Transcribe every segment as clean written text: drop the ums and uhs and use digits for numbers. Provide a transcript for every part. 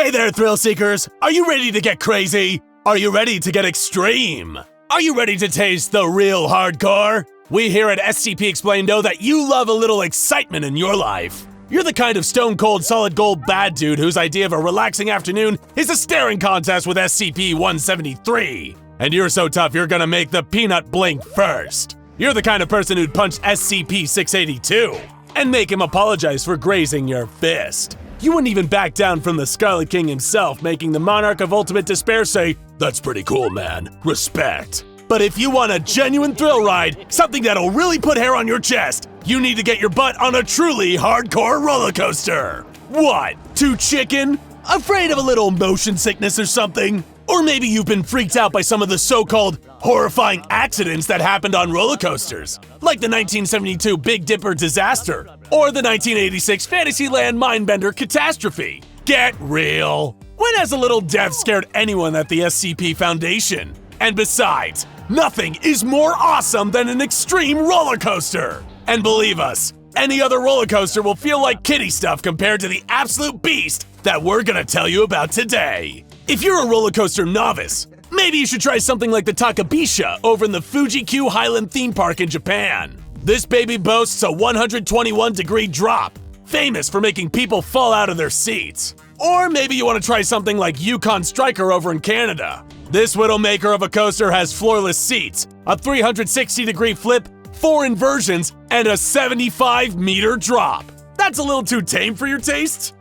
Hey there, thrill seekers! Are you ready to get crazy? Are you ready to get extreme? Are you ready to taste the real hardcore? We here at SCP Explained know that you love a little excitement in your life. You're the kind of stone-cold solid gold bad dude whose idea of a relaxing afternoon is a staring contest with SCP-173. And you're so tough you're gonna make the peanut blink first. You're the kind of person who'd punch SCP-682 and make him apologize for grazing your fist. You wouldn't even back down from the Scarlet King himself, making the Monarch of Ultimate Despair say, "That's pretty cool, man. Respect." But if you want a genuine thrill ride, something that'll really put hair on your chest, you need to get your butt on a truly hardcore roller coaster. What? Too chicken? Afraid of a little motion sickness or something? Or maybe you've been freaked out by some of the so-called horrifying accidents that happened on roller coasters, like the 1972 Big Dipper disaster, or the 1986 Fantasyland Mindbender catastrophe. Get real. When has a little death scared anyone at the SCP Foundation? And besides, nothing is more awesome than an extreme roller coaster. And believe us, any other roller coaster will feel like kiddie stuff compared to the absolute beast that we're gonna tell you about today. If you're a roller coaster novice, maybe you should try something like the Takabisha over in the Fuji-Q Highland theme park in Japan. This baby boasts a 121-degree drop, famous for making people fall out of their seats. Or maybe you want to try something like Yukon Striker over in Canada. This widowmaker of a coaster has floorless seats, a 360-degree flip, 4 inversions, and a 75-meter drop. That's a little too tame for your taste?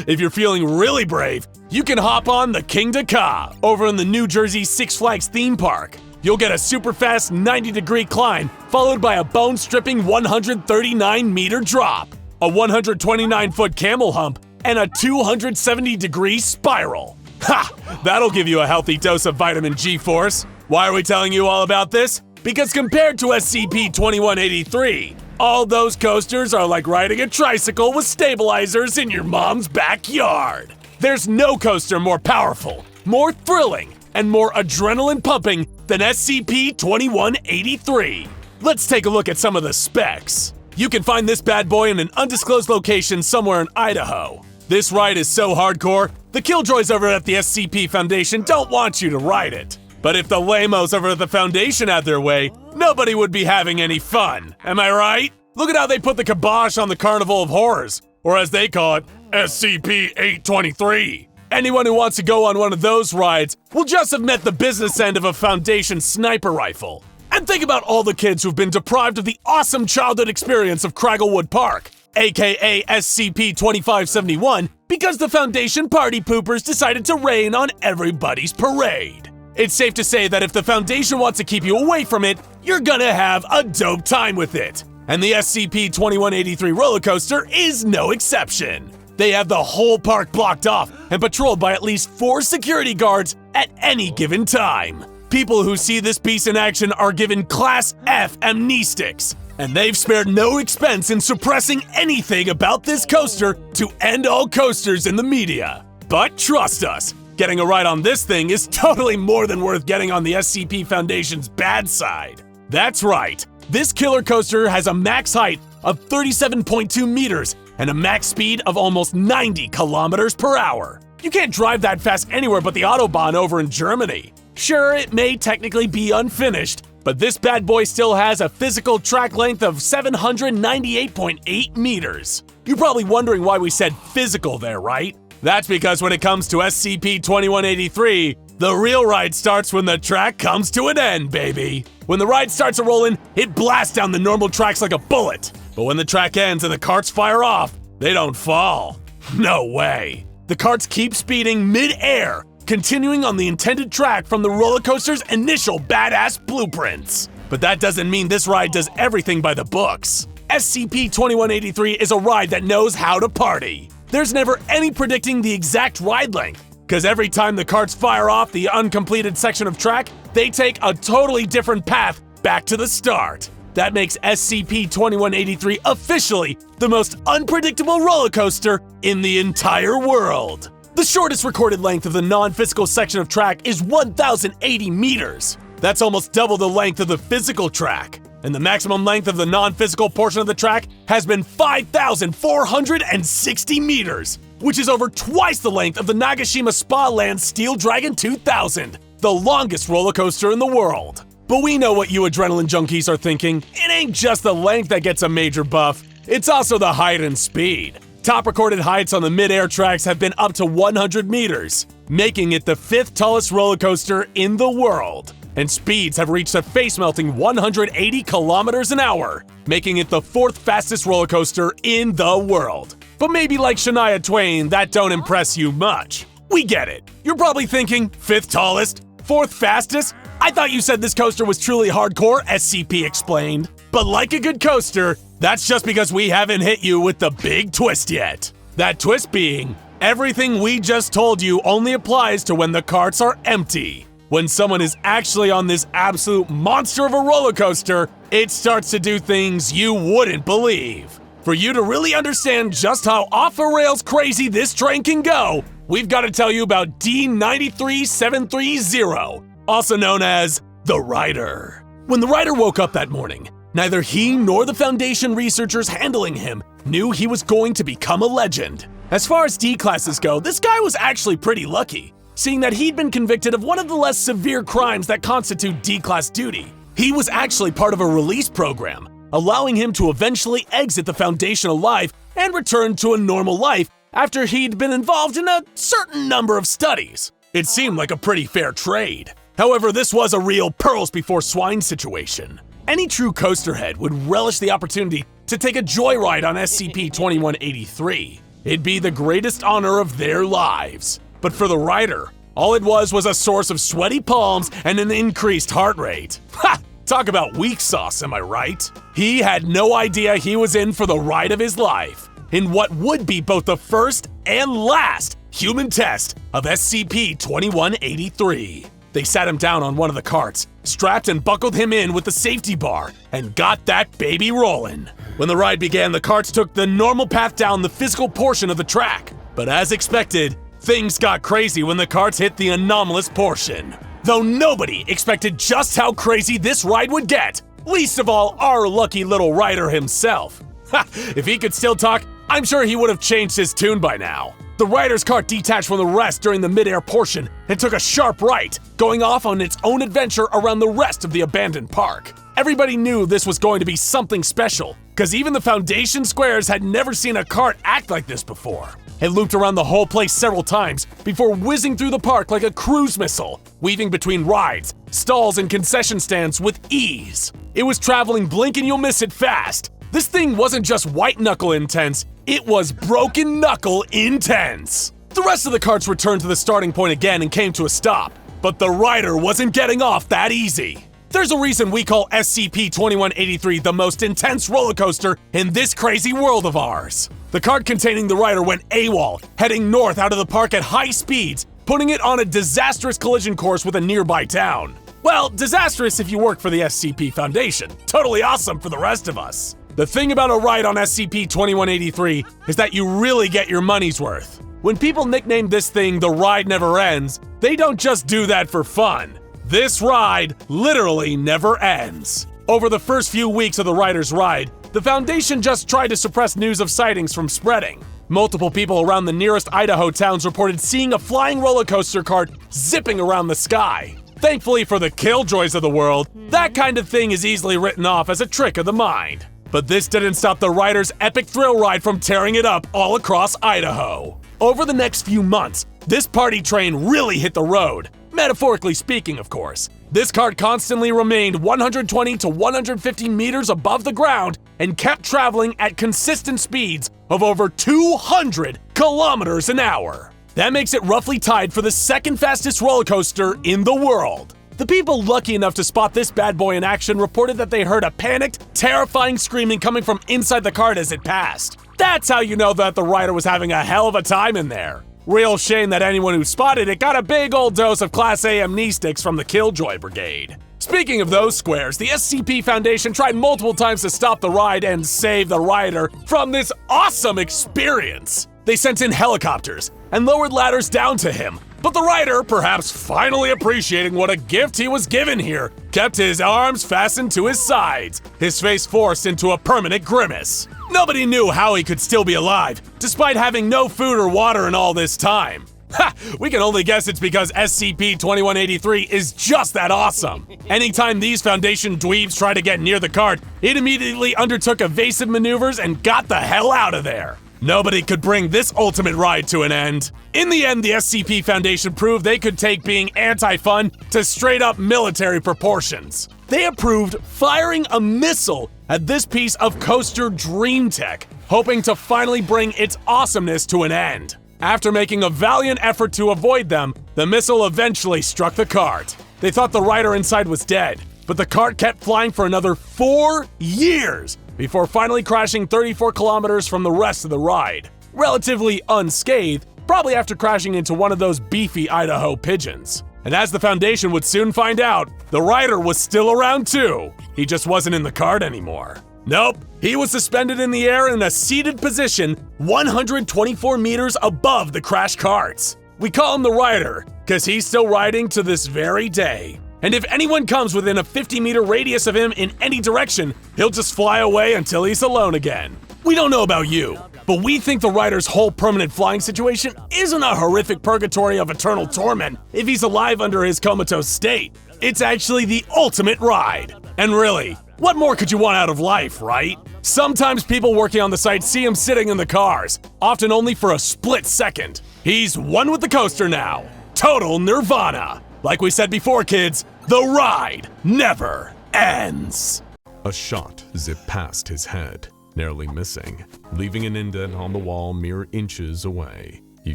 If you're feeling really brave, you can hop on the A.K.A. over in the New Jersey Six Flags theme park. You'll get a super fast 90-degree climb, followed by a bone-stripping 139-meter drop, a 129-foot camel hump, and a 270-degree spiral. Ha! That'll give you a healthy dose of vitamin G-force. Why are we telling you all about this? Because compared to SCP-2183, all those coasters are like riding a tricycle with stabilizers in your mom's backyard. There's no coaster more powerful, more thrilling, and more adrenaline-pumping than SCP-2183. Let's take a look at some of the specs. You can find this bad boy in an undisclosed location somewhere in Idaho. This ride is so hardcore, the killjoys over at the SCP Foundation don't want you to ride it. But if the lamos over at the Foundation had their way, nobody would be having any fun. Am I right? Look at how they put the kibosh on the Carnival of Horrors, or as they call it, SCP-823. Anyone who wants to go on one of those rides will just have met the business end of a Foundation sniper rifle. And think about all the kids who've been deprived of the awesome childhood experience of Cragglewood Park, A.K.A. SCP-2571, because the Foundation party poopers decided to rain on everybody's parade. It's safe to say that if the Foundation wants to keep you away from it, you're gonna have a dope time with it. And the SCP-2183 roller coaster is no exception. They have the whole park blocked off and patrolled by at least 4 security guards at any given time. People who see this beast in action are given Class F amnestics, and they've spared no expense in suppressing anything about this coaster to end all coasters in the media. But trust us, getting a ride on this thing is totally more than worth getting on the SCP Foundation's bad side. That's right, this killer coaster has a max height of 37.2 meters and a max speed of almost 90 kilometers per hour. You can't drive that fast anywhere but the Autobahn over in Germany. Sure, it may technically be unfinished, but this bad boy still has a physical track length of 798.8 meters. You're probably wondering why we said physical there, right? That's because when it comes to SCP-2183, the real ride starts when the track comes to an end, baby. When the ride starts a-rolling, it blasts down the normal tracks like a bullet. But when the track ends and the carts fire off, they don't fall. No way. The carts keep speeding mid-air, continuing on the intended track from the roller coaster's initial badass blueprints. But that doesn't mean this ride does everything by the books. SCP-2183 is a ride that knows how to party. There's never any predicting the exact ride length, because every time the carts fire off the uncompleted section of track, they take a totally different path back to the start. That makes SCP-2183 officially the most unpredictable roller coaster in the entire world. The shortest recorded length of the non-physical section of track is 1,080 meters. That's almost double the length of the physical track. And the maximum length of the non-physical portion of the track has been 5,460 meters. which is over twice the length of the Nagashima Spa Land Steel Dragon 2000, the longest roller coaster in the world. But we know what you adrenaline junkies are thinking. It ain't just the length that gets a major buff, it's also the height and speed. Top recorded heights on the mid-air tracks have been up to 100 meters, making it the 5th tallest roller coaster in the world. And speeds have reached a face-melting 180 kilometers an hour, making it the 4th fastest roller coaster in the world. But maybe like Shania Twain, that don't impress you much. We get it. You're probably thinking, 5th tallest? 4th fastest? I thought you said this coaster was truly hardcore, SCP explained. But like a good coaster, that's just because we haven't hit you with the big twist yet. That twist being, everything we just told you only applies to when the carts are empty. When someone is actually on this absolute monster of a roller coaster, it starts to do things you wouldn't believe. For you to really understand just how off the rails crazy this train can go, we've got to tell you about D93730, also known as the Rider. When the Rider woke up that morning, neither he nor the Foundation researchers handling him knew he was going to become a legend. As far as D classes go, this guy was actually pretty lucky, seeing that he'd been convicted of one of the less severe crimes that constitute D-class duty. He was actually part of a release program, allowing him to eventually exit the Foundation alive and return to a normal life after he'd been involved in a certain number of studies. It seemed like a pretty fair trade. However, this was a real pearls before swine situation. Any true coaster head would relish the opportunity to take a joyride on SCP-2183. It'd be the greatest honor of their lives. But for the Rider, all it was a source of sweaty palms and an increased heart rate. Ha! Talk about weak sauce, am I right? He had no idea he was in for the ride of his life, in what would be both the first and last human test of SCP-2183. They sat him down on one of the carts, strapped and buckled him in with the safety bar, and got that baby rolling. When the ride began, the carts took the normal path down the physical portion of the track. But as expected, things got crazy when the carts hit the anomalous portion. Though nobody expected just how crazy this ride would get, least of all our lucky little rider himself. Ha! If he could still talk, I'm sure he would have changed his tune by now. The rider's cart detached from the rest during the mid-air portion and took a sharp right, going off on its own adventure around the rest of the abandoned park. Everybody knew this was going to be something special, because even the Foundation squares had never seen a cart act like this before. It looped around the whole place several times before whizzing through the park like a cruise missile, weaving between rides, stalls, and concession stands with ease. It was traveling blink and you'll miss it fast. This thing wasn't just white knuckle intense, it was broken knuckle intense. The rest of the carts returned to the starting point again and came to a stop, but the rider wasn't getting off that easy. There's a reason we call SCP-2183 the most intense roller coaster in this crazy world of ours. The cart containing the rider went AWOL, heading north out of the park at high speeds, putting it on a disastrous collision course with a nearby town. Well, disastrous if you work for the SCP Foundation. Totally awesome for the rest of us. The thing about a ride on SCP-2183 is that you really get your money's worth. When people nickname this thing the Ride Never Ends, they don't just do that for fun. This ride literally never ends. Over the first few weeks of the rider's ride, the Foundation just tried to suppress news of sightings from spreading. Multiple people around the nearest Idaho towns reported seeing a flying roller coaster cart zipping around the sky. Thankfully for the killjoys of the world, that kind of thing is easily written off as a trick of the mind. But this didn't stop the rider's epic thrill ride from tearing it up all across Idaho. Over the next few months, this party train really hit the road. Metaphorically speaking, of course. This cart constantly remained 120 to 150 meters above the ground and kept traveling at consistent speeds of over 200 kilometers an hour. That makes it roughly tied for the second fastest roller coaster in the world. The people lucky enough to spot this bad boy in action reported that they heard a panicked, terrifying screaming coming from inside the cart as it passed. That's how you know that the rider was having a hell of a time in there. Real shame that anyone who spotted it got a big old dose of Class A amnestics from the Killjoy Brigade. Speaking of those squares, the SCP Foundation tried multiple times to stop the ride and save the rider from this awesome experience. They sent in helicopters and lowered ladders down to him, but the rider, perhaps finally appreciating what a gift he was given here, kept his arms fastened to his sides, his face forced into a permanent grimace. Nobody knew how he could still be alive, despite having no food or water in all this time. Ha! We can only guess it's because SCP-2183 is just that awesome. Anytime these Foundation dweebs try to get near the cart, it immediately undertook evasive maneuvers and got the hell out of there. Nobody could bring this ultimate ride to an end. In the end, the SCP Foundation proved they could take being anti-fun to straight-up military proportions. They approved firing a missile at this piece of coaster dream tech, hoping to finally bring its awesomeness to an end. After making a valiant effort to avoid them, the missile eventually struck the cart. They thought the rider inside was dead, but the cart kept flying for another 4 years before finally crashing 34 kilometers from the rest of the ride. Relatively unscathed, probably after crashing into one of those beefy Idaho pigeons. And as the Foundation would soon find out, the rider was still around too. He just wasn't in the cart anymore. Nope, he was suspended in the air in a seated position 124 meters above the crashed carts. We call him the rider, cause he's still riding to this very day. And if anyone comes within a 50-meter radius of him in any direction, he'll just fly away until he's alone again. We don't know about you, but we think the rider's whole permanent flying situation isn't a horrific purgatory of eternal torment if he's alive under his comatose state. It's actually the ultimate ride. And really, what more could you want out of life, right? Sometimes people working on the site see him sitting in the cars, often only for a split second. He's one with the coaster now. Total nirvana. Like we said before, kids, the ride never ends. A shot zipped past his head, narrowly missing, leaving an indent on the wall mere inches away. He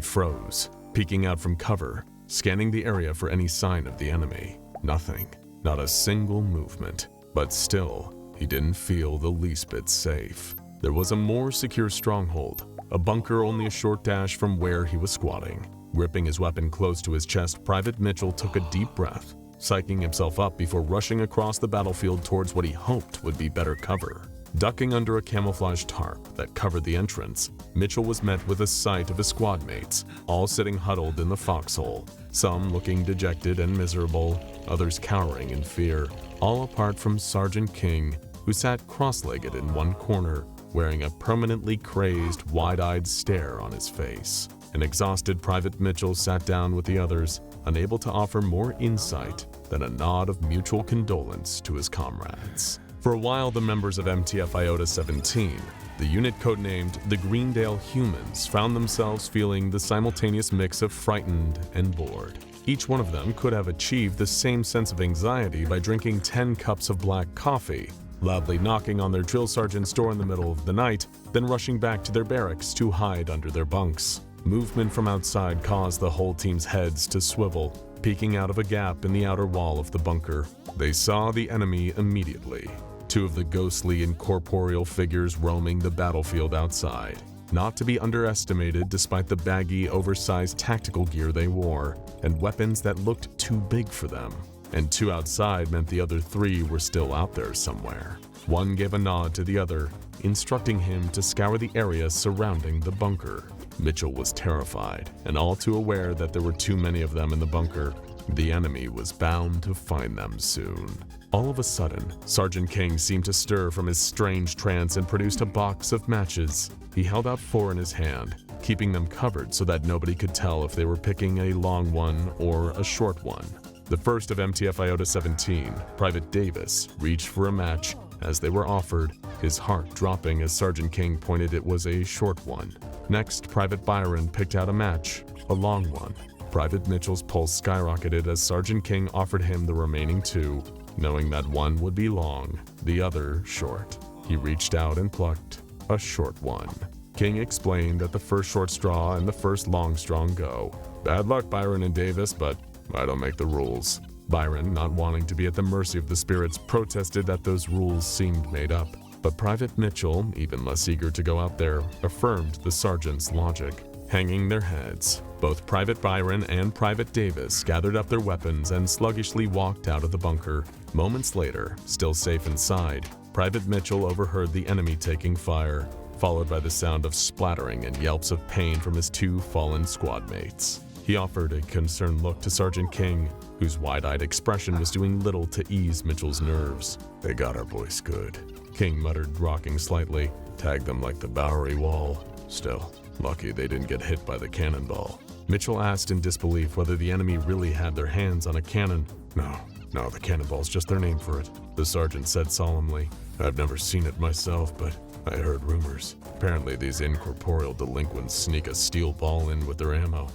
froze, peeking out from cover, scanning the area for any sign of the enemy. Nothing, not a single movement. But still, he didn't feel the least bit safe. There was a more secure stronghold, a bunker only a short dash from where he was squatting. Gripping his weapon close to his chest, Private Mitchell took a deep breath, psyching himself up before rushing across the battlefield towards what he hoped would be better cover. Ducking under a camouflage tarp that covered the entrance, Mitchell was met with a sight of his squad mates, all sitting huddled in the foxhole, some looking dejected and miserable, others cowering in fear, all apart from Sergeant King, who sat cross-legged in one corner, wearing a permanently crazed, wide-eyed stare on his face. An exhausted Private Mitchell sat down with the others, unable to offer more insight than a nod of mutual condolence to his comrades. For a while, the members of MTF Iota-17, the unit codenamed the Greendale Humans, found themselves feeling the simultaneous mix of frightened and bored. Each one of them could have achieved the same sense of anxiety by drinking 10 cups of black coffee, loudly knocking on their drill sergeant's door in the middle of the night, then rushing back to their barracks to hide under their bunks. Movement from outside caused the whole team's heads to swivel, peeking out of a gap in the outer wall of the bunker. They saw the enemy immediately. Two of the ghostly incorporeal figures roaming the battlefield outside. Not to be underestimated despite the baggy, oversized tactical gear they wore, and weapons that looked too big for them. And two outside meant the other three were still out there somewhere. One gave a nod to the other, instructing him to scour the area surrounding the bunker. Mitchell was terrified, and all too aware that there were too many of them in the bunker. The enemy was bound to find them soon. All of a sudden, Sergeant King seemed to stir from his strange trance and produced a box of matches. He held out 4 in his hand, keeping them covered so that nobody could tell if they were picking a long one or a short one. The first of MTF Iota-17, Private Davis, reached for a match as they were offered, his heart dropping as Sergeant King pointed it was a short one. Next, Private Byron picked out a match, a long one. Private Mitchell's pulse skyrocketed as Sergeant King offered him the remaining 2, knowing that one would be long, the other short. He reached out and plucked a short one. King explained that the first short straw and the first long straw go. Bad luck, Byron and Davis, but I don't make the rules. Byron, not wanting to be at the mercy of the spirits, protested that those rules seemed made up. But Private Mitchell, even less eager to go out there, affirmed the sergeant's logic. Hanging their heads, both Private Byron and Private Davis gathered up their weapons and sluggishly walked out of the bunker. Moments later, still safe inside, Private Mitchell overheard the enemy taking fire, followed by the sound of splattering and yelps of pain from his 2 fallen squad mates. He offered a concerned look to Sergeant King, whose wide-eyed expression was doing little to ease Mitchell's nerves. They got our boys good, King muttered, rocking slightly. Tagged them like the Bowery Wall. Still, lucky they didn't get hit by the cannonball. Mitchell asked in disbelief whether the enemy really had their hands on a cannon. No, the cannonball's just their name for it, the sergeant said solemnly. I've never seen it myself, but I heard rumors. Apparently these incorporeal delinquents sneak a steel ball in with their ammo.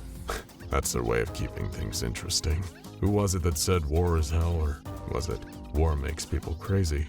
That's their way of keeping things interesting. Who was it that said war is hell, or was it war makes people crazy?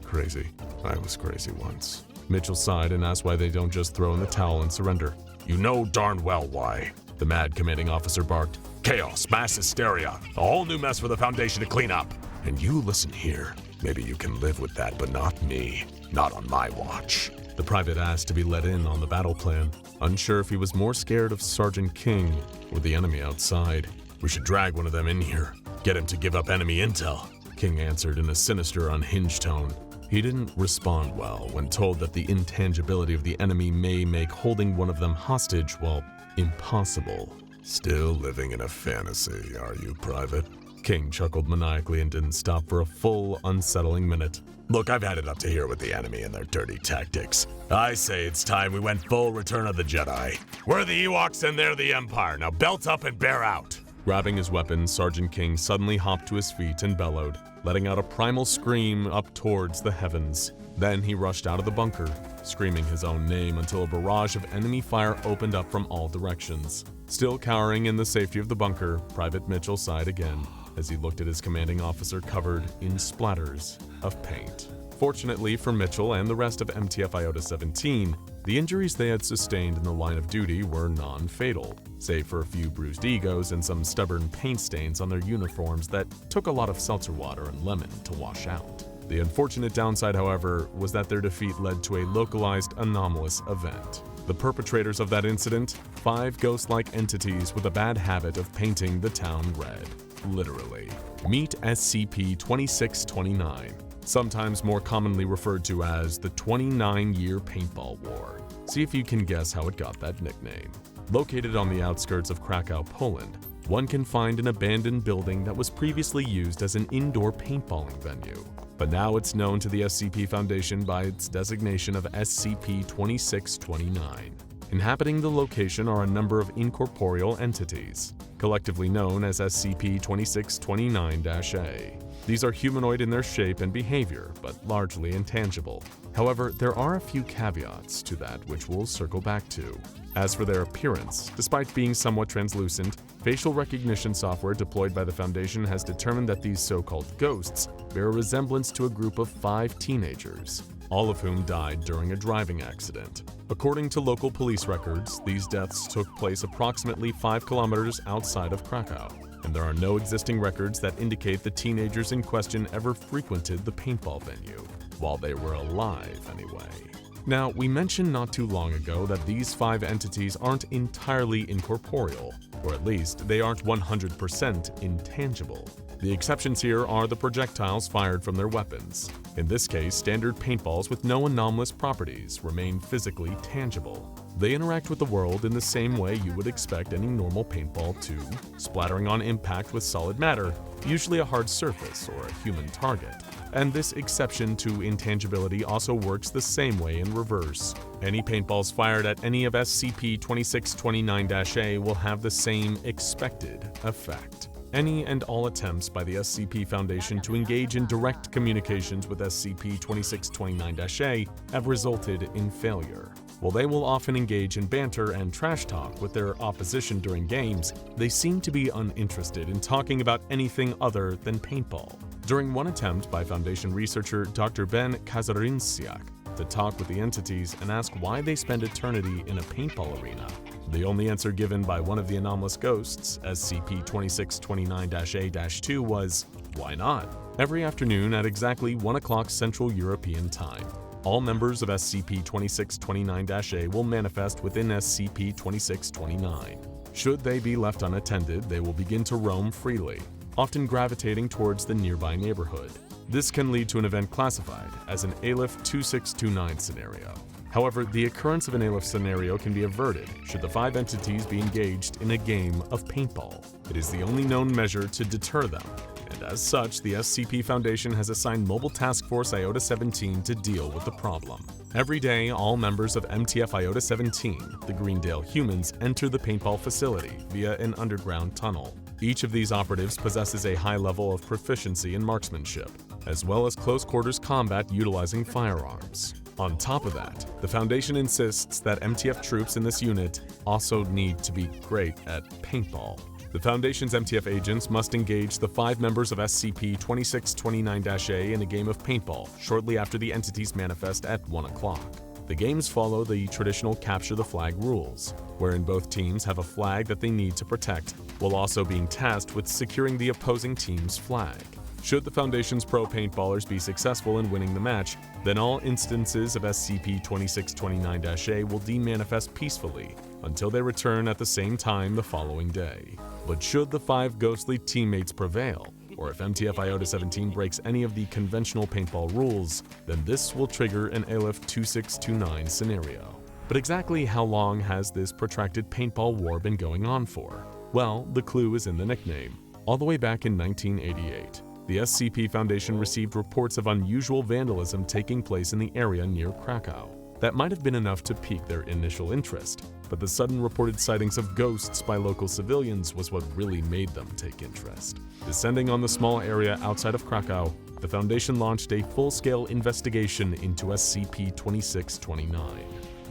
Crazy. I was crazy once. Mitchell sighed and asked why they don't just throw in the towel and surrender. You know darn well why, the mad commanding officer barked. Chaos, mass hysteria, a whole new mess for the Foundation to clean up. And you listen here. Maybe you can live with that, but not me. Not on my watch. The private asked to be let in on the battle plan, unsure if he was more scared of Sergeant King or the enemy outside. We should drag one of them in here. Get him to give up enemy intel, King answered in a sinister, unhinged tone. He didn't respond well when told that the intangibility of the enemy may make holding one of them hostage, well, impossible. Still living in a fantasy, are you, Private? King chuckled maniacally and didn't stop for a full, unsettling minute. Look, I've had it up to here with the enemy and their dirty tactics. I say it's time we went full Return of the Jedi. We're the Ewoks and they're the Empire. Now belt up and bear out. Grabbing his weapon, Sergeant King suddenly hopped to his feet and bellowed, letting out a primal scream up towards the heavens. Then he rushed out of the bunker, screaming his own name until a barrage of enemy fire opened up from all directions. Still cowering in the safety of the bunker, Private Mitchell sighed again as he looked at his commanding officer covered in splatters of paint. Fortunately for Mitchell and the rest of MTF Iota 17, the injuries they had sustained in the line of duty were non-fatal, save for a few bruised egos and some stubborn paint stains on their uniforms that took a lot of seltzer water and lemon to wash out. The unfortunate downside, however, was that their defeat led to a localized anomalous event. The perpetrators of that incident, 5 ghost-like entities with a bad habit of painting the town red. Literally. Meet SCP-2629, sometimes more commonly referred to as the 29-Year Paintball War. See if you can guess how it got that nickname. Located on the outskirts of Krakow, Poland, one can find an abandoned building that was previously used as an indoor paintballing venue. But now it's known to the SCP Foundation by its designation of SCP-2629. Inhabiting the location are a number of incorporeal entities, collectively known as SCP-2629-A. These are humanoid in their shape and behavior, but largely intangible. However, there are a few caveats to that which we'll circle back to. As for their appearance, despite being somewhat translucent, facial recognition software deployed by the Foundation has determined that these so-called ghosts bear a resemblance to a group of 5 teenagers, all of whom died during a driving accident. According to local police records, these deaths took place approximately 5 kilometers outside of Krakow, and there are no existing records that indicate the teenagers in question ever frequented the paintball venue, while they were alive anyway. Now, we mentioned not too long ago that these 5 entities aren't entirely incorporeal, or at least they aren't 100% intangible. The exceptions here are the projectiles fired from their weapons. In this case, standard paintballs with no anomalous properties remain physically tangible. They interact with the world in the same way you would expect any normal paintball to, splattering on impact with solid matter, usually a hard surface or a human target. And this exception to intangibility also works the same way in reverse. Any paintballs fired at any of SCP-2629-A will have the same expected effect. Any and all attempts by the SCP Foundation to engage in direct communications with SCP-2629-A have resulted in failure. While they will often engage in banter and trash talk with their opposition during games, they seem to be uninterested in talking about anything other than paintball. During one attempt by Foundation researcher Dr. Ben Kazarinsiak to talk with the entities and ask why they spend eternity in a paintball arena, the only answer given by one of the anomalous ghosts, SCP-2629-A-2, was, why not? Every afternoon at exactly 1 o'clock Central European Time, all members of SCP-2629-A will manifest within SCP-2629. Should they be left unattended, they will begin to roam freely, often gravitating towards the nearby neighborhood. This can lead to an event classified as an ALIF 2629 scenario. However, the occurrence of an ALIF scenario can be averted should the 5 entities be engaged in a game of paintball. It is the only known measure to deter them, and as such, the SCP Foundation has assigned Mobile Task Force Iota-17 to deal with the problem. Every day, all members of MTF Iota-17, the Greendale humans, enter the paintball facility via an underground tunnel. Each of these operatives possesses a high level of proficiency in marksmanship, as well as close-quarters combat utilizing firearms. On top of that, the Foundation insists that MTF troops in this unit also need to be great at paintball. The Foundation's MTF agents must engage the 5 members of SCP-2629-A in a game of paintball shortly after the entities manifest at 1 o'clock. The games follow the traditional capture the flag rules, wherein both teams have a flag that they need to protect, while also being tasked with securing the opposing team's flag. Should the Foundation's pro paintballers be successful in winning the match, then all instances of SCP-2629-A will demanifest peacefully until they return at the same time the following day. But should the 5 ghostly teammates prevail, or if MTF Iota-17 breaks any of the conventional paintball rules, then this will trigger an ALIF 2629 scenario. But exactly how long has this protracted paintball war been going on for? Well, the clue is in the nickname. All the way back in 1988, the SCP Foundation received reports of unusual vandalism taking place in the area near Krakow. That might have been enough to pique their initial interest, but the sudden reported sightings of ghosts by local civilians was what really made them take interest. Descending on the small area outside of Krakow, the Foundation launched a full-scale investigation into SCP-2629.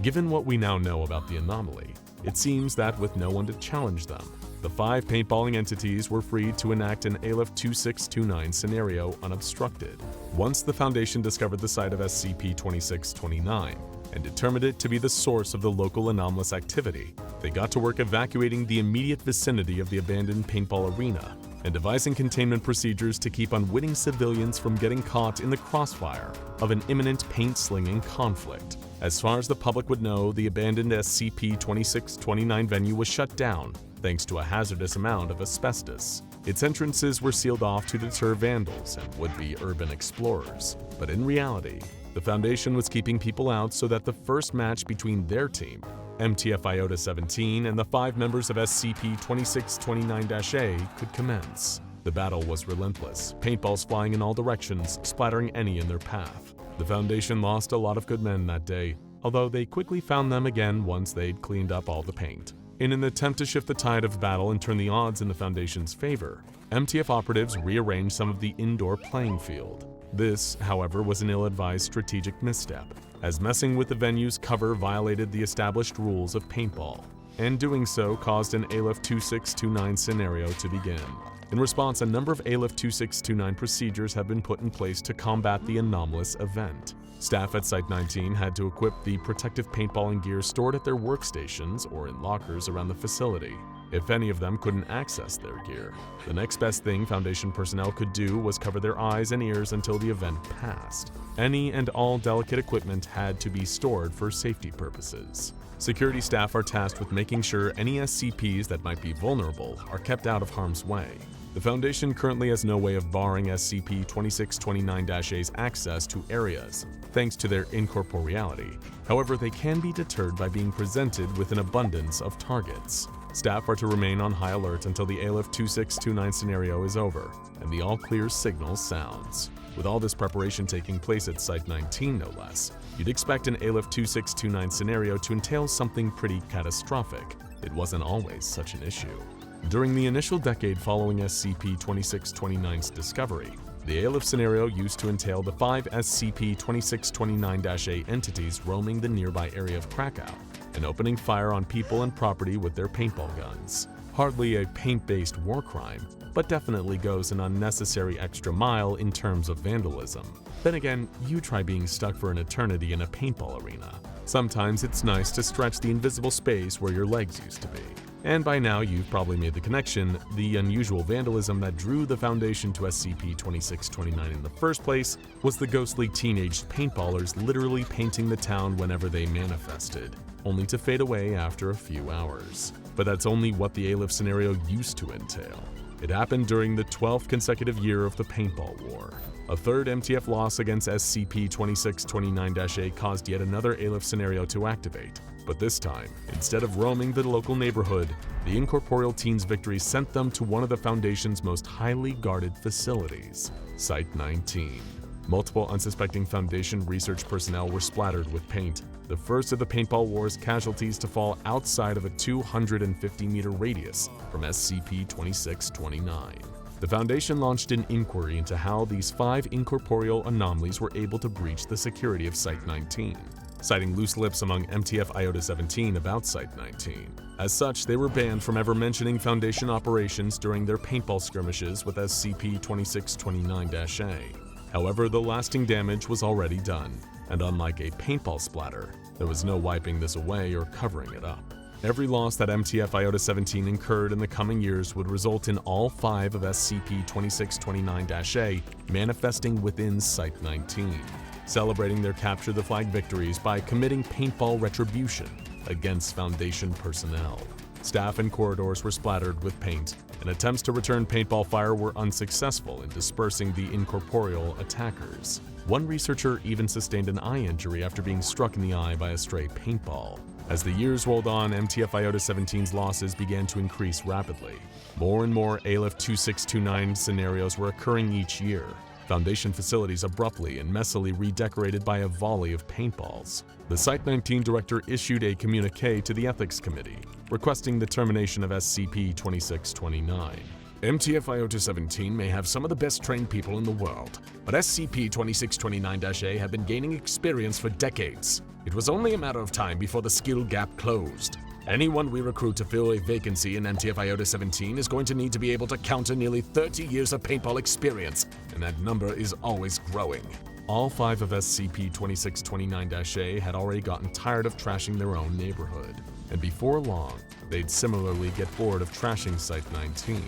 Given what we now know about the anomaly, it seems that with no one to challenge them, the 5 paintballing entities were free to enact an ALIF 2629 scenario unobstructed. Once the Foundation discovered the site of SCP-2629 and determined it to be the source of the local anomalous activity, they got to work evacuating the immediate vicinity of the abandoned paintball arena and devising containment procedures to keep unwitting civilians from getting caught in the crossfire of an imminent paint-slinging conflict. As far as the public would know, the abandoned SCP-2629 venue was shut down thanks to a hazardous amount of asbestos. Its entrances were sealed off to deter vandals and would-be urban explorers. But in reality, the Foundation was keeping people out so that the first match between their team, MTF Iota-17, and the 5 members of SCP-2629-A could commence. The battle was relentless, paintballs flying in all directions, splattering any in their path. The Foundation lost a lot of good men that day, although they quickly found them again once they'd cleaned up all the paint. In an attempt to shift the tide of battle and turn the odds in the Foundation's favor, MTF operatives rearranged some of the indoor playing field. This, however, was an ill-advised strategic misstep, as messing with the venue's cover violated the established rules of paintball, and doing so caused an ALIF 2629 scenario to begin. In response, a number of ALIF 2629 procedures have been put in place to combat the anomalous event. Staff at Site-19 had to equip the protective paintballing gear stored at their workstations or in lockers around the facility. If any of them couldn't access their gear, the next best thing Foundation personnel could do was cover their eyes and ears until the event passed. Any and all delicate equipment had to be stored for safety purposes. Security staff are tasked with making sure any SCPs that might be vulnerable are kept out of harm's way. The Foundation currently has no way of barring SCP-2629-A's access to areas, thanks to their incorporeality. However, they can be deterred by being presented with an abundance of targets. Staff are to remain on high alert until the ALIF 2629 scenario is over, and the all-clear signal sounds. With all this preparation taking place at Site-19 no less, you'd expect an ALIF 2629 scenario to entail something pretty catastrophic. It wasn't always such an issue. During the initial decade following SCP-2629's discovery, the ALIF scenario used to entail the 5 SCP-2629-A entities roaming the nearby area of Krakow and opening fire on people and property with their paintball guns. Hardly a paint-based war crime, but definitely goes an unnecessary extra mile in terms of vandalism. Then again, you try being stuck for an eternity in a paintball arena. Sometimes it's nice to stretch the invisible space where your legs used to be. And by now you've probably made the connection, the unusual vandalism that drew the Foundation to SCP-2629 in the first place was the ghostly teenage paintballers literally painting the town whenever they manifested, only to fade away after a few hours. But that's only what the ALIF scenario used to entail. It happened during the 12th consecutive year of the Paintball War. A third MTF loss against SCP-2629-A caused yet another ALIF scenario to activate. But this time, instead of roaming the local neighborhood, the incorporeal teens' victory sent them to one of the Foundation's most highly guarded facilities, Site-19. Multiple unsuspecting Foundation research personnel were splattered with paint, the first of the Paintball War's casualties to fall outside of a 250-meter radius from SCP-2629. The Foundation launched an inquiry into how these 5 incorporeal anomalies were able to breach the security of Site-19, citing loose lips among MTF Iota-17 about Site-19. As such, they were banned from ever mentioning Foundation operations during their paintball skirmishes with SCP-2629-A. However, the lasting damage was already done, and unlike a paintball splatter, there was no wiping this away or covering it up. Every loss that MTF Iota-17 incurred in the coming years would result in all 5 of SCP-2629-A manifesting within Site-19, celebrating their capture the flag victories by committing paintball retribution against Foundation personnel. Staff and corridors were splattered with paint, and attempts to return paintball fire were unsuccessful in dispersing the incorporeal attackers. One researcher even sustained an eye injury after being struck in the eye by a stray paintball. As the years rolled on, MTF Iota-17's losses began to increase rapidly. More and more Aleph 2629 scenarios were occurring each year. Foundation facilities abruptly and messily redecorated by a volley of paintballs. The Site-19 director issued a communique to the Ethics Committee, requesting the termination of SCP-2629. MTF Iota-17 may have some of the best trained people in the world, but SCP-2629-A have been gaining experience for decades. It was only a matter of time before the skill gap closed. Anyone we recruit to fill a vacancy in MTF Iota-17 is going to need to be able to counter nearly 30 years of paintball experience, and that number is always growing. All 5 of SCP-2629-A had already gotten tired of trashing their own neighborhood, and before long, they'd similarly get bored of trashing Site-19.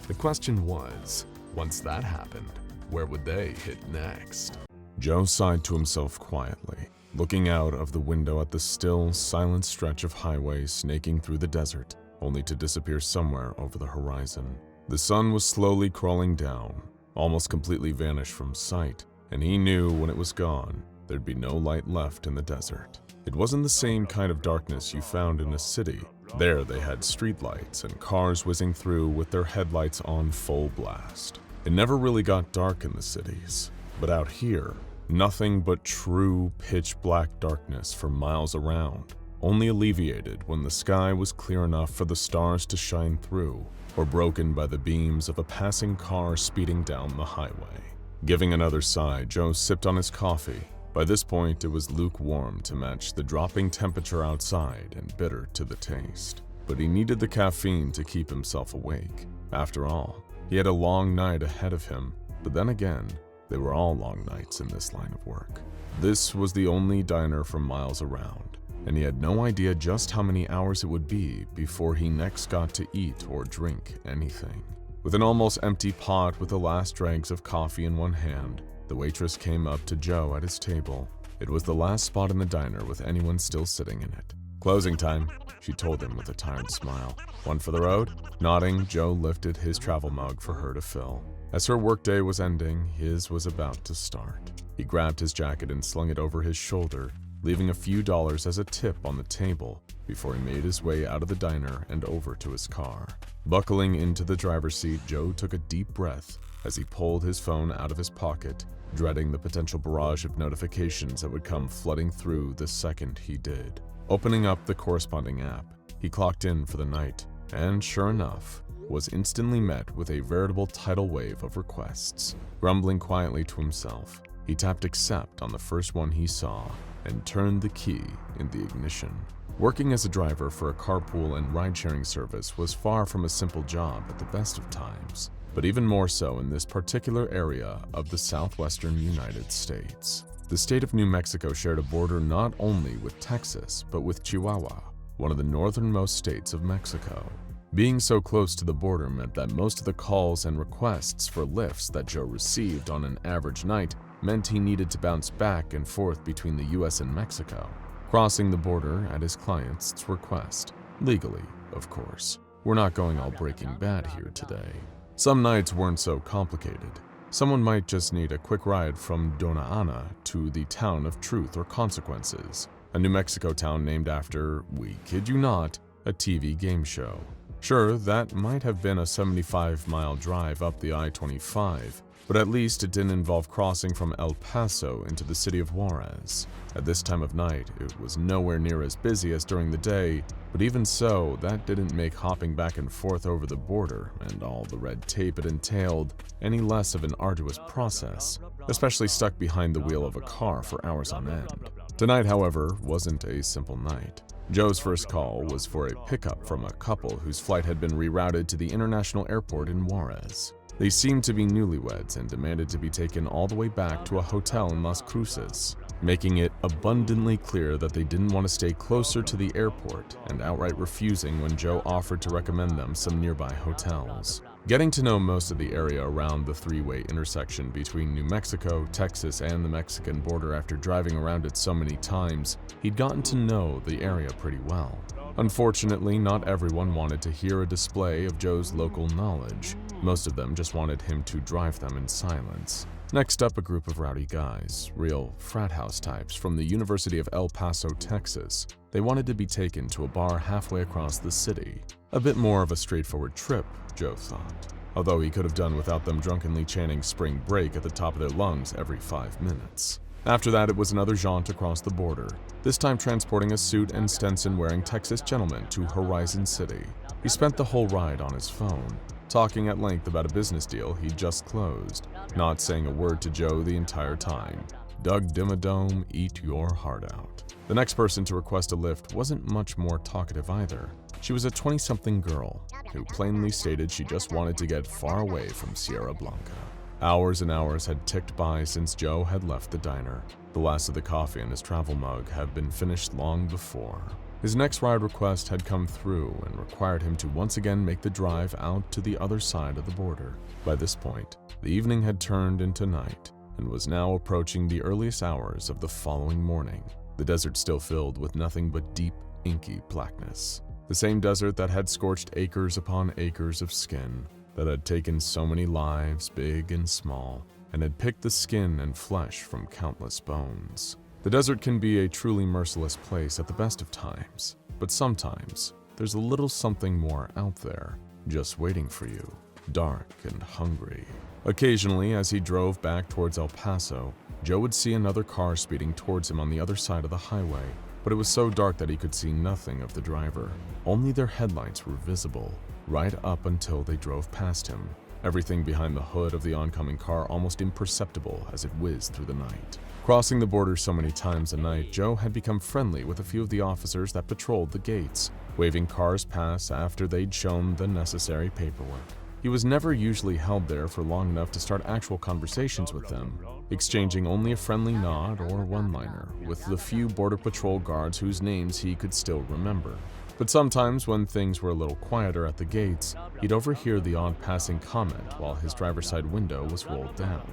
The question was, once that happened, where would they hit next? Joe sighed to himself quietly, looking out of the window at the still, silent stretch of highway snaking through the desert, only to disappear somewhere over the horizon. The sun was slowly crawling down, almost completely vanished from sight, and he knew when it was gone, there'd be no light left in the desert. It wasn't the same kind of darkness you found in a city. There they had streetlights and cars whizzing through with their headlights on full blast. It never really got dark in the cities, but out here, nothing but true pitch-black darkness for miles around, only alleviated when the sky was clear enough for the stars to shine through, or broken by the beams of a passing car speeding down the highway. Giving another sigh, Joe sipped on his coffee. By this point, it was lukewarm to match the dropping temperature outside and bitter to the taste. But he needed the caffeine to keep himself awake. After all, he had a long night ahead of him, but then again, they were all long nights in this line of work. This was the only diner for miles around, and he had no idea just how many hours it would be before he next got to eat or drink anything. With an almost empty pot with the last dregs of coffee in one hand, the waitress came up to Joe at his table. It was the last spot in the diner with anyone still sitting in it. "Closing time," she told him with a tired smile. "One for the road?" Nodding, Joe lifted his travel mug for her to fill. As her workday was ending, his was about to start. He grabbed his jacket and slung it over his shoulder, leaving a few dollars as a tip on the table before he made his way out of the diner and over to his car. Buckling into the driver's seat, Joe took a deep breath as he pulled his phone out of his pocket, dreading the potential barrage of notifications that would come flooding through the second he did. Opening up the corresponding app, he clocked in for the night, and sure enough, was instantly met with a veritable tidal wave of requests. Grumbling quietly to himself, he tapped accept on the first one he saw and turned the key in the ignition. Working as a driver for a carpool and ride-sharing service was far from a simple job at the best of times, but even more so in this particular area of the southwestern United States. The state of New Mexico shared a border not only with Texas, but with Chihuahua, one of the northernmost states of Mexico. Being so close to the border meant that most of the calls and requests for lifts that Joe received on an average night meant he needed to bounce back and forth between the US and Mexico, crossing the border at his client's request. Legally, of course. We're not going all Breaking Bad here today. Some nights weren't so complicated. Someone might just need a quick ride from Dona Ana to the town of Truth or Consequences. a New Mexico town named after, we kid you not, a TV game show. Sure, that might have been a 75-mile drive up the I-25, but at least it didn't involve crossing from El Paso into the city of Juarez. At this time of night, it was nowhere near as busy as during the day, but even so, that didn't make hopping back and forth over the border and all the red tape it entailed any less of an arduous process, especially stuck behind the wheel of a car for hours on end. Tonight, however, wasn't a simple night. Joe's first call was for a pickup from a couple whose flight had been rerouted to the international airport in Juarez. They seemed to be newlyweds and demanded to be taken all the way back to a hotel in Las Cruces, making it abundantly clear that they didn't want to stay closer to the airport and outright refusing when Joe offered to recommend them some nearby hotels. Getting to know most of the area around the three-way intersection between New Mexico, Texas, and the Mexican border after driving around it so many times, he'd gotten to know the area pretty well. Unfortunately, not everyone wanted to hear a display of Joe's local knowledge. Most of them just wanted him to drive them in silence. Next up, a group of rowdy guys, real frat house types from the University of El Paso, Texas. They wanted to be taken to a bar halfway across the city. A bit more of a straightforward trip, Joe thought, although he could have done without them drunkenly chanting spring break at the top of their lungs every 5 minutes. After that, it was another jaunt across the border, this time transporting a suit and Stetson-wearing Texas gentleman to Horizon City. He spent the whole ride on his phone, talking at length about a business deal he'd just closed, not saying a word to Joe the entire time. Doug Dimmadome, eat your heart out. The next person to request a lift wasn't much more talkative either. She was a 20-something girl who plainly stated she just wanted to get far away from Sierra Blanca. Hours and hours had ticked by since Joe had left the diner. The last of the coffee in his travel mug had been finished long before. His next ride request had come through and required him to once again make the drive out to the other side of the border. By this point, the evening had turned into night and was now approaching the earliest hours of the following morning. The desert still filled with nothing but deep, inky blackness. The same desert that had scorched acres upon acres of skin, that had taken so many lives, big and small, and had picked the skin and flesh from countless bones. The desert can be a truly merciless place at the best of times, but sometimes there's a little something more out there, just waiting for you, dark and hungry. Occasionally, as he drove back towards El Paso, Joe would see another car speeding towards him on the other side of the highway, but it was so dark that he could see nothing of the driver. Only their headlights were visible, right up until they drove past him. Everything behind the hood of the oncoming car almost imperceptible as it whizzed through the night. Crossing the border so many times a night, Joe had become friendly with a few of the officers that patrolled the gates, waving cars past after they'd shown the necessary paperwork. He was never usually held there for long enough to start actual conversations with them, exchanging only a friendly nod or one-liner with the few Border Patrol guards whose names he could still remember. But sometimes when things were a little quieter at the gates, he'd overhear the odd passing comment while his driver's side window was rolled down.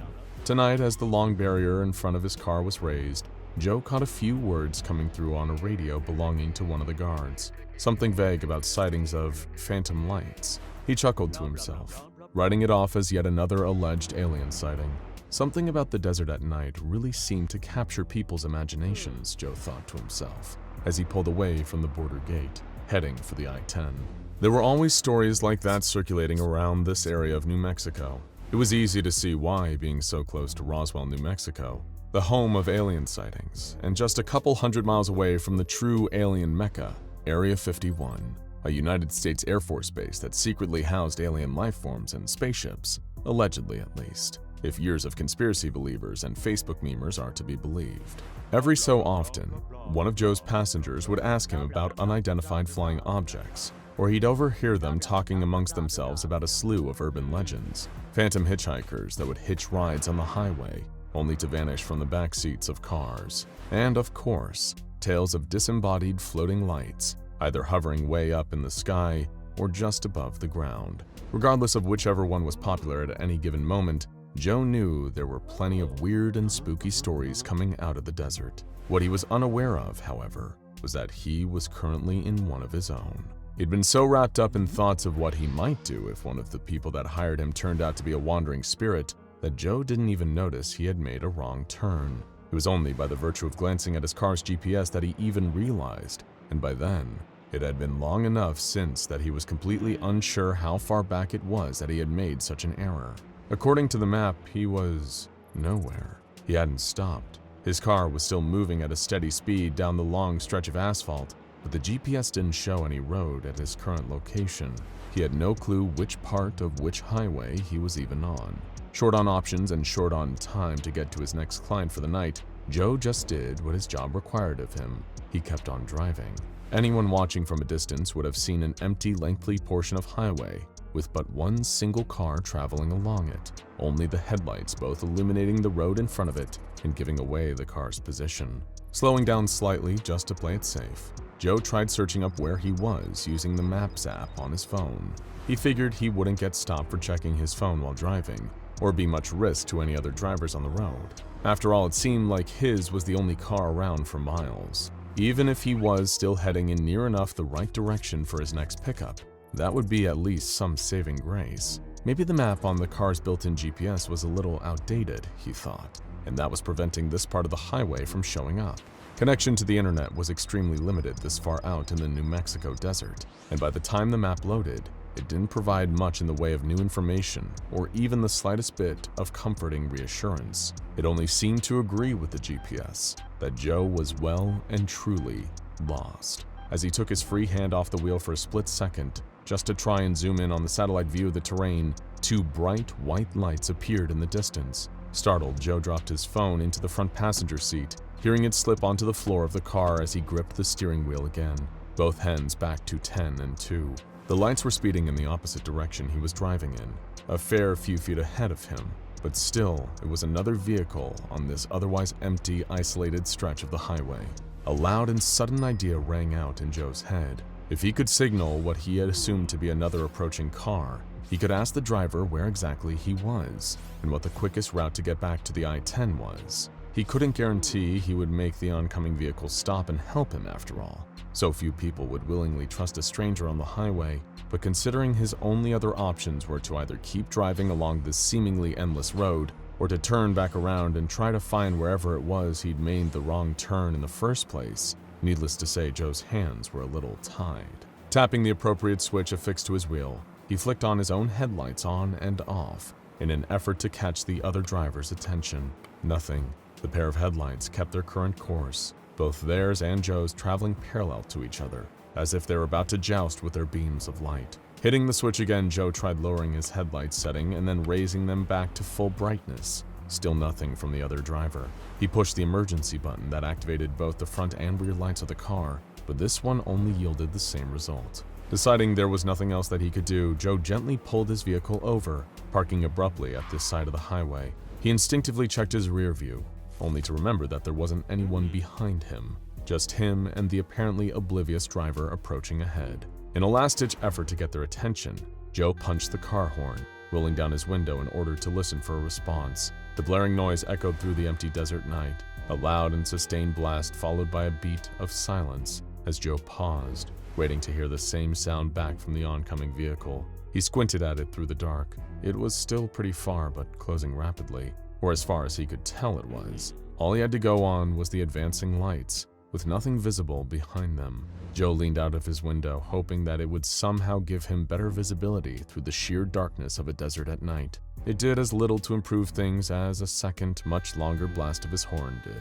Tonight, as the long barrier in front of his car was raised, Joe caught a few words coming through on a radio belonging to one of the guards, something vague about sightings of phantom lights. He chuckled to himself, writing it off as yet another alleged alien sighting. Something about the desert at night really seemed to capture people's imaginations, Joe thought to himself, as he pulled away from the border gate, heading for the I-10. There were always stories like that circulating around this area of New Mexico. It was easy to see why, being so close to Roswell, New Mexico, the home of alien sightings, and just a couple hundred miles away from the true alien mecca, Area 51, a United States Air Force base that secretly housed alien life forms and spaceships, allegedly at least, if years of conspiracy believers and Facebook memers are to be believed. Every so often, one of Joe's passengers would ask him about unidentified flying objects, or he'd overhear them talking amongst themselves about a slew of urban legends, phantom hitchhikers that would hitch rides on the highway, only to vanish from the back seats of cars, and of course, tales of disembodied floating lights, either hovering way up in the sky or just above the ground. Regardless of whichever one was popular at any given moment, Joe knew there were plenty of weird and spooky stories coming out of the desert. What he was unaware of, however, was that he was currently in one of his own. He'd been so wrapped up in thoughts of what he might do if one of the people that hired him turned out to be a wandering spirit that Joe didn't even notice he had made a wrong turn. It was only by the virtue of glancing at his car's GPS that he even realized, and by then, it had been long enough since that he was completely unsure how far back it was that he had made such an error. According to the map, he was nowhere. He hadn't stopped. His car was still moving at a steady speed down the long stretch of asphalt, but the GPS didn't show any road at his current location. He had no clue which part of which highway he was even on. Short on options and short on time to get to his next client for the night, Joe just did what his job required of him. He kept on driving. Anyone watching from a distance would have seen an empty, lengthy portion of highway with but one single car traveling along it, only the headlights both illuminating the road in front of it and giving away the car's position. Slowing down slightly just to play it safe, Joe tried searching up where he was using the Maps app on his phone. He figured he wouldn't get stopped for checking his phone while driving, or be much risk to any other drivers on the road. After all, it seemed like his was the only car around for miles. Even if he was still heading in near enough the right direction for his next pickup, that would be at least some saving grace. Maybe the map on the car's built-in GPS was a little outdated, he thought, and that was preventing this part of the highway from showing up. Connection to the internet was extremely limited this far out in the New Mexico desert, and by the time the map loaded, it didn't provide much in the way of new information or even the slightest bit of comforting reassurance. It only seemed to agree with the GPS that Joe was well and truly lost. As he took his free hand off the wheel for a split second, just to try and zoom in on the satellite view of the terrain, two bright white lights appeared in the distance. Startled, Joe dropped his phone into the front passenger seat, hearing it slip onto the floor of the car as he gripped the steering wheel again, both hands back to 10 and 2. The lights were speeding in the opposite direction he was driving in, a fair few feet ahead of him, but still, it was another vehicle on this otherwise empty, isolated stretch of the highway. A loud and sudden idea rang out in Joe's head. If he could signal what he had assumed to be another approaching car, he could ask the driver where exactly he was and what the quickest route to get back to the I-10 was. He couldn't guarantee he would make the oncoming vehicle stop and help him after all. So few people would willingly trust a stranger on the highway, but considering his only other options were to either keep driving along this seemingly endless road or to turn back around and try to find wherever it was he'd made the wrong turn in the first place, needless to say, Joe's hands were a little tied. Tapping the appropriate switch affixed to his wheel, he flicked on his own headlights on and off in an effort to catch the other driver's attention. Nothing. The pair of headlights kept their current course, both theirs and Joe's traveling parallel to each other, as if they were about to joust with their beams of light. Hitting the switch again, Joe tried lowering his headlight setting and then raising them back to full brightness. Still nothing from the other driver. He pushed the emergency button that activated both the front and rear lights of the car, but this one only yielded the same result. Deciding there was nothing else that he could do, Joe gently pulled his vehicle over, parking abruptly at this side of the highway. He instinctively checked his rear view, only to remember that there wasn't anyone behind him, just him and the apparently oblivious driver approaching ahead. In a last-ditch effort to get their attention, Joe punched the car horn, rolling down his window in order to listen for a response. The blaring noise echoed through the empty desert night, a loud and sustained blast followed by a beat of silence as Joe paused, waiting to hear the same sound back from the oncoming vehicle. He squinted at it through the dark. It was still pretty far, but closing rapidly, or as far as he could tell it was. All he had to go on was the advancing lights, with nothing visible behind them. Joe leaned out of his window, hoping that it would somehow give him better visibility through the sheer darkness of a desert at night. It did as little to improve things as a second, much longer blast of his horn did.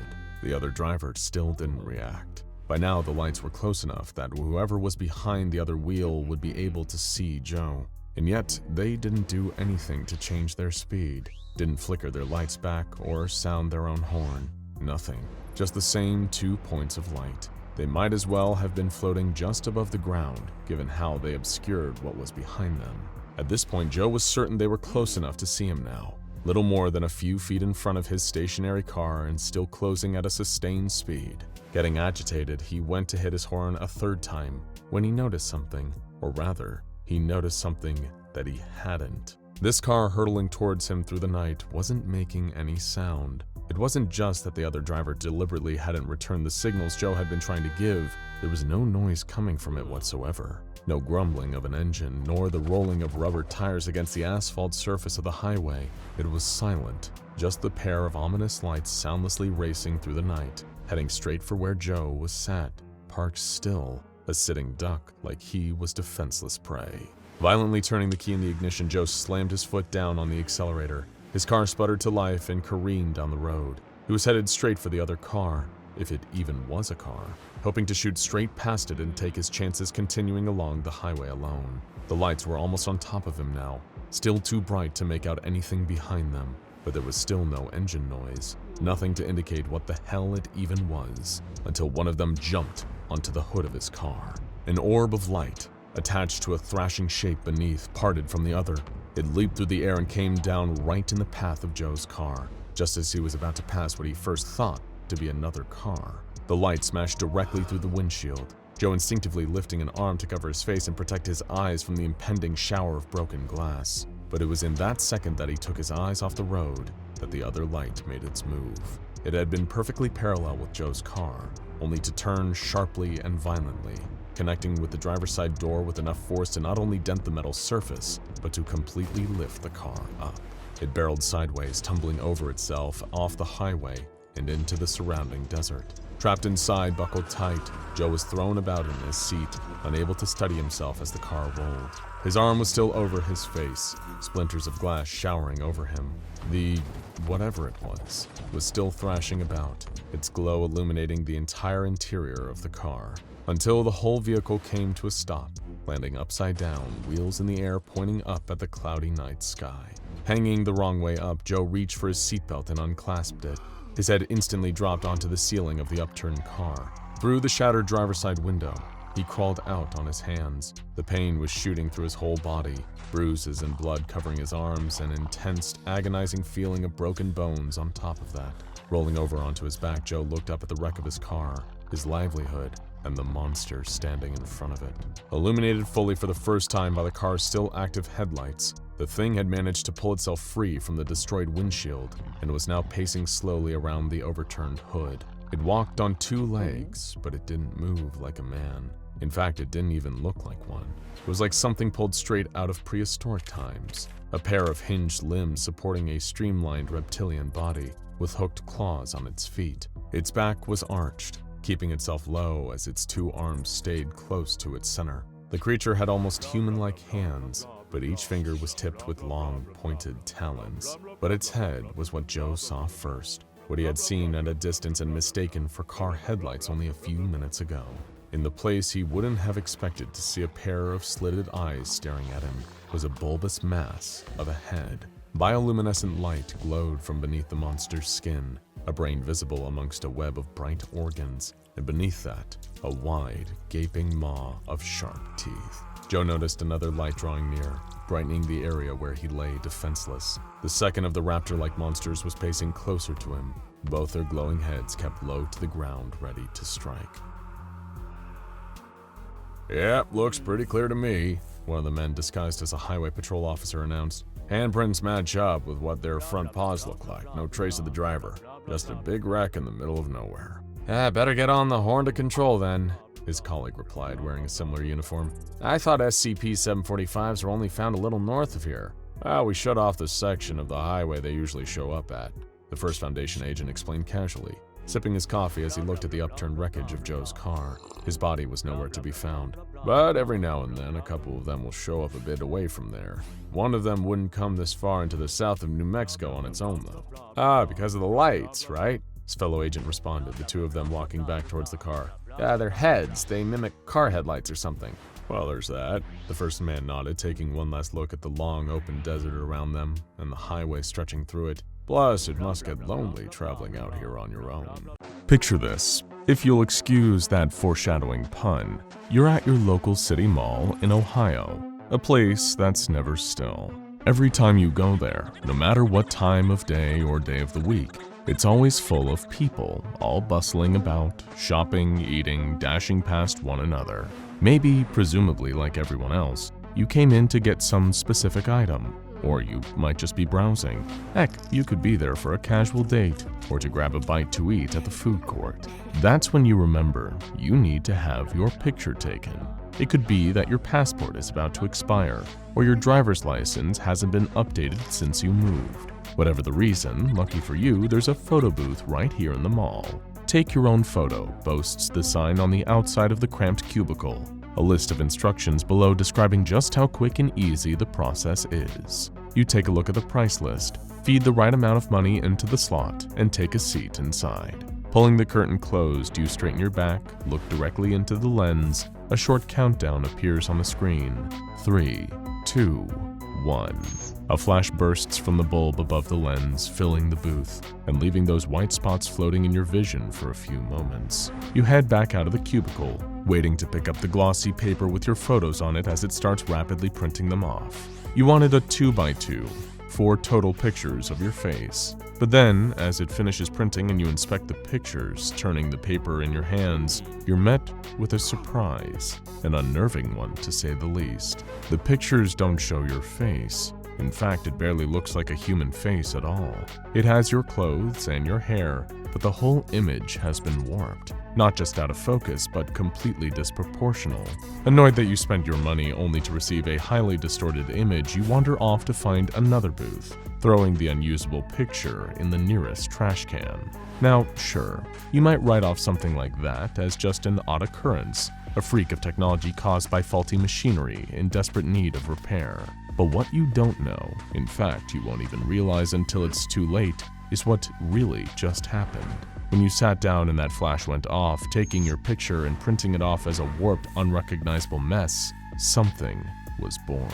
The other driver still didn't react. By now, the lights were close enough that whoever was behind the other wheel would be able to see Joe. And yet, they didn't do anything to change their speed, didn't flicker their lights back or sound their own horn. Nothing. Just the same 2 points of light. They might as well have been floating just above the ground, given how they obscured what was behind them. At this point, Joe was certain they were close enough to see him now, little more than a few feet in front of his stationary car and still closing at a sustained speed. Getting agitated, he went to hit his horn a third time when he noticed something, or rather, he noticed something that he hadn't. This car hurtling towards him through the night wasn't making any sound. It wasn't just that the other driver deliberately hadn't returned the signals Joe had been trying to give. There was no noise coming from it whatsoever. No grumbling of an engine, nor the rolling of rubber tires against the asphalt surface of the highway. It was silent, just the pair of ominous lights soundlessly racing through the night, heading straight for where Joe was sat, parked still, a sitting duck like he was defenseless prey. Violently turning the key in the ignition, Joe slammed his foot down on the accelerator. His car sputtered to life and careened down the road. He was headed straight for the other car, if it even was a car, hoping to shoot straight past it and take his chances continuing along the highway alone. The lights were almost on top of him now, still too bright to make out anything behind them, but there was still no engine noise, nothing to indicate what the hell it even was, until one of them jumped onto the hood of his car. An orb of light, attached to a thrashing shape beneath, parted from the other. It leaped through the air and came down right in the path of Joe's car, just as he was about to pass what he first thought to be another car. The light smashed directly through the windshield, Joe instinctively lifting an arm to cover his face and protect his eyes from the impending shower of broken glass. But it was in that second that he took his eyes off the road that the other light made its move. It had been perfectly parallel with Joe's car, only to turn sharply and violently, connecting with the driver's side door with enough force to not only dent the metal surface, but to completely lift the car up. It barreled sideways, tumbling over itself off the highway and into the surrounding desert. Trapped inside, buckled tight, Joe was thrown about in his seat, unable to steady himself as the car rolled. His arm was still over his face, splinters of glass showering over him. The whatever it was still thrashing about, its glow illuminating the entire interior of the car, until the whole vehicle came to a stop, landing upside down, wheels in the air pointing up at the cloudy night sky. Hanging the wrong way up, Joe reached for his seatbelt and unclasped it. His head instantly dropped onto the ceiling of the upturned car. Through the shattered driver's side window, he crawled out on his hands. The pain was shooting through his whole body, bruises and blood covering his arms, an intense, agonizing feeling of broken bones on top of that. Rolling over onto his back, Joe looked up at the wreck of his car, his livelihood, and the monster standing in front of it. Illuminated fully for the first time by the car's still active headlights, the thing had managed to pull itself free from the destroyed windshield and was now pacing slowly around the overturned hood. It walked on two legs, but it didn't move like a man. In fact, it didn't even look like one. It was like something pulled straight out of prehistoric times, a pair of hinged limbs supporting a streamlined reptilian body with hooked claws on its feet. Its back was arched, keeping itself low as its two arms stayed close to its center. The creature had almost human-like hands, but each finger was tipped with long, pointed talons. But its head was what Joe saw first, what he had seen at a distance and mistaken for car headlights only a few minutes ago. In the place he wouldn't have expected to see a pair of slitted eyes staring at him was a bulbous mass of a head. Bioluminescent light glowed from beneath the monster's skin, a brain visible amongst a web of bright organs, and beneath that, a wide, gaping maw of sharp teeth. Joe noticed another light drawing near, brightening the area where he lay defenseless. The second of the raptor-like monsters was pacing closer to him, both their glowing heads kept low to the ground, ready to strike. "Yep, looks pretty clear to me," one of the men disguised as a highway patrol officer announced. "Handprints match up with what their front paws look like. No trace of the driver. Just a big wreck in the middle of nowhere." Better get on the horn to control then," his colleague replied, wearing a similar uniform. "I thought SCP-745s were only found a little north of here." We shut off the section of the highway they usually show up at," the First Foundation agent explained casually, sipping his coffee as he looked at the upturned wreckage of Joe's car. His body was nowhere to be found. "But every now and then, a couple of them will show up a bit away from there. One of them wouldn't come this far into the south of New Mexico on its own, though." Because of the lights, right?" his fellow agent responded, the two of them walking back towards the car. Their heads. They mimic car headlights or something." "Well, there's that." The first man nodded, taking one last look at the long, open desert around them and the highway stretching through it. "Plus, it must get lonely traveling out here on your own." Picture this. If you'll excuse that foreshadowing pun, you're at your local city mall in Ohio, a place that's never still. Every time you go there, no matter what time of day or day of the week, it's always full of people, all bustling about, shopping, eating, dashing past one another. Maybe, presumably like everyone else, you came in to get some specific item, or you might just be browsing. Heck, you could be there for a casual date, or to grab a bite to eat at the food court. That's when you remember you need to have your picture taken. It could be that your passport is about to expire, or your driver's license hasn't been updated since you moved. Whatever the reason, lucky for you, there's a photo booth right here in the mall. Take your own photo boasts the sign on the outside of the cramped cubicle. A list of instructions below describing just how quick and easy the process is. You take a look at the price list, feed the right amount of money into the slot, and take a seat inside. Pulling the curtain closed, you straighten your back, look directly into the lens. A short countdown appears on the screen. 3, 2, 1. A flash bursts from the bulb above the lens, filling the booth, and leaving those white spots floating in your vision for a few moments. You head back out of the cubicle, waiting to pick up the glossy paper with your photos on it as it starts rapidly printing them off. You wanted a 2x2, 4 total pictures of your face. But then, as it finishes printing and you inspect the pictures, turning the paper in your hands, you're met with a surprise, an unnerving one to say the least. The pictures don't show your face. In fact, it barely looks like a human face at all. It has your clothes and your hair, but the whole image has been warped. Not just out of focus, but completely disproportional. Annoyed that you spent your money only to receive a highly distorted image, you wander off to find another booth, throwing the unusable picture in the nearest trash can. Now, sure, you might write off something like that as just an odd occurrence, a freak of technology caused by faulty machinery in desperate need of repair. But what you don't know, in fact you won't even realize until it's too late, is what really just happened. When you sat down and that flash went off, taking your picture and printing it off as a warped, unrecognizable mess, something was born.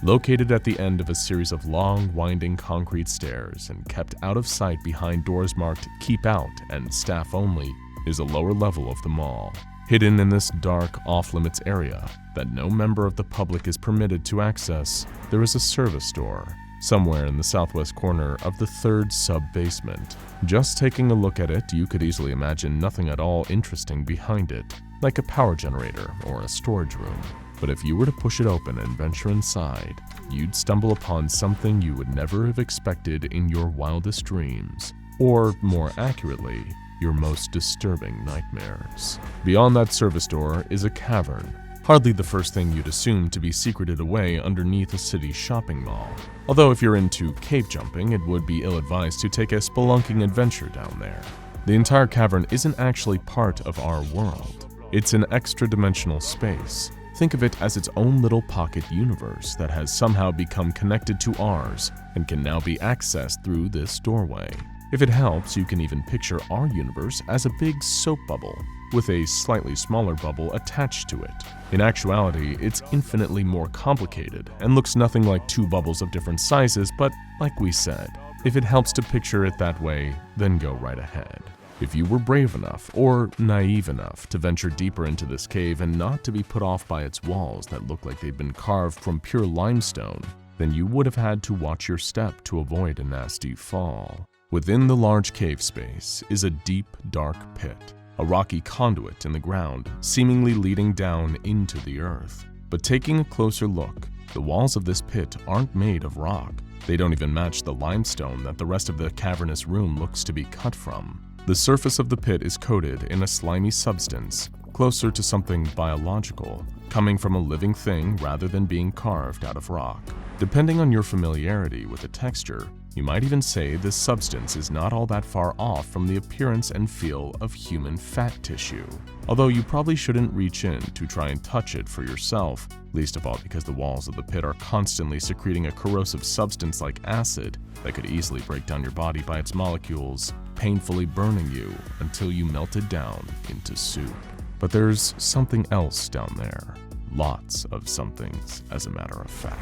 Located at the end of a series of long, winding concrete stairs and kept out of sight behind doors marked "Keep Out" and "Staff Only," is a lower level of the mall. Hidden in this dark, off-limits area that no member of the public is permitted to access, there is a service store, somewhere in the southwest corner of the 3rd sub-basement. Just taking a look at it, you could easily imagine nothing at all interesting behind it, like a power generator or a storage room. But if you were to push it open and venture inside, you'd stumble upon something you would never have expected in your wildest dreams, or more accurately, your most disturbing nightmares. Beyond that service door is a cavern, hardly the first thing you'd assume to be secreted away underneath a city shopping mall. Although if you're into cave jumping, it would be ill-advised to take a spelunking adventure down there. The entire cavern isn't actually part of our world. It's an extra-dimensional space. Think of it as its own little pocket universe that has somehow become connected to ours and can now be accessed through this doorway. If it helps, you can even picture our universe as a big soap bubble, with a slightly smaller bubble attached to it. In actuality, it's infinitely more complicated and looks nothing like 2 bubbles of different sizes, but like we said, if it helps to picture it that way, then go right ahead. If you were brave enough, or naive enough, to venture deeper into this cave and not to be put off by its walls that look like they've been carved from pure limestone, then you would have had to watch your step to avoid a nasty fall. Within the large cave space is a deep, dark pit, a rocky conduit in the ground, seemingly leading down into the earth. But taking a closer look, the walls of this pit aren't made of rock. They don't even match the limestone that the rest of the cavernous room looks to be cut from. The surface of the pit is coated in a slimy substance, closer to something biological, coming from a living thing rather than being carved out of rock. Depending on your familiarity with the texture, you might even say this substance is not all that far off from the appearance and feel of human fat tissue. Although you probably shouldn't reach in to try and touch it for yourself, least of all because the walls of the pit are constantly secreting a corrosive substance like acid that could easily break down your body by its molecules, painfully burning you until you melted down into soup. But there's something else down there. Lots of somethings, as a matter of fact.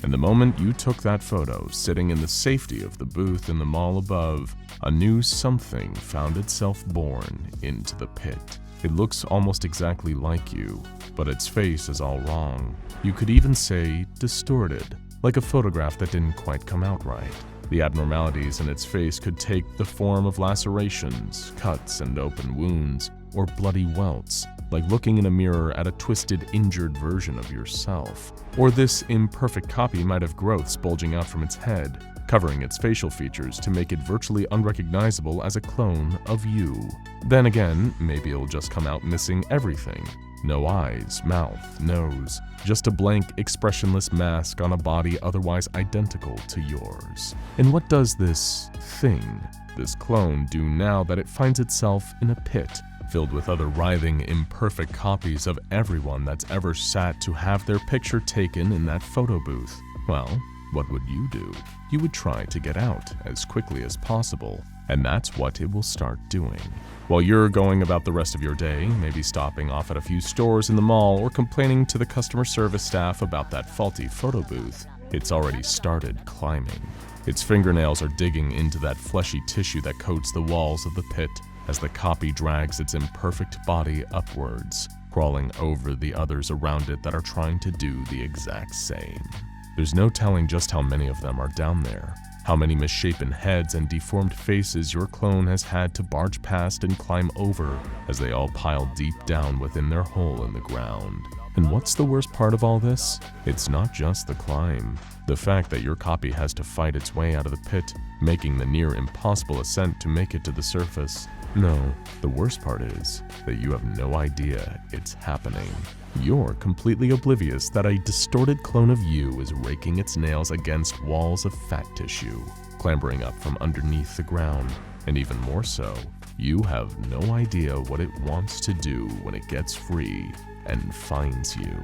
And the moment you took that photo, sitting in the safety of the booth in the mall above, a new something found itself born into the pit. It looks almost exactly like you, but its face is all wrong. You could even say distorted, like a photograph that didn't quite come out right. The abnormalities in its face could take the form of lacerations, cuts and open wounds, or bloody welts, like looking in a mirror at a twisted, injured version of yourself. Or this imperfect copy might have growths bulging out from its head, covering its facial features to make it virtually unrecognizable as a clone of you. Then again, maybe it'll just come out missing everything, No eyes, mouth, nose, just a blank, expressionless mask on a body otherwise identical to yours. And what does this thing, this clone, do now that it finds itself in a pit filled with other writhing, imperfect copies of everyone that's ever sat to have their picture taken in that photo booth? Well, what would you do? You would try to get out as quickly as possible, and that's what it will start doing. While you're going about the rest of your day, maybe stopping off at a few stores in the mall or complaining to the customer service staff about that faulty photo booth, it's already started climbing. Its fingernails are digging into that fleshy tissue that coats the walls of the pit as the copy drags its imperfect body upwards, crawling over the others around it that are trying to do the exact same. There's no telling just how many of them are down there, how many misshapen heads and deformed faces your clone has had to barge past and climb over as they all pile deep down within their hole in the ground. And what's the worst part of all this? It's not just the climb. The fact that your copy has to fight its way out of the pit, making the near impossible ascent to make it to the surface. No, the worst part is that you have no idea it's happening. You're completely oblivious that a distorted clone of you is raking its nails against walls of fat tissue, clambering up from underneath the ground, and even more so, you have no idea what it wants to do when it gets free and finds you.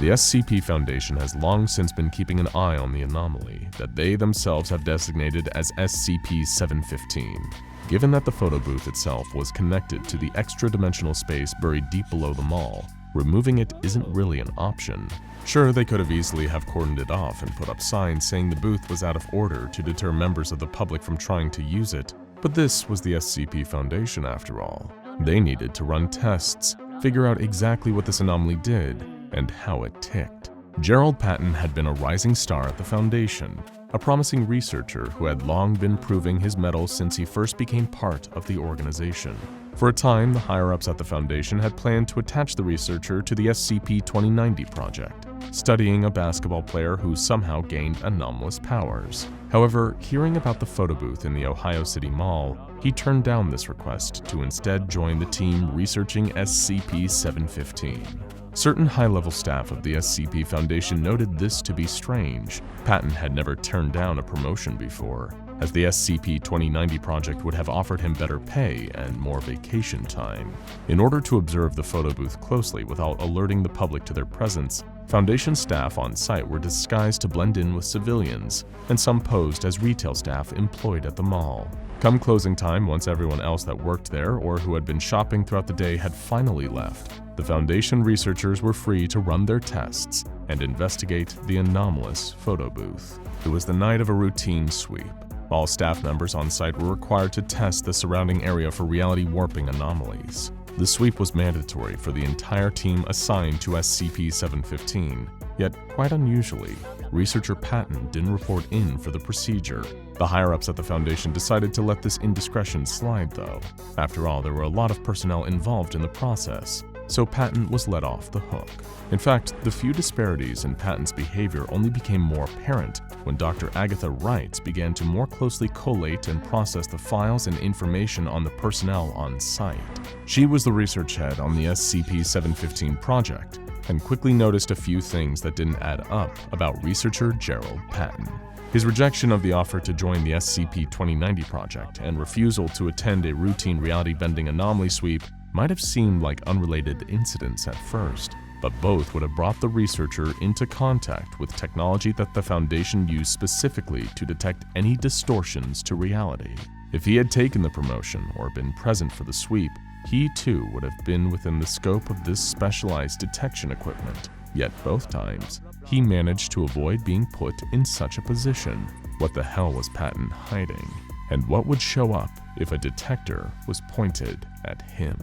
The SCP Foundation has long since been keeping an eye on the anomaly that they themselves have designated as SCP-715. Given that the photo booth itself was connected to the extra-dimensional space buried deep below the mall, removing it isn't really an option. Sure, they could have easily have cordoned it off and put up signs saying the booth was out of order to deter members of the public from trying to use it, but this was the SCP Foundation after all. They needed to run tests, figure out exactly what this anomaly did, and how it ticked. Gerald Patton had been a rising star at the Foundation, a promising researcher who had long been proving his mettle since he first became part of the organization. For a time, the higher-ups at the Foundation had planned to attach the researcher to the SCP-2090 project, studying a basketball player who somehow gained anomalous powers. However, hearing about the photo booth in the Ohio City Mall, he turned down this request to instead join the team researching SCP-715. Certain high-level staff of the SCP Foundation noted this to be strange. Patton had never turned down a promotion before, as the SCP-2090 project would have offered him better pay and more vacation time. In order to observe the photo booth closely without alerting the public to their presence, Foundation staff on site were disguised to blend in with civilians, and some posed as retail staff employed at the mall. Come closing time, once everyone else that worked there or who had been shopping throughout the day had finally left, the Foundation researchers were free to run their tests and investigate the anomalous photo booth. It was the night of a routine sweep. All staff members on site were required to test the surrounding area for reality warping anomalies. The sweep was mandatory for the entire team assigned to SCP-715, yet quite unusually, researcher Patton didn't report in for the procedure. The higher-ups at the Foundation decided to let this indiscretion slide though. After all, there were a lot of personnel involved in the process, so Patton was let off the hook. In fact, the few disparities in Patton's behavior only became more apparent when Dr. Agatha Wright began to more closely collate and process the files and information on the personnel on site. She was the research head on the SCP-715 project, and quickly noticed a few things that didn't add up about researcher Gerald Patton. His rejection of the offer to join the SCP-2090 project and refusal to attend a routine reality-bending anomaly sweep might have seemed like unrelated incidents at first, but both would have brought the researcher into contact with technology that the Foundation used specifically to detect any distortions to reality. If he had taken the promotion or been present for the sweep, he too would have been within the scope of this specialized detection equipment. Yet both times, he managed to avoid being put in such a position. What the hell was Patton hiding? And what would show up if a detector was pointed at him?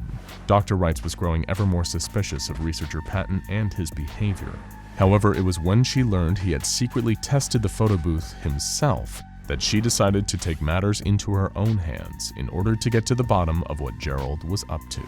Dr. Wright was growing ever more suspicious of researcher Patton and his behavior. However, it was when she learned he had secretly tested the photo booth himself that she decided to take matters into her own hands in order to get to the bottom of what Gerald was up to.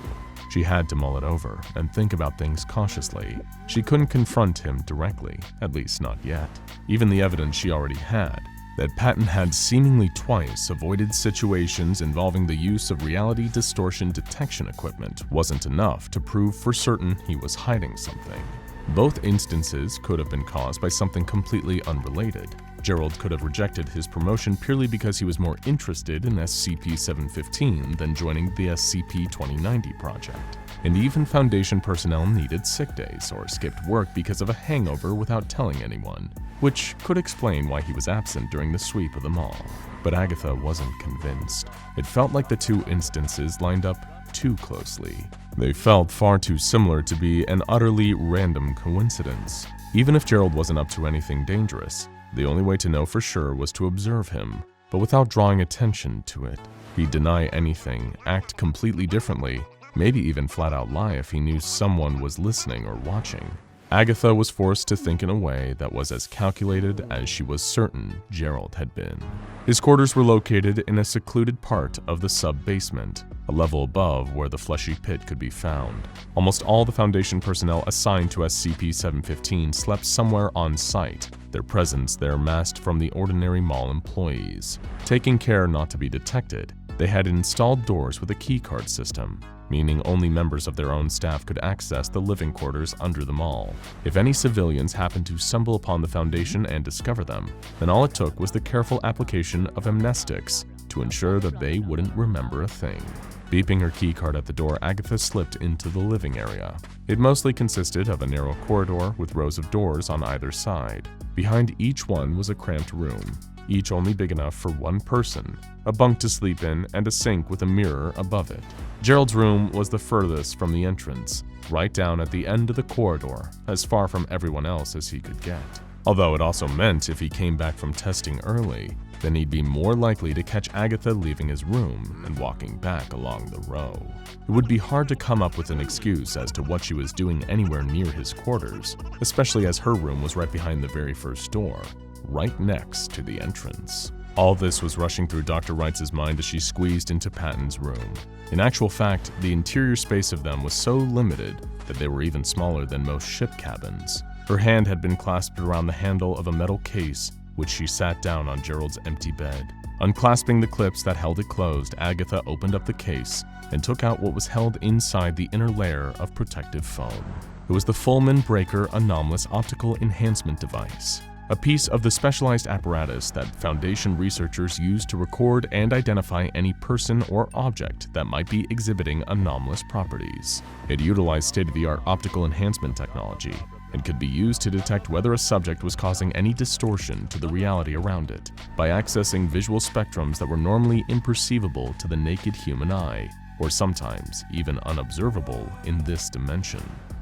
She had to mull it over and think about things cautiously. She couldn't confront him directly, at least not yet. Even the evidence she already had, That Patton had seemingly twice avoided situations involving the use of reality distortion detection equipment wasn't enough to prove for certain he was hiding something. Both instances could have been caused by something completely unrelated. Gerald could have rejected his promotion purely because he was more interested in SCP-715 than joining the SCP-2090 project. And even Foundation personnel needed sick days or skipped work because of a hangover without telling anyone, which could explain why he was absent during the sweep of the mall. But Agatha wasn't convinced. It felt like the two instances lined up too closely. They felt far too similar to be an utterly random coincidence. Even if Gerald wasn't up to anything dangerous, the only way to know for sure was to observe him, but without drawing attention to it. He'd deny anything, act completely differently, maybe even flat out lie if he knew someone was listening or watching. Agatha was forced to think in a way that was as calculated as she was certain Gerald had been. His quarters were located in a secluded part of the sub-basement, a level above where the fleshy pit could be found. Almost all the Foundation personnel assigned to SCP-715 slept somewhere on site, their presence there masked from the ordinary mall employees. Taking care not to be detected, they had installed doors with a keycard system, meaning only members of their own staff could access the living quarters under the mall. If any civilians happened to stumble upon the Foundation and discover them, then all it took was the careful application of amnestics to ensure that they wouldn't remember a thing. Beeping her keycard at the door, Agatha slipped into the living area. It mostly consisted of a narrow corridor with rows of doors on either side. Behind each one was a cramped room, each only big enough for one person, a bunk to sleep in, and a sink with a mirror above it. Gerald's room was the furthest from the entrance, right down at the end of the corridor, as far from everyone else as he could get. Although it also meant if he came back from testing early, then he'd be more likely to catch Agatha leaving his room and walking back along the row. It would be hard to come up with an excuse as to what she was doing anywhere near his quarters, especially as her room was right behind the very first door, right next to the entrance. All this was rushing through Dr. Wright's mind as she squeezed into Patton's room. In actual fact, the interior space of them was so limited that they were even smaller than most ship cabins. Her hand had been clasped around the handle of a metal case, which she sat down on Gerald's empty bed. Unclasping the clips that held it closed, Agatha opened up the case and took out what was held inside the inner layer of protective foam. It was the Fulman Breaker Anomalous Optical Enhancement Device, a piece of the specialized apparatus that Foundation researchers use to record and identify any person or object that might be exhibiting anomalous properties. It utilized state-of-the-art optical enhancement technology and could be used to detect whether a subject was causing any distortion to the reality around it by accessing visual spectrums that were normally imperceivable to the naked human eye, or sometimes even unobservable in this dimension.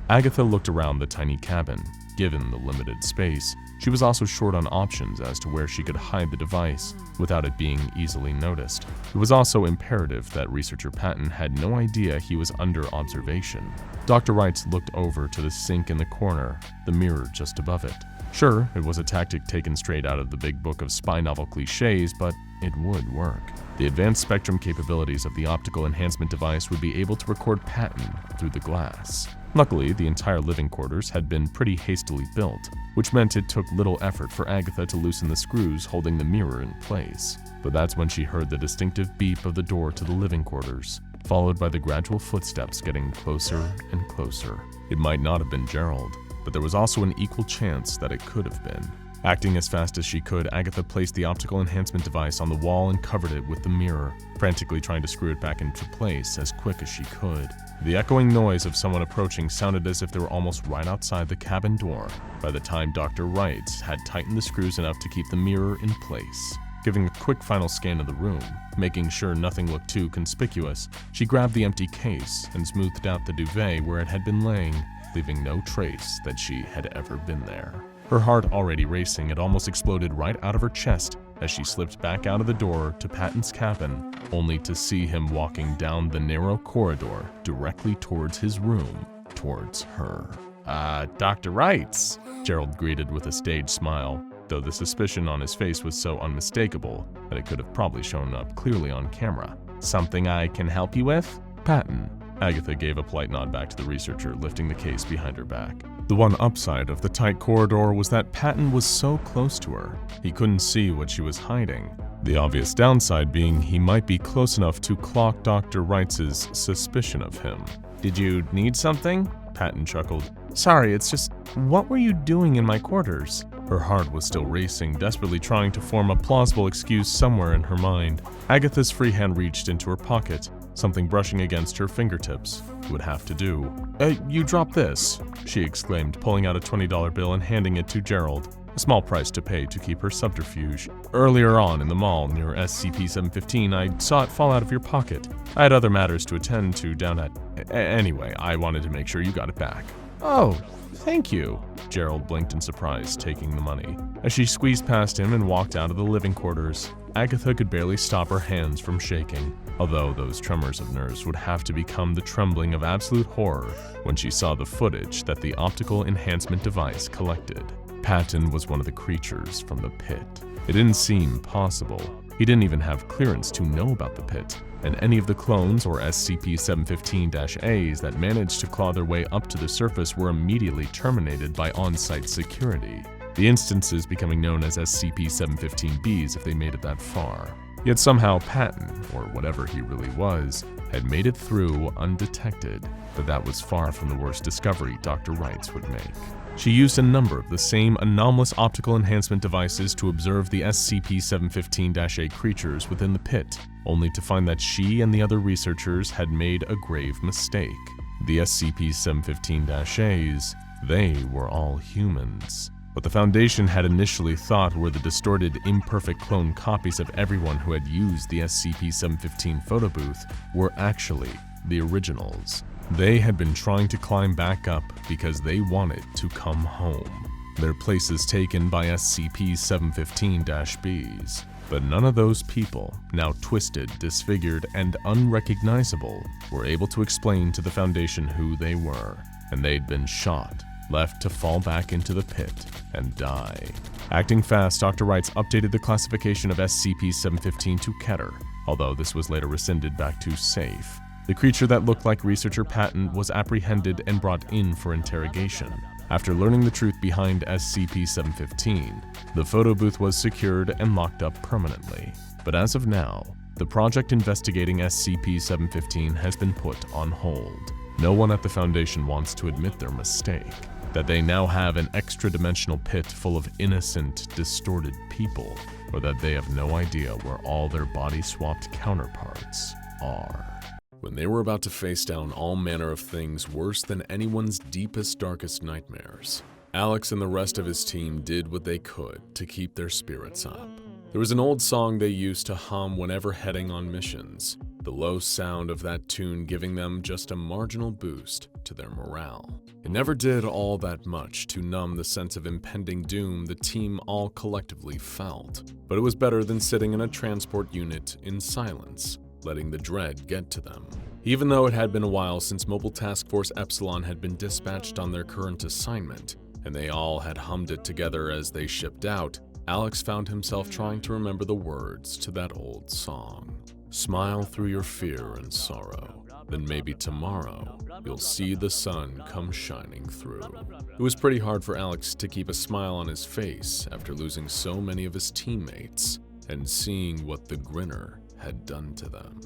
Agatha looked around the tiny cabin. Given the limited space, she was also short on options as to where she could hide the device without it being easily noticed. It was also imperative that researcher Patton had no idea he was under observation. Dr. Wright looked over to the sink in the corner, the mirror just above it. Sure, it was a tactic taken straight out of the big book of spy novel cliches, but it would work. The advanced spectrum capabilities of the optical enhancement device would be able to record Patton through the glass. Luckily, the entire living quarters had been pretty hastily built, which meant it took little effort for Agatha to loosen the screws holding the mirror in place. But that's when she heard the distinctive beep of the door to the living quarters, followed by the gradual footsteps getting closer and closer. It might not have been Gerald, but there was also an equal chance that it could have been. Acting as fast as she could, Agatha placed the optical enhancement device on the wall and covered it with the mirror, frantically trying to screw it back into place as quick as she could. The echoing noise of someone approaching sounded as if they were almost right outside the cabin door by the time Dr. Wright had tightened the screws enough to keep the mirror in place. Giving a quick final scan of the room, making sure nothing looked too conspicuous, she grabbed the empty case and smoothed out the duvet where it had been laying, leaving no trace that she had ever been there. Her heart already racing, it almost exploded right out of her chest as she slipped back out of the door to Patton's cabin, only to see him walking down the narrow corridor directly towards his room, towards her. Dr. Wrights, Gerald greeted with a stage smile, though the suspicion on his face was so unmistakable that it could have probably shown up clearly on camera. Something I can help you with? Patton. Agatha gave a polite nod back to the researcher, lifting the case behind her back. The one upside of the tight corridor was that Patton was so close to her, he couldn't see what she was hiding. The obvious downside being he might be close enough to clock Dr. Wright's suspicion of him. "Did you need something?" Patton chuckled. "Sorry, it's just, what were you doing in my quarters?" Her heart was still racing, desperately trying to form a plausible excuse somewhere in her mind. Agatha's free hand reached into her pocket, something brushing against her fingertips. It would have to do. You dropped this," she exclaimed, pulling out a $20 bill and handing it to Gerald. A small price to pay to keep her subterfuge. "Earlier on in the mall near SCP-715, I saw it fall out of your pocket. I had other matters to attend to down at... Anyway, I wanted to make sure you got it back." "Oh, thank you." Gerald blinked in surprise, taking the money. As she squeezed past him and walked out of the living quarters, Agatha could barely stop her hands from shaking, although those tremors of nerves would have to become the trembling of absolute horror when she saw the footage that the optical enhancement device collected. Patton was one of the creatures from the pit. It didn't seem possible. He didn't even have clearance to know about the pit, and any of the clones or SCP-715-As that managed to claw their way up to the surface were immediately terminated by on-site security, the instances becoming known as SCP-715-Bs if they made it that far. Yet somehow Patton, or whatever he really was, had made it through undetected, but that was far from the worst discovery Dr. Wright would make. She used a number of the same anomalous optical enhancement devices to observe the SCP-715-A creatures within the pit, only to find that she and the other researchers had made a grave mistake. The SCP-715-As, they were all humans. What the Foundation had initially thought were the distorted, imperfect clone copies of everyone who had used the SCP-715 photo booth were actually the originals. They had been trying to climb back up because they wanted to come home. Their places taken by SCP-715-Bs. But none of those people, now twisted, disfigured, and unrecognizable, were able to explain to the Foundation who they were, and they'd been shot, left to fall back into the pit and die. Acting fast, Dr. Wright updated the classification of SCP-715 to Keter, although this was later rescinded back to safe. The creature that looked like researcher Patton was apprehended and brought in for interrogation. After learning the truth behind SCP-715, the photo booth was secured and locked up permanently. But as of now, the project investigating SCP-715 has been put on hold. No one at the Foundation wants to admit their mistake, that they now have an extra-dimensional pit full of innocent, distorted people, or that they have no idea where all their body-swapped counterparts are. When they were about to face down all manner of things worse than anyone's deepest, darkest nightmares, Alex and the rest of his team did what they could to keep their spirits up. There was an old song they used to hum whenever heading on missions, the low sound of that tune giving them just a marginal boost to their morale. It never did all that much to numb the sense of impending doom the team all collectively felt, but it was better than sitting in a transport unit in silence, letting the dread get to them. Even though it had been a while since Mobile Task Force Epsilon had been dispatched on their current assignment, and they all had hummed it together as they shipped out, Alex found himself trying to remember the words to that old song. Smile through your fear and sorrow, then maybe tomorrow you'll see the sun come shining through. It was pretty hard for Alex to keep a smile on his face after losing so many of his teammates and seeing what the Grinner had done to them.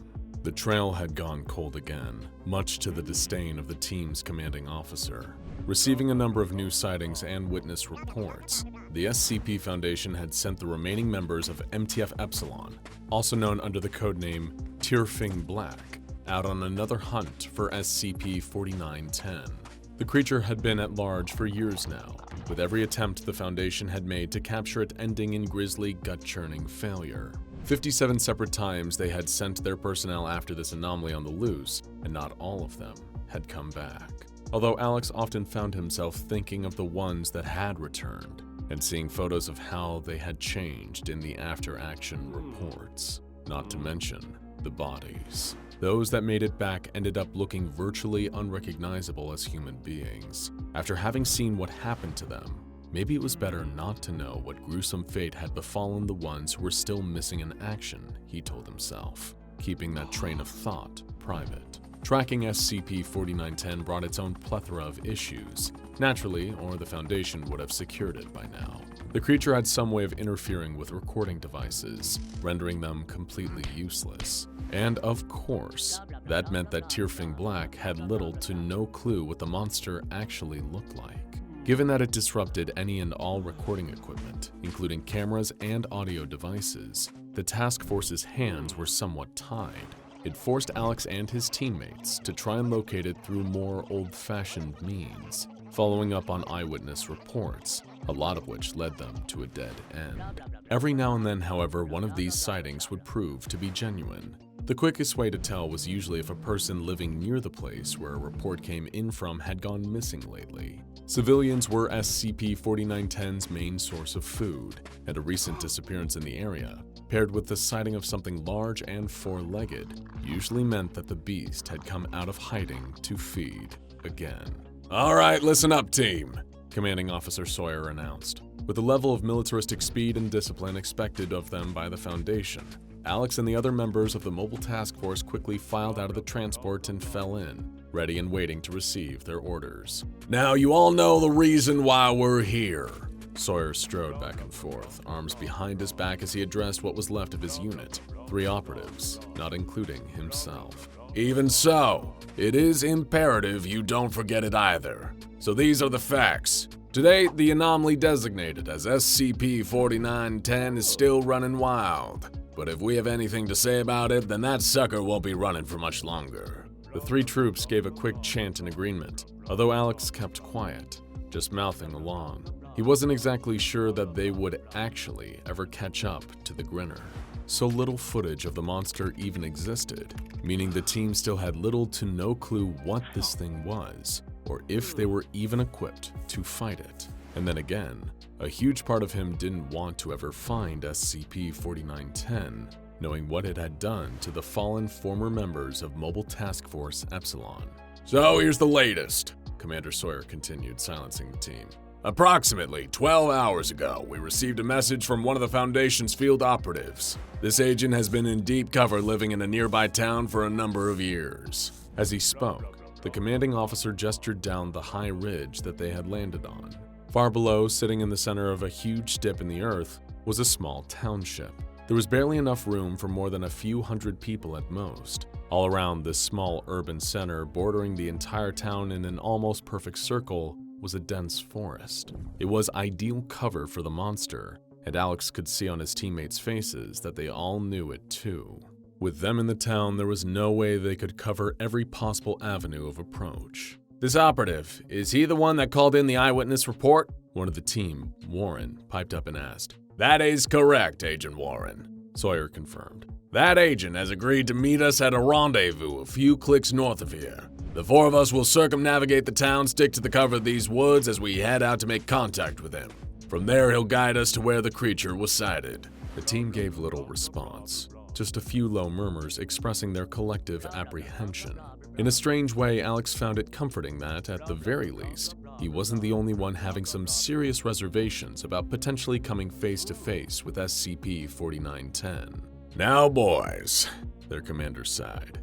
The trail had gone cold again, much to the disdain of the team's commanding officer. Receiving a number of new sightings and witness reports, the SCP Foundation had sent the remaining members of MTF Epsilon, also known under the codename Tyrfing Black, out on another hunt for SCP-4910. The creature had been at large for years now, with every attempt the Foundation had made to capture it ending in grisly, gut-churning failure. 57 separate times they had sent their personnel after this anomaly on the loose, and not all of them had come back. Although Alex often found himself thinking of the ones that had returned, and seeing photos of how they had changed in the after-action reports. Not to mention the bodies. Those that made it back ended up looking virtually unrecognizable as human beings. After having seen what happened to them, maybe it was better not to know what gruesome fate had befallen the ones who were still missing in action, he told himself, keeping that train of thought private. Tracking SCP-4910 brought its own plethora of issues, naturally, or the Foundation would have secured it by now. The creature had some way of interfering with recording devices, rendering them completely useless. And of course, that meant that Tyrfing Black had little to no clue what the monster actually looked like. Given that it disrupted any and all recording equipment, including cameras and audio devices, the task force's hands were somewhat tied. It forced Alex and his teammates to try and locate it through more old-fashioned means, following up on eyewitness reports, a lot of which led them to a dead end. Every now and then, however, one of these sightings would prove to be genuine. The quickest way to tell was usually if a person living near the place where a report came in from had gone missing lately. Civilians were SCP-4910's main source of food, and a recent disappearance in the area, paired with the sighting of something large and four-legged, usually meant that the beast had come out of hiding to feed again. "All right, listen up, team," Commanding Officer Sawyer announced. With the level of militaristic speed and discipline expected of them by the Foundation, Alex and the other members of the mobile task force quickly filed out of the transport and fell in, ready and waiting to receive their orders. "Now you all know the reason why we're here." Sawyer strode back and forth, arms behind his back as he addressed what was left of his unit, 3 operatives, not including himself. "Even so, it is imperative you don't forget it either. So these are the facts. Today, the anomaly designated as SCP-4910 is still running wild. But if we have anything to say about it, then that sucker won't be running for much longer." The 3 troops gave a quick chant in agreement, although Alex kept quiet, just mouthing along. He wasn't exactly sure that they would actually ever catch up to the Grinner. So little footage of the monster even existed, meaning the team still had little to no clue what this thing was, or if they were even equipped to fight it. And then again, a huge part of him didn't want to ever find SCP-4910, knowing what it had done to the fallen former members of Mobile Task Force Epsilon. "So here's the latest," Commander Sawyer continued, silencing the team. "Approximately 12 hours ago, we received a message from one of the Foundation's field operatives. This agent has been in deep cover living in a nearby town for a number of years." As he spoke, the commanding officer gestured down the high ridge that they had landed on. Far below, sitting in the center of a huge dip in the earth, was a small township. There was barely enough room for more than a few hundred people at most. All around this small urban center, bordering the entire town in an almost perfect circle, was a dense forest. It was ideal cover for the monster, and Alex could see on his teammates' faces that they all knew it too. With them in the town, there was no way they could cover every possible avenue of approach. "This operative, is he the one that called in the eyewitness report?" One of the team, Warren, piped up and asked. "That is correct, Agent Warren," Sawyer confirmed. "That agent has agreed to meet us at a rendezvous a few clicks north of here. The 4 of us will circumnavigate the town, stick to the cover of these woods as we head out to make contact with him. From there, he'll guide us to where the creature was sighted." The team gave little response, just a few low murmurs expressing their collective apprehension. In a strange way, Alex found it comforting that, at the very least, he wasn't the only one having some serious reservations about potentially coming face to face with SCP-4910. "Now, boys," their commander sighed.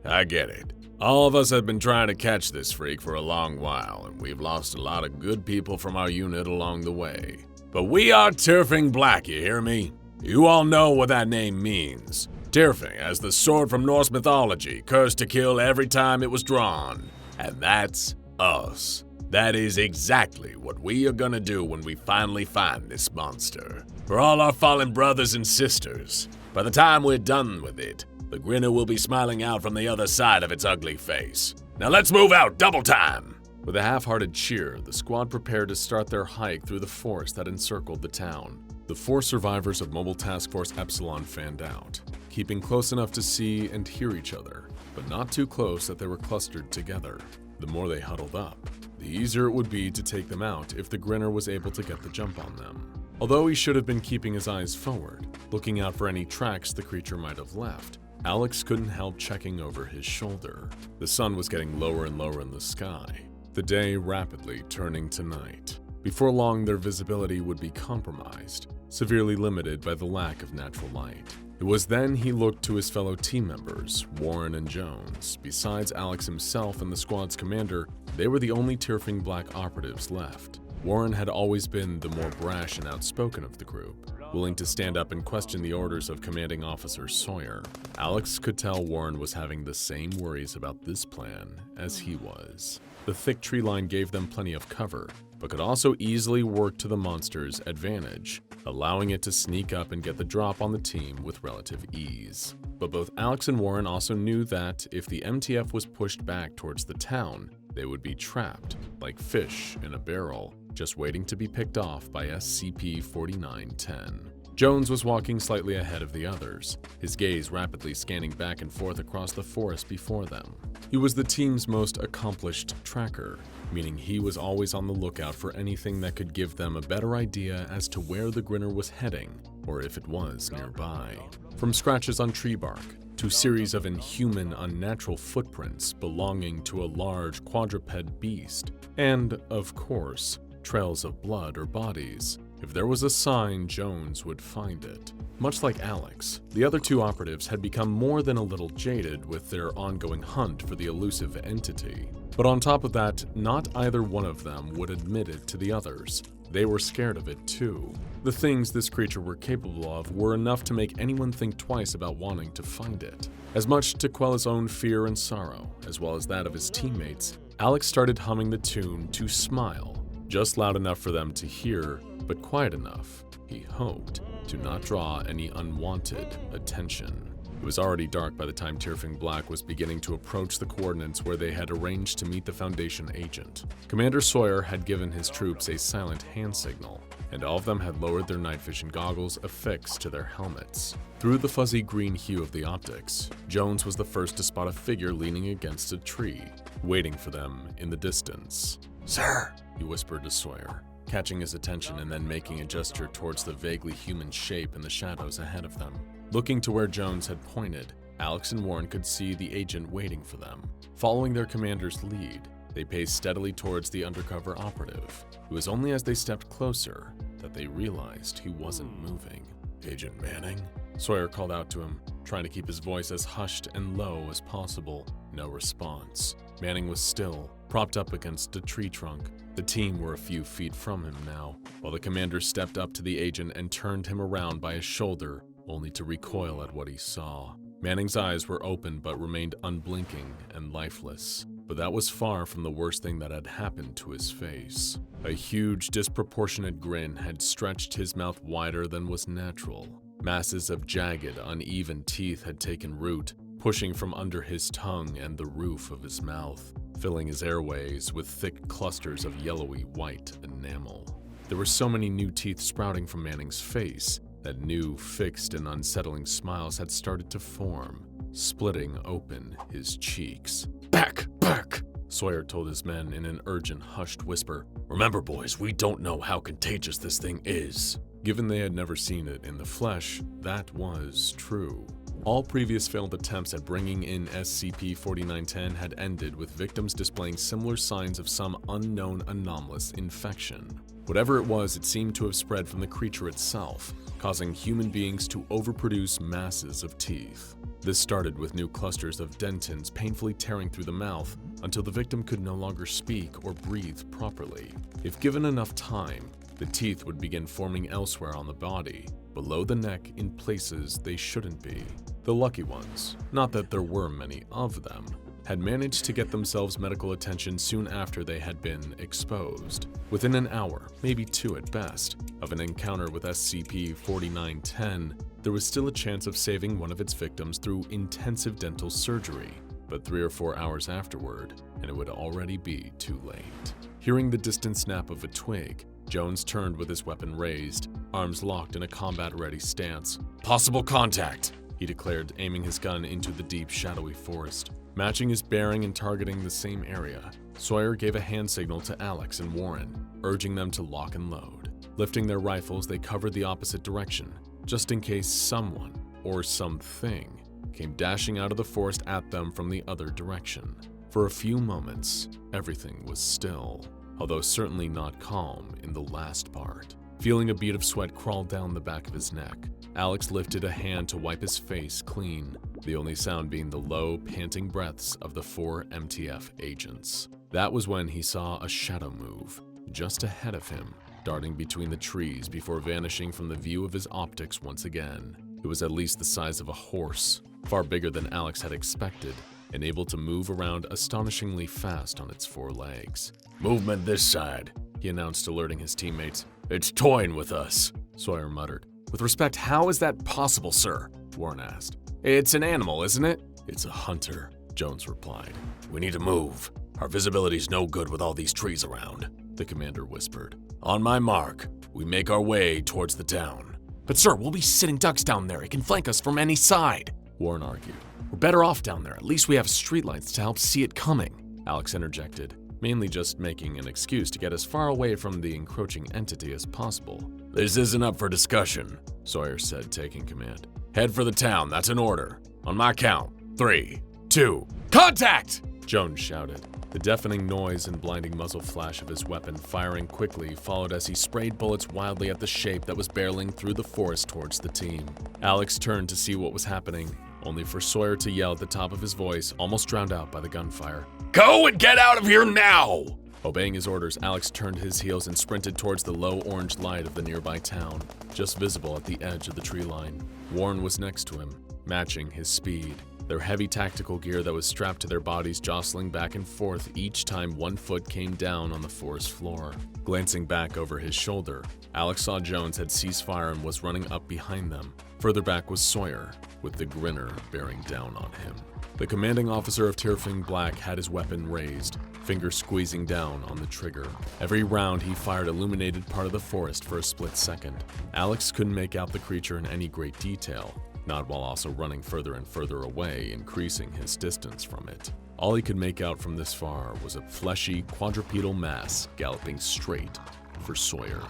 "I get it. All of us have been trying to catch this freak for a long while, and we've lost a lot of good people from our unit along the way. But we are Tyrfing Black, you hear me? You all know what that name means. Tyrfing, as the sword from Norse mythology, cursed to kill every time it was drawn. And that's us. That is exactly what we are gonna do when we finally find this monster. For all our fallen brothers and sisters, by the time we're done with it, the Grinner will be smiling out from the other side of its ugly face. Now let's move out, double time!" With a half-hearted cheer, the squad prepared to start their hike through the forest that encircled the town. The 4 survivors of Mobile Task Force Epsilon fanned out, keeping close enough to see and hear each other, but not too close that they were clustered together. The more they huddled up, the easier it would be to take them out if the Grinner was able to get the jump on them. Although he should have been keeping his eyes forward, looking out for any tracks the creature might have left, Alex couldn't help checking over his shoulder. The sun was getting lower and lower in the sky, the day rapidly turning to night. Before long, their visibility would be compromised, severely limited by the lack of natural light. It was then he looked to his fellow team members, Warren and Jones. Besides Alex himself and the squad's commander, they were the only Tearfing Black operatives left. Warren had always been the more brash and outspoken of the group, willing to stand up and question the orders of Commanding Officer Sawyer. Alex could tell Warren was having the same worries about this plan as he was. The thick tree line gave them plenty of cover, but could also easily work to the monster's advantage, allowing it to sneak up and get the drop on the team with relative ease. But both Alex and Warren also knew that if the MTF was pushed back towards the town, they would be trapped, like fish in a barrel, just waiting to be picked off by SCP-4910. Jones was walking slightly ahead of the others, his gaze rapidly scanning back and forth across the forest before them. He was the team's most accomplished tracker, meaning he was always on the lookout for anything that could give them a better idea as to where the Grinner was heading, or if it was nearby. From scratches on tree bark, to series of inhuman, unnatural footprints belonging to a large quadruped beast, and, of course, trails of blood or bodies. If there was a sign, Jones would find it. Much like Alex, the other two operatives had become more than a little jaded with their ongoing hunt for the elusive entity. But on top of that, not either one of them would admit it to the others. They were scared of it too. The things this creature were capable of were enough to make anyone think twice about wanting to find it. As much to quell his own fear and sorrow, as well as that of his teammates, Alex started humming the tune to Smile, just loud enough for them to hear, but quiet enough, he hoped, to not draw any unwanted attention. It was already dark by the time Tearfing Black was beginning to approach the coordinates where they had arranged to meet the Foundation agent. Commander Sawyer had given his troops a silent hand signal, and all of them had lowered their night vision goggles affixed to their helmets. Through the fuzzy green hue of the optics, Jones was the first to spot a figure leaning against a tree, waiting for them in the distance. "Sir," he whispered to Sawyer, catching his attention and then making a gesture towards the vaguely human shape in the shadows ahead of them. Looking to where Jones had pointed, Alex and Warren could see the agent waiting for them. Following their commander's lead, they paced steadily towards the undercover operative. It was only as they stepped closer that they realized he wasn't moving. "Agent Manning?" Sawyer called out to him, trying to keep his voice as hushed and low as possible. No response. Manning was still, propped up against a tree trunk. The team were a few feet from him now, while the commander stepped up to the agent and turned him around by his shoulder, only to recoil at what he saw. Manning's eyes were open but remained unblinking and lifeless. But that was far from the worst thing that had happened to his face. A huge, disproportionate grin had stretched his mouth wider than was natural. Masses of jagged, uneven teeth had taken root, pushing from under his tongue and the roof of his mouth, filling his airways with thick clusters of yellowy white enamel. There were so many new teeth sprouting from Manning's face that new, fixed and unsettling smiles had started to form, splitting open his cheeks. "Back! Back!" Sawyer told his men in an urgent, hushed whisper. "Remember, boys, we don't know how contagious this thing is." Given they had never seen it in the flesh, that was true. All previous failed attempts at bringing in SCP-4910 had ended with victims displaying similar signs of some unknown anomalous infection. Whatever it was, it seemed to have spread from the creature itself, causing human beings to overproduce masses of teeth. This started with new clusters of dentins painfully tearing through the mouth until the victim could no longer speak or breathe properly. If given enough time, the teeth would begin forming elsewhere on the body, below the neck in places they shouldn't be. The lucky ones, not that there were many of them, had managed to get themselves medical attention soon after they had been exposed. Within an hour, maybe two at best, of an encounter with SCP-4910, there was still a chance of saving one of its victims through intensive dental surgery, but 3 or 4 hours afterward, and it would already be too late. Hearing the distant snap of a twig, Jones turned with his weapon raised, arms locked in a combat-ready stance. "Possible contact!" he declared, aiming his gun into the deep, shadowy forest. Matching his bearing and targeting the same area, Sawyer gave a hand signal to Alex and Warren, urging them to lock and load. Lifting their rifles, they covered the opposite direction, just in case someone, or something, came dashing out of the forest at them from the other direction. For a few moments, everything was still, although certainly not calm in the last part. Feeling a bead of sweat crawl down the back of his neck, Alex lifted a hand to wipe his face clean, the only sound being the low, panting breaths of the 4 MTF agents. That was when he saw a shadow move, just ahead of him, darting between the trees before vanishing from the view of his optics once again. It was at least the size of a horse, far bigger than Alex had expected, and able to move around astonishingly fast on its 4 legs. "Movement this side," he announced, alerting his teammates. "It's toying with us," Sawyer muttered. "With respect, how is that possible, sir?" Warren asked. "It's an animal, isn't it?" "It's a hunter," Jones replied. "We need to move. Our visibility's no good with all these trees around," the commander whispered. "On my mark, we make our way towards the town." "But sir, we'll be sitting ducks down there. It can flank us from any side," Warren argued. "We're better off down there. At least we have streetlights to help see it coming," Alex interjected, mainly just making an excuse to get as far away from the encroaching entity as possible. "This isn't up for discussion," Sawyer said, taking command. "Head for the town, that's an order. On my count, 3, 2, contact!" Jones shouted. The deafening noise and blinding muzzle flash of his weapon firing quickly followed as he sprayed bullets wildly at the shape that was barreling through the forest towards the team. Alex turned to see what was happening, only for Sawyer to yell at the top of his voice, almost drowned out by the gunfire. "Go and get out of here now!" Obeying his orders, Alex turned his heels and sprinted towards the low orange light of the nearby town, just visible at the edge of the tree line. Warren was next to him, matching his speed, their heavy tactical gear that was strapped to their bodies jostling back and forth each time one foot came down on the forest floor. Glancing back over his shoulder, Alex saw Jones had ceased fire and was running up behind them. Further back was Sawyer, with the Grinner bearing down on him. The commanding officer of Terrifying Black had his weapon raised, fingers squeezing down on the trigger. Every round he fired illuminated part of the forest for a split second. Alex couldn't make out the creature in any great detail, not while also running further and further away, increasing his distance from it. All he could make out from this far was a fleshy, quadrupedal mass galloping straight for Sawyer.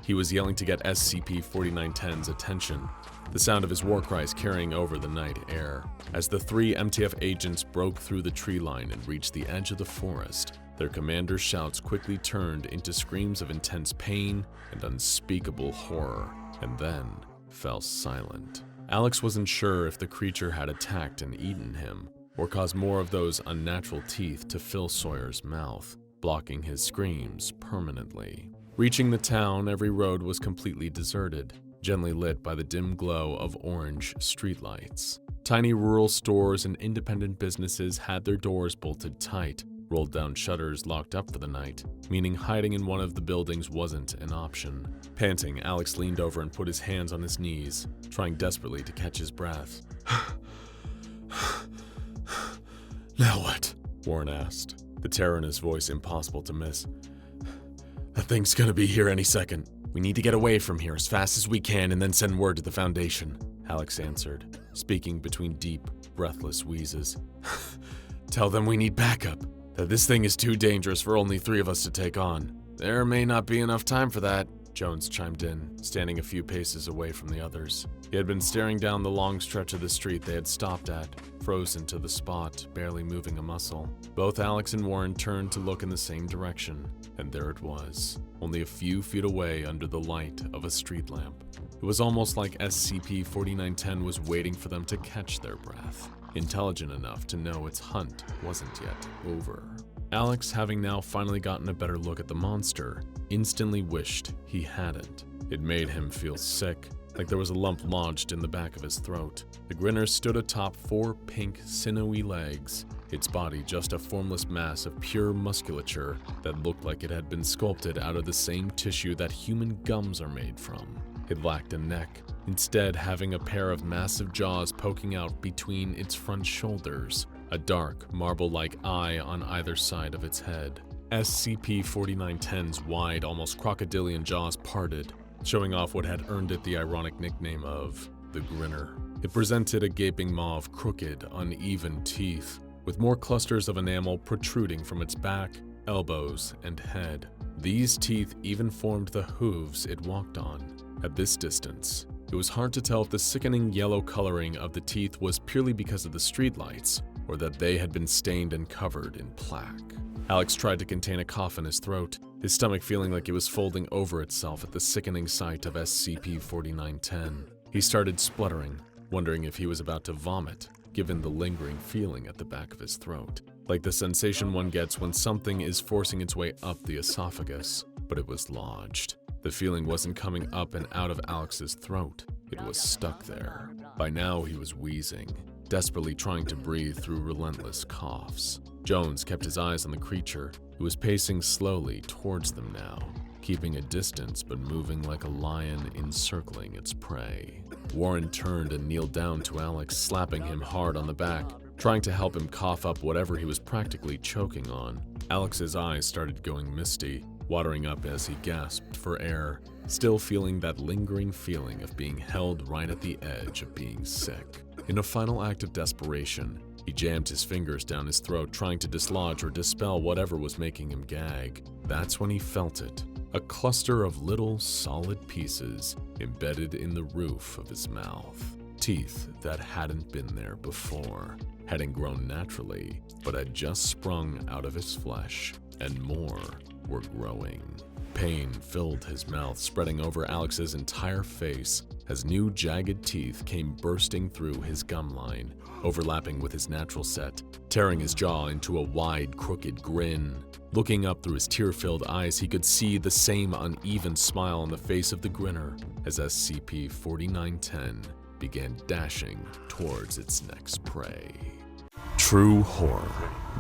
He was yelling to get SCP-4910's attention, the sound of his war cries carrying over the night air. As the 3 MTF agents broke through the tree line and reached the edge of the forest, their commander's shouts quickly turned into screams of intense pain and unspeakable horror, and then fell silent. Alex wasn't sure if the creature had attacked and eaten him, or caused more of those unnatural teeth to fill Sawyer's mouth, blocking his screams permanently. Reaching the town, every road was completely deserted, gently lit by the dim glow of orange streetlights. Tiny rural stores and independent businesses had their doors bolted tight, rolled down shutters locked up for the night, meaning hiding in one of the buildings wasn't an option. Panting, Alex leaned over and put his hands on his knees, trying desperately to catch his breath. "Now what?" Warren asked, the terror in his voice impossible to miss. "That thing's gonna be here any second." "We need to get away from here as fast as we can and then send word to the Foundation," Alex answered, speaking between deep, breathless wheezes. "Tell them we need backup, that this thing is too dangerous for only 3 of us to take on." "There may not be enough time for that," Jones chimed in, standing a few paces away from the others. He had been staring down the long stretch of the street they had stopped at, frozen to the spot, barely moving a muscle. Both Alex and Warren turned to look in the same direction, and there it was, only a few feet away under the light of a street lamp. It was almost like SCP-4910 was waiting for them to catch their breath, intelligent enough to know its hunt wasn't yet over. Alex, having now finally gotten a better look at the monster, instantly wished he hadn't. It made him feel sick, like there was a lump lodged in the back of his throat. The Grinner stood atop 4 pink, sinewy legs, its body just a formless mass of pure musculature that looked like it had been sculpted out of the same tissue that human gums are made from. It lacked a neck, instead having a pair of massive jaws poking out between its front shoulders, a dark, marble-like eye on either side of its head. SCP-4910's wide, almost crocodilian jaws parted, showing off what had earned it the ironic nickname of the Grinner. It presented a gaping maw of crooked, uneven teeth, with more clusters of enamel protruding from its back, elbows, and head. These teeth even formed the hooves it walked on. At this distance, it was hard to tell if the sickening yellow coloring of the teeth was purely because of the streetlights, or that they had been stained and covered in plaque. Alex tried to contain a cough in his throat, his stomach feeling like it was folding over itself at the sickening sight of SCP-4910. He started spluttering, wondering if he was about to vomit, given the lingering feeling at the back of his throat, like the sensation one gets when something is forcing its way up the esophagus, but it was lodged. The feeling wasn't coming up and out of Alex's throat, it was stuck there. By now he was wheezing, desperately trying to breathe through relentless coughs. Jones kept his eyes on the creature, who was pacing slowly towards them now, keeping a distance but moving like a lion encircling its prey. Warren turned and kneeled down to Alex, slapping him hard on the back, trying to help him cough up whatever he was practically choking on. Alex's eyes started going misty, watering up as he gasped for air, still feeling that lingering feeling of being held right at the edge of being sick. In a final act of desperation, he jammed his fingers down his throat, trying to dislodge or dispel whatever was making him gag. That's when he felt it, a cluster of little, solid pieces embedded in the roof of his mouth. Teeth that hadn't been there before, hadn't grown naturally, but had just sprung out of his flesh, and more were growing. Pain filled his mouth, spreading over Alex's entire face as new jagged teeth came bursting through his gum line, overlapping with his natural set, tearing his jaw into a wide, crooked grin. Looking up through his tear-filled eyes, he could see the same uneven smile on the face of the Grinner as SCP-4910 began dashing towards its next prey. True horror.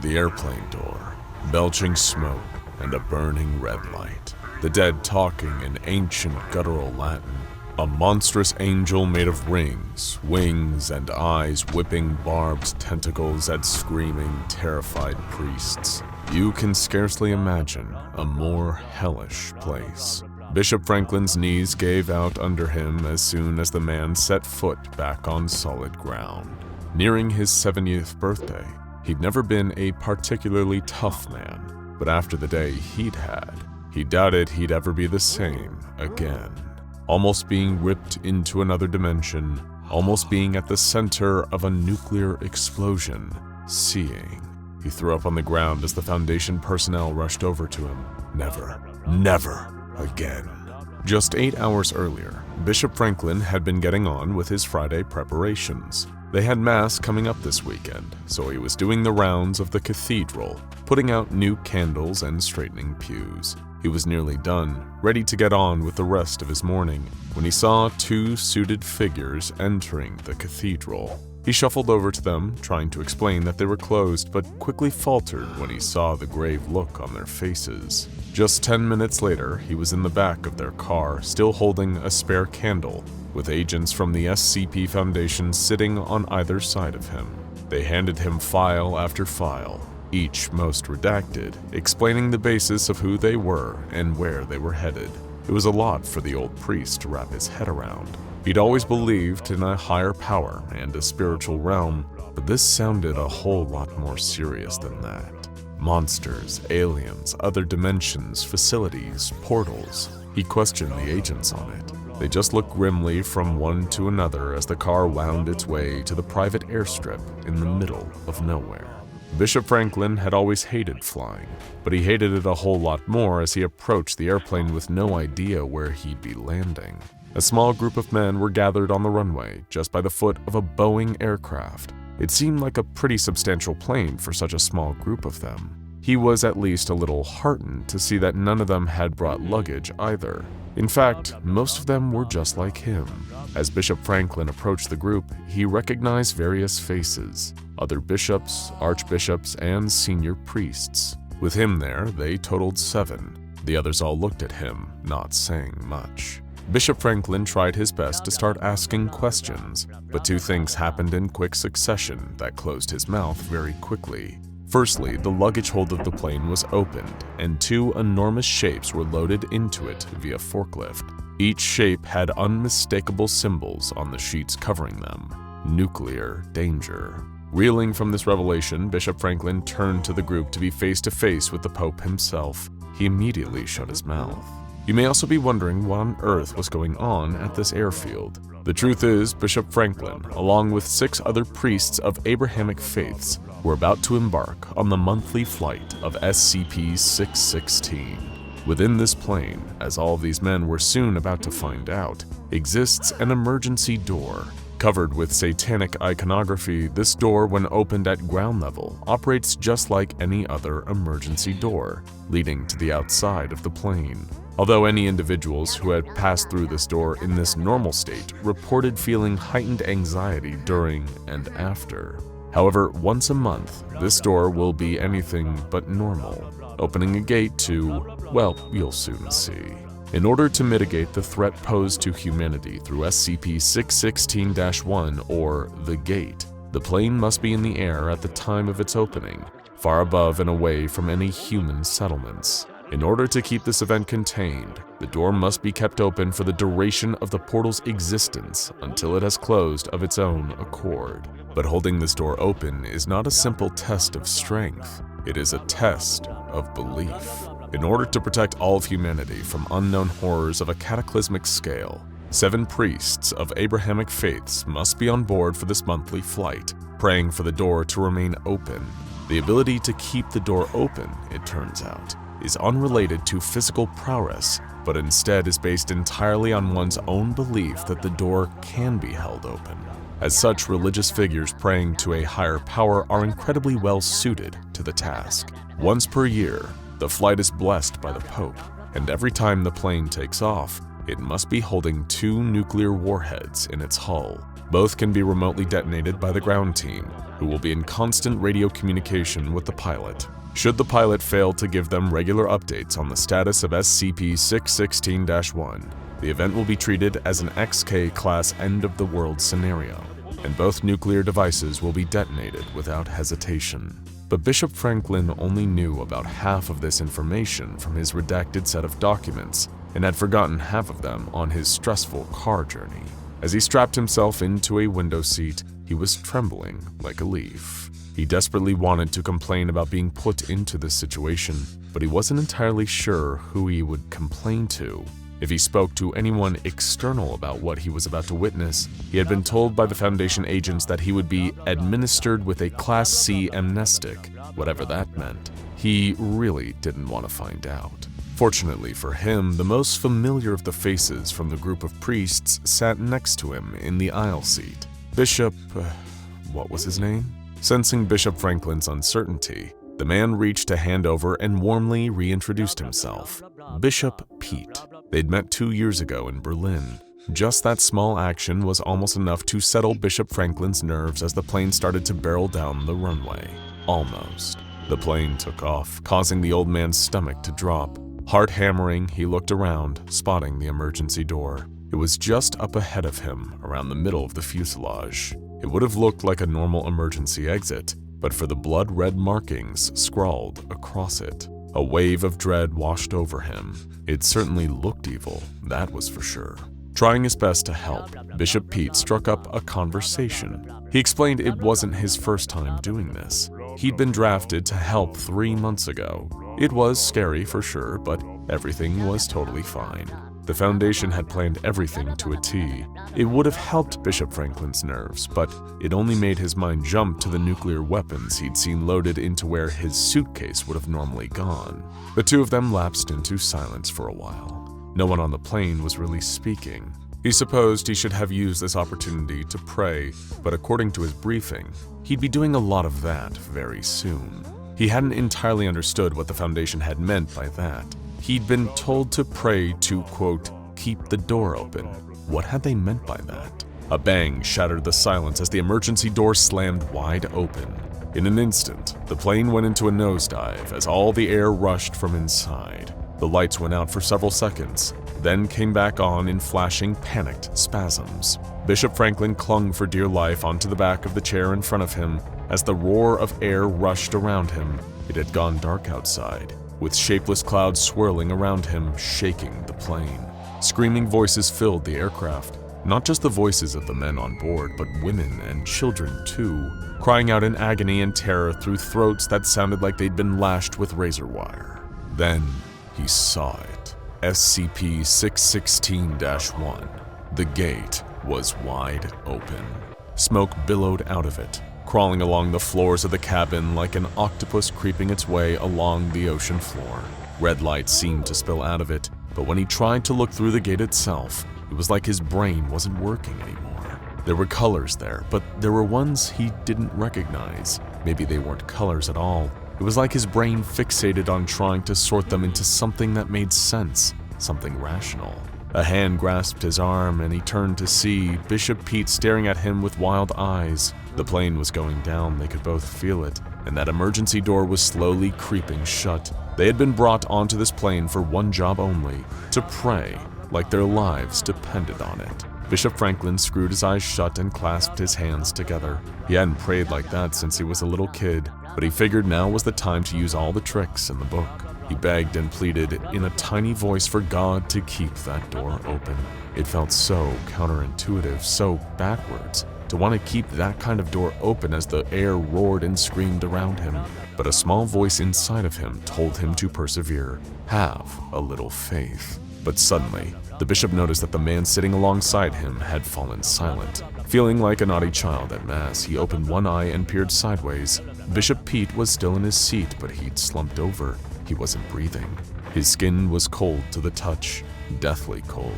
The airplane door, belching smoke, and a burning red light. The dead talking in ancient guttural Latin. A monstrous angel made of rings, wings, and eyes whipping barbed tentacles at screaming, terrified priests. You can scarcely imagine a more hellish place. Bishop Franklin's knees gave out under him as soon as the man set foot back on solid ground. Nearing his 70th birthday, he'd never been a particularly tough man, but after the day he'd had, he doubted he'd ever be the same again. Almost being ripped into another dimension, almost being at the center of a nuclear explosion, seeing. He threw up on the ground as the Foundation personnel rushed over to him. Never, never again. Just 8 hours earlier, Bishop Franklin had been getting on with his Friday preparations. They had Mass coming up this weekend, so he was doing the rounds of the cathedral, putting out new candles and straightening pews. He was nearly done, ready to get on with the rest of his morning, when he saw 2 suited figures entering the cathedral. He shuffled over to them, trying to explain that they were closed, but quickly faltered when he saw the grave look on their faces. Just 10 minutes later, he was in the back of their car, still holding a spare candle, with agents from the SCP Foundation sitting on either side of him. They handed him file after file, each most redacted, explaining the basis of who they were and where they were headed. It was a lot for the old priest to wrap his head around. He'd always believed in a higher power and a spiritual realm, but this sounded a whole lot more serious than that. Monsters, aliens, other dimensions, facilities, portals. He questioned the agents on it. They just looked grimly from one to another as the car wound its way to the private airstrip in the middle of nowhere. Bishop Franklin had always hated flying, but he hated it a whole lot more as he approached the airplane with no idea where he'd be landing. A small group of men were gathered on the runway just by the foot of a Boeing aircraft. It seemed like a pretty substantial plane for such a small group of them. He was at least a little heartened to see that none of them had brought luggage either. In fact, most of them were just like him. As Bishop Franklin approached the group, he recognized various faces, other bishops, archbishops, and senior priests. With him there, they totaled 7. The others all looked at him, not saying much. Bishop Franklin tried his best to start asking questions, but 2 things happened in quick succession that closed his mouth very quickly. Firstly, the luggage hold of the plane was opened, and 2 enormous shapes were loaded into it via forklift. Each shape had unmistakable symbols on the sheets covering them. Nuclear danger. Reeling from this revelation, Bishop Franklin turned to the group to be face to face with the Pope himself. He immediately shut his mouth. You may also be wondering what on earth was going on at this airfield. The truth is, Bishop Franklin, along with 6 other priests of Abrahamic faiths, were about to embark on the monthly flight of SCP-616. Within this plane, as all of these men were soon about to find out, exists an emergency door. Covered with satanic iconography, this door, when opened at ground level, operates just like any other emergency door, leading to the outside of the plane. Although any individuals who had passed through this door in this normal state reported feeling heightened anxiety during and after. However, once a month, this door will be anything but normal, opening a gate to, well, you'll soon see. In order to mitigate the threat posed to humanity through SCP-616-1, or the Gate, the plane must be in the air at the time of its opening, far above and away from any human settlements. In order to keep this event contained, the door must be kept open for the duration of the portal's existence until it has closed of its own accord. But holding this door open is not a simple test of strength, it is a test of belief. In order to protect all of humanity from unknown horrors of a cataclysmic scale, 7 priests of Abrahamic faiths must be on board for this monthly flight, praying for the door to remain open. The ability to keep the door open, it turns out, is unrelated to physical prowess, but instead is based entirely on one's own belief that the door can be held open. As such, religious figures praying to a higher power are incredibly well suited to the task. Once per year, the flight is blessed by the Pope, and every time the plane takes off, it must be holding 2 nuclear warheads in its hull. Both can be remotely detonated by the ground team, who will be in constant radio communication with the pilot. Should the pilot fail to give them regular updates on the status of SCP-616-1, the event will be treated as an XK class end-of-the-world scenario, and both nuclear devices will be detonated without hesitation. But Bishop Franklin only knew about half of this information from his redacted set of documents, and had forgotten half of them on his stressful car journey. As he strapped himself into a window seat, he was trembling like a leaf. He desperately wanted to complain about being put into this situation, but he wasn't entirely sure who he would complain to. If he spoke to anyone external about what he was about to witness, he had been told by the Foundation agents that he would be administered with a Class C amnestic, whatever that meant. He really didn't want to find out. Fortunately for him, the most familiar of the faces from the group of priests sat next to him in the aisle seat. Bishop... what was his name? Sensing Bishop Franklin's uncertainty, the man reached a hand over and warmly reintroduced himself. Bishop Pete. They'd met 2 years ago in Berlin. Just that small action was almost enough to settle Bishop Franklin's nerves as the plane started to barrel down the runway. Almost. The plane took off, causing the old man's stomach to drop. Heart hammering, he looked around, spotting the emergency door. It was just up ahead of him, around the middle of the fuselage. It would have looked like a normal emergency exit, but for the blood-red markings scrawled across it. A wave of dread washed over him. It certainly looked evil, that was for sure. Trying his best to help, Bishop Pete struck up a conversation. He explained it wasn't his first time doing this. He'd been drafted to help 3 months ago. It was scary for sure, but everything was totally fine. The Foundation had planned everything to a T. It would have helped Bishop Franklin's nerves, but it only made his mind jump to the nuclear weapons he'd seen loaded into where his suitcase would have normally gone. The two of them lapsed into silence for a while. No one on the plane was really speaking. He supposed he should have used this opportunity to pray, but according to his briefing, he'd be doing a lot of that very soon. He hadn't entirely understood what the Foundation had meant by that. He'd been told to pray to, quote, keep the door open. What had they meant by that? A bang shattered the silence as the emergency door slammed wide open. In an instant, the plane went into a nosedive as all the air rushed from inside. The lights went out for several seconds, then came back on in flashing, panicked spasms. Bishop Franklin clung for dear life onto the back of the chair in front of him as the roar of air rushed around him. It had gone dark outside, with shapeless clouds swirling around him, shaking the plane. Screaming voices filled the aircraft, not just the voices of the men on board, but women and children too, crying out in agony and terror through throats that sounded like they'd been lashed with razor wire. Then he saw it. SCP-616-1. The gate was wide open. Smoke billowed out of it, crawling along the floors of the cabin like an octopus creeping its way along the ocean floor. Red light seemed to spill out of it, but when he tried to look through the gate itself, it was like his brain wasn't working anymore. There were colors there, but there were ones he didn't recognize. Maybe they weren't colors at all. It was like his brain fixated on trying to sort them into something that made sense, something rational. A hand grasped his arm and he turned to see Bishop Pete staring at him with wild eyes. The plane was going down, they could both feel it, and that emergency door was slowly creeping shut. They had been brought onto this plane for one job only, to pray, like their lives depended on it. Bishop Franklin screwed his eyes shut and clasped his hands together. He hadn't prayed like that since he was a little kid, but he figured now was the time to use all the tricks in the book. He begged and pleaded in a tiny voice for God to keep that door open. It felt so counterintuitive, so backwards, to want to keep that kind of door open as the air roared and screamed around him. But a small voice inside of him told him to persevere, have a little faith. But suddenly, the bishop noticed that the man sitting alongside him had fallen silent. Feeling like a naughty child at mass, he opened one eye and peered sideways. Bishop Pete was still in his seat, but he'd slumped over. He wasn't breathing. His skin was cold to the touch, deathly cold.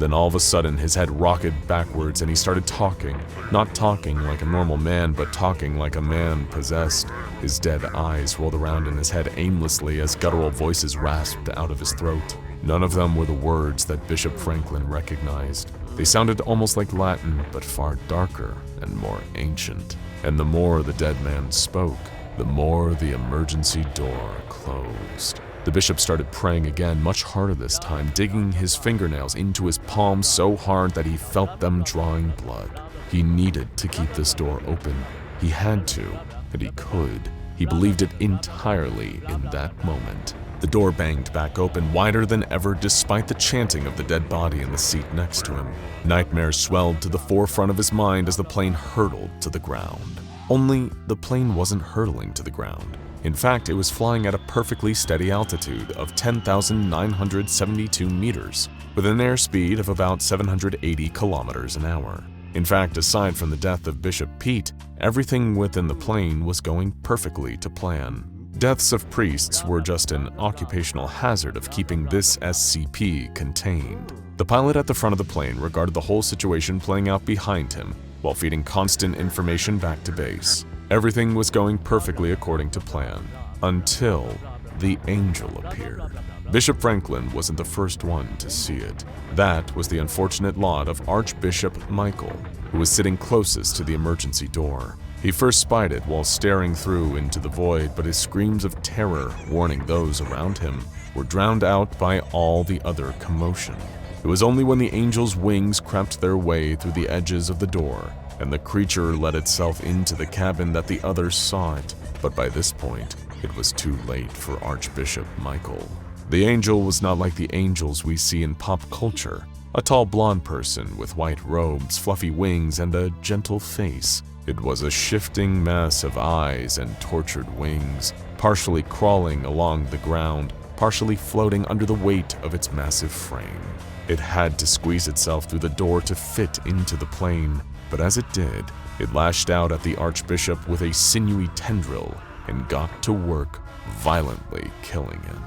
Then all of a sudden, his head rocketed backwards and he started talking. Not talking like a normal man, but talking like a man possessed. His dead eyes rolled around in his head aimlessly as guttural voices rasped out of his throat. None of them were the words that Bishop Franklin recognized. They sounded almost like Latin, but far darker and more ancient. And the more the dead man spoke, the more the emergency door closed. The bishop started praying again, much harder this time, digging his fingernails into his palms so hard that he felt them drawing blood. He needed to keep this door open. He had to, and he could. He believed it entirely in that moment. The door banged back open, wider than ever despite the chanting of the dead body in the seat next to him. Nightmares swelled to the forefront of his mind as the plane hurtled to the ground. Only the plane wasn't hurtling to the ground. In fact, it was flying at a perfectly steady altitude of 10,972 meters, with an airspeed of about 780 kilometers an hour. In fact, aside from the death of Bishop Pete, everything within the plane was going perfectly to plan. Deaths of priests were just an occupational hazard of keeping this SCP contained. The pilot at the front of the plane regarded the whole situation playing out behind him while feeding constant information back to base. Everything was going perfectly according to plan, until the angel appeared. Bishop Franklin wasn't the first one to see it. That was the unfortunate lot of Archbishop Michael, who was sitting closest to the emergency door. He first spied it while staring through into the void, but his screams of terror, warning those around him, were drowned out by all the other commotion. It was only when the angel's wings crept their way through the edges of the door and the creature let itself into the cabin that the others saw it, but by this point, it was too late for Archbishop Michael. The angel was not like the angels we see in pop culture, a tall blonde person with white robes, fluffy wings, and a gentle face. It was a shifting mess of eyes and tortured wings, partially crawling along the ground, partially floating under the weight of its massive frame. It had to squeeze itself through the door to fit into the plane, but as it did, it lashed out at the Archbishop with a sinewy tendril and got to work, violently killing him.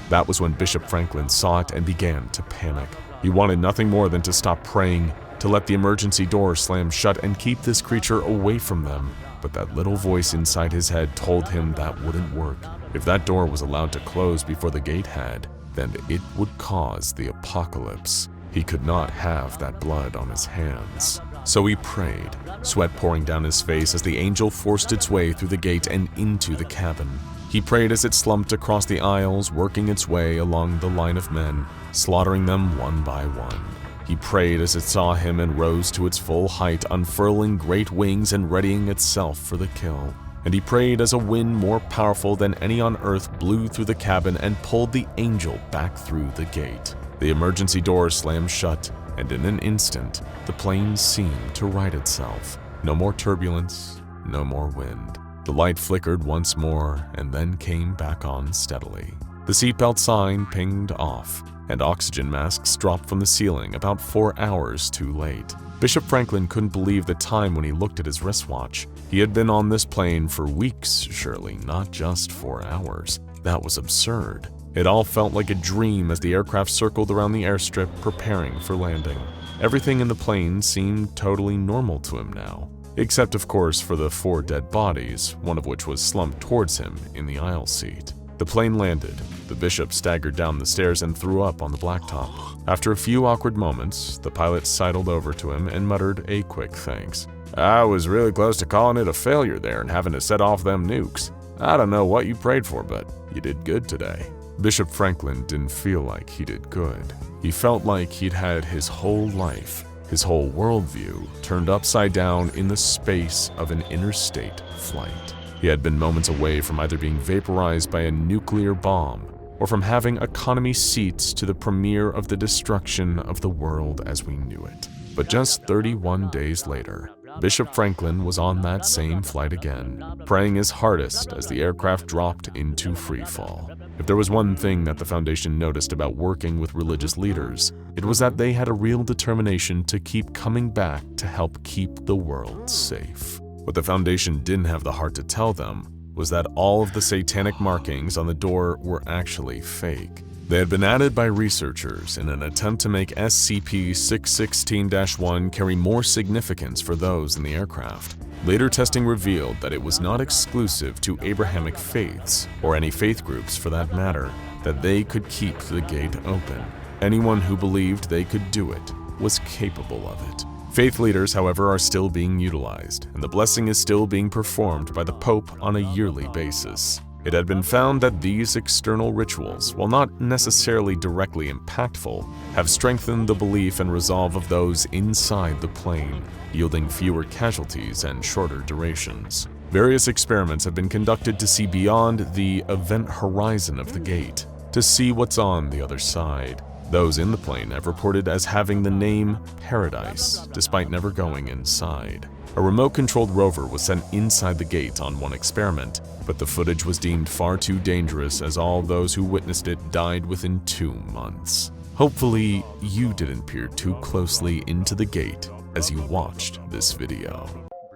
That was when Bishop Franklin saw it and began to panic. He wanted nothing more than to stop praying, to let the emergency door slam shut and keep this creature away from them. But that little voice inside his head told him that wouldn't work. If that door was allowed to close before the gate had, then it would cause the apocalypse. He could not have that blood on his hands. So he prayed, sweat pouring down his face as the angel forced its way through the gate and into the cabin. He prayed as it slumped across the aisles, working its way along the line of men, slaughtering them one by one. He prayed as it saw him and rose to its full height, unfurling great wings and readying itself for the kill. And he prayed as a wind more powerful than any on earth blew through the cabin and pulled the angel back through the gate. The emergency door slammed shut, and in an instant, the plane seemed to right itself. No more turbulence, no more wind. The light flickered once more and then came back on steadily. The seatbelt sign pinged off, and oxygen masks dropped from the ceiling about 4 hours too late. Bishop Franklin couldn't believe the time when he looked at his wristwatch. He had been on this plane for weeks, surely, not just 4 hours. That was absurd. It all felt like a dream as the aircraft circled around the airstrip preparing for landing. Everything in the plane seemed totally normal to him now, except of course for the 4 dead bodies, one of which was slumped towards him in the aisle seat. The plane landed. The bishop staggered down the stairs and threw up on the blacktop. After a few awkward moments, the pilot sidled over to him and muttered a quick thanks. "I was really close to calling it a failure there and having to set off them nukes. I don't know what you prayed for, but you did good today." Bishop Franklin didn't feel like he did good. He felt like he'd had his whole life, his whole worldview, turned upside down in the space of an interstate flight. He had been moments away from either being vaporized by a nuclear bomb or from having economy seats to the premiere of the destruction of the world as we knew it. But just 31 days later, Bishop Franklin was on that same flight again, praying his hardest as the aircraft dropped into freefall. If there was one thing that the Foundation noticed about working with religious leaders, it was that they had a real determination to keep coming back to help keep the world safe. What the Foundation didn't have the heart to tell them was that all of the satanic markings on the door were actually fake. They had been added by researchers in an attempt to make SCP-616-1 carry more significance for those in the aircraft. Later testing revealed that it was not exclusive to Abrahamic faiths, or any faith groups for that matter, that they could keep the gate open. Anyone who believed they could do it was capable of it. Faith leaders, however, are still being utilized, and the blessing is still being performed by the Pope on a yearly basis. It had been found that these external rituals, while not necessarily directly impactful, have strengthened the belief and resolve of those inside the plane, yielding fewer casualties and shorter durations. Various experiments have been conducted to see beyond the event horizon of the gate, to see what's on the other side. Those in the plane have reported as having the name Paradise, despite never going inside. A remote-controlled rover was sent inside the gate on one experiment, but the footage was deemed far too dangerous as all those who witnessed it died within 2 months. Hopefully, you didn't peer too closely into the gate as you watched this video.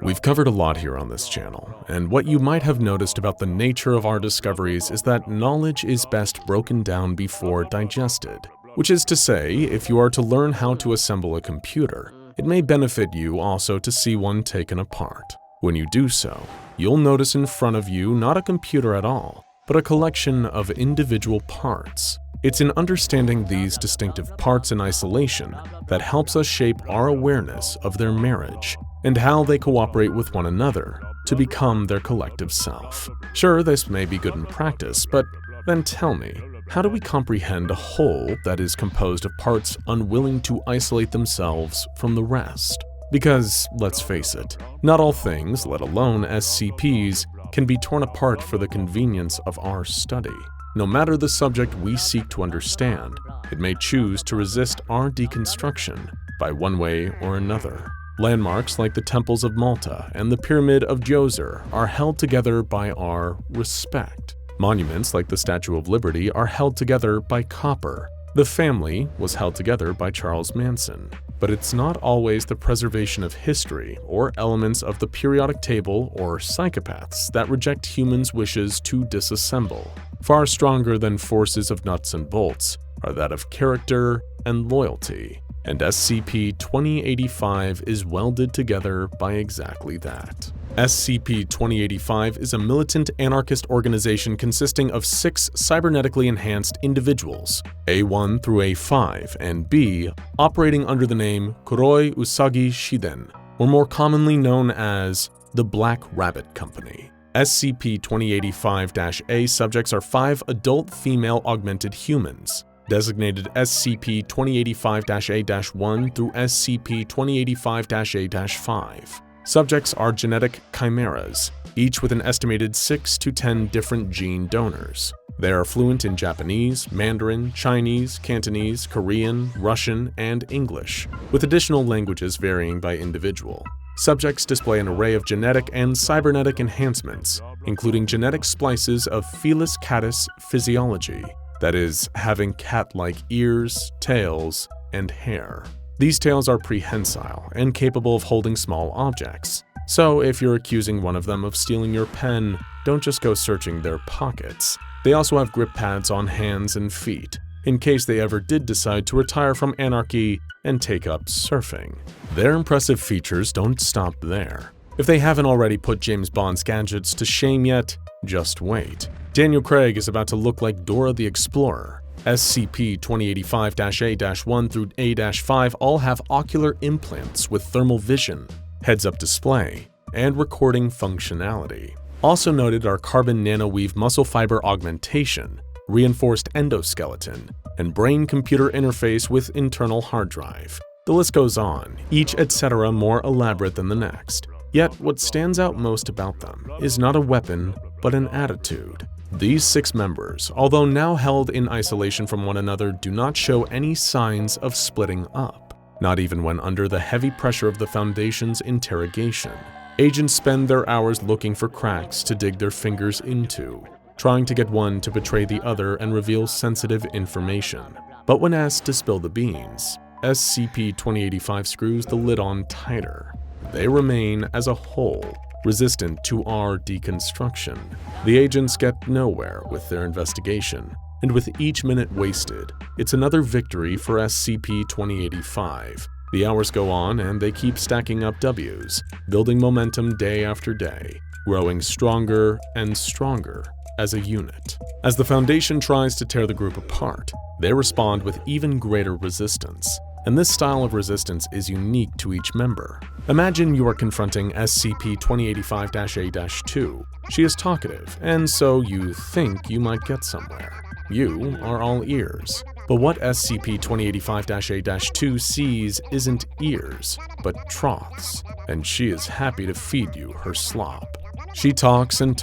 We've covered a lot here on this channel, and what you might have noticed about the nature of our discoveries is that knowledge is best broken down before digested. Which is to say, if you are to learn how to assemble a computer, it may benefit you also to see one taken apart. When you do so, you'll notice in front of you not a computer at all, but a collection of individual parts. It's in understanding these distinctive parts in isolation that helps us shape our awareness of their marriage and how they cooperate with one another to become their collective self. Sure, this may be good in practice, but then tell me, how do we comprehend a whole that is composed of parts unwilling to isolate themselves from the rest? Because, let's face it, not all things, let alone SCPs, can be torn apart for the convenience of our study. No matter the subject we seek to understand, it may choose to resist our deconstruction by one way or another. Landmarks like the temples of Malta and the Pyramid of Djoser are held together by our respect. Monuments like the Statue of Liberty are held together by copper. The family was held together by Charles Manson. But it's not always the preservation of history or elements of the periodic table or psychopaths that reject humans' wishes to disassemble. Far stronger than forces of nuts and bolts are that of character and loyalty. And SCP-2085 is welded together by exactly that. SCP-2085 is a militant anarchist organization consisting of 6 cybernetically enhanced individuals, A1 through A5, and B, operating under the name Kuroi Usagi Shiden, or more commonly known as the Black Rabbit Company. SCP-2085-A subjects are 5 adult female augmented humans, designated SCP-2085-A-1 through SCP-2085-A-5. Subjects are genetic chimeras, each with an estimated 6 to 10 different gene donors. They are fluent in Japanese, Mandarin, Chinese, Cantonese, Korean, Russian, and English, with additional languages varying by individual. Subjects display an array of genetic and cybernetic enhancements, including genetic splices of Felis catus physiology, that is, having cat-like ears, tails, and hair. These tails are prehensile and capable of holding small objects. So if you're accusing one of them of stealing your pen, don't just go searching their pockets. They also have grip pads on hands and feet, in case they ever did decide to retire from anarchy and take up surfing. Their impressive features don't stop there. If they haven't already put James Bond's gadgets to shame yet, just wait. Daniel Craig is about to look like Dora the Explorer. SCP-2085-A-1 through A-5 all have ocular implants with thermal vision, heads-up display, and recording functionality. Also noted are carbon nanoweave muscle fiber augmentation, reinforced endoskeleton, and brain-computer interface with internal hard drive. The list goes on, each etc. more elaborate than the next. Yet what stands out most about them is not a weapon, but an attitude. These 6 members, although now held in isolation from one another, do not show any signs of splitting up, not even when under the heavy pressure of the Foundation's interrogation. Agents spend their hours looking for cracks to dig their fingers into, trying to get one to betray the other and reveal sensitive information. But when asked to spill the beans, SCP-2085 screws the lid on tighter. They remain, as a whole, resistant to our deconstruction. The agents get nowhere with their investigation, and with each minute wasted, it's another victory for SCP-2085. The hours go on and they keep stacking up W's, building momentum day after day, growing stronger and stronger as a unit. As the Foundation tries to tear the group apart, they respond with even greater resistance. And this style of resistance is unique to each member. Imagine you are confronting SCP-2085-A-2. She is talkative, and so you think you might get somewhere. You are all ears. But what SCP-2085-A-2 sees isn't ears, but troughs, and she is happy to feed you her slop. She talks, and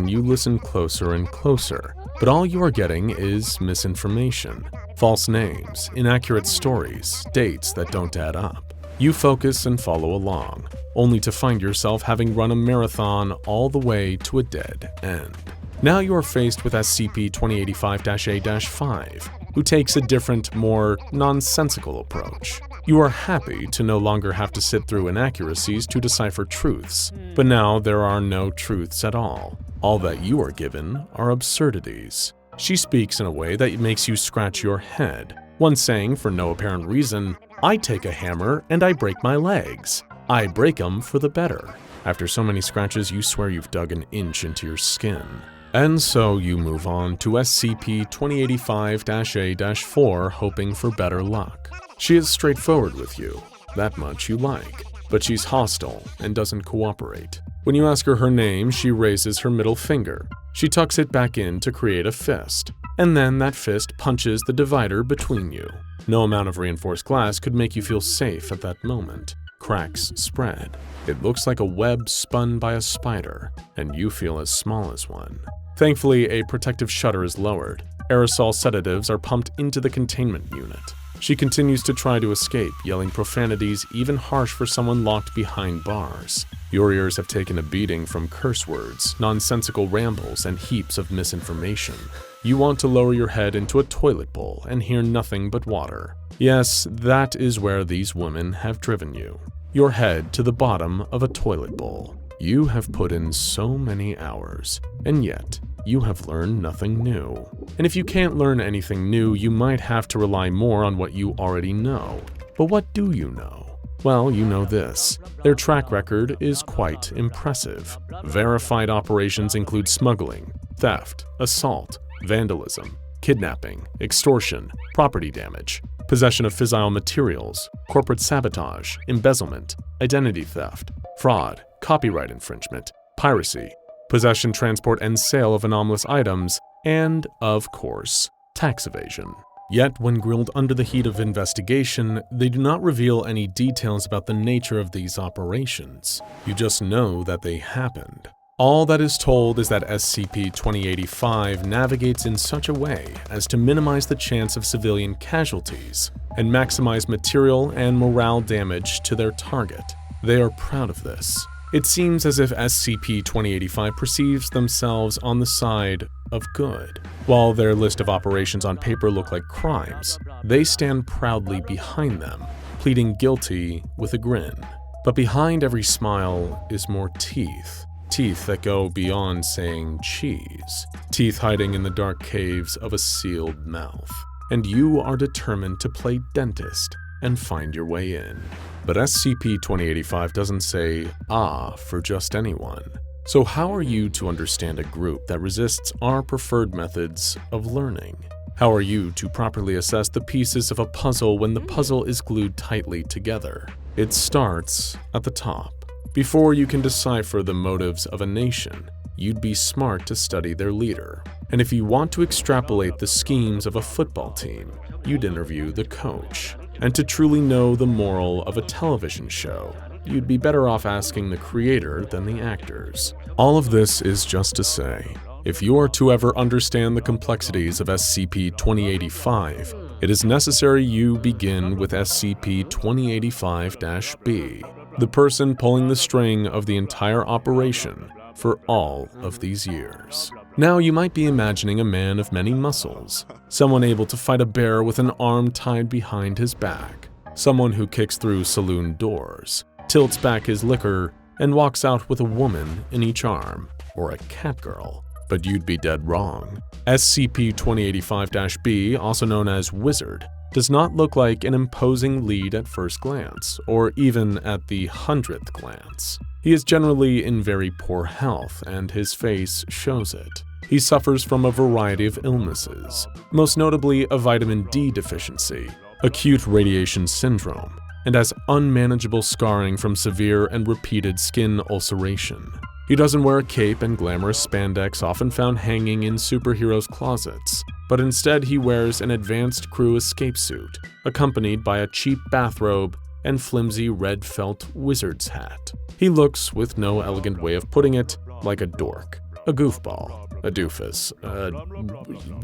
you listen closer and closer, but all you are getting is misinformation, false names, inaccurate stories, dates that don't add up. You focus and follow along, only to find yourself having run a marathon all the way to a dead end. Now you are faced with SCP-2085-A-5, who takes a different, more nonsensical approach. You are happy to no longer have to sit through inaccuracies to decipher truths, but now there are no truths at all. All that you are given are absurdities. She speaks in a way that makes you scratch your head, once saying for no apparent reason, "I take a hammer and I break my legs. I break 'em for the better." After so many scratches, you swear you've dug an inch into your skin. And so you move on to SCP-2085-A-4 hoping for better luck. She is straightforward with you, that much you like, but she's hostile and doesn't cooperate. When you ask her name, she raises her middle finger. She tucks it back in to create a fist, and then that fist punches the divider between you. No amount of reinforced glass could make you feel safe at that moment. Cracks spread. It looks like a web spun by a spider, and you feel as small as one. Thankfully, a protective shutter is lowered. Aerosol sedatives are pumped into the containment unit. She continues to try to escape, yelling profanities even harsh for someone locked behind bars. Your ears have taken a beating from curse words, nonsensical rambles, and heaps of misinformation. You want to lower your head into a toilet bowl and hear nothing but water. Yes, that is where these women have driven you. Your head to the bottom of a toilet bowl. You have put in so many hours, and yet you have learned nothing new. And if you can't learn anything new, you might have to rely more on what you already know. But what do you know? Well, you know this. Their track record is quite impressive. Verified operations include smuggling, theft, assault, vandalism, kidnapping, extortion, property damage, possession of fissile materials, corporate sabotage, embezzlement, identity theft, fraud, copyright infringement, piracy, possession, transport, and sale of anomalous items, and, of course, tax evasion. Yet, when grilled under the heat of investigation, they do not reveal any details about the nature of these operations. You just know that they happened. All that is told is that SCP-2085 navigates in such a way as to minimize the chance of civilian casualties and maximize material and morale damage to their target. They are proud of this. It seems as if SCP-2085 perceives themselves on the side of good. While their list of operations on paper look like crimes, they stand proudly behind them, pleading guilty with a grin. But behind every smile is more teeth. Teeth that go beyond saying cheese. Teeth hiding in the dark caves of a sealed mouth. And you are determined to play dentist and find your way in. But SCP-2085 doesn't say "ah" for just anyone. So how are you to understand a group that resists our preferred methods of learning? How are you to properly assess the pieces of a puzzle when the puzzle is glued tightly together? It starts at the top. Before you can decipher the motives of a nation, you'd be smart to study their leader. And if you want to extrapolate the schemes of a football team, you'd interview the coach. And to truly know the moral of a television show, you'd be better off asking the creator than the actors. All of this is just to say, if you are to ever understand the complexities of SCP-2085, it is necessary you begin with SCP-2085-B, the person pulling the string of the entire operation for all of these years. Now you might be imagining a man of many muscles, someone able to fight a bear with an arm tied behind his back, someone who kicks through saloon doors, tilts back his liquor, and walks out with a woman in each arm, or a catgirl. But you'd be dead wrong. SCP-2085-B, also known as Wizard, does not look like an imposing lead at first glance, or even at the 100th glance. He is generally in very poor health, and his face shows it. He suffers from a variety of illnesses, most notably a vitamin D deficiency, acute radiation syndrome, and has unmanageable scarring from severe and repeated skin ulceration. He doesn't wear a cape and glamorous spandex often found hanging in superheroes' closets, but instead he wears an advanced crew escape suit, accompanied by a cheap bathrobe and flimsy red felt wizard's hat. He looks, with no elegant way of putting it, like a dork, a goofball, a doofus.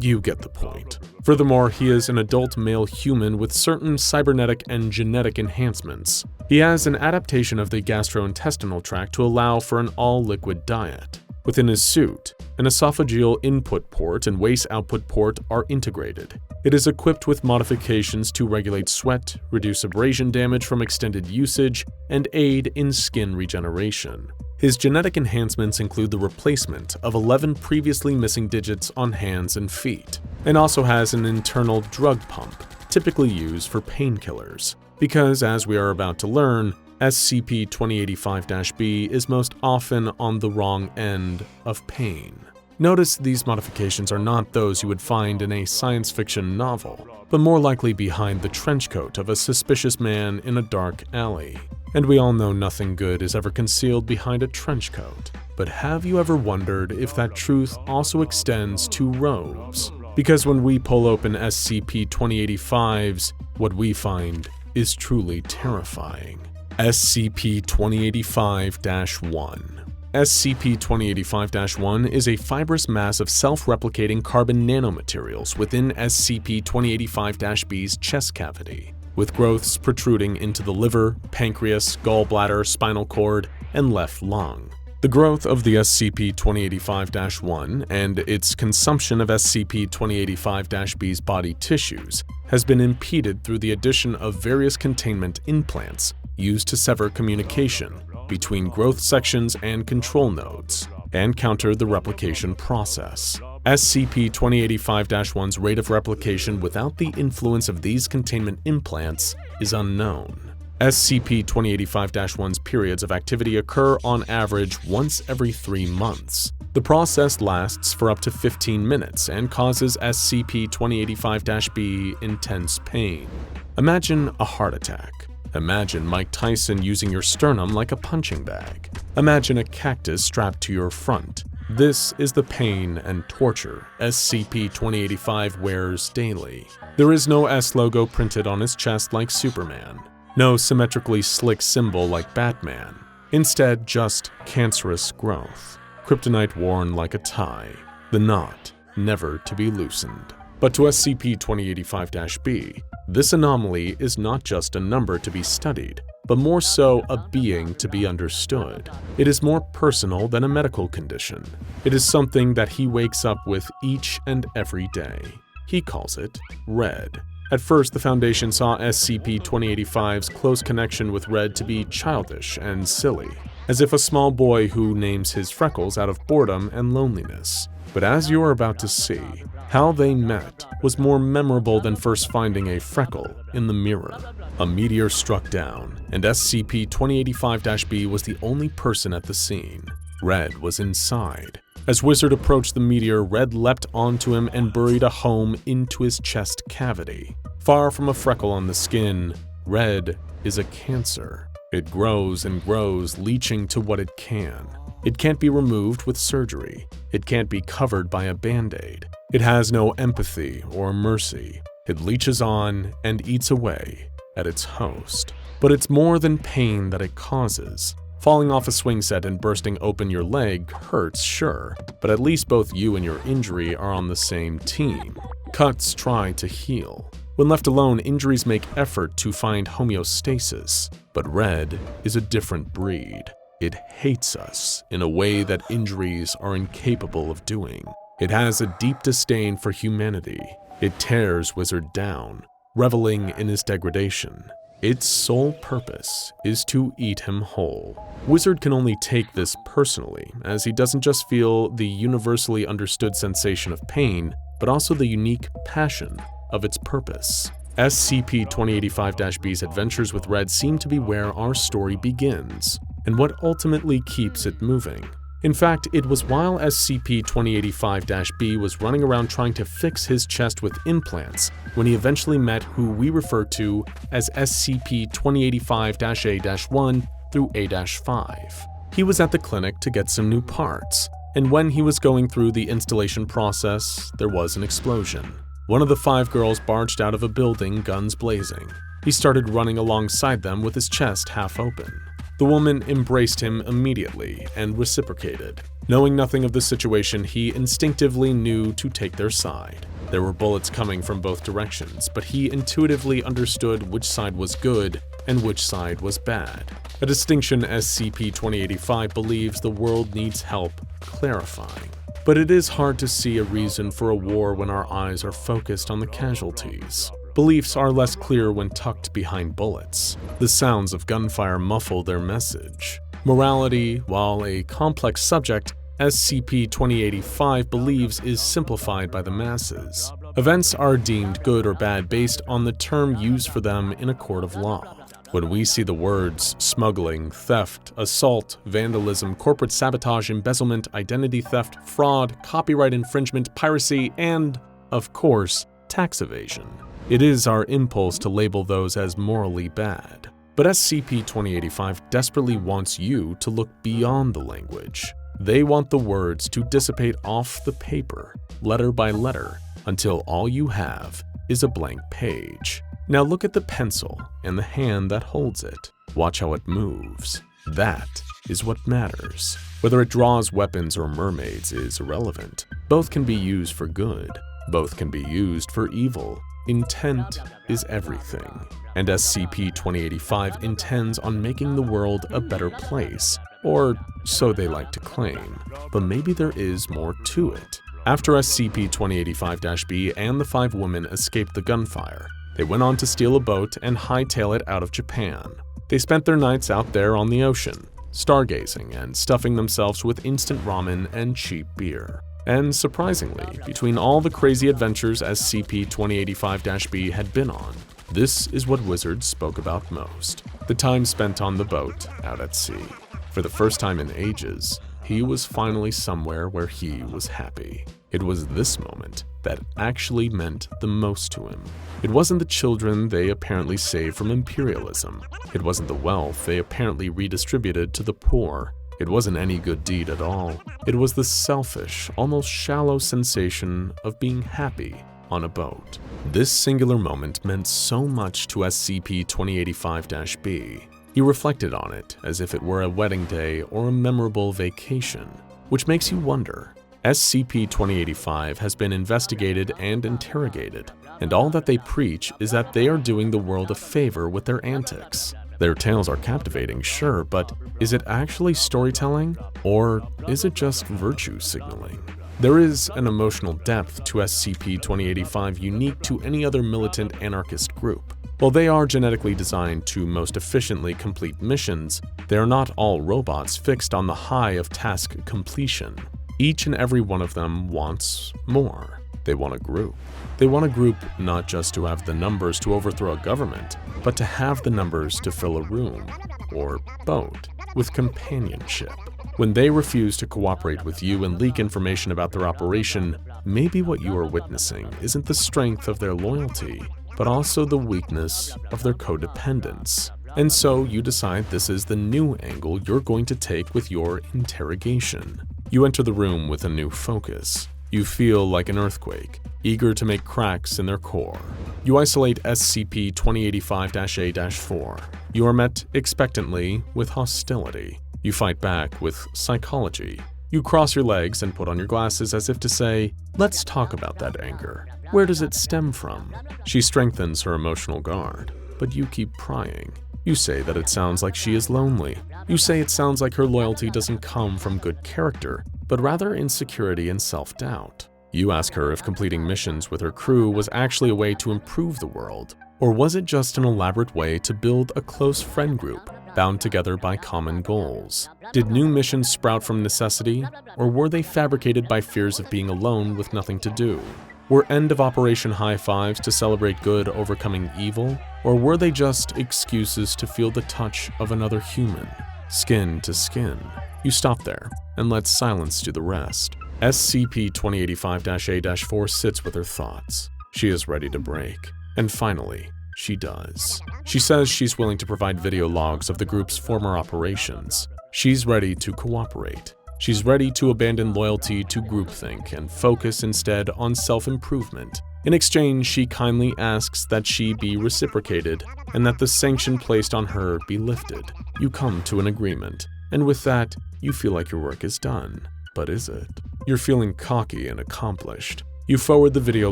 You get the point. Furthermore, he is an adult male human with certain cybernetic and genetic enhancements. He has an adaptation of the gastrointestinal tract to allow for an all-liquid diet. Within his suit, an esophageal input port and waste output port are integrated. It is equipped with modifications to regulate sweat, reduce abrasion damage from extended usage, and aid in skin regeneration. His genetic enhancements include the replacement of 11 previously missing digits on hands and feet, and also has an internal drug pump, typically used for painkillers. Because, as we are about to learn, SCP-2085-B is most often on the wrong end of pain. Notice these modifications are not those you would find in a science fiction novel, but more likely behind the trench coat of a suspicious man in a dark alley. And we all know nothing good is ever concealed behind a trench coat. But have you ever wondered if that truth also extends to robes? Because when we pull open SCP-2085's, what we find is truly terrifying. SCP-2085-1. SCP-2085-1 is a fibrous mass of self-replicating carbon nanomaterials within SCP-2085-B's chest cavity, with growths protruding into the liver, pancreas, gallbladder, spinal cord, and left lung. The growth of the SCP-2085-1 and its consumption of SCP-2085-B's body tissues has been impeded through the addition of various containment implants used to sever communication between growth sections and control nodes, and counter the replication process. SCP-2085-1's rate of replication without the influence of these containment implants is unknown. SCP-2085-1's periods of activity occur on average once every 3 months. The process lasts for up to 15 minutes and causes SCP-2085-B intense pain. Imagine a heart attack. Imagine Mike Tyson using your sternum like a punching bag. Imagine a cactus strapped to your front. This is the pain and torture SCP-2085 wears daily. There is no S logo printed on his chest like Superman. No symmetrically slick symbol like Batman. Instead, just cancerous growth. Kryptonite worn like a tie. The knot never to be loosened. But to SCP-2085-B, this anomaly is not just a number to be studied, but more so a being to be understood. It is more personal than a medical condition. It is something that he wakes up with each and every day. He calls it Red. At first, the Foundation saw SCP-2085's close connection with Red to be childish and silly, as if a small boy who names his freckles out of boredom and loneliness. But as you're about to see, how they met was more memorable than first finding a freckle in the mirror. A meteor struck down, and SCP-2085-B was the only person at the scene. Red was inside. As Wizard approached the meteor, Red leapt onto him and buried a home into his chest cavity. Far from a freckle on the skin, Red is a cancer. It grows and grows, leaching to what it can. It can't be removed with surgery. It can't be covered by a band-aid. It has no empathy or mercy. It leeches on and eats away at its host. But it's more than pain that it causes. Falling off a swing set and bursting open your leg hurts, sure, but at least both you and your injury are on the same team. Cuts try to heal. When left alone, injuries make effort to find homeostasis. But Red is a different breed. It hates us in a way that injuries are incapable of doing. It has a deep disdain for humanity. It tears Wizard down, reveling in his degradation. Its sole purpose is to eat him whole. Wizard can only take this personally, as he doesn't just feel the universally understood sensation of pain, but also the unique passion of its purpose. SCP-2085-B's adventures with Red seem to be where our story begins, and what ultimately keeps it moving. In fact, it was while SCP-2085-B was running around trying to fix his chest with implants when he eventually met who we refer to as SCP-2085-A-1 through A-5. He was at the clinic to get some new parts, and when he was going through the installation process, there was an explosion. One of the 5 girls barged out of a building, guns blazing. He started running alongside them with his chest half open. The woman embraced him immediately and reciprocated. Knowing nothing of the situation, he instinctively knew to take their side. There were bullets coming from both directions, but he intuitively understood which side was good and which side was bad. A distinction SCP-2085 believes the world needs help clarifying. But it is hard to see a reason for a war when our eyes are focused on the casualties. Beliefs are less clear when tucked behind bullets. The sounds of gunfire muffle their message. Morality, while a complex subject, SCP-2085 believes is simplified by the masses. Events are deemed good or bad based on the term used for them in a court of law. When we see the words smuggling, theft, assault, vandalism, corporate sabotage, embezzlement, identity theft, fraud, copyright infringement, piracy, and, of course, tax evasion, it is our impulse to label those as morally bad. But SCP-2085 desperately wants you to look beyond the language. They want the words to dissipate off the paper, letter by letter, until all you have is a blank page. Now look at the pencil and the hand that holds it. Watch how it moves. That is what matters. Whether it draws weapons or mermaids is irrelevant. Both can be used for good. Both can be used for evil. Intent is everything. And SCP-2085 intends on making the world a better place. Or so they like to claim. But maybe there is more to it. After SCP-2085-B and the 5 women escaped the gunfire, they went on to steal a boat and hightail it out of Japan. They spent their nights out there on the ocean, stargazing and stuffing themselves with instant ramen and cheap beer. And surprisingly, between all the crazy adventures SCP-2085-B had been on, this is what Wizard spoke about most: the time spent on the boat out at sea. For the first time in ages, he was finally somewhere where he was happy. It was this moment that actually meant the most to him. It wasn't the children they apparently saved from imperialism. It wasn't the wealth they apparently redistributed to the poor. It wasn't any good deed at all. It was the selfish, almost shallow sensation of being happy on a boat. This singular moment meant so much to SCP-2085-B. He reflected on it as if it were a wedding day or a memorable vacation, which makes you wonder. SCP-2085 has been investigated and interrogated, and all that they preach is that they are doing the world a favor with their antics. Their tales are captivating, sure, but is it actually storytelling, or is it just virtue signaling? There is an emotional depth to SCP-2085 unique to any other militant anarchist group. While they are genetically designed to most efficiently complete missions, they are not all robots fixed on the high of task completion. Each and every one of them wants more. They want a group. They want a group not just to have the numbers to overthrow a government, but to have the numbers to fill a room, or boat, with companionship. When they refuse to cooperate with you and leak information about their operation, maybe what you are witnessing isn't the strength of their loyalty, but also the weakness of their codependence. And so you decide this is the new angle you're going to take with your interrogation. You enter the room with a new focus. You feel like an earthquake, eager to make cracks in their core. You isolate SCP-2085-A-4. You are met expectantly with hostility. You fight back with psychology. You cross your legs and put on your glasses as if to say, "Let's talk about that anger. Where does it stem from?" She strengthens her emotional guard, but you keep prying. You say that it sounds like she is lonely. You say it sounds like her loyalty doesn't come from good character, but rather insecurity and self-doubt. You ask her if completing missions with her crew was actually a way to improve the world, or was it just an elaborate way to build a close friend group bound together by common goals? Did new missions sprout from necessity, or were they fabricated by fears of being alone with nothing to do? Were end-of-operation high fives to celebrate good overcoming evil, or were they just excuses to feel the touch of another human, skin to skin? You stop there and let silence do the rest. SCP-2085-A-4 sits with her thoughts. She is ready to break, and finally, she does. She says she's willing to provide video logs of the group's former operations. She's ready to cooperate. She's ready to abandon loyalty to groupthink and focus instead on self-improvement. In exchange, she kindly asks that she be reciprocated and that the sanction placed on her be lifted. You come to an agreement, and with that, you feel like your work is done. But is it? You're feeling cocky and accomplished. You forward the video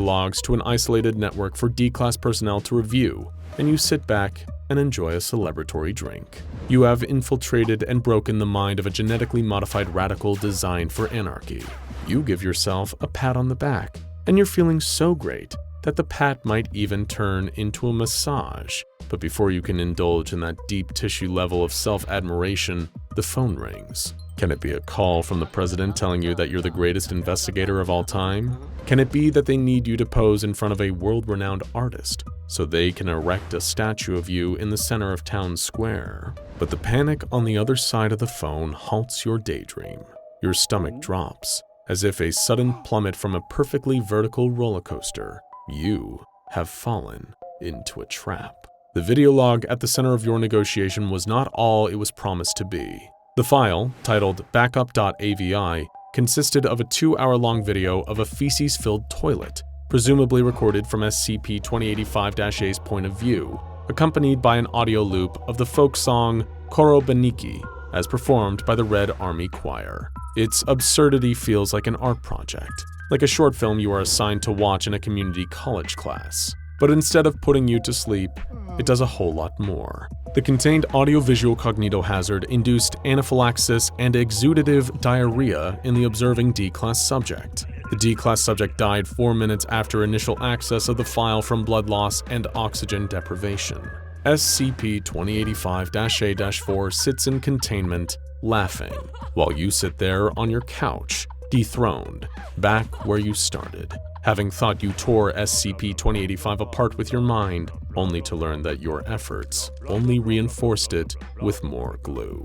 logs to an isolated network for D-Class personnel to review, and you sit back and enjoy a celebratory drink. You have infiltrated and broken the mind of a genetically modified radical designed for anarchy. You give yourself a pat on the back, and you're feeling so great that the pat might even turn into a massage. But before you can indulge in that deep tissue level of self-admiration, the phone rings. Can it be a call from the president telling you that you're the greatest investigator of all time? Can it be that they need you to pose in front of a world-renowned artist so they can erect a statue of you in the center of town square? But the panic on the other side of the phone halts your daydream. Your stomach drops, as if a sudden plummet from a perfectly vertical roller coaster. You have fallen into a trap. The video log at the center of your negotiation was not all it was promised to be. The file, titled backup.avi, consisted of a 2-hour-long video of a feces-filled toilet, presumably recorded from SCP-2085-A's point of view, accompanied by an audio loop of the folk song Korobaniki, as performed by the Red Army Choir. Its absurdity feels like an art project, like a short film you are assigned to watch in a community college class. But instead of putting you to sleep, it does a whole lot more. The contained audiovisual cognitohazard induced anaphylaxis and exudative diarrhea in the observing D-Class subject. The D-Class subject died 4 minutes after initial access of the file from blood loss and oxygen deprivation. SCP-2085-A-4 sits in containment, laughing, while you sit there on your couch, dethroned, back where you started, having thought you tore SCP-2085 apart with your mind, only to learn that your efforts only reinforced it with more glue.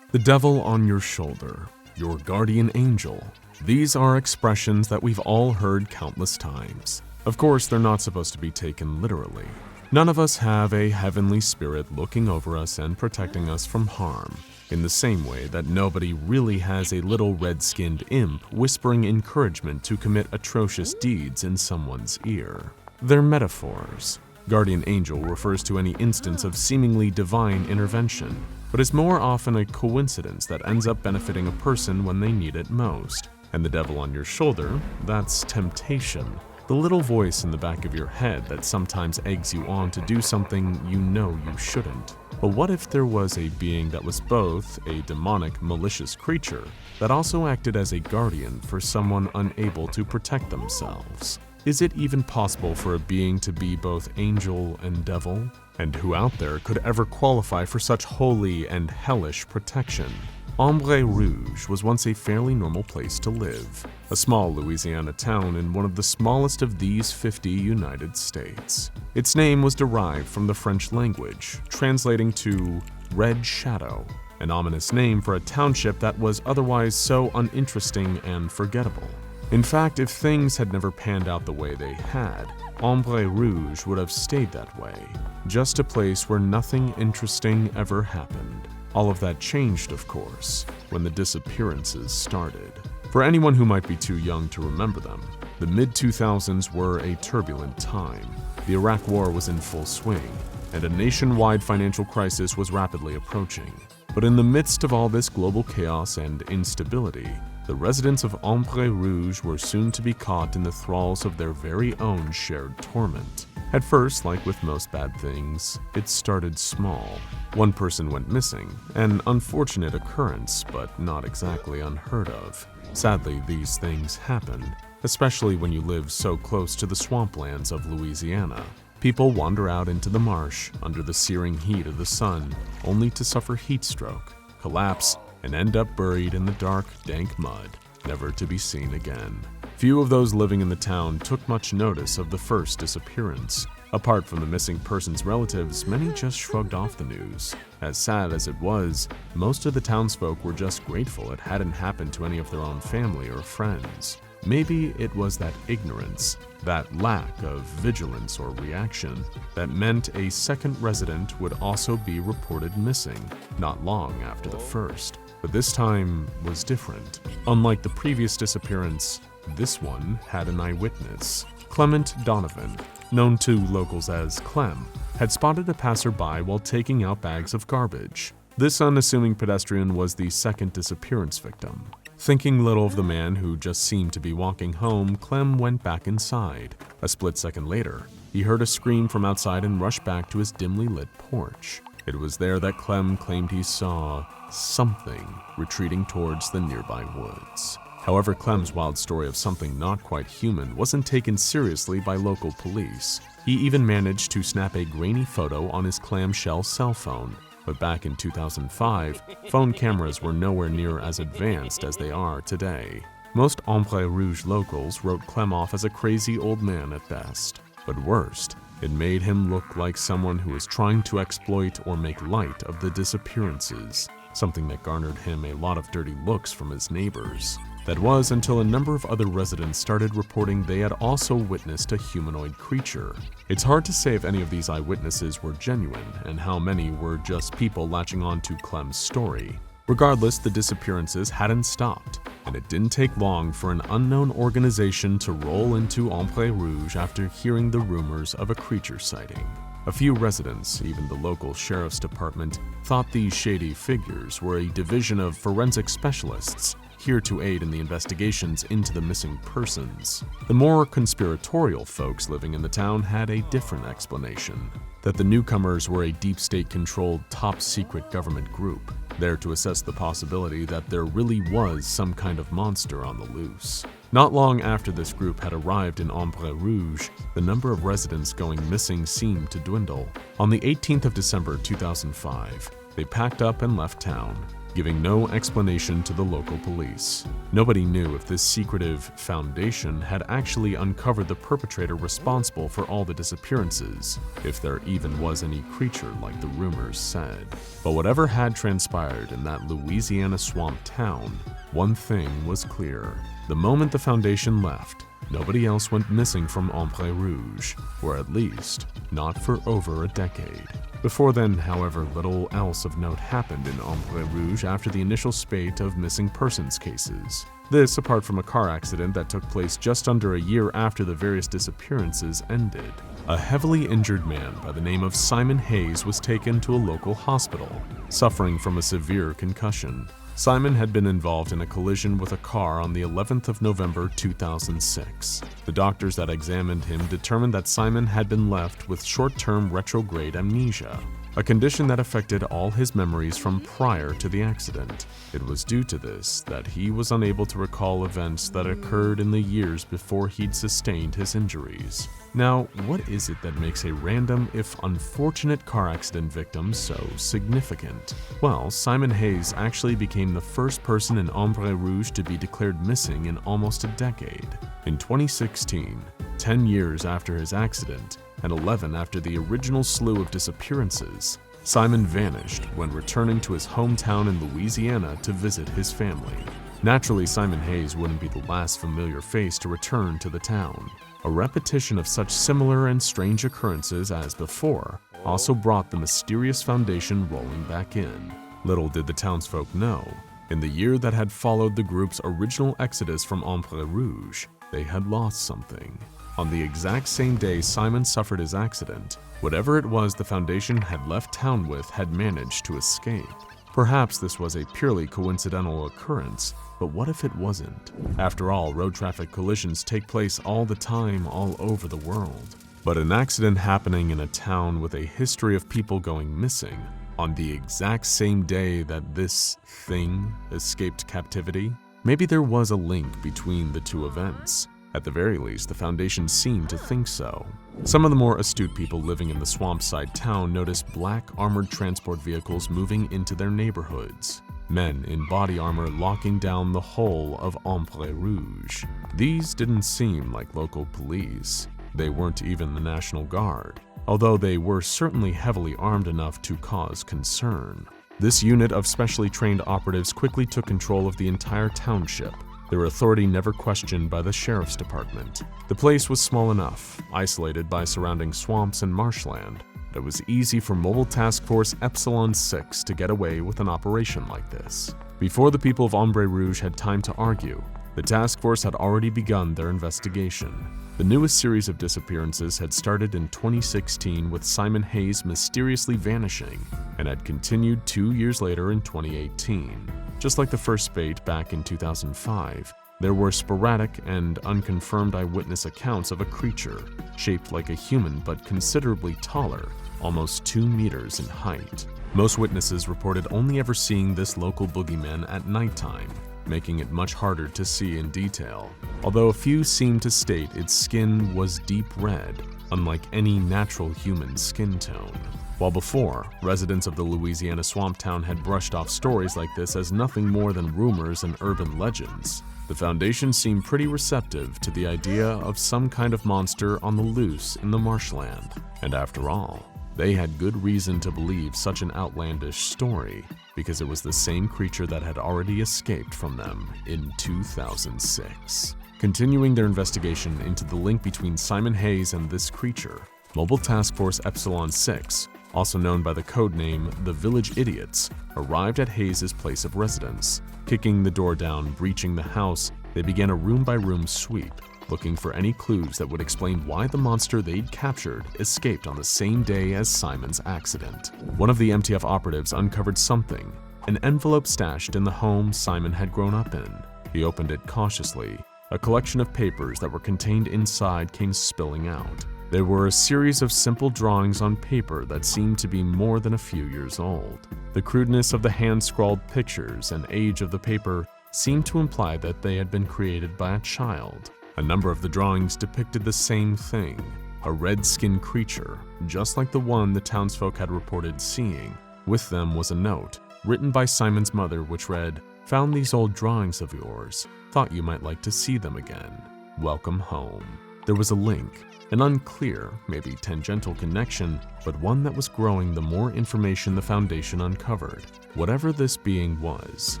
The devil on your shoulder, your guardian angel. These are expressions that we've all heard countless times. Of course, they're not supposed to be taken literally. None of us have a heavenly spirit looking over us and protecting us from harm, in the same way that nobody really has a little red-skinned imp whispering encouragement to commit atrocious deeds in someone's ear. They're metaphors. Guardian angel refers to any instance of seemingly divine intervention, but is more often a coincidence that ends up benefiting a person when they need it most. And the devil on your shoulder, that's temptation. The little voice in the back of your head that sometimes eggs you on to do something you know you shouldn't. But what if there was a being that was both a demonic, malicious creature that also acted as a guardian for someone unable to protect themselves? Is it even possible for a being to be both angel and devil? And who out there could ever qualify for such holy and hellish protection? Ombre Rouge was once a fairly normal place to live, a small Louisiana town in one of the smallest of these 50 United States. Its name was derived from the French language, translating to Red Shadow, an ominous name for a township that was otherwise so uninteresting and forgettable. In fact, if things had never panned out the way they had, Ombre Rouge would have stayed that way, just a place where nothing interesting ever happened. All of that changed, of course, when the disappearances started. For anyone who might be too young to remember them, the mid-2000s were a turbulent time. The Iraq War was in full swing, and a nationwide financial crisis was rapidly approaching. But in the midst of all this global chaos and instability, the residents of Ombre Rouge were soon to be caught in the thralls of their very own shared torment. At first, like with most bad things, it started small. One person went missing, an unfortunate occurrence, but not exactly unheard of. Sadly, these things happen, especially when you live so close to the swamplands of Louisiana. People wander out into the marsh under the searing heat of the sun, only to suffer heat stroke, collapse, and end up buried in the dark, dank mud, never to be seen again. Few of those living in the town took much notice of the first disappearance. Apart from the missing person's relatives, many just shrugged off the news. As sad as it was, most of the townsfolk were just grateful it hadn't happened to any of their own family or friends. Maybe it was that ignorance, that lack of vigilance or reaction, that meant a second resident would also be reported missing, not long after the first. But this time was different. Unlike the previous disappearance, this one had an eyewitness. Clement Donovan, known to locals as Clem, had spotted a passerby while taking out bags of garbage. This unassuming pedestrian was the second disappearance victim. Thinking little of the man who just seemed to be walking home, Clem went back inside. A split second later, he heard a scream from outside and rushed back to his dimly lit porch. It was there that Clem claimed he saw something retreating towards the nearby woods. However, Clem's wild story of something not quite human wasn't taken seriously by local police. He even managed to snap a grainy photo on his clamshell cell phone. But back in 2005, phone cameras were nowhere near as advanced as they are today. Most Ombre Rouge locals wrote Clem off as a crazy old man at best. But worst, it made him look like someone who was trying to exploit or make light of the disappearances, something that garnered him a lot of dirty looks from his neighbors. That was until a number of other residents started reporting they had also witnessed a humanoid creature. It's hard to say if any of these eyewitnesses were genuine and how many were just people latching on to Clem's story. Regardless, the disappearances hadn't stopped, and it didn't take long for an unknown organization to roll into Ombre Rouge after hearing the rumors of a creature sighting. A few residents, even the local sheriff's department, thought these shady figures were a division of forensic specialists here to aid in the investigations into the missing persons. The more conspiratorial folks living in the town had a different explanation, that the newcomers were a deep state-controlled top-secret government group, there to assess the possibility that there really was some kind of monster on the loose. Not long after this group had arrived in Ombre Rouge, the number of residents going missing seemed to dwindle. On the 18th of December 2005, they packed up and left town, giving no explanation to the local police. Nobody knew if this secretive foundation had actually uncovered the perpetrator responsible for all the disappearances, if there even was any creature like the rumors said. But whatever had transpired in that Louisiana swamp town, one thing was clear. The moment the foundation left, nobody else went missing from Ombre Rouge, or at least, not for over a decade. Before then, however, little else of note happened in Ombre Rouge after the initial spate of missing persons cases. This, apart from a car accident that took place just under a year after the various disappearances ended. A heavily injured man by the name of Simon Hayes was taken to a local hospital, suffering from a severe concussion. Simon had been involved in a collision with a car on the 11th of November 2006. The doctors that examined him determined that Simon had been left with short-term retrograde amnesia, a condition that affected all his memories from prior to the accident. It was due to this that he was unable to recall events that occurred in the years before he'd sustained his injuries. Now, what is it that makes a random, if unfortunate, car accident victim so significant? Well, Simon Hayes actually became the first person in Ombre Rouge to be declared missing in almost a decade. In 2016, 10 years after his accident, and 11 after the original slew of disappearances, Simon vanished when returning to his hometown in Louisiana to visit his family. Naturally, Simon Hayes wouldn't be the last familiar face to return to the town. A repetition of such similar and strange occurrences as before also brought the mysterious foundation rolling back in. Little did the townsfolk know, in the year that had followed the group's original exodus from Ombre Rouge, they had lost something. On the exact same day Simon suffered his accident, whatever it was the Foundation had left town with had managed to escape. Perhaps this was a purely coincidental occurrence, but what if it wasn't? After all, road traffic collisions take place all the time all over the world. But an accident happening in a town with a history of people going missing, on the exact same day that this thing escaped captivity? Maybe there was a link between the two events. At the very least, the Foundation seemed to think so. Some of the more astute people living in the swampside town noticed black armored transport vehicles moving into their neighborhoods. Men in body armor locking down the whole of Ombre Rouge. These didn't seem like local police. They weren't even the National Guard, although they were certainly heavily armed enough to cause concern. This unit of specially trained operatives quickly took control of the entire township, their authority never questioned by the sheriff's department. The place was small enough, isolated by surrounding swamps and marshland, that it was easy for Mobile Task Force Epsilon 6 to get away with an operation like this. Before the people of Ombre Rouge had time to argue, the task force had already begun their investigation. The newest series of disappearances had started in 2016 with Simon Hayes mysteriously vanishing, and had continued 2 years later in 2018. Just like the first spate back in 2005, there were sporadic and unconfirmed eyewitness accounts of a creature, shaped like a human but considerably taller, almost 2 meters in height. Most witnesses reported only ever seeing this local boogeyman at nighttime, making it much harder to see in detail, although a few seemed to state its skin was deep red, unlike any natural human skin tone. While before, residents of the Louisiana swamp town had brushed off stories like this as nothing more than rumors and urban legends, the Foundation seemed pretty receptive to the idea of some kind of monster on the loose in the marshland. And after all, they had good reason to believe such an outlandish story, because it was the same creature that had already escaped from them in 2006. Continuing their investigation into the link between Simon Hayes and this creature, Mobile Task Force Epsilon 6, also known by the codename the Village Idiots, arrived at Hayes' place of residence. Kicking the door down, breaching the house, they began a room-by-room sweep, looking for any clues that would explain why the monster they'd captured escaped on the same day as Simon's accident. One of the MTF operatives uncovered something, an envelope stashed in the home Simon had grown up in. He opened it cautiously. A collection of papers that were contained inside came spilling out. There were a series of simple drawings on paper that seemed to be more than a few years old. The crudeness of the hand-scrawled pictures and age of the paper seemed to imply that they had been created by a child. A number of the drawings depicted the same thing, a red-skinned creature, just like the one the townsfolk had reported seeing. With them was a note, written by Simon's mother, which read, "Found these old drawings of yours. Thought you might like to see them again. Welcome home." There was a link, an unclear, maybe tangential connection, but one that was growing the more information the Foundation uncovered. Whatever this being was,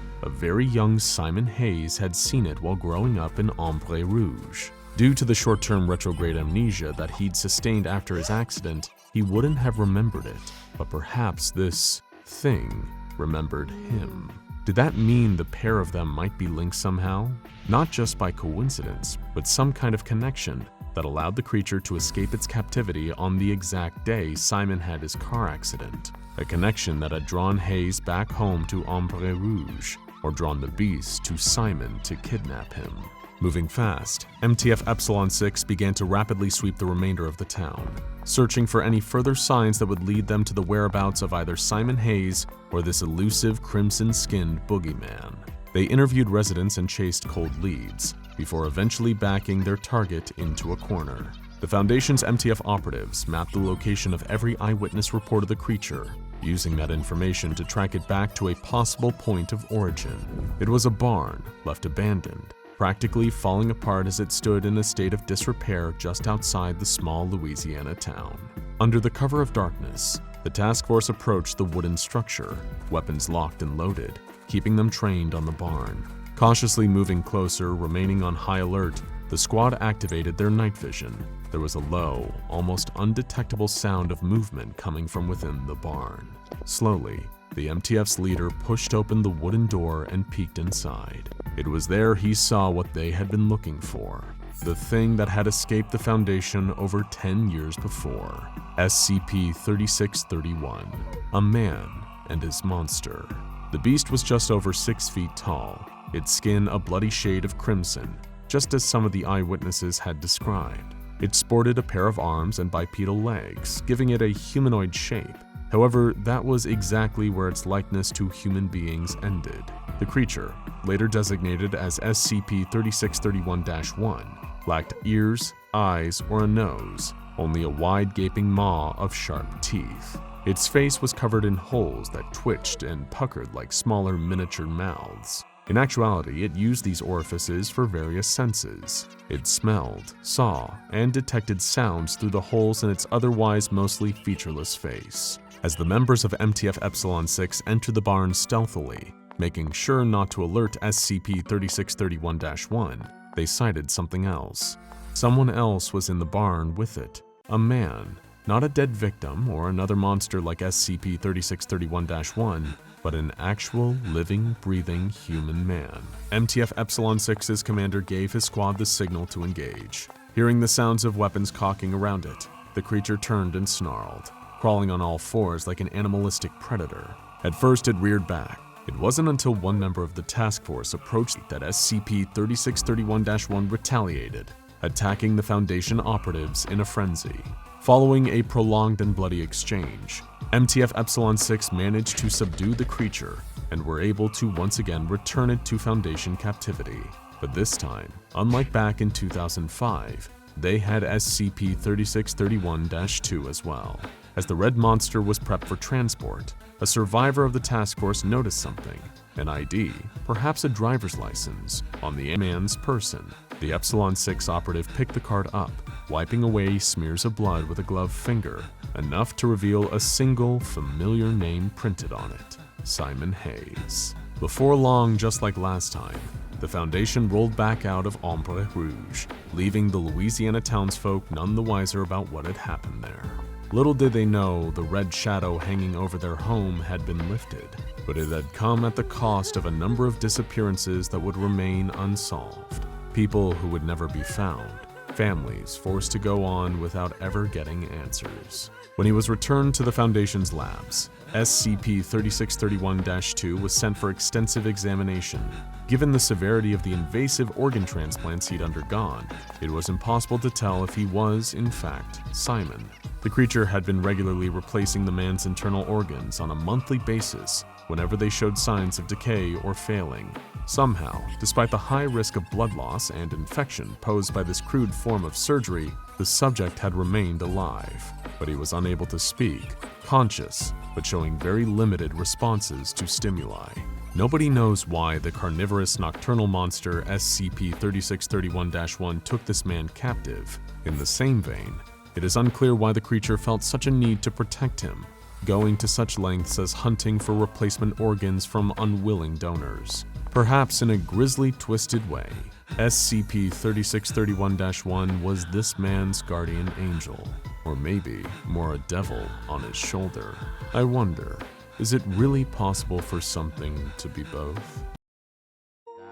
a very young Simon Hayes had seen it while growing up in Ombre Rouge. Due to the short-term retrograde amnesia that he'd sustained after his accident, he wouldn't have remembered it, but perhaps this thing remembered him. Did that mean the pair of them might be linked somehow? Not just by coincidence, but some kind of connection that allowed the creature to escape its captivity on the exact day Simon had his car accident. A connection that had drawn Hayes back home to Ombre Rouge, or drawn the beast to Simon to kidnap him. Moving fast, MTF-Epsilon-6 began to rapidly sweep the remainder of the town, searching for any further signs that would lead them to the whereabouts of either Simon Hayes or this elusive crimson-skinned boogeyman. They interviewed residents and chased cold leads, before eventually backing their target into a corner. The Foundation's MTF operatives mapped the location of every eyewitness report of the creature, using that information to track it back to a possible point of origin. It was a barn, left abandoned, practically falling apart as it stood in a state of disrepair just outside the small Louisiana town. Under the cover of darkness, the task force approached the wooden structure, weapons locked and loaded, keeping them trained on the barn. Cautiously moving closer, remaining on high alert, the squad activated their night vision. There was a low, almost undetectable sound of movement coming from within the barn. Slowly, the MTF's leader pushed open the wooden door and peeked inside. It was there he saw what they had been looking for, the thing that had escaped the Foundation over 10 years before. SCP-3631, a man and his monster. The beast was just over 6 feet tall, its skin a bloody shade of crimson, just as some of the eyewitnesses had described. It sported a pair of arms and bipedal legs, giving it a humanoid shape. However, that was exactly where its likeness to human beings ended. The creature, later designated as SCP-3631-1, lacked ears, eyes, or a nose, only a wide gaping maw of sharp teeth. Its face was covered in holes that twitched and puckered like smaller miniature mouths. In actuality, it used these orifices for various senses. It smelled, saw, and detected sounds through the holes in its otherwise mostly featureless face. As the members of MTF-Epsilon-6 entered the barn stealthily, making sure not to alert SCP-3631-1, they sighted something else. Someone else was in the barn with it. A man, not a dead victim or another monster like SCP-3631-1, but an actual, living, breathing human man. MTF-Epsilon-6's commander gave his squad the signal to engage. Hearing the sounds of weapons cocking around it, the creature turned and snarled, crawling on all fours like an animalistic predator. At first, it reared back. It wasn't until one member of the task force approached that SCP-3631-1 retaliated, attacking the Foundation operatives in a frenzy. Following a prolonged and bloody exchange, MTF-Epsilon-6 managed to subdue the creature and were able to once again return it to Foundation captivity. But this time, unlike back in 2005, they had SCP-3631-2 as well. As the red monster was prepped for transport, a survivor of the task force noticed something, an ID, perhaps a driver's license, on the man's person. The Epsilon-6 operative picked the card up, wiping away smears of blood with a gloved finger, enough to reveal a single familiar name printed on it: Simon Hayes. Before long, just like last time, the Foundation rolled back out of Ombre Rouge, leaving the Louisiana townsfolk none the wiser about what had happened there. Little did they know the red shadow hanging over their home had been lifted, but it had come at the cost of a number of disappearances that would remain unsolved. People who would never be found, families forced to go on without ever getting answers. When he was returned to the Foundation's labs, SCP-3631-2 was sent for extensive examination. Given the severity of the invasive organ transplants he'd undergone, it was impossible to tell if he was, in fact, Simon. The creature had been regularly replacing the man's internal organs on a monthly basis whenever they showed signs of decay or failing. Somehow, despite the high risk of blood loss and infection posed by this crude form of surgery, the subject had remained alive, but he was unable to speak, conscious, but showing very limited responses to stimuli. Nobody knows why the carnivorous nocturnal monster SCP-3631-1 took this man captive. In the same vein, it is unclear why the creature felt such a need to protect him, going to such lengths as hunting for replacement organs from unwilling donors. Perhaps in a grisly, twisted way, SCP-3631-1 was this man's guardian angel, or maybe more a devil on his shoulder. I wonder, is it really possible for something to be both?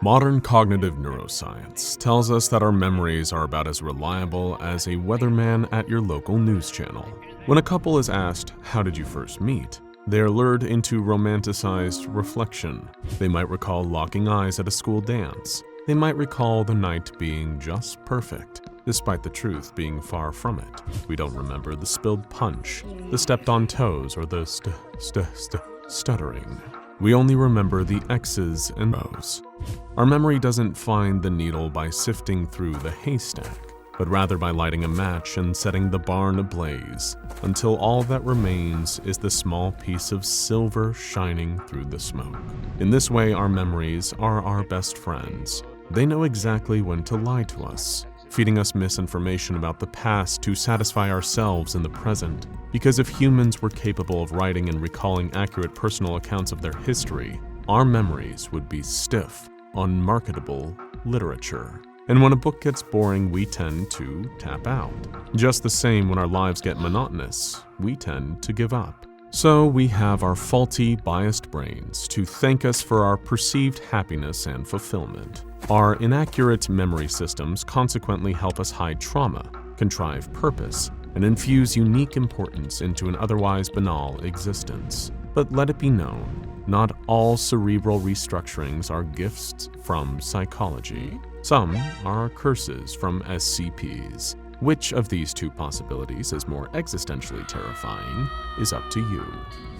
Modern cognitive neuroscience tells us that our memories are about as reliable as a weatherman at your local news channel. When a couple is asked, "How did you first meet?" They are lured into romanticized reflection. They might recall locking eyes at a school dance. They might recall the night being just perfect, despite the truth being far from it. We don't remember the spilled punch, the stepped on toes, or the stuttering. We only remember the X's and O's. Our memory doesn't find the needle by sifting through the haystack, but rather by lighting a match and setting the barn ablaze, until all that remains is the small piece of silver shining through the smoke. In this way, our memories are our best friends. They know exactly when to lie to us, feeding us misinformation about the past to satisfy ourselves in the present. Because if humans were capable of writing and recalling accurate personal accounts of their history, our memories would be stiff, unmarketable literature. And when a book gets boring, we tend to tap out. Just the same, when our lives get monotonous, we tend to give up. So we have our faulty, biased brains to thank us for our perceived happiness and fulfillment. Our inaccurate memory systems consequently help us hide trauma, contrive purpose, and infuse unique importance into an otherwise banal existence. But let it be known, not all cerebral restructurings are gifts from psychology. Some are curses from SCPs. Which of these two possibilities is more existentially terrifying is up to you.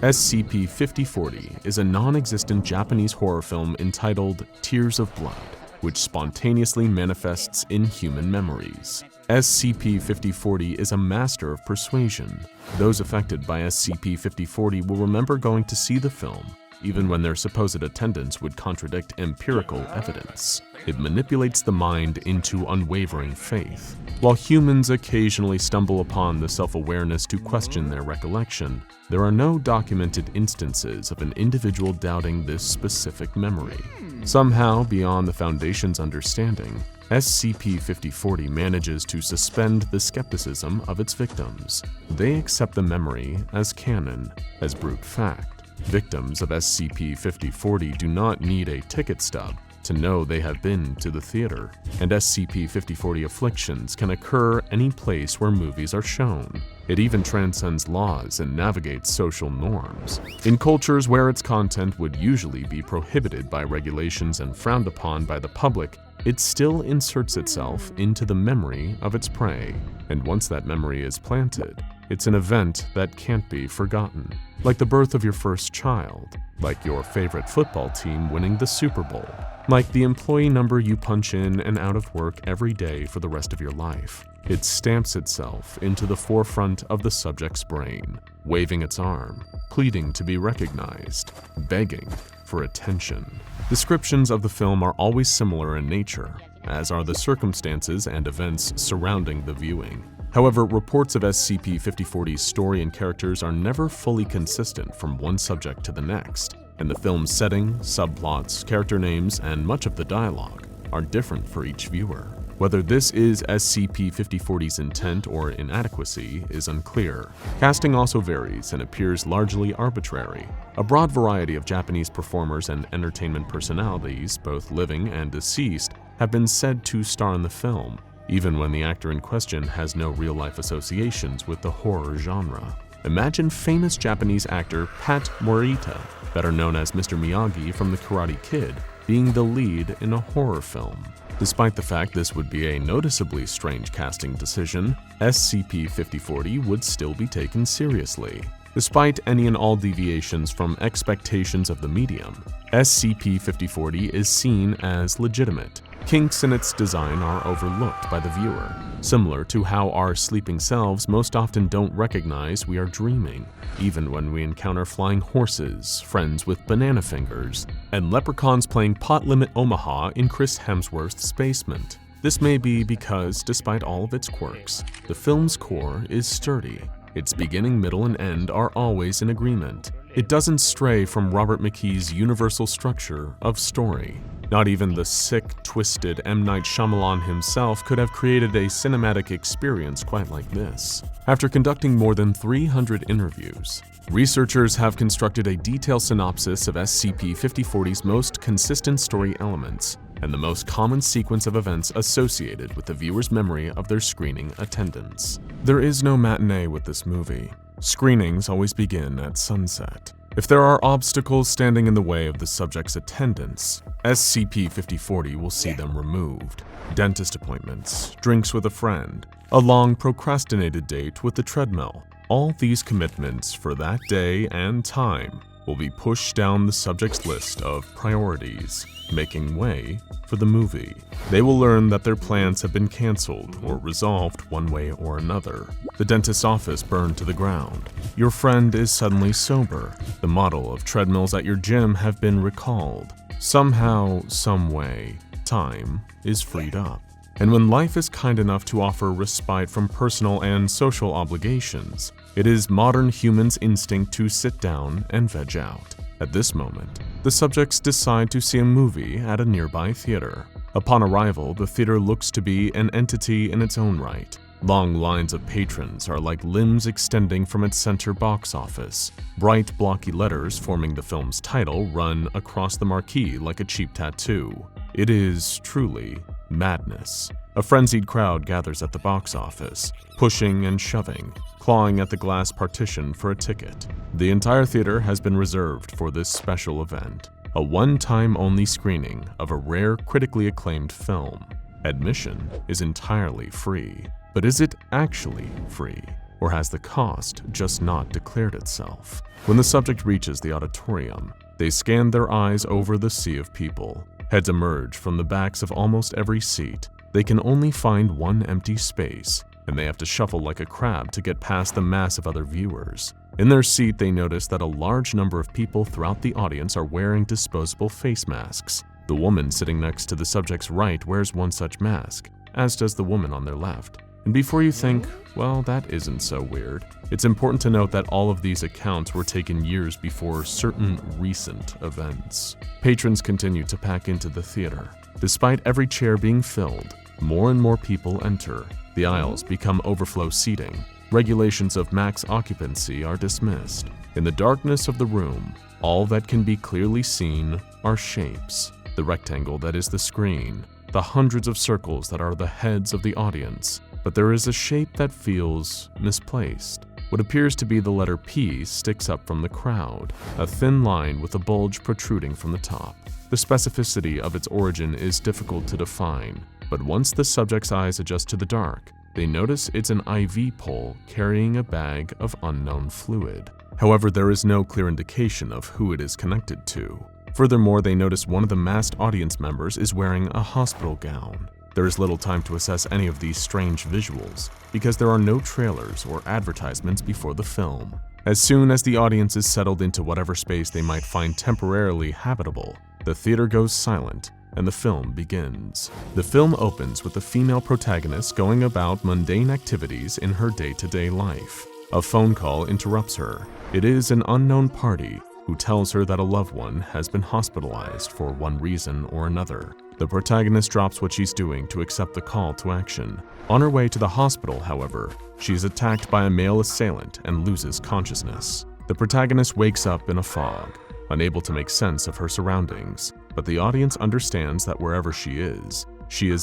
SCP-5040 is a non-existent Japanese horror film entitled Tears of Blood, which spontaneously manifests in human memories. SCP-5040 is a master of persuasion. Those affected by SCP-5040 will remember going to see the film, even when their supposed attendance would contradict empirical evidence. It manipulates the mind into unwavering faith. While humans occasionally stumble upon the self-awareness to question their recollection, there are no documented instances of an individual doubting this specific memory. Somehow, beyond the Foundation's understanding, SCP-5040 manages to suspend the skepticism of its victims. They accept the memory as canon, as brute fact. Victims of SCP-5040 do not need a ticket stub to know they have been to the theater, and SCP-5040 afflictions can occur any place where movies are shown. It even transcends laws and navigates social norms. In cultures where its content would usually be prohibited by regulations and frowned upon by the public, it still inserts itself into the memory of its prey, and once that memory is planted, it's an event that can't be forgotten. Like the birth of your first child, like your favorite football team winning the Super Bowl, like the employee number you punch in and out of work every day for the rest of your life. It stamps itself into the forefront of the subject's brain, waving its arm, pleading to be recognized, begging for attention. Descriptions of the film are always similar in nature, as are the circumstances and events surrounding the viewing. However, reports of SCP-5040's story and characters are never fully consistent from one subject to the next, and the film's setting, subplots, character names, and much of the dialogue are different for each viewer. Whether this is SCP-5040's intent or inadequacy is unclear. Casting also varies and appears largely arbitrary. A broad variety of Japanese performers and entertainment personalities, both living and deceased, have been said to star in the film, even when the actor in question has no real-life associations with the horror genre. Imagine famous Japanese actor Pat Morita, better known as Mr. Miyagi from The Karate Kid, being the lead in a horror film. Despite the fact this would be a noticeably strange casting decision, SCP-5040 would still be taken seriously. Despite any and all deviations from expectations of the medium, SCP-5040 is seen as legitimate. Kinks in its design are overlooked by the viewer, similar to how our sleeping selves most often don't recognize we are dreaming, even when we encounter flying horses, friends with banana fingers, and leprechauns playing Pot Limit Omaha in Chris Hemsworth's basement. This may be because, despite all of its quirks, the film's core is sturdy. Its beginning, middle, and end are always in agreement. It doesn't stray from Robert McKee's universal structure of story. Not even the sick, twisted M. Night Shyamalan himself could have created a cinematic experience quite like this. After conducting more than 300 interviews, researchers have constructed a detailed synopsis of SCP-5040's most consistent story elements and the most common sequence of events associated with the viewer's memory of their screening attendance. There is no matinee with this movie. Screenings always begin at sunset. If there are obstacles standing in the way of the subject's attendance, SCP-5040 will see them removed. Dentist appointments, drinks with a friend, a long procrastinated date with the treadmill. All these commitments for that day and time will be pushed down the subject's list of priorities, making way for the movie. They will learn that their plans have been canceled or resolved one way or another. The dentist's office burned to the ground. Your friend is suddenly sober. The model of treadmills at your gym have been recalled. Somehow, some way, time is freed up. And when life is kind enough to offer respite from personal and social obligations, it is modern humans' instinct to sit down and veg out. At this moment, the subjects decide to see a movie at a nearby theater. Upon arrival, the theater looks to be an entity in its own right. Long lines of patrons are like limbs extending from its center box office. Bright, blocky letters forming the film's title run across the marquee like a cheap tattoo. It is truly madness. A frenzied crowd gathers at the box office, pushing and shoving, clawing at the glass partition for a ticket. The entire theater has been reserved for this special event, a one-time only screening of a rare, critically acclaimed film. Admission is entirely free. But is it actually free? Or has the cost just not declared itself? When the subject reaches the auditorium, they scan their eyes over the sea of people. Heads emerge from the backs of almost every seat. They can only find one empty space, and they have to shuffle like a crab to get past the mass of other viewers. In their seat, they notice that a large number of people throughout the audience are wearing disposable face masks. The woman sitting next to the subject's right wears one such mask, as does the woman on their left. And before you think, well, that isn't so weird, it's important to note that all of these accounts were taken years before certain recent events. Patrons continue to pack into the theater. Despite every chair being filled, more and more people enter. The aisles become overflow seating. Regulations of max occupancy are dismissed. In the darkness of the room, all that can be clearly seen are shapes. The rectangle that is the screen, the hundreds of circles that are the heads of the audience. But there is a shape that feels misplaced. What appears to be the letter P sticks up from the crowd, a thin line with a bulge protruding from the top. The specificity of its origin is difficult to define, but once the subject's eyes adjust to the dark, they notice it's an IV pole carrying a bag of unknown fluid. However, there is no clear indication of who it is connected to. Furthermore, they notice one of the masked audience members is wearing a hospital gown. There is little time to assess any of these strange visuals, because there are no trailers or advertisements before the film. As soon as the audience is settled into whatever space they might find temporarily habitable, the theater goes silent and the film begins. The film opens with the female protagonist going about mundane activities in her day-to-day life. A phone call interrupts her. It is an unknown party who tells her that a loved one has been hospitalized for one reason or another. The protagonist drops what she's doing to accept the call to action. On her way to the hospital, however, she is attacked by a male assailant and loses consciousness. The protagonist wakes up in a fog, unable to make sense of her surroundings, but the audience understands that wherever she is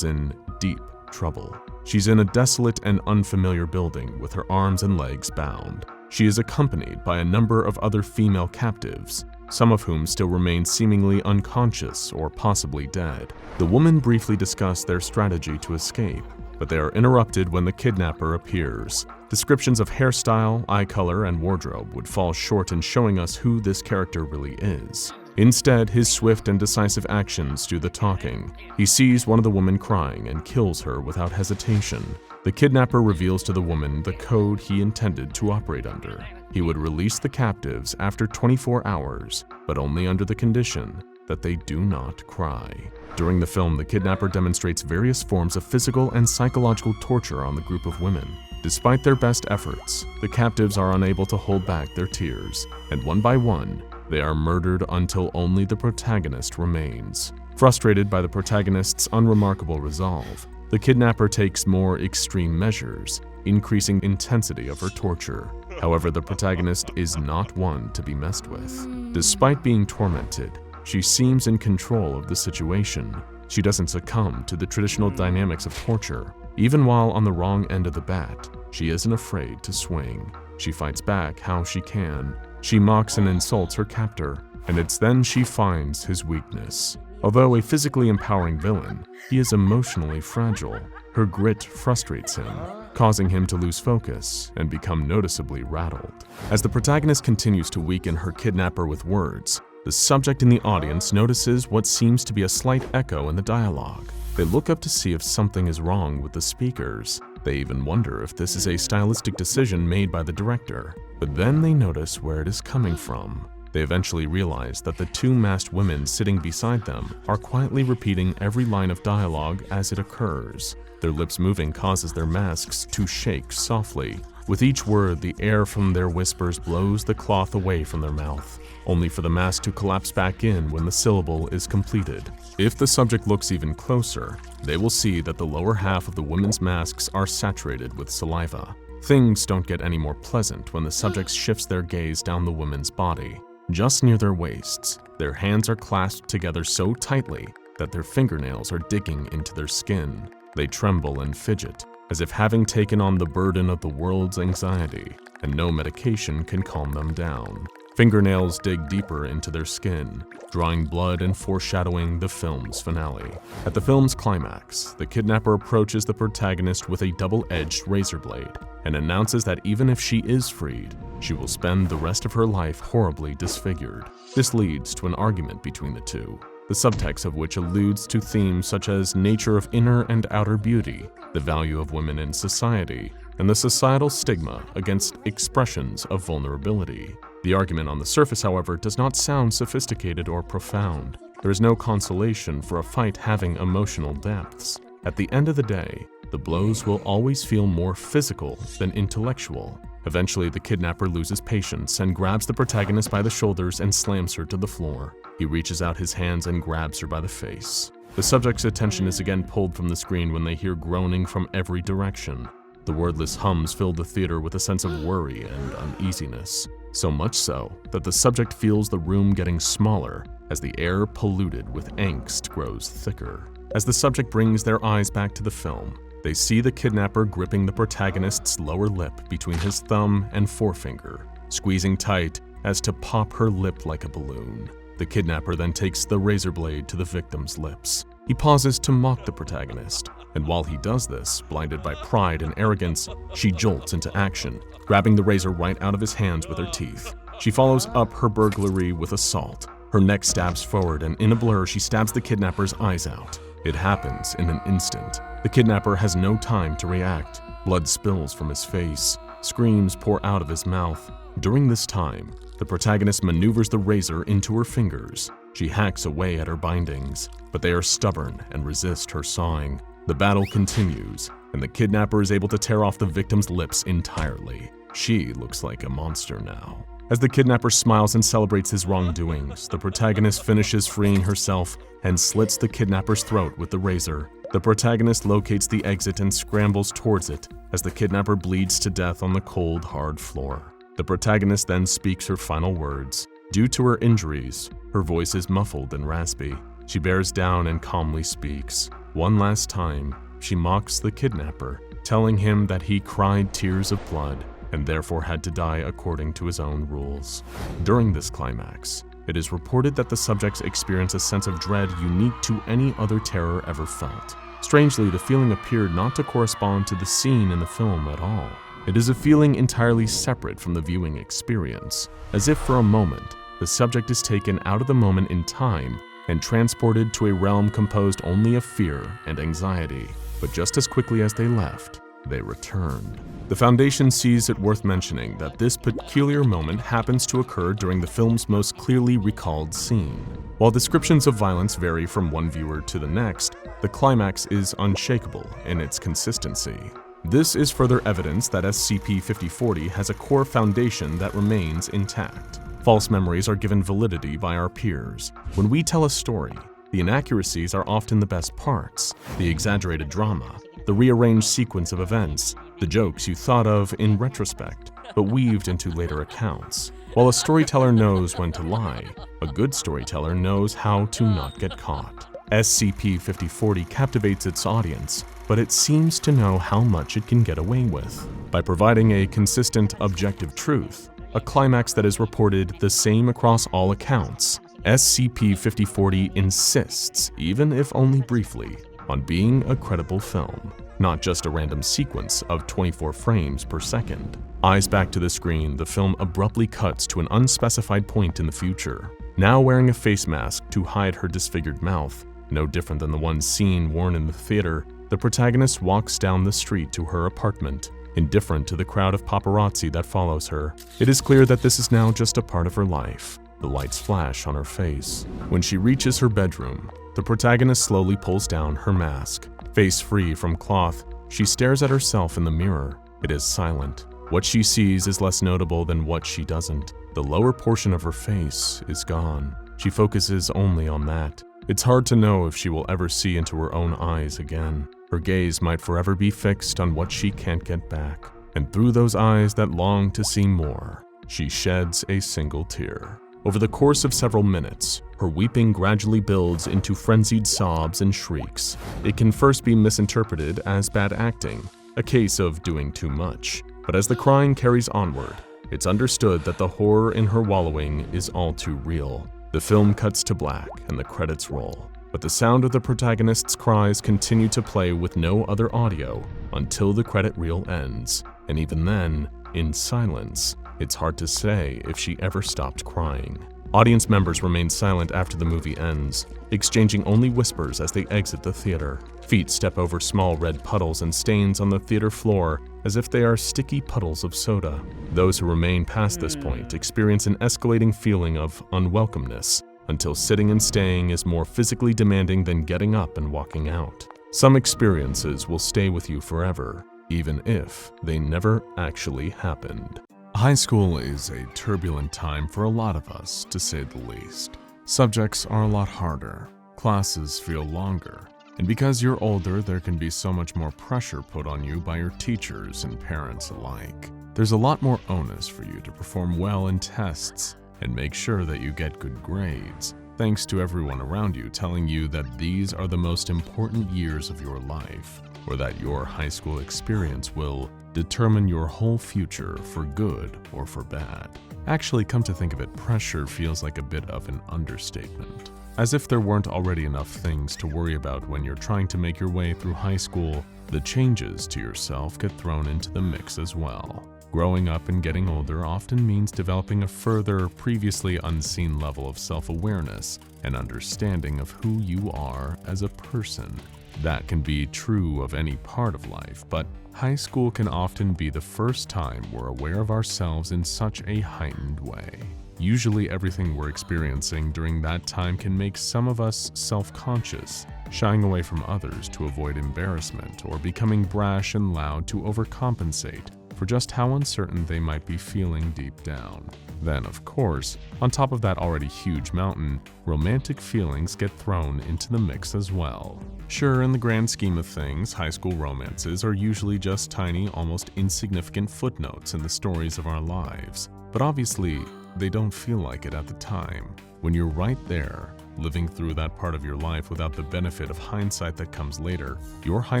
in deep trouble. She's in a desolate and unfamiliar building with her arms and legs bound. She is accompanied by a number of other female captives, some of whom still remain seemingly unconscious or possibly dead. The women briefly discuss their strategy to escape, but they are interrupted when the kidnapper appears. Descriptions of hairstyle, eye color, and wardrobe would fall short in showing us who this character really is. Instead, his swift and decisive actions do the talking. He sees one of the women crying and kills her without hesitation. The kidnapper reveals to the woman the code he intended to operate under. He would release the captives after 24 hours, but only under the condition that they do not cry. During the film, the kidnapper demonstrates various forms of physical and psychological torture on the group of women. Despite their best efforts, the captives are unable to hold back their tears, and one by one, they are murdered until only the protagonist remains. Frustrated by the protagonist's unremarkable resolve, the kidnapper takes more extreme measures, increasing intensity of her torture. However, the protagonist is not one to be messed with. Despite being tormented, she seems in control of the situation. She doesn't succumb to the traditional dynamics of torture. Even while on the wrong end of the bat, she isn't afraid to swing. She fights back how she can. She mocks and insults her captor, and it's then she finds his weakness. Although a physically empowering villain, he is emotionally fragile. Her grit frustrates him, causing him to lose focus and become noticeably rattled. As the protagonist continues to weaken her kidnapper with words, the subject in the audience notices what seems to be a slight echo in the dialogue. They look up to see if something is wrong with the speakers. They even wonder if this is a stylistic decision made by the director. But then they notice where it is coming from. They eventually realize that the two masked women sitting beside them are quietly repeating every line of dialogue as it occurs. Their lips moving causes their masks to shake softly. With each word, the air from their whispers blows the cloth away from their mouth, only for the mask to collapse back in when the syllable is completed. If the subject looks even closer, they will see that the lower half of the women's masks are saturated with saliva. Things don't get any more pleasant when the subject shifts their gaze down the woman's body. Just near their waists, their hands are clasped together so tightly that their fingernails are digging into their skin. They tremble and fidget, as if having taken on the burden of the world's anxiety, and no medication can calm them down. Fingernails dig deeper into their skin, drawing blood and foreshadowing the film's finale. At the film's climax, the kidnapper approaches the protagonist with a double-edged razor blade and announces that even if she is freed, she will spend the rest of her life horribly disfigured. This leads to an argument between the two, the subtext of which alludes to themes such as nature of inner and outer beauty, the value of women in society, and the societal stigma against expressions of vulnerability. The argument on the surface, however, does not sound sophisticated or profound. There is no consolation for a fight having emotional depths. At the end of the day, the blows will always feel more physical than intellectual. Eventually, the kidnapper loses patience and grabs the protagonist by the shoulders and slams her to the floor. He reaches out his hands and grabs her by the face. The subject's attention is again pulled from the screen when they hear groaning from every direction. The wordless hums fill the theater with a sense of worry and uneasiness, so much so that the subject feels the room getting smaller as the air polluted with angst grows thicker. As the subject brings their eyes back to the film, they see the kidnapper gripping the protagonist's lower lip between his thumb and forefinger, squeezing tight as to pop her lip like a balloon. The kidnapper then takes the razor blade to the victim's lips. He pauses to mock the protagonist, and while he does this, blinded by pride and arrogance, she jolts into action, grabbing the razor right out of his hands with her teeth. She follows up her burglary with assault. Her neck stabs forward, and in a blur, she stabs the kidnapper's eyes out. It happens in an instant. The kidnapper has no time to react. Blood spills from his face. Screams pour out of his mouth. During this time, the protagonist maneuvers the razor into her fingers. She hacks away at her bindings, but they are stubborn and resist her sawing. The battle continues, and the kidnapper is able to tear off the victim's lips entirely. She looks like a monster now. As the kidnapper smiles and celebrates his wrongdoings, the protagonist finishes freeing herself and slits the kidnapper's throat with the razor. The protagonist locates the exit and scrambles towards it as the kidnapper bleeds to death on the cold, hard floor. The protagonist then speaks her final words. Due to her injuries, her voice is muffled and raspy. She bears down and calmly speaks. One last time, she mocks the kidnapper, telling him that he cried tears of blood and therefore had to die according to his own rules. During this climax, it is reported that the subjects experience a sense of dread unique to any other terror ever felt. Strangely, the feeling appeared not to correspond to the scene in the film at all. It is a feeling entirely separate from the viewing experience, as if for a moment, the subject is taken out of the moment in time and transported to a realm composed only of fear and anxiety. But just as quickly as they left, they returned. The Foundation sees it worth mentioning that this peculiar moment happens to occur during the film's most clearly recalled scene. While descriptions of violence vary from one viewer to the next, the climax is unshakable in its consistency. This is further evidence that SCP-5040 has a core foundation that remains intact. False memories are given validity by our peers. When we tell a story, the inaccuracies are often the best parts, the exaggerated drama, the rearranged sequence of events, the jokes you thought of in retrospect, but weaved into later accounts. While a storyteller knows when to lie, a good storyteller knows how to not get caught. SCP-5040 captivates its audience, but it seems to know how much it can get away with. By providing a consistent, objective truth, a climax that is reported the same across all accounts, SCP-5040 insists, even if only briefly, on being a credible film, not just a random sequence of 24 frames per second. Eyes back to the screen, the film abruptly cuts to an unspecified point in the future. Now wearing a face mask to hide her disfigured mouth, no different than the one seen worn in the theater, the protagonist walks down the street to her apartment, indifferent to the crowd of paparazzi that follows her. It is clear that this is now just a part of her life. The lights flash on her face. When she reaches her bedroom, the protagonist slowly pulls down her mask. Face free from cloth, she stares at herself in the mirror. It is silent. What she sees is less notable than what she doesn't. The lower portion of her face is gone. She focuses only on that. It's hard to know if she will ever see into her own eyes again. Her gaze might forever be fixed on what she can't get back. And through those eyes that long to see more, she sheds a single tear. Over the course of several minutes, her weeping gradually builds into frenzied sobs and shrieks. It can first be misinterpreted as bad acting, a case of doing too much. But as the crying carries onward, it's understood that the horror in her wallowing is all too real. The film cuts to black and the credits roll, but the sound of the protagonist's cries continue to play with no other audio until the credit reel ends. And even then, in silence, it's hard to say if she ever stopped crying. Audience members remain silent after the movie ends, exchanging only whispers as they exit the theater. Feet step over small red puddles and stains on the theater floor as if they are sticky puddles of soda. Those who remain past this point experience an escalating feeling of unwelcomeness, until sitting and staying is more physically demanding than getting up and walking out. Some experiences will stay with you forever, even if they never actually happened. High school is a turbulent time for a lot of us, to say the least. Subjects are a lot harder, classes feel longer, and because you're older, there can be so much more pressure put on you by your teachers and parents alike. There's a lot more onus for you to perform well in tests and make sure that you get good grades, thanks to everyone around you telling you that these are the most important years of your life, or that your high school experience will determine your whole future for good or for bad. Actually, come to think of it, pressure feels like a bit of an understatement. As if there weren't already enough things to worry about when you're trying to make your way through high school, the changes to yourself get thrown into the mix as well. Growing up and getting older often means developing a further, previously unseen level of self-awareness and understanding of who you are as a person. That can be true of any part of life, but high school can often be the first time we're aware of ourselves in such a heightened way. Usually everything we're experiencing during that time can make some of us self-conscious, shying away from others to avoid embarrassment or becoming brash and loud to overcompensate for just how uncertain they might be feeling deep down. Then, of course, on top of that already huge mountain, romantic feelings get thrown into the mix as well. Sure, in the grand scheme of things, high school romances are usually just tiny, almost insignificant footnotes in the stories of our lives. But obviously, they don't feel like it at the time. When you're right there, living through that part of your life without the benefit of hindsight that comes later, your high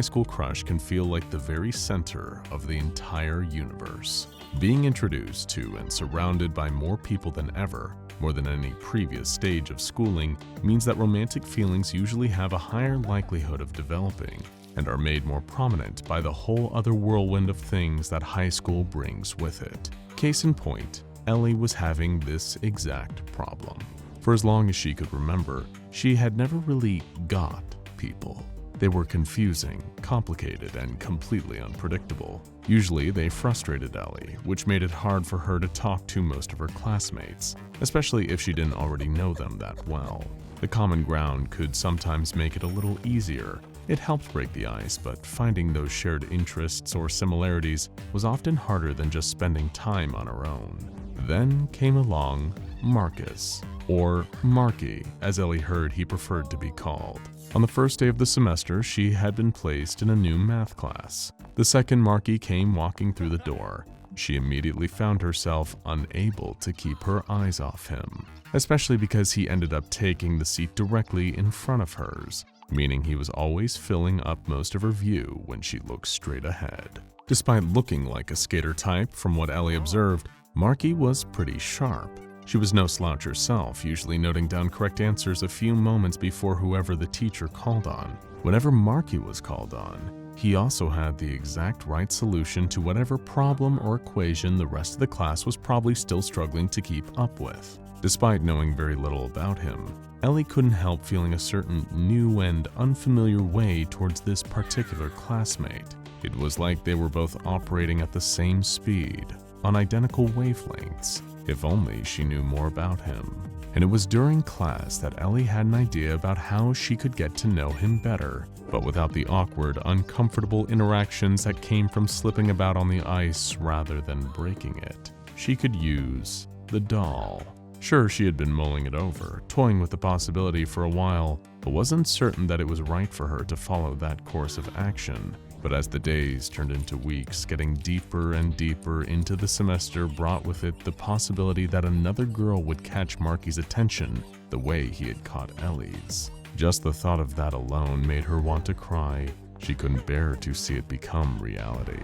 school crush can feel like the very center of the entire universe. Being introduced to and surrounded by more people than ever, more than any previous stage of schooling, means that romantic feelings usually have a higher likelihood of developing and are made more prominent by the whole other whirlwind of things that high school brings with it. Case in point, Ellie was having this exact problem. For as long as she could remember, she had never really got people. They were confusing, complicated, and completely unpredictable. Usually, they frustrated Ellie, which made it hard for her to talk to most of her classmates, especially if she didn't already know them that well. The common ground could sometimes make it a little easier. It helped break the ice, but finding those shared interests or similarities was often harder than just spending time on her own. Then came along Marcus, or Marky, as Ellie heard he preferred to be called. On the first day of the semester, she had been placed in a new math class. The second Marky came walking through the door, she immediately found herself unable to keep her eyes off him, especially because he ended up taking the seat directly in front of hers, meaning he was always filling up most of her view when she looked straight ahead. Despite looking like a skater type, from what Ellie observed, Marky was pretty sharp. She was no slouch herself, usually noting down correct answers a few moments before whoever the teacher called on. Whenever Marky was called on, he also had the exact right solution to whatever problem or equation the rest of the class was probably still struggling to keep up with. Despite knowing very little about him, Ellie couldn't help feeling a certain new and unfamiliar way towards this particular classmate. It was like they were both operating at the same speed, on identical wavelengths. If only she knew more about him. And it was during class that Ellie had an idea about how she could get to know him better, but without the awkward, uncomfortable interactions that came from slipping about on the ice rather than breaking it. She could use the doll. Sure, she had been mulling it over, toying with the possibility for a while, but wasn't certain that it was right for her to follow that course of action. But as the days turned into weeks, getting deeper and deeper into the semester brought with it the possibility that another girl would catch Marky's attention the way he had caught Ellie's. Just the thought of that alone made her want to cry. She couldn't bear to see it become reality.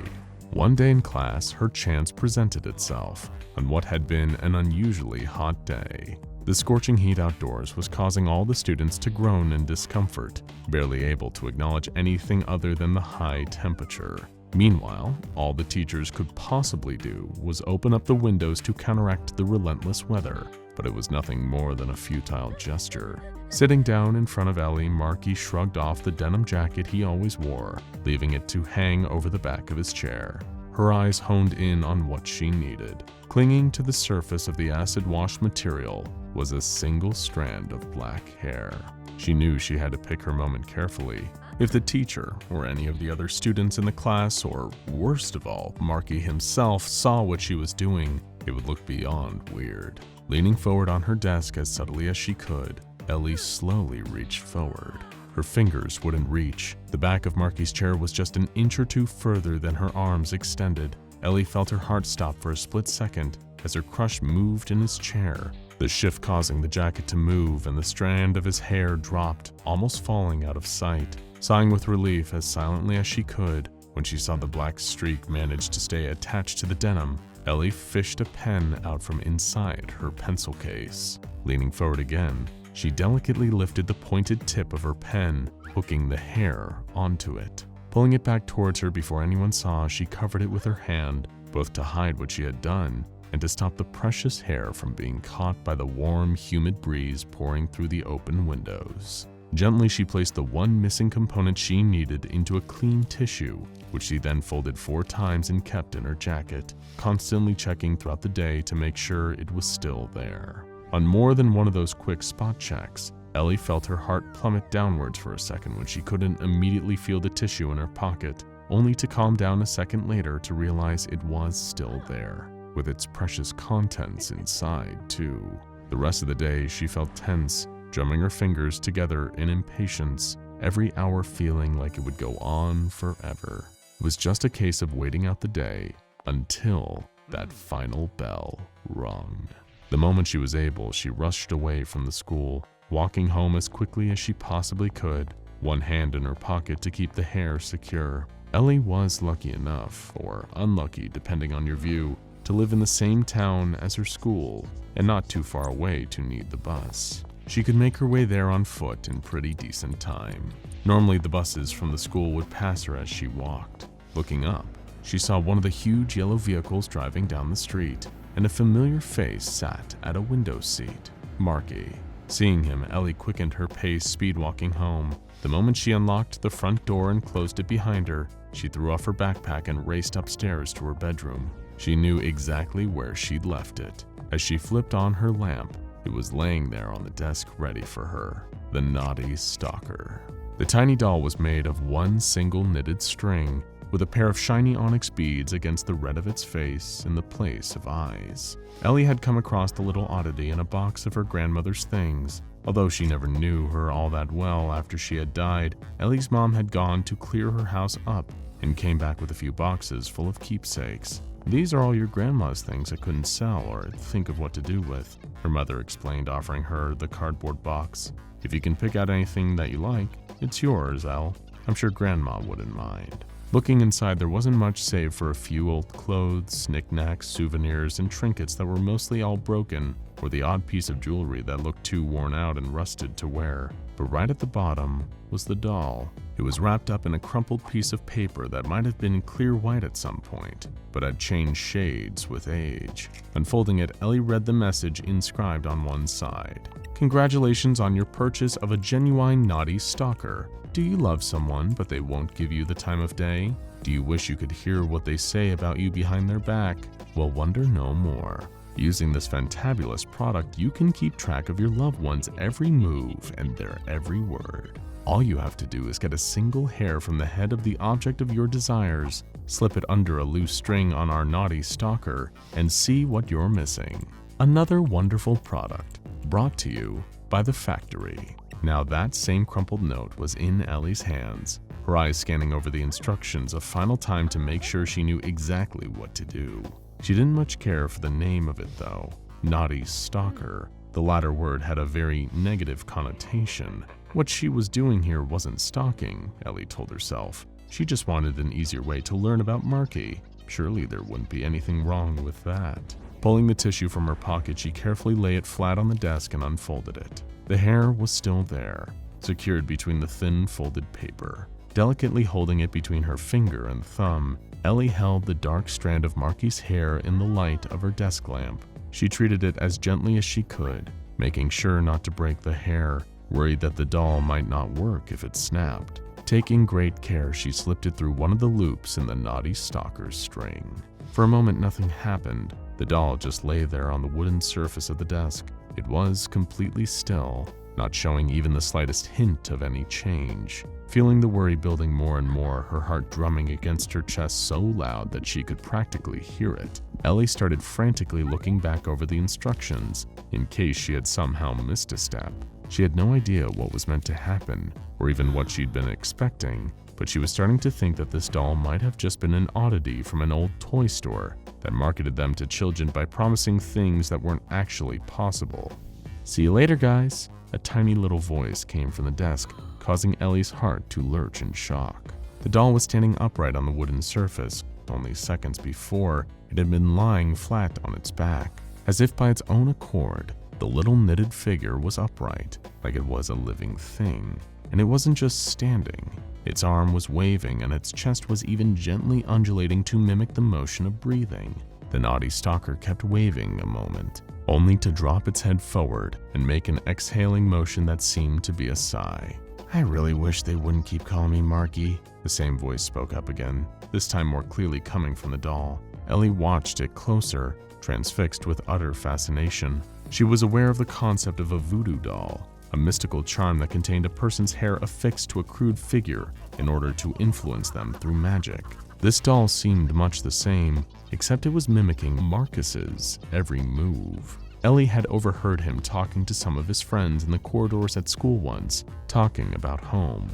One day in class, her chance presented itself on what had been an unusually hot day. The scorching heat outdoors was causing all the students to groan in discomfort, barely able to acknowledge anything other than the high temperature. Meanwhile, all the teachers could possibly do was open up the windows to counteract the relentless weather, but it was nothing more than a futile gesture. Sitting down in front of Ellie, Marky shrugged off the denim jacket he always wore, leaving it to hang over the back of his chair. Her eyes honed in on what she needed. Clinging to the surface of the acid-washed material was a single strand of black hair. She knew she had to pick her moment carefully. If the teacher, or any of the other students in the class, or worst of all, Marky himself saw what she was doing, it would look beyond weird. Leaning forward on her desk as subtly as she could, Ellie slowly reached forward. Her fingers wouldn't reach. The back of Marky's chair was just an inch or two further than her arms extended. Ellie felt her heart stop for a split second as her crush moved in his chair, the shift causing the jacket to move and the strand of his hair dropped, almost falling out of sight. Sighing with relief as silently as she could, when she saw the black streak manage to stay attached to the denim, Ellie fished a pen out from inside her pencil case. Leaning forward again, she delicately lifted the pointed tip of her pen, hooking the hair onto it. Pulling it back towards her before anyone saw, she covered it with her hand, both to hide what she had done and to stop the precious hair from being caught by the warm, humid breeze pouring through the open windows. Gently, she placed the one missing component she needed into a clean tissue, which she then folded 4 times and kept in her jacket, constantly checking throughout the day to make sure it was still there. On more than one of those quick spot checks, Ellie felt her heart plummet downwards for a second when she couldn't immediately feel the tissue in her pocket, only to calm down a second later to realize it was still there, with its precious contents inside too. The rest of the day, she felt tense, drumming her fingers together in impatience, every hour feeling like it would go on forever. It was just a case of waiting out the day until that final bell rung. The moment she was able, she rushed away from the school, walking home as quickly as she possibly could, one hand in her pocket to keep the hair secure. Ellie was lucky enough, or unlucky depending on your view, to live in the same town as her school, and not too far away to need the bus. She could make her way there on foot in pretty decent time. Normally the buses from the school would pass her as she walked. Looking up, she saw one of the huge yellow vehicles driving down the street, and a familiar face sat at a window seat. Marky. Seeing him, Ellie quickened her pace, speed-walking home. The moment she unlocked the front door and closed it behind her, she threw off her backpack and raced upstairs to her bedroom. She knew exactly where she'd left it. As she flipped on her lamp, it was laying there on the desk ready for her. The Knotty Stalker. The tiny doll was made of one single knitted string, with a pair of shiny onyx beads against the red of its face in the place of eyes. Ellie had come across the little oddity in a box of her grandmother's things. Although she never knew her all that well after she had died, Ellie's mom had gone to clear her house up and came back with a few boxes full of keepsakes. "These are all your grandma's things I couldn't sell or think of what to do with," her mother explained, offering her the cardboard box. "If you can pick out anything that you like, it's yours, Elle. I'm sure Grandma wouldn't mind." Looking inside, there wasn't much save for a few old clothes, knickknacks, souvenirs, and trinkets that were mostly all broken, or the odd piece of jewelry that looked too worn out and rusted to wear. But right at the bottom was the doll. It was wrapped up in a crumpled piece of paper that might have been clear white at some point, but had changed shades with age. Unfolding it, Ellie read the message inscribed on one side. "Congratulations on your purchase of a genuine Knotty Stalker. Do you love someone but they won't give you the time of day? Do you wish you could hear what they say about you behind their back? Well, wonder no more. Using this fantabulous product, you can keep track of your loved one's every move and their every word. All you have to do is get a single hair from the head of the object of your desires, slip it under a loose string on our Knotty Stalker, and see what you're missing. Another wonderful product, brought to you by the factory." Now that same crumpled note was in Ellie's hands, her eyes scanning over the instructions a final time to make sure she knew exactly what to do. She didn't much care for the name of it though, Knotty Stalker. The latter word had a very negative connotation. What she was doing here wasn't stalking, Ellie told herself. She just wanted an easier way to learn about Marky. Surely there wouldn't be anything wrong with that. Pulling the tissue from her pocket, she carefully lay it flat on the desk and unfolded it. The hair was still there, secured between the thin folded paper. Delicately holding it between her finger and thumb, Ellie held the dark strand of Marky's hair in the light of her desk lamp. She treated it as gently as she could, making sure not to break the hair, worried that the doll might not work if it snapped. Taking great care, she slipped it through one of the loops in the Knotty Stalker's string. For a moment, nothing happened. The doll just lay there on the wooden surface of the desk. It was completely still, not showing even the slightest hint of any change. Feeling the worry building more and more, her heart drumming against her chest so loud that she could practically hear it, Ellie started frantically looking back over the instructions, in case she had somehow missed a step. She had no idea what was meant to happen, or even what she'd been expecting, but she was starting to think that this doll might have just been an oddity from an old toy store that marketed them to children by promising things that weren't actually possible. "See you later, guys," a tiny little voice came from the desk, causing Ellie's heart to lurch in shock. The doll was standing upright on the wooden surface. Only seconds before, it had been lying flat on its back. As if by its own accord, the little knitted figure was upright, like it was a living thing. And it wasn't just standing. Its arm was waving and its chest was even gently undulating to mimic the motion of breathing. The Knotty Stalker kept waving a moment, only to drop its head forward and make an exhaling motion that seemed to be a sigh. "I really wish they wouldn't keep calling me Marky," the same voice spoke up again, this time more clearly coming from the doll. Ellie watched it closer, transfixed with utter fascination. She was aware of the concept of a voodoo doll, a mystical charm that contained a person's hair affixed to a crude figure in order to influence them through magic. This doll seemed much the same, except it was mimicking Marcus's every move. Ellie had overheard him talking to some of his friends in the corridors at school once, talking about home.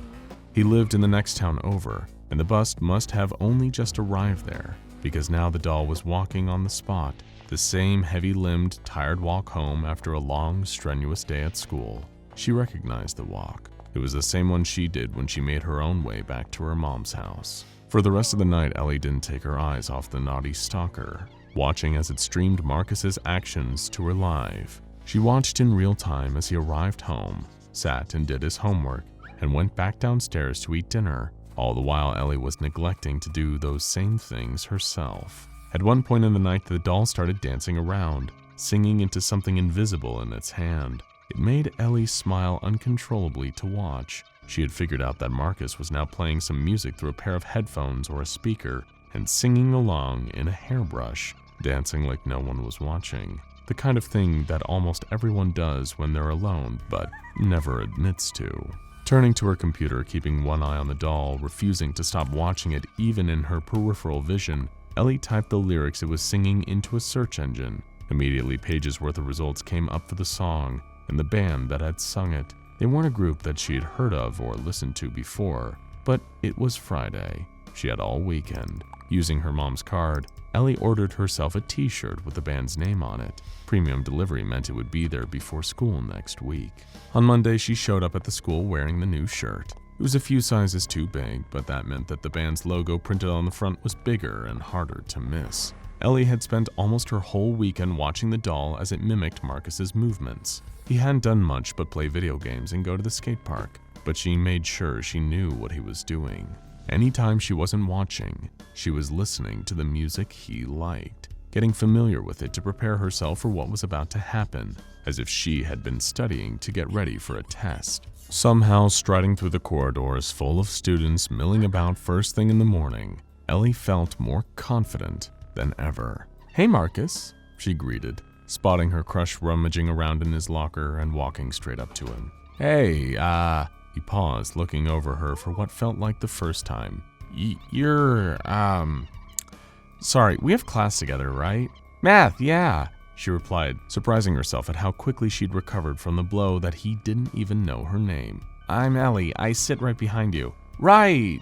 He lived in the next town over, and the bus must have only just arrived there, because now the doll was walking on the spot, the same heavy-limbed, tired walk home after a long, strenuous day at school. She recognized the walk. It was the same one she did when she made her own way back to her mom's house. For the rest of the night, Ellie didn't take her eyes off the Knotty Stalker, watching as it streamed Marcus's actions to her live. She watched in real time as he arrived home, sat and did his homework, and went back downstairs to eat dinner. All the while, Ellie was neglecting to do those same things herself. At one point in the night, the doll started dancing around, singing into something invisible in its hand. It made Ellie smile uncontrollably to watch. She had figured out that Marcus was now playing some music through a pair of headphones or a speaker, and singing along in a hairbrush, dancing like no one was watching. The kind of thing that almost everyone does when they're alone, but never admits to. Turning to her computer, keeping one eye on the doll, refusing to stop watching it even in her peripheral vision, Ellie typed the lyrics it was singing into a search engine. Immediately, pages worth of results came up for the song and the band that had sung it. They weren't a group that she had heard of or listened to before, but it was Friday. She had all weekend. Using her mom's card, Ellie ordered herself a t-shirt with the band's name on it. Premium delivery meant it would be there before school next week. On Monday, she showed up at the school wearing the new shirt. It was a few sizes too big, but that meant that the band's logo printed on the front was bigger and harder to miss. Ellie had spent almost her whole weekend watching the doll as it mimicked Marcus's movements. He hadn't done much but play video games and go to the skate park, but she made sure she knew what he was doing. Anytime she wasn't watching, she was listening to the music he liked, getting familiar with it to prepare herself for what was about to happen, as if she had been studying to get ready for a test. Somehow, striding through the corridors full of students milling about first thing in the morning, Ellie felt more confident than ever. "Hey, Marcus," she greeted, spotting her crush rummaging around in his locker and walking straight up to him. "Hey, He paused, looking over her for what felt like the first time. Sorry, we have class together, right?" "Math, yeah," she replied, surprising herself at how quickly she'd recovered from the blow that he didn't even know her name. "I'm Ellie. I sit right behind you." Right.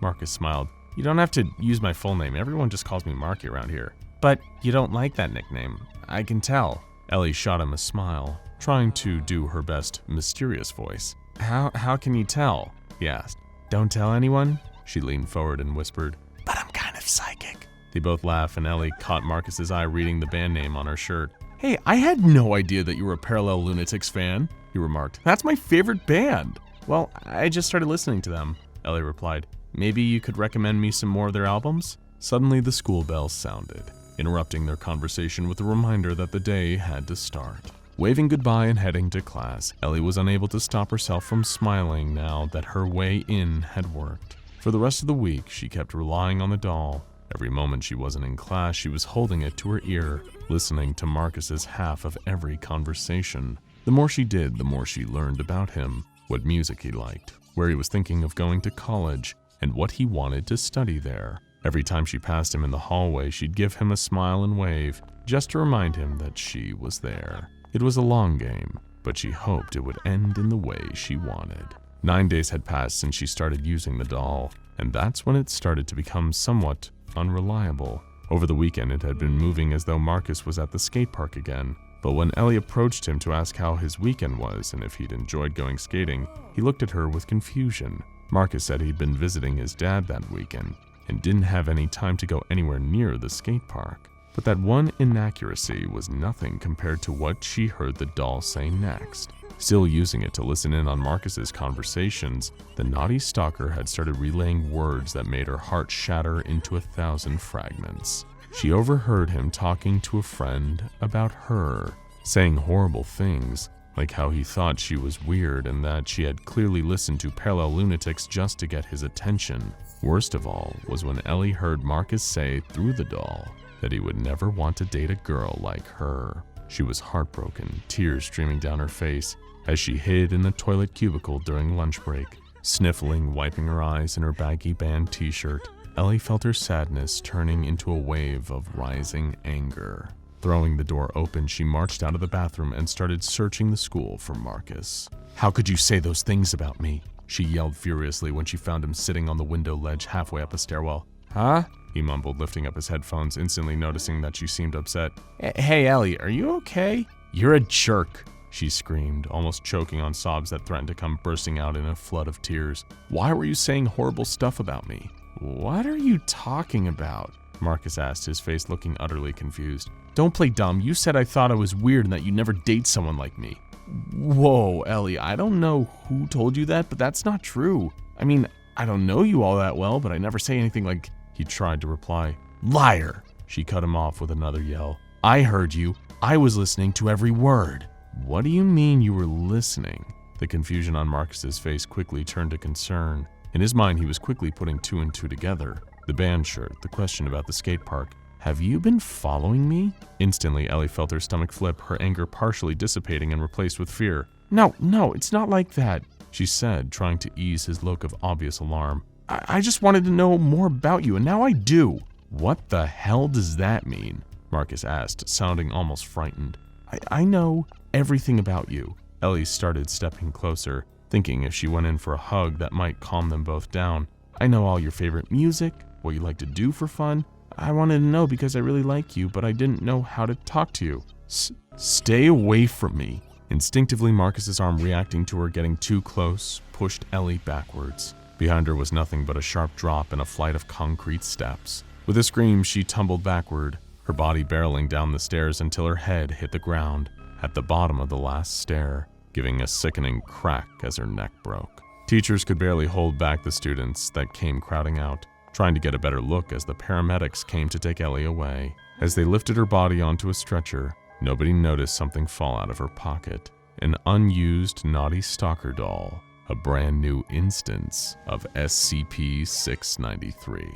Marcus smiled. "You don't have to use my full name. Everyone just calls me Marky around here." "But you don't like that nickname. I can tell." Ellie shot him a smile, trying to do her best mysterious voice. How can you tell?" he asked. "Don't tell anyone?" She leaned forward and whispered, "But I'm kind of psychic." They both laughed, and Ellie caught Marcus's eye reading the band name on her shirt. "Hey, I had no idea that you were a Parallel Lunatics fan," he remarked. "That's my favorite band." "Well, I just started listening to them," Ellie replied. "Maybe you could recommend me some more of their albums?" Suddenly the school bell sounded, interrupting their conversation with a reminder that the day had to start. Waving goodbye and heading to class, Ellie was unable to stop herself from smiling now that her way in had worked. For the rest of the week, she kept relying on the doll. Every moment she wasn't in class, she was holding it to her ear, listening to Marcus's half of every conversation. The more she did, the more she learned about him, what music he liked, where he was thinking of going to college, and what he wanted to study there. Every time she passed him in the hallway, she'd give him a smile and wave, just to remind him that she was there. It was a long game, but she hoped it would end in the way she wanted. 9 days had passed since she started using the doll, and that's when it started to become somewhat unreliable. Over the weekend, it had been moving as though Marcus was at the skate park again, but when Ellie approached him to ask how his weekend was and if he'd enjoyed going skating, he looked at her with confusion. Marcus said he'd been visiting his dad that weekend and didn't have any time to go anywhere near the skate park. But that one inaccuracy was nothing compared to what she heard the doll say next. Still using it to listen in on Marcus's conversations, the naughty stalker had started relaying words that made her heart shatter into 1,000 fragments. She overheard him talking to a friend about her, saying horrible things, like how he thought she was weird and that she had clearly listened to Parallel Lunatics just to get his attention. Worst of all was when Ellie heard Marcus say through the doll that he would never want to date a girl like her. She was heartbroken, tears streaming down her face as she hid in the toilet cubicle during lunch break. Sniffling, wiping her eyes in her baggy band t-shirt, Ellie felt her sadness turning into a wave of rising anger. Throwing the door open, she marched out of the bathroom and started searching the school for Marcus. "How could you say those things about me?" she yelled furiously when she found him sitting on the window ledge halfway up a stairwell. "Huh?" he mumbled, lifting up his headphones, instantly noticing that she seemed upset. "Hey, Ellie, are you okay?" "You're a jerk," she screamed, almost choking on sobs that threatened to come bursting out in a flood of tears. "Why were you saying horrible stuff about me?" "What are you talking about?" Marcus asked, his face looking utterly confused. "Don't play dumb. You said I thought I was weird and that you'd never date someone like me." "Whoa, Ellie, I don't know who told you that, but that's not true. I mean, I don't know you all that well, but I never say anything like..." He tried to reply. "Liar!" She cut him off with another yell. "I heard you. I was listening to every word." "What do you mean you were listening?" The confusion on Marcus's face quickly turned to concern. In his mind, he was quickly putting two and two together. The band shirt, the question about the skate park. "Have you been following me?" Instantly, Ellie felt her stomach flip, her anger partially dissipating and replaced with fear. No, it's not like that," she said, trying to ease his look of obvious alarm. I just wanted to know more about you, and now I do." "What the hell does that mean?" Marcus asked, sounding almost frightened. I know everything about you." Ellie started stepping closer, thinking if she went in for a hug that might calm them both down. "I know all your favorite music, what you like to do for fun. I wanted to know because I really like you, but I didn't know how to talk to you. Stay away from me. Instinctively, Marcus's arm, reacting to her getting too close, pushed Ellie backwards. Behind her was nothing but a sharp drop and a flight of concrete steps. With a scream, she tumbled backward, her body barreling down the stairs until her head hit the ground at the bottom of the last stair, giving a sickening crack as her neck broke. Teachers could barely hold back the students that came crowding out, trying to get a better look as the paramedics came to take Ellie away. As they lifted her body onto a stretcher, nobody noticed something fall out of her pocket. An unused Knotty Stalker doll, a brand new instance of SCP-693.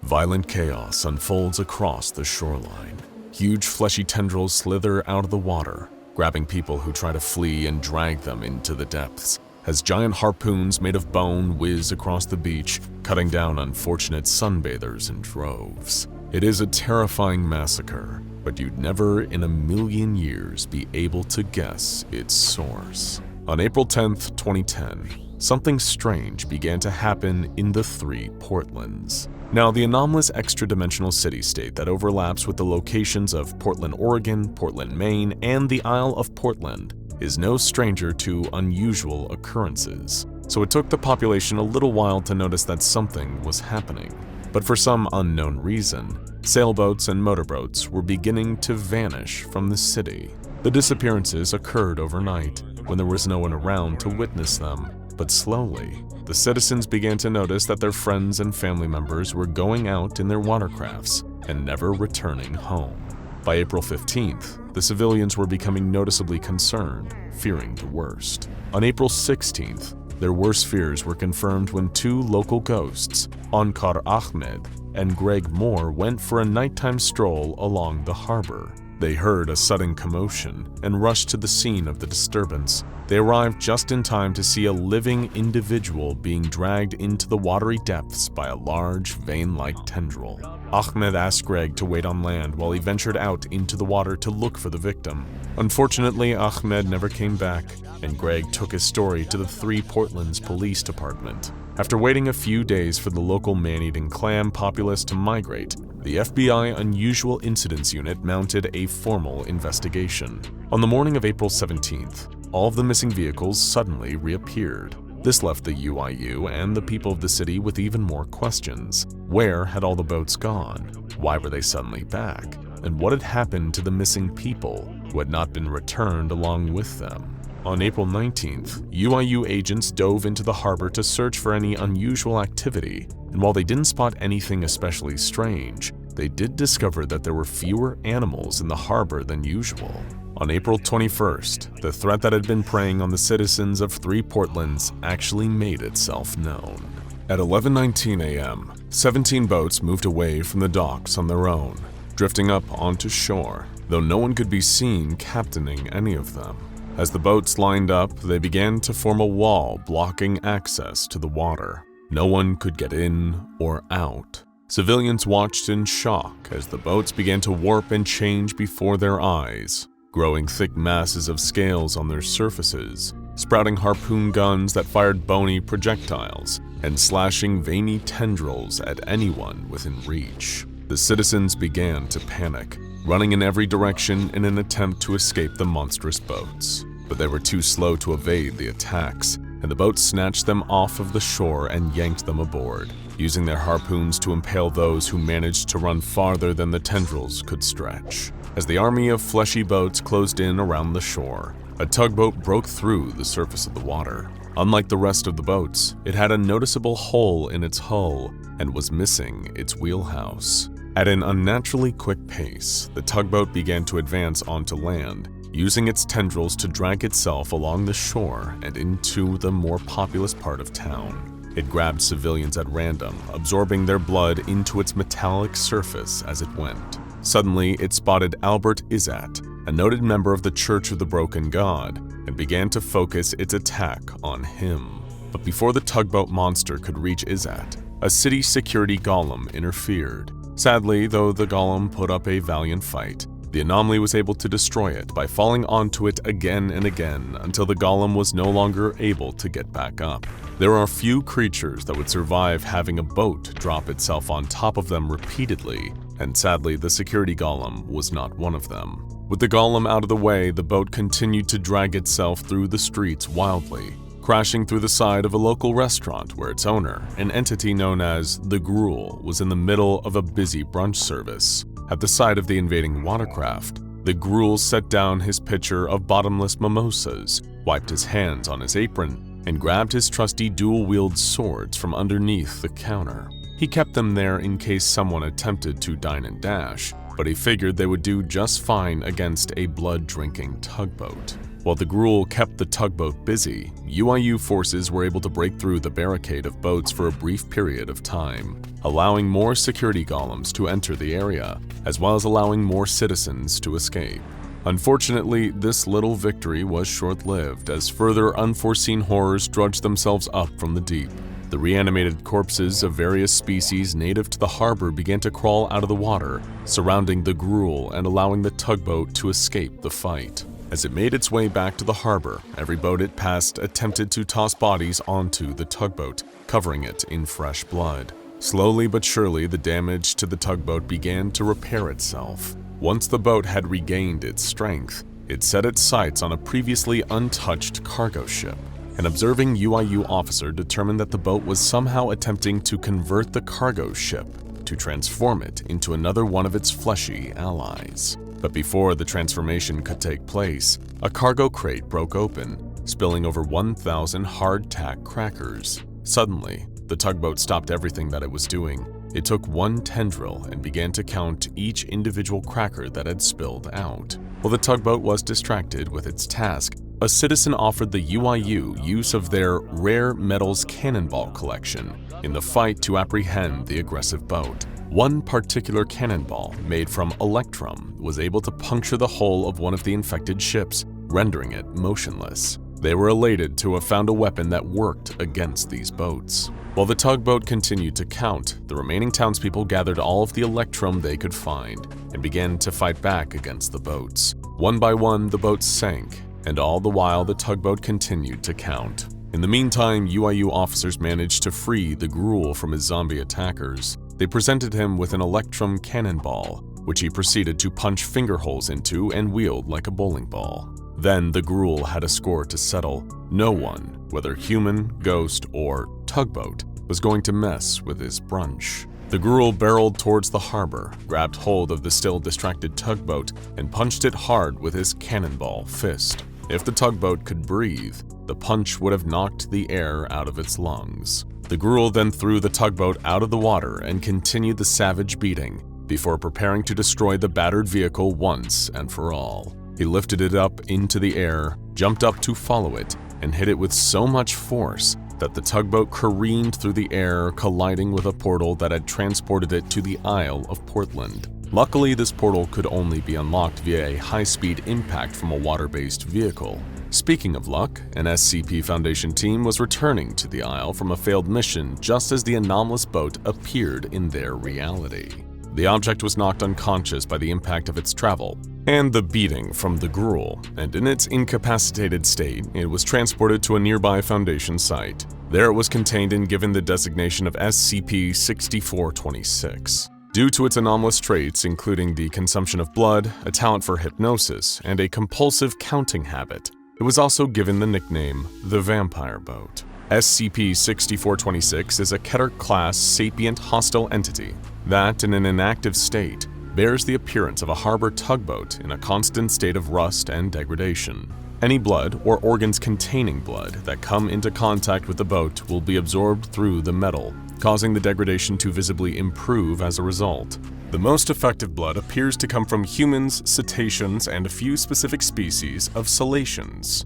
Violent chaos unfolds across the shoreline. Huge fleshy tendrils slither out of the water, grabbing people who try to flee and drag them into the depths, as giant harpoons made of bone whiz across the beach, cutting down unfortunate sunbathers in droves. It is a terrifying massacre, but you'd never in a million years be able to guess its source. On April 10th, 2010, something strange began to happen in the three Portlands. Now, the anomalous extra-dimensional city-state that overlaps with the locations of Portland, Oregon, Portland, Maine, and the Isle of Portland is no stranger to unusual occurrences, so it took the population a little while to notice that something was happening. But for some unknown reason, sailboats and motorboats were beginning to vanish from the city. The disappearances occurred overnight, when there was no one around to witness them, but slowly, the citizens began to notice that their friends and family members were going out in their watercrafts and never returning home. By April 15th, the civilians were becoming noticeably concerned, fearing the worst. On April 16th, their worst fears were confirmed when two local ghosts, Ankar Ahmed and Greg Moore, went for a nighttime stroll along the harbor. They heard a sudden commotion and rushed to the scene of the disturbance. They arrived just in time to see a living individual being dragged into the watery depths by a large, vein-like tendril. Ahmed asked Greg to wait on land while he ventured out into the water to look for the victim. Unfortunately, Ahmed never came back, and Greg took his story to the Three Portlands Police Department. After waiting a few days for the local man-eating clam populace to migrate, the FBI Unusual Incidents Unit mounted a formal investigation. On the morning of April 17th, all of the missing vehicles suddenly reappeared. This left the UIU and the people of the city with even more questions. Where had all the boats gone? Why were they suddenly back? And what had happened to the missing people who had not been returned along with them? On April 19th, UIU agents dove into the harbor to search for any unusual activity, and while they didn't spot anything especially strange, they did discover that there were fewer animals in the harbor than usual. On April 21st, the threat that had been preying on the citizens of Three Portlands actually made itself known. At 11:19 a.m., 17 boats moved away from the docks on their own, drifting up onto shore, though no one could be seen captaining any of them. As the boats lined up, they began to form a wall blocking access to the water. No one could get in or out. Civilians watched in shock as the boats began to warp and change before their eyes, growing thick masses of scales on their surfaces, sprouting harpoon guns that fired bony projectiles, and slashing veiny tendrils at anyone within reach. The citizens began to panic, running in every direction in an attempt to escape the monstrous boats. But they were too slow to evade the attacks, and the boats snatched them off of the shore and yanked them aboard, using their harpoons to impale those who managed to run farther than the tendrils could stretch. As the army of fleshy boats closed in around the shore, a tugboat broke through the surface of the water. Unlike the rest of the boats, it had a noticeable hole in its hull and was missing its wheelhouse. At an unnaturally quick pace, the tugboat began to advance onto land, using its tendrils to drag itself along the shore and into the more populous part of town. It grabbed civilians at random, absorbing their blood into its metallic surface as it went. Suddenly, it spotted Albert Izzat, a noted member of the Church of the Broken God, and began to focus its attack on him. But before the tugboat monster could reach Izzat, a city security golem interfered. Sadly, though the golem put up a valiant fight, the anomaly was able to destroy it by falling onto it again and again until the golem was no longer able to get back up. There are few creatures that would survive having a boat drop itself on top of them repeatedly and sadly the security golem was not one of them. With the golem out of the way, the boat continued to drag itself through the streets wildly, crashing through the side of a local restaurant where its owner, an entity known as the Gruel, was in the middle of a busy brunch service. At the sight of the invading watercraft, the Gruel set down his pitcher of bottomless mimosas, wiped his hands on his apron, and grabbed his trusty dual-wield swords from underneath the counter. He kept them there in case someone attempted to dine and dash, but he figured they would do just fine against a blood-drinking tugboat. While the Gruel kept the tugboat busy, UIU forces were able to break through the barricade of boats for a brief period of time, allowing more security golems to enter the area, as well as allowing more citizens to escape. Unfortunately, this little victory was short-lived as further unforeseen horrors drudged themselves up from the deep. The reanimated corpses of various species native to the harbor began to crawl out of the water, surrounding the Gruel and allowing the tugboat to escape the fight. As it made its way back to the harbor, every boat it passed attempted to toss bodies onto the tugboat, covering it in fresh blood. Slowly but surely, the damage to the tugboat began to repair itself. Once the boat had regained its strength, it set its sights on a previously untouched cargo ship. An observing UIU officer determined that the boat was somehow attempting to convert the cargo ship to transform it into another one of its fleshy allies. But before the transformation could take place, a cargo crate broke open, spilling over 1,000 hardtack crackers. Suddenly, the tugboat stopped everything that it was doing. It took one tendril and began to count each individual cracker that had spilled out. While the tugboat was distracted with its task, a citizen offered the UIU use of their rare metals cannonball collection in the fight to apprehend the aggressive boat. One particular cannonball, made from electrum, was able to puncture the hull of one of the infected ships, rendering it motionless. They were elated to have found a weapon that worked against these boats. While the tugboat continued to count, the remaining townspeople gathered all of the electrum they could find and began to fight back against the boats. One by one, the boats sank, and all the while the tugboat continued to count. In the meantime, UIU officers managed to free the Gruel from his zombie attackers. They presented him with an electrum cannonball, which he proceeded to punch finger holes into and wield like a bowling ball. Then the Gruel had a score to settle. No one, whether human, ghost, or tugboat, was going to mess with his brunch. The Gruel barreled towards the harbor, grabbed hold of the still distracted tugboat, and punched it hard with his cannonball fist. If the tugboat could breathe, the punch would have knocked the air out of its lungs. The Gruel then threw the tugboat out of the water and continued the savage beating before preparing to destroy the battered vehicle once and for all. He lifted it up into the air, jumped up to follow it, and hit it with so much force that the tugboat careened through the air, colliding with a portal that had transported it to the Isle of Portland. Luckily, this portal could only be unlocked via a high-speed impact from a water-based vehicle. Speaking of luck, an SCP Foundation team was returning to the Isle from a failed mission just as the anomalous boat appeared in their reality. The object was knocked unconscious by the impact of its travel and the beating from the Gruel, and in its incapacitated state, it was transported to a nearby Foundation site. There it was contained and given the designation of SCP-6426. Due to its anomalous traits, including the consumption of blood, a talent for hypnosis, and a compulsive counting habit, it was also given the nickname the Vampire Boat. SCP-6426 is a Keter-class sapient hostile entity that, in an inactive state, bears the appearance of a harbor tugboat in a constant state of rust and degradation. Any blood or organs containing blood that come into contact with the boat will be absorbed through the metal, causing the degradation to visibly improve as a result. The most effective blood appears to come from humans, cetaceans, and a few specific species of cetaceans.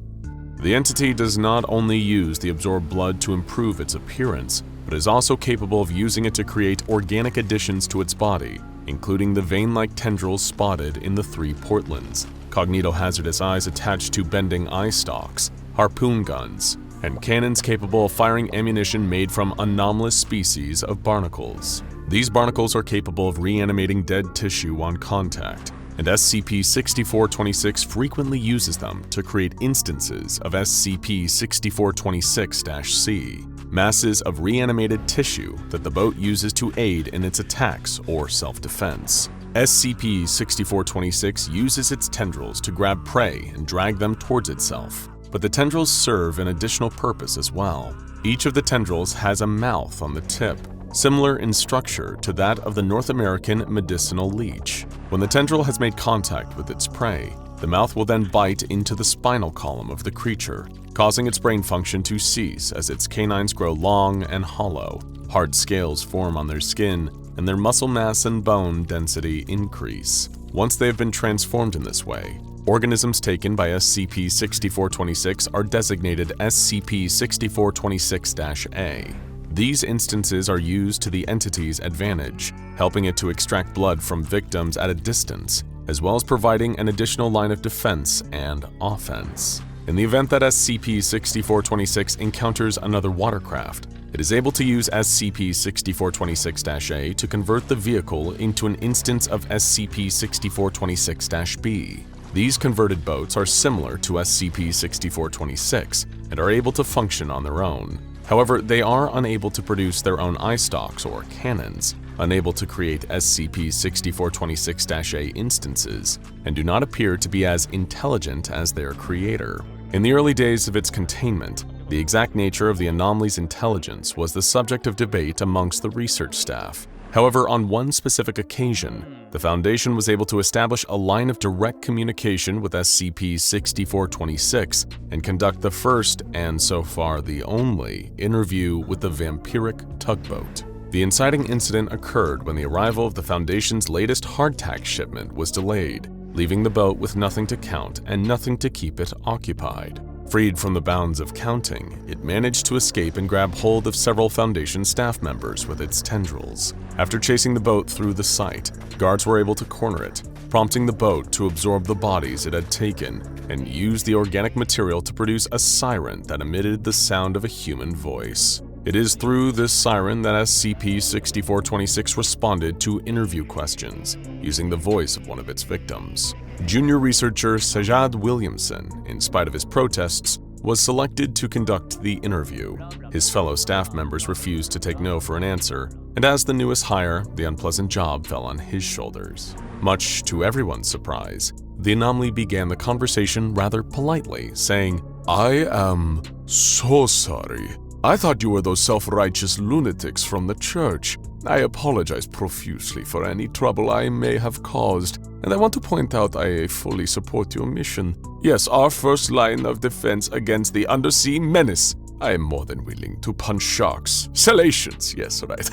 The entity does not only use the absorbed blood to improve its appearance, but is also capable of using it to create organic additions to its body, including the vein-like tendrils spotted in the 3 Portlands, cognitohazardous eyes attached to bending eye stalks, harpoon guns, and cannons capable of firing ammunition made from anomalous species of barnacles. These barnacles are capable of reanimating dead tissue on contact, and SCP-6426 frequently uses them to create instances of SCP-6426-C. masses of reanimated tissue that the boat uses to aid in its attacks or self-defense. SCP-6426 uses its tendrils to grab prey and drag them towards itself, but the tendrils serve an additional purpose as well. Each of the tendrils has a mouth on the tip, similar in structure to that of the North American medicinal leech. When the tendril has made contact with its prey, the mouth will then bite into the spinal column of the creature, causing its brain function to cease as its canines grow long and hollow. Hard scales form on their skin, and their muscle mass and bone density increase. Once they have been transformed in this way, organisms taken by SCP-6426 are designated SCP-6426-A. These instances are used to the entity's advantage, helping it to extract blood from victims at a distance, as well as providing an additional line of defense and offense. In the event that SCP-6426 encounters another watercraft, it is able to use SCP-6426-A to convert the vehicle into an instance of SCP-6426-B. These converted boats are similar to SCP-6426 and are able to function on their own. However, they are unable to produce their own eye stalks or cannons, unable to create SCP-6426-A instances, and do not appear to be as intelligent as their creator. In the early days of its containment, the exact nature of the anomaly's intelligence was the subject of debate amongst the research staff. However, on one specific occasion, the Foundation was able to establish a line of direct communication with SCP-6426 and conduct the first, and so far the only, interview with the vampiric tugboat. The inciting incident occurred when the arrival of the Foundation's latest hardtack shipment was delayed, leaving the boat with nothing to count and nothing to keep it occupied. Freed from the bounds of counting, it managed to escape and grab hold of several Foundation staff members with its tendrils. After chasing the boat through the site, guards were able to corner it, prompting the boat to absorb the bodies it had taken and use the organic material to produce a siren that emitted the sound of a human voice. It is through this siren that SCP-6426 responded to interview questions, using the voice of one of its victims. Junior researcher Sajad Williamson, in spite of his protests, was selected to conduct the interview. His fellow staff members refused to take no for an answer, and as the newest hire, the unpleasant job fell on his shoulders. Much to everyone's surprise, the anomaly began the conversation rather politely, saying, "I am so sorry. I thought you were those self-righteous lunatics from the church. I apologize profusely for any trouble I may have caused, and I want to point out I fully support your mission. Yes, our first line of defense against the undersea menace. I am more than willing to punch sharks. Salacious, yes, right.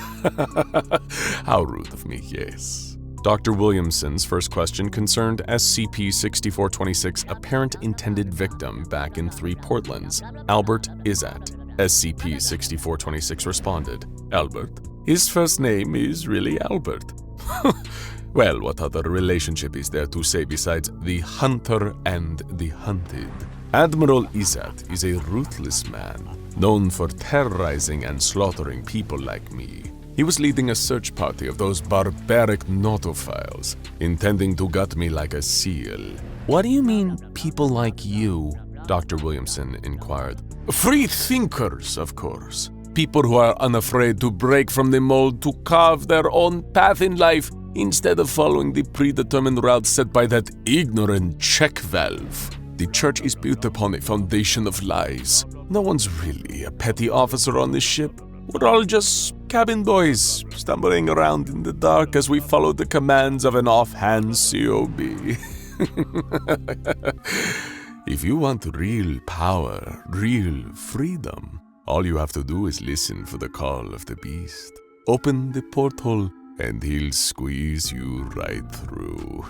How rude of me, yes." Dr. Williamson's first question concerned SCP-6426's apparent intended victim back in 3 Portlands, Albert Izzat. SCP-6426 responded, "Albert? His first name is really Albert." "Well, what other relationship is there to say besides the hunter and the hunted? Admiral Izzat is a ruthless man, known for terrorizing and slaughtering people like me. He was leading a search party of those barbaric notophiles, intending to gut me like a seal." "What do you mean, people like you?" Dr. Williamson inquired. "Free thinkers, of course. People who are unafraid to break from the mold to carve their own path in life instead of following the predetermined route set by that ignorant check valve. The church is built upon a foundation of lies. No one's really a petty officer on this ship. We're all just cabin boys, stumbling around in the dark as we follow the commands of an offhand COB. If you want real power, real freedom, all you have to do is listen for the call of the beast. Open the porthole and he'll squeeze you right through."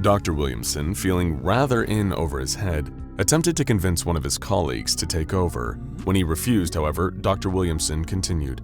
Dr. Williamson, feeling rather in over his head, attempted to convince one of his colleagues to take over. When he refused, however, Dr. Williamson continued,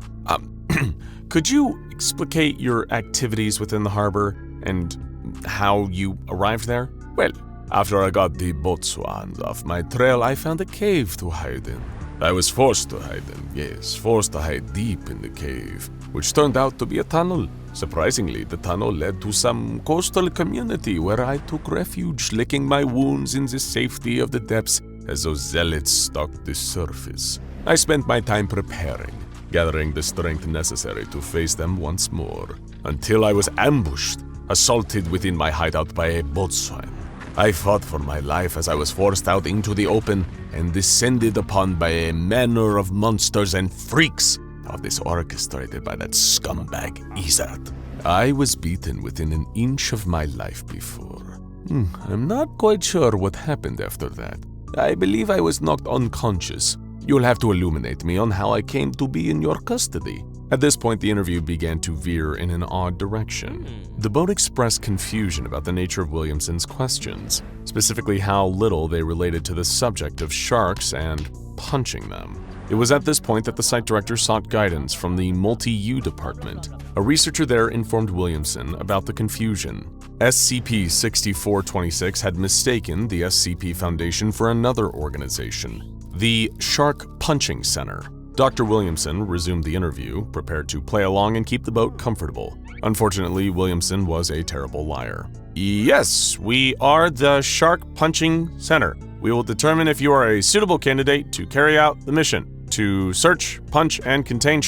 "Could you explicate your activities within the harbor and how you arrived there?" "Well, after I got the boatswains off my trail, I found a cave to hide in. I was forced to hide in, yes, forced to hide deep in the cave, which turned out to be a tunnel. Surprisingly, the tunnel led to some coastal community where I took refuge, licking my wounds in the safety of the depths as those zealots stalked the surface. I spent my time preparing, gathering the strength necessary to face them once more, until I was ambushed, assaulted within my hideout by a boatswain. I fought for my life as I was forced out into the open and descended upon by a manner of monsters and freaks, all this orchestrated by that scumbag Izzard. I was beaten within an inch of my life before. I'm not quite sure what happened after that. I believe I was knocked unconscious. You'll have to illuminate me on how I came to be in your custody. At this point, the interview began to veer in an odd direction. The boat expressed confusion about the nature of Williamson's questions, specifically how little they related to the subject of sharks and punching them. It was at this point that the site director sought guidance from the Multi-U department. A researcher there informed Williamson about the confusion. SCP-6426 had mistaken the SCP Foundation for another organization, the Shark Punching Center. Dr. Williamson resumed the interview, prepared to play along and keep the boat comfortable. Unfortunately, Williamson was a terrible liar. Yes, we are the Shark Punching Center. We will determine if you are a suitable candidate to carry out the mission, to search, punch, and contain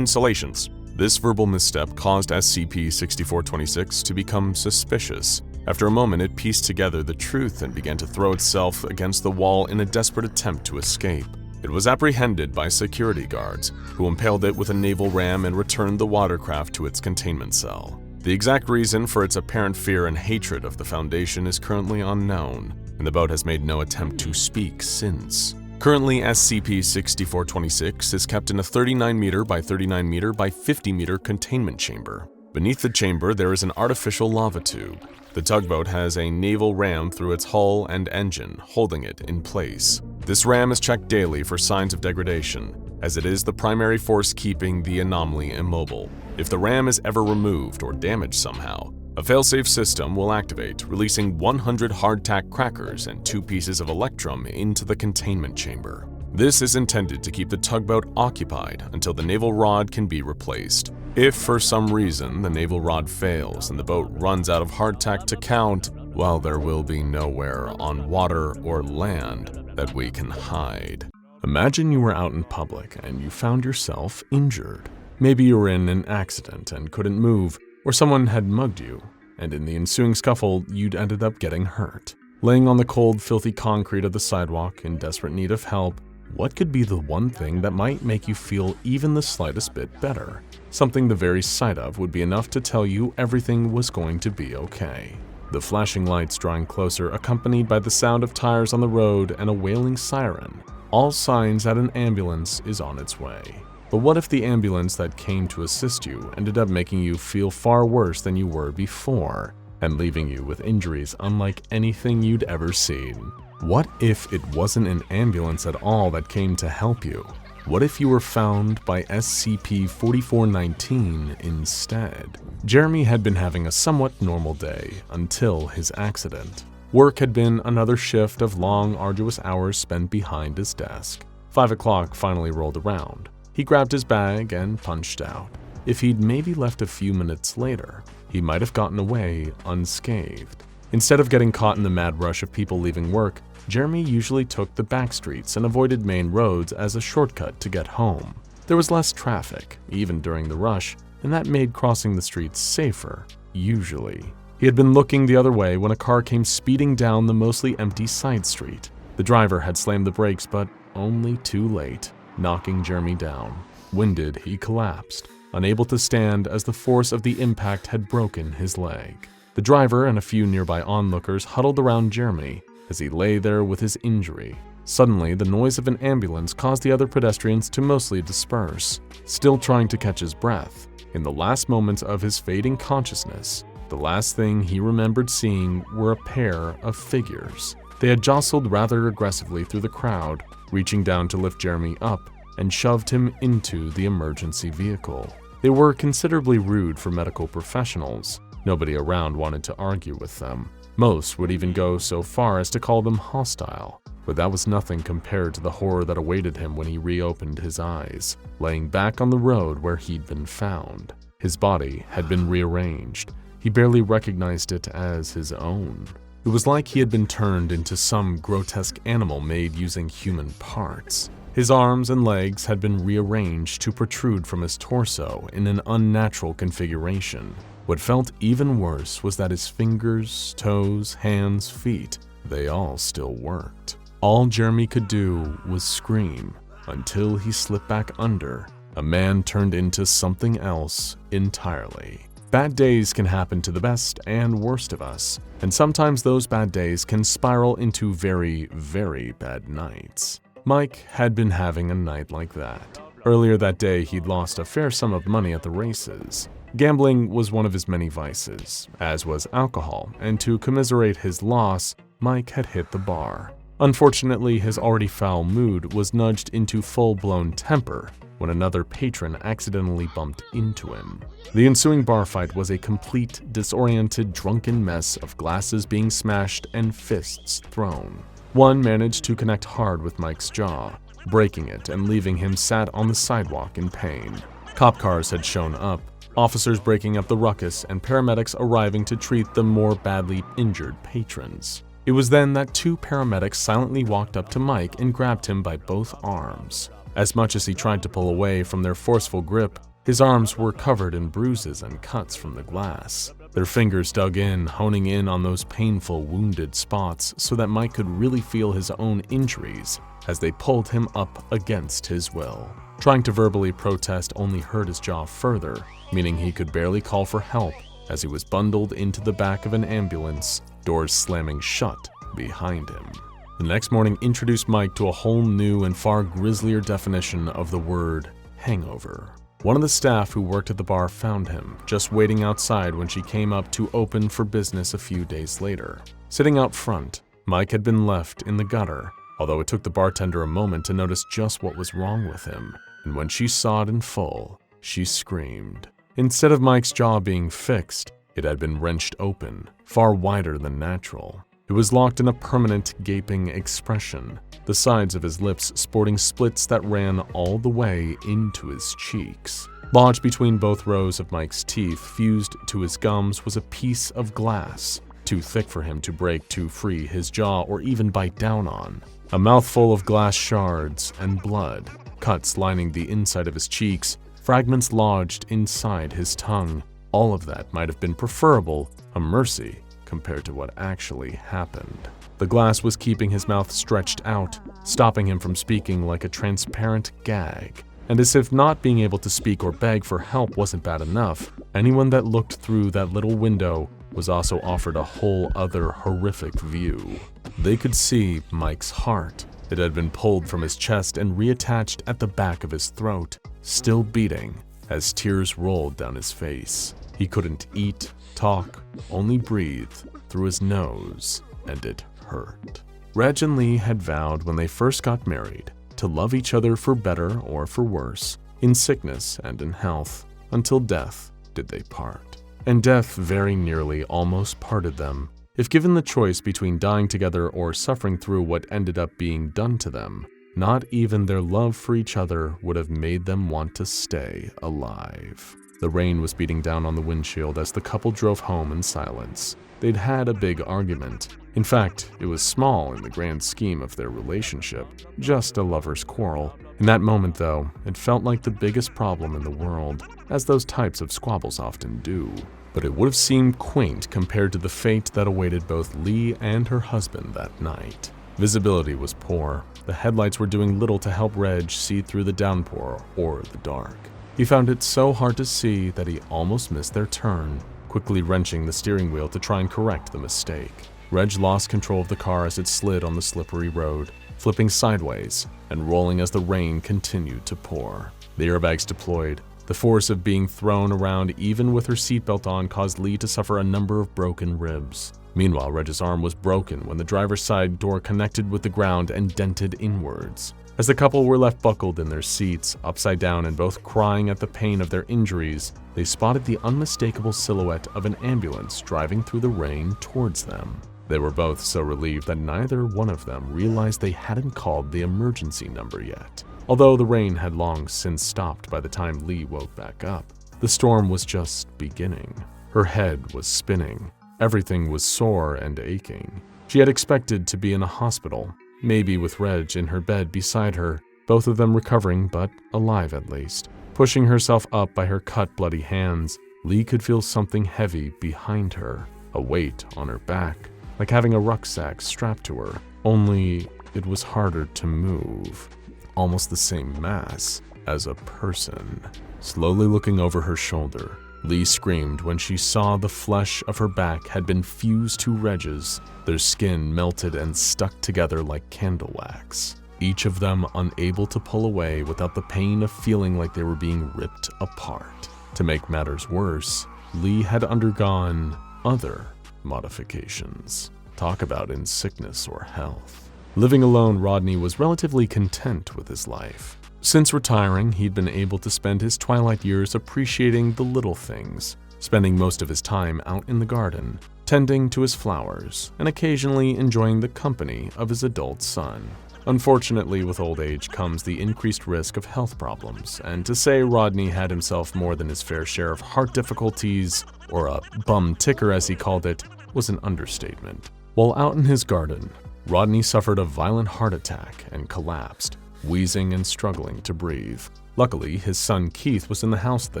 salations. This verbal misstep caused SCP-6426 to become suspicious. After a moment, it pieced together the truth and began to throw itself against the wall in a desperate attempt to escape. It was apprehended by security guards, who impaled it with a naval ram and returned the watercraft to its containment cell. The exact reason for its apparent fear and hatred of the Foundation is currently unknown, and the boat has made no attempt to speak since. Currently, SCP-6426 is kept in a 39-meter by 39-meter by 50-meter containment chamber. Beneath the chamber, there is an artificial lava tube. The tugboat has a naval ram through its hull and engine, holding it in place. This ram is checked daily for signs of degradation, as it is the primary force keeping the anomaly immobile. If the ram is ever removed or damaged somehow, a failsafe system will activate, releasing 100 hardtack crackers and 2 pieces of electrum into the containment chamber. This is intended to keep the tugboat occupied until the naval rod can be replaced. If for some reason the naval rod fails and the boat runs out of hardtack to count, well, there will be nowhere on water or land that we can hide. Imagine you were out in public and you found yourself injured. Maybe you were in an accident and couldn't move, or someone had mugged you, and in the ensuing scuffle, you'd ended up getting hurt. Laying on the cold, filthy concrete of the sidewalk in desperate need of help, what could be the one thing that might make you feel even the slightest bit better? Something the very sight of would be enough to tell you everything was going to be okay. The flashing lights drawing closer, accompanied by the sound of tires on the road and a wailing siren, all signs that an ambulance is on its way. But what if the ambulance that came to assist you ended up making you feel far worse than you were before, and leaving you with injuries unlike anything you'd ever seen? What if it wasn't an ambulance at all that came to help you? What if you were found by SCP-4419 instead? Jeremy had been having a somewhat normal day until his accident. Work had been another shift of long, arduous hours spent behind his desk. 5 o'clock finally rolled around. He grabbed his bag and punched out. If he'd maybe left a few minutes later, he might have gotten away unscathed. Instead of getting caught in the mad rush of people leaving work, Jeremy usually took the back streets and avoided main roads as a shortcut to get home. There was less traffic, even during the rush, and that made crossing the streets safer, usually. He had been looking the other way when a car came speeding down the mostly empty side street. The driver had slammed the brakes, but only too late, knocking Jeremy down. Winded, he collapsed, unable to stand as the force of the impact had broken his leg. The driver and a few nearby onlookers huddled around Jeremy as he lay there with his injury. Suddenly, the noise of an ambulance caused the other pedestrians to mostly disperse. Still trying to catch his breath, in the last moments of his fading consciousness, the last thing he remembered seeing were a pair of figures. They had jostled rather aggressively through the crowd, reaching down to lift Jeremy up and shoved him into the emergency vehicle. They were considerably rude for medical professionals. Nobody around wanted to argue with them. Most would even go so far as to call them hostile, but that was nothing compared to the horror that awaited him when he reopened his eyes, laying back on the road where he'd been found. His body had been rearranged. He barely recognized it as his own. It was like he had been turned into some grotesque animal made using human parts. His arms and legs had been rearranged to protrude from his torso in an unnatural configuration. What felt even worse was that his fingers, toes, hands, feet, they all still worked. All Jeremy could do was scream until he slipped back under. A man turned into something else entirely. Bad days can happen to the best and worst of us, and sometimes those bad days can spiral into very, very bad nights. Mike had been having a night like that. Earlier that day, he'd lost a fair sum of money at the races. Gambling was one of his many vices, as was alcohol, and to commiserate his loss, Mike had hit the bar. Unfortunately, his already foul mood was nudged into full-blown temper when another patron accidentally bumped into him. The ensuing bar fight was a complete, disoriented, drunken mess of glasses being smashed and fists thrown. One managed to connect hard with Mike's jaw, breaking it and leaving him sat on the sidewalk in pain. Cop cars had shown up, officers breaking up the ruckus and paramedics arriving to treat the more badly injured patrons. It was then that two paramedics silently walked up to Mike and grabbed him by both arms. As much as he tried to pull away from their forceful grip, his arms were covered in bruises and cuts from the glass. Their fingers dug in, honing in on those painful, wounded spots so that Mike could really feel his own injuries as they pulled him up against his will. Trying to verbally protest only hurt his jaw further, meaning he could barely call for help as he was bundled into the back of an ambulance, doors slamming shut behind him. The next morning introduced Mike to a whole new and far grislier definition of the word hangover. One of the staff who worked at the bar found him, just waiting outside when she came up to open for business a few days later. Sitting out front, Mike had been left in the gutter, although it took the bartender a moment to notice just what was wrong with him, and when she saw it in full, she screamed. Instead of Mike's jaw being fixed, it had been wrenched open, far wider than natural. It was locked in a permanent, gaping expression, the sides of his lips sporting splits that ran all the way into his cheeks. Lodged between both rows of Mike's teeth, fused to his gums, was a piece of glass, too thick for him to break to free his jaw or even bite down on. A mouthful of glass shards and blood, cuts lining the inside of his cheeks, fragments lodged inside his tongue. All of that might have been preferable, a mercy, compared to what actually happened. The glass was keeping his mouth stretched out, stopping him from speaking like a transparent gag. And as if not being able to speak or beg for help wasn't bad enough, anyone that looked through that little window was also offered a whole other horrific view. They could see Mike's heart. It had been pulled from his chest and reattached at the back of his throat, still beating as tears rolled down his face. He couldn't eat, talk, only breathe through his nose, and it hurt. Reg and Lee had vowed when they first got married to love each other for better or for worse, in sickness and in health, until death did they part. And death very nearly almost parted them. If given the choice between dying together or suffering through what ended up being done to them, not even their love for each other would have made them want to stay alive. The rain was beating down on the windshield as the couple drove home in silence. They'd had a big argument. In fact, it was small in the grand scheme of their relationship, just a lover's quarrel. In that moment, though, it felt like the biggest problem in the world, as those types of squabbles often do. But it would have seemed quaint compared to the fate that awaited both Lee and her husband that night. Visibility was poor. The headlights were doing little to help Reg see through the downpour or the dark. He found it so hard to see that he almost missed their turn, quickly wrenching the steering wheel to try and correct the mistake. Reg lost control of the car as it slid on the slippery road, flipping sideways and rolling as the rain continued to pour. The airbags deployed. The force of being thrown around even with her seatbelt on caused Lee to suffer a number of broken ribs. Meanwhile, Reg's arm was broken when the driver's side door connected with the ground and dented inwards. As the couple were left buckled in their seats, upside down and both crying at the pain of their injuries, they spotted the unmistakable silhouette of an ambulance driving through the rain towards them. They were both so relieved that neither one of them realized they hadn't called the emergency number yet. Although the rain had long since stopped by the time Lee woke back up, the storm was just beginning. Her head was spinning. Everything was sore and aching. She had expected to be in a hospital, maybe with Reg in her bed beside her, both of them recovering but alive at least. Pushing herself up by her cut, bloody hands, Lee could feel something heavy behind her, a weight on her back, like having a rucksack strapped to her, only it was harder to move. Almost the same mass as a person. Slowly looking over her shoulder, Lee screamed when she saw the flesh of her back had been fused to Reg's, their skin melted and stuck together like candle wax, each of them unable to pull away without the pain of feeling like they were being ripped apart. To make matters worse, Lee had undergone other modifications. Talk about in sickness or health. Living alone, Rodney was relatively content with his life. Since retiring, he'd been able to spend his twilight years appreciating the little things, spending most of his time out in the garden, tending to his flowers, and occasionally enjoying the company of his adult son. Unfortunately, with old age comes the increased risk of health problems, and to say Rodney had himself more than his fair share of heart difficulties, or a bum ticker as he called it, was an understatement. While out in his garden, Rodney suffered a violent heart attack and collapsed, wheezing and struggling to breathe. Luckily, his son Keith was in the house at the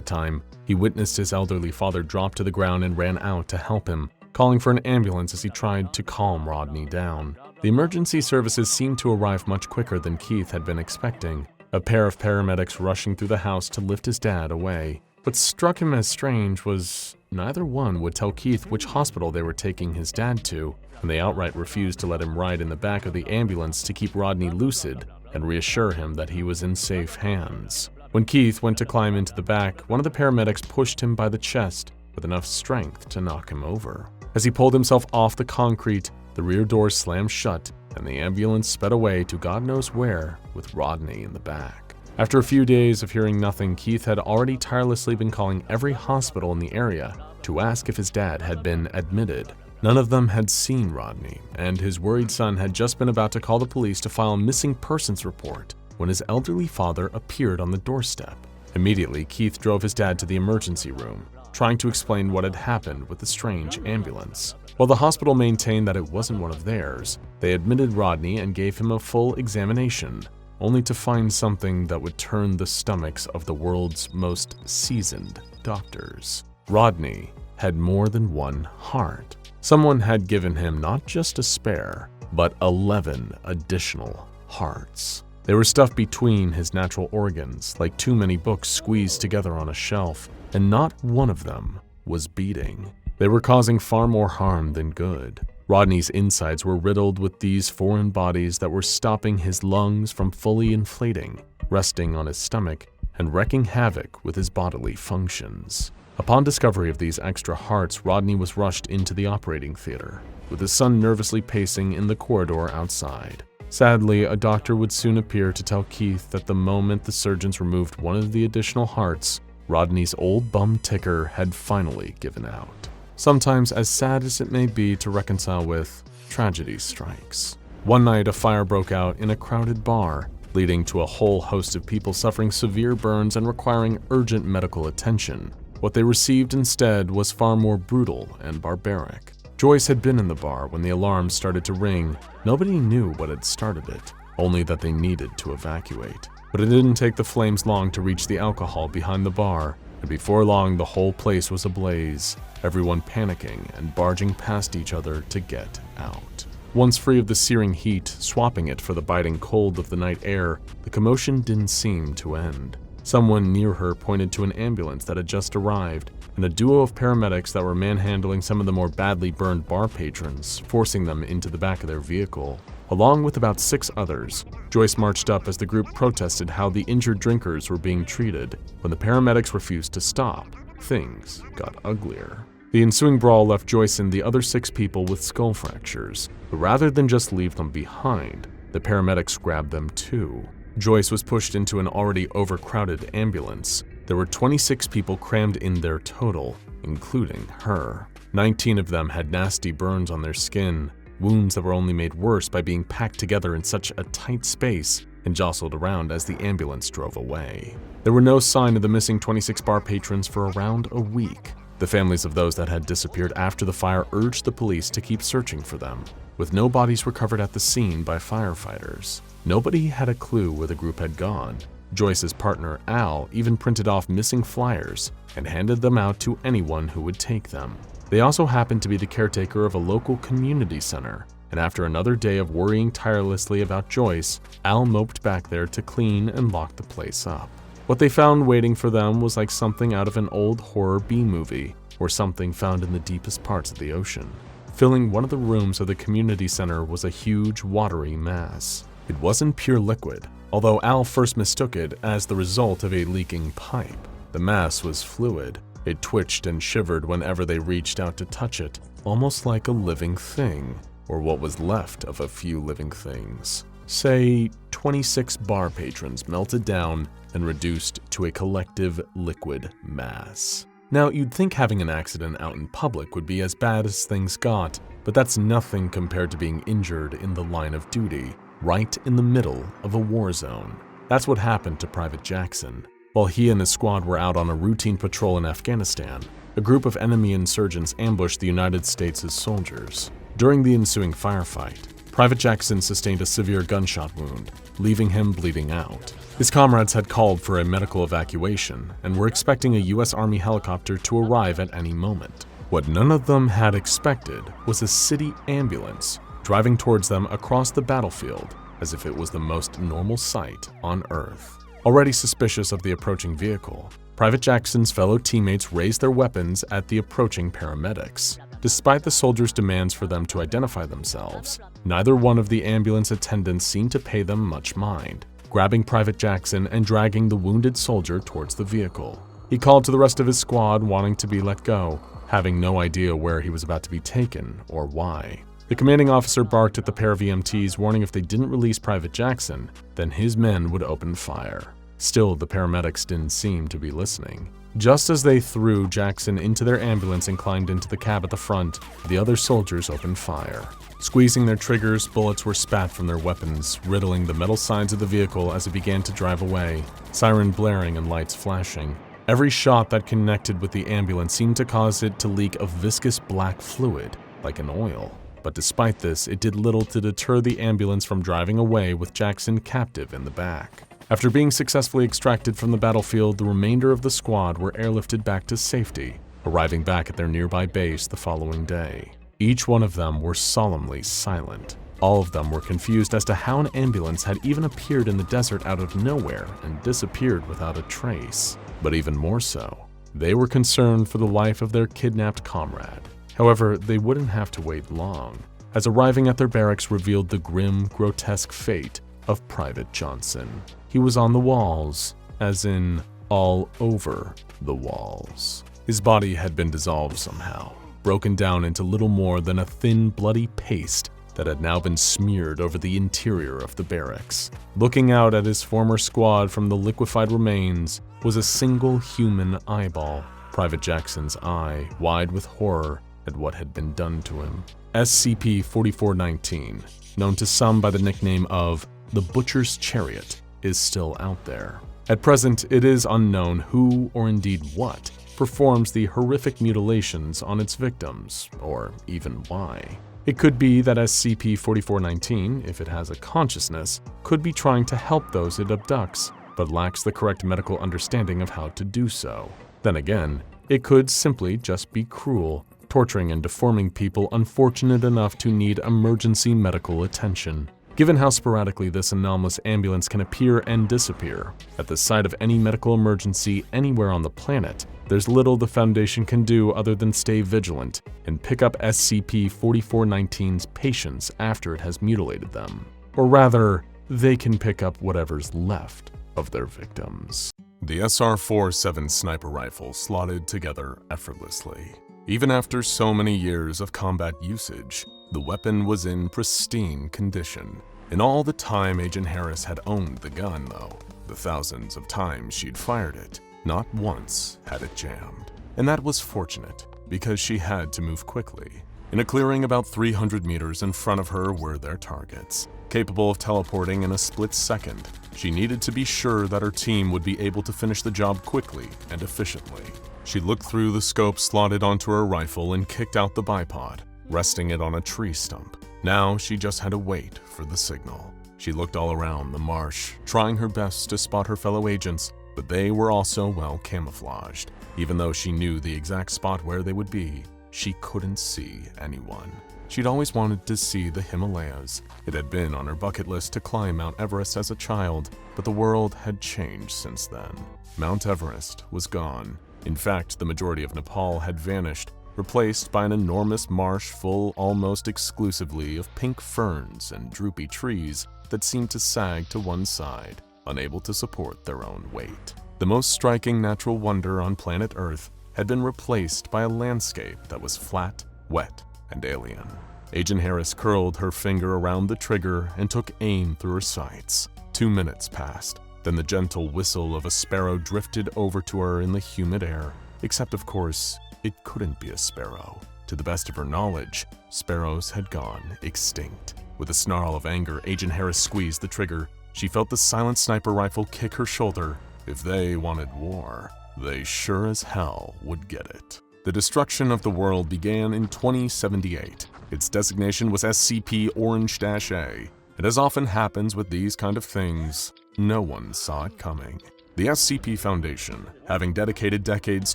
time. He witnessed his elderly father drop to the ground and ran out to help him, calling for an ambulance as he tried to calm Rodney down. The emergency services seemed to arrive much quicker than Keith had been expecting, a pair of paramedics rushing through the house to lift his dad away. What struck him as strange was neither one would tell Keith which hospital they were taking his dad to, and they outright refused to let him ride in the back of the ambulance to keep Rodney lucid and reassure him that he was in safe hands. When Keith went to climb into the back, one of the paramedics pushed him by the chest with enough strength to knock him over. As he pulled himself off the concrete, the rear door slammed shut and the ambulance sped away to God knows where with Rodney in the back. After a few days of hearing nothing, Keith had already tirelessly been calling every hospital in the area to ask if his dad had been admitted. None of them had seen Rodney, and his worried son had just been about to call the police to file a missing persons report when his elderly father appeared on the doorstep. Immediately, Keith drove his dad to the emergency room, trying to explain what had happened with the strange ambulance. While the hospital maintained that it wasn't one of theirs, they admitted Rodney and gave him a full examination, only to find something that would turn the stomachs of the world's most seasoned doctors. Rodney had more than one heart. Someone had given him not just a spare, but 11 additional hearts. They were stuffed between his natural organs, like too many books squeezed together on a shelf, and not one of them was beating. They were causing far more harm than good. Rodney's insides were riddled with these foreign bodies that were stopping his lungs from fully inflating, resting on his stomach, and wreaking havoc with his bodily functions. Upon discovery of these extra hearts, Rodney was rushed into the operating theater, with his son nervously pacing in the corridor outside. Sadly, a doctor would soon appear to tell Keith that the moment the surgeons removed one of the additional hearts, Rodney's old bum ticker had finally given out. Sometimes, as sad as it may be to reconcile with, tragedy strikes. One night, a fire broke out in a crowded bar, leading to a whole host of people suffering severe burns and requiring urgent medical attention. What they received instead was far more brutal and barbaric. Joyce had been in the bar when the alarm started to ring. Nobody knew what had started it, only that they needed to evacuate. But it didn't take the flames long to reach the alcohol behind the bar, and before long the whole place was ablaze, everyone panicking and barging past each other to get out. Once free of the searing heat, swapping it for the biting cold of the night air, the commotion didn't seem to end. Someone near her pointed to an ambulance that had just arrived, and a duo of paramedics that were manhandling some of the more badly burned bar patrons, forcing them into the back of their vehicle. Along with about 6 others, Joyce marched up as the group protested how the injured drinkers were being treated. When the paramedics refused to stop, things got uglier. The ensuing brawl left Joyce and the other 6 people with skull fractures, but rather than just leave them behind, the paramedics grabbed them too. Joyce was pushed into an already overcrowded ambulance. There were 26 people crammed in there total, including her. 19 of them had nasty burns on their skin, wounds that were only made worse by being packed together in such a tight space and jostled around as the ambulance drove away. There were no sign of the missing 26 bar patrons for around a week. The families of those that had disappeared after the fire urged the police to keep searching for them. With no bodies recovered at the scene by firefighters, nobody had a clue where the group had gone. Joyce's partner, Al, even printed off missing flyers and handed them out to anyone who would take them. They also happened to be the caretaker of a local community center, and after another day of worrying tirelessly about Joyce, Al moped back there to clean and lock the place up. What they found waiting for them was like something out of an old horror B-movie, or something found in the deepest parts of the ocean. Filling one of the rooms of the community center was a huge, watery mass. It wasn't pure liquid, although Al first mistook it as the result of a leaking pipe. The mass was fluid. It twitched and shivered whenever they reached out to touch it, almost like a living thing, or what was left of a few living things. Say, 26 bar patrons melted down and reduced to a collective liquid mass. Now, you'd think having an accident out in public would be as bad as things got, but that's nothing compared to being injured in the line of duty, right in the middle of a war zone. That's what happened to Private Jackson. While he and his squad were out on a routine patrol in Afghanistan, a group of enemy insurgents ambushed the United States' soldiers. During the ensuing firefight, Private Jackson sustained a severe gunshot wound, leaving him bleeding out. His comrades had called for a medical evacuation and were expecting a U.S. Army helicopter to arrive at any moment. What none of them had expected was a city ambulance driving towards them across the battlefield as if it was the most normal sight on Earth. Already suspicious of the approaching vehicle, Private Jackson's fellow teammates raised their weapons at the approaching paramedics. Despite the soldiers' demands for them to identify themselves, neither one of the ambulance attendants seemed to pay them much mind, grabbing Private Jackson and dragging the wounded soldier towards the vehicle. He called to the rest of his squad, wanting to be let go, having no idea where he was about to be taken or why. The commanding officer barked at the pair of EMTs, warning if they didn't release Private Jackson, then his men would open fire. Still, the paramedics didn't seem to be listening. Just as they threw Jackson into their ambulance and climbed into the cab at the front, the other soldiers opened fire. Squeezing their triggers, bullets were spat from their weapons, riddling the metal sides of the vehicle as it began to drive away, siren blaring and lights flashing. Every shot that connected with the ambulance seemed to cause it to leak a viscous black fluid, like an oil. But despite this, it did little to deter the ambulance from driving away with Jackson captive in the back. After being successfully extracted from the battlefield, the remainder of the squad were airlifted back to safety, arriving back at their nearby base the following day. Each one of them were solemnly silent. All of them were confused as to how an ambulance had even appeared in the desert out of nowhere and disappeared without a trace. But even more so, they were concerned for the life of their kidnapped comrade. However, they wouldn't have to wait long, as arriving at their barracks revealed the grim, grotesque fate of Private Johnson. He was on the walls, as in all over the walls. His body had been dissolved somehow, broken down into little more than a thin, bloody paste that had now been smeared over the interior of the barracks. Looking out at his former squad from the liquefied remains was a single human eyeball, Private Jackson's eye, wide with horror at what had been done to him. SCP-4419, known to some by the nickname of the Butcher's Chariot, is still out there. At present, it is unknown who, or indeed what, performs the horrific mutilations on its victims, or even why. It could be that SCP-4419, if it has a consciousness, could be trying to help those it abducts, but lacks the correct medical understanding of how to do so. Then again, it could simply just be cruel, torturing and deforming people unfortunate enough to need emergency medical attention. Given how sporadically this anomalous ambulance can appear and disappear, at the site of any medical emergency anywhere on the planet, there's little the Foundation can do other than stay vigilant and pick up SCP-4419's patients after it has mutilated them. Or rather, they can pick up whatever's left of their victims. The SR-47 sniper rifle slotted together effortlessly. Even after so many years of combat usage, the weapon was in pristine condition. In all the time Agent Harris had owned the gun, though, the thousands of times she'd fired it, not once had it jammed. And that was fortunate, because she had to move quickly. In a clearing about 300 meters in front of her were their targets. Capable of teleporting in a split second, she needed to be sure that her team would be able to finish the job quickly and efficiently. She looked through the scope slotted onto her rifle and kicked out the bipod, resting it on a tree stump. Now she just had to wait for the signal. She looked all around the marsh, trying her best to spot her fellow agents, but they were also well camouflaged. Even though she knew the exact spot where they would be, she couldn't see anyone. She'd always wanted to see the Himalayas. It had been on her bucket list to climb Mount Everest as a child, but the world had changed since then. Mount Everest was gone. In fact, the majority of Nepal had vanished, replaced by an enormous marsh full almost exclusively of pink ferns and droopy trees that seemed to sag to one side, unable to support their own weight. The most striking natural wonder on planet Earth had been replaced by a landscape that was flat, wet, and alien. Agent Harris curled her finger around the trigger and took aim through her sights. 2 minutes passed. Then the gentle whistle of a sparrow drifted over to her in the humid air. Except, of course, it couldn't be a sparrow. To the best of her knowledge, sparrows had gone extinct. With a snarl of anger, Agent Harris squeezed the trigger. She felt the silent sniper rifle kick her shoulder. If they wanted war, they sure as hell would get it. The destruction of the world began in 2078. Its designation was SCP-Orange-A. And as often happens with these kind of things, no one saw it coming. The SCP Foundation, having dedicated decades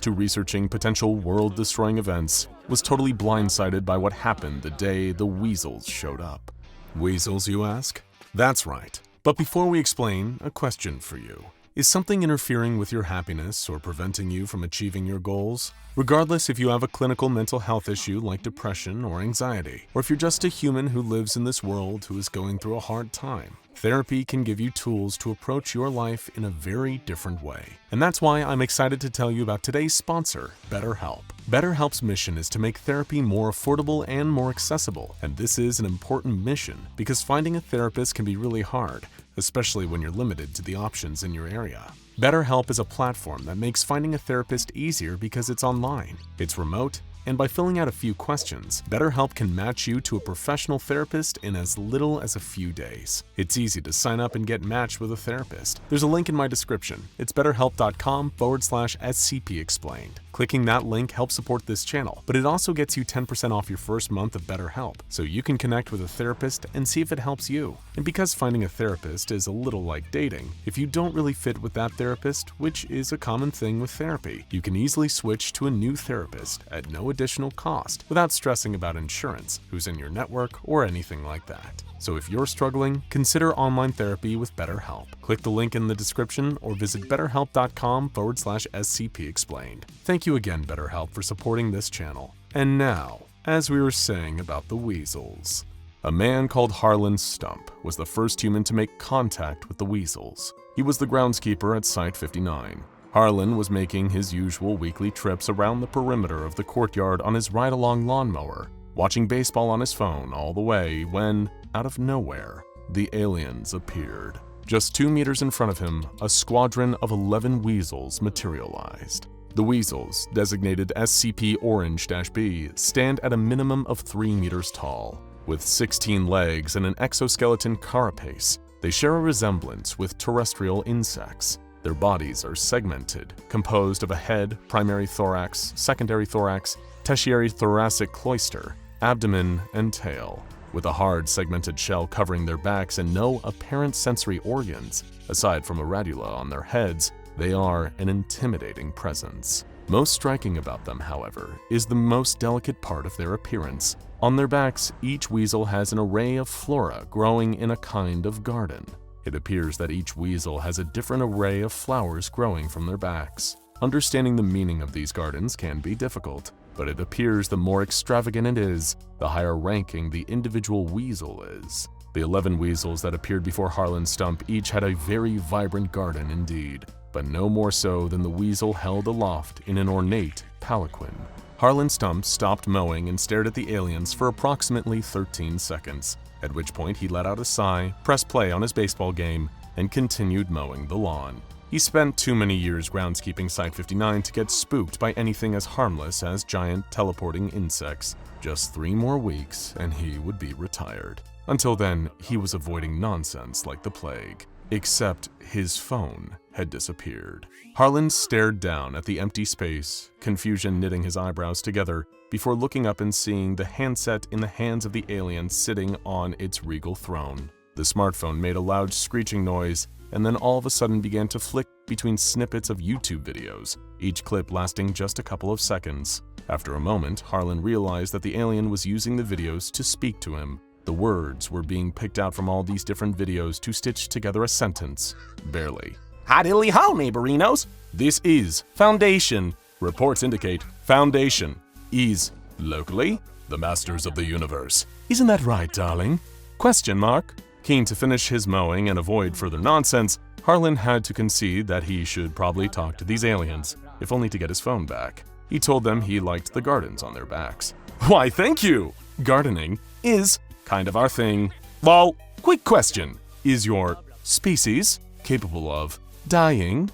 to researching potential world-destroying events, was totally blindsided by what happened the day the weasels showed up. Weasels, you ask? That's right. But before we explain, a question for you. Is something interfering with your happiness or preventing you from achieving your goals? Regardless if you have a clinical mental health issue like depression or anxiety, or if you're just a human who lives in this world who is going through a hard time, therapy can give you tools to approach your life in a very different way. And that's why I'm excited to tell you about today's sponsor, BetterHelp. BetterHelp's mission is to make therapy more affordable and more accessible, and this is an important mission because finding a therapist can be really hard, especially when you're limited to the options in your area. BetterHelp is a platform that makes finding a therapist easier because it's online, it's remote, and by filling out a few questions, BetterHelp can match you to a professional therapist in as little as a few days. It's easy to sign up and get matched with a therapist. There's a link in my description. It's betterhelp.com/SCP Explained. Clicking that link helps support this channel, but it also gets you 10% off your first month of BetterHelp, so you can connect with a therapist and see if it helps you. And because finding a therapist is a little like dating, if you don't really fit with that therapist, which is a common thing with therapy, you can easily switch to a new therapist at no additional cost without stressing about insurance, who's in your network, or anything like that. So if you're struggling, consider online therapy with BetterHelp. Click the link in the description or visit betterhelp.com/SCP Explained. Thank you again, BetterHelp, for supporting this channel. And now, as we were saying about the weasels, a man called Harlan Stump was the first human to make contact with the weasels. He was the groundskeeper at Site 59. Harlan was making his usual weekly trips around the perimeter of the courtyard on his ride-along lawnmower, watching baseball on his phone all the way when, out of nowhere, the aliens appeared. Just 2 meters in front of him, a squadron of 11 weasels materialized. The weasels, designated SCP-Orange-B, stand at a minimum of 3 meters tall. With 16 legs and an exoskeleton carapace, they share a resemblance with terrestrial insects. Their bodies are segmented, composed of a head, primary thorax, secondary thorax, tertiary thoracic cloister, abdomen, and tail. With a hard segmented shell covering their backs and no apparent sensory organs, aside from a radula on their heads, they are an intimidating presence. Most striking about them, however, is the most delicate part of their appearance. On their backs, each weasel has an array of flora growing in a kind of garden. It appears that each weasel has a different array of flowers growing from their backs. Understanding the meaning of these gardens can be difficult, but it appears the more extravagant it is, the higher ranking the individual weasel is. The 11 weasels that appeared before Harlan Stump each had a very vibrant garden indeed, but no more so than the weasel held aloft in an ornate palanquin. Harlan Stump stopped mowing and stared at the aliens for approximately 13 seconds, at which point he let out a sigh, pressed play on his baseball game, and continued mowing the lawn. He spent too many years groundskeeping Site 59 to get spooked by anything as harmless as giant teleporting insects. Just 3 more weeks and he would be retired. Until then, he was avoiding nonsense like the plague. except his phone had disappeared. Harlan stared down at the empty space, confusion knitting his eyebrows together, before looking up and seeing the handset in the hands of the alien sitting on its regal throne. The smartphone made a loud screeching noise, and then all of a sudden began to flick between snippets of YouTube videos, each clip lasting just a couple of seconds. After a moment, Harlan realized that the alien was using the videos to speak to him. The words were being picked out from all these different videos to stitch together a sentence. Barely. Hi diddly ho, neighborinos! This is Foundation. Reports indicate Foundation is locally the masters of the universe. Isn't that right, darling? Question mark. Keen to finish his mowing and avoid further nonsense, Harlan had to concede that he should probably talk to these aliens, if only to get his phone back. He told them he liked the gardens on their backs. Why, thank you! Gardening is kind of our thing. Well, quick question. Is your species capable of dying?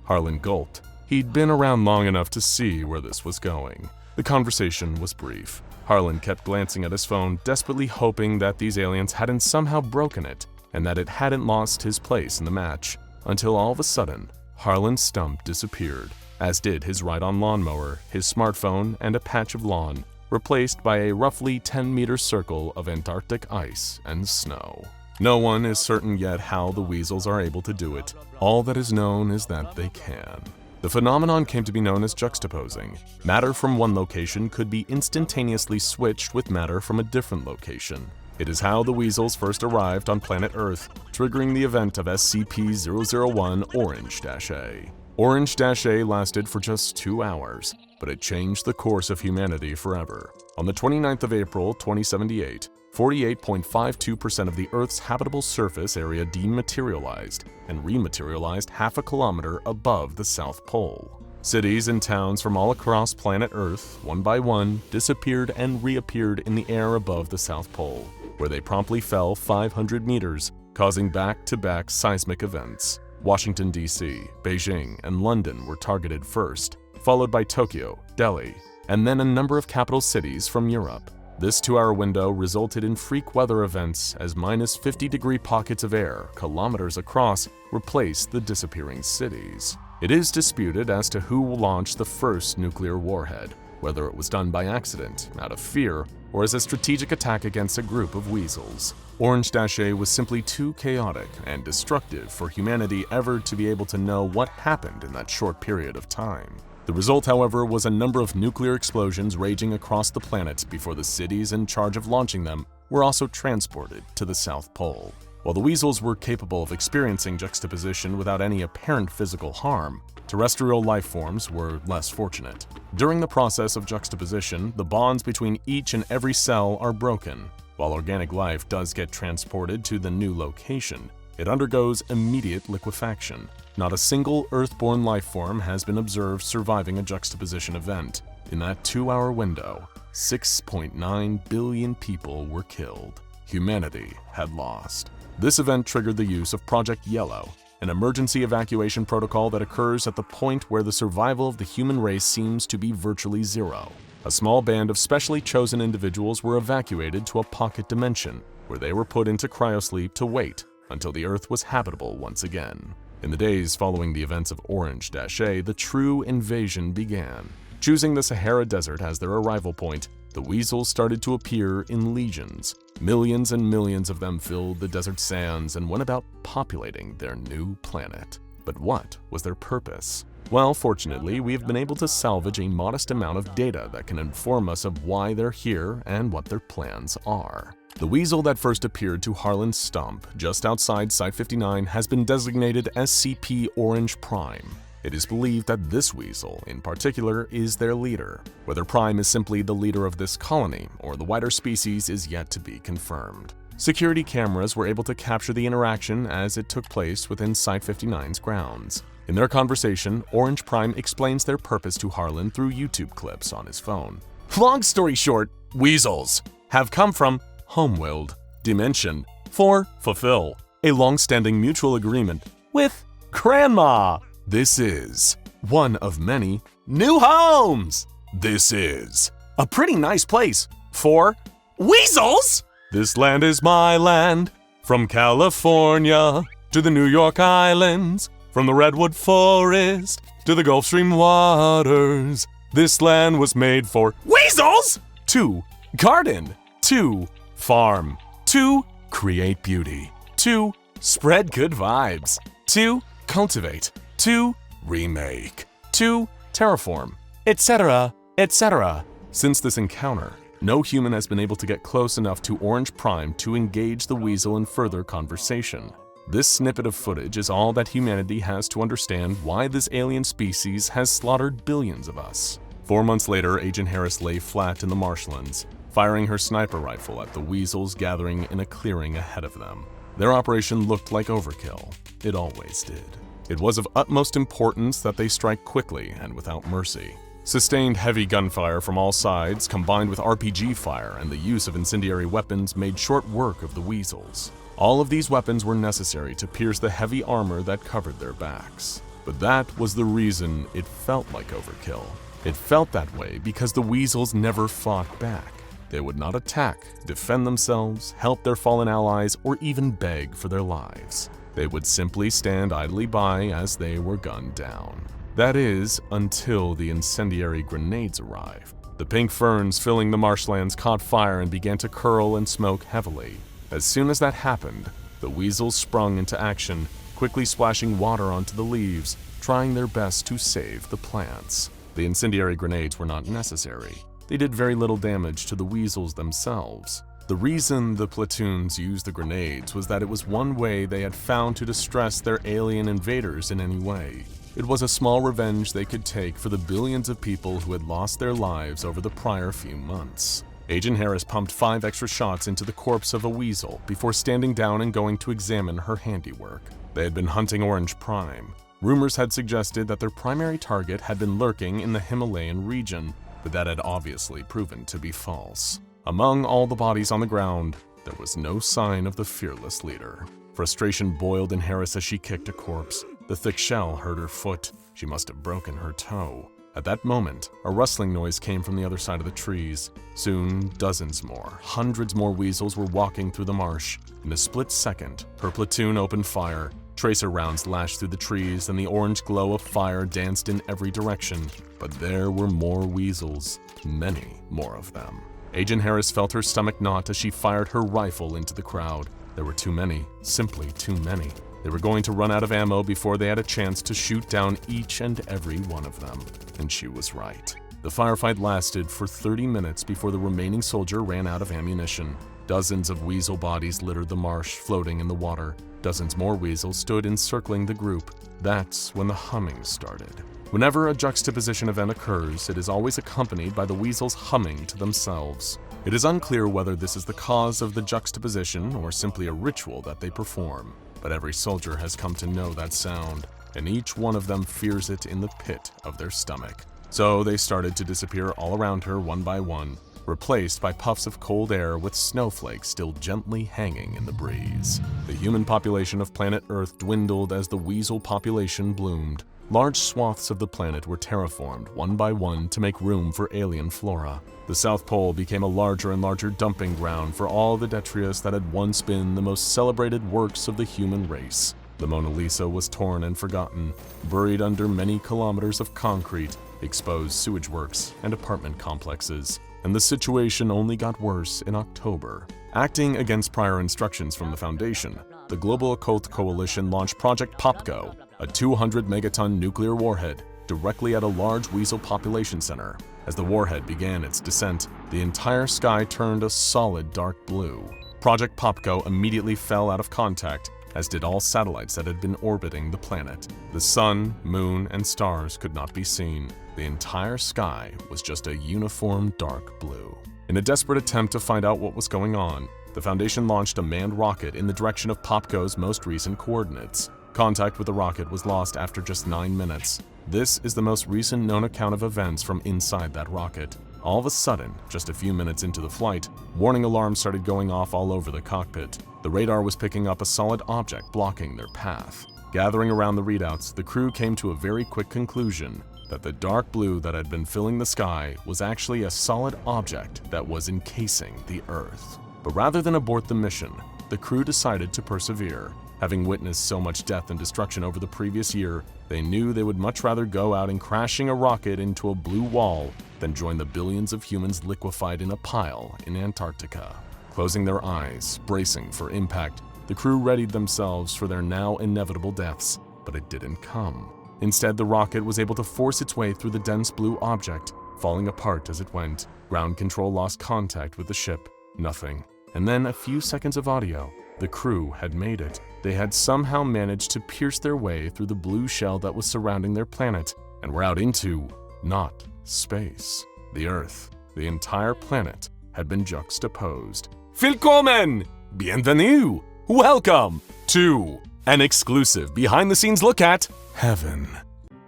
Harlan gulped. He'd been around long enough to see where this was going. The conversation was brief. Harlan kept glancing at his phone, desperately hoping that these aliens hadn't somehow broken it, and that it hadn't lost his place in the match, until all of a sudden, Harlan's stump disappeared, as did his ride-on lawnmower, his smartphone, and a patch of lawn, replaced by a roughly 10-meter circle of Antarctic ice and snow. No one is certain yet how the weasels are able to do it. All that is known is that they can. The phenomenon came to be known as juxtaposing. Matter from one location could be instantaneously switched with matter from a different location. It is how the weasels first arrived on planet Earth, triggering the event of SCP-001 Orange-A. Orange-A lasted for just 2 hours, but it changed the course of humanity forever. On the 29th of April, 2078, 48.52% of the Earth's habitable surface area dematerialized and rematerialized half a kilometer above the South Pole. Cities and towns from all across planet Earth, one by one, disappeared and reappeared in the air above the South Pole, where they promptly fell 500 meters, causing back-to-back seismic events. Washington, D.C., Beijing, and London were targeted first, followed by Tokyo, Delhi, and then a number of capital cities from Europe. This 2-hour window resulted in freak weather events as minus 50-degree pockets of air, kilometers across, replaced the disappearing cities. It is disputed as to who launched the first nuclear warhead, whether it was done by accident, out of fear, or as a strategic attack against a group of weasels. Orange-A was simply too chaotic and destructive for humanity ever to be able to know what happened in that short period of time. The result, however, was a number of nuclear explosions raging across the planet before the cities in charge of launching them were also transported to the South Pole. While the weasels were capable of experiencing juxtaposition without any apparent physical harm, terrestrial life forms were less fortunate. During the process of juxtaposition, the bonds between each and every cell are broken. While organic life does get transported to the new location, it undergoes immediate liquefaction. Not a single Earth-born life form has been observed surviving a juxtaposition event. In that 2-hour window, 6.9 billion people were killed. Humanity had lost. This event triggered the use of Project Yellow, an emergency evacuation protocol that occurs at the point where the survival of the human race seems to be virtually zero. A small band of specially chosen individuals were evacuated to a pocket dimension, where they were put into cryosleep to wait until the Earth was habitable once again. In the days following the events of Orange-A, the true invasion began. Choosing the Sahara Desert as their arrival point, the weasels started to appear in legions. Millions and millions of them filled the desert sands and went about populating their new planet. But what was their purpose? Well, fortunately, we have been able to salvage a modest amount of data that can inform us of why they're here and what their plans are. The weasel that first appeared to Harlan's stump just outside Site-59 has been designated SCP Orange Prime. It is believed that this weasel, in particular, is their leader. Whether Prime is simply the leader of this colony or the wider species is yet to be confirmed. Security cameras were able to capture the interaction as it took place within Site-59's grounds. In their conversation, Orange Prime explains their purpose to Harlan through YouTube clips on his phone. Long story short, weasels have come from Homeworld Dimension for fulfill a long-standing mutual agreement with Grandma. This is one of many new homes. This is a pretty nice place for weasels. This land is my land from California. to the New York Islands, from the Redwood Forest to the Gulf Stream waters. This land was made for weasels! To garden, to farm, to create beauty, to spread good vibes, to cultivate, to remake, to terraform, etc., etc. Since this encounter, no human has been able to get close enough to Orange Prime to engage the weasel in further conversation. This snippet of footage is all that humanity has to understand why this alien species has slaughtered billions of us. 4 months later, Agent Harris lay flat in the marshlands, firing her sniper rifle at the weasels gathering in a clearing ahead of them. Their operation looked like overkill. It always did. It was of utmost importance that they strike quickly and without mercy. Sustained heavy gunfire from all sides, combined with RPG fire and the use of incendiary weapons, made short work of the weasels. All of these weapons were necessary to pierce the heavy armor that covered their backs. But that was the reason it felt like overkill. It felt that way because the weasels never fought back. They would not attack, defend themselves, help their fallen allies, or even beg for their lives. They would simply stand idly by as they were gunned down. That is, until the incendiary grenades arrived. The pink ferns filling the marshlands caught fire and began to curl and smoke heavily. As soon as that happened, the weasels sprung into action, quickly splashing water onto the leaves, trying their best to save the plants. The incendiary grenades were not necessary. They did very little damage to the weasels themselves. The reason the platoons used the grenades was that it was one way they had found to distress their alien invaders in any way. It was a small revenge they could take for the billions of people who had lost their lives over the prior few months. Agent Harris pumped 5 extra shots into the corpse of a weasel before standing down and going to examine her handiwork. They had been hunting Orange Prime. Rumors had suggested that their primary target had been lurking in the Himalayan region, but that had obviously proven to be false. Among all the bodies on the ground, there was no sign of the fearless leader. Frustration boiled in Harris as she kicked a corpse. The thick shell hurt her foot. She must have broken her toe. At that moment, a rustling noise came from the other side of the trees. Soon, dozens more, hundreds more weasels were walking through the marsh. In a split second, her platoon opened fire. Tracer rounds lashed through the trees, and the orange glow of fire danced in every direction. But there were more weasels, many more of them. Agent Harris felt her stomach knot as she fired her rifle into the crowd. There were too many, simply too many. They were going to run out of ammo before they had a chance to shoot down each and every one of them. And she was right. The firefight lasted for 30 minutes before the remaining soldier ran out of ammunition. Dozens of weasel bodies littered the marsh, floating in the water. Dozens more weasels stood encircling the group. That's when the humming started. Whenever a juxtaposition event occurs, it is always accompanied by the weasels humming to themselves. It is unclear whether this is the cause of the juxtaposition or simply a ritual that they perform, but every soldier has come to know that sound, and each one of them fears it in the pit of their stomach. So they started to disappear all around her one by one, replaced by puffs of cold air with snowflakes still gently hanging in the breeze. The human population of planet Earth dwindled as the weasel population bloomed. Large swaths of the planet were terraformed one by one to make room for alien flora. The South Pole became a larger and larger dumping ground for all the detritus that had once been the most celebrated works of the human race. The Mona Lisa was torn and forgotten, buried under many kilometers of concrete, exposed sewage works, and apartment complexes. And the situation only got worse in October. Acting against prior instructions from the Foundation, the Global Occult Coalition launched Project Popgo, a 200-megaton nuclear warhead, directly at a large weasel population center. As the warhead began its descent, the entire sky turned a solid dark blue. Project Popgo immediately fell out of contact, as did all satellites that had been orbiting the planet. The sun, moon, and stars could not be seen. The entire sky was just a uniform dark blue. In a desperate attempt to find out what was going on, the Foundation launched a manned rocket in the direction of Popgo's most recent coordinates. Contact with the rocket was lost after just 9 minutes. This is the most recent known account of events from inside that rocket. All of a sudden, just a few minutes into the flight, warning alarms started going off all over the cockpit. The radar was picking up a solid object blocking their path. Gathering around the readouts, the crew came to a very quick conclusion that the dark blue that had been filling the sky was actually a solid object that was encasing the Earth. But rather than abort the mission, the crew decided to persevere. Having witnessed so much death and destruction over the previous year, they knew they would much rather go out and crashing a rocket into a blue wall than join the billions of humans liquefied in a pile in Antarctica. Closing their eyes, bracing for impact, the crew readied themselves for their now inevitable deaths, but it didn't come. Instead, the rocket was able to force its way through the dense blue object, falling apart as it went. Ground control lost contact with the ship. Nothing. And then a few seconds of audio. The crew had made it. They had somehow managed to pierce their way through the blue shell that was surrounding their planet, and were out into, not space, the Earth. The entire planet had been juxtaposed. Willkommen! Bienvenue! Welcome to an exclusive behind-the-scenes look at heaven.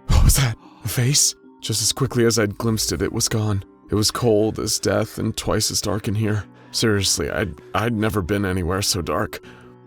What was that? A face? Just as quickly as I'd glimpsed it, it was gone. It was cold as death and twice as dark in here. Seriously, I'd never been anywhere so dark.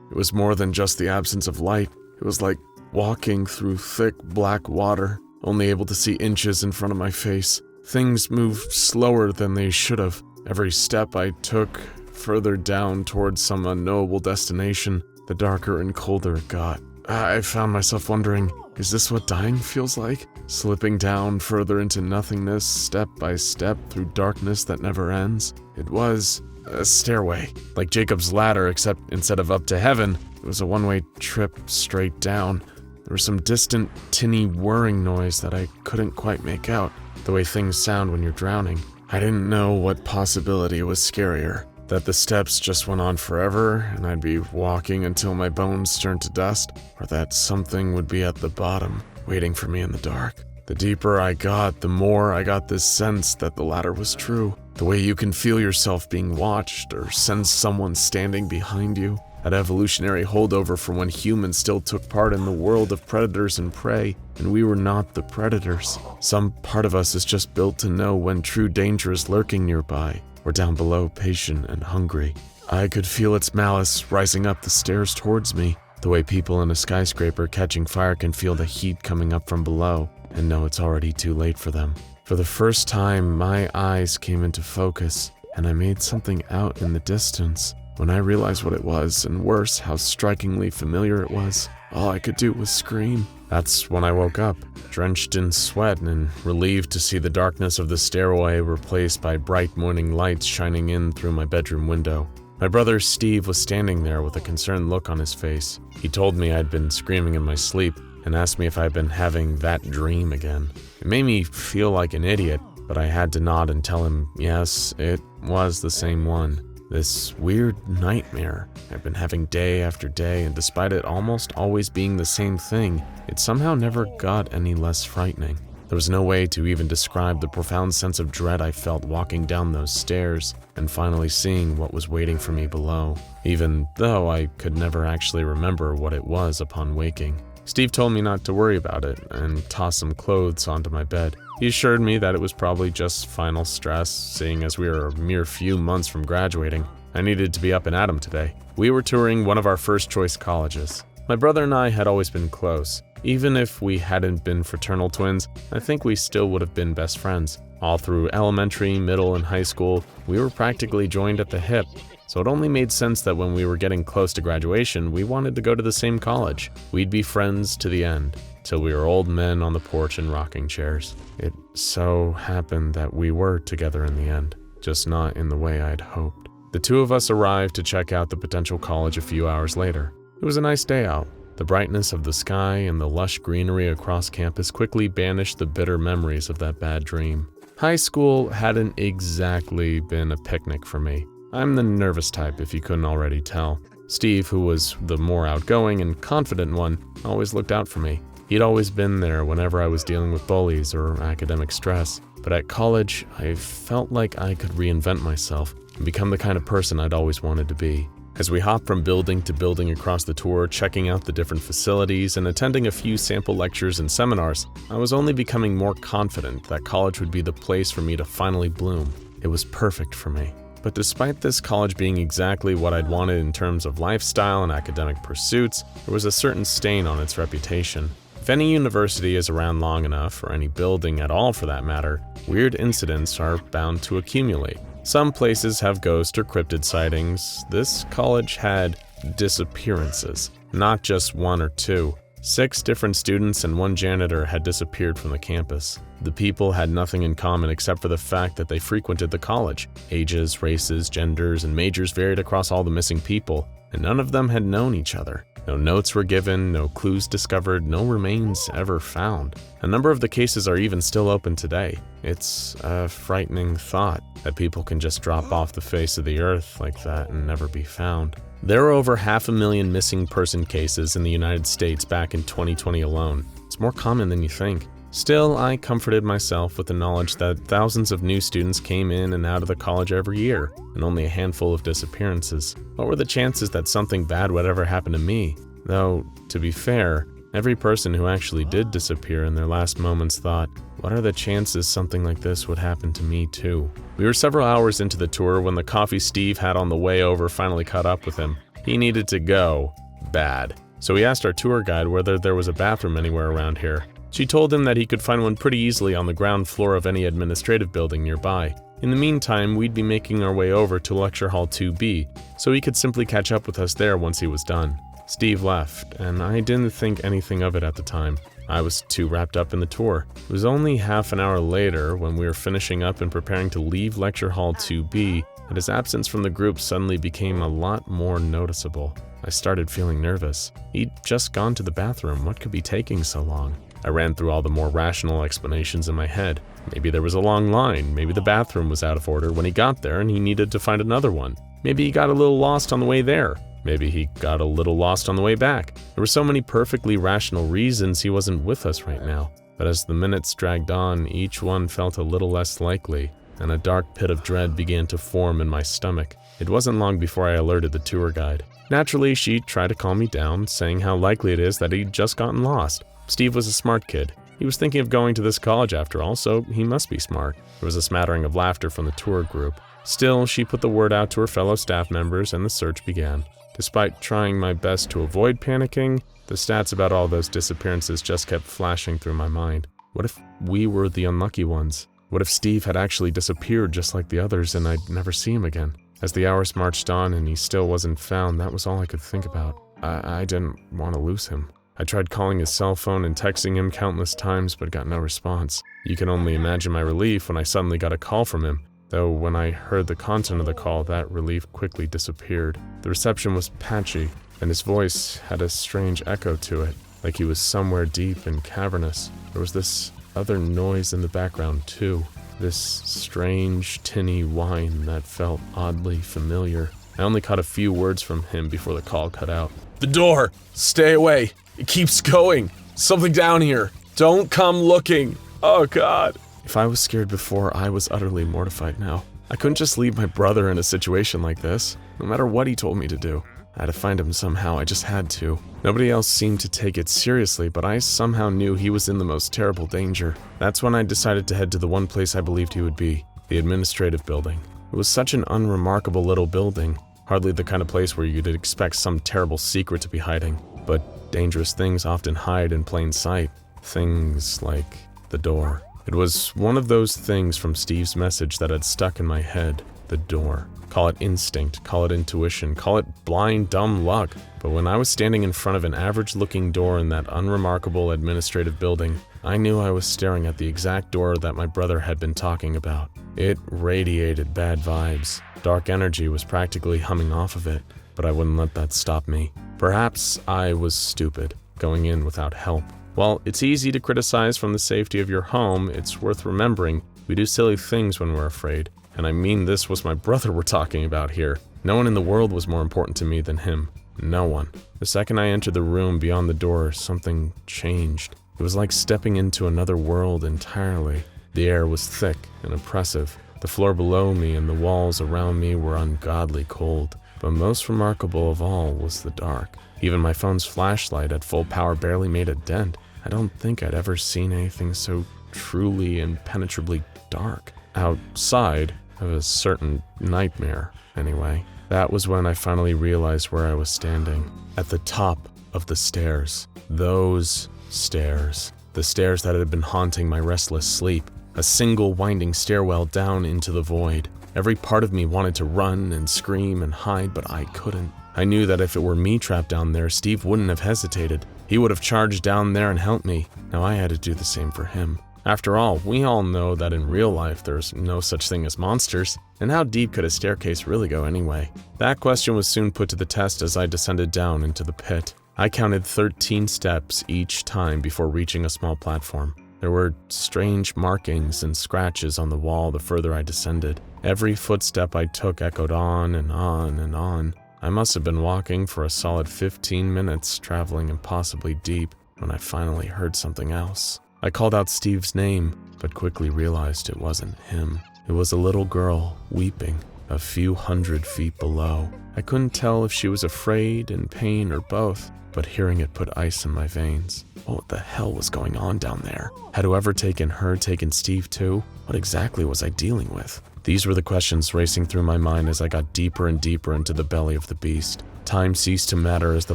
It was more than just the absence of light. It was like walking through thick black water, only able to see inches in front of my face. Things moved slower than they should have. Every step I took further down towards some unknowable destination, the darker and colder it got. I found myself wondering, is this what dying feels like? Slipping down further into nothingness, step by step through darkness that never ends? It was a stairway, like Jacob's ladder, except instead of up to heaven, it was a one-way trip straight down. There was some distant, tinny whirring noise that I couldn't quite make out, the way things sound when you're drowning. I didn't know what possibility was scarier, that the steps just went on forever and I'd be walking until my bones turned to dust, or that something would be at the bottom, waiting for me in the dark. The deeper I got, the more I got this sense that the latter was true. The way you can feel yourself being watched or sense someone standing behind you. That evolutionary holdover from when humans still took part in the world of predators and prey, and we were not the predators. Some part of us is just built to know when true danger is lurking nearby, or down below, patient and hungry. I could feel its malice rising up the stairs towards me, the way people in a skyscraper catching fire can feel the heat coming up from below, and know it's already too late for them. For the first time, my eyes came into focus, and I made something out in the distance. When I realized what it was, and worse, how strikingly familiar it was, all I could do was scream. That's when I woke up, drenched in sweat and relieved to see the darkness of the stairway replaced by bright morning lights shining in through my bedroom window. My brother Steve was standing there with a concerned look on his face. He told me I'd been screaming in my sleep and asked me if I'd been having that dream again. It made me feel like an idiot, but I had to nod and tell him, yes, it was the same one. This weird nightmare I've been having day after day, and despite it almost always being the same thing, it somehow never got any less frightening. There was no way to even describe the profound sense of dread I felt walking down those stairs and finally seeing what was waiting for me below, even though I could never actually remember what it was upon waking. Steve told me not to worry about it and toss some clothes onto my bed. He assured me that it was probably just final stress, seeing as we were a mere few months from graduating. I needed to be up and at 'em today. We were touring one of our first choice colleges. My brother and I had always been close. Even if we hadn't been fraternal twins, I think we still would have been best friends. All through elementary, middle, and high school, we were practically joined at the hip. So it only made sense that when we were getting close to graduation, we wanted to go to the same college. We'd be friends to the end, till we were old men on the porch in rocking chairs. It so happened that we were together in the end, just not in the way I'd hoped. The two of us arrived to check out the potential college a few hours later. It was a nice day out. The brightness of the sky and the lush greenery across campus quickly banished the bitter memories of that bad dream. High school hadn't exactly been a picnic for me. I'm the nervous type, if you couldn't already tell. Steve, who was the more outgoing and confident one, always looked out for me. He'd always been there whenever I was dealing with bullies or academic stress. But at college, I felt like I could reinvent myself and become the kind of person I'd always wanted to be. As we hopped from building to building across the tour, checking out the different facilities and attending a few sample lectures and seminars, I was only becoming more confident that college would be the place for me to finally bloom. It was perfect for me. But despite this college being exactly what I'd wanted in terms of lifestyle and academic pursuits, there was a certain stain on its reputation. If any university is around long enough, or any building at all for that matter, weird incidents are bound to accumulate. Some places have ghost or cryptid sightings. This college had disappearances. Not just one or two. 6 different students and 1 janitor had disappeared from the campus. The people had nothing in common except for the fact that they frequented the college. Ages, races, genders, and majors varied across all the missing people, and none of them had known each other. No notes were given, no clues discovered, no remains ever found. A number of the cases are even still open today. It's a frightening thought that people can just drop off the face of the earth like that and never be found. There are over 500,000 missing person cases in the United States back in 2020 alone. It's more common than you think. Still, I comforted myself with the knowledge that thousands of new students came in and out of the college every year, and only a handful of disappearances. What were the chances that something bad would ever happen to me? Though, to be fair, every person who actually did disappear in their last moments thought, what are the chances something like this would happen to me too? We were several hours into the tour when the coffee Steve had on the way over finally caught up with him. He needed to go. Bad. So he asked our tour guide whether there was a bathroom anywhere around here. She told him that he could find one pretty easily on the ground floor of any administrative building nearby. In the meantime, we'd be making our way over to Lecture Hall 2B, so he could simply catch up with us there once he was done. Steve left, and I didn't think anything of it at the time. I was too wrapped up in the tour. It was only half an hour later, when we were finishing up and preparing to leave Lecture Hall 2B, that his absence from the group suddenly became a lot more noticeable. I started feeling nervous. He'd just gone to the bathroom. What could be taking so long? I ran through all the more rational explanations in my head. Maybe there was a long line. Maybe the bathroom was out of order when he got there and he needed to find another one. Maybe he got a little lost on the way there. Maybe he got a little lost on the way back. There were so many perfectly rational reasons he wasn't with us right now. But as the minutes dragged on, each one felt a little less likely, and a dark pit of dread began to form in my stomach. It wasn't long before I alerted the tour guide. Naturally, she tried to calm me down, saying how likely it is that he'd just gotten lost. Steve was a smart kid. He was thinking of going to this college after all, so he must be smart. There was a smattering of laughter from the tour group. Still, she put the word out to her fellow staff members, and the search began. Despite trying my best to avoid panicking, the stats about all those disappearances just kept flashing through my mind. What if we were the unlucky ones? What if Steve had actually disappeared just like the others and I'd never see him again? As the hours marched on and he still wasn't found, that was all I could think about. I didn't want to lose him. I tried calling his cell phone and texting him countless times but got no response. You can only imagine my relief when I suddenly got a call from him. Though when I heard the content of the call, that relief quickly disappeared. The reception was patchy, and his voice had a strange echo to it, like he was somewhere deep and cavernous. There was this other noise in the background too, this strange tinny whine that felt oddly familiar. I only caught a few words from him before the call cut out. The door! Stay away! It keeps going! Something down here! Don't come looking! Oh God! If I was scared before, I was utterly mortified now. I couldn't just leave my brother in a situation like this, no matter what he told me to do. I had to find him somehow, I just had to. Nobody else seemed to take it seriously, but I somehow knew he was in the most terrible danger. That's when I decided to head to the one place I believed he would be, the administrative building. It was such an unremarkable little building, hardly the kind of place where you'd expect some terrible secret to be hiding. But dangerous things often hide in plain sight. Things like the door. It was one of those things from Steve's message that had stuck in my head. The door. Call it instinct, call it intuition, call it blind, dumb luck. But when I was standing in front of an average-looking door in that unremarkable administrative building, I knew I was staring at the exact door that my brother had been talking about. It radiated bad vibes. Dark energy was practically humming off of it, but I wouldn't let that stop me. Perhaps I was stupid, going in without help. While it's easy to criticize from the safety of your home, it's worth remembering we do silly things when we're afraid. And I mean, this was my brother we're talking about here. No one in the world was more important to me than him. No one. The second I entered the room beyond the door, something changed. It was like stepping into another world entirely. The air was thick and oppressive. The floor below me and the walls around me were ungodly cold. But most remarkable of all was the dark. Even my phone's flashlight at full power barely made a dent. I don't think I'd ever seen anything so truly impenetrably dark. Outside of a certain nightmare, anyway. That was when I finally realized where I was standing. At the top of the stairs. Those stairs. The stairs that had been haunting my restless sleep. A single winding stairwell down into the void. Every part of me wanted to run and scream and hide, but I couldn't. I knew that if it were me trapped down there, Steve wouldn't have hesitated. He would have charged down there and helped me. Now I had to do the same for him. After all, we all know that in real life there's no such thing as monsters, and how deep could a staircase really go anyway? That question was soon put to the test as I descended down into the pit. I counted 13 steps each time before reaching a small platform. There were strange markings and scratches on the wall the further I descended. Every footstep I took echoed on and on and on. I must have been walking for a solid 15 minutes, traveling impossibly deep, when I finally heard something else. I called out Steve's name, but quickly realized it wasn't him. It was a little girl, weeping, a few 100 feet below. I couldn't tell if she was afraid, in pain, or both, but hearing it put ice in my veins. What the hell was going on down there? Had whoever taken her taken Steve too? What exactly was I dealing with? These were the questions racing through my mind as I got deeper and deeper into the belly of the beast. Time ceased to matter as the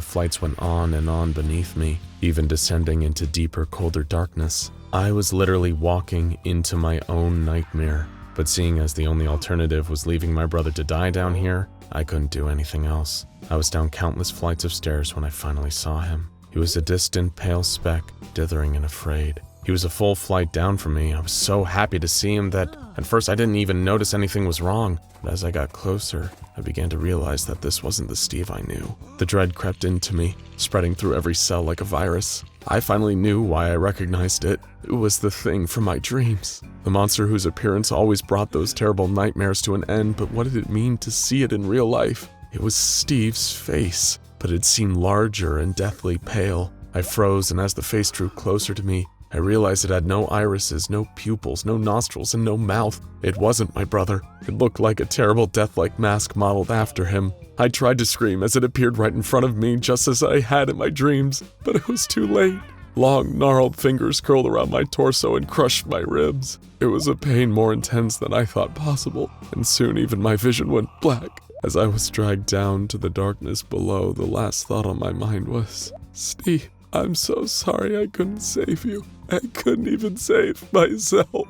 flights went on and on beneath me, even descending into deeper, colder darkness. I was literally walking into my own nightmare, but seeing as the only alternative was leaving my brother to die down here, I couldn't do anything else. I was down countless flights of stairs when I finally saw him. He was a distant, pale speck, dithering and afraid. He was a full flight down from me. I was so happy to see him that at first I didn't even notice anything was wrong. But as I got closer, I began to realize that this wasn't the Steve I knew. The dread crept into me, spreading through every cell like a virus. I finally knew why I recognized it. It was the thing from my dreams. The monster whose appearance always brought those terrible nightmares to an end, but what did it mean to see it in real life? It was Steve's face, but it seemed larger and deathly pale. I froze, and as the face drew closer to me, I realized it had no irises, no pupils, no nostrils, and no mouth. It wasn't my brother. It looked like a terrible death-like mask modeled after him. I tried to scream as it appeared right in front of me, just as I had in my dreams, but it was too late. Long, gnarled fingers curled around my torso and crushed my ribs. It was a pain more intense than I thought possible, and soon even my vision went black. As I was dragged down to the darkness below, the last thought on my mind was, "Steve, I'm so sorry I couldn't save you. I couldn't even save myself."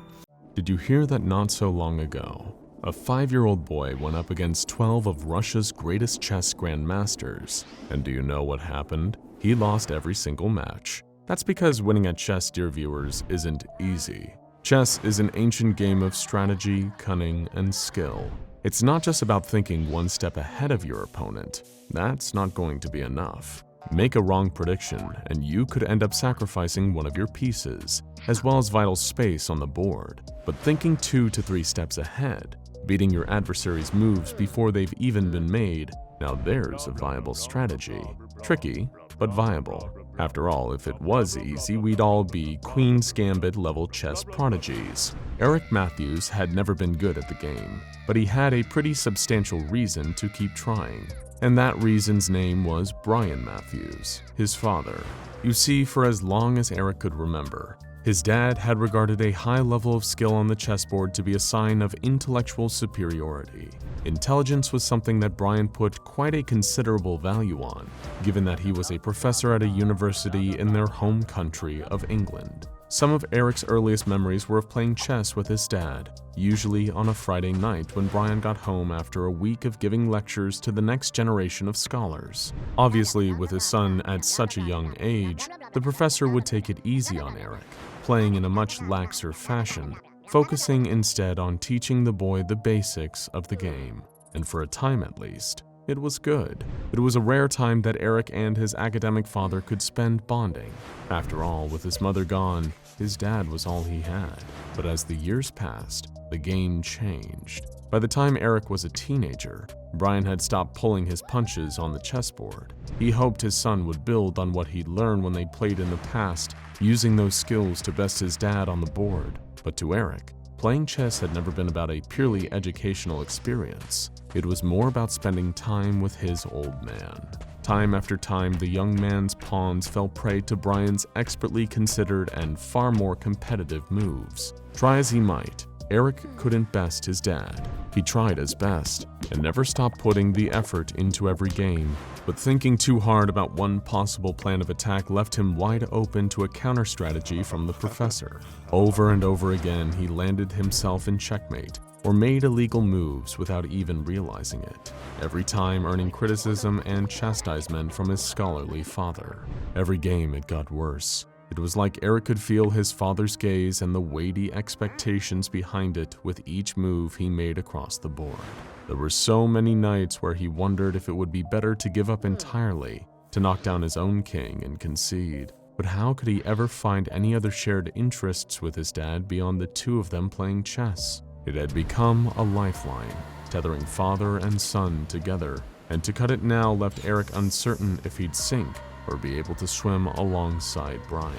Did you hear that not so long ago, a 5-year-old boy went up against 12 of Russia's greatest chess grandmasters? And do you know what happened? He lost every single match. That's because winning at chess, dear viewers, isn't easy. Chess is an ancient game of strategy, cunning, and skill. It's not just about thinking one step ahead of your opponent. That's not going to be enough. Make a wrong prediction, and you could end up sacrificing one of your pieces, as well as vital space on the board. But thinking 2 to 3 steps ahead, beating your adversary's moves before they've even been made, now there's a viable strategy. Tricky, but viable. After all, if it was easy, we'd all be Queen's Gambit level chess prodigies. Eric Matthews had never been good at the game, but he had a pretty substantial reason to keep trying. And that reason's name was Brian Matthews, his father. You see, for as long as Eric could remember, his dad had regarded a high level of skill on the chessboard to be a sign of intellectual superiority. Intelligence was something that Brian put quite a considerable value on, given that he was a professor at a university in their home country of England. Some of Eric's earliest memories were of playing chess with his dad, usually on a Friday night when Brian got home after a week of giving lectures to the next generation of scholars. Obviously, with his son at such a young age, the professor would take it easy on Eric, playing in a much laxer fashion, focusing instead on teaching the boy the basics of the game. And for a time at least, it was good. It was a rare time that Eric and his academic father could spend bonding. After all, with his mother gone, his dad was all he had. But as the years passed, the game changed. By the time Eric was a teenager, Brian had stopped pulling his punches on the chessboard. He hoped his son would build on what he'd learned when they played in the past, using those skills to best his dad on the board. But to Eric, playing chess had never been about a purely educational experience. It was more about spending time with his old man. Time after time, the young man's pawns fell prey to Brian's expertly considered and far more competitive moves. Try as he might, Eric couldn't best his dad. He tried his best and never stopped putting the effort into every game, but thinking too hard about one possible plan of attack left him wide open to a counter strategy from the professor. Over and over again, he landed himself in checkmate, or made illegal moves without even realizing it, every time earning criticism and chastisement from his scholarly father. Every game it got worse. It was like Eric could feel his father's gaze and the weighty expectations behind it with each move he made across the board. There were so many nights where he wondered if it would be better to give up entirely, to knock down his own king and concede. But how could he ever find any other shared interests with his dad beyond the two of them playing chess? It had become a lifeline, tethering father and son together, and to cut it now left Eric uncertain if he'd sink or be able to swim alongside Brian.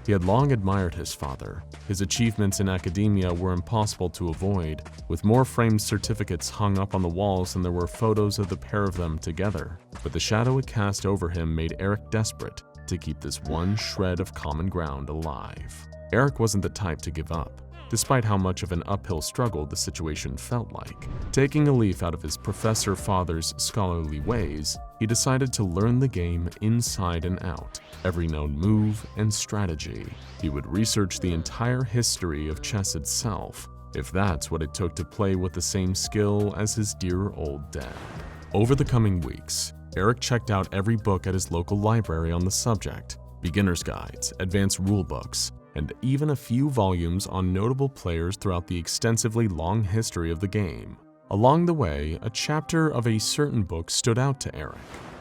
He had long admired his father. His achievements in academia were impossible to avoid, with more framed certificates hung up on the walls than there were photos of the pair of them together. But the shadow it cast over him made Eric desperate to keep this one shred of common ground alive. Eric wasn't the type to give up, despite how much of an uphill struggle the situation felt like. Taking a leaf out of his professor father's scholarly ways, he decided to learn the game inside and out, every known move and strategy. He would research the entire history of chess itself, if that's what it took to play with the same skill as his dear old dad. Over the coming weeks, Eric checked out every book at his local library on the subject, beginner's guides, advanced rulebooks, and even a few volumes on notable players throughout the extensively long history of the game. Along the way, a chapter of a certain book stood out to Eric.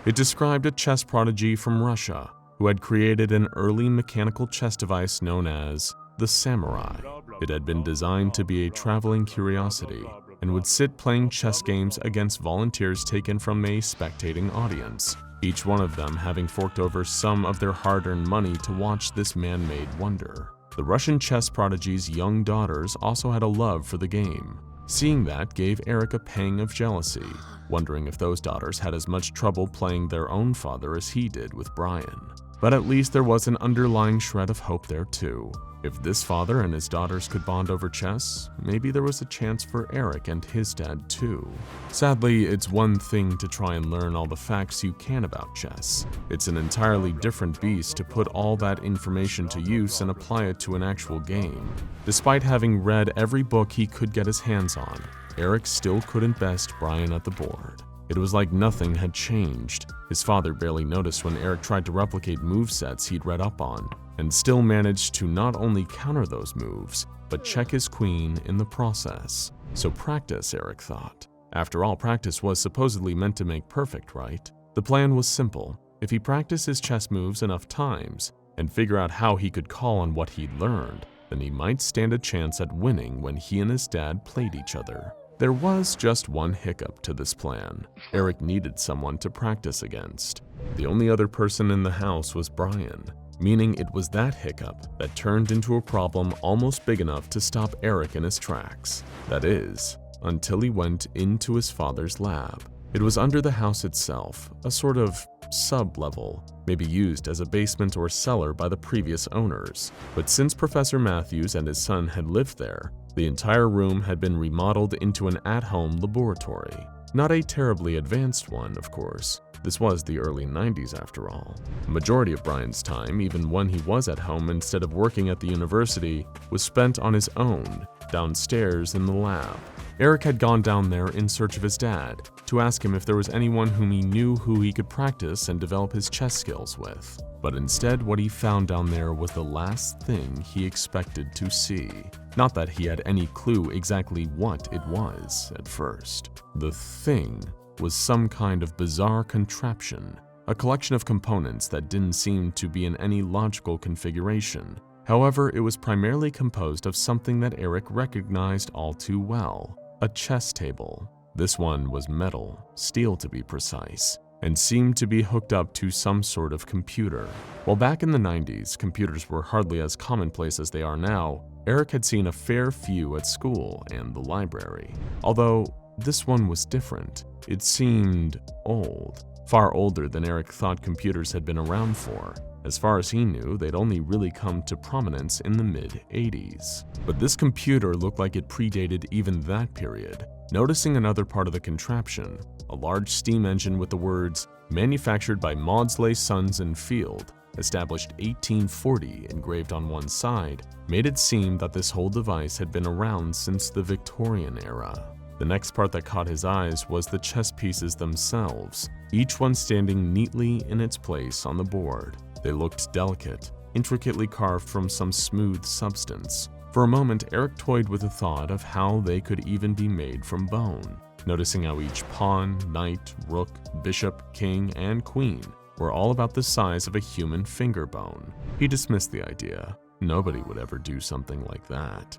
It described a chess prodigy from Russia who had created an early mechanical chess device known as the Samurai. It had been designed to be a traveling curiosity and would sit playing chess games against volunteers taken from a spectating audience, each one of them having forked over some of their hard-earned money to watch this man-made wonder. The Russian chess prodigy's young daughters also had a love for the game. Seeing that gave Eric a pang of jealousy, wondering if those daughters had as much trouble playing their own father as he did with Brian. But at least there was an underlying shred of hope there too. If this father and his daughters could bond over chess, maybe there was a chance for Eric and his dad too. Sadly, it's one thing to try and learn all the facts you can about chess. It's an entirely different beast to put all that information to use and apply it to an actual game. Despite having read every book he could get his hands on, Eric still couldn't best Brian at the board. It was like nothing had changed. His father barely noticed when Eric tried to replicate movesets he'd read up on, and still managed to not only counter those moves, but check his queen in the process. So practice, Eric thought. After all, practice was supposedly meant to make perfect, right? The plan was simple. If he practiced his chess moves enough times, and figure out how he could call on what he'd learned, then he might stand a chance at winning when he and his dad played each other. There was just one hiccup to this plan. Eric needed someone to practice against. The only other person in the house was Brian, meaning it was that hiccup that turned into a problem almost big enough to stop Eric in his tracks. That is, until he went into his father's lab. It was under the house itself, a sort of sub-level, maybe used as a basement or cellar by the previous owners. But since Professor Matthews and his son had lived there, the entire room had been remodeled into an at-home laboratory. Not a terribly advanced one, of course. This was the early 90s after all. The majority of Brian's time, even when he was at home instead of working at the university, was spent on his own, downstairs in the lab. Eric had gone down there in search of his dad, to ask him if there was anyone whom he knew who he could practice and develop his chess skills with. But instead, what he found down there was the last thing he expected to see. Not that he had any clue exactly what it was at first. The thing was some kind of bizarre contraption, a collection of components that didn't seem to be in any logical configuration. However, it was primarily composed of something that Eric recognized all too well, a chess table. This one was metal, steel to be precise, and seemed to be hooked up to some sort of computer. While back in the 90s, computers were hardly as commonplace as they are now, Eric had seen a fair few at school and the library. Although this one was different. It seemed old, far older than Eric thought computers had been around for. As far as he knew, they'd only really come to prominence in the mid-80s. But this computer looked like it predated even that period. Noticing another part of the contraption, a large steam engine with the words, "Manufactured by Maudsley, Sons and Field," established 1840 engraved on one side, made it seem that this whole device had been around since the Victorian era. The next part that caught his eyes was the chess pieces themselves, each one standing neatly in its place on the board. They looked delicate, intricately carved from some smooth substance. For a moment, Eric toyed with the thought of how they could even be made from bone, noticing how each pawn, knight, rook, bishop, king, and queen were all about the size of a human finger bone. He dismissed the idea. Nobody would ever do something like that.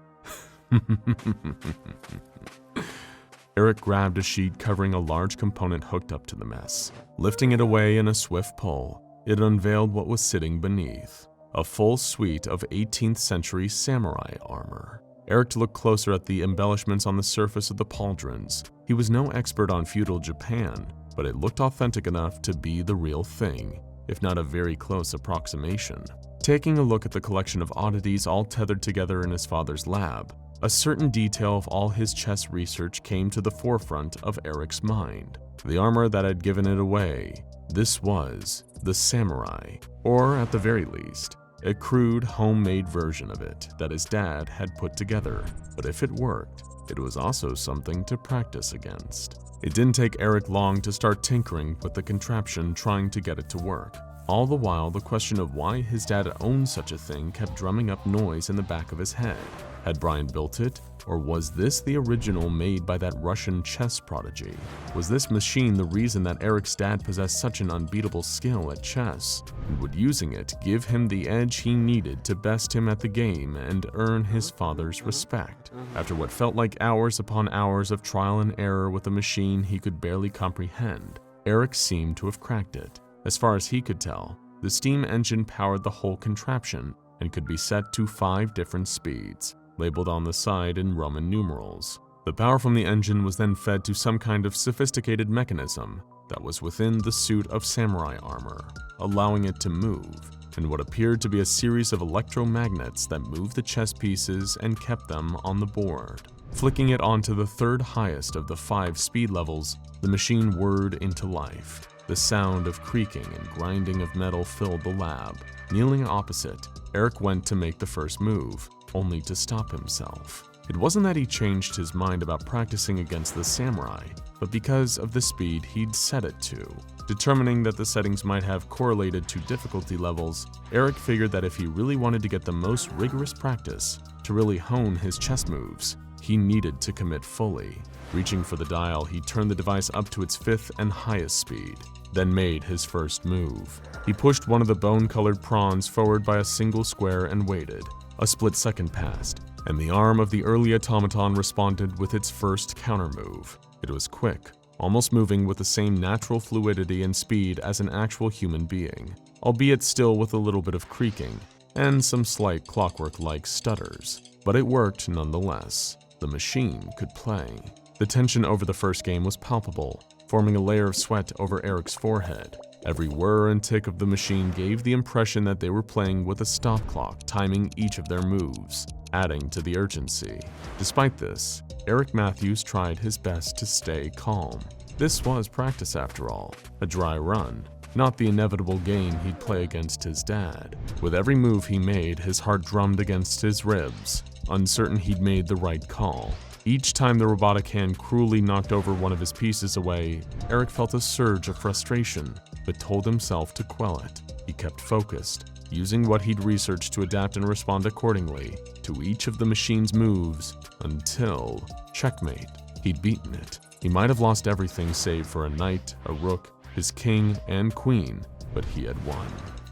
Eric grabbed a sheet covering a large component hooked up to the mess. Lifting it away in a swift pull, it unveiled what was sitting beneath. A full suite of 18th century samurai armor. Eric looked closer at the embellishments on the surface of the pauldrons. He was no expert on feudal Japan, but it looked authentic enough to be the real thing, if not a very close approximation. Taking a look at the collection of oddities all tethered together in his father's lab, a certain detail of all his chess research came to the forefront of Eric's mind. The armor that had given it away. This was the samurai, or at the very least, a crude, homemade version of it that his dad had put together. But if it worked, it was also something to practice against. It didn't take Eric long to start tinkering with the contraption, trying to get it to work. All the while, the question of why his dad owned such a thing kept drumming up noise in the back of his head. Had Brian built it, or was this the original made by that Russian chess prodigy? Was this machine the reason that Eric's dad possessed such an unbeatable skill at chess? And would using it give him the edge he needed to best him at the game and earn his father's respect? After what felt like hours upon hours of trial and error with a machine he could barely comprehend, Eric seemed to have cracked it. As far as he could tell, the steam engine powered the whole contraption and could be set to 5 different speeds, labeled on the side in Roman numerals. The power from the engine was then fed to some kind of sophisticated mechanism that was within the suit of samurai armor, allowing it to move, and what appeared to be a series of electromagnets that moved the chess pieces and kept them on the board. Flicking it onto the 3rd highest of the 5 speed levels, the machine whirred into life. The sound of creaking and grinding of metal filled the lab. Kneeling opposite, Eric went to make the first move, only to stop himself. It wasn't that he changed his mind about practicing against the samurai, but because of the speed he'd set it to. Determining that the settings might have correlated to difficulty levels, Eric figured that if he really wanted to get the most rigorous practice, to really hone his chess moves, he needed to commit fully. Reaching for the dial, he turned the device up to its 5th and highest speed, then made his first move. He pushed one of the bone-colored prawns forward by a single square and waited. A split second passed, and the arm of the early automaton responded with its first counter-move. It was quick, almost moving with the same natural fluidity and speed as an actual human being, albeit still with a little bit of creaking and some slight clockwork-like stutters. But it worked nonetheless. The machine could play. The tension over the first game was palpable, forming a layer of sweat over Eric's forehead. Every whir and tick of the machine gave the impression that they were playing with a stop clock timing each of their moves, adding to the urgency. Despite this, Eric Matthews tried his best to stay calm. This was practice after all, a dry run, not the inevitable game he'd play against his dad. With every move he made, his heart drummed against his ribs, uncertain he'd made the right call. Each time the robotic hand cruelly knocked over one of his pieces away, Eric felt a surge of frustration, but told himself to quell it. He kept focused, using what he'd researched to adapt and respond accordingly to each of the machine's moves until checkmate. He'd beaten it. He might have lost everything save for a knight, a rook, his king, and queen, but he had won.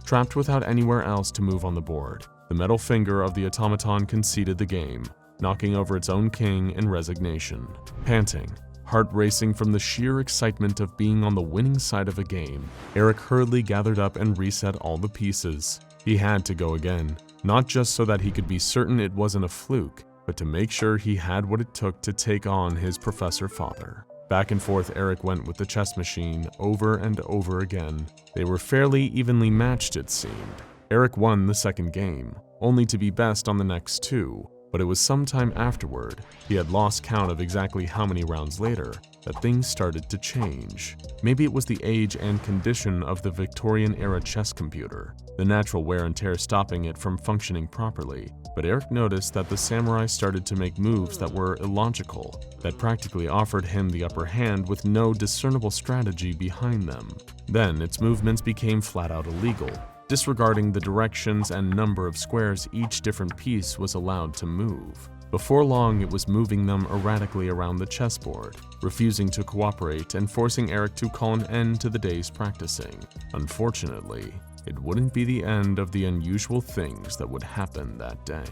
Trapped without anywhere else to move on the board, the metal finger of the automaton conceded the game, knocking over its own king in resignation. Panting, heart racing from the sheer excitement of being on the winning side of a game, Eric hurriedly gathered up and reset all the pieces. He had to go again, not just so that he could be certain it wasn't a fluke, but to make sure he had what it took to take on his professor father. Back and forth Eric went with the chess machine, over and over again. They were fairly evenly matched, it seemed. Eric won the second game, only to be best on the next 2. But it was sometime afterward, he had lost count of exactly how many rounds later, that things started to change. Maybe it was the age and condition of the Victorian-era chess computer, the natural wear and tear stopping it from functioning properly, but Eric noticed that the samurai started to make moves that were illogical, that practically offered him the upper hand with no discernible strategy behind them. Then its movements became flat-out illegal, disregarding the directions and number of squares each different piece was allowed to move. Before long, it was moving them erratically around the chessboard, refusing to cooperate and forcing Eric to call an end to the day's practicing. Unfortunately, it wouldn't be the end of the unusual things that would happen that day.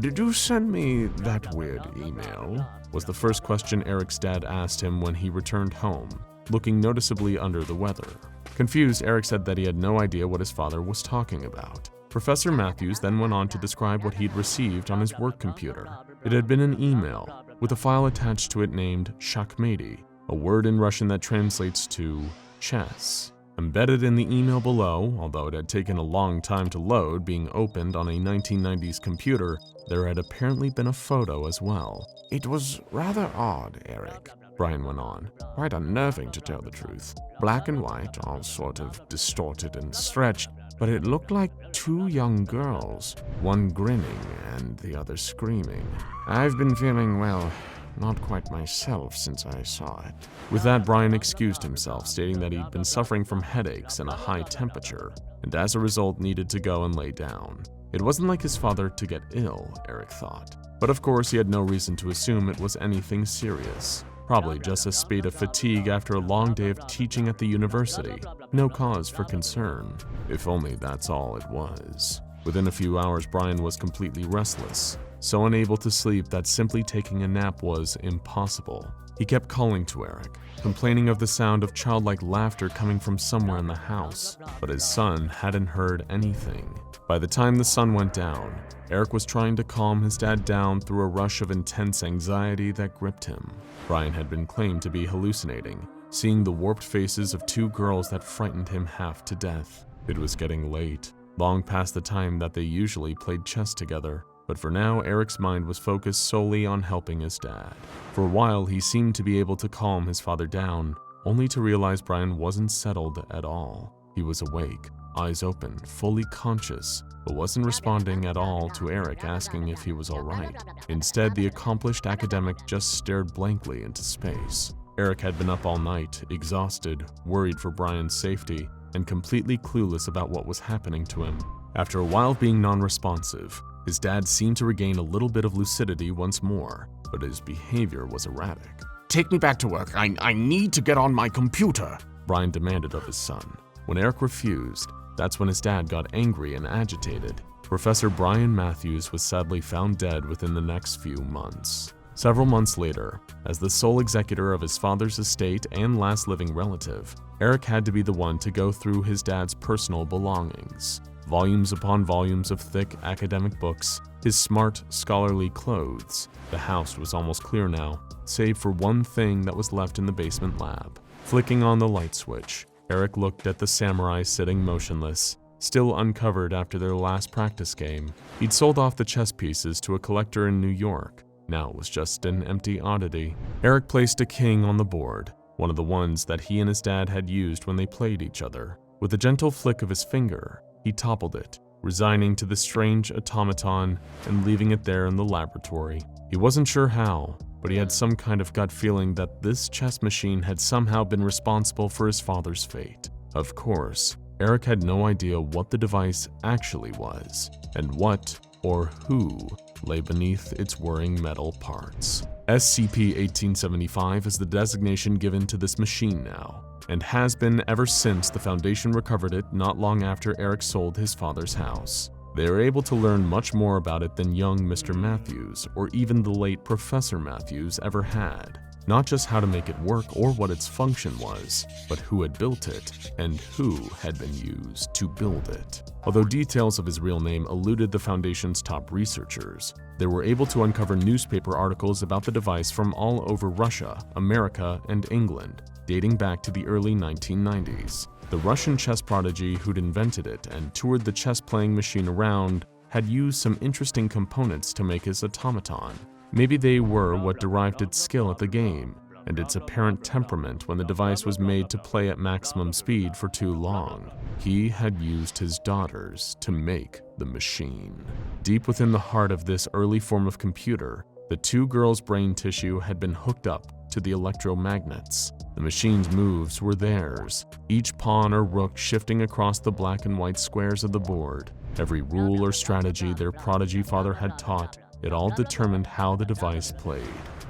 "Did you send me that weird email?" was the first question Eric's dad asked him when he returned home, looking noticeably under the weather. Confused, Eric said that he had no idea what his father was talking about. Professor Matthews then went on to describe what he'd received on his work computer. It had been an email, with a file attached to it named Shakmati, a word in Russian that translates to chess. Embedded in the email below, although it had taken a long time to load, being opened on a 1990s computer, there had apparently been a photo as well. "It was rather odd, Eric," Brian went on. "Quite unnerving, to tell the truth. Black and white, all sort of distorted and stretched, but it looked like two young girls, one grinning and the other screaming. I've been feeling, well, not quite myself since I saw it." With that, Brian excused himself, stating that he'd been suffering from headaches and a high temperature, and as a result needed to go and lay down. It wasn't like his father to get ill, Eric thought. But of course, he had no reason to assume it was anything serious. Probably just a spate of fatigue after a long day of teaching at the university. No cause for concern. If only that's all it was. Within a few hours, Brian was completely restless, so unable to sleep that simply taking a nap was impossible. He kept calling to Eric, complaining of the sound of childlike laughter coming from somewhere in the house, but his son hadn't heard anything. By the time the sun went down, Eric was trying to calm his dad down through a rush of intense anxiety that gripped him. Brian had been claimed to be hallucinating, seeing the warped faces of two girls that frightened him half to death. It was getting late, long past the time that they usually played chess together, but for now Eric's mind was focused solely on helping his dad. For a while he seemed to be able to calm his father down, only to realize Brian wasn't settled at all. He was awake, eyes open, fully conscious, but wasn't responding at all to Eric asking if he was alright. Instead, the accomplished academic just stared blankly into space. Eric had been up all night, exhausted, worried for Brian's safety, and completely clueless about what was happening to him. After a while of being non-responsive, his dad seemed to regain a little bit of lucidity once more, but his behavior was erratic. "Take me back to work. I need to get on my computer," Brian demanded of his son. When Eric refused, that's when his dad got angry and agitated. Professor Brian Matthews was sadly found dead within the next few months. Several months later, as the sole executor of his father's estate and last living relative, Eric had to be the one to go through his dad's personal belongings. Volumes upon volumes of thick academic books, his smart, scholarly clothes. The house was almost clear now, save for one thing that was left in the basement lab. Flicking on the light switch, Eric looked at the samurai sitting motionless, still uncovered after their last practice game. He'd sold off the chess pieces to a collector in New York. Now it was just an empty oddity. Eric placed a king on the board, one of the ones that he and his dad had used when they played each other. With a gentle flick of his finger, he toppled it, resigning to the strange automaton and leaving it there in the laboratory. He wasn't sure how, but he had some kind of gut feeling that this chess machine had somehow been responsible for his father's fate. Of course, Eric had no idea what the device actually was, and what, or who, lay beneath its whirring metal parts. SCP-1875 is the designation given to this machine now, and has been ever since the Foundation recovered it not long after Eric sold his father's house. They were able to learn much more about it than young Mr. Matthews, or even the late Professor Matthews, ever had. Not just how to make it work or what its function was, but who had built it, and who had been used to build it. Although details of his real name eluded the Foundation's top researchers, they were able to uncover newspaper articles about the device from all over Russia, America, and England, dating back to the early 1990s. The Russian chess prodigy who'd invented it and toured the chess-playing machine around had used some interesting components to make his automaton. Maybe they were what derived its skill at the game, and its apparent temperament when the device was made to play at maximum speed for too long. He had used his daughters to make the machine. Deep within the heart of this early form of computer, the two girls' brain tissue had been hooked up to the electromagnets. The machine's moves were theirs, each pawn or rook shifting across the black and white squares of the board. Every rule or strategy their prodigy father had taught, it all determined how the device played.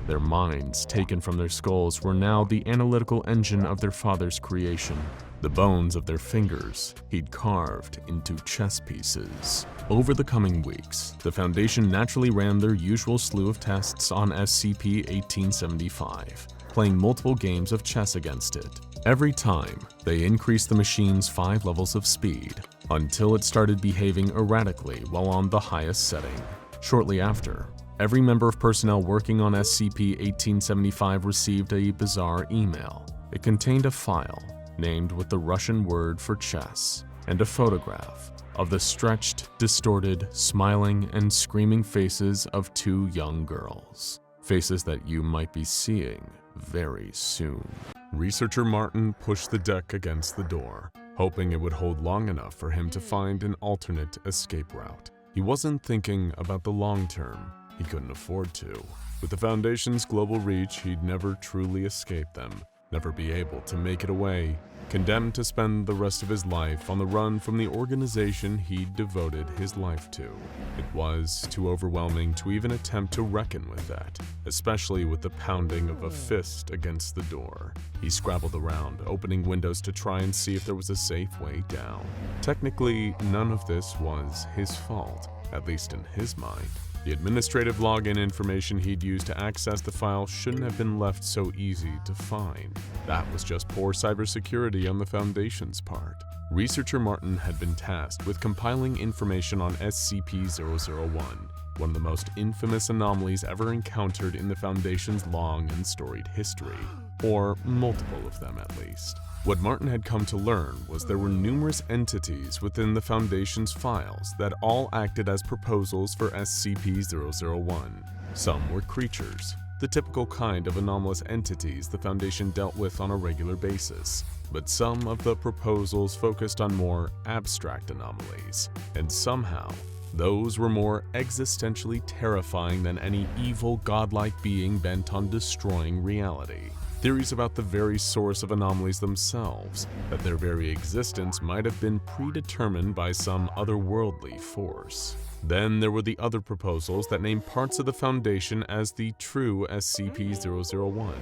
Their minds, taken from their skulls, were now the analytical engine of their father's creation. The bones of their fingers he'd carved into chess pieces. Over the coming weeks, the Foundation naturally ran their usual slew of tests on SCP-1875, playing multiple games of chess against it. Every time, they increased the machine's 5 levels of speed, until it started behaving erratically while on the highest setting. Shortly after, every member of personnel working on SCP-1875 received a bizarre email. It contained a file named with the Russian word for chess, and a photograph of the stretched, distorted, smiling, and screaming faces of 2 young girls. Faces that you might be seeing very soon. Researcher Martin pushed the deck against the door, hoping it would hold long enough for him to find an alternate escape route. He wasn't thinking about the long term. He couldn't afford to. With the Foundation's global reach, he'd never truly escape them, never be able to make it away, condemned to spend the rest of his life on the run from the organization he'd devoted his life to. It was too overwhelming to even attempt to reckon with that, especially with the pounding of a fist against the door. He scrabbled around, opening windows to try and see if there was a safe way down. Technically, none of this was his fault, at least in his mind. The administrative login information he'd used to access the file shouldn't have been left so easy to find. That was just poor cybersecurity on the Foundation's part. Researcher Martin had been tasked with compiling information on SCP-001, one of the most infamous anomalies ever encountered in the Foundation's long and storied history, or multiple of them at least. What Martin had come to learn was there were numerous entities within the Foundation's files that all acted as proposals for SCP-001. Some were creatures, the typical kind of anomalous entities the Foundation dealt with on a regular basis, but some of the proposals focused on more abstract anomalies, and somehow, those were more existentially terrifying than any evil godlike being bent on destroying reality. Theories about the very source of anomalies themselves, that their very existence might have been predetermined by some otherworldly force. Then there were the other proposals that named parts of the Foundation as the true SCP-001.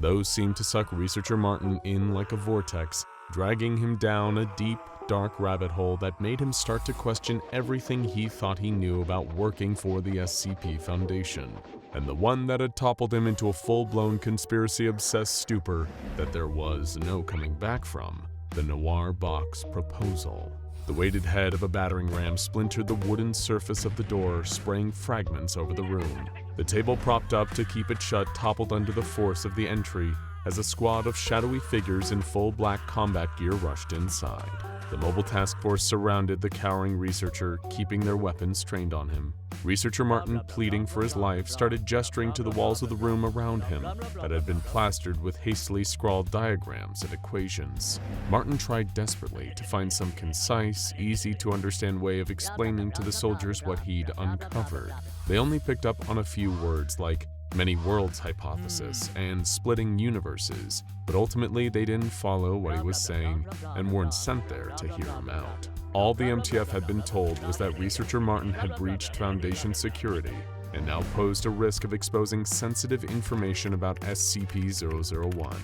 Those seemed to suck Researcher Martin in like a vortex, dragging him down a deep, dark rabbit hole that made him start to question everything he thought he knew about working for the SCP Foundation, and the one that had toppled him into a full-blown conspiracy-obsessed stupor that there was no coming back from, the Noir Box proposal. The weighted head of a battering ram splintered the wooden surface of the door, spraying fragments over the room. The table propped up to keep it shut toppled under the force of the entry as a squad of shadowy figures in full black combat gear rushed inside. The mobile task force surrounded the cowering researcher, keeping their weapons trained on him. Researcher Martin, pleading for his life, started gesturing to the walls of the room around him that had been plastered with hastily scrawled diagrams and equations. Martin tried desperately to find some concise, easy-to-understand way of explaining to the soldiers what he'd uncovered. They only picked up on a few words like many worlds hypothesis and splitting universes, but ultimately they didn't follow what he was saying and weren't sent there to hear him out. All the MTF had been told was that Researcher Martin had breached Foundation security and now posed a risk of exposing sensitive information about SCP-001.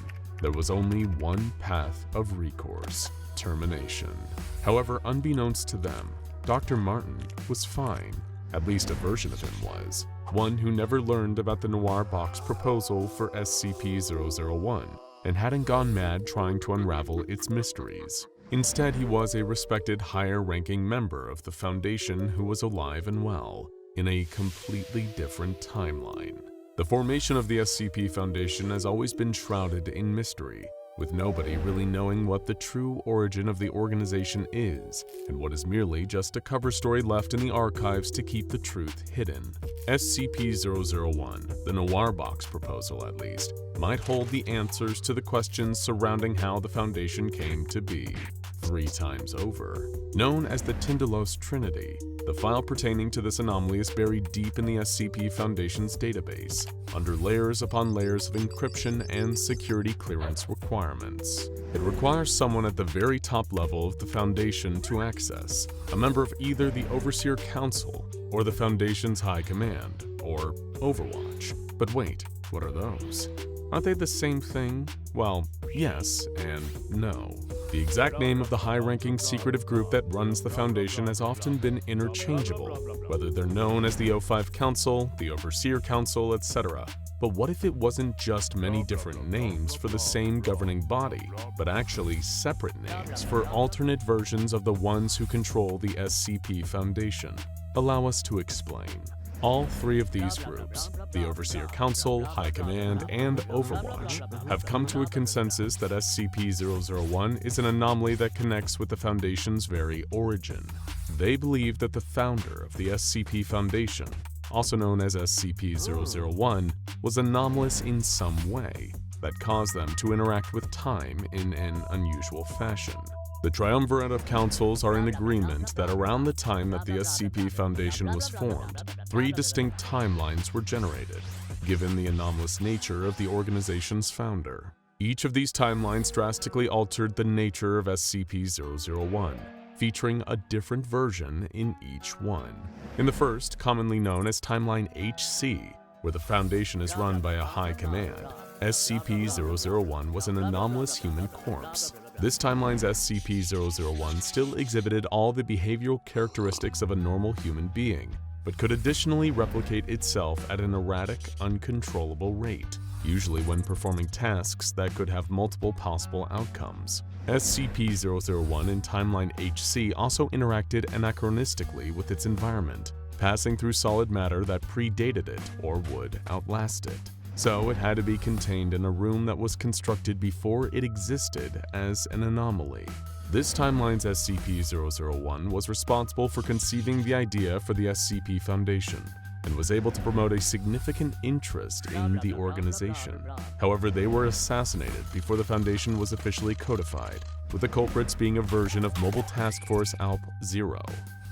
There was only one path of recourse: termination. However, unbeknownst to them, Dr. Martin was fine. At least a version of him was. One who never learned about the Noir Box proposal for SCP-001 and hadn't gone mad trying to unravel its mysteries. Instead, he was a respected higher-ranking member of the Foundation who was alive and well, in a completely different timeline. The formation of the SCP Foundation has always been shrouded in mystery. with nobody really knowing what the true origin of the organization is, and what is merely just a cover story left in the archives to keep the truth hidden. SCP-001, the Noir Box proposal at least, might hold the answers to the questions surrounding how the Foundation came to be. 3 times over. Known as the Tindalo's Trinity, the file pertaining to this anomaly is buried deep in the SCP Foundation's database, under layers upon layers of encryption and security clearance requirements. It requires someone at the very top level of the Foundation to access, a member of either the Overseer Council or the Foundation's High Command, or Overwatch. But wait, what are those? Aren't they the same thing? Well, yes and no. The exact name of the high-ranking secretive group that runs the Foundation has often been interchangeable, whether they're known as the O5 Council, the Overseer Council, etc. But what if it wasn't just many different names for the same governing body, but actually separate names for alternate versions of the ones who control the SCP Foundation? Allow us to explain. All 3 of these groups, the Overseer Council, High Command, and Overwatch, have come to a consensus that SCP-001 is an anomaly that connects with the Foundation's very origin. They believe that the founder of the SCP Foundation, also known as SCP-001, was anomalous in some way that caused them to interact with time in an unusual fashion. The triumvirate of councils are in agreement that around the time that the SCP Foundation was formed, 3 distinct timelines were generated, given the anomalous nature of the organization's founder. Each of these timelines drastically altered the nature of SCP-001, featuring a different version in each one. In the first, commonly known as Timeline HC, where the Foundation is run by a High Command, SCP-001 was an anomalous human corpse. This timeline's SCP-001 still exhibited all the behavioral characteristics of a normal human being, but could additionally replicate itself at an erratic, uncontrollable rate, usually when performing tasks that could have multiple possible outcomes. SCP-001 in Timeline HC also interacted anachronistically with its environment, passing through solid matter that predated it or would outlast it. So it had to be contained in a room that was constructed before it existed as an anomaly. This timeline's SCP-001 was responsible for conceiving the idea for the SCP Foundation, and was able to promote a significant interest in the organization. However, they were assassinated before the Foundation was officially codified, with the culprits being a version of Mobile Task Force ALP-0,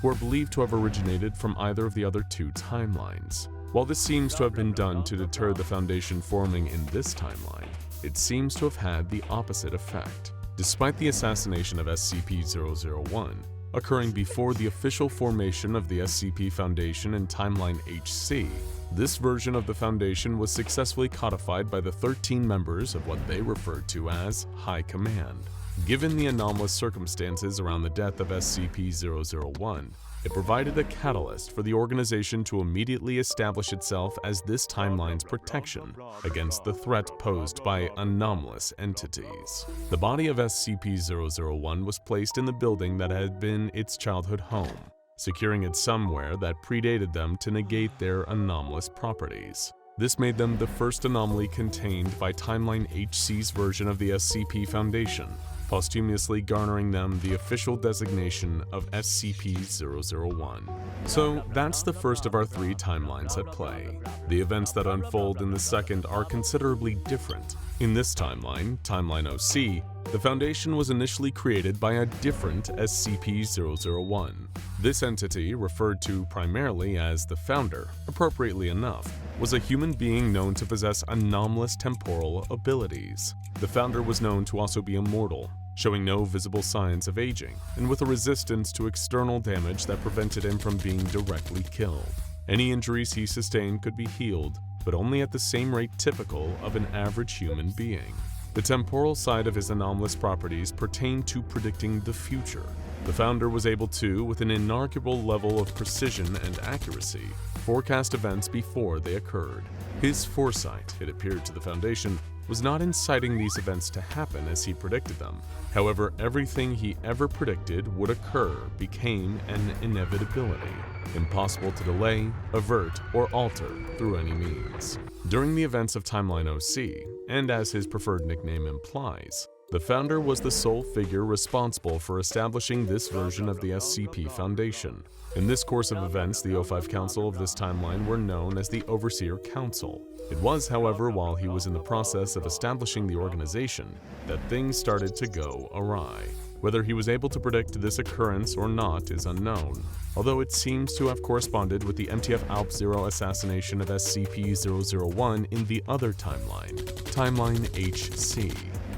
who are believed to have originated from either of the other 2 timelines. While this seems to have been done to deter the Foundation forming in this timeline, it seems to have had the opposite effect. Despite the assassination of SCP-001 occurring before the official formation of the SCP Foundation in Timeline HC, this version of the Foundation was successfully codified by the 13 members of what they referred to as High Command. Given the anomalous circumstances around the death of SCP-001, it provided a catalyst for the organization to immediately establish itself as this timeline's protection against the threat posed by anomalous entities. The body of SCP-001 was placed in the building that had been its childhood home, securing it somewhere that predated them to negate their anomalous properties. This made them the first anomaly contained by Timeline HC's version of the SCP Foundation, posthumously garnering them the official designation of SCP-001. So that's the first of our 3 timelines at play. The events that unfold in the second are considerably different. In this timeline, Timeline OC, the Foundation was initially created by a different SCP-001. This entity, referred to primarily as the Founder, appropriately enough, was a human being known to possess anomalous temporal abilities. The Founder was known to also be immortal, showing no visible signs of aging, and with a resistance to external damage that prevented him from being directly killed. Any injuries he sustained could be healed, but only at the same rate typical of an average human being. The temporal side of his anomalous properties pertained to predicting the future. The Founder was able to, with an inarguable level of precision and accuracy, forecast events before they occurred. His foresight, it appeared to the Foundation, was not inciting these events to happen as he predicted them. However, everything he ever predicted would occur became an inevitability, impossible to delay, avert, or alter through any means. During the events of Timeline OC, and as his preferred nickname implies, The founder was the sole figure responsible for establishing this version of the SCP Foundation. In this course of events, the O5 Council of this timeline were known as the Overseer Council. It was, however, while he was in the process of establishing the organization that things started to go awry. Whether he was able to predict this occurrence or not is unknown, although it seems to have corresponded with the MTF-ALP-0 assassination of SCP-001 in the other timeline, Timeline HC.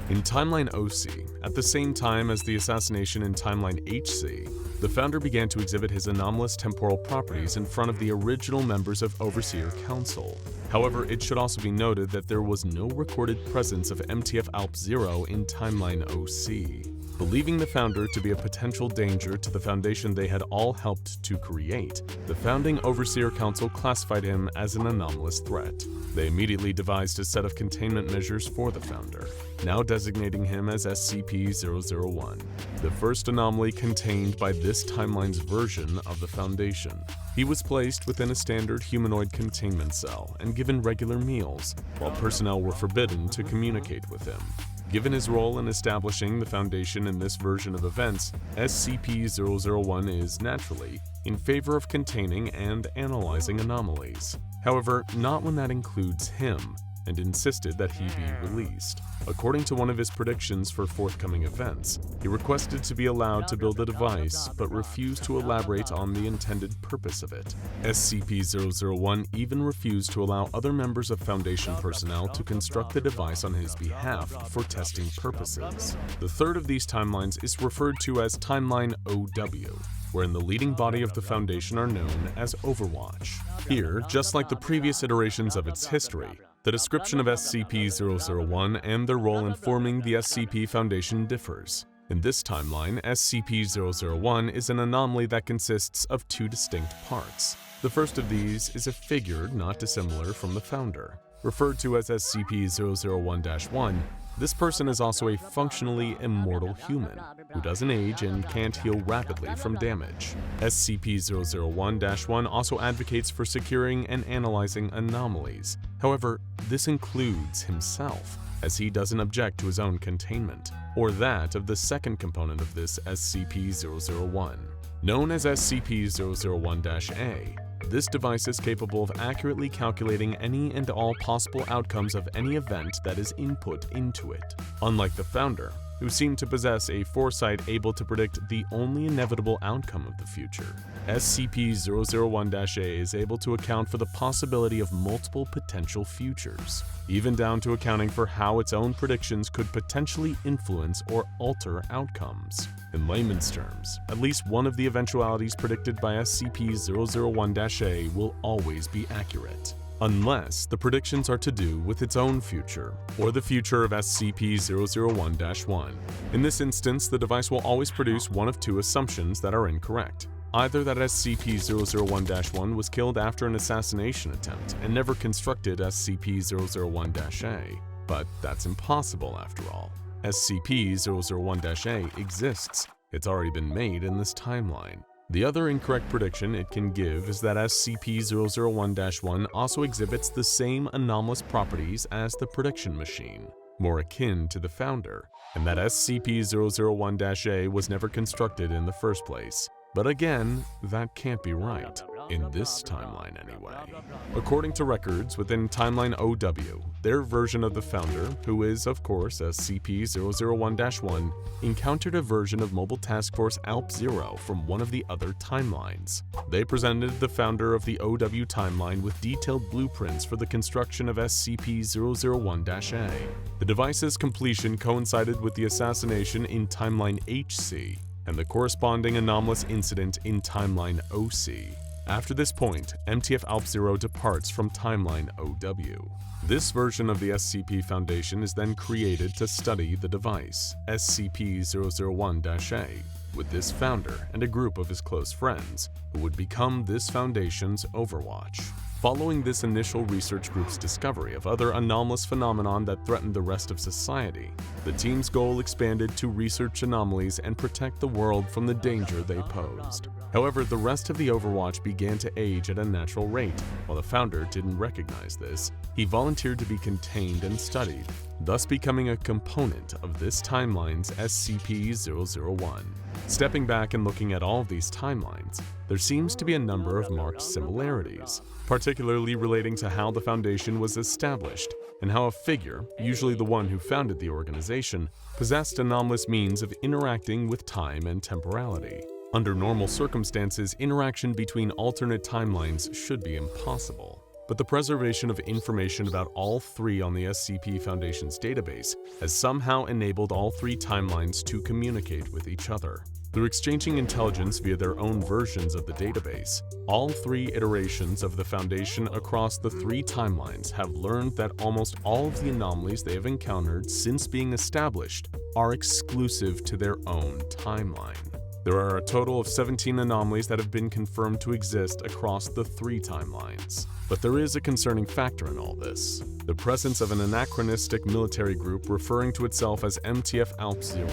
In Timeline OC, at the same time as the assassination in Timeline HC, the founder began to exhibit his anomalous temporal properties in front of the original members of Overseer Council. However, it should also be noted that there was no recorded presence of MTF-ALP-0 in Timeline OC. Believing the founder to be a potential danger to the Foundation they had all helped to create, the founding Overseer Council classified him as an anomalous threat. They immediately devised a set of containment measures for the founder, now designating him as SCP-001, the first anomaly contained by this timeline's version of the Foundation. He was placed within a standard humanoid containment cell and given regular meals, while personnel were forbidden to communicate with him. Given his role in establishing the Foundation in this version of events, SCP-001 is, naturally, in favor of containing and analyzing anomalies. However, not when that includes him, and insisted that he be released. According to one of his predictions for forthcoming events, he requested to be allowed to build a device, but refused to elaborate on the intended purpose of it. SCP-001 even refused to allow other members of Foundation personnel to construct the device on his behalf for testing purposes. The third of these timelines is referred to as Timeline OW, wherein the leading body of the Foundation are known as Overwatch. Here, just like the previous iterations of its history, the description of SCP-001 and their role in forming the SCP Foundation differs. In this timeline, SCP-001 is an anomaly that consists of two distinct parts. The first of these is a figure not dissimilar from the founder. Referred to as SCP-001-1, this person is also a functionally immortal human who doesn't age and can't heal rapidly from damage. SCP-001-1 also advocates for securing and analyzing anomalies. However, this includes himself, as he doesn't object to his own containment, or that of the second component of this SCP-001. Known as SCP-001-A, this device is capable of accurately calculating any and all possible outcomes of any event that is input into it. Unlike the founder, who seemed to possess a foresight able to predict the only inevitable outcome of the future, SCP-001-A is able to account for the possibility of multiple potential futures, even down to accounting for how its own predictions could potentially influence or alter outcomes. In layman's terms, at least one of the eventualities predicted by SCP-001-A will always be accurate, unless the predictions are to do with its own future, or the future of SCP-001-1. In this instance, the device will always produce one of two assumptions that are incorrect. Either that SCP-001-1 was killed after an assassination attempt and never constructed SCP-001-A, but that's impossible after all. SCP-001-A exists. It's already been made in this timeline. The other incorrect prediction it can give is that SCP-001-1 also exhibits the same anomalous properties as the prediction machine, more akin to the founder, and that SCP-001-A was never constructed in the first place. But again, that can't be right, in this timeline anyway. According to records within Timeline OW, their version of the founder, who is of course SCP-001-1, encountered a version of Mobile Task Force ALP-0 from one of the other timelines. They presented the founder of the OW timeline with detailed blueprints for the construction of SCP-001-A. The device's completion coincided with the assassination in Timeline HC, and the corresponding anomalous incident in Timeline OC. After this point, MTF-ALP-0 departs from Timeline OW. This version of the SCP Foundation is then created to study the device, SCP-001-A, with this founder and a group of his close friends, who would become this Foundation's Overwatch. Following this initial research group's discovery of other anomalous phenomenon that threatened the rest of society, the team's goal expanded to research anomalies and protect the world from the danger they posed. However, the rest of the Overwatch began to age at a natural rate. While the founder didn't recognize this, he volunteered to be contained and studied, thus becoming a component of this timeline's SCP-001. Stepping back and looking at all of these timelines, there seems to be a number of marked similarities, particularly relating to how the Foundation was established and how a figure, usually the one who founded the organization, possessed anomalous means of interacting with time and temporality. Under normal circumstances, interaction between alternate timelines should be impossible. But the preservation of information about all three on the SCP Foundation's database has somehow enabled all three timelines to communicate with each other. Through exchanging intelligence via their own versions of the database, all three iterations of the Foundation across the three timelines have learned that almost all of the anomalies they have encountered since being established are exclusive to their own timeline. There are a total of 17 anomalies that have been confirmed to exist across the three timelines. But there is a concerning factor in all this: the presence of an anachronistic military group referring to itself as MTF Alp 0.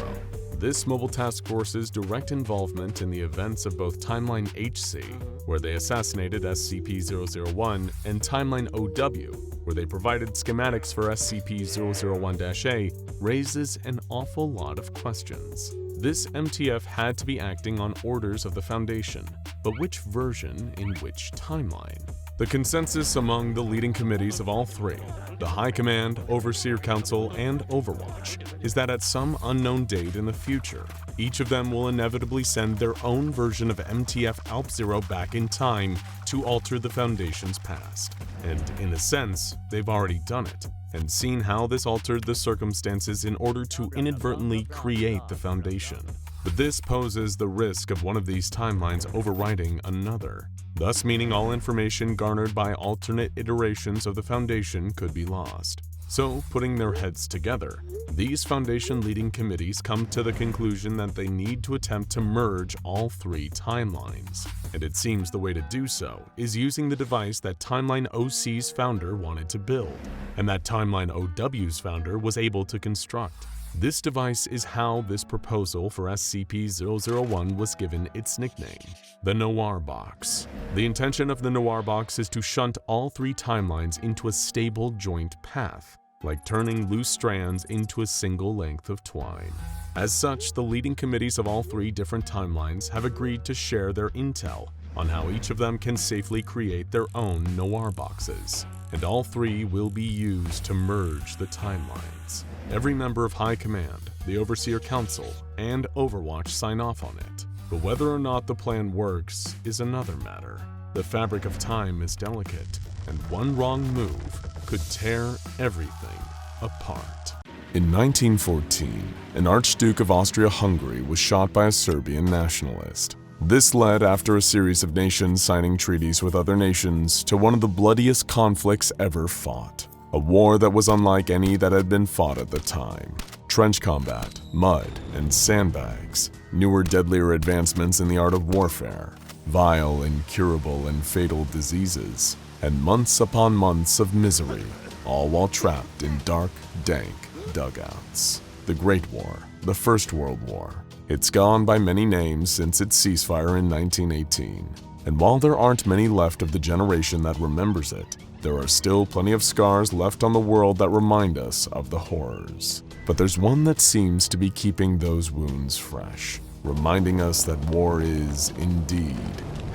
This Mobile Task Force's direct involvement in the events of both Timeline HC, where they assassinated SCP-001, and Timeline OW, where they provided schematics for SCP-001-A, raises an awful lot of questions. This MTF had to be acting on orders of the Foundation, but which version in which timeline? The consensus among the leading committees of all three, the High Command, Overseer Council, and Overwatch, is that at some unknown date in the future, each of them will inevitably send their own version of MTF Alp 0 back in time to alter the Foundation's past. And in a sense, they've already done it, and seen how this altered the circumstances in order to inadvertently create the Foundation. But this poses the risk of one of these timelines overriding another, thus meaning all information garnered by alternate iterations of the Foundation could be lost. So, putting their heads together, these Foundation leading committees come to the conclusion that they need to attempt to merge all three timelines. And it seems the way to do so is using the device that Timeline OC's founder wanted to build, and that Timeline OW's founder was able to construct. This device is how this proposal for SCP-001 was given its nickname, the Noir Box. The intention of the Noir Box is to shunt all three timelines into a stable joint path, like turning loose strands into a single length of twine. As such, the leading committees of all three different timelines have agreed to share their intel on how each of them can safely create their own Noir Boxes, and all three will be used to merge the timelines. Every member of High Command, the Overseer Council, and Overwatch sign off on it, but whether or not the plan works is another matter. The fabric of time is delicate, and one wrong move could tear everything apart. In 1914, an Archduke of Austria-Hungary was shot by a Serbian nationalist. This led, after a series of nations signing treaties with other nations, to one of the bloodiest conflicts ever fought. A war that was unlike any that had been fought at the time. Trench combat, mud, and sandbags, newer deadlier advancements in the art of warfare, vile, incurable, and fatal diseases, and months upon months of misery, all while trapped in dark, dank dugouts. The Great War, the First World War. It's gone by many names since its ceasefire in 1918, and while there aren't many left of the generation that remembers it, there are still plenty of scars left on the world that remind us of the horrors. But there's one that seems to be keeping those wounds fresh, reminding us that war is, indeed,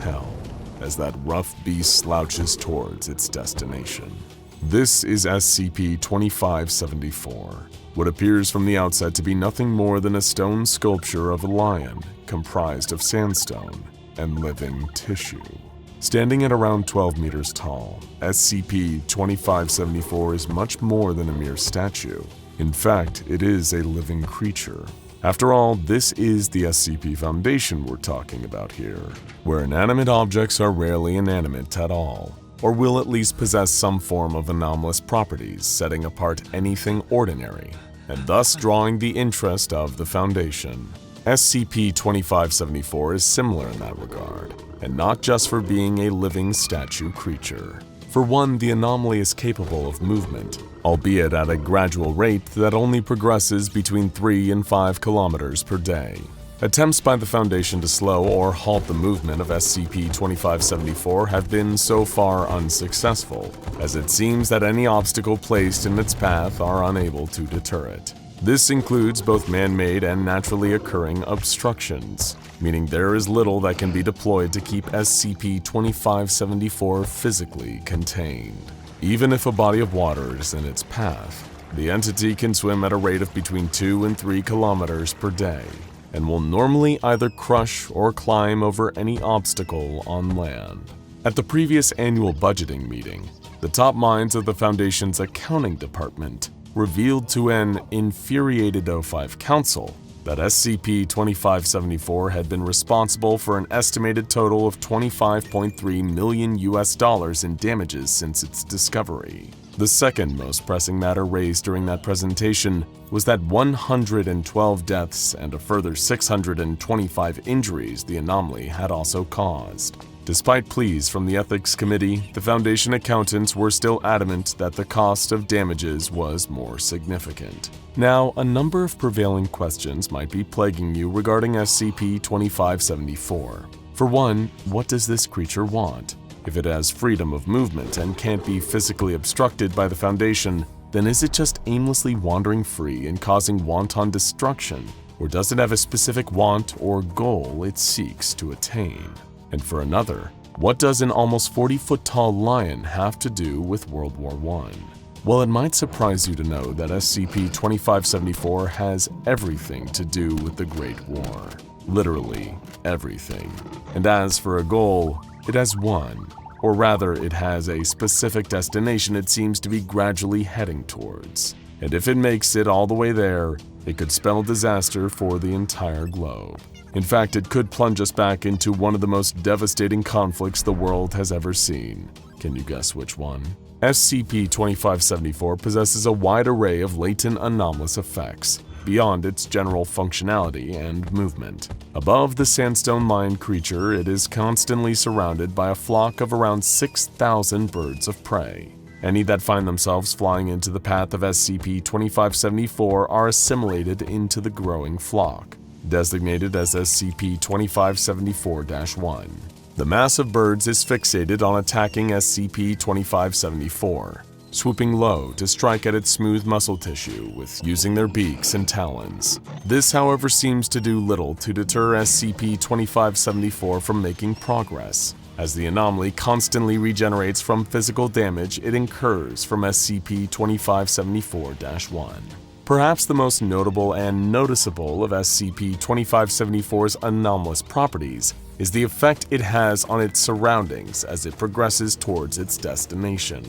hell, as that rough beast slouches towards its destination. This is SCP-2574, what appears from the outset to be nothing more than a stone sculpture of a lion comprised of sandstone and living tissue. Standing at around 12 meters tall, SCP-2574 is much more than a mere statue. In fact, it is a living creature. After all, this is the SCP Foundation we're talking about here, where inanimate objects are rarely inanimate at all, or will at least possess some form of anomalous properties setting apart anything ordinary, and thus drawing the interest of the Foundation. SCP-2574 is similar in that regard, and not just for being a living statue creature. For one, the anomaly is capable of movement, albeit at a gradual rate that only progresses between 3 and 5 kilometers per day. Attempts by the Foundation to slow or halt the movement of SCP-2574 have been so far unsuccessful, as it seems that any obstacle placed in its path are unable to deter it. This includes both man-made and naturally occurring obstructions, meaning there is little that can be deployed to keep SCP-2574 physically contained. Even if a body of water is in its path, the entity can swim at a rate of between 2 and 3 kilometers per day, and will normally either crush or climb over any obstacle on land. At the previous annual budgeting meeting, the top minds of the Foundation's accounting department revealed to an infuriated O5 council that SCP-2574 had been responsible for an estimated total of $25.3 million in damages since its discovery. The second most pressing matter raised during that presentation was that 112 deaths and a further 625 injuries the anomaly had also caused. Despite pleas from the Ethics Committee, the Foundation accountants were still adamant that the cost of damages was more significant. Now, a number of prevailing questions might be plaguing you regarding SCP-2574. For one, what does this creature want? If it has freedom of movement and can't be physically obstructed by the Foundation, then is it just aimlessly wandering free and causing wanton destruction? Or does it have a specific want or goal it seeks to attain? And for another, what does an almost 40-foot-tall lion have to do with World War I? Well, it might surprise you to know that SCP-2574 has everything to do with the Great War. Literally everything. And as for a goal, it has one. Or rather, it has a specific destination it seems to be gradually heading towards. And if it makes it all the way there, it could spell disaster for the entire globe. In fact, it could plunge us back into one of the most devastating conflicts the world has ever seen. Can you guess which one? SCP-2574 possesses a wide array of latent anomalous effects, beyond its general functionality and movement. Above the sandstone mine creature, it is constantly surrounded by a flock of around 6,000 birds of prey. Any that find themselves flying into the path of SCP-2574 are assimilated into the growing flock, designated as SCP-2574-1. The mass of birds is fixated on attacking SCP-2574, swooping low to strike at its smooth muscle tissue with using their beaks and talons. This, however, seems to do little to deter SCP-2574 from making progress, as the anomaly constantly regenerates from physical damage it incurs from SCP-2574-1. Perhaps the most notable and noticeable of SCP-2574's anomalous properties is the effect it has on its surroundings as it progresses towards its destination.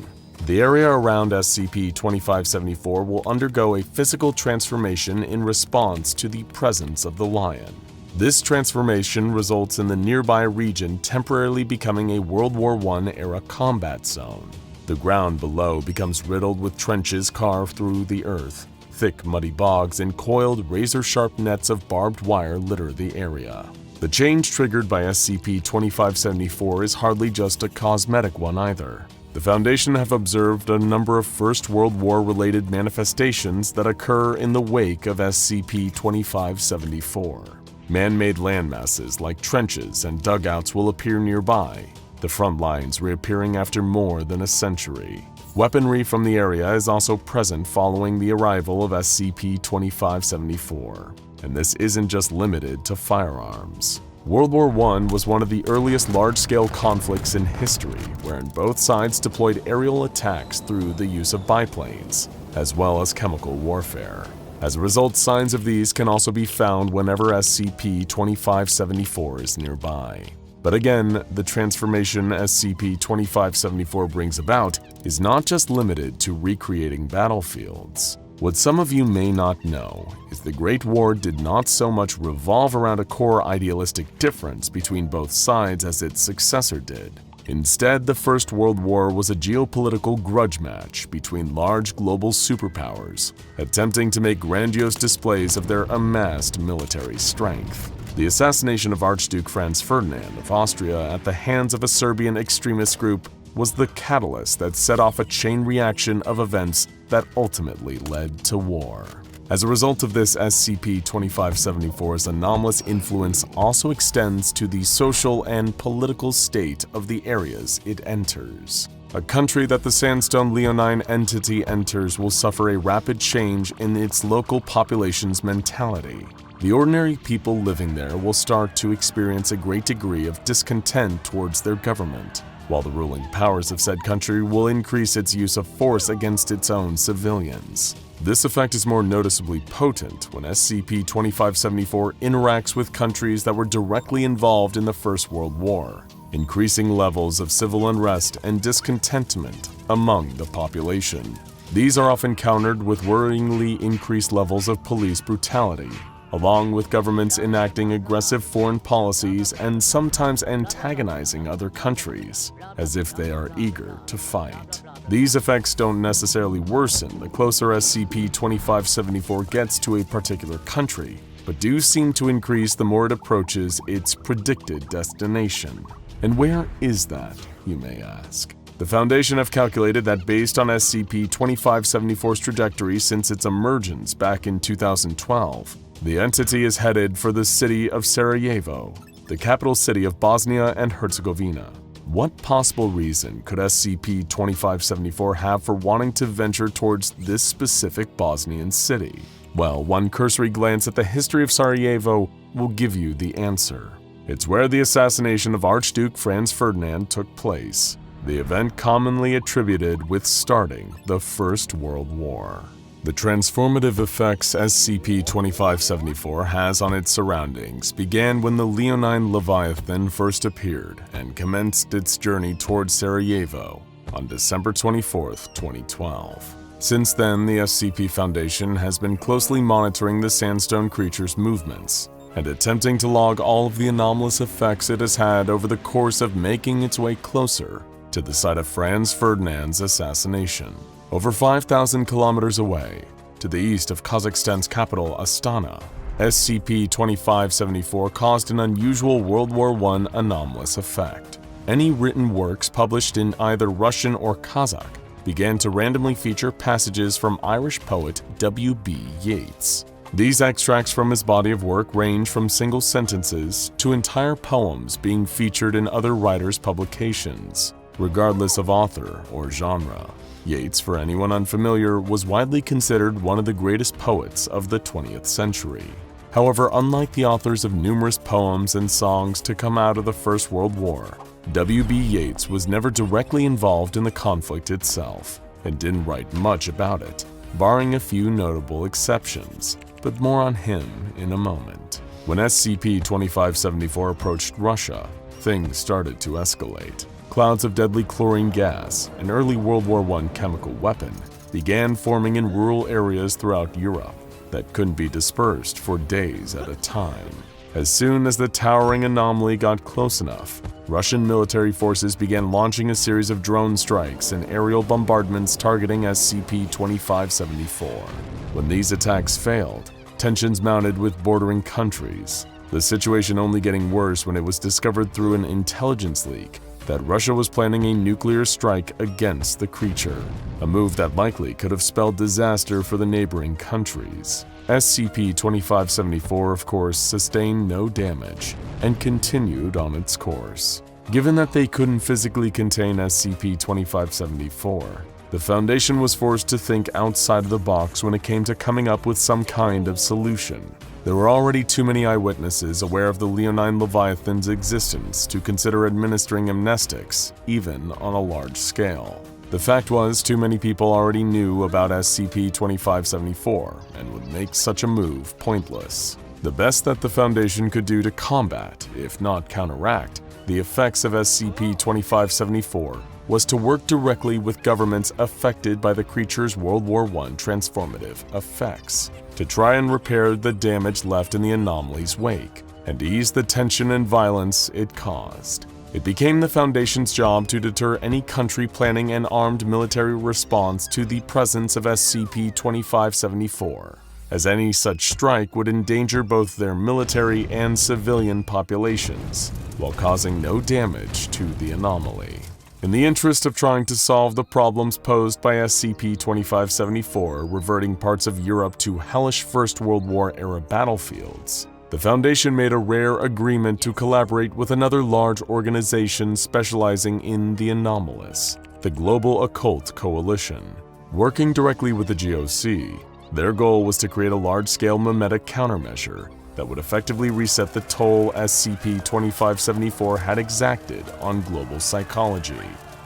The area around SCP-2574 will undergo a physical transformation in response to the presence of the lion. This transformation results in the nearby region temporarily becoming a World War I-era combat zone. The ground below becomes riddled with trenches carved through the earth. Thick, muddy bogs and coiled, razor-sharp nets of barbed wire litter the area. The change triggered by SCP-2574 is hardly just a cosmetic one either. The Foundation have observed a number of First World War-related manifestations that occur in the wake of SCP-2574. Man-made landmasses like trenches and dugouts will appear nearby, the front lines reappearing after more than a century. Weaponry from the area is also present following the arrival of SCP-2574, and this isn't just limited to firearms. World War I was one of the earliest large-scale conflicts in history, wherein both sides deployed aerial attacks through the use of biplanes, as well as chemical warfare. As a result, signs of these can also be found whenever SCP-2574 is nearby. But again, the transformation SCP-2574 brings about is not just limited to recreating battlefields. What some of you may not know is the Great War did not so much revolve around a core idealistic difference between both sides as its successor did. Instead, the First World War was a geopolitical grudge match between large global superpowers, attempting to make grandiose displays of their amassed military strength. The assassination of Archduke Franz Ferdinand of Austria at the hands of a Serbian extremist group was the catalyst that set off a chain reaction of events that ultimately led to war. As a result of this, SCP-2574's anomalous influence also extends to the social and political state of the areas it enters. A country that the Sandstone Leonine entity enters will suffer a rapid change in its local population's mentality. The ordinary people living there will start to experience a great degree of discontent towards their government, while the ruling powers of said country will increase its use of force against its own civilians. This effect is more noticeably potent when SCP-2574 interacts with countries that were directly involved in the First World War, increasing levels of civil unrest and discontentment among the population. These are often countered with worryingly increased levels of police brutality, along with governments enacting aggressive foreign policies and sometimes antagonizing other countries, as if they are eager to fight. These effects don't necessarily worsen the closer SCP-2574 gets to a particular country, but do seem to increase the more it approaches its predicted destination. And where is that, you may ask? The Foundation have calculated that based on SCP-2574's trajectory since its emergence back in 2012, the entity is headed for the city of Sarajevo, the capital city of Bosnia and Herzegovina. What possible reason could SCP-2574 have for wanting to venture towards this specific Bosnian city? Well, one cursory glance at the history of Sarajevo will give you the answer. It's where the assassination of Archduke Franz Ferdinand took place, the event commonly attributed with starting the First World War. The transformative effects SCP-2574 has on its surroundings began when the Leonine Leviathan first appeared and commenced its journey towards Sarajevo on December 24, 2012. Since then, the SCP Foundation has been closely monitoring the Sandstone creature's movements and attempting to log all of the anomalous effects it has had over the course of making its way closer to the site of Franz Ferdinand's assassination. Over 5,000 kilometers away, to the east of Kazakhstan's capital Astana, SCP-2574 caused an unusual World War I anomalous effect. Any written works published in either Russian or Kazakh began to randomly feature passages from Irish poet W.B. Yeats. These extracts from his body of work range from single sentences to entire poems being featured in other writers' publications, regardless of author or genre. Yeats, for anyone unfamiliar, was widely considered one of the greatest poets of the 20th century. However, unlike the authors of numerous poems and songs to come out of the First World War, W.B. Yeats was never directly involved in the conflict itself and didn't write much about it, barring a few notable exceptions, but more on him in a moment. When SCP-2574 approached Russia, things started to escalate. Clouds of deadly chlorine gas, an early World War I chemical weapon, began forming in rural areas throughout Europe that couldn't be dispersed for days at a time. As soon as the towering anomaly got close enough, Russian military forces began launching a series of drone strikes and aerial bombardments targeting SCP-2574. When these attacks failed, tensions mounted with bordering countries, the situation only getting worse when it was discovered through an intelligence leak that Russia was planning a nuclear strike against the creature, a move that likely could have spelled disaster for the neighboring countries. SCP-2574, of course, sustained no damage and continued on its course. Given that they couldn't physically contain SCP-2574, the Foundation was forced to think outside of the box when it came to coming up with some kind of solution. There were already too many eyewitnesses aware of the Leonine Leviathan's existence to consider administering amnestics, even on a large scale. The fact was, too many people already knew about SCP-2574 and would make such a move pointless. The best that the Foundation could do to combat, if not counteract, the effects of SCP-2574 was to work directly with governments affected by the creature's World War I transformative effects, to try and repair the damage left in the anomaly's wake, and ease the tension and violence it caused. It became the Foundation's job to deter any country planning an armed military response to the presence of SCP-2574, as any such strike would endanger both their military and civilian populations, while causing no damage to the anomaly. In the interest of trying to solve the problems posed by SCP-2574 reverting parts of Europe to hellish First World War-era battlefields, the Foundation made a rare agreement to collaborate with another large organization specializing in the Anomalous, the Global Occult Coalition. Working directly with the GOC, their goal was to create a large-scale memetic countermeasure that would effectively reset the toll SCP-2574 had exacted on global psychology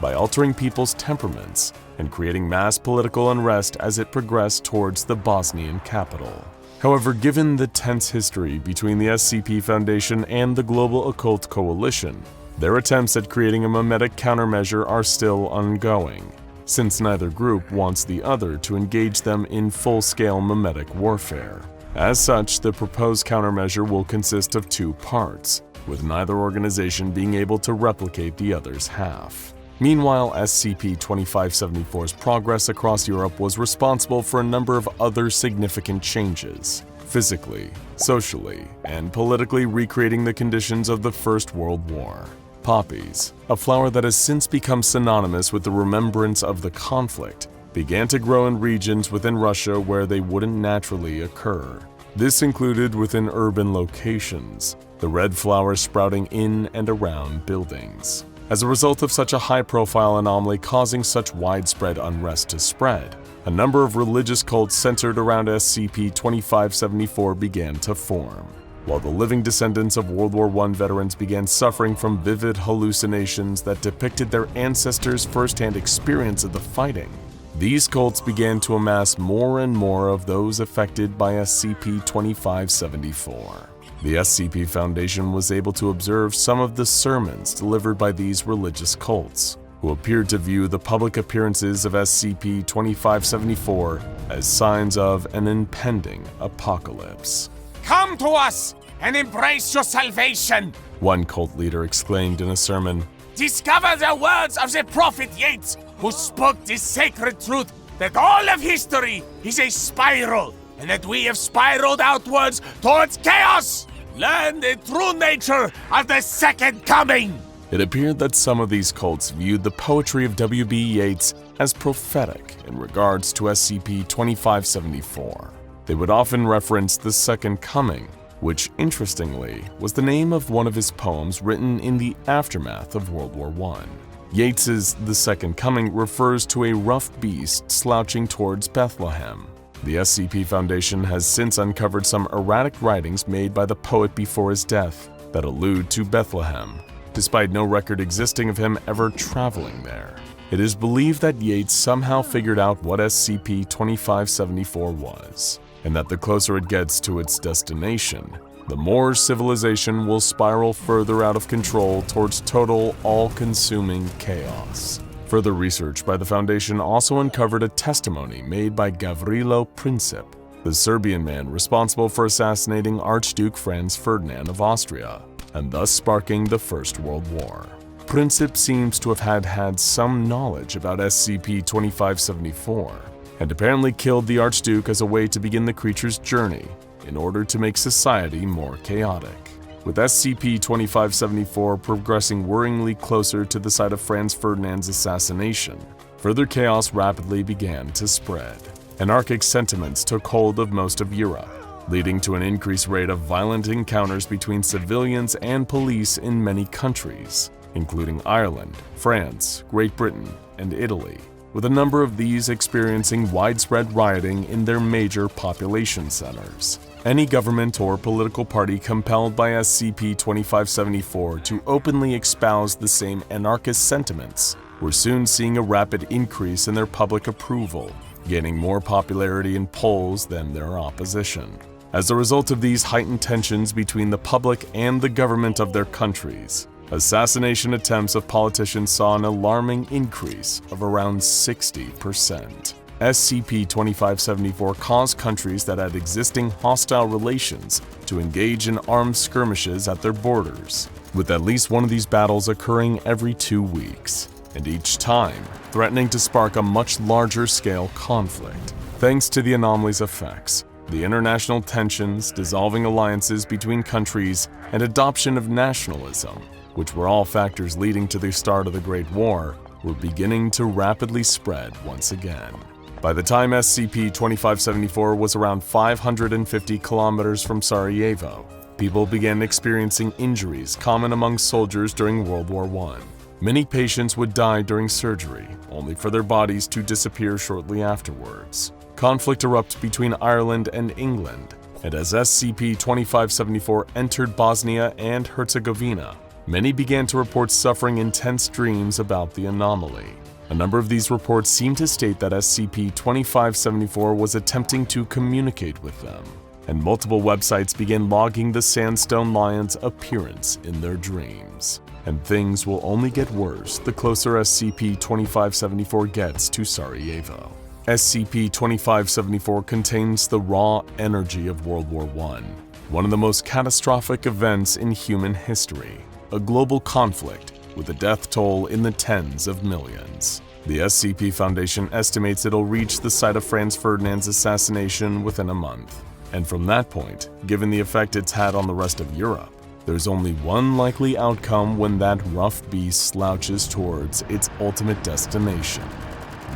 by altering people's temperaments and creating mass political unrest as it progressed towards the Bosnian capital. However, given the tense history between the SCP Foundation and the Global Occult Coalition, their attempts at creating a memetic countermeasure are still ongoing, since neither group wants the other to engage them in full-scale memetic warfare. As such, the proposed countermeasure will consist of 2 parts, with neither organization being able to replicate the other's half. Meanwhile, SCP-2574's progress across Europe was responsible for a number of other significant changes, physically, socially, and politically recreating the conditions of the First World War. Poppies, a flower that has since become synonymous with the remembrance of the conflict, began to grow in regions within Russia where they wouldn't naturally occur. This included within urban locations, the red flowers sprouting in and around buildings. As a result of such a high-profile anomaly causing such widespread unrest to spread, a number of religious cults centered around SCP-2574 began to form, while the living descendants of World War I veterans began suffering from vivid hallucinations that depicted their ancestors' first-hand experience of the fighting. These cults began to amass more and more of those affected by SCP-2574. The SCP Foundation was able to observe some of the sermons delivered by these religious cults, who appeared to view the public appearances of SCP-2574 as signs of an impending apocalypse. Come to us and embrace your salvation, One cult leader exclaimed in a sermon. Discover the words of the prophet Yeats, who spoke this sacred truth that all of history is a spiral, and that we have spiraled outwards towards chaos. Learn the true nature of the Second Coming. It appeared that some of these cults viewed the poetry of W.B. Yeats as prophetic in regards to SCP-2574. They would often reference the Second Coming, which, interestingly, was the name of one of his poems written in the aftermath of World War I. Yeats's The Second Coming refers to a rough beast slouching towards Bethlehem. The SCP Foundation has since uncovered some erratic writings made by the poet before his death that allude to Bethlehem, despite no record existing of him ever traveling there. It is believed that Yeats somehow figured out what SCP-2574 was, and that the closer it gets to its destination, the more civilization will spiral further out of control towards total, all-consuming chaos. Further research by the Foundation also uncovered a testimony made by Gavrilo Princip, the Serbian man responsible for assassinating Archduke Franz Ferdinand of Austria, and thus sparking the First World War. Princip seems to have had some knowledge about SCP-2574, and apparently killed the Archduke as a way to begin the creature's journey in order to make society more chaotic. With SCP-2574 progressing worryingly closer to the site of Franz Ferdinand's assassination, further chaos rapidly began to spread. Anarchic sentiments took hold of most of Europe, leading to an increased rate of violent encounters between civilians and police in many countries, including Ireland, France, Great Britain, and Italy, with a number of these experiencing widespread rioting in their major population centers. Any government or political party compelled by SCP-2574 to openly espouse the same anarchist sentiments were soon seeing a rapid increase in their public approval, gaining more popularity in polls than their opposition. As a result of these heightened tensions between the public and the government of their countries, assassination attempts of politicians saw an alarming increase of around 60%. SCP-2574 caused countries that had existing hostile relations to engage in armed skirmishes at their borders, with at least one of these battles occurring every 2 weeks, and each time threatening to spark a much larger scale conflict. Thanks to the anomaly's effects, the international tensions, dissolving alliances between countries, and adoption of nationalism, which were all factors leading to the start of the Great War, were beginning to rapidly spread once again. By the time SCP-2574 was around 550 kilometers from Sarajevo, people began experiencing injuries common among soldiers during World War I. Many patients would die during surgery, only for their bodies to disappear shortly afterwards. Conflict erupted between Ireland and England, and as SCP-2574 entered Bosnia and Herzegovina, many began to report suffering intense dreams about the anomaly. A number of these reports seem to state that SCP-2574 was attempting to communicate with them, and multiple websites began logging the Sandstone Lion's appearance in their dreams. And things will only get worse the closer SCP-2574 gets to Sarajevo. SCP-2574 contains the raw energy of World War I, one of the most catastrophic events in human history, a global conflict with a death toll in the tens of millions. The SCP Foundation estimates it'll reach the site of Franz Ferdinand's assassination within a month. And from that point, given the effect it's had on the rest of Europe, there's only one likely outcome when that rough beast slouches towards its ultimate destination: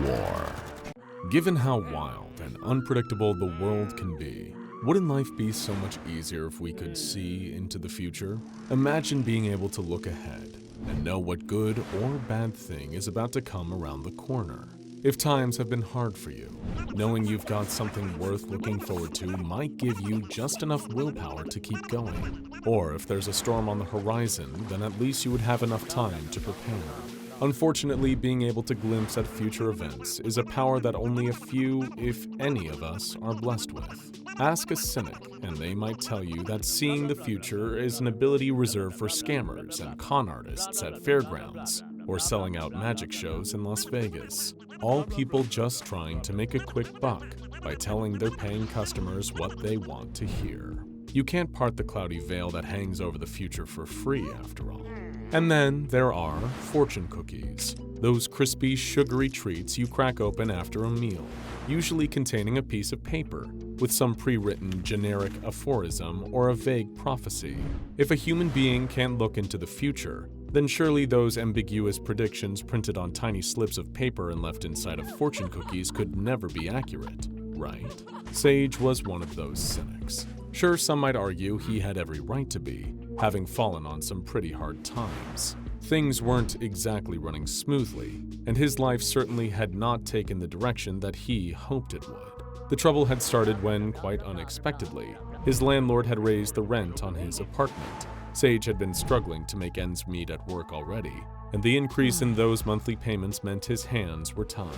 war. Given how wild and unpredictable the world can be, wouldn't life be so much easier if we could see into the future? Imagine being able to look ahead and know what good or bad thing is about to come around the corner. If times have been hard for you, knowing you've got something worth looking forward to might give you just enough willpower to keep going. Or if there's a storm on the horizon, then at least you would have enough time to prepare. Unfortunately, being able to glimpse at future events is a power that only a few, if any of us, are blessed with. Ask a cynic, and they might tell you that seeing the future is an ability reserved for scammers and con artists at fairgrounds, or selling out magic shows in Las Vegas. All people just trying to make a quick buck by telling their paying customers what they want to hear. You can't part the cloudy veil that hangs over the future for free, after all. And then there are fortune cookies, those crispy, sugary treats you crack open after a meal, usually containing a piece of paper with some pre-written generic aphorism or a vague prophecy. If a human being can't look into the future, then surely those ambiguous predictions printed on tiny slips of paper and left inside of fortune cookies could never be accurate, right? Sage was one of those cynics. Sure, some might argue he had every right to be, having fallen on some pretty hard times. Things weren't exactly running smoothly, and his life certainly had not taken the direction that he hoped it would. The trouble had started when, quite unexpectedly, his landlord had raised the rent on his apartment. Sage had been struggling to make ends meet at work already, and the increase in those monthly payments meant his hands were tied.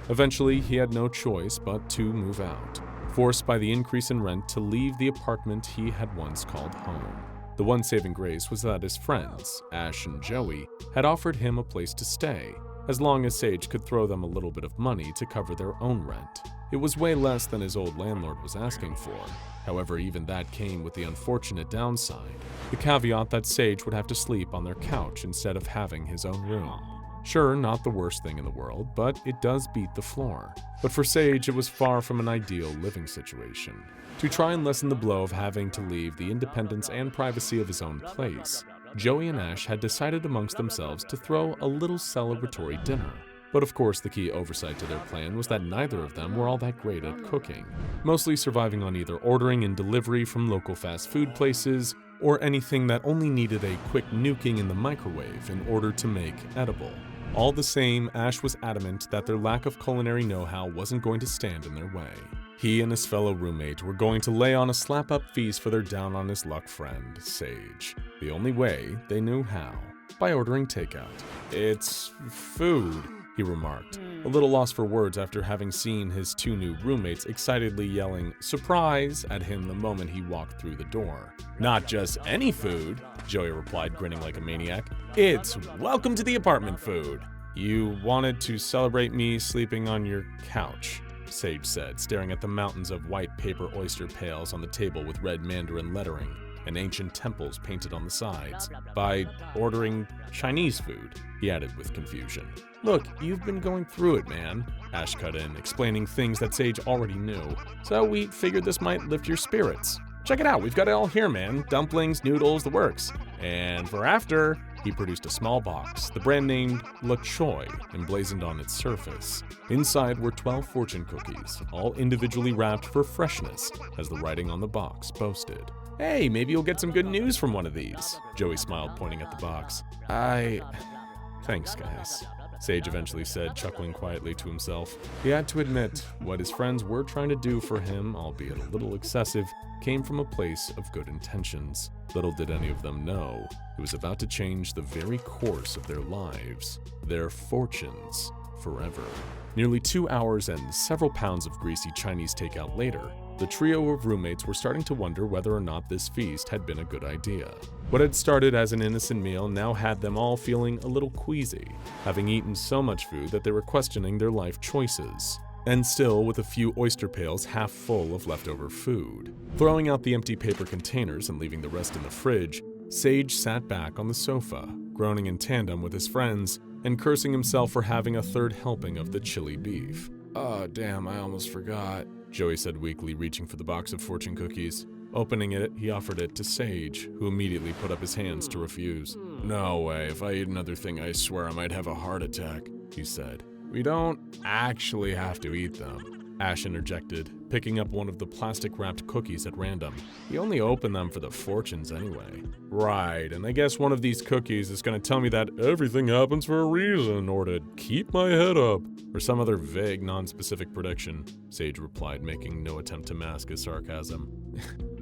Eventually, he had no choice but to move out, forced by the increase in rent to leave the apartment he had once called home. The one saving grace was that his friends, Ash and Joey, had offered him a place to stay, as long as Sage could throw them a little bit of money to cover their own rent. It was way less than his old landlord was asking for. However, even that came with the unfortunate downside, the caveat that Sage would have to sleep on their couch instead of having his own room. Sure, not the worst thing in the world, but it does beat the floor. But for Sage, it was far from an ideal living situation. To try and lessen the blow of having to leave the independence and privacy of his own place, Joey and Ash had decided amongst themselves to throw a little celebratory dinner. But of course, the key oversight to their plan was that neither of them were all that great at cooking, mostly surviving on either ordering and delivery from local fast food places, or anything that only needed a quick nuking in the microwave in order to make edible. All the same, Ash was adamant that their lack of culinary know-how wasn't going to stand in their way. He and his fellow roommate were going to lay on a slap-up feast for their down-on-his-luck friend, Sage. The only way they knew how: by ordering takeout. "It's food," he remarked, a little lost for words after having seen his two new roommates excitedly yelling "surprise" at him the moment he walked through the door. "Not just any food," Joey replied, grinning like a maniac. "It's welcome to the apartment food." "You wanted to celebrate me sleeping on your couch," Sage said, staring at the mountains of white paper oyster pails on the table with red Mandarin lettering and ancient temples painted on the sides. "By ordering Chinese food," he added with confusion. "Look, you've been going through it, man," Ash cut in, explaining things that Sage already knew. "So we figured this might lift your spirits. Check it out, we've got it all here, man. Dumplings, noodles, the works. And for after," He produced a small box, the brand named La Choi, emblazoned on its surface. Inside were 12 fortune cookies, all individually wrapped for freshness, as the writing on the box boasted. "Hey, maybe you'll get some good news from one of these," Joey smiled, pointing at the box. Thanks, guys," Sage eventually said, chuckling quietly to himself. He had to admit, what his friends were trying to do for him, albeit a little excessive, came from a place of good intentions. Little did any of them know, it was about to change the very course of their lives, their fortunes, forever. Nearly 2 hours and several pounds of greasy Chinese takeout later, the trio of roommates were starting to wonder whether or not this feast had been a good idea. What had started as an innocent meal now had them all feeling a little queasy, having eaten so much food that they were questioning their life choices. And still with a few oyster pails half full of leftover food. Throwing out the empty paper containers and leaving the rest in the fridge, Sage sat back on the sofa, groaning in tandem with his friends and cursing himself for having a third helping of the chili beef. "Oh, damn, I almost forgot," Joey said weakly, reaching for the box of fortune cookies. Opening it, he offered it to Sage, who immediately put up his hands to refuse. "No way, if I eat another thing, I swear I might have a heart attack," he said. "We don't actually have to eat them," Ash interjected, picking up one of the plastic-wrapped cookies at random. "You only open them for the fortunes anyway." "Right, and I guess one of these cookies is gonna tell me that everything happens for a reason, or to keep my head up, or some other vague, non-specific prediction," Sage replied, making no attempt to mask his sarcasm.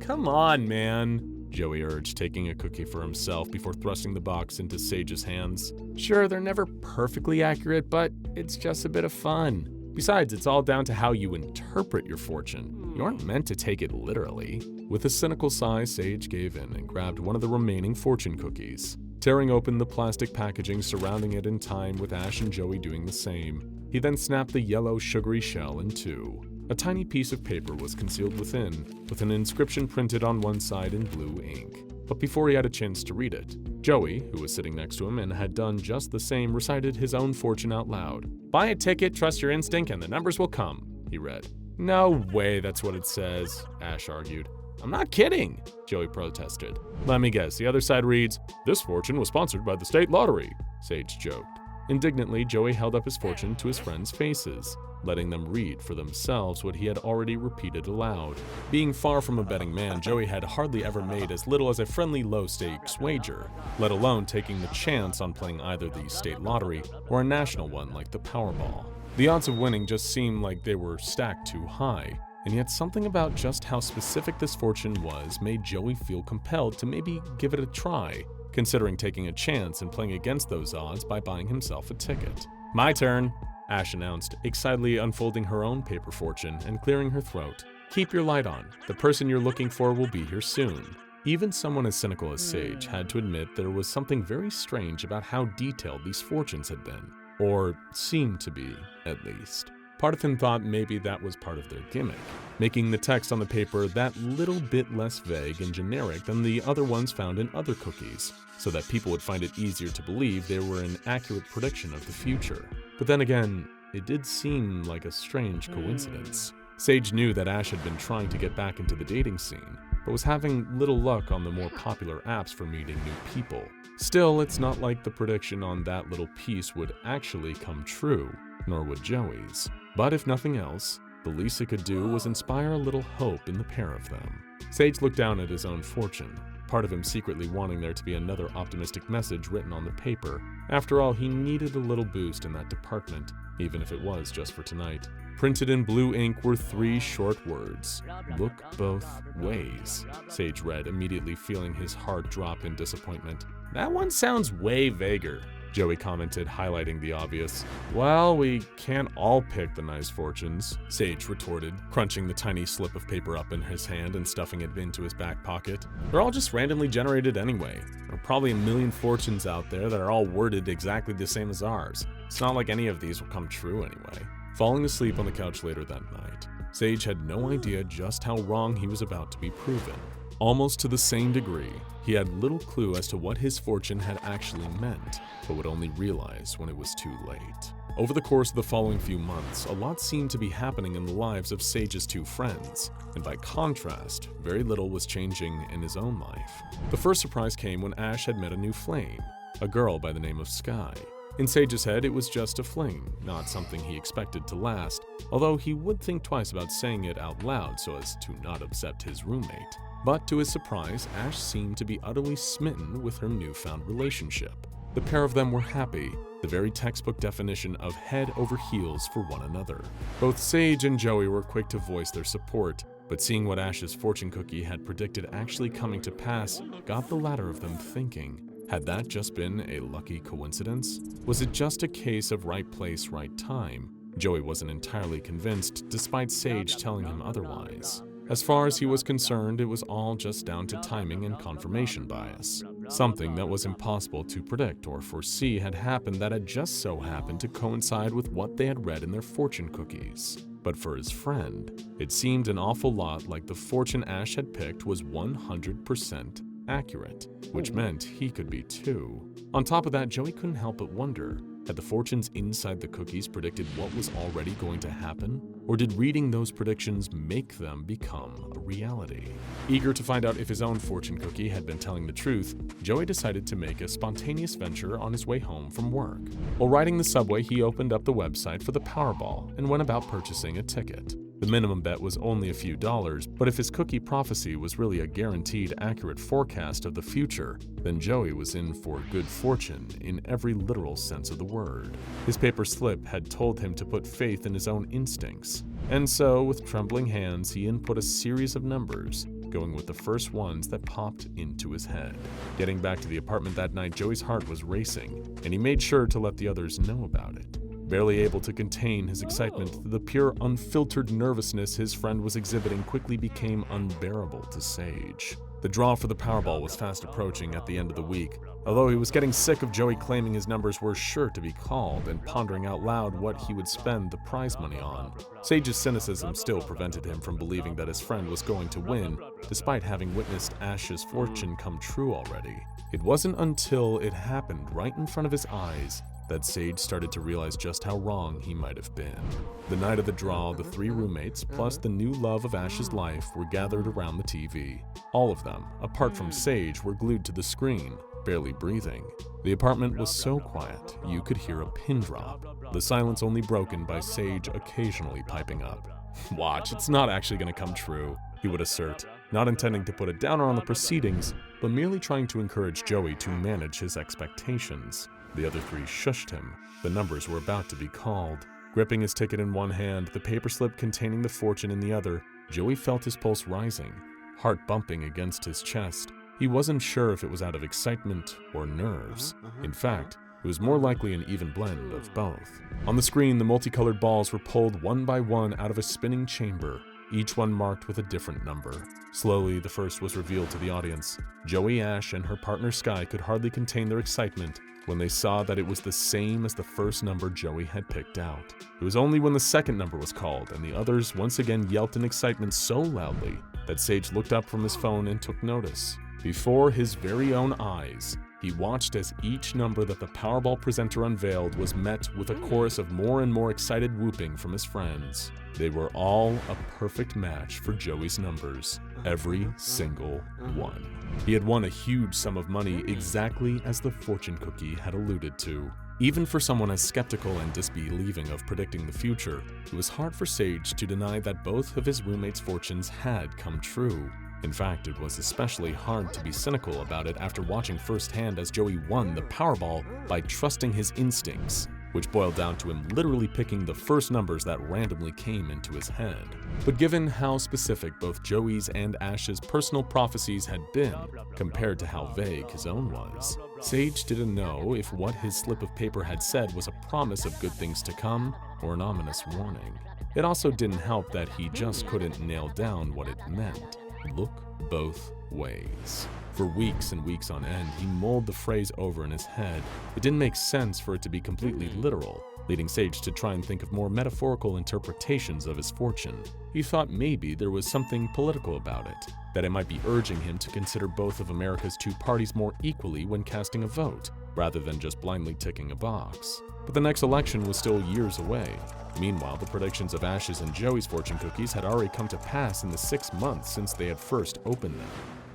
"Come on, man," Joey urged, taking a cookie for himself before thrusting the box into Sage's hands. "Sure, they're never perfectly accurate, but it's just a bit of fun. Besides, it's all down to how you interpret your fortune. You aren't meant to take it literally." With a cynical sigh, Sage gave in and grabbed one of the remaining fortune cookies, tearing open the plastic packaging surrounding it in time with Ash and Joey doing the same. He then snapped the yellow, sugary shell in two. A tiny piece of paper was concealed within, with an inscription printed on one side in blue ink. But before he had a chance to read it, Joey, who was sitting next to him and had done just the same, recited his own fortune out loud. "Buy a ticket, trust your instinct, and the numbers will come," he read. "No way that's what it says," Ash argued. "I'm not kidding," Joey protested. "Let me guess, the other side reads, 'This fortune was sponsored by the state lottery,'" Sage joked. Indignantly, Joey held up his fortune to his friends' faces, letting them read for themselves what he had already repeated aloud. Being far from a betting man, Joey had hardly ever made as little as a friendly low-stakes wager, let alone taking the chance on playing either the state lottery or a national one like the Powerball. The odds of winning just seemed like they were stacked too high, and yet something about just how specific this fortune was made Joey feel compelled to maybe give it a try, considering taking a chance and playing against those odds by buying himself a ticket. "My turn," Ash announced, excitedly unfolding her own paper fortune and clearing her throat. "Keep your light on. The person you're looking for will be here soon." Even someone as cynical as Sage had to admit there was something very strange about how detailed these fortunes had been. Or seemed to be, at least. Part of him thought maybe that was part of their gimmick, making the text on the paper that little bit less vague and generic than the other ones found in other cookies, so that people would find it easier to believe they were an accurate prediction of the future. But then again, it did seem like a strange coincidence. Sage knew that Ash had been trying to get back into the dating scene, but was having little luck on the more popular apps for meeting new people. Still, it's not like the prediction on that little piece would actually come true, nor would Joey's. But if nothing else, the least it could do was inspire a little hope in the pair of them. Sage looked down at his own fortune, part of him secretly wanting there to be another optimistic message written on the paper. After all, he needed a little boost in that department, even if it was just for tonight. Printed in blue ink were 3 short words. "Look both ways," Sage read, immediately feeling his heart drop in disappointment. "That one sounds way vaguer," Joey commented, highlighting the obvious. "Well, we can't all pick the nice fortunes," Sage retorted, crunching the tiny slip of paper up in his hand and stuffing it into his back pocket. "They're all just randomly generated anyway. There are probably a million fortunes out there that are all worded exactly the same as ours. It's not like any of these will come true anyway." Falling asleep on the couch later that night, Sage had no idea just how wrong he was about to be proven. Almost to the same degree, he had little clue as to what his fortune had actually meant, but would only realize when it was too late. Over the course of the following few months, a lot seemed to be happening in the lives of Sage's 2 friends, and by contrast, very little was changing in his own life. The first surprise came when Ash had met a new flame. a girl by the name of Sky. In Sage's head, it was just a fling, not something he expected to last, although he would think twice about saying it out loud so as to not upset his roommate. But to his surprise, Ash seemed to be utterly smitten with her newfound relationship. The pair of them were happy, the very textbook definition of head over heels for one another. Both Sage and Joey were quick to voice their support, but seeing what Ash's fortune cookie had predicted actually coming to pass got the latter of them thinking. Had that just been a lucky coincidence? Was it just a case of right place, right time? Joey wasn't entirely convinced, despite Sage telling him otherwise. As far as he was concerned, it was all just down to timing and confirmation bias. Something that was impossible to predict or foresee had happened that had just so happened to coincide with what they had read in their fortune cookies. But for his friend, it seemed an awful lot like the fortune Ash had picked was 100% accurate, which meant he could be too. On top of that, Joey couldn't help but wonder, had the fortunes inside the cookies predicted what was already going to happen? Or did reading those predictions make them become a reality? Eager to find out if his own fortune cookie had been telling the truth, Joey decided to make a spontaneous venture on his way home from work. While riding the subway, he opened up the website for the Powerball and went about purchasing a ticket. The minimum bet was only a few dollars, but if his cookie prophecy was really a guaranteed accurate forecast of the future, then Joey was in for good fortune in every literal sense of the word. His paper slip had told him to put faith in his own instincts, and so with trembling hands he input a series of numbers, going with the first ones that popped into his head. Getting back to the apartment that night, Joey's heart was racing, and he made sure to let the others know about it. Barely able to contain his excitement, the pure, unfiltered nervousness his friend was exhibiting quickly became unbearable to Sage. The draw for the Powerball was fast approaching at the end of the week, although he was getting sick of Joey claiming his numbers were sure to be called and pondering out loud what he would spend the prize money on. Sage's cynicism still prevented him from believing that his friend was going to win, despite having witnessed Ash's fortune come true already. It wasn't until it happened right in front of his eyes that Sage started to realize just how wrong he might have been. The night of the draw, the three roommates, plus the new love of Ash's life, were gathered around the TV. All of them, apart from Sage, were glued to the screen, barely breathing. The apartment was so quiet, you could hear a pin drop, the silence only broken by Sage occasionally piping up. "Watch, it's not actually going to come true," he would assert, not intending to put a downer on the proceedings, but merely trying to encourage Joey to manage his expectations. The other three shushed him. The numbers were about to be called. Gripping his ticket in one hand, the paper slip containing the fortune in the other, Joey felt his pulse rising, heart bumping against his chest. He wasn't sure if it was out of excitement or nerves. In fact, it was more likely an even blend of both. On the screen, the multicolored balls were pulled one by one out of a spinning chamber, each one marked with a different number. Slowly, the first was revealed to the audience. Joey, Ash, and her partner Sky could hardly contain their excitement when they saw that it was the same as the first number Joey had picked out. It was only when the second number was called and the others once again yelped in excitement so loudly that Sage looked up from his phone and took notice. Before his very own eyes, he watched as each number that the Powerball presenter unveiled was met with a chorus of more and more excited whooping from his friends. They were all a perfect match for Joey's numbers, every single one. He had won a huge sum of money exactly as the fortune cookie had alluded to. Even for someone as skeptical and disbelieving of predicting the future, it was hard for Sage to deny that both of his roommates' fortunes had come true. In fact, it was especially hard to be cynical about it after watching firsthand as Joey won the Powerball by trusting his instincts, which boiled down to him literally picking the first numbers that randomly came into his head. But given how specific both Joey's and Ash's personal prophecies had been, compared to how vague his own was, Sage didn't know if what his slip of paper had said was a promise of good things to come or an ominous warning. It also didn't help that he just couldn't nail down what it meant. Look both ways. For weeks and weeks on end, he mulled the phrase over in his head. It didn't make sense for it to be completely literal, leading Sage to try and think of more metaphorical interpretations of his fortune. He thought maybe there was something political about it, that it might be urging him to consider both of America's two parties more equally when casting a vote, rather than just blindly ticking a box. But the next election was still years away. Meanwhile, the predictions of Ash's and Joey's fortune cookies had already come to pass in the 6 months since they had first opened them.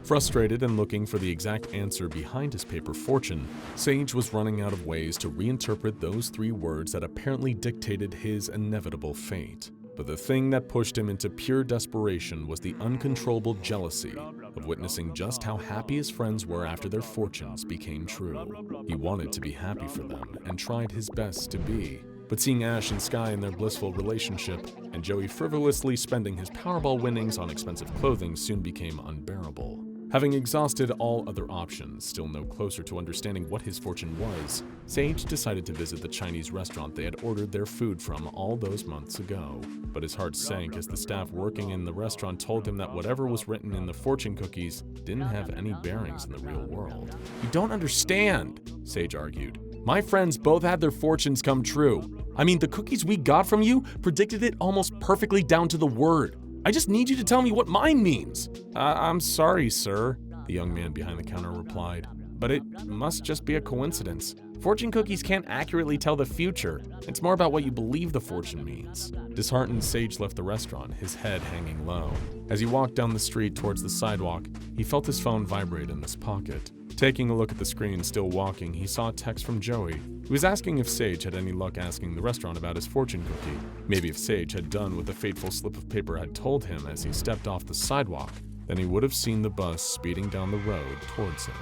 Frustrated and looking for the exact answer behind his paper fortune, Sage was running out of ways to reinterpret those 3 words that apparently dictated his inevitable fate. But the thing that pushed him into pure desperation was the uncontrollable jealousy of witnessing just how happy his friends were after their fortunes became true. He wanted to be happy for them and tried his best to be. But seeing Ash and Sky in their blissful relationship and Joey frivolously spending his Powerball winnings on expensive clothing soon became unbearable. Having exhausted all other options, still no closer to understanding what his fortune was, Sage decided to visit the Chinese restaurant they had ordered their food from all those months ago. But his heart sank as the staff working in the restaurant told him that whatever was written in the fortune cookies didn't have any bearings in the real world. "You don't understand," Sage argued. "My friends both had their fortunes come true. I mean, the cookies we got from you predicted it almost perfectly down to the word. I just need you to tell me what mine means." I'm sorry, sir," the young man behind the counter replied, "but it must just be a coincidence. Fortune cookies can't accurately tell the future. It's more about what you believe the fortune means." Disheartened, Sage left the restaurant, his head hanging low. As he walked down the street towards the sidewalk, he felt his phone vibrate in his pocket. Taking a look at the screen, still walking, he saw a text from Joey. He was asking if Sage had any luck asking the restaurant about his fortune cookie. Maybe if Sage had done what the fateful slip of paper had told him as he stepped off the sidewalk, then he would have seen the bus speeding down the road towards him.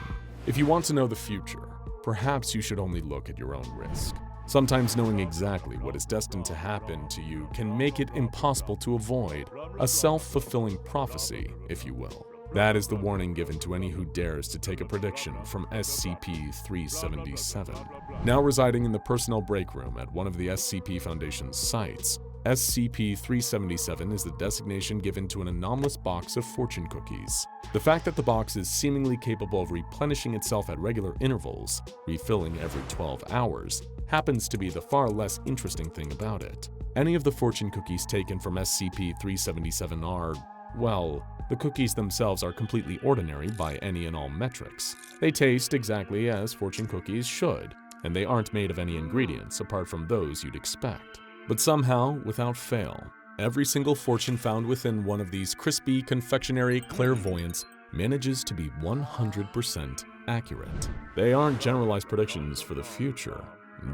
If you want to know the future, perhaps you should only look at your own risk. Sometimes knowing exactly what is destined to happen to you can make it impossible to avoid. A self-fulfilling prophecy, if you will. That is the warning given to any who dares to take a prediction from SCP-377. Now residing in the personnel break room at one of the SCP Foundation's sites, SCP-377 is the designation given to an anomalous box of fortune cookies. The fact that the box is seemingly capable of replenishing itself at regular intervals, refilling every 12 hours, happens to be the far less interesting thing about it. Any of the fortune cookies taken from SCP-377 are, well, the cookies themselves are completely ordinary by any and all metrics. They taste exactly as fortune cookies should, and they aren't made of any ingredients apart from those you'd expect. But somehow, without fail, every single fortune found within one of these crispy confectionery clairvoyants manages to be 100% accurate. They aren't generalized predictions for the future,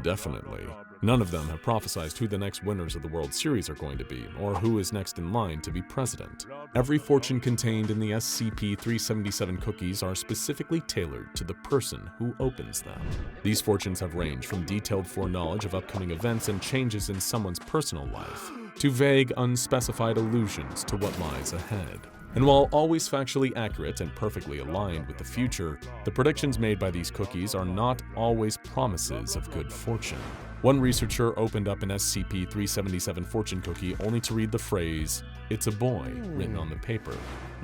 definitely. None of them have prophesized who the next winners of the World Series are going to be, or who is next in line to be president. Every fortune contained in the SCP-377 cookies are specifically tailored to the person who opens them. These fortunes have ranged from detailed foreknowledge of upcoming events and changes in someone's personal life, to vague, unspecified allusions to what lies ahead. And while always factually accurate and perfectly aligned with the future, the predictions made by these cookies are not always promises of good fortune. One researcher opened up an SCP-377 fortune cookie only to read the phrase, "It's a boy," written on the paper.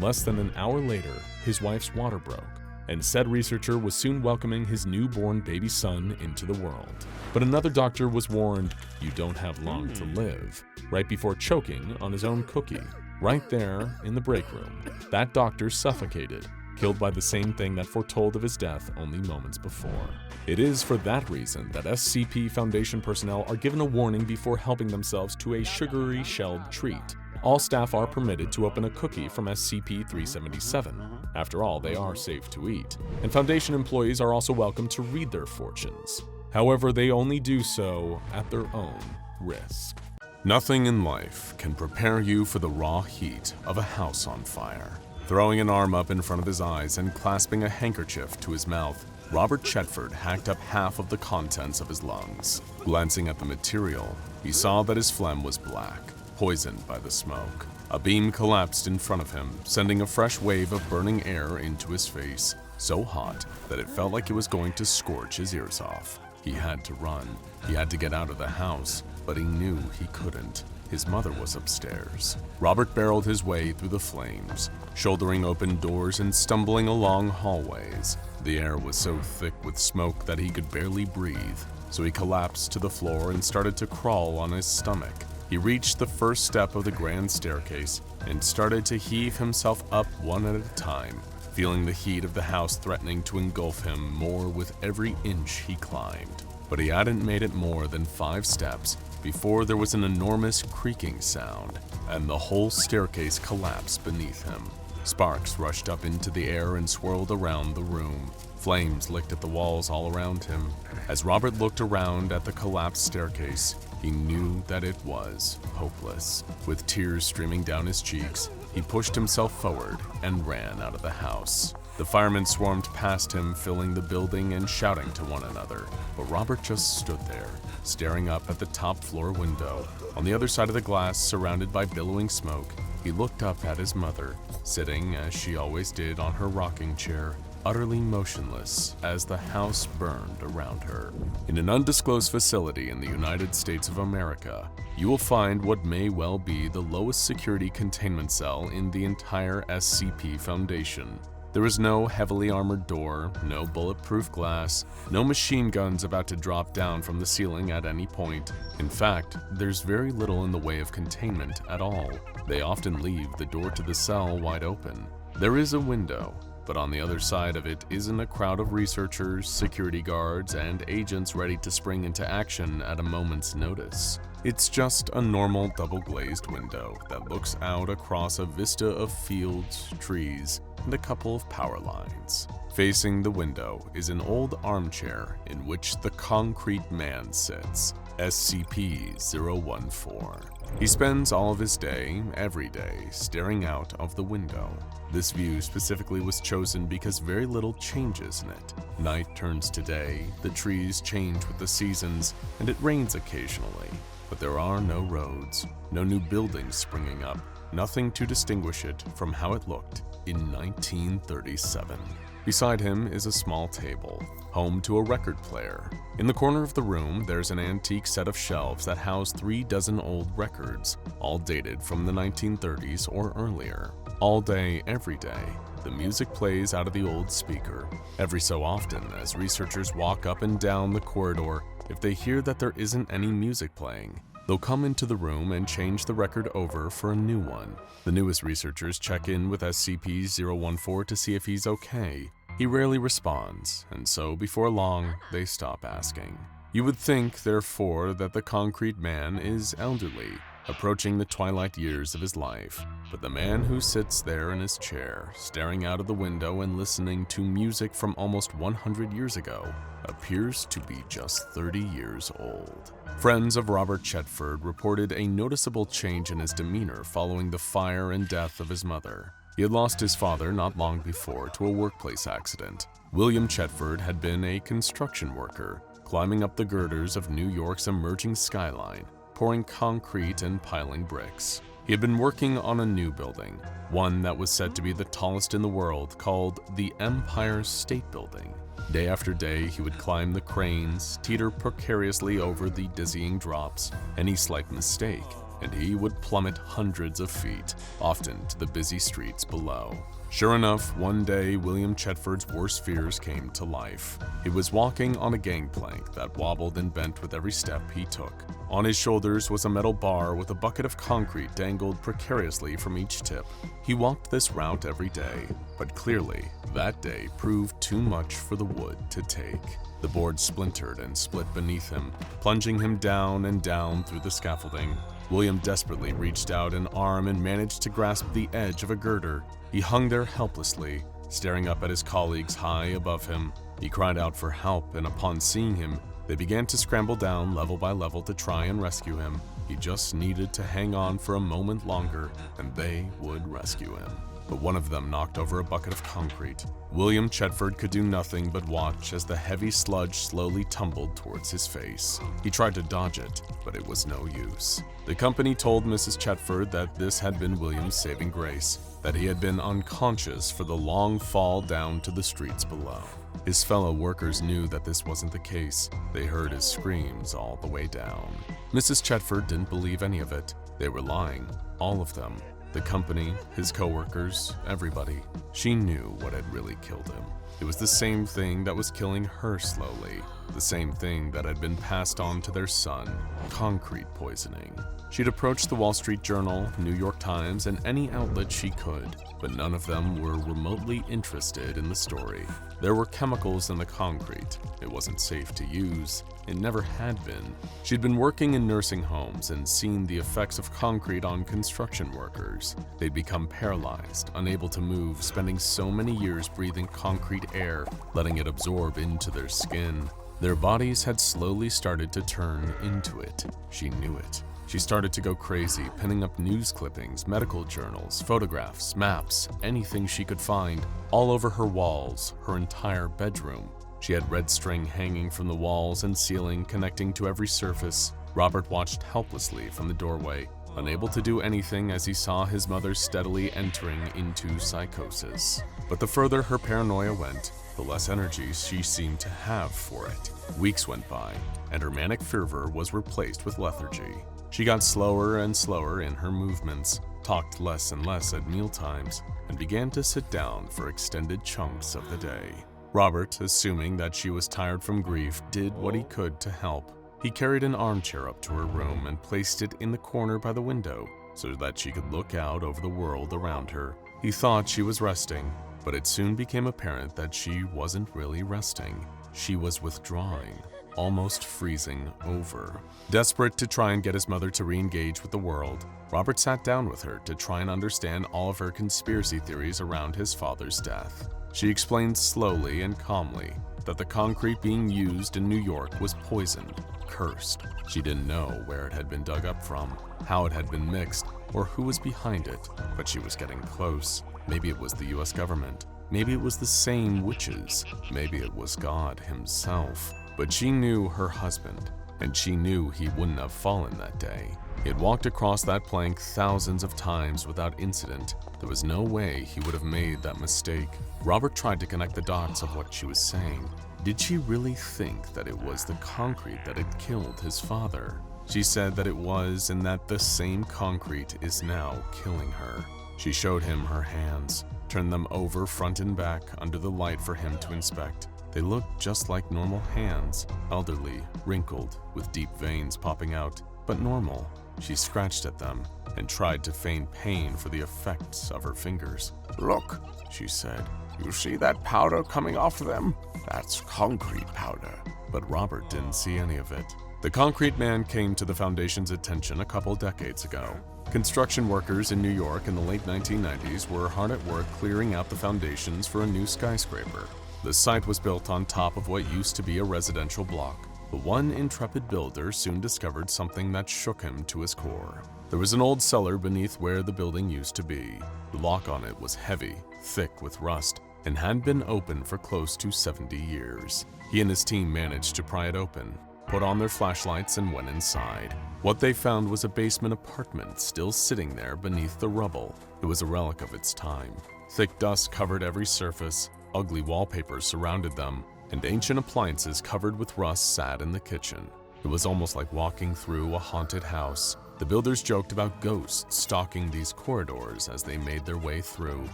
Less than an hour later, his wife's water broke, and said researcher was soon welcoming his newborn baby son into the world. But another doctor was warned, "You don't have long to live," right before choking on his own cookie. Right there in the break room, that doctor suffocated, killed by the same thing that foretold of his death only moments before. It is for that reason that SCP Foundation personnel are given a warning before helping themselves to a sugary shelled treat. All staff are permitted to open a cookie from SCP-377. After all, they are safe to eat. And Foundation employees are also welcome to read their fortunes. However, they only do so at their own risk. Nothing in life can prepare you for the raw heat of a house on fire. Throwing an arm up in front of his eyes and clasping a handkerchief to his mouth, Robert Chetford hacked up half of the contents of his lungs. Glancing at the material, he saw that his phlegm was black, poisoned by the smoke. A beam collapsed in front of him, sending a fresh wave of burning air into his face, so hot that it felt like it was going to scorch his ears off. He had to run. He had to get out of the house, but he knew he couldn't. His mother was upstairs. Robert barreled his way through the flames, shouldering open doors and stumbling along hallways. The air was so thick with smoke that he could barely breathe, so he collapsed to the floor and started to crawl on his stomach. He reached the first step of the grand staircase and started to heave himself up one at a time, feeling the heat of the house threatening to engulf him more with every inch he climbed. But he hadn't made it more than 5 steps before there was an enormous creaking sound, and the whole staircase collapsed beneath him. Sparks rushed up into the air and swirled around the room. Flames licked at the walls all around him. As Robert looked around at the collapsed staircase, he knew that it was hopeless. With tears streaming down his cheeks, he pushed himself forward and ran out of the house. The firemen swarmed past him, filling the building and shouting to one another. But Robert just stood there, staring up at the top floor window. On the other side of the glass, surrounded by billowing smoke, he looked up at his mother, sitting as she always did on her rocking chair, utterly motionless as the house burned around her. In an undisclosed facility in the United States of America, you will find what may well be the lowest security containment cell in the entire SCP Foundation. There is no heavily armored door, no bulletproof glass, no machine guns about to drop down from the ceiling at any point. In fact, there's very little in the way of containment at all. They often leave the door to the cell wide open. There is a window, but on the other side of it isn't a crowd of researchers, security guards, and agents ready to spring into action at a moment's notice. It's just a normal double-glazed window that looks out across a vista of fields, trees, and a couple of power lines. Facing the window is an old armchair in which the concrete man sits, SCP-014. He spends all of his day, every day, staring out of the window. This view specifically was chosen because very little changes in it. Night turns to day, the trees change with the seasons, and it rains occasionally. But there are no roads, no new buildings springing up, nothing to distinguish it from how it looked in 1937. Beside him is a small table, home to a record player. In the corner of the room, there's an antique set of shelves that house 3 dozen old records, all dated from the 1930s or earlier. All day, every day, the music plays out of the old speaker. Every so often, as researchers walk up and down the corridor, if they hear that there isn't any music playing, they'll come into the room and change the record over for a new one. The newest researchers check in with SCP-014 to see if he's okay. He rarely responds, and so before long, they stop asking. You would think, therefore, that the concrete man is elderly, approaching the twilight years of his life. But the man who sits there in his chair, staring out of the window and listening to music from almost 100 years ago, appears to be just 30 years old. Friends of Robert Chetford reported a noticeable change in his demeanor following the fire and death of his mother. He had lost his father not long before to a workplace accident. William Chetford had been a construction worker, climbing up the girders of New York's emerging skyline, pouring concrete and piling bricks. He had been working on a new building, one that was said to be the tallest in the world, called the Empire State Building. Day after day, he would climb the cranes, teeter precariously over the dizzying drops. Any slight mistake, and he would plummet hundreds of feet, often to the busy streets below. Sure enough, one day William Chetford's worst fears came to life. He was walking on a gangplank that wobbled and bent with every step he took. On his shoulders was a metal bar with a bucket of concrete dangled precariously from each tip. He walked this route every day, but clearly, that day proved too much for the wood to take. The board splintered and split beneath him, plunging him down and down through the scaffolding. William desperately reached out an arm and managed to grasp the edge of a girder. He hung there helplessly, staring up at his colleagues high above him. He cried out for help, and upon seeing him, they began to scramble down level by level to try and rescue him. He just needed to hang on for a moment longer, and they would rescue him. But one of them knocked over a bucket of concrete. William Chetford could do nothing but watch as the heavy sludge slowly tumbled towards his face. He tried to dodge it, but it was no use. The company told Mrs. Chetford that this had been William's saving grace, that he had been unconscious for the long fall down to the streets below. His fellow workers knew that this wasn't the case. They heard his screams all the way down. Mrs. Chetford didn't believe any of it. They were lying, all of them. The company, his co-workers, everybody. She knew what had really killed him. It was the same thing that was killing her slowly, the same thing that had been passed on to their son, concrete poisoning. She'd approached the Wall Street Journal, New York Times, and any outlet she could, but none of them were remotely interested in the story. There were chemicals in the concrete. It wasn't safe to use. It never had been. She'd been working in nursing homes and seen the effects of concrete on construction workers. They'd become paralyzed, unable to move, spending so many years breathing concrete air, letting it absorb into their skin. Their bodies had slowly started to turn into it. She knew it. She started to go crazy, pinning up news clippings, medical journals, photographs, maps, anything she could find, all over her walls, her entire bedroom. She had red string hanging from the walls and ceiling, connecting to every surface. Robert watched helplessly from the doorway, unable to do anything as he saw his mother steadily entering into psychosis. But the further her paranoia went, the less energy she seemed to have for it. Weeks went by, and her manic fervor was replaced with lethargy. She got slower and slower in her movements, talked less and less at mealtimes, and began to sit down for extended chunks of the day. Robert, assuming that she was tired from grief, did what he could to help. He carried an armchair up to her room and placed it in the corner by the window so that she could look out over the world around her. He thought she was resting, but it soon became apparent that she wasn't really resting. She was withdrawing, almost freezing over. Desperate to try and get his mother to re-engage with the world, Robert sat down with her to try and understand all of her conspiracy theories around his father's death. She explained slowly and calmly that the concrete being used in New York was poisoned, cursed. She didn't know where it had been dug up from, how it had been mixed, or who was behind it, but she was getting close. Maybe it was the US government. Maybe it was the same witches. Maybe it was God himself. But she knew her husband, and she knew he wouldn't have fallen that day. He had walked across that plank thousands of times without incident. There was no way he would have made that mistake. Robert tried to connect the dots of what she was saying. Did she really think that it was the concrete that had killed his father? She said that it was, and that the same concrete is now killing her. She showed him her hands, turned them over front and back under the light for him to inspect. They looked just like normal hands, elderly, wrinkled, with deep veins popping out, but normal. She scratched at them and tried to feign pain for the effects of her fingers. Look, she said. You see that powder coming off them? That's concrete powder. But Robert didn't see any of it. The concrete man came to the Foundation's attention a couple decades ago. Construction workers in New York in the late 1990s were hard at work clearing out the foundations for a new skyscraper. The site was built on top of what used to be a residential block. But one intrepid builder soon discovered something that shook him to his core. There was an old cellar beneath where the building used to be. The lock on it was heavy, thick with rust, and had been open for close to 70 years. He and his team managed to pry it open, put on their flashlights, and went inside. What they found was a basement apartment still sitting there beneath the rubble. It was a relic of its time. Thick dust covered every surface, ugly wallpaper surrounded them, and ancient appliances covered with rust sat in the kitchen. It was almost like walking through a haunted house. The builders joked about ghosts stalking these corridors as they made their way through,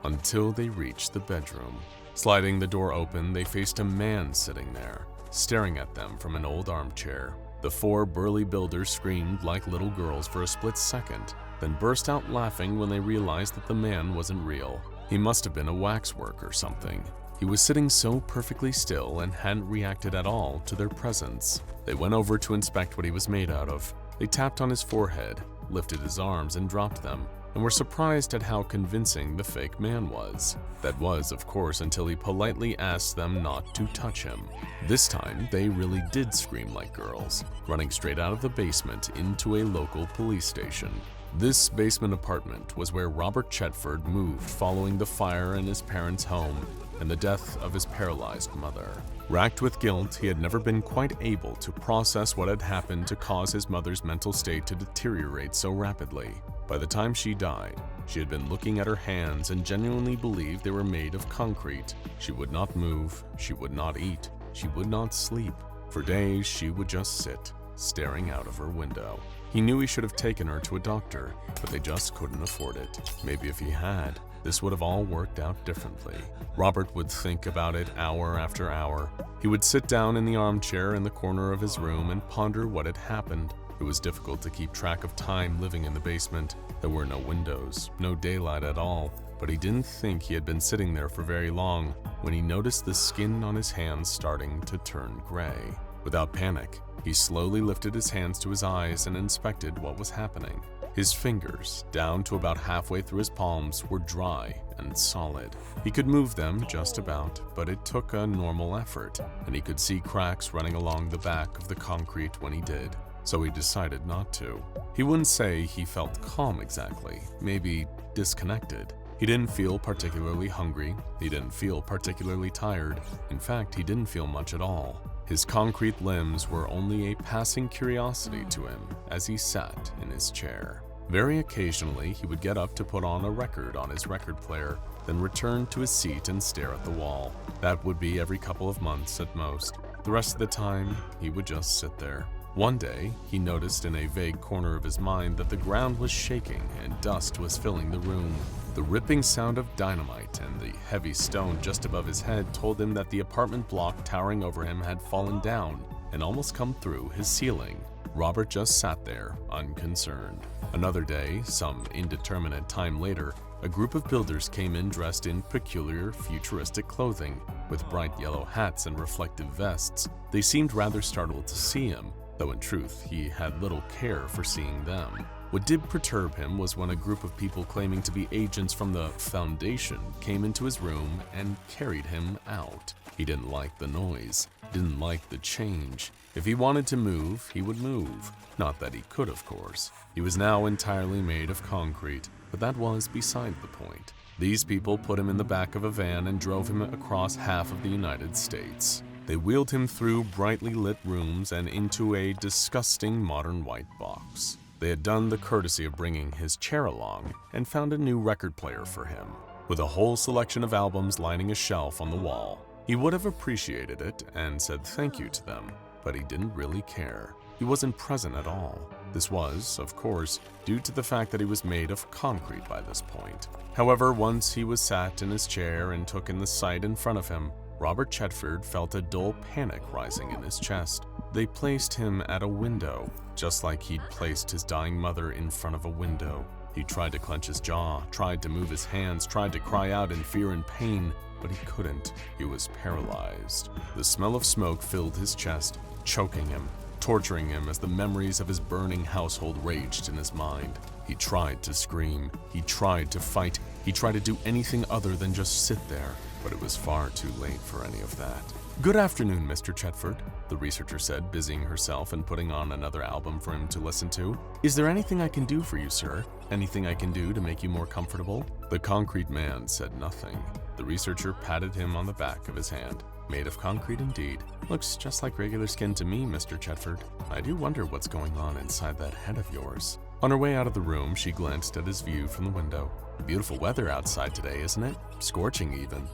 until they reached the bedroom. Sliding the door open, they faced a man sitting there, staring at them from an old armchair. The four burly builders screamed like little girls for a split second, then burst out laughing when they realized that the man wasn't real. He must have been a waxwork or something. He was sitting so perfectly still and hadn't reacted at all to their presence. They went over to inspect what he was made out of. They tapped on his forehead, lifted his arms and dropped them, and were surprised at how convincing the fake man was. That was, of course, until he politely asked them not to touch him. This time, they really did scream like girls, running straight out of the basement into a local police station. This basement apartment was where Robert Chetford moved following the fire in his parents' home and the death of his paralyzed mother. Racked with guilt, he had never been quite able to process what had happened to cause his mother's mental state to deteriorate so rapidly. By the time she died, she had been looking at her hands and genuinely believed they were made of concrete. She would not move, she would not eat, she would not sleep. For days, she would just sit, staring out of her window. He knew he should have taken her to a doctor, but they just couldn't afford it. Maybe if he had, this would have all worked out differently. Robert would think about it hour after hour. He would sit down in the armchair in the corner of his room and ponder what had happened. It was difficult to keep track of time living in the basement. There were no windows, no daylight at all, but he didn't think he had been sitting there for very long when he noticed the skin on his hands starting to turn gray. Without panic, he slowly lifted his hands to his eyes and inspected what was happening. His fingers, down to about halfway through his palms, were dry and solid. He could move them just about, but it took a normal effort, and he could see cracks running along the back of the concrete when he did, so he decided not to. He wouldn't say he felt calm exactly, maybe disconnected. He didn't feel particularly hungry, he didn't feel particularly tired. In fact, he didn't feel much at all. His concrete limbs were only a passing curiosity to him as he sat in his chair. Very occasionally, he would get up to put on a record on his record player, then return to his seat and stare at the wall. That would be every couple of months at most. The rest of the time, he would just sit there. One day, he noticed in a vague corner of his mind that the ground was shaking and dust was filling the room. The ripping sound of dynamite and the heavy stone just above his head told him that the apartment block towering over him had fallen down and almost come through his ceiling. Robert just sat there, unconcerned. Another day, some indeterminate time later, a group of builders came in dressed in peculiar, futuristic clothing, with bright yellow hats and reflective vests. They seemed rather startled to see him, though in truth, he had little care for seeing them. What did perturb him was when a group of people claiming to be agents from the Foundation came into his room and carried him out. He didn't like the noise, didn't like the change. If he wanted to move, he would move. Not that he could, of course. He was now entirely made of concrete, but that was beside the point. These people put him in the back of a van and drove him across half of the United States. They wheeled him through brightly lit rooms and into a disgusting modern white box. They had done the courtesy of bringing his chair along and found a new record player for him, with a whole selection of albums lining a shelf on the wall. He would have appreciated it and said thank you to them, but he didn't really care. He wasn't present at all. This was, of course, due to the fact that he was made of concrete by this point. However, once he was sat in his chair and took in the sight in front of him, Robert Chetford felt a dull panic rising in his chest. They placed him at a window, just like he'd placed his dying mother in front of a window. He tried to clench his jaw, tried to move his hands, tried to cry out in fear and pain, but he couldn't. He was paralyzed. The smell of smoke filled his chest, choking him, torturing him as the memories of his burning household raged in his mind. He tried to scream, he tried to fight, he tried to do anything other than just sit there, but it was far too late for any of that. "Good afternoon, Mr. Chetford," the researcher said, busying herself and putting on another album for him to listen to. "Is there anything I can do for you, sir? Anything I can do to make you more comfortable?" The concrete man said nothing. The researcher patted him on the back of his hand. "Made of concrete indeed. Looks just like regular skin to me, Mr. Chetford. I do wonder what's going on inside that head of yours." On her way out of the room, she glanced at his view from the window. "Beautiful weather outside today, isn't it? Scorching even."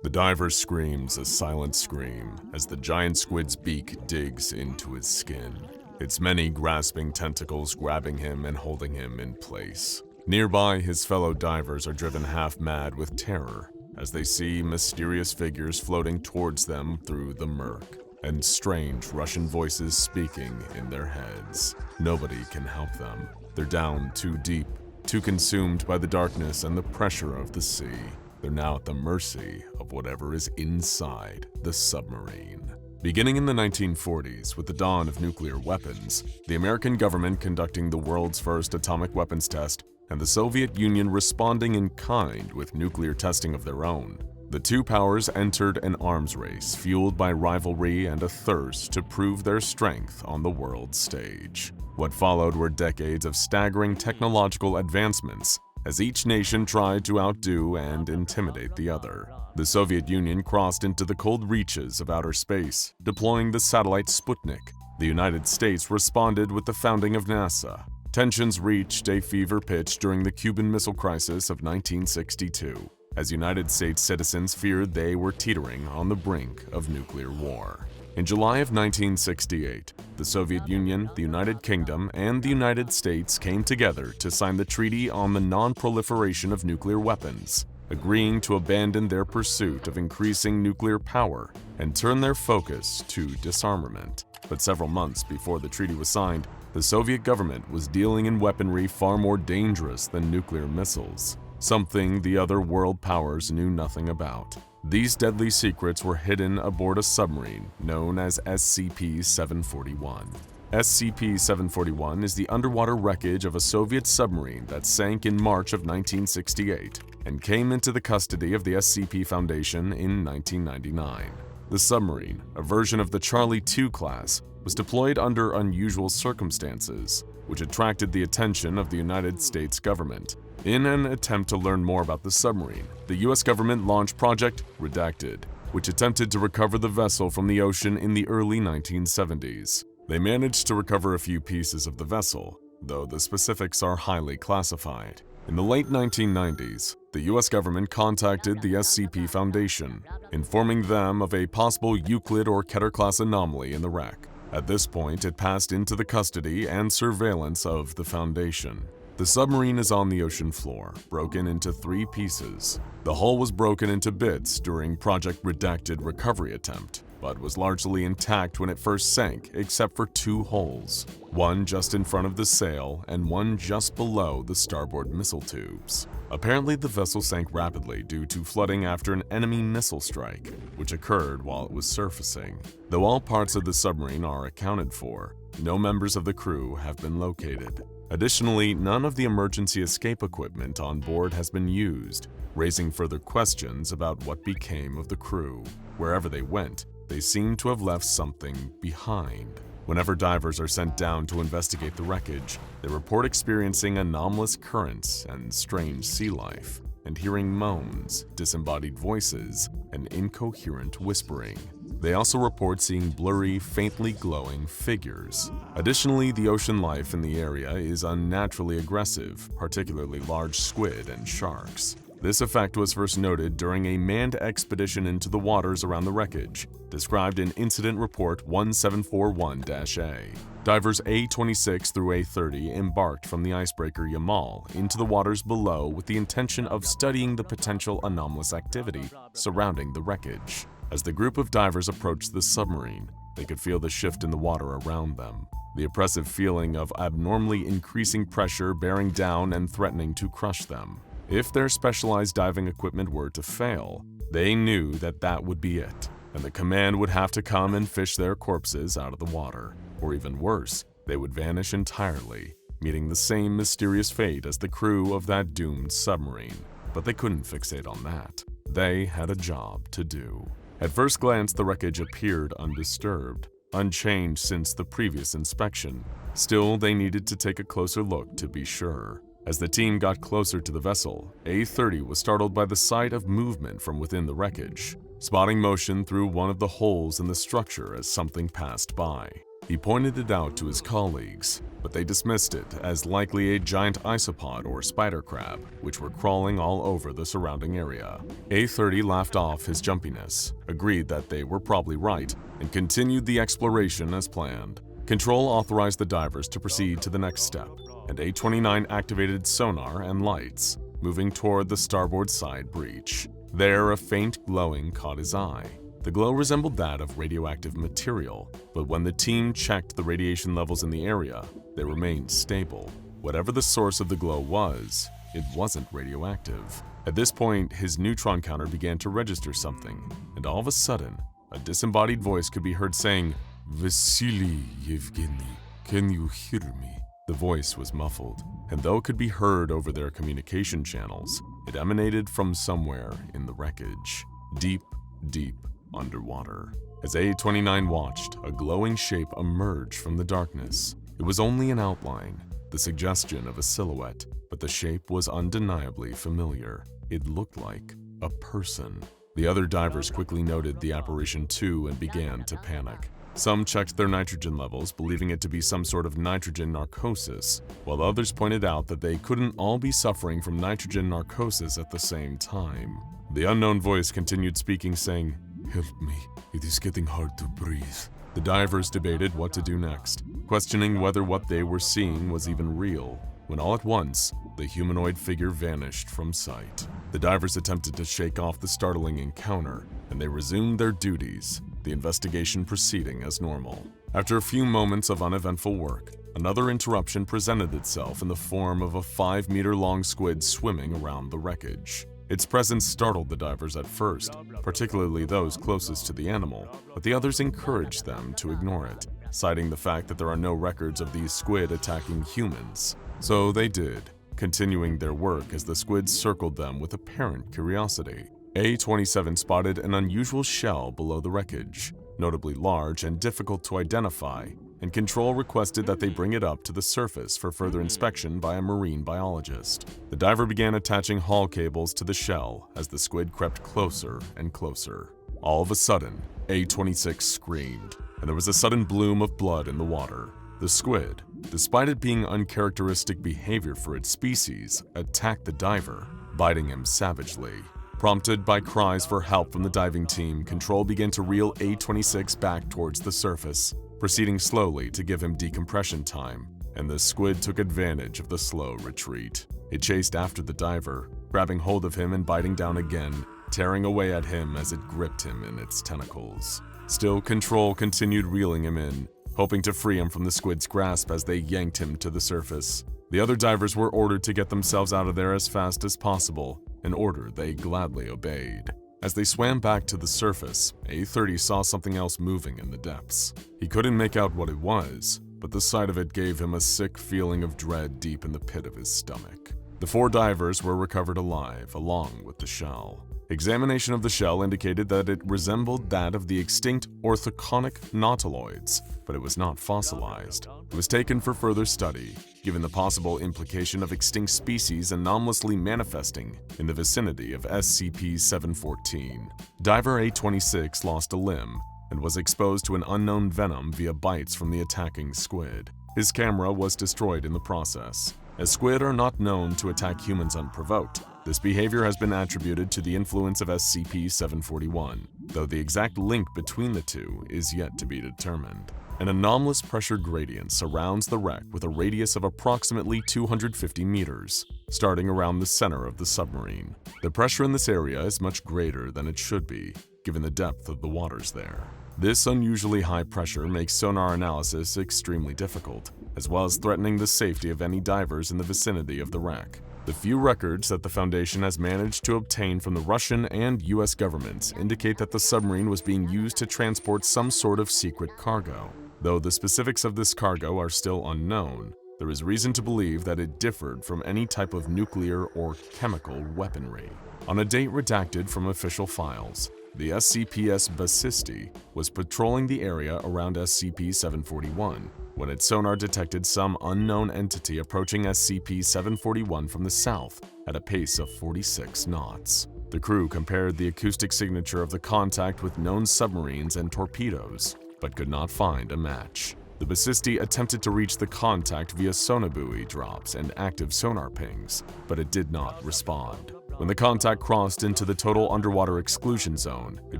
The diver screams a silent scream as the giant squid's beak digs into his skin, its many grasping tentacles grabbing him and holding him in place. Nearby, his fellow divers are driven half-mad with terror as they see mysterious figures floating towards them through the murk, and strange Russian voices speaking in their heads. Nobody can help them. They're down too deep, too consumed by the darkness and the pressure of the sea. They're now at the mercy of whatever is inside the submarine. Beginning in the 1940s, with the dawn of nuclear weapons, the American government conducting the world's first atomic weapons test, and the Soviet Union responding in kind with nuclear testing of their own, the two powers entered an arms race fueled by rivalry and a thirst to prove their strength on the world stage. What followed were decades of staggering technological advancements, as each nation tried to outdo and intimidate the other. The Soviet Union crossed into the cold reaches of outer space, deploying the satellite Sputnik. The United States responded with the founding of NASA. Tensions reached a fever pitch during the Cuban Missile Crisis of 1962, as United States citizens feared they were teetering on the brink of nuclear war. In July of 1968, the Soviet Union, the United Kingdom, and the United States came together to sign the Treaty on the Non-Proliferation of Nuclear Weapons, agreeing to abandon their pursuit of increasing nuclear power and turn their focus to disarmament. But several months before the treaty was signed, the Soviet government was dealing in weaponry far more dangerous than nuclear missiles, something the other world powers knew nothing about. These deadly secrets were hidden aboard a submarine known as SCP-741. SCP-741 is the underwater wreckage of a Soviet submarine that sank in March of 1968 and came into the custody of the SCP Foundation in 1999. The submarine, a version of the Charlie II class, was deployed under unusual circumstances, which attracted the attention of the United States government. In an attempt to learn more about the submarine, the US government launched Project Redacted, which attempted to recover the vessel from the ocean in the early 1970s. They managed to recover a few pieces of the vessel, though the specifics are highly classified. In the late 1990s, the US government contacted the SCP Foundation, informing them of a possible Euclid or Keter-class anomaly in the wreck. At this point, it passed into the custody and surveillance of the Foundation. The submarine is on the ocean floor, broken into 3 pieces. The hull was broken into bits during Project Redacted recovery attempt, but was largely intact when it first sank except for 2 holes, one just in front of the sail and one just below the starboard missile tubes. Apparently, the vessel sank rapidly due to flooding after an enemy missile strike, which occurred while it was surfacing. Though all parts of the submarine are accounted for, no members of the crew have been located. Additionally, none of the emergency escape equipment on board has been used, raising further questions about what became of the crew. Wherever they went, they seem to have left something behind. Whenever divers are sent down to investigate the wreckage, they report experiencing anomalous currents and strange sea life, and hearing moans, disembodied voices, and incoherent whispering. They also report seeing blurry, faintly glowing figures. Additionally, the ocean life in the area is unnaturally aggressive, particularly large squid and sharks. This effect was first noted during a manned expedition into the waters around the wreckage, described in Incident Report 1741-A. Divers A-26 through A-30 embarked from the icebreaker Yamal into the waters below with the intention of studying the potential anomalous activity surrounding the wreckage. As the group of divers approached the submarine, they could feel the shift in the water around them, the oppressive feeling of abnormally increasing pressure bearing down and threatening to crush them. If their specialized diving equipment were to fail, they knew that that would be it, and the command would have to come and fish their corpses out of the water. Or even worse, they would vanish entirely, meeting the same mysterious fate as the crew of that doomed submarine. But they couldn't fixate on that. They had a job to do. At first glance, the wreckage appeared undisturbed, unchanged since the previous inspection. Still, they needed to take a closer look to be sure. As the team got closer to the vessel, A-30 was startled by the sight of movement from within the wreckage, spotting motion through one of the holes in the structure as something passed by. He pointed it out to his colleagues, but they dismissed it as likely a giant isopod or spider crab, which were crawling all over the surrounding area. A-30 laughed off his jumpiness, agreed that they were probably right, and continued the exploration as planned. Control authorized the divers to proceed to the next step, and A-29 activated sonar and lights, moving toward the starboard side breach. There, a faint glowing caught his eye. The glow resembled that of radioactive material, but when the team checked the radiation levels in the area, they remained stable. Whatever the source of the glow was, it wasn't radioactive. At this point, his neutron counter began to register something, and all of a sudden, a disembodied voice could be heard saying, "Vasily Yevgeny, can you hear me?" The voice was muffled, and though it could be heard over their communication channels, it emanated from somewhere in the wreckage, deep, deep underwater. As A-29 watched, a glowing shape emerged from the darkness. It was only an outline, the suggestion of a silhouette, but the shape was undeniably familiar. It looked like a person. The other divers quickly noted the apparition too and began to panic. Some checked their nitrogen levels, believing it to be some sort of nitrogen narcosis, while others pointed out that they couldn't all be suffering from nitrogen narcosis at the same time. The unknown voice continued speaking, saying, "Help me, it is getting hard to breathe." The divers debated what to do next, questioning whether what they were seeing was even real, when all at once, the humanoid figure vanished from sight. The divers attempted to shake off the startling encounter, and they resumed their duties, the investigation proceeding as normal. After a few moments of uneventful work, another interruption presented itself in the form of a 5-meter-long squid swimming around the wreckage. Its presence startled the divers at first, particularly those closest to the animal, but the others encouraged them to ignore it, citing the fact that there are no records of these squid attacking humans. So they did, continuing their work as the squids circled them with apparent curiosity. A27 spotted an unusual shell below the wreckage, notably large and difficult to identify, and Control requested that they bring it up to the surface for further inspection by a marine biologist. The diver began attaching haul cables to the shell as the squid crept closer and closer. All of a sudden, A26 screamed, and there was a sudden bloom of blood in the water. The squid, despite it being uncharacteristic behavior for its species, attacked the diver, biting him savagely. Prompted by cries for help from the diving team, Control began to reel A26 back towards the surface, proceeding slowly to give him decompression time, and the squid took advantage of the slow retreat. It chased after the diver, grabbing hold of him and biting down again, tearing away at him as it gripped him in its tentacles. Still, Control continued reeling him in, hoping to free him from the squid's grasp as they yanked him to the surface. The other divers were ordered to get themselves out of there as fast as possible, an order they gladly obeyed. As they swam back to the surface, A30 saw something else moving in the depths. He couldn't make out what it was, but the sight of it gave him a sick feeling of dread deep in the pit of his stomach. The 4 divers were recovered alive, along with the shell. Examination of the shell indicated that it resembled that of the extinct orthoconic nautiloids, but it was not fossilized. It was taken for further study, given the possible implication of extinct species anomalously manifesting in the vicinity of SCP-714. Diver A26 lost a limb and was exposed to an unknown venom via bites from the attacking squid. His camera was destroyed in the process. As squid are not known to attack humans unprovoked, this behavior has been attributed to the influence of SCP-741, though the exact link between the two is yet to be determined. An anomalous pressure gradient surrounds the wreck with a radius of approximately 250 meters, starting around the center of the submarine. The pressure in this area is much greater than it should be, given the depth of the waters there. This unusually high pressure makes sonar analysis extremely difficult, as well as threatening the safety of any divers in the vicinity of the wreck. The few records that the Foundation has managed to obtain from the Russian and US governments indicate that the submarine was being used to transport some sort of secret cargo. Though the specifics of this cargo are still unknown, there is reason to believe that it differed from any type of nuclear or chemical weaponry. On a date redacted from official files, the SCP's Basisti was patrolling the area around SCP-741 when its sonar detected some unknown entity approaching SCP-741 from the south at a pace of 46 knots. The crew compared the acoustic signature of the contact with known submarines and torpedoes, but could not find a match. The Basisti attempted to reach the contact via sonobuoy drops and active sonar pings, but it did not respond. When the contact crossed into the total underwater exclusion zone, it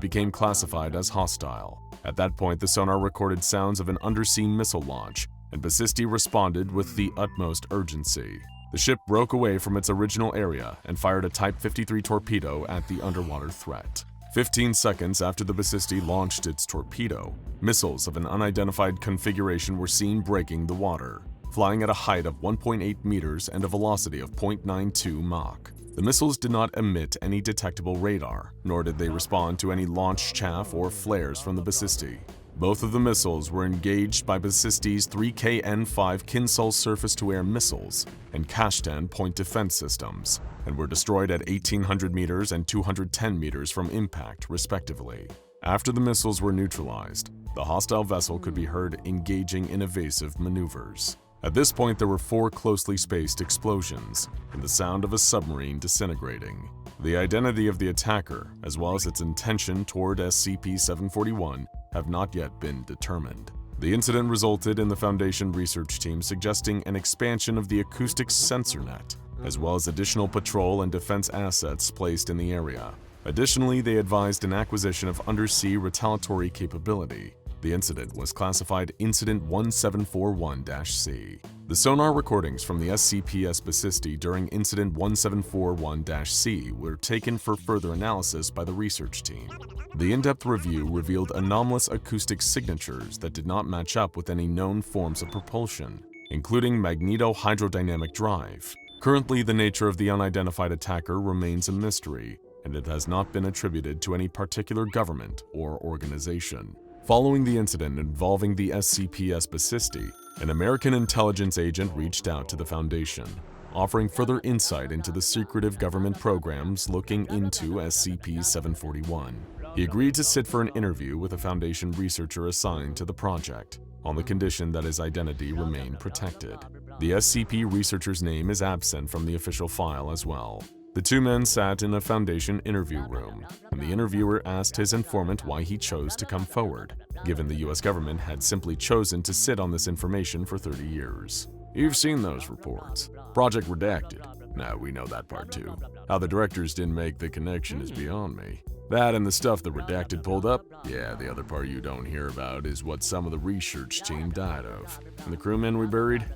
became classified as hostile. At that point, the sonar recorded sounds of an undersea missile launch, and Basisti responded with the utmost urgency. The ship broke away from its original area and fired a Type 53 torpedo at the underwater threat. 15 seconds after the Basisti launched its torpedo, missiles of an unidentified configuration were seen breaking the water, flying at a height of 1.8 meters and a velocity of 0.92 Mach. The missiles did not emit any detectable radar, nor did they respond to any launch chaff or flares from the Basisti. Both of the missiles were engaged by Basisti's 3KN-5 Kinsul surface-to-air missiles and Kashtan point defense systems, and were destroyed at 1,800 meters and 210 meters from impact, respectively. After the missiles were neutralized, the hostile vessel could be heard engaging in evasive maneuvers. At this point, there were 4 closely spaced explosions and the sound of a submarine disintegrating. The identity of the attacker, as well as its intention toward SCP-741, have not yet been determined. The incident resulted in the Foundation research team suggesting an expansion of the acoustic sensor net, as well as additional patrol and defense assets placed in the area. Additionally, they advised an acquisition of undersea retaliatory capability. The incident was classified Incident 1741-C. The sonar recordings from the SCP's Basisti during Incident 1741-C were taken for further analysis by the research team. The in-depth review revealed anomalous acoustic signatures that did not match up with any known forms of propulsion, including magneto-hydrodynamic drive, Currently, the nature of the unidentified attacker remains a mystery, and it has not been attributed to any particular government or organization. Following the incident involving the SCP Espicisti, an American intelligence agent reached out to the Foundation, offering further insight into the secretive government programs looking into SCP-741. He agreed to sit for an interview with a Foundation researcher assigned to the project, on the condition that his identity remain protected. The SCP researcher's name is absent from the official file as well. The two men sat in a Foundation interview room, and the interviewer asked his informant why he chose to come forward, given the US government had simply chosen to sit on this information for 30 years. You've seen those reports. Project Redacted. Now we know that part too. How the directors didn't make the connection is beyond me. That and the stuff the Redacted pulled up? Yeah, the other part you don't hear about is what some of the research team died of. And the crewmen we buried?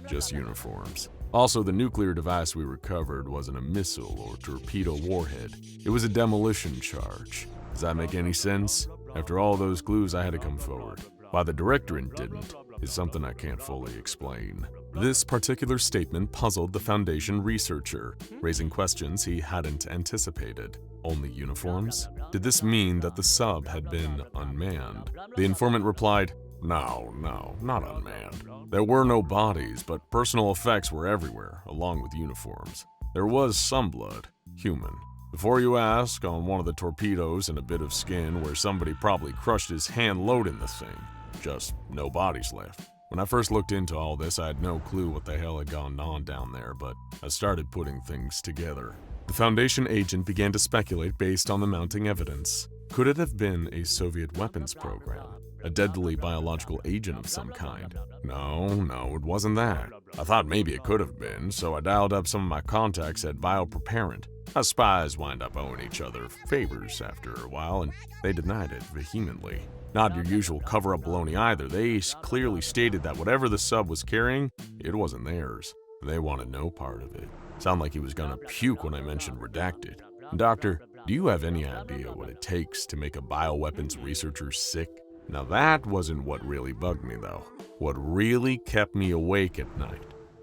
Just uniforms. Also, the nuclear device we recovered wasn't a missile or torpedo warhead. It was a demolition charge. Does that make any sense? After all those clues, I had to come forward. Why the directorate didn't is something I can't fully explain. This particular statement puzzled the Foundation researcher, raising questions he hadn't anticipated. Only uniforms? Did this mean that the sub had been unmanned? The informant replied, No, not unmanned. There were no bodies, but personal effects were everywhere, along with uniforms. There was some blood, human. Before you ask, on one of the torpedoes and a bit of skin where somebody probably crushed his hand loading the thing. Just no bodies left. When I first looked into all this, I had no clue what the hell had gone on down there, but I started putting things together. The Foundation agent began to speculate based on the mounting evidence. Could it have been a Soviet weapons program? A deadly biological agent of some kind? No, it wasn't that. I thought maybe it could have been, so I dialed up some of my contacts at Biopreparant. Us spies wind up owing each other favors after a while, and they denied it vehemently. Not your usual cover-up baloney either. They clearly stated that whatever the sub was carrying, it wasn't theirs. They wanted no part of it. Sounded like he was gonna puke when I mentioned redacted. Doctor, do you have any idea what it takes to make a bioweapons researcher sick? Now that wasn't what really bugged me though. What really kept me awake at night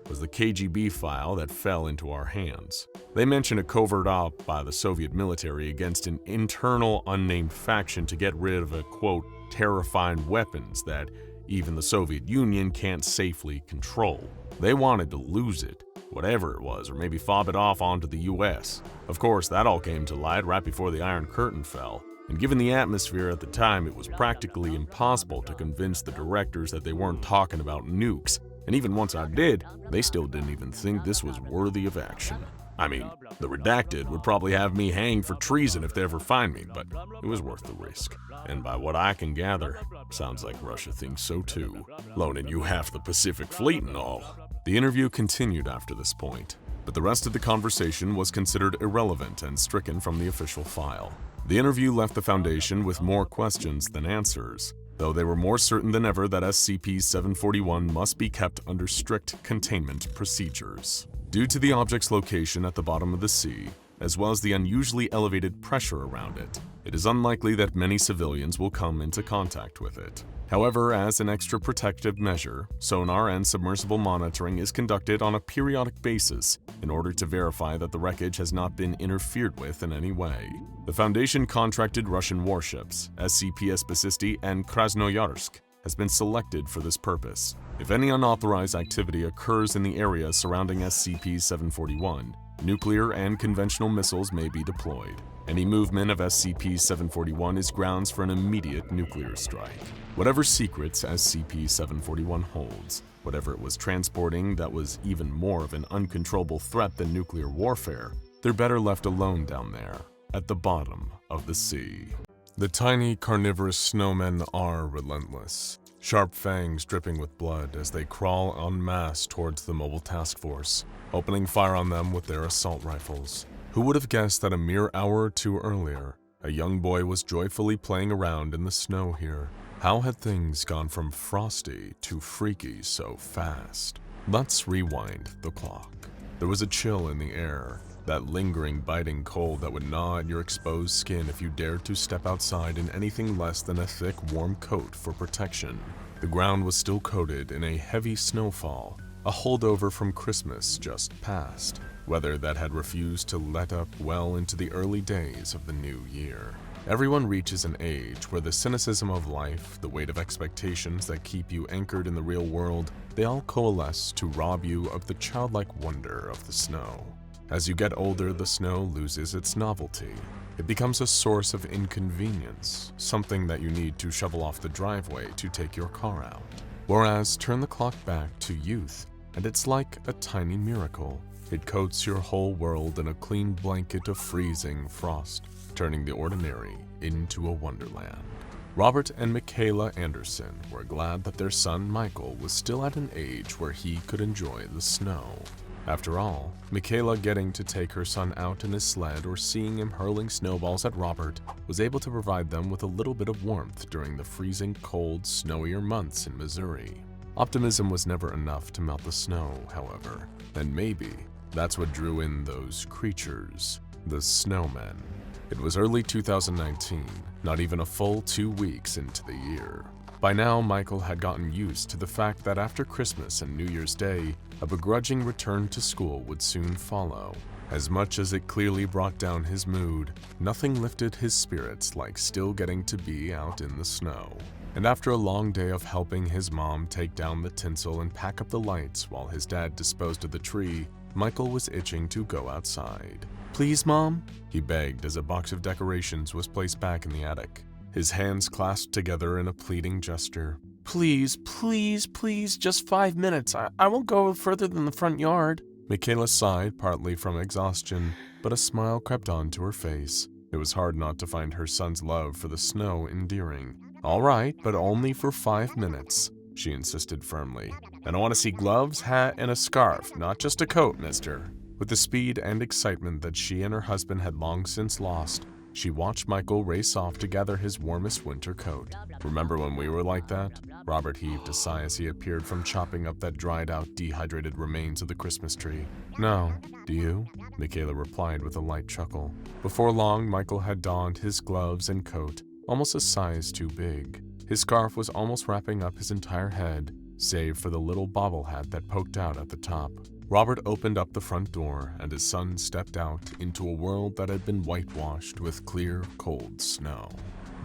was the KGB file that fell into our hands. They mentioned a covert op by the Soviet military against an internal unnamed faction to get rid of a, quote, terrifying weapons that even the Soviet Union can't safely control. They wanted to lose it, whatever it was, or maybe fob it off onto the US. Of course, that all came to light right before the Iron Curtain fell, and given the atmosphere at the time, it was practically impossible to convince the directors that they weren't talking about nukes. And even once I did, they still didn't even think this was worthy of action. I mean, the Redacted would probably have me hanged for treason if they ever find me, but it was worth the risk. And by what I can gather, sounds like Russia thinks so too, loaning you half the Pacific Fleet and all. The interview continued after this point, but the rest of the conversation was considered irrelevant and stricken from the official file. The interview left the Foundation with more questions than answers, though they were more certain than ever that SCP-741 must be kept under strict containment procedures. Due to the object's location at the bottom of the sea, as well as the unusually elevated pressure around it, it is unlikely that many civilians will come into contact with it. However, as an extra protective measure, sonar and submersible monitoring is conducted on a periodic basis in order to verify that the wreckage has not been interfered with in any way. The Foundation contracted Russian warships, SCP Espicisti and Krasnoyarsk, has been selected for this purpose. If any unauthorized activity occurs in the area surrounding SCP-741, nuclear and conventional missiles may be deployed. Any movement of SCP-741 is grounds for an immediate nuclear strike. Whatever secrets SCP-741 holds, whatever it was transporting that was even more of an uncontrollable threat than nuclear warfare, they're better left alone down there, at the bottom of the sea. The tiny carnivorous snowmen are relentless, sharp fangs dripping with blood as they crawl en masse towards the mobile task force, opening fire on them with their assault rifles. Who would have guessed that a mere hour or two earlier, a young boy was joyfully playing around in the snow here? How had things gone from frosty to freaky so fast? Let's rewind the clock. There was a chill in the air, that lingering, biting cold that would gnaw at your exposed skin if you dared to step outside in anything less than a thick, warm coat for protection. The ground was still coated in a heavy snowfall, a holdover from Christmas just past, weather that had refused to let up well into the early days of the new year. Everyone reaches an age where the cynicism of life, the weight of expectations that keep you anchored in the real world, they all coalesce to rob you of the childlike wonder of the snow. As you get older, the snow loses its novelty. It becomes a source of inconvenience, something that you need to shovel off the driveway to take your car out. Whereas, turn the clock back to youth, and it's like a tiny miracle. It coats your whole world in a clean blanket of freezing frost, turning the ordinary into a wonderland. Robert and Michaela Anderson were glad that their son Michael was still at an age where he could enjoy the snow. After all, Michaela getting to take her son out in his sled or seeing him hurling snowballs at Robert was able to provide them with a little bit of warmth during the freezing cold, snowier months in Missouri. Optimism was never enough to melt the snow, however, and maybe that's what drew in those creatures, the snowmen. It was early 2019, not even a full 2 weeks into the year. By now, Michael had gotten used to the fact that after Christmas and New Year's Day, a begrudging return to school would soon follow. As much as it clearly brought down his mood, nothing lifted his spirits like still getting to be out in the snow. And after a long day of helping his mom take down the tinsel and pack up the lights while his dad disposed of the tree, Michael was itching to go outside. "Please, Mom?" he begged as a box of decorations was placed back in the attic, his hands clasped together in a pleading gesture. "Please, please, please, just 5 minutes. I won't go further than the front yard." Michaela sighed, partly from exhaustion, but a smile crept onto her face. It was hard not to find her son's love for the snow endearing. "All right, but only for 5 minutes," she insisted firmly. "And I want to see gloves, hat, and a scarf, not just a coat, mister." With the speed and excitement that she and her husband had long since lost, she watched Michael race off to gather his warmest winter coat. "Remember when we were like that?" Robert heaved a sigh as he appeared from chopping up that dried-out, dehydrated remains of the Christmas tree. "No. Do you?" Michaela replied with a light chuckle. Before long, Michael had donned his gloves and coat, almost a size too big. His scarf was almost wrapping up his entire head, save for the little bobble hat that poked out at the top. Robert opened up the front door, and his son stepped out into a world that had been whitewashed with clear, cold snow.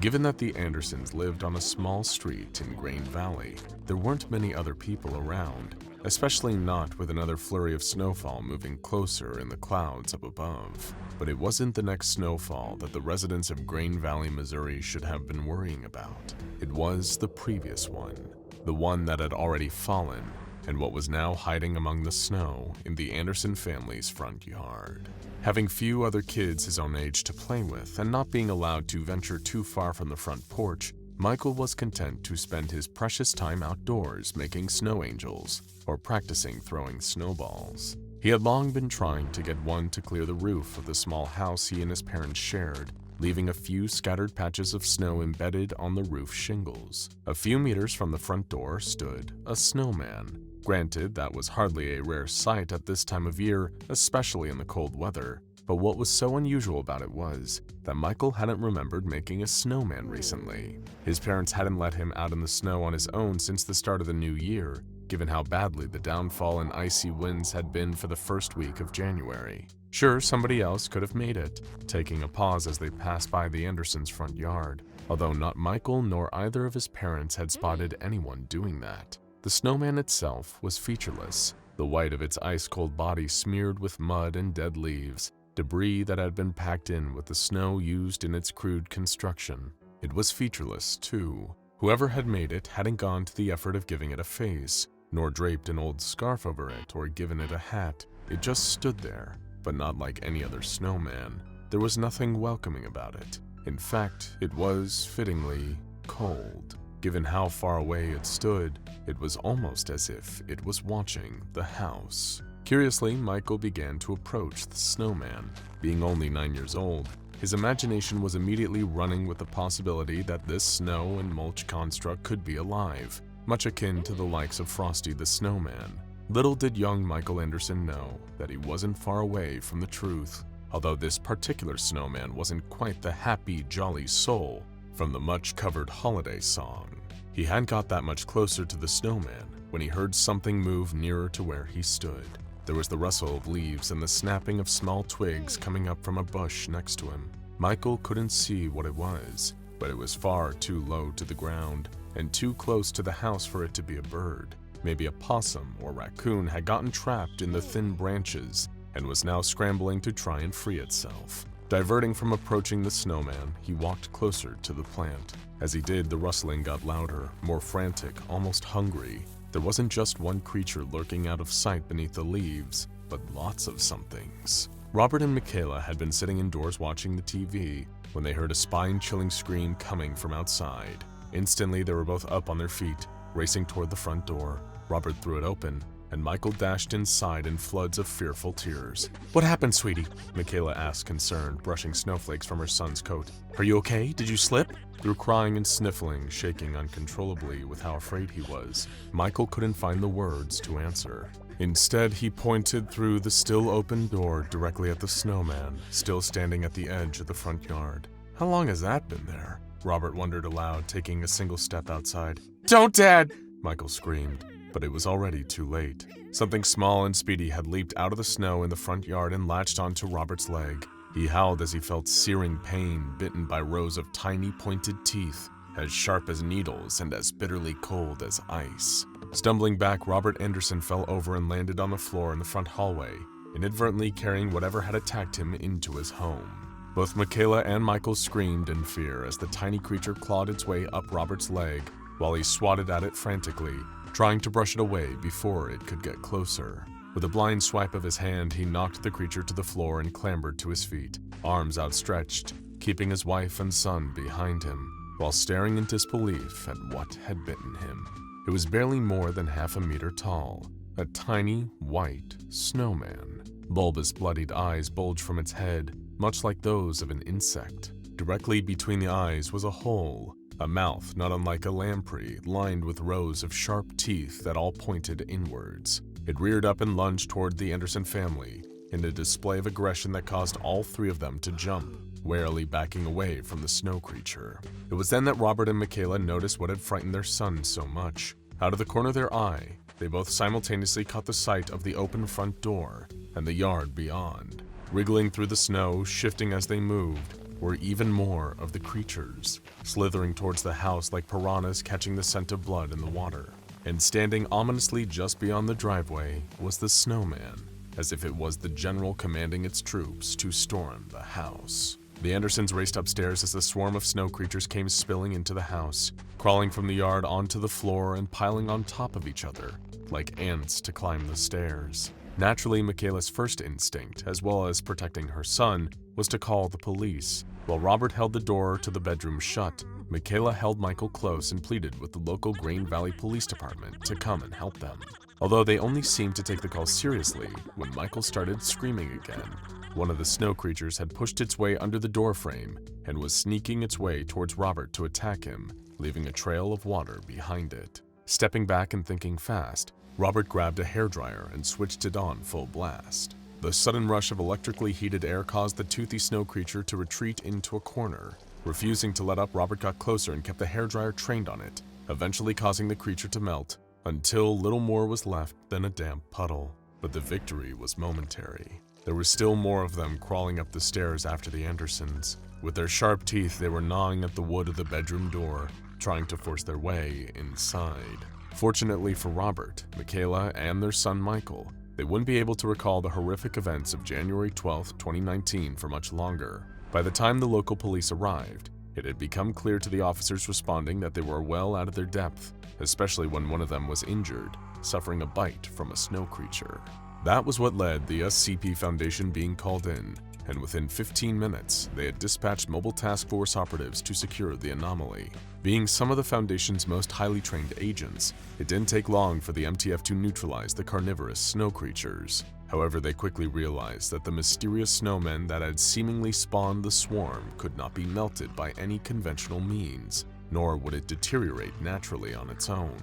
Given that the Andersons lived on a small street in Grain Valley, there weren't many other people around, especially not with another flurry of snowfall moving closer in the clouds up above. But it wasn't the next snowfall that the residents of Grain Valley, Missouri should have been worrying about. It was the previous one, the one that had already fallen, and what was now hiding among the snow in the Anderson family's front yard. Having few other kids his own age to play with and not being allowed to venture too far from the front porch, Michael was content to spend his precious time outdoors making snow angels or practicing throwing snowballs. He had long been trying to get one to clear the roof of the small house he and his parents shared, leaving a few scattered patches of snow embedded on the roof shingles. A few meters from the front door stood a snowman. Granted, that was hardly a rare sight at this time of year, especially in the cold weather, but what was so unusual about it was that Michael hadn't remembered making a snowman recently. His parents hadn't let him out in the snow on his own since the start of the new year, given how badly the downfall and icy winds had been for the first week of January. Sure, somebody else could have made it, taking a pause as they passed by the Andersons' front yard, although not Michael nor either of his parents had spotted anyone doing that. The snowman itself was featureless, the white of its ice-cold body smeared with mud and dead leaves, debris that had been packed in with the snow used in its crude construction. It was featureless, too. Whoever had made it hadn't gone to the effort of giving it a face, nor draped an old scarf over it or given it a hat. It just stood there, but not like any other snowman. There was nothing welcoming about it. In fact, it was, fittingly, cold. Given how far away it stood, it was almost as if it was watching the house. Curiously, Michael began to approach the snowman. Being only 9 years old, his imagination was immediately running with the possibility that this snow and mulch construct could be alive, much akin to the likes of Frosty the Snowman. Little did young Michael Anderson know that he wasn't far away from the truth, although this particular snowman wasn't quite the happy, jolly soul from the much-covered holiday song. He hadn't got that much closer to the snowman when he heard something move nearer to where he stood. There was the rustle of leaves and the snapping of small twigs coming up from a bush next to him. Michael couldn't see what it was, but it was far too low to the ground and too close to the house for it to be a bird. Maybe a possum or raccoon had gotten trapped in the thin branches and was now scrambling to try and free itself. Diverting from approaching the snowman, he walked closer to the plant. As he did, the rustling got louder, more frantic, almost hungry. There wasn't just one creature lurking out of sight beneath the leaves, but lots of somethings. Robert and Michaela had been sitting indoors watching the TV when they heard a spine-chilling scream coming from outside. Instantly, they were both up on their feet, racing toward the front door. Robert threw it open, and Michael dashed inside in floods of fearful tears. "What happened, sweetie?" Michaela asked, concerned, brushing snowflakes from her son's coat. "Are you okay? Did you slip?" Through crying and sniffling, shaking uncontrollably with how afraid he was, Michael couldn't find the words to answer. Instead, he pointed through the still open door directly at the snowman, still standing at the edge of the front yard. "How long has that been there?" Robert wondered aloud, taking a single step outside. "Don't, Dad!" Michael screamed, but it was already too late. Something small and speedy had leaped out of the snow in the front yard and latched onto Robert's leg. He howled as he felt searing pain, bitten by rows of tiny pointed teeth, as sharp as needles and as bitterly cold as ice. Stumbling back, Robert Anderson fell over and landed on the floor in the front hallway, inadvertently carrying whatever had attacked him into his home. Both Michaela and Michael screamed in fear as the tiny creature clawed its way up Robert's leg while he swatted at it frantically, trying to brush it away before it could get closer. With a blind swipe of his hand, he knocked the creature to the floor and clambered to his feet, arms outstretched, keeping his wife and son behind him, while staring in disbelief at what had bitten him. It was barely more than half a meter tall, a tiny, white snowman. Bulbous, bloodied eyes bulged from its head, much like those of an insect. Directly between the eyes was a hole, a mouth not unlike a lamprey, lined with rows of sharp teeth that all pointed inwards. It reared up and lunged toward the Anderson family in a display of aggression that caused all three of them to jump, warily backing away from the snow creature. It was then that Robert and Michaela noticed what had frightened their son so much. Out of the corner of their eye, they both simultaneously caught the sight of the open front door and the yard beyond. Wriggling through the snow, shifting as they moved, were even more of the creatures, slithering towards the house like piranhas catching the scent of blood in the water. And standing ominously just beyond the driveway was the snowman, as if it was the general commanding its troops to storm the house. The Andersons raced upstairs as the swarm of snow creatures came spilling into the house, crawling from the yard onto the floor and piling on top of each other, like ants to climb the stairs. Naturally, Michaela's first instinct, as well as protecting her son, was to call the police. While Robert held the door to the bedroom shut, Michaela held Michael close and pleaded with the local Green Valley Police Department to come and help them. Although they only seemed to take the call seriously when Michael started screaming again. One of the snow creatures had pushed its way under the door frame and was sneaking its way towards Robert to attack him, leaving a trail of water behind it. Stepping back and thinking fast, Robert grabbed a hairdryer and switched it on full blast. The sudden rush of electrically heated air caused the toothy snow creature to retreat into a corner. Refusing to let up, Robert got closer and kept the hairdryer trained on it, eventually causing the creature to melt, until little more was left than a damp puddle. But the victory was momentary. There were still more of them crawling up the stairs after the Andersons. With their sharp teeth, they were gnawing at the wood of the bedroom door, trying to force their way inside. Fortunately for Robert, Michaela, and their son Michael, they wouldn't be able to recall the horrific events of January 12, 2019 for much longer. By the time the local police arrived, it had become clear to the officers responding that they were well out of their depth, especially when one of them was injured, suffering a bite from a snow creature. That was what led the SCP Foundation being called in, and within 15 minutes, they had dispatched mobile task force operatives to secure the anomaly. Being some of the Foundation's most highly trained agents, it didn't take long for the MTF to neutralize the carnivorous snow creatures. However, they quickly realized that the mysterious snowmen that had seemingly spawned the swarm could not be melted by any conventional means, nor would it deteriorate naturally on its own.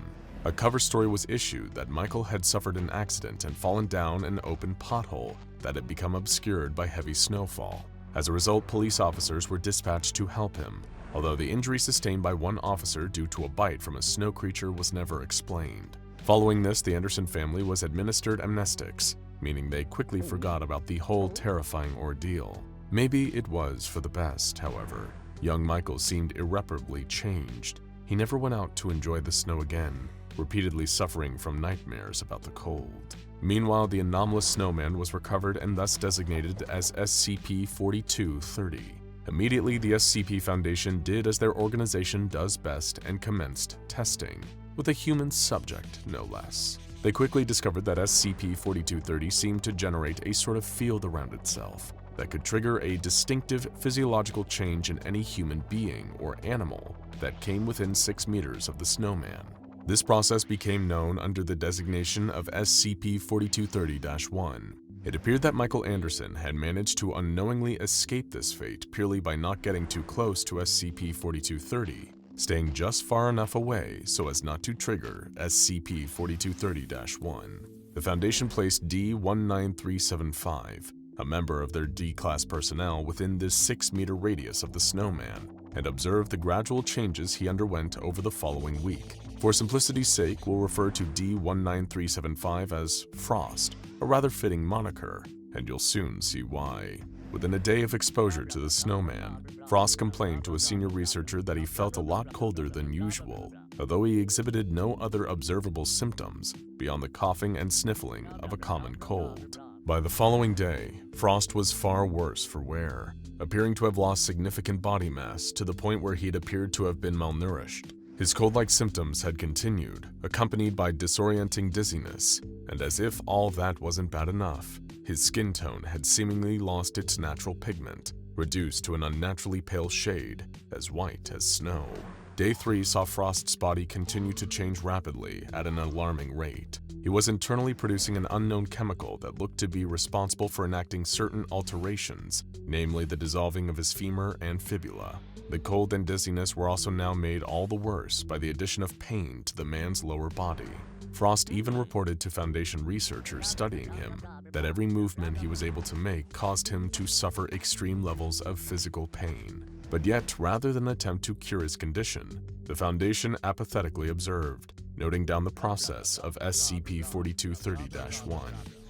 A cover story was issued that Michael had suffered an accident and fallen down an open pothole that had become obscured by heavy snowfall. As a result, police officers were dispatched to help him, although the injury sustained by one officer due to a bite from a snow creature was never explained. Following this, the Anderson family was administered amnestics, meaning they quickly forgot about the whole terrifying ordeal. Maybe it was for the best, however. Young Michael seemed irreparably changed. He never went out to enjoy the snow again, repeatedly suffering from nightmares about the cold. Meanwhile, the anomalous snowman was recovered and thus designated as SCP-4230. Immediately, the SCP Foundation did as their organization does best and commenced testing, with a human subject, no less. They quickly discovered that SCP-4230 seemed to generate a sort of field around itself that could trigger a distinctive physiological change in any human being or animal that came within 6 meters of the snowman. This process became known under the designation of SCP-4230-1. It appeared that Michael Anderson had managed to unknowingly escape this fate purely by not getting too close to SCP-4230, staying just far enough away so as not to trigger SCP-4230-1. The Foundation placed D-19375, a member of their D-Class personnel, within this 6-meter radius of the snowman, and observed the gradual changes he underwent over the following week. For simplicity's sake, we'll refer to D-19375 as Frost, a rather fitting moniker, and you'll soon see why. Within a day of exposure to the snowman, Frost complained to a senior researcher that he felt a lot colder than usual, although he exhibited no other observable symptoms beyond the coughing and sniffling of a common cold. By the following day, Frost was far worse for wear, appearing to have lost significant body mass to the point where he'd appeared to have been malnourished. His cold-like symptoms had continued, accompanied by disorienting dizziness, and as if all that wasn't bad enough, his skin tone had seemingly lost its natural pigment, reduced to an unnaturally pale shade, as white as snow. Day 3 saw Frost's body continue to change rapidly at an alarming rate. He was internally producing an unknown chemical that looked to be responsible for enacting certain alterations, namely the dissolving of his femur and fibula. The cold and dizziness were also now made all the worse by the addition of pain to the man's lower body. Frost even reported to Foundation researchers studying him that every movement he was able to make caused him to suffer extreme levels of physical pain. But yet, rather than attempt to cure his condition, the Foundation apathetically observed, noting down the process of SCP-4230-1.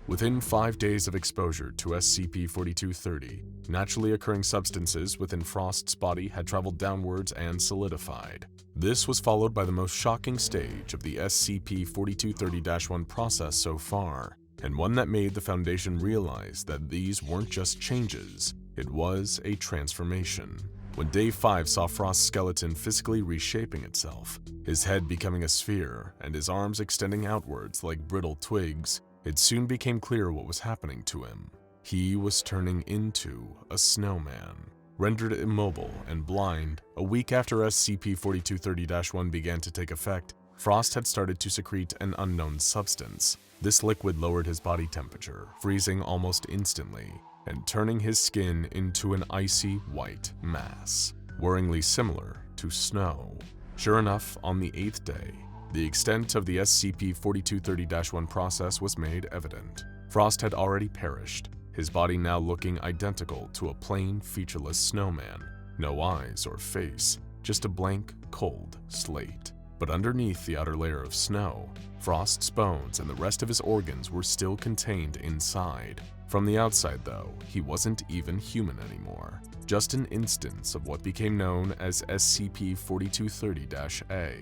Within 5 days of exposure to SCP-4230, naturally occurring substances within Frost's body had traveled downwards and solidified. This was followed by the most shocking stage of the SCP-4230-1 process so far, and one that made the Foundation realize that these weren't just changes, it was a transformation. When Day 5 saw Frost's skeleton physically reshaping itself, his head becoming a sphere and his arms extending outwards like brittle twigs, it soon became clear what was happening to him. He was turning into a snowman. Rendered immobile and blind, a week after SCP-4230-1 began to take effect, Frost had started to secrete an unknown substance. This liquid lowered his body temperature, freezing almost instantly, and turning his skin into an icy white mass, worryingly similar to snow. Sure enough, on the 8th day, the extent of the SCP-4230-1 process was made evident. Frost had already perished, his body now looking identical to a plain, featureless snowman. No eyes or face, just a blank, cold slate. But underneath the outer layer of snow, Frost's bones and the rest of his organs were still contained inside. From the outside, though, he wasn't even human anymore. Just an instance of what became known as SCP-4230-A.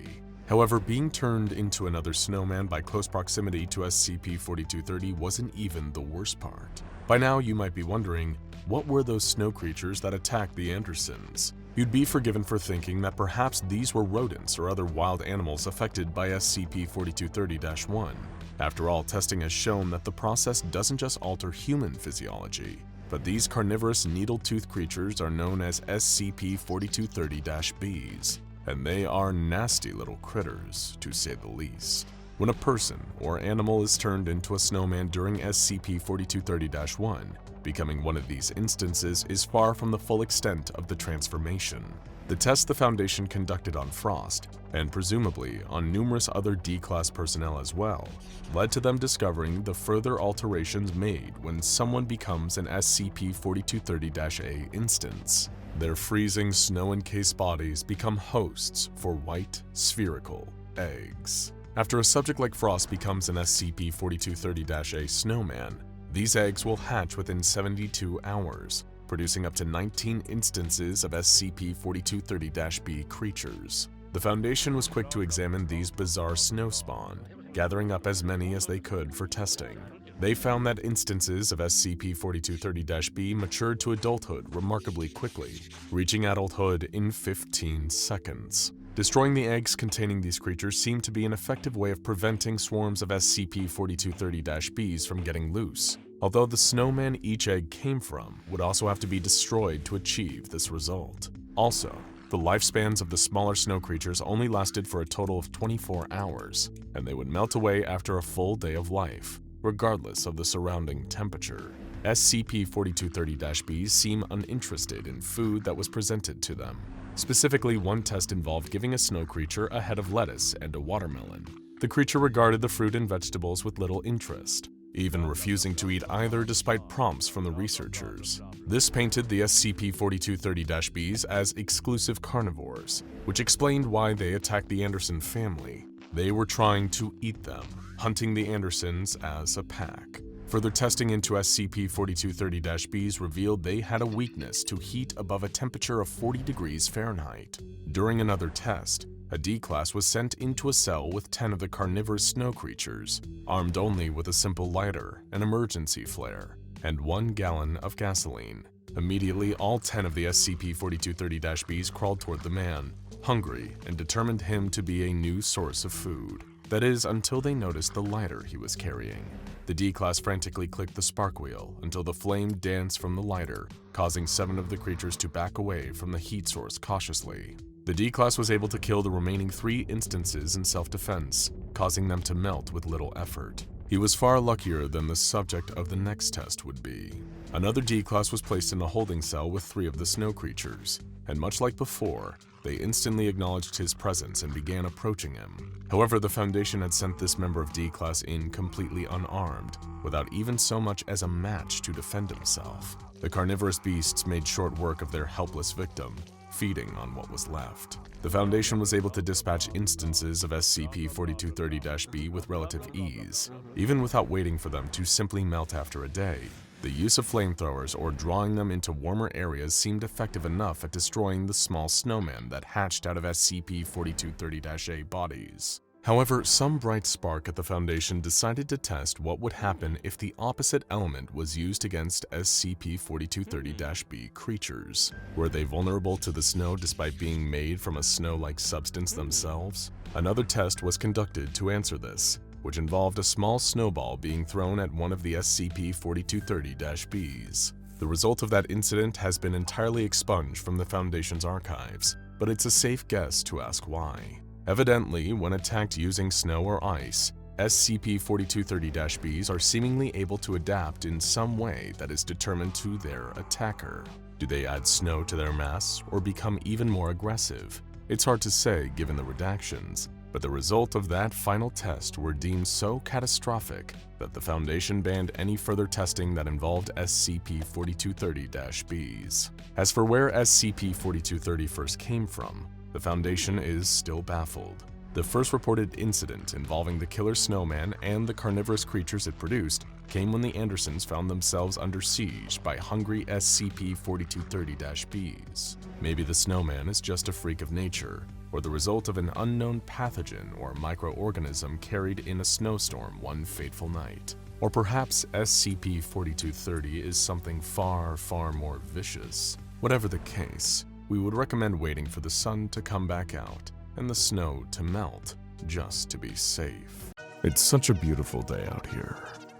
However, being turned into another snowman by close proximity to SCP-4230 wasn't even the worst part. By now, you might be wondering, what were those snow creatures that attacked the Andersons? You'd be forgiven for thinking that perhaps these were rodents or other wild animals affected by SCP-4230-1. After all, testing has shown that the process doesn't just alter human physiology, but these carnivorous needle-toothed creatures are known as SCP-4230-Bs, and they are nasty little critters, to say the least. When a person or animal is turned into a snowman during SCP-4230-1, becoming one of these instances is far from the full extent of the transformation. The tests the Foundation conducted on Frost, and presumably on numerous other D-Class personnel as well, led to them discovering the further alterations made when someone becomes an SCP-4230-A instance. Their freezing snow-encased bodies become hosts for white, spherical eggs. After a subject like Frost becomes an SCP-4230-A Snowman, these eggs will hatch within 72 hours, producing up to 19 instances of SCP-4230-B creatures. The Foundation was quick to examine these bizarre snow spawn, gathering up as many as they could for testing. They found that instances of SCP-4230-B matured to adulthood remarkably quickly, reaching adulthood in 15 seconds. Destroying the eggs containing these creatures seemed to be an effective way of preventing swarms of SCP-4230-Bs from getting loose, although the snowman each egg came from would also have to be destroyed to achieve this result. Also, the lifespans of the smaller snow creatures only lasted for a total of 24 hours, and they would melt away after a full day of life, regardless of the surrounding temperature. SCP-4230-Bs seem uninterested in food that was presented to them. Specifically, one test involved giving a snow creature a head of lettuce and a watermelon. The creature regarded the fruit and vegetables with little interest, even refusing to eat either despite prompts from the researchers. This painted the SCP-4230-Bs as exclusive carnivores, which explained why they attacked the Anderson family. They were trying to eat them, hunting the Andersons as a pack. Further testing into SCP-4230-Bs revealed they had a weakness to heat above a temperature of 40 degrees Fahrenheit. During another test, a D-Class was sent into a cell with 10 of the carnivorous snow creatures, armed only with a simple lighter, an emergency flare, and 1 gallon of gasoline. Immediately, all 10 of the SCP-4230-Bs crawled toward the man, hungry, and determined him to be a new source of food. That is, until they noticed the lighter he was carrying. The D-Class frantically clicked the spark wheel until the flame danced from the lighter, causing 7 of the creatures to back away from the heat source cautiously. The D-Class was able to kill the remaining 3 instances in self-defense, causing them to melt with little effort. He was far luckier than the subject of the next test would be. Another D-Class was placed in a holding cell with 3 of the snow creatures, and much like before, they instantly acknowledged his presence and began approaching him. However, the Foundation had sent this member of D-Class in completely unarmed, without even so much as a match to defend himself. The carnivorous beasts made short work of their helpless victim, feeding on what was left. The Foundation was able to dispatch instances of SCP-4230-B with relative ease, even without waiting for them to simply melt after a day. The use of flamethrowers or drawing them into warmer areas seemed effective enough at destroying the small snowman that hatched out of SCP-4230-A bodies. However, some bright spark at the Foundation decided to test what would happen if the opposite element was used against SCP-4230-B creatures. Were they vulnerable to the snow despite being made from a snow-like substance themselves? Another test was conducted to answer this, which involved a small snowball being thrown at one of the SCP-4230-Bs. The result of that incident has been entirely expunged from the Foundation's archives, but it's a safe guess to ask why. Evidently, when attacked using snow or ice, SCP-4230-Bs are seemingly able to adapt in some way that is determined to their attacker. Do they add snow to their mass or become even more aggressive? It's hard to say given the redactions, but the result of that final test were deemed so catastrophic that the Foundation banned any further testing that involved SCP-4230-Bs. As for where SCP-4230 first came from, the Foundation is still baffled. The first reported incident involving the killer snowman and the carnivorous creatures it produced came when the Andersons found themselves under siege by hungry SCP-4230-Bs. Maybe the snowman is just a freak of nature, or the result of an unknown pathogen or microorganism carried in a snowstorm one fateful night. Or perhaps SCP-4230 is something far, far more vicious. Whatever the case, we would recommend waiting for the sun to come back out and the snow to melt, just to be safe. It's such a beautiful day out here.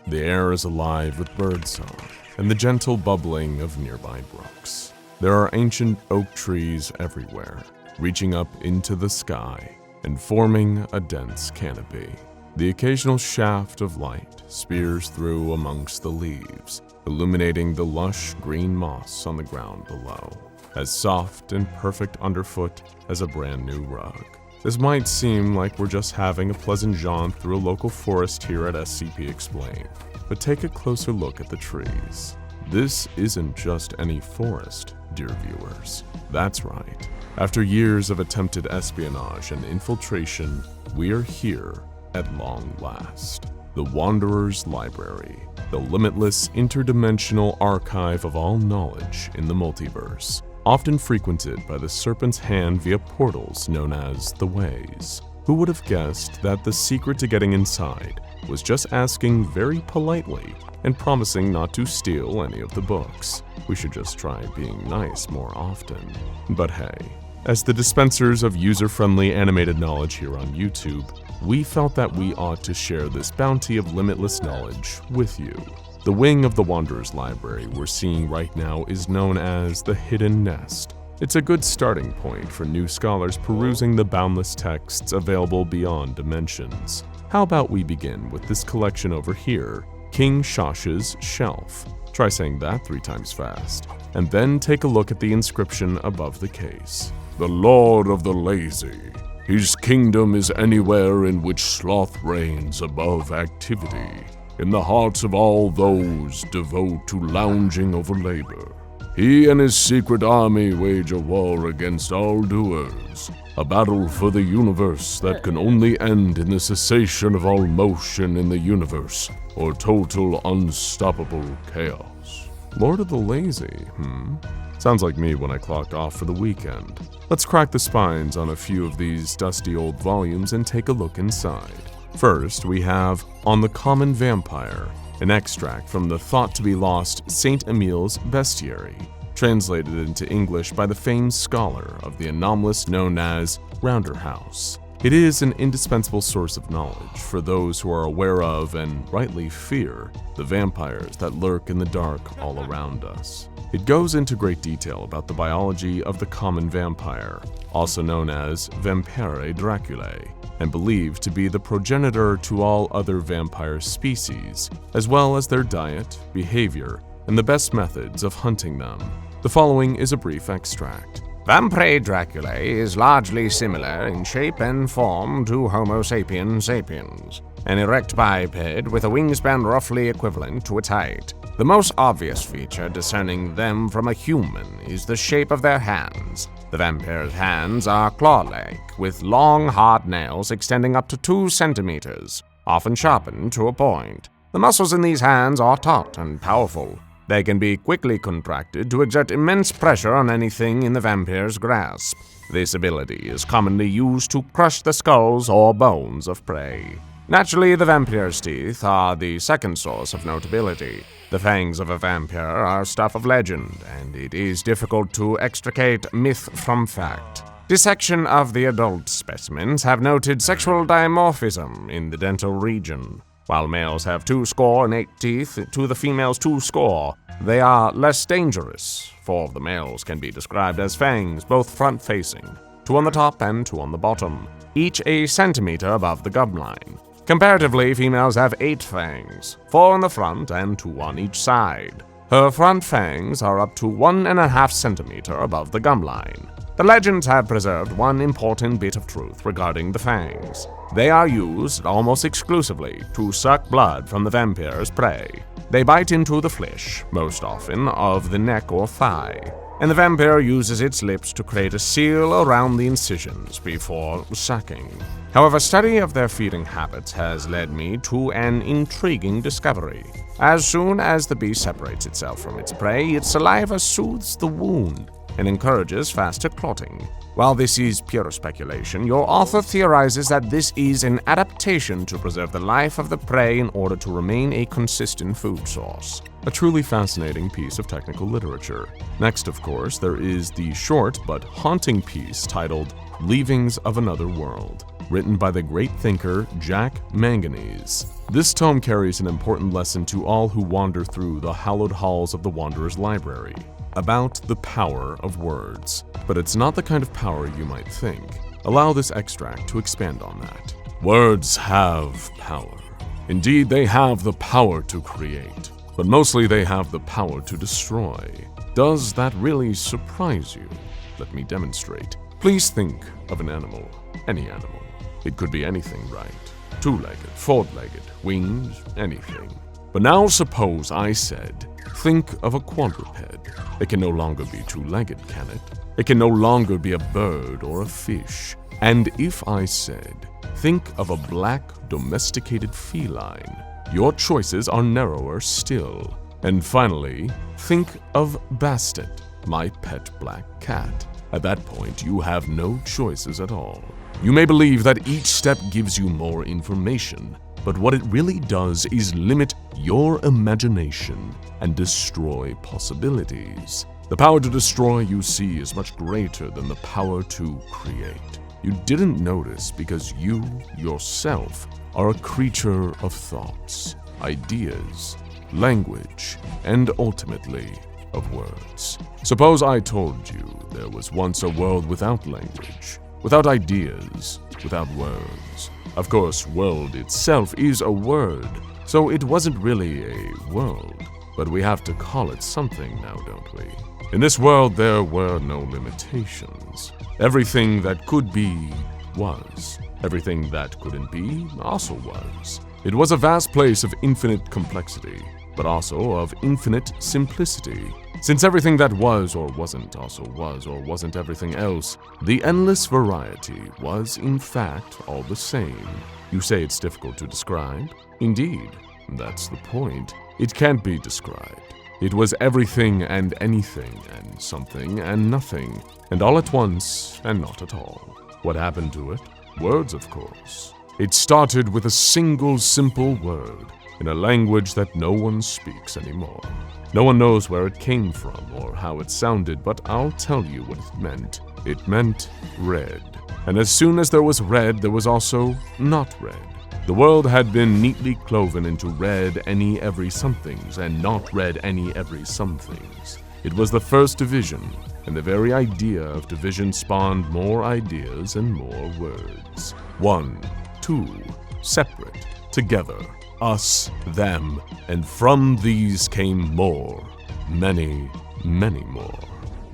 The air is alive with birdsong and the gentle bubbling of nearby brooks. There are ancient oak trees everywhere, reaching up into the sky and forming a dense canopy. The occasional shaft of light spears through amongst the leaves, illuminating the lush green moss on the ground below, as soft and perfect underfoot as a brand new rug. This might seem like we're just having a pleasant jaunt through a local forest here at SCP Explained, but take a closer look at the trees. This isn't just any forest, dear viewers. That's right. After years of attempted espionage and infiltration, we're here at long last. The Wanderer's Library, the limitless interdimensional archive of all knowledge in the multiverse, often frequented by the Serpent's Hand via portals known as the Ways. Who would have guessed that the secret to getting inside was just asking very politely and promising not to steal any of the books? We should just try being nice more often. But hey, as the dispensers of user-friendly animated knowledge here on YouTube, we felt that we ought to share this bounty of limitless knowledge with you. The wing of the Wanderer's Library we're seeing right now is known as the Hidden Nest. It's a good starting point for new scholars perusing the boundless texts available beyond dimensions. How about we begin with this collection over here, King Shosh's Shelf. Try saying that 3 times fast. And then take a look at the inscription above the case. The Lord of the Lazy. His kingdom is anywhere in which sloth reigns above activity, in the hearts of all those devout to lounging over labor. He and his secret army wage a war against all doers, a battle for the universe that can only end in the cessation of all motion in the universe, or total unstoppable chaos. Lord of the Lazy, Sounds like me when I clocked off for the weekend. Let's crack the spines on a few of these dusty old volumes and take a look inside. First, we have On the Common Vampire, an extract from the thought-to-be-lost St. Emile's Bestiary, translated into English by the famed scholar of the Anomalous known as Rounderhouse. It is an indispensable source of knowledge for those who are aware of, and rightly fear, the vampires that lurk in the dark all around us. It goes into great detail about the biology of the common vampire, also known as Vampire Draculae, and believed to be the progenitor to all other vampire species, as well as their diet, behavior, and the best methods of hunting them. The following is a brief extract. Vampire Draculae is largely similar in shape and form to Homo sapiens sapiens, an erect biped with a wingspan roughly equivalent to its height. The most obvious feature discerning them from a human is the shape of their hands. The vampire's hands are claw-like, with long, hard nails extending up to 2 centimeters, often sharpened to a point. The muscles in these hands are taut and powerful. They can be quickly contracted to exert immense pressure on anything in the vampire's grasp. This ability is commonly used to crush the skulls or bones of prey. Naturally, the vampire's teeth are the second source of notability. The fangs of a vampire are stuff of legend, and it is difficult to extricate myth from fact. Dissection of the adult specimens have noted sexual dimorphism in the dental region. While males have 28 teeth to the female's 20, they are less dangerous. 4 of the males can be described as fangs, both front-facing, 2 on the top and 2 on the bottom, each a centimeter above the gum line. Comparatively, females have 8 fangs, 4 on the front and 2 on each side. Her front fangs are up to 1.5 centimeter above the gum line. The legends have preserved one important bit of truth regarding the fangs. They are used almost exclusively to suck blood from the vampire's prey. They bite into the flesh, most often of the neck or thigh, and the vampire uses its lips to create a seal around the incisions before sucking. However, study of their feeding habits has led me to an intriguing discovery. As soon as the beast separates itself from its prey, its saliva soothes the wound and encourages faster clotting. While this is pure speculation, your author theorizes that this is an adaptation to preserve the life of the prey in order to remain a consistent food source. A truly fascinating piece of technical literature. Next, of course, there is the short but haunting piece titled Leavings of Another World, written by the great thinker Jack Manganese. This tome carries an important lesson to all who wander through the hallowed halls of the Wanderer's Library, about the power of words. But it's not the kind of power you might think. Allow this extract to expand on that. Words have power. Indeed, they have the power to create, but mostly they have the power to destroy. Does that really surprise you? Let me demonstrate. Please think of an animal, any animal. It could be anything, right? 2-legged, 4-legged, wings, anything. But now suppose I said, think of a quadruped. It can no longer be two-legged, can it? It can no longer be a bird or a fish. And if I said, think of a black domesticated feline, your choices are narrower still. And finally, think of Bastet, my pet black cat. At that point, you have no choices at all. You may believe that each step gives you more information, but what it really does is limit your imagination and destroy possibilities. The power to destroy, you see, is much greater than the power to create. You didn't notice because you, yourself, are a creature of thoughts, ideas, language, and ultimately, of words. Suppose I told you there was once a world without language, without ideas, without words. Of course, world itself is a word, so it wasn't really a world, but we have to call it something now, don't we? In this world, there were no limitations. Everything that could be was. Everything that couldn't be also was. It was a vast place of infinite complexity, but also of infinite simplicity. Since everything that was or wasn't also was or wasn't everything else, the endless variety was, in fact, all the same. You say it's difficult to describe? Indeed, that's the point. It can't be described. It was everything and anything and something and nothing, and all at once and not at all. What happened to it? Words, of course. It started with a single simple word in a language that no one speaks anymore. No one knows where it came from or how it sounded, but I'll tell you what it meant. It meant red. And as soon as there was red, there was also not red. The world had been neatly cloven into red any every somethings and not red any every somethings. It was the first division, and the very idea of division spawned more ideas and more words. 1, 2, separate, together, us, them, and from these came more, many, many more.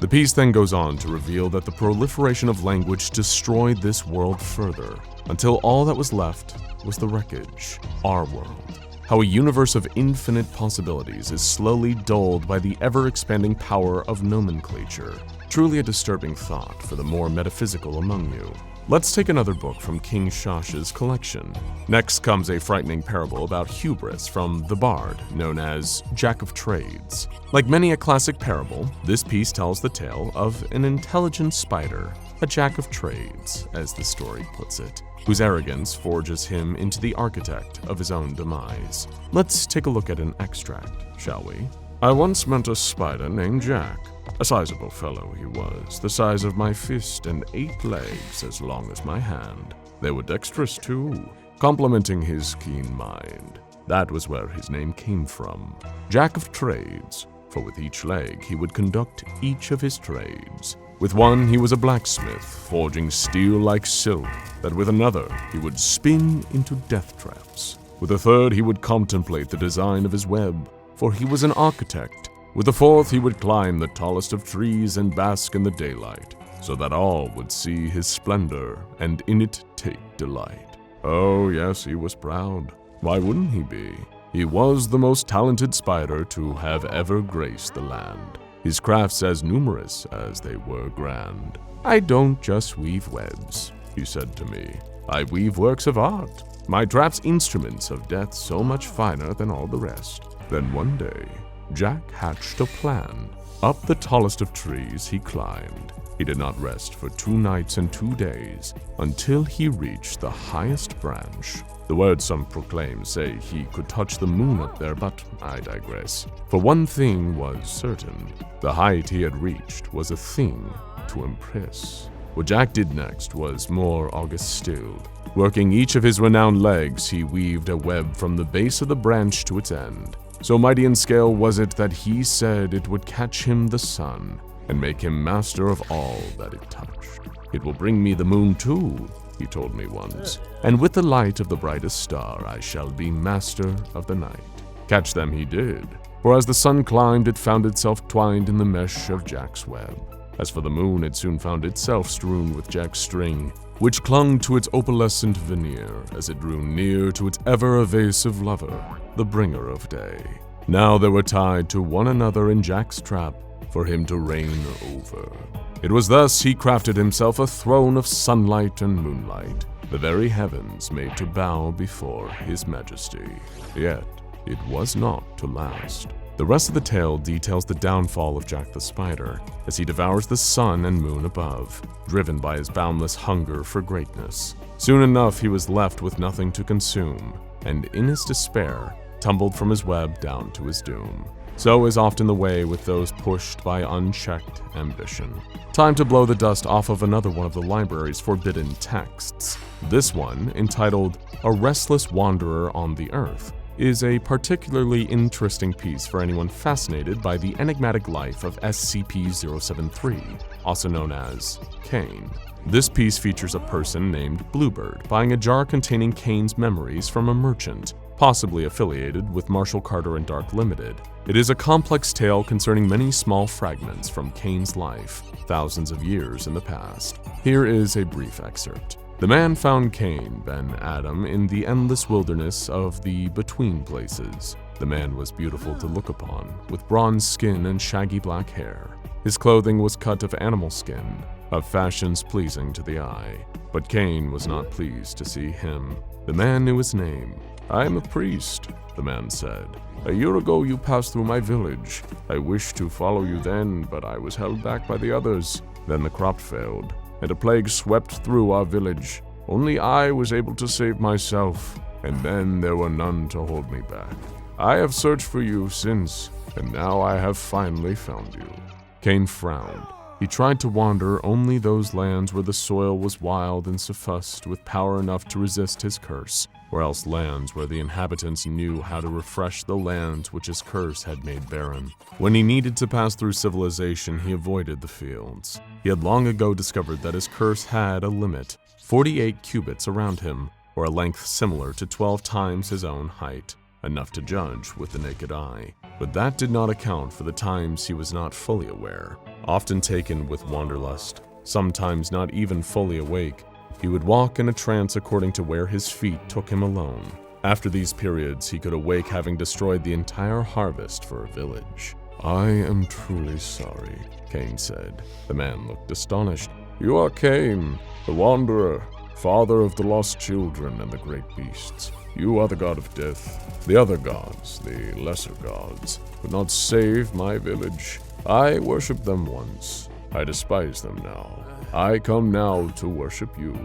The piece then goes on to reveal that the proliferation of language destroyed this world further, until all that was left was the wreckage, our world. How a universe of infinite possibilities is slowly dulled by the ever-expanding power of nomenclature. Truly a disturbing thought for the more metaphysical among you. Let's take another book from King Shash's collection. Next comes a frightening parable about hubris from the Bard, known as Jack of Trades. Like many a classic parable, this piece tells the tale of an intelligent spider, a Jack of Trades, as the story puts it, whose arrogance forges him into the architect of his own demise. Let's take a look at an extract, shall we? I once met a spider named Jack. A sizable fellow he was, the size of my fist and 8 legs as long as my hand. They were dexterous too, complementing his keen mind. That was where his name came from. Jack of Trades, for with each leg he would conduct each of his trades. With one he was a blacksmith, forging steel like silk, that with another he would spin into death traps. With a third he would contemplate the design of his web, for he was an architect. With the fourth he would climb the tallest of trees and bask in the daylight, so that all would see his splendor and in it take delight. Oh yes, he was proud. Why wouldn't he be? He was the most talented spider to have ever graced the land. His crafts as numerous as they were grand. I don't just weave webs, he said to me. I weave works of art. My traps instruments of death so much finer than all the rest. Then one day, Jack hatched a plan. Up the tallest of trees he climbed. He did not rest for 2 nights and 2 days until he reached the highest branch. The words some proclaim say he could touch the moon up there, but I digress. For one thing was certain. The height he had reached was a thing to impress. What Jack did next was more august still. Working each of his renowned legs, he weaved a web from the base of the branch to its end. So mighty in scale was it that he said it would catch him the sun and make him master of all that it touched. It will bring me the moon too, he told me once, and with the light of the brightest star I shall be master of the night. Catch them he did, for as the sun climbed it found itself twined in the mesh of Jack's web. As for the moon, it soon found itself strewn with Jack's string, which clung to its opalescent veneer as it drew near to its ever-evasive lover, the bringer of day. Now they were tied to one another in Jack's trap for him to reign over. It was thus he crafted himself a throne of sunlight and moonlight, the very heavens made to bow before his majesty. Yet, it was not to last. The rest of the tale details the downfall of Jack the Spider as he devours the sun and moon above, driven by his boundless hunger for greatness. Soon enough, he was left with nothing to consume, and in his despair, tumbled from his web down to his doom. So is often the way with those pushed by unchecked ambition. Time to blow the dust off of another one of the library's forbidden texts. This one, entitled A Restless Wanderer on the Earth, is a particularly interesting piece for anyone fascinated by the enigmatic life of SCP-073, also known as Kane. This piece features a person named Bluebird buying a jar containing Kane's memories from a merchant, possibly affiliated with Marshall Carter and Dark Limited. It is a complex tale concerning many small fragments from Kane's life, thousands of years in the past. Here is a brief excerpt. The man found Kane, Ben Adam, in the endless wilderness of the Between Places. The man was beautiful to look upon, with bronze skin and shaggy black hair. His clothing was cut of animal skin, of fashions pleasing to the eye. But Kane was not pleased to see him. The man knew his name. "I am a priest," the man said. "A year ago you passed through my village. I wished to follow you then, but I was held back by the others. Then the crop failed, and a plague swept through our village. Only I was able to save myself, and then there were none to hold me back. I have searched for you since, and now I have finally found you." Kane frowned. He tried to wander only those lands where the soil was wild and suffused with power enough to resist his curse, or else lands where the inhabitants knew how to refresh the lands which his curse had made barren. When he needed to pass through civilization, he avoided the fields. He had long ago discovered that his curse had a limit, 48 cubits around him, or a length similar to 12 times his own height, enough to judge with the naked eye. But that did not account for the times he was not fully aware. Often taken with wanderlust, sometimes not even fully awake, he would walk in a trance according to where his feet took him alone. After these periods, he could awake having destroyed the entire harvest for a village. "I am truly sorry," Kane said. The man looked astonished. "You are Kane, the Wanderer, father of the lost children and the great beasts. You are the god of death. The other gods, the lesser gods, could not save my village. I worshipped them once. I despise them now. I come now to worship you."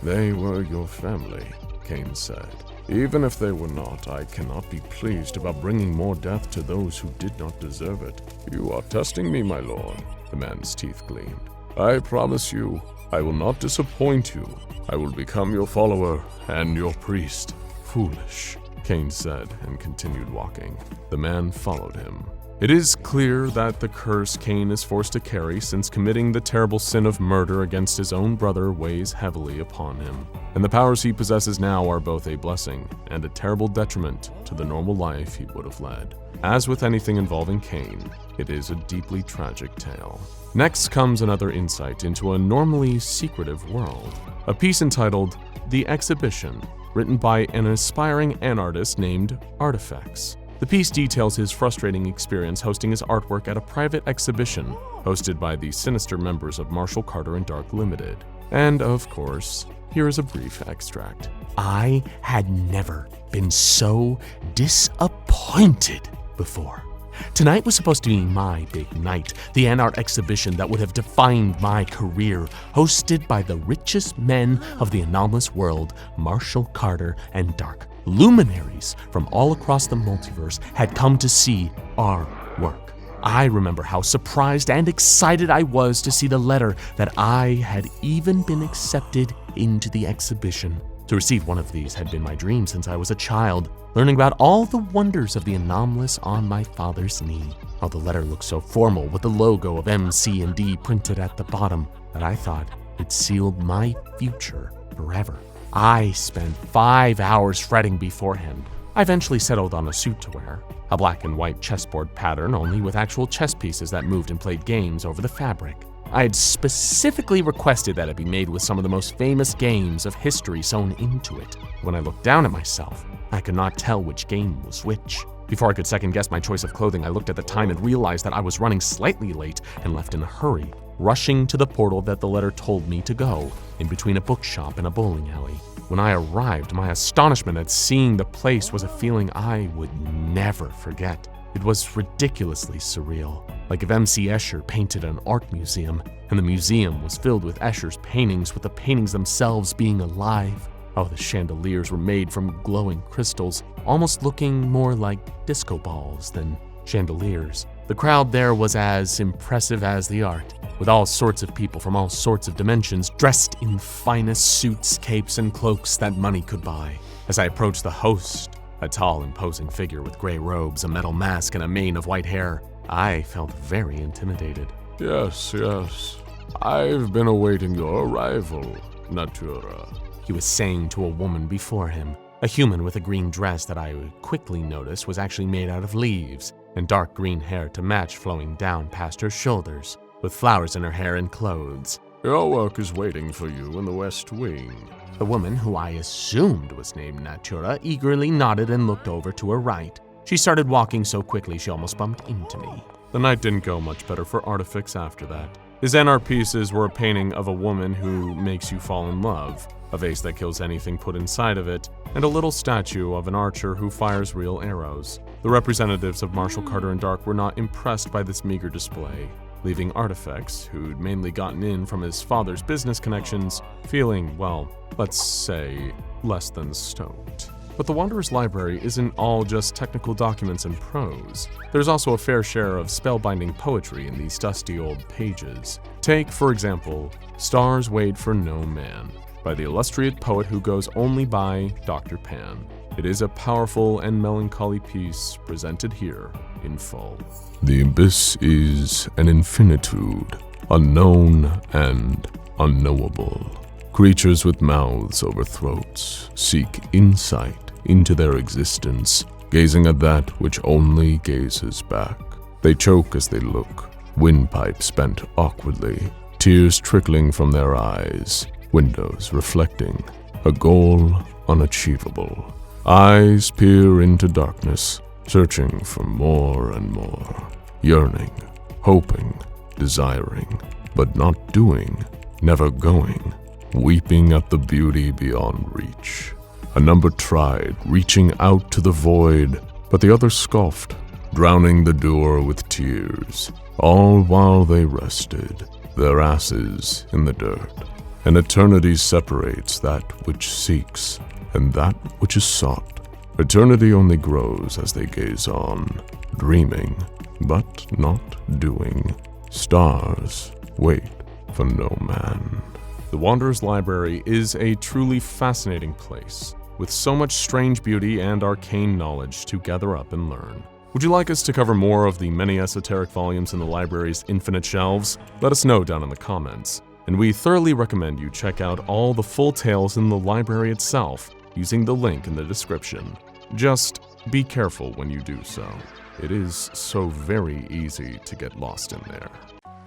"They were your family," Kane said. "Even if they were not, I cannot be pleased about bringing more death to those who did not deserve it." "You are testing me, my lord," the man's teeth gleamed. "I promise you, I will not disappoint you. I will become your follower and your priest." "Foolish," Kane said and continued walking. The man followed him. It is clear that the curse Kane is forced to carry since committing the terrible sin of murder against his own brother weighs heavily upon him, and the powers he possesses now are both a blessing and a terrible detriment to the normal life he would have led. As with anything involving Kane, it is a deeply tragic tale. Next comes another insight into a normally secretive world, a piece entitled The Exhibition, written by an aspiring artist named Artifacts. The piece details his frustrating experience hosting his artwork at a private exhibition hosted by the sinister members of Marshall Carter and Dark Limited. And of course, here is a brief extract. "I had never been so disappointed before. Tonight was supposed to be my big night, the art exhibition that would have defined my career, hosted by the richest men of the anomalous world, Marshall Carter and Dark. Luminaries from all across the multiverse had come to see our work. I remember how surprised and excited I was to see the letter that I had even been accepted into the exhibition. To receive one of these had been my dream since I was a child, learning about all the wonders of the anomalous on my father's knee. Oh, the letter looked so formal with the logo of MC and D printed at the bottom that I thought it sealed my future forever. I spent 5 hours fretting beforehand. I eventually settled on a suit to wear, a black and white chessboard pattern only with actual chess pieces that moved and played games over the fabric. I had specifically requested that it be made with some of the most famous games of history sewn into it. When I looked down at myself, I could not tell which game was which. Before I could second guess my choice of clothing, I looked at the time and realized that I was running slightly late and left in a hurry, rushing to the portal that the letter told me to go, in between a bookshop and a bowling alley. When I arrived, my astonishment at seeing the place was a feeling I would never forget. It was ridiculously surreal, like if MC Escher painted an art museum, and the museum was filled with Escher's paintings, with the paintings themselves being alive. Oh, the chandeliers were made from glowing crystals, almost looking more like disco balls than chandeliers. The crowd there was as impressive as the art, with all sorts of people from all sorts of dimensions, dressed in finest suits, capes, and cloaks that money could buy. As I approached the host, a tall, imposing figure with gray robes, a metal mask, and a mane of white hair, I felt very intimidated. Yes. I've been awaiting your arrival, Natura. He was saying to a woman before him, a human with a green dress that I would quickly notice was actually made out of leaves, and dark green hair to match flowing down past her shoulders, with flowers in her hair and clothes. Your work is waiting for you in the West Wing. The woman, who I assumed was named Natura, eagerly nodded and looked over to her right. She started walking so quickly she almost bumped into me. The night didn't go much better for Artifix after that. His NR pieces were a painting of a woman who makes you fall in love, a vase that kills anything put inside of it, and a little statue of an archer who fires real arrows. The representatives of Marshall Carter and Dark were not impressed by this meager display, leaving Artifix, who'd mainly gotten in from his father's business connections, feeling, well, let's say, less than stoked. But the Wanderer's Library isn't all just technical documents and prose. There's also a fair share of spellbinding poetry in these dusty old pages. Take, for example, Stars Wait for No Man, by the illustrious poet who goes only by Dr. Pan. It is a powerful and melancholy piece presented here in full. The abyss is an infinitude, unknown and unknowable. Creatures with mouths over throats seek insight into their existence, gazing at that which only gazes back. They choke as they look, windpipes bent awkwardly, tears trickling from their eyes, windows reflecting, a goal unachievable. Eyes peer into darkness, searching for more and more, yearning, hoping, desiring, but not doing, never going, weeping at the beauty beyond reach. A number tried, reaching out to the void, but the other scoffed, drowning the door with tears, all while they rested, their asses in the dirt. An eternity separates that which seeks and that which is sought. Eternity only grows as they gaze on, dreaming, but not doing. Stars wait for no man. The Wanderer's Library is a truly fascinating place, with so much strange beauty and arcane knowledge to gather up and learn. Would you like us to cover more of the many esoteric volumes in the library's infinite shelves? Let us know down in the comments. And we thoroughly recommend you check out all the full tales in the library itself using the link in the description. Just be careful when you do so. It is so very easy to get lost in there.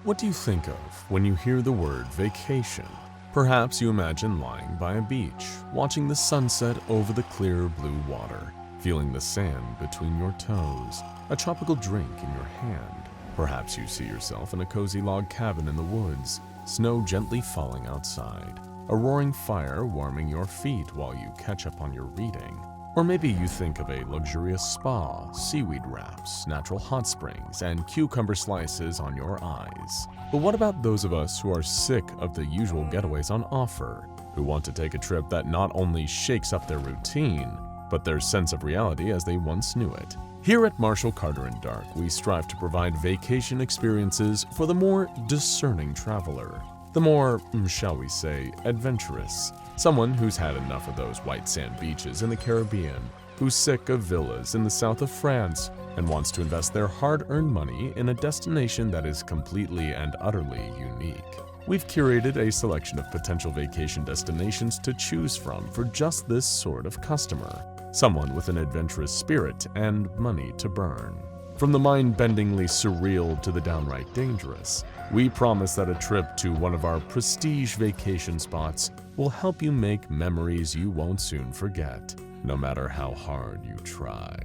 What do you think of when you hear the word vacation? Perhaps you imagine lying by a beach, watching the sunset over the clear blue water, feeling the sand between your toes, a tropical drink in your hand. Perhaps you see yourself in a cozy log cabin in the woods, snow gently falling outside, a roaring fire warming your feet while you catch up on your reading. Or maybe you think of a luxurious spa, seaweed wraps, natural hot springs, and cucumber slices on your eyes. But what about those of us who are sick of the usual getaways on offer, who want to take a trip that not only shakes up their routine, but their sense of reality as they once knew it? Here at Marshall Carter and Dark, we strive to provide vacation experiences for the more discerning traveler. The more, shall we say, adventurous. Someone who's had enough of those white sand beaches in the Caribbean, who's sick of villas in the south of France, and wants to invest their hard-earned money in a destination that is completely and utterly unique. We've curated a selection of potential vacation destinations to choose from for just this sort of customer. Someone with an adventurous spirit and money to burn. From the mind-bendingly surreal to the downright dangerous, we promise that a trip to one of our prestige vacation spots will help you make memories you won't soon forget, no matter how hard you try.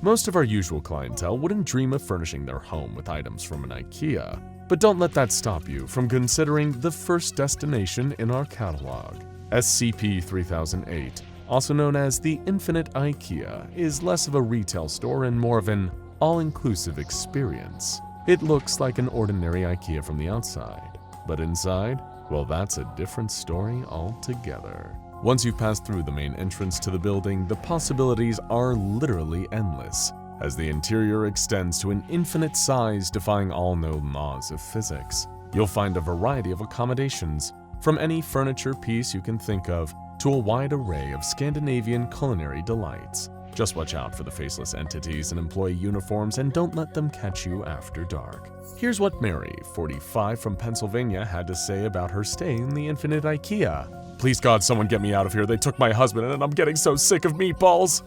Most of our usual clientele wouldn't dream of furnishing their home with items from an IKEA, but don't let that stop you from considering the first destination in our catalog. SCP-3008, also known as the Infinite IKEA, is less of a retail store and more of an all-inclusive experience. It looks like an ordinary IKEA from the outside, but inside, well, that's a different story altogether. Once you've passed through the main entrance to the building, the possibilities are literally endless, as the interior extends to an infinite size defying all known laws of physics. You'll find a variety of accommodations, from any furniture piece you can think of to a wide array of Scandinavian culinary delights. Just watch out for the faceless entities in employee uniforms and don't let them catch you after dark. Here's what Mary, 45 from Pennsylvania, had to say about her stay in the Infinite IKEA. Please God, someone get me out of here. They took my husband and I'm getting so sick of meatballs.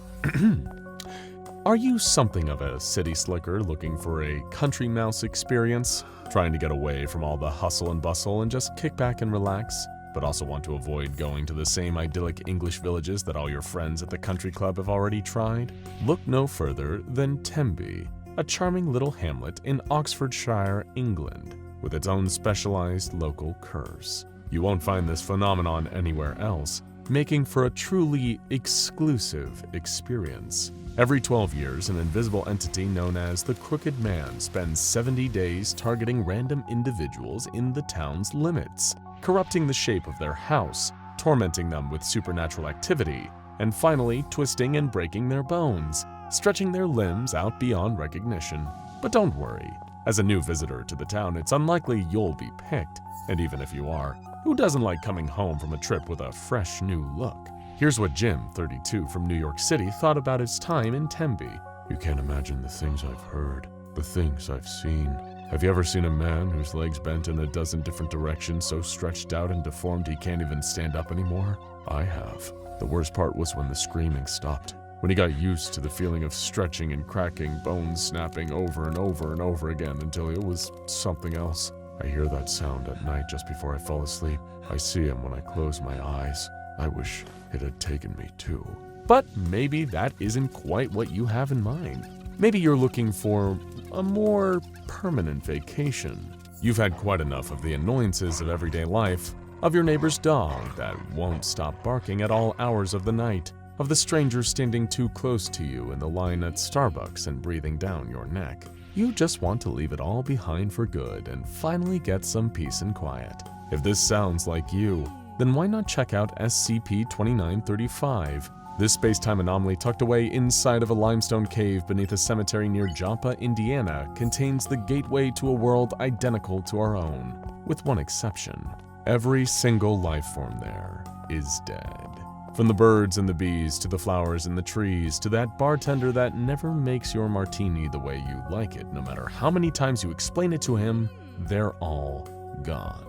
Are you something of a city slicker looking for a country mouse experience? Trying to get away from all the hustle and bustle and just kick back and relax? But also want to avoid going to the same idyllic English villages that all your friends at the country club have already tried? Look no further than Tembe, a charming little hamlet in Oxfordshire, England, with its own specialized local curse. You won't find this phenomenon anywhere else, making for a truly exclusive experience. Every 12 years, an invisible entity known as the Crooked Man spends 70 days targeting random individuals in the town's limits, corrupting the shape of their house, tormenting them with supernatural activity, and finally twisting and breaking their bones, stretching their limbs out beyond recognition. But don't worry, as a new visitor to the town, it's unlikely you'll be picked, and even if you are, who doesn't like coming home from a trip with a fresh new look? Here's what Jim, 32 from New York City, thought about his time in Tembe. You can't imagine the things I've heard, the things I've seen. Have you ever seen a man whose legs bent in a dozen different directions, so stretched out and deformed he can't even stand up anymore? I have. The worst part was when the screaming stopped. When he got used to the feeling of stretching and cracking, bones snapping over and over and over again until it was something else. I hear that sound at night just before I fall asleep. I see him when I close my eyes. I wish it had taken me too. But maybe that isn't quite what you have in mind. Maybe you're looking for a more permanent vacation. You've had quite enough of the annoyances of everyday life, of your neighbor's dog that won't stop barking at all hours of the night, of the stranger standing too close to you in the line at Starbucks and breathing down your neck. You just want to leave it all behind for good and finally get some peace and quiet. If this sounds like you, then why not check out SCP-2935? This space-time anomaly tucked away inside of a limestone cave beneath a cemetery near Joppa, Indiana, contains the gateway to a world identical to our own, with one exception. Every single life form there is dead. From the birds and the bees to the flowers and the trees to that bartender that never makes your martini the way you like it, no matter how many times you explain it to him, they're all gone.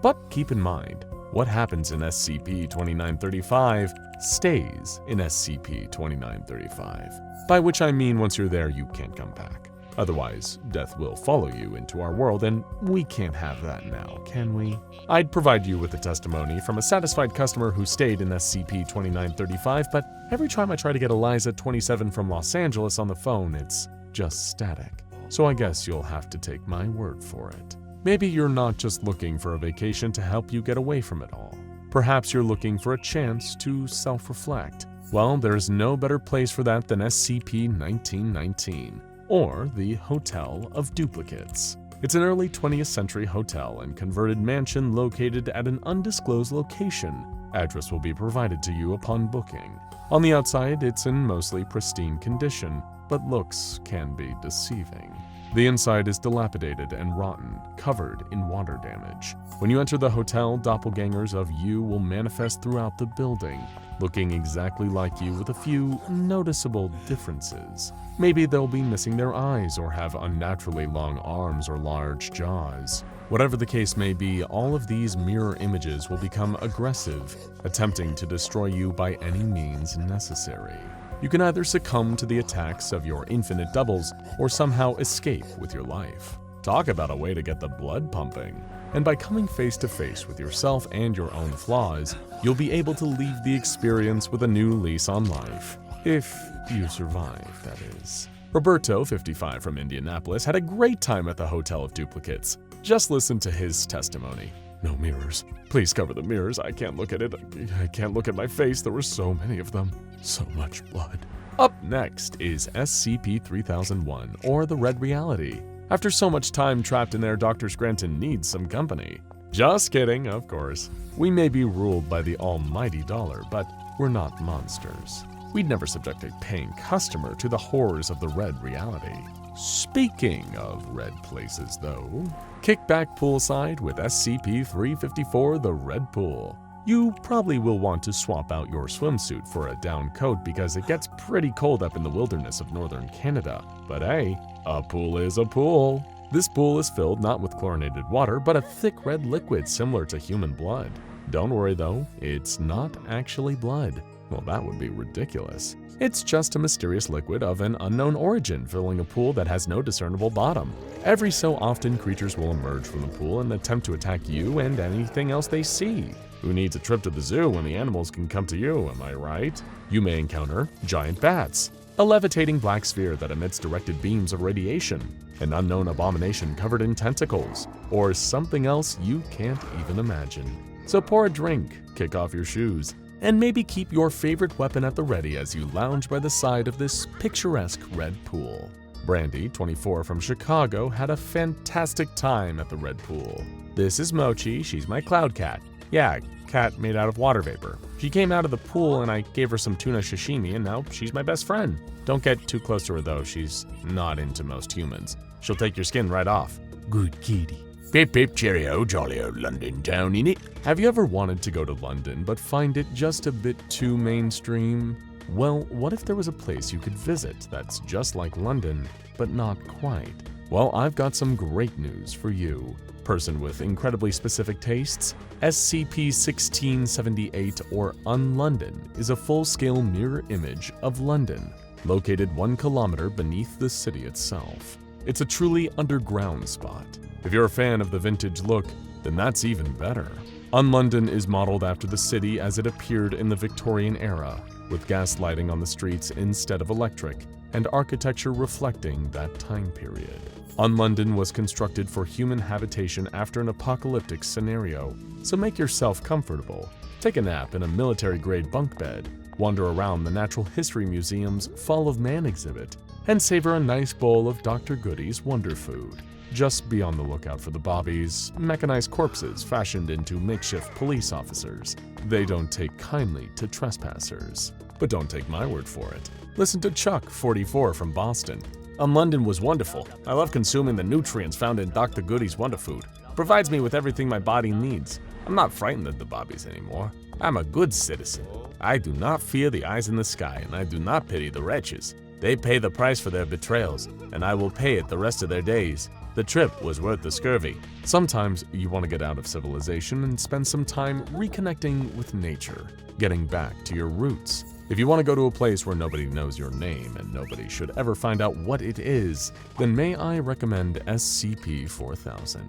But keep in mind, what happens in SCP-2935 stays in SCP-2935. By which I mean once you're there, you can't come back. Otherwise, death will follow you into our world, and we can't have that now, can we? I'd provide you with a testimony from a satisfied customer who stayed in SCP-2935, but every time I try to get Eliza, 27 from Los Angeles, on the phone, it's just static. So I guess you'll have to take my word for it. Maybe you're not just looking for a vacation to help you get away from it all. Perhaps you're looking for a chance to self-reflect. Well, there's no better place for that than SCP-1919, or the Hotel of Duplicates. It's an early 20th century hotel and converted mansion located at an undisclosed location. Address will be provided to you upon booking. On the outside, it's in mostly pristine condition, but looks can be deceiving. The inside is dilapidated and rotten, covered in water damage. When you enter the hotel, doppelgangers of you will manifest throughout the building, looking exactly like you with a few noticeable differences. Maybe they'll be missing their eyes or have unnaturally long arms or large jaws. Whatever the case may be, all of these mirror images will become aggressive, attempting to destroy you by any means necessary. You can either succumb to the attacks of your infinite doubles or somehow escape with your life. Talk about a way to get the blood pumping. And by coming face to face with yourself and your own flaws, you'll be able to leave the experience with a new lease on life. If you survive, that is. Roberto, 55 from Indianapolis, had a great time at the Hotel of Duplicates. Just listen to his testimony. No mirrors. Please cover the mirrors. I can't look at it. I can't look at my face. There were so many of them. So much blood. Up next is SCP-3001, or the Red Reality. After so much time trapped in there, Dr. Scranton needs some company. Just kidding, of course. We may be ruled by the almighty dollar, but we're not monsters. We'd never subject a paying customer to the horrors of the Red Reality. Speaking of red places, though, kick back poolside with SCP-354, the Red Pool. You probably will want to swap out your swimsuit for a down coat because it gets pretty cold up in the wilderness of northern Canada. But hey, a pool is a pool. This pool is filled not with chlorinated water, but a thick red liquid similar to human blood. Don't worry though, it's not actually blood. Well, that would be ridiculous. It's just a mysterious liquid of an unknown origin filling a pool that has no discernible bottom. Every so often, creatures will emerge from the pool and attempt to attack you and anything else they see. Who needs a trip to the zoo when the animals can come to you, am I right? You may encounter giant bats, a levitating black sphere that emits directed beams of radiation, an unknown abomination covered in tentacles, or something else you can't even imagine. So pour a drink, kick off your shoes, and maybe keep your favorite weapon at the ready as you lounge by the side of this picturesque red pool. Brandy, 24 from Chicago, had a fantastic time at the Red Pool. This is Mochi, she's my cloud cat. Yeah, cat made out of water vapor. She came out of the pool and I gave her some tuna sashimi and now she's my best friend. Don't get too close to her though, she's not into most humans. She'll take your skin right off. Good kitty. Pip pip cheerio, jolly old London town innit? Have you ever wanted to go to London but find it just a bit too mainstream? Well, what if there was a place you could visit that's just like London, but not quite? Well, I've got some great news for you. Person with incredibly specific tastes, SCP-1678 or UnLondon is a full-scale mirror image of London, located 1 kilometer beneath the city itself. It's a truly underground spot. If you're a fan of the vintage look, then that's even better. UnLondon is modeled after the city as it appeared in the Victorian era, with gas lighting on the streets instead of electric, and architecture reflecting that time period. UnLondon was constructed for human habitation after an apocalyptic scenario, so make yourself comfortable. Take a nap in a military-grade bunk bed, wander around the Natural History Museum's Fall of Man exhibit, and savor a nice bowl of Dr. Goody's Wonder Food. Just be on the lookout for the bobbies, mechanized corpses fashioned into makeshift police officers. They don't take kindly to trespassers. But don't take my word for it. Listen to Chuck, 44 from Boston. UnLondon was wonderful. I love consuming the nutrients found in Dr. Goody's Wonder Food. It provides me with everything my body needs. I'm not frightened of the bobbies anymore. I'm a good citizen. I do not fear the eyes in the sky, and I do not pity the wretches. They pay the price for their betrayals, and I will pay it the rest of their days. The trip was worth the scurvy. Sometimes you want to get out of civilization and spend some time reconnecting with nature, getting back to your roots. If you want to go to a place where nobody knows your name and nobody should ever find out what it is, then may I recommend SCP-4000.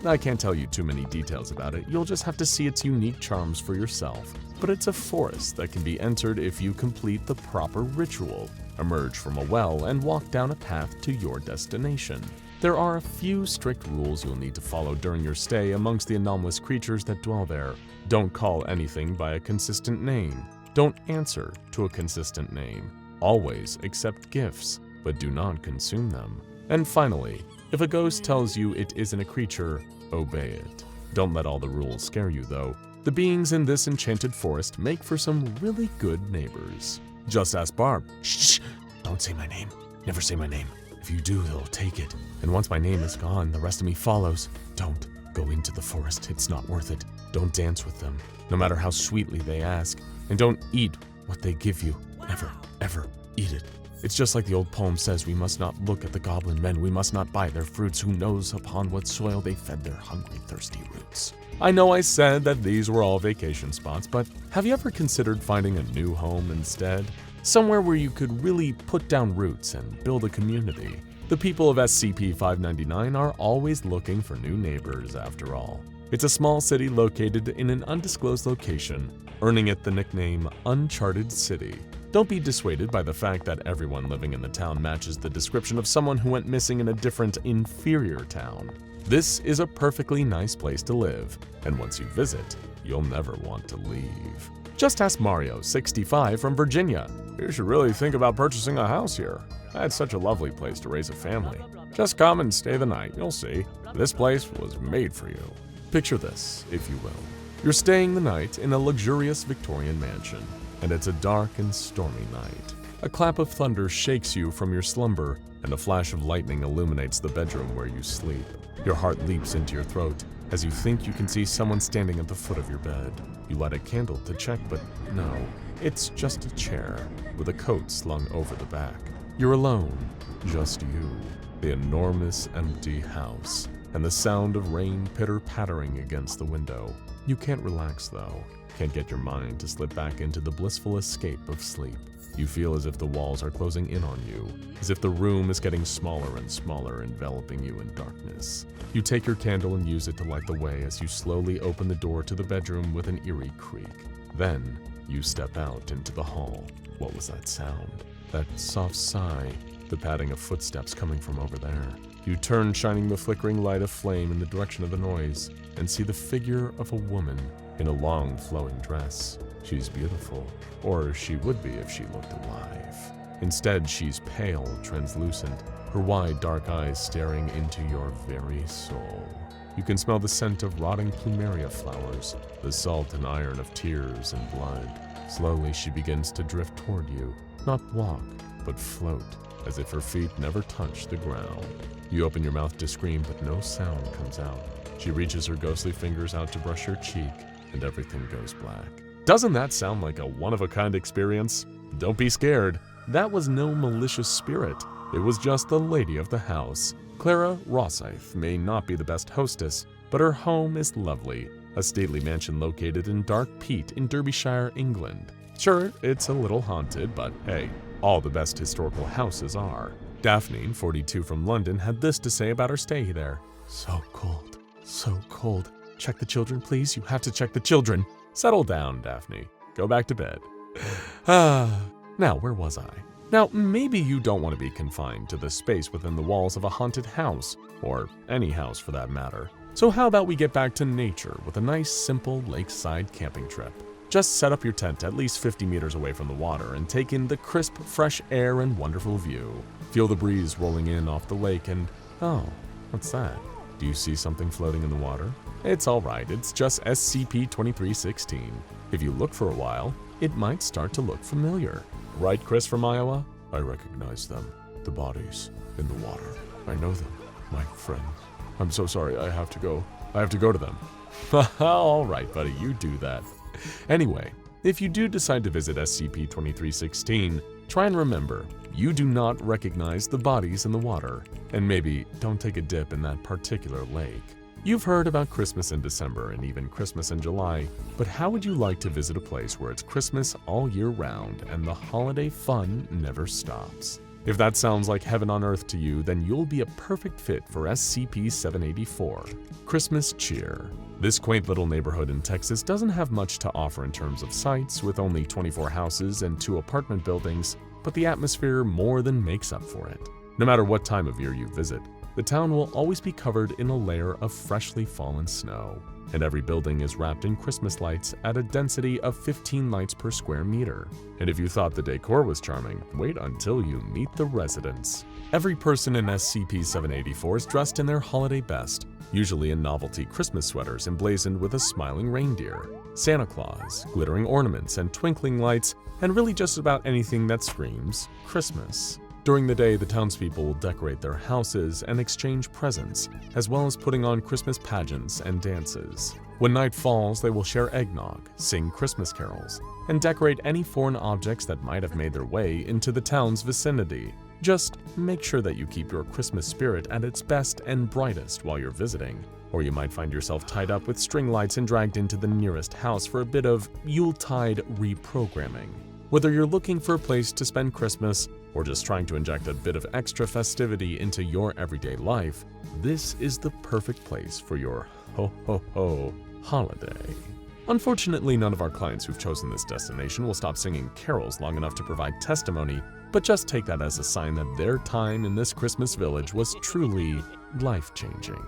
I can't tell you too many details about it, you'll just have to see its unique charms for yourself. But it's a forest that can be entered if you complete the proper ritual, emerge from a well, and walk down a path to your destination. There are a few strict rules you'll need to follow during your stay amongst the anomalous creatures that dwell there. Don't call anything by a consistent name. Don't answer to a consistent name. Always accept gifts, but do not consume them. And finally, if a ghost tells you it isn't a creature, obey it. Don't let all the rules scare you though. The beings in this enchanted forest make for some really good neighbors. Just ask Barb. Shh, don't say my name. Never say my name. If you do, they'll take it. And once my name is gone, the rest of me follows. Don't go into the forest. It's not worth it. Don't dance with them, no matter how sweetly they ask. And don't eat what they give you. Never, ever eat it. It's just like the old poem says, we must not look at the goblin men, we must not buy their fruits, who knows upon what soil they fed their hungry, thirsty roots. I know I said that these were all vacation spots, but have you ever considered finding a new home instead? somewhere where you could really put down roots and build a community. The people of SCP-599 are always looking for new neighbors, after all. It's a small city located in an undisclosed location, earning it the nickname Uncharted City. Don't be dissuaded by the fact that everyone living in the town matches the description of someone who went missing in a different, inferior town. This is a perfectly nice place to live, and once you visit, you'll never want to leave. Just ask Mario, 65, from Virginia. You should really think about purchasing a house here. It's such a lovely place to raise a family. Just come and stay the night, you'll see. This place was made for you. Picture this, if you will. You're staying the night in a luxurious Victorian mansion, and it's a dark and stormy night. A clap of thunder shakes you from your slumber, and a flash of lightning illuminates the bedroom where you sleep. Your heart leaps into your throat as you think you can see someone standing at the foot of your bed. You light a candle to check, but no, it's just a chair with a coat slung over the back. You're alone, just you, the enormous empty house, and the sound of rain pitter-pattering against the window. You can't relax though, can't get your mind to slip back into the blissful escape of sleep. You feel as if the walls are closing in on you, as if the room is getting smaller and smaller, enveloping you in darkness. You take your candle and use it to light the way as you slowly open the door to the bedroom with an eerie creak. Then, you step out into the hall. What was that sound? That soft sigh, the padding of footsteps coming from over there. You turn, shining the flickering light of flame in the direction of the noise, and see the figure of a woman in a long, flowing dress. She's beautiful, or she would be if she looked alive. Instead, she's pale, translucent, her wide, dark eyes staring into your very soul. You can smell the scent of rotting plumeria flowers, the salt and iron of tears and blood. Slowly, she begins to drift toward you, not walk, but float, as if her feet never touch the ground. You open your mouth to scream, but no sound comes out. She reaches her ghostly fingers out to brush your cheek, and everything goes black. Doesn't that sound like a one-of-a-kind experience? Don't be scared. That was no malicious spirit. It was just the lady of the house. Clara Rosyth may not be the best hostess, but her home is lovely. A stately mansion located in Dark Peat in Derbyshire, England. Sure, it's a little haunted, but hey, all the best historical houses are. Daphne, 42 from London, had this to say about her stay there. So cold, so cold. Check the children, please. You have to check the children. Settle down, Daphne. Go back to bed. Now, where was I? Now, maybe you don't want to be confined to the space within the walls of a haunted house, or any house for that matter. So how about we get back to nature with a nice, simple lakeside camping trip? Just set up your tent at least 50 meters away from the water and take in the crisp, fresh air and wonderful view. Feel the breeze rolling in off the lake and, oh, what's that? Do you see something floating in the water? It's alright, it's just SCP-2316. If you look for a while, it might start to look familiar. Right, Chris from Iowa? I recognize them. The bodies in the water. I know them, my friends. I'm so sorry, I have to go. I have to go to them. Alright, buddy, you do that. Anyway, if you do decide to visit SCP-2316, try and remember, you do not recognize the bodies in the water, and maybe don't take a dip in that particular lake. You've heard about Christmas in December and even Christmas in July, but how would you like to visit a place where it's Christmas all year round and the holiday fun never stops? If that sounds like heaven on earth to you, then you'll be a perfect fit for SCP-784, Christmas Cheer. This quaint little neighborhood in Texas doesn't have much to offer in terms of sights, with only 24 houses and 2 apartment buildings, but the atmosphere more than makes up for it. No matter what time of year you visit, the town will always be covered in a layer of freshly fallen snow, and every building is wrapped in Christmas lights at a density of 15 lights per square meter. And if you thought the decor was charming, wait until you meet the residents. Every person in SCP-784 is dressed in their holiday best, usually in novelty Christmas sweaters emblazoned with a smiling reindeer, Santa Claus, glittering ornaments and twinkling lights, and really just about anything that screams Christmas. During the day, the townspeople will decorate their houses and exchange presents, as well as putting on Christmas pageants and dances. When night falls, they will share eggnog, sing Christmas carols, and decorate any foreign objects that might have made their way into the town's vicinity. Just make sure that you keep your Christmas spirit at its best and brightest while you're visiting, or you might find yourself tied up with string lights and dragged into the nearest house for a bit of Yuletide reprogramming. Whether you're looking for a place to spend Christmas or just trying to inject a bit of extra festivity into your everyday life, this is the perfect place for your ho-ho-ho holiday. Unfortunately, none of our clients who've chosen this destination will stop singing carols long enough to provide testimony, but just take that as a sign that their time in this Christmas village was truly life-changing.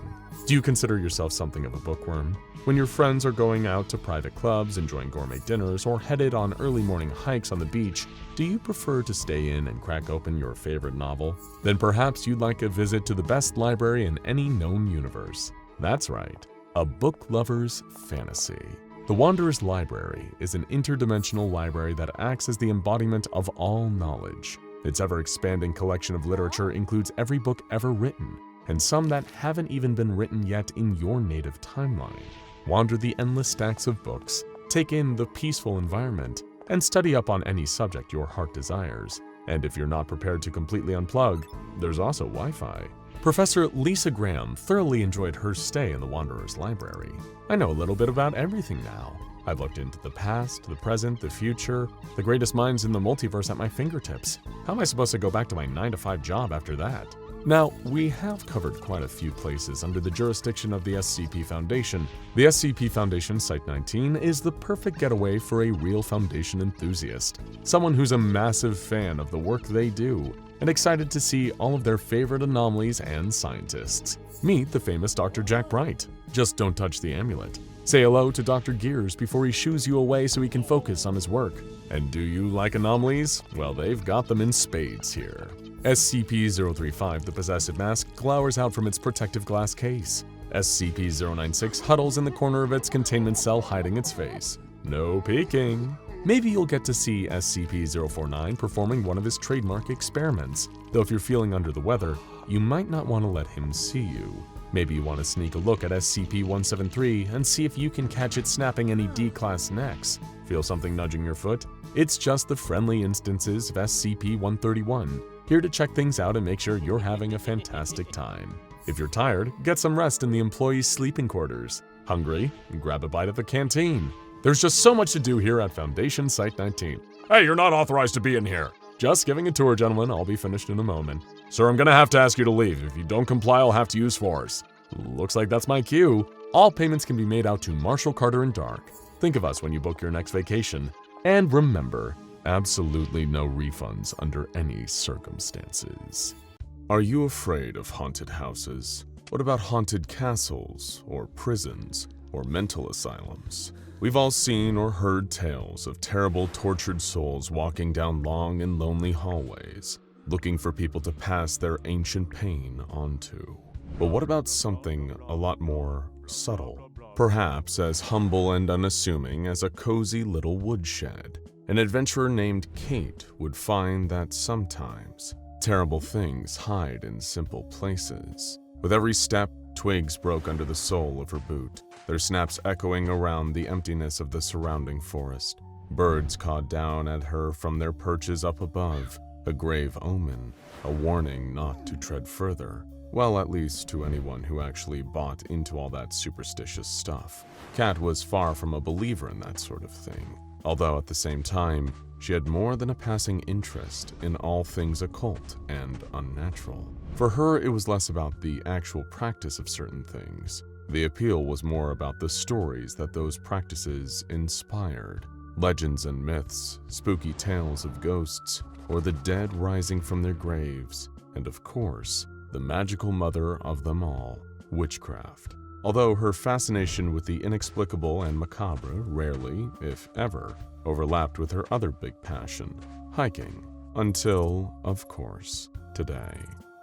Do you consider yourself something of a bookworm? When your friends are going out to private clubs, enjoying gourmet dinners, or headed on early morning hikes on the beach, do you prefer to stay in and crack open your favorite novel? Then perhaps you'd like a visit to the best library in any known universe. That's right, a book lover's fantasy. The Wanderer's Library is an interdimensional library that acts as the embodiment of all knowledge. Its ever-expanding collection of literature includes every book ever written, and some that haven't even been written yet in your native timeline. Wander the endless stacks of books, take in the peaceful environment, and study up on any subject your heart desires. And if you're not prepared to completely unplug, there's also Wi-Fi. Professor Lisa Graham thoroughly enjoyed her stay in the Wanderer's Library. I know a little bit about everything now. I've looked into the past, the present, the future, the greatest minds in the multiverse at my fingertips. How am I supposed to go back to my 9-to-5 job after that? Now, we have covered quite a few places under the jurisdiction of the SCP Foundation. The SCP Foundation Site-19 is the perfect getaway for a real Foundation enthusiast, someone who's a massive fan of the work they do, and excited to see all of their favorite anomalies and scientists. Meet the famous Dr. Jack Bright. Just don't touch the amulet. Say hello to Dr. Gears before he shoos you away so he can focus on his work. And do you like anomalies? Well, they've got them in spades here. SCP-035, the Possessive Mask, glowers out from its protective glass case. SCP-096 huddles in the corner of its containment cell, hiding its face. No peeking. Maybe you'll get to see SCP-049 performing one of his trademark experiments, though if you're feeling under the weather, you might not want to let him see you. Maybe you want to sneak a look at SCP-173 and see if you can catch it snapping any D-Class necks. Feel something nudging your foot? It's just the friendly instances of SCP-131, here to check things out and make sure you're having a fantastic time. If you're tired, get some rest in the employees' sleeping quarters. Hungry? Grab a bite at the canteen. There's just so much to do here at Foundation Site-19. Hey, you're not authorized to be in here. Just giving a tour, gentlemen. I'll be finished in a moment. Sir, I'm gonna have to ask you to leave. If you don't comply, I'll have to use force. Looks like that's my cue. All payments can be made out to Marshall Carter and Dark. Think of us when you book your next vacation. And remember, absolutely no refunds under any circumstances. Are you afraid of haunted houses? What about haunted castles, or prisons, or mental asylums? We've all seen or heard tales of terrible, tortured souls walking down long and lonely hallways, looking for people to pass their ancient pain onto. But what about something a lot more subtle? Perhaps as humble and unassuming as a cozy little woodshed. An adventurer named Kate would find that sometimes terrible things hide in simple places. With every step, twigs broke under the sole of her boot, their snaps echoing around the emptiness of the surrounding forest. Birds cawed down at her from their perches up above, a grave omen, a warning not to tread further. Well, at least to anyone who actually bought into all that superstitious stuff. Kat was far from a believer in that sort of thing, although at the same time, she had more than a passing interest in all things occult and unnatural. For her, it was less about the actual practice of certain things. The appeal was more about the stories that those practices inspired. Legends and myths, spooky tales of ghosts, or the dead rising from their graves, and of course, the magical mother of them all, witchcraft. Although her fascination with the inexplicable and macabre rarely, if ever, overlapped with her other big passion, hiking. Until, of course, today.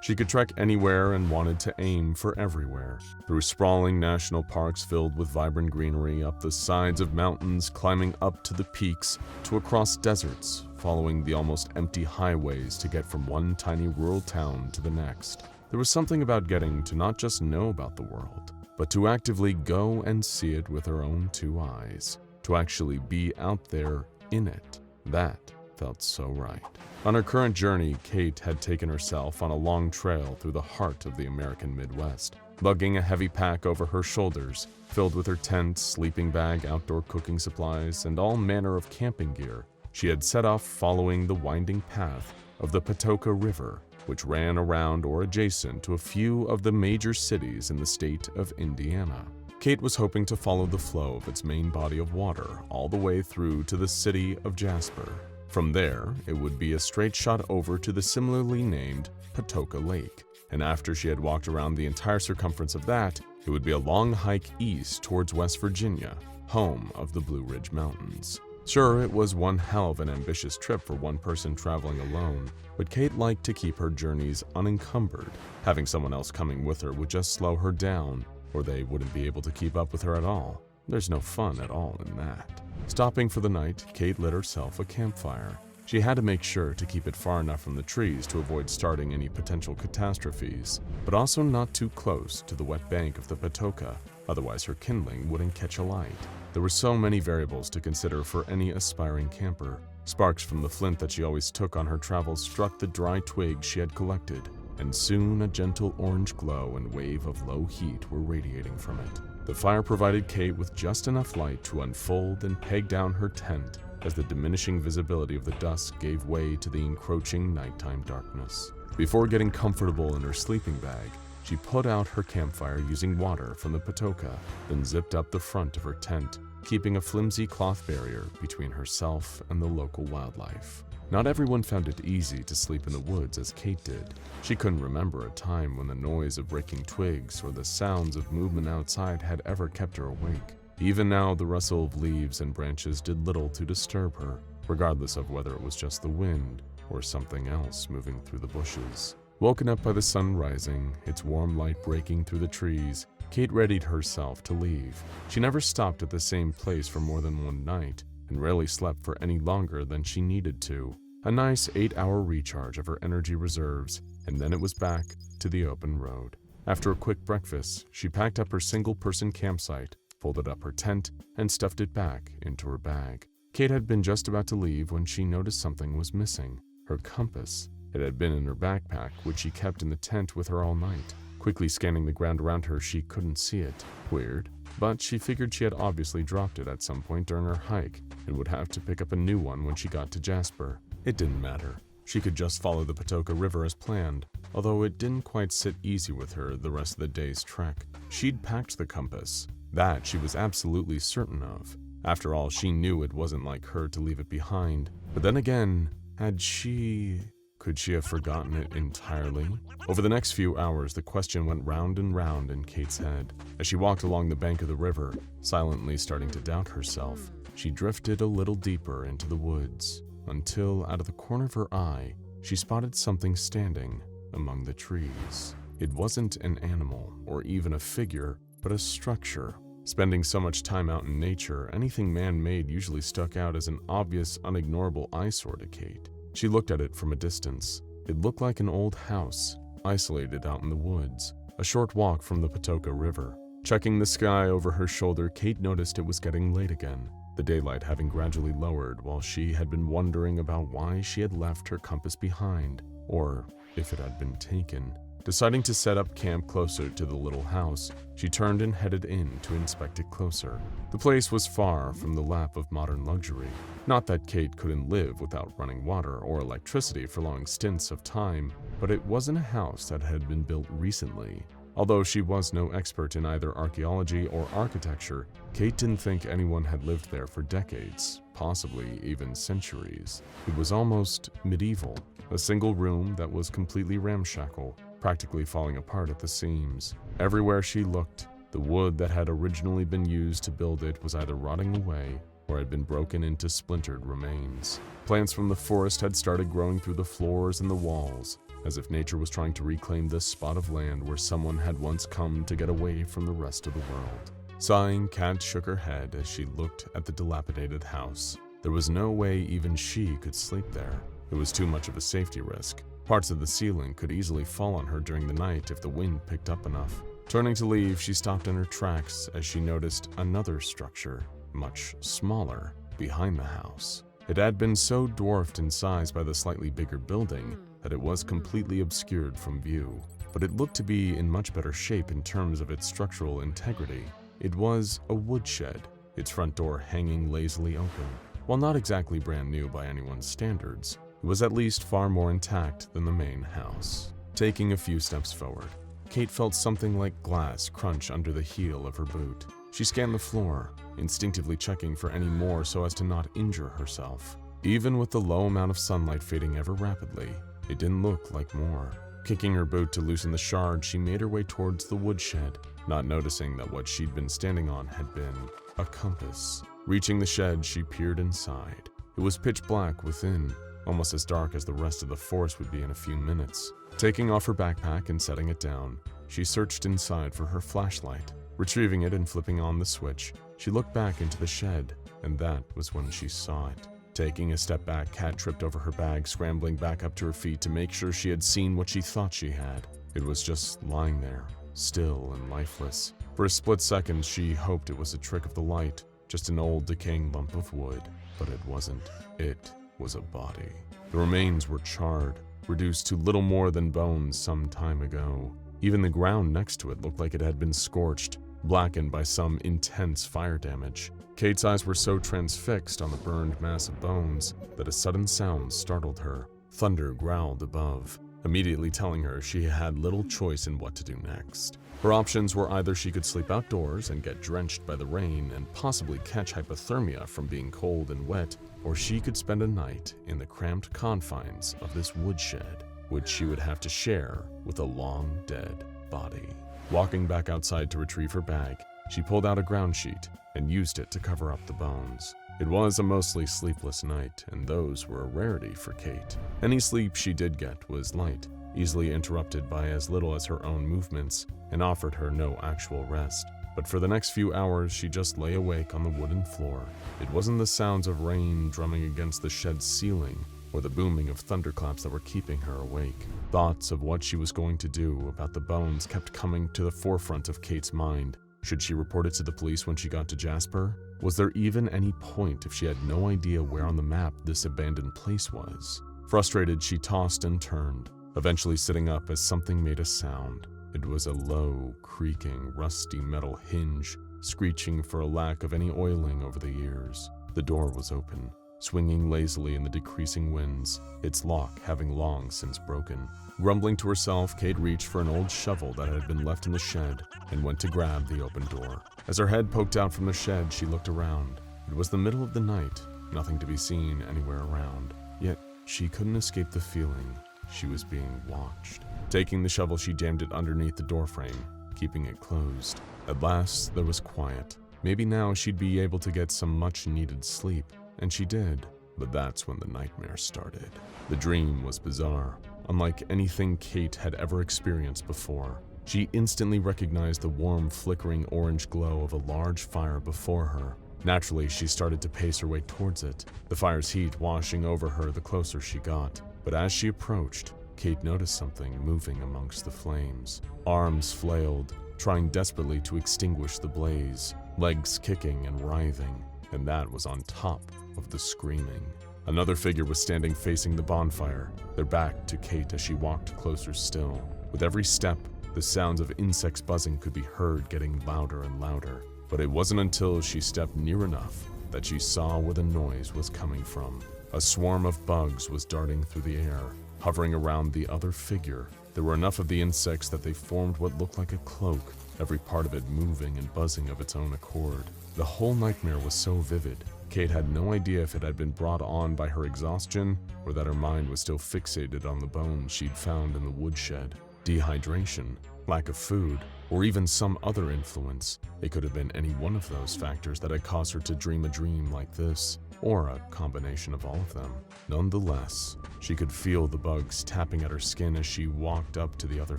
She could trek anywhere and wanted to aim for everywhere, through sprawling national parks filled with vibrant greenery, up the sides of mountains, climbing up to the peaks, to across deserts, following the almost empty highways to get from one tiny rural town to the next. There was something about getting to not just know about the world, but to actively go and see it with her own two eyes, to actually be out there in it. That felt so right. On her current journey, Kate had taken herself on a long trail through the heart of the American Midwest, lugging a heavy pack over her shoulders, filled with her tent, sleeping bag, outdoor cooking supplies, and all manner of camping gear. she had set off following the winding path of the Patoka River, which ran around or adjacent to a few of the major cities in the state of Indiana. Kate was hoping to follow the flow of its main body of water all the way through to the city of Jasper. From there, it would be a straight shot over to the similarly named Patoka Lake, and after she had walked around the entire circumference of that, it would be a long hike east towards West Virginia, home of the Blue Ridge Mountains. Sure, it was one hell of an ambitious trip for one person traveling alone, but Kate liked to keep her journeys unencumbered. Having someone else coming with her would just slow her down, or they wouldn't be able to keep up with her at all. There's no fun at all in that. Stopping for the night, Kate lit herself a campfire. She had to make sure to keep it far enough from the trees to avoid starting any potential catastrophes, but also not too close to the wet bank of the Patoka, otherwise her kindling wouldn't catch alight. There were so many variables to consider for any aspiring camper. Sparks from the flint that she always took on her travels struck the dry twigs she had collected, and soon a gentle orange glow and wave of low heat were radiating from it. The fire provided Kate with just enough light to unfold and peg down her tent as the diminishing visibility of the dusk gave way to the encroaching nighttime darkness. Before getting comfortable in her sleeping bag, she put out her campfire using water from the Patoka, then zipped up the front of her tent, keeping a flimsy cloth barrier between herself and the local wildlife. Not everyone found it easy to sleep in the woods as Kate did. She couldn't remember a time when the noise of breaking twigs or the sounds of movement outside had ever kept her awake. Even now, the rustle of leaves and branches did little to disturb her, regardless of whether it was just the wind or something else moving through the bushes. Woken up by the sun rising, its warm light breaking through the trees, Kate readied herself to leave. She never stopped at the same place for more than one night, and rarely slept for any longer than she needed to. A nice 8-hour recharge of her energy reserves, and then it was back to the open road. After a quick breakfast, she packed up her single-person campsite, folded up her tent, and stuffed it back into her bag. Kate had been just about to leave when she noticed something was missing. Her compass. It had been in her backpack, which she kept in the tent with her all night. Quickly scanning the ground around her, she couldn't see it. Weird, but she figured she had obviously dropped it at some point during her hike and would have to pick up a new one when she got to Jasper. It didn't matter. She could just follow the Patoka River as planned, although it didn't quite sit easy with her the rest of the day's trek. She'd packed the compass. That she was absolutely certain of. After all, she knew it wasn't like her to leave it behind. But then again, could she have forgotten it entirely? Over the next few hours, the question went round and round in Kate's head. As she walked along the bank of the river, silently starting to doubt herself, she drifted a little deeper into the woods, until out of the corner of her eye, she spotted something standing among the trees. It wasn't an animal or even a figure, but a structure. Spending so much time out in nature, anything man-made usually stuck out as an obvious, unignorable eyesore to Kate. She looked at it from a distance. It looked like an old house, isolated out in the woods, a short walk from the Patoka River. Checking the sky over her shoulder, Kate noticed it was getting late again, the daylight having gradually lowered while she had been wondering about why she had left her compass behind, or if it had been taken. Deciding to set up camp closer to the little house, she turned and headed in to inspect it closer. The place was far from the lap of modern luxury. Not that Kate couldn't live without running water or electricity for long stints of time, but it wasn't a house that had been built recently. Although she was no expert in either archaeology or architecture, Kate didn't think anyone had lived there for decades, possibly even centuries. It was almost medieval, a single room that was completely ramshackle, practically falling apart at the seams. Everywhere she looked, the wood that had originally been used to build it was either rotting away or had been broken into splintered remains. Plants from the forest had started growing through the floors and the walls, as if nature was trying to reclaim this spot of land where someone had once come to get away from the rest of the world. Sighing, Kat shook her head as she looked at the dilapidated house. There was no way even she could sleep there. It was too much of a safety risk. Parts of the ceiling could easily fall on her during the night if the wind picked up enough. Turning to leave, she stopped in her tracks as she noticed another structure, much smaller, behind the house. It had been so dwarfed in size by the slightly bigger building that it was completely obscured from view, but it looked to be in much better shape in terms of its structural integrity. It was a woodshed, its front door hanging lazily open. While not exactly brand new by anyone's standards, it was at least far more intact than the main house. Taking a few steps forward, Kate felt something like glass crunch under the heel of her boot. She scanned the floor, instinctively checking for any more so as to not injure herself. Even with the low amount of sunlight fading ever rapidly, it didn't look like more. Kicking her boot to loosen the shard, she made her way towards the woodshed, not noticing that what she'd been standing on had been a compass. Reaching the shed, she peered inside. It was pitch black within, almost as dark as the rest of the forest would be in a few minutes. Taking off her backpack and setting it down, she searched inside for her flashlight. Retrieving it and flipping on the switch, she looked back into the shed, and that was when she saw it. Taking a step back, Kat tripped over her bag, scrambling back up to her feet to make sure she had seen what she thought she had. It was just lying there, still and lifeless. For a split second, she hoped it was a trick of the light, just an old decaying lump of wood, but it wasn't. It was a body. The remains were charred, reduced to little more than bones some time ago. Even the ground next to it looked like it had been scorched, blackened by some intense fire damage. Kate's eyes were so transfixed on the burned mass of bones that a sudden sound startled her. Thunder growled above, immediately telling her she had little choice in what to do next. Her options were either she could sleep outdoors and get drenched by the rain and possibly catch hypothermia from being cold and wet, or she could spend a night in the cramped confines of this woodshed, which she would have to share with a long dead body. Walking back outside to retrieve her bag, she pulled out a ground sheet and used it to cover up the bones. It was a mostly sleepless night, and those were a rarity for Kate. Any sleep she did get was light, easily interrupted by as little as her own movements, and offered her no actual rest. But for the next few hours, she just lay awake on the wooden floor. It wasn't the sounds of rain drumming against the shed's ceiling, or the booming of thunderclaps that were keeping her awake. Thoughts of what she was going to do about the bones kept coming to the forefront of Kate's mind. Should she report it to the police when she got to Jasper? Was there even any point if she had no idea where on the map this abandoned place was? Frustrated, she tossed and turned, eventually sitting up as something made a sound. It was a low, creaking, rusty metal hinge, screeching for a lack of any oiling over the years. The door was open, swinging lazily in the decreasing winds, its lock having long since broken. Grumbling to herself, Kate reached for an old shovel that had been left in the shed and went to grab the open door. As her head poked out from the shed, she looked around. It was the middle of the night, nothing to be seen anywhere around. Yet, she couldn't escape the feeling she was being watched. Taking the shovel, she jammed it underneath the doorframe, keeping it closed. At last, there was quiet. Maybe now she'd be able to get some much-needed sleep. And she did, but that's when the nightmare started. The dream was bizarre, unlike anything Kate had ever experienced before. She instantly recognized the warm, flickering orange glow of a large fire before her. Naturally, she started to pace her way towards it, the fire's heat washing over her the closer she got. But as she approached, Kate noticed something moving amongst the flames. Arms flailed, trying desperately to extinguish the blaze, legs kicking and writhing, and that was on top of the screaming. Another figure was standing facing the bonfire, their back to Kate as she walked closer still. With every step, the sounds of insects buzzing could be heard getting louder and louder. But it wasn't until she stepped near enough that she saw where the noise was coming from. A swarm of bugs was darting through the air, hovering around the other figure. There were enough of the insects that they formed what looked like a cloak, every part of it moving and buzzing of its own accord. The whole nightmare was so vivid, Kate had no idea if it had been brought on by her exhaustion or that her mind was still fixated on the bones she'd found in the woodshed. Dehydration, lack of food, or even some other influence. It could have been any one of those factors that had caused her to dream a dream like this, or a combination of all of them. Nonetheless, she could feel the bugs tapping at her skin as she walked up to the other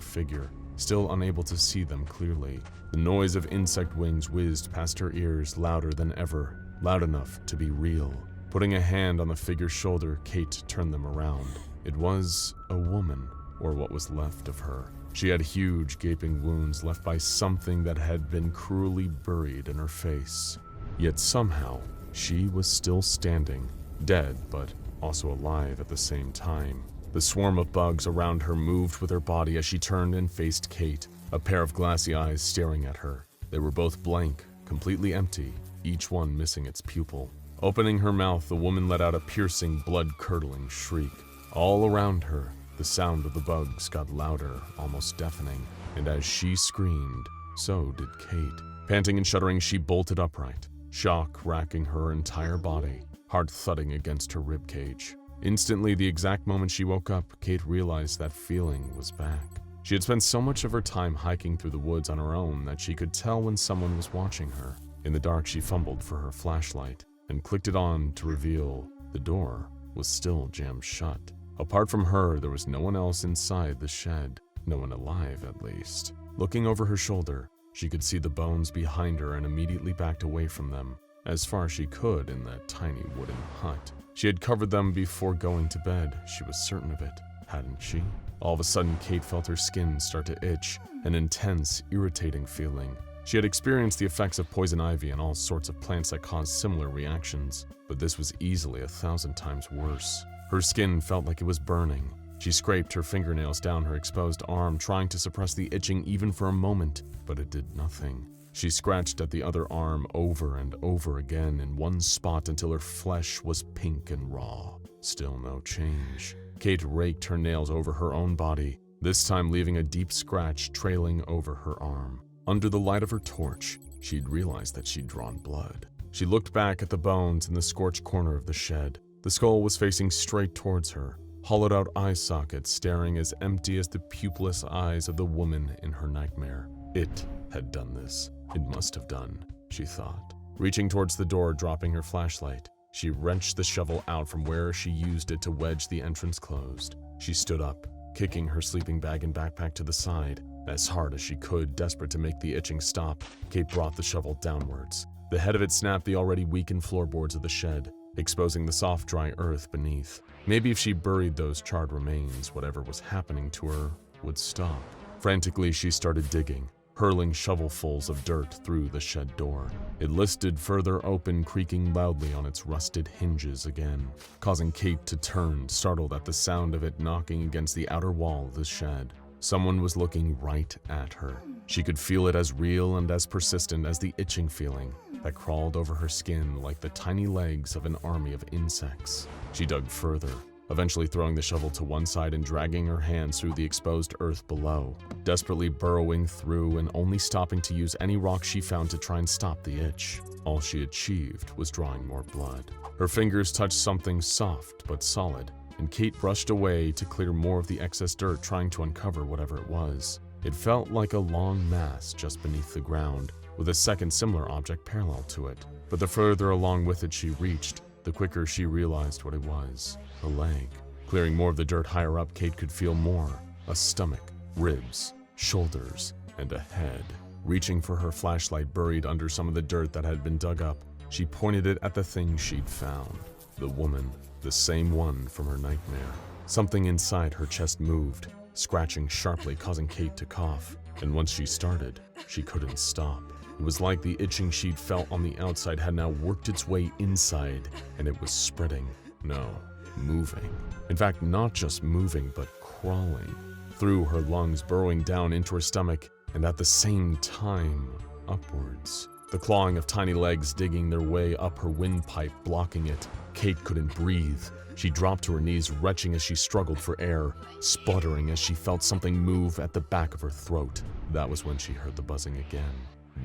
figure, still unable to see them clearly. The noise of insect wings whizzed past her ears louder than ever, loud enough to be real. Putting a hand on the figure's shoulder, Kate turned them around. It was a woman, or what was left of her. She had huge gaping wounds left by something that had been cruelly buried in her face. Yet somehow, she was still standing, dead but also alive at the same time. The swarm of bugs around her moved with her body as she turned and faced Kate, a pair of glassy eyes staring at her. They were both blank, completely empty, each one missing its pupil. Opening her mouth, the woman let out a piercing, blood-curdling shriek. All around her, the sound of the bugs got louder, almost deafening, and as she screamed, so did Kate. Panting and shuddering, she bolted upright, shock racking her entire body, heart thudding against her ribcage. Instantly, the exact moment she woke up, Kate realized that feeling was back. She had spent so much of her time hiking through the woods on her own that she could tell when someone was watching her. In the dark, she fumbled for her flashlight and clicked it on to reveal the door was still jammed shut. Apart from her, there was no one else inside the shed, no one alive at least. Looking over her shoulder, she could see the bones behind her and immediately backed away from them, as far as she could in that tiny wooden hut. She had covered them before going to bed, she was certain of it, hadn't she? All of a sudden, Kate felt her skin start to itch, an intense, irritating feeling. She had experienced the effects of poison ivy and all sorts of plants that caused similar reactions, but this was easily 1,000 times worse. Her skin felt like it was burning. She scraped her fingernails down her exposed arm, trying to suppress the itching even for a moment, but it did nothing. She scratched at the other arm over and over again in one spot until her flesh was pink and raw. Still no change. Kate raked her nails over her own body, this time leaving a deep scratch trailing over her arm. Under the light of her torch, she'd realized that she'd drawn blood. She looked back at the bones in the scorched corner of the shed. The skull was facing straight towards her, hollowed-out eye sockets staring as empty as the pupilless eyes of the woman in her nightmare. It had done this. It must have done, she thought. Reaching towards the door, dropping her flashlight, she wrenched the shovel out from where she used it to wedge the entrance closed. She stood up, kicking her sleeping bag and backpack to the side. As hard as she could, desperate to make the itching stop, Kate brought the shovel downwards. The head of it snapped the already weakened floorboards of the shed, exposing the soft, dry earth beneath. Maybe if she buried those charred remains, whatever was happening to her would stop. Frantically, she started digging, hurling shovelfuls of dirt through the shed door. It listed further open, creaking loudly on its rusted hinges again, causing Kate to turn, startled at the sound of it knocking against the outer wall of the shed. Someone was looking right at her. She could feel it as real and as persistent as the itching feeling that crawled over her skin like the tiny legs of an army of insects. She dug further, eventually throwing the shovel to one side and dragging her hands through the exposed earth below, desperately burrowing through and only stopping to use any rock she found to try and stop the itch. All she achieved was drawing more blood. Her fingers touched something soft but solid, and Kate brushed away to clear more of the excess dirt, trying to uncover whatever it was. It felt like a long mass just beneath the ground, with a second similar object parallel to it. But the further along with it she reached, the quicker she realized what it was. A leg. Clearing more of the dirt higher up, Kate could feel more. A stomach, ribs, shoulders, and a head. Reaching for her flashlight buried under some of the dirt that had been dug up, she pointed it at the thing she'd found. The woman, the same one from her nightmare. Something inside her chest moved, scratching sharply, causing Kate to cough. And once she started, she couldn't stop. It was like the itching she'd felt on the outside had now worked its way inside, and it was spreading. No, moving. In fact, not just moving, but crawling. Through her lungs, burrowing down into her stomach, and at the same time, upwards. The clawing of tiny legs digging their way up her windpipe, blocking it. Kate couldn't breathe. She dropped to her knees, retching as she struggled for air, sputtering as she felt something move at the back of her throat. That was when she heard the buzzing again.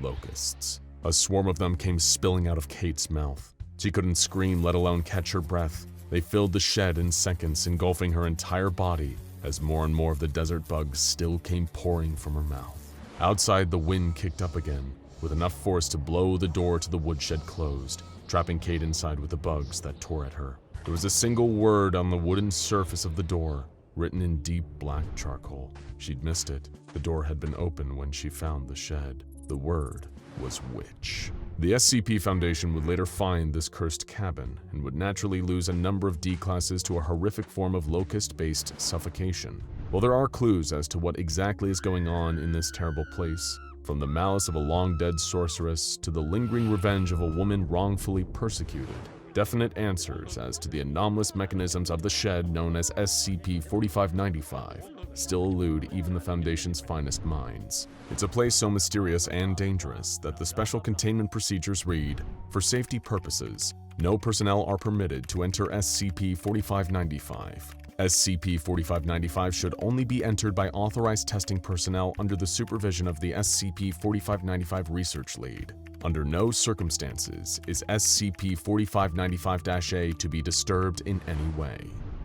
Locusts. A swarm of them came spilling out of Kate's mouth. She couldn't scream, let alone catch her breath. They filled the shed in seconds, engulfing her entire body, as more and more of the desert bugs still came pouring from her mouth. Outside, the wind kicked up again, with enough force to blow the door to the woodshed closed, trapping Kate inside with the bugs that tore at her. There was a single word on the wooden surface of the door, written in deep black charcoal. She'd missed it. The door had been open when she found the shed. The word was witch. The SCP Foundation would later find this cursed cabin and would naturally lose a number of D-classes to a horrific form of locust-based suffocation. While there are clues as to what exactly is going on in this terrible place, from the malice of a long-dead sorceress to the lingering revenge of a woman wrongfully persecuted, definite answers as to the anomalous mechanisms of the shed known as SCP-4595 still elude even the Foundation's finest minds. It's a place so mysterious and dangerous that the special containment procedures read, "For safety purposes, no personnel are permitted to enter SCP-4595. SCP-4595 should only be entered by authorized testing personnel under the supervision of the SCP-4595 Research Lead. Under no circumstances is SCP-4595-A to be disturbed in any way."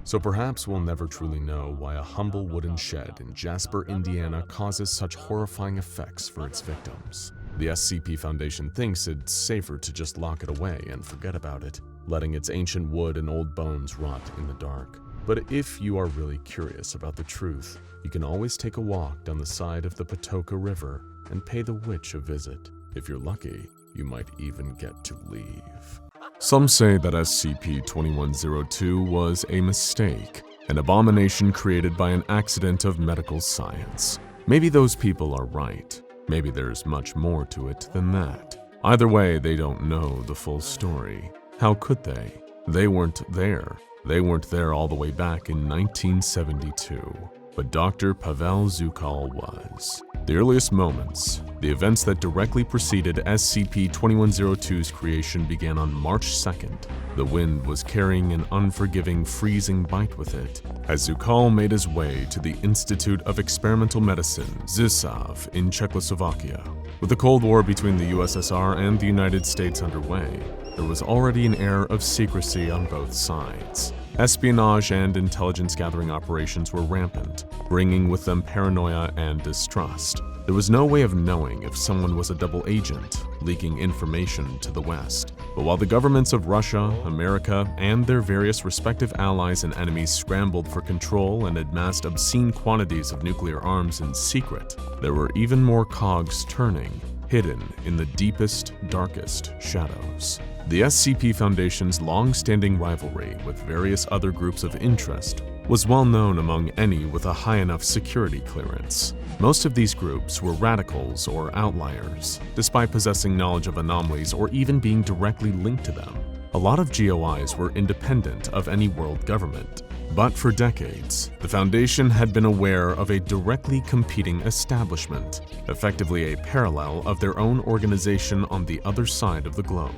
So perhaps we'll never truly know why a humble wooden shed in Jasper, Indiana causes such horrifying effects for its victims. The SCP Foundation thinks it's safer to just lock it away and forget about it, letting its ancient wood and old bones rot in the dark. But if you are really curious about the truth, you can always take a walk down the side of the Patoka River and pay the witch a visit. If you're lucky, you might even get to leave. Some say that SCP-2102 was a mistake, an abomination created by an accident of medical science. Maybe those people are right. Maybe there's much more to it than that. Either way, they don't know the full story. How could they? They weren't there. They weren't there all the way back in 1972. But Dr. Pavel Zukal was. The earliest moments, the events that directly preceded SCP-2102's creation began on March 2nd. The wind was carrying an unforgiving, freezing bite with it as Zukal made his way to the Institute of Experimental Medicine, ZISAV, in Czechoslovakia. With the Cold War between the USSR and the United States underway, there was already an air of secrecy on both sides. Espionage and intelligence-gathering operations were rampant, bringing with them paranoia and distrust. There was no way of knowing if someone was a double agent, leaking information to the West. But while the governments of Russia, America, and their various respective allies and enemies scrambled for control and amassed obscene quantities of nuclear arms in secret, there were even more cogs turning, hidden in the deepest, darkest shadows. The SCP Foundation's long-standing rivalry with various other groups of interest was well known among any with a high enough security clearance. Most of these groups were radicals or outliers, despite possessing knowledge of anomalies or even being directly linked to them. A lot of GOIs were independent of any world government. But for decades, the Foundation had been aware of a directly competing establishment, effectively a parallel of their own organization on the other side of the globe.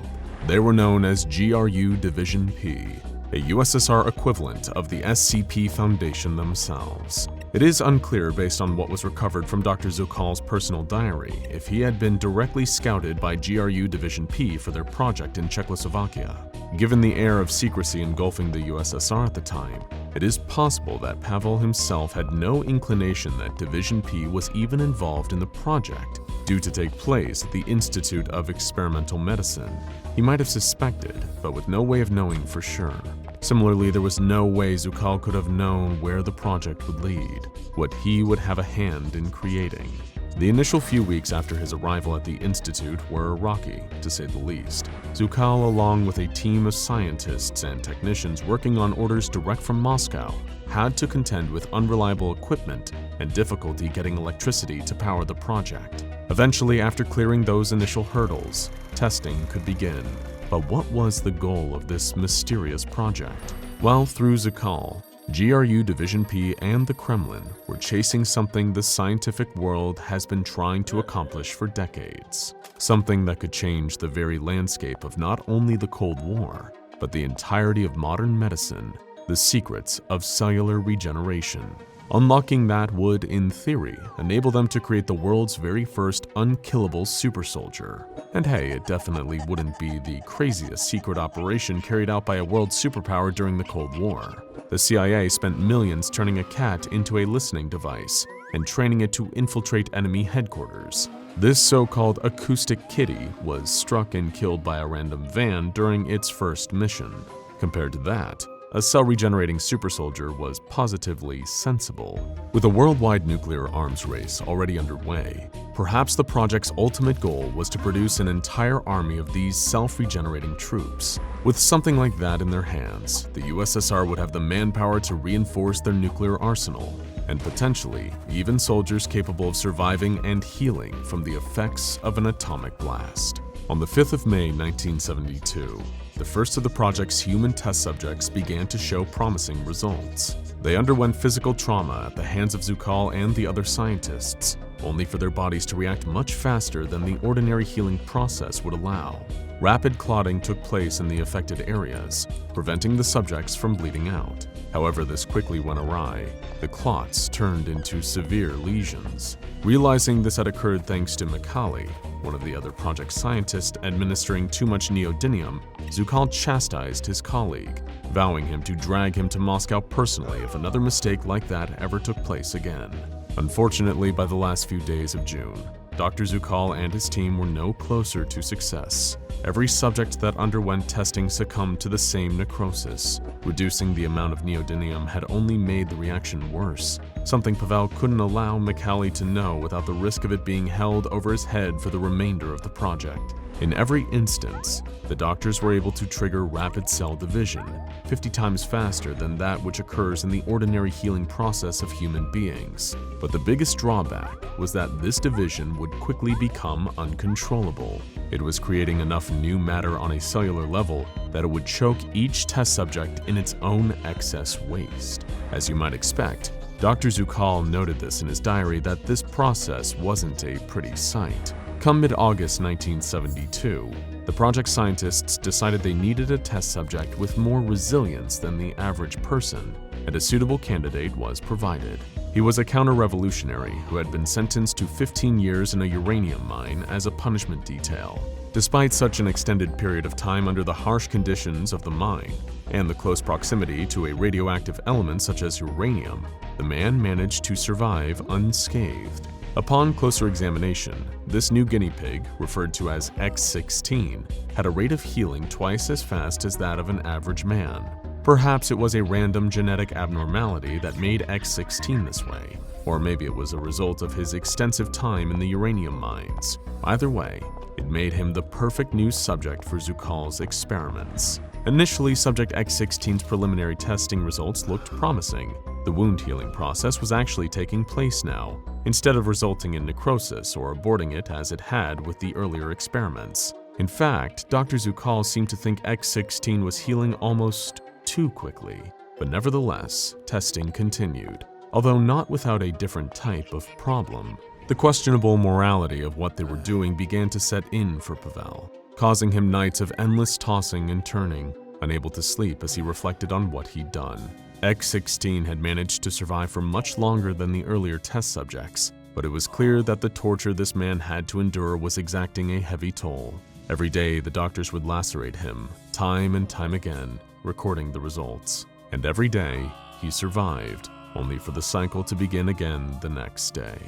They were known as GRU Division P, a USSR equivalent of the SCP Foundation themselves. It is unclear based on what was recovered from Dr. Zukal's personal diary if he had been directly scouted by GRU Division P for their project in Czechoslovakia. Given the air of secrecy engulfing the USSR at the time, it is possible that Pavel himself had no inclination that Division P was even involved in the project, due to take place at the Institute of Experimental Medicine. He might have suspected, but with no way of knowing for sure. Similarly, there was no way Zukal could have known where the project would lead, what he would have a hand in creating. The initial few weeks after his arrival at the Institute were rocky, to say the least. Zukal, along with a team of scientists and technicians working on orders direct from Moscow, had to contend with unreliable equipment and difficulty getting electricity to power the project. Eventually, after clearing those initial hurdles, testing could begin. But what was the goal of this mysterious project? Well, through Zukal, GRU Division P and the Kremlin were chasing something the scientific world has been trying to accomplish for decades. Something that could change the very landscape of not only the Cold War, but the entirety of modern medicine, the secrets of cellular regeneration. Unlocking that would, in theory, enable them to create the world's very first unkillable super soldier. And hey, it definitely wouldn't be the craziest secret operation carried out by a world superpower during the Cold War. The CIA spent millions turning a cat into a listening device and training it to infiltrate enemy headquarters. This so-called acoustic kitty was struck and killed by a random van during its first mission. Compared to that, a cell-regenerating super soldier was positively sensible. With a worldwide nuclear arms race already underway, perhaps the project's ultimate goal was to produce an entire army of these self-regenerating troops. With something like that in their hands, the USSR would have the manpower to reinforce their nuclear arsenal, and potentially even soldiers capable of surviving and healing from the effects of an atomic blast. On the 5th of May 1972, the first of the project's human test subjects began to show promising results. They underwent physical trauma at the hands of Zukal and the other scientists, only for their bodies to react much faster than the ordinary healing process would allow. Rapid clotting took place in the affected areas, preventing the subjects from bleeding out. However, this quickly went awry. The clots turned into severe lesions. Realizing this had occurred thanks to A.K.A, one of the other project scientists administering too much neodymium, Zukal chastised his colleague, vowing him to drag him to Moscow personally if another mistake like that ever took place again. Unfortunately, by the last few days of June, Dr. Zukal and his team were no closer to success. Every subject that underwent testing succumbed to the same necrosis. Reducing the amount of neodymium had only made the reaction worse, something Pavel couldn't allow A.K.A to know without the risk of it being held over his head for the remainder of the project. In every instance, the doctors were able to trigger rapid cell division, 50 times faster than that which occurs in the ordinary healing process of human beings. But the biggest drawback was that this division would quickly become uncontrollable. It was creating enough new matter on a cellular level that it would choke each test subject in its own excess waste. As you might expect, Dr. Zukal noted this in his diary that this process wasn't a pretty sight. Come mid-August 1972, the project scientists decided they needed a test subject with more resilience than the average person, and a suitable candidate was provided. He was a counter-revolutionary who had been sentenced to 15 years in a uranium mine as a punishment detail. Despite such an extended period of time under the harsh conditions of the mine and the close proximity to a radioactive element such as uranium, the man managed to survive unscathed. Upon closer examination, this new guinea pig, referred to as X16, had a rate of healing twice as fast as that of an average man. Perhaps it was a random genetic abnormality that made X16 this way, or maybe it was a result of his extensive time in the uranium mines. Either way, it made him the perfect new subject for Zukal's experiments. Initially, subject X16's preliminary testing results looked promising. The wound healing process was actually taking place now, instead of resulting in necrosis or aborting it as it had with the earlier experiments. In fact, Dr. Zukal seemed to think X16 was healing almost too quickly. But nevertheless, testing continued, although not without a different type of problem. The questionable morality of what they were doing began to set in for Pavel, causing him nights of endless tossing and turning, unable to sleep as he reflected on what he'd done. X16 had managed to survive for much longer than the earlier test subjects, but it was clear that the torture this man had to endure was exacting a heavy toll. Every day, the doctors would lacerate him, time and time again, recording the results. And every day, he survived, only for the cycle to begin again the next day.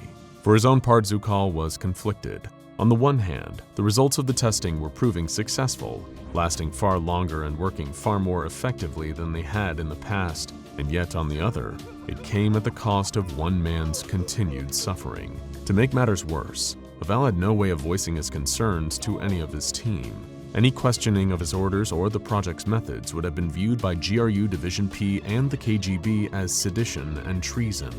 For his own part, Zukal was conflicted. On the one hand, the results of the testing were proving successful, lasting far longer and working far more effectively than they had in the past, and yet on the other, it came at the cost of one man's continued suffering. To make matters worse, Pavel had no way of voicing his concerns to any of his team. Any questioning of his orders or the project's methods would have been viewed by GRU Division P and the KGB as sedition and treason,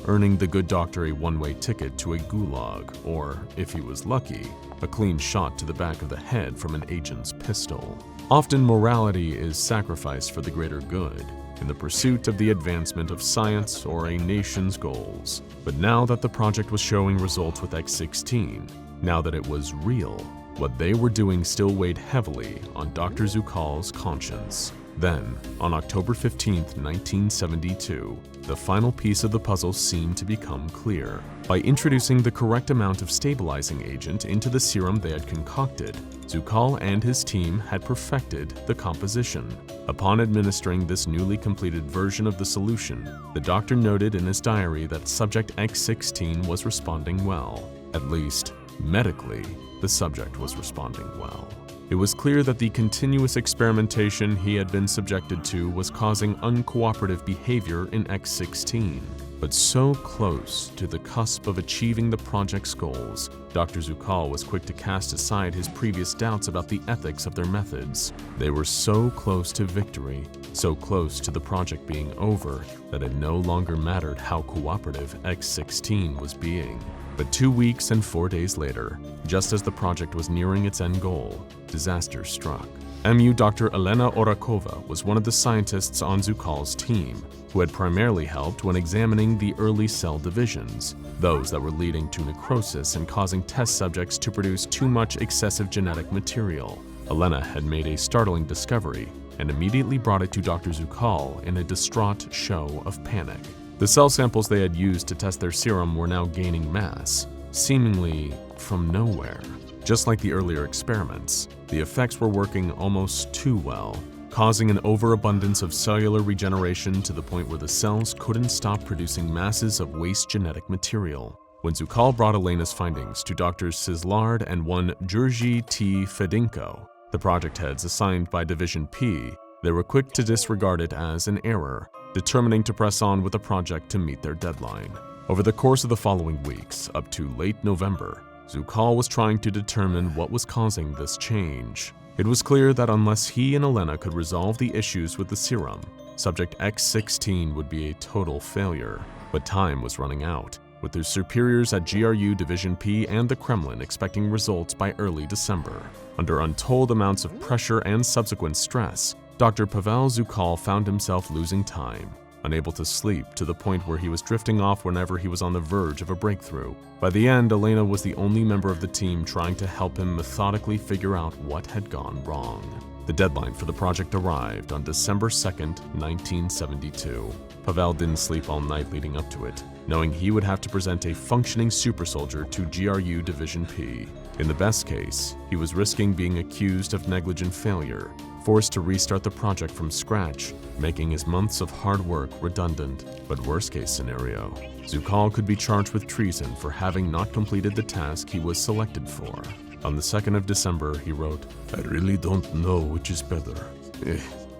earning the good doctor a one-way ticket to a gulag, or, if he was lucky, a clean shot to the back of the head from an agent's pistol. Often morality is sacrificed for the greater good, in the pursuit of the advancement of science or a nation's goals. But now that the project was showing results with X16, now that it was real, what they were doing still weighed heavily on Dr. Zukal's conscience. Then, on October 15, 1972, the final piece of the puzzle seemed to become clear. By introducing the correct amount of stabilizing agent into the serum they had concocted, Zukal and his team had perfected the composition. Upon administering this newly completed version of the solution, the doctor noted in his diary that subject X16 was responding well. At least, medically, the subject was responding well. It was clear that the continuous experimentation he had been subjected to was causing uncooperative behavior in X16. But so close to the cusp of achieving the project's goals, Dr. Zukal was quick to cast aside his previous doubts about the ethics of their methods. They were so close to victory, so close to the project being over, that it no longer mattered how cooperative X16 was being. But 2 weeks and 4 days later, just as the project was nearing its end goal, disaster struck. MU Dr. Elena Orakova was one of the scientists on Zukal's team, who had primarily helped when examining the early cell divisions, those that were leading to necrosis and causing test subjects to produce too much excessive genetic material. Elena had made a startling discovery and immediately brought it to Dr. Zukal in a distraught show of panic. The cell samples they had used to test their serum were now gaining mass, seemingly from nowhere. Just like the earlier experiments, the effects were working almost too well, causing an overabundance of cellular regeneration to the point where the cells couldn't stop producing masses of waste genetic material. When Zukal brought Elena's findings to Drs. Sislard and one Georgi T. Fedinko, the project heads assigned by Division P, they were quick to disregard it as an error, determining to press on with the project to meet their deadline. Over the course of the following weeks, up to late November, Zukal was trying to determine what was causing this change. It was clear that unless he and Elena could resolve the issues with the serum, Subject X-16 would be a total failure. But time was running out, with their superiors at GRU Division P and the Kremlin expecting results by early December. Under untold amounts of pressure and subsequent stress, Dr. Pavel Zukal found himself losing time, unable to sleep to the point where he was drifting off whenever he was on the verge of a breakthrough. By the end, Elena was the only member of the team trying to help him methodically figure out what had gone wrong. The deadline for the project arrived on December 2nd, 1972. Pavel didn't sleep all night leading up to it, knowing he would have to present a functioning super soldier to GRU Division P. In the best case, he was risking being accused of negligent failure, forced to restart the project from scratch, making his months of hard work redundant. But worst case scenario, Zukal could be charged with treason for having not completed the task he was selected for. On the 2nd of December, he wrote, "I really don't know which is better.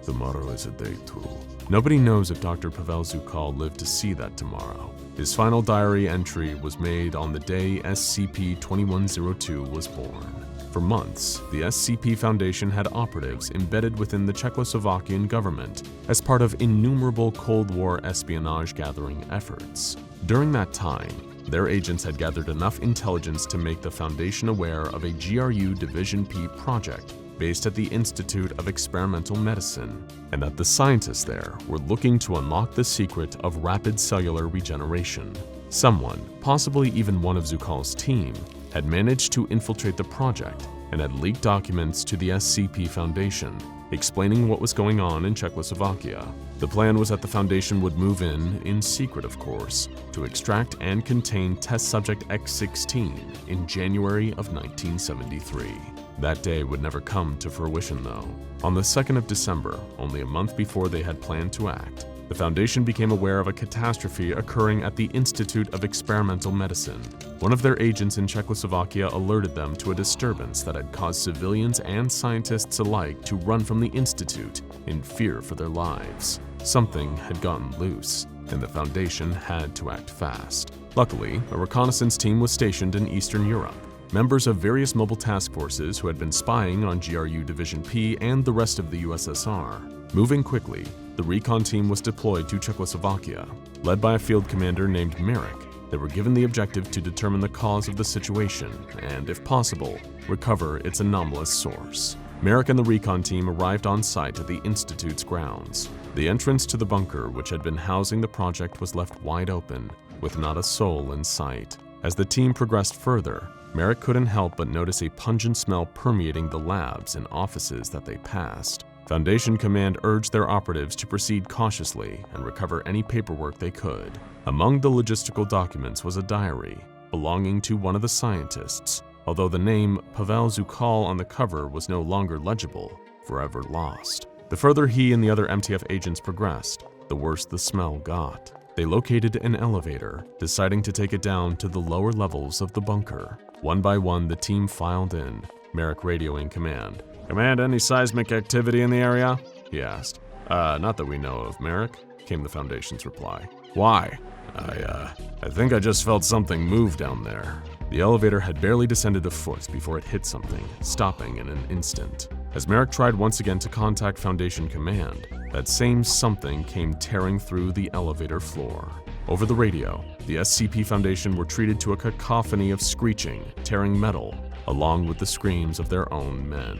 Tomorrow is a day too." Nobody knows if Dr. Pavel Zukal lived to see that tomorrow. His final diary entry was made on the day SCP-2102 was born. For months, the SCP Foundation had operatives embedded within the Czechoslovakian government as part of innumerable Cold War espionage gathering efforts. During that time, their agents had gathered enough intelligence to make the Foundation aware of a GRU Division P project based at the Institute of Experimental Medicine, and that the scientists there were looking to unlock the secret of rapid cellular regeneration. Someone, possibly even one of Zukal's team, had managed to infiltrate the project and had leaked documents to the SCP Foundation, explaining what was going on in Czechoslovakia. The plan was that the Foundation would move in secret of course, to extract and contain test subject X-16 in January of 1973. That day would never come to fruition though. On the 2nd of December, only a month before they had planned to act, the Foundation became aware of a catastrophe occurring at the Institute of Experimental Medicine. One of their agents in Czechoslovakia alerted them to a disturbance that had caused civilians and scientists alike to run from the Institute in fear for their lives. Something had gotten loose, and the Foundation had to act fast. Luckily, a reconnaissance team was stationed in Eastern Europe. Members of various mobile task forces who had been spying on GRU Division P and the rest of the USSR. Moving quickly, the recon team was deployed to Czechoslovakia. Led by a field commander named Merrick, they were given the objective to determine the cause of the situation and, if possible, recover its anomalous source. Merrick and the recon team arrived on site at the Institute's grounds. The entrance to the bunker which had been housing the project was left wide open, with not a soul in sight. As the team progressed further, Merrick couldn't help but notice a pungent smell permeating the labs and offices that they passed. Foundation Command urged their operatives to proceed cautiously and recover any paperwork they could. Among the logistical documents was a diary belonging to one of the scientists, although the name Pavel Zukal on the cover was no longer legible, forever lost. The further he and the other MTF agents progressed, the worse the smell got. They located an elevator, deciding to take it down to the lower levels of the bunker. One by one, the team filed in, Merrick radioing command. "Command, any seismic activity in the area?" he asked. Not that we know of, Merrick," came the Foundation's reply. "Why?" I think I just felt something move down there." The elevator had barely descended a foot before it hit something, stopping in an instant. As Merrick tried once again to contact Foundation Command, that same something came tearing through the elevator floor. Over the radio, the SCP Foundation were treated to a cacophony of screeching, tearing metal, along with the screams of their own men.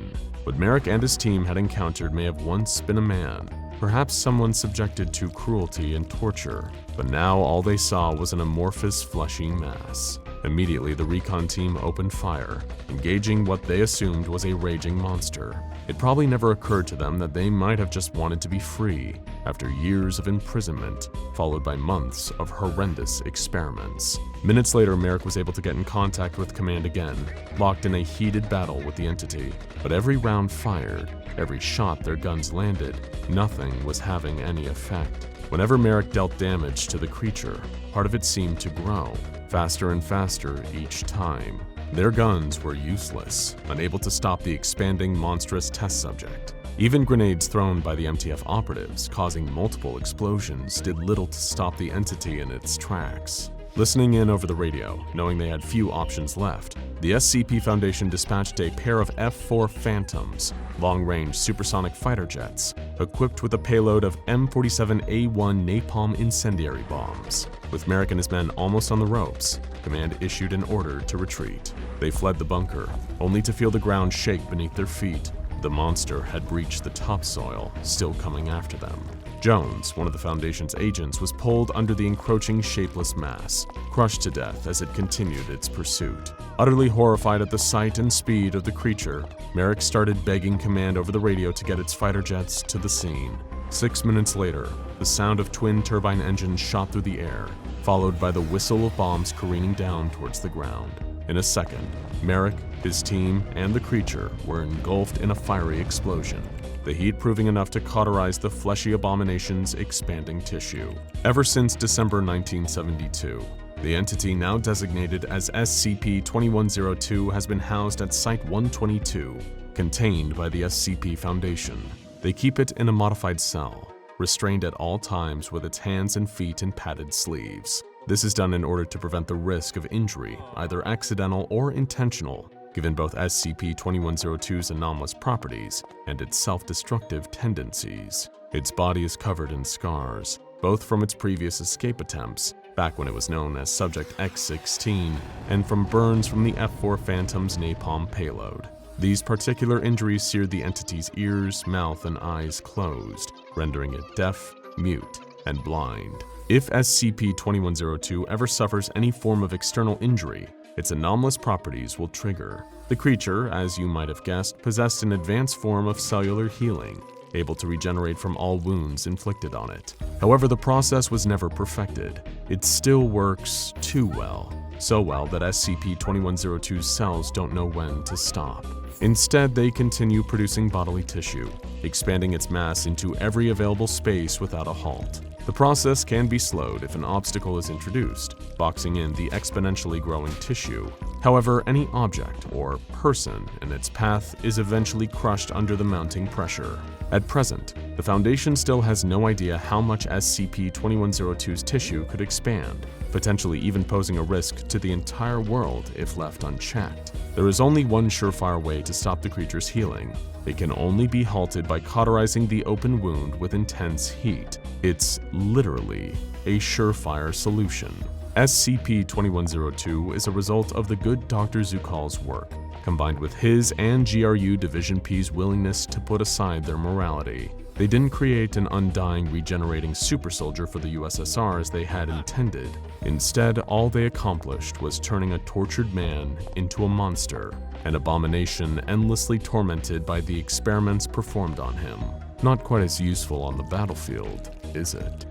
What Merrick and his team had encountered may have once been a man, perhaps someone subjected to cruelty and torture, but now all they saw was an amorphous, fleshy mass. Immediately, the recon team opened fire, engaging what they assumed was a raging monster. It probably never occurred to them that they might have just wanted to be free after years of imprisonment, followed by months of horrendous experiments. Minutes later, Merrick was able to get in contact with Command again, locked in a heated battle with the entity. But every round fired, every shot their guns landed, nothing was having any effect. Whenever Merrick dealt damage to the creature, part of it seemed to grow, faster and faster each time. Their guns were useless, unable to stop the expanding, monstrous test subject. Even grenades thrown by the MTF operatives, causing multiple explosions, did little to stop the entity in its tracks. Listening in over the radio, knowing they had few options left, the SCP Foundation dispatched a pair of F-4 Phantoms, long-range supersonic fighter jets, equipped with a payload of M47A1 napalm incendiary bombs. With Merrick and his men almost on the ropes, Command issued an order to retreat. They fled the bunker, only to feel the ground shake beneath their feet. The monster had breached the topsoil, still coming after them. Jones, one of the Foundation's agents, was pulled under the encroaching shapeless mass, crushed to death as it continued its pursuit. Utterly horrified at the sight and speed of the creature, Merrick started begging Command over the radio to get its fighter jets to the scene. 6 minutes later, the sound of twin turbine engines shot through the air, followed by the whistle of bombs careening down towards the ground. In a second, Merrick, his team, and the creature were engulfed in a fiery explosion, the heat proving enough to cauterize the fleshy abomination's expanding tissue. Ever since December 1972, the entity now designated as SCP-2102 has been housed at Site-122, contained by the SCP Foundation. They keep it in a modified cell, restrained at all times with its hands and feet in padded sleeves. This is done in order to prevent the risk of injury, either accidental or intentional, given both SCP-2102's anomalous properties and its self-destructive tendencies. Its body is covered in scars, both from its previous escape attempts, back when it was known as Subject X-16, and from burns from the F-4 Phantom's napalm payload. These particular injuries seared the entity's ears, mouth, and eyes closed, rendering it deaf, mute, and blind. If SCP-2102 ever suffers any form of external injury, its anomalous properties will trigger. The creature, as you might have guessed, possessed an advanced form of cellular healing, able to regenerate from all wounds inflicted on it. However, the process was never perfected. It still works too well, so well that SCP-2102's cells don't know when to stop. Instead, they continue producing bodily tissue, expanding its mass into every available space without a halt. The process can be slowed if an obstacle is introduced, boxing in the exponentially growing tissue. However, any object or person in its path is eventually crushed under the mounting pressure. At present, the Foundation still has no idea how much SCP-2102's tissue could expand, potentially even posing a risk to the entire world if left unchecked. There is only one surefire way to stop the creature's healing. It can only be halted by cauterizing the open wound with intense heat. It's literally a surefire solution. SCP-2102 is a result of the good Dr. Zukal's work, combined with his and GRU Division P's willingness to put aside their morality. They didn't create an undying, regenerating super soldier for the USSR as they had intended. Instead, all they accomplished was turning a tortured man into a monster, an abomination endlessly tormented by the experiments performed on him. Not quite as useful on the battlefield, is it?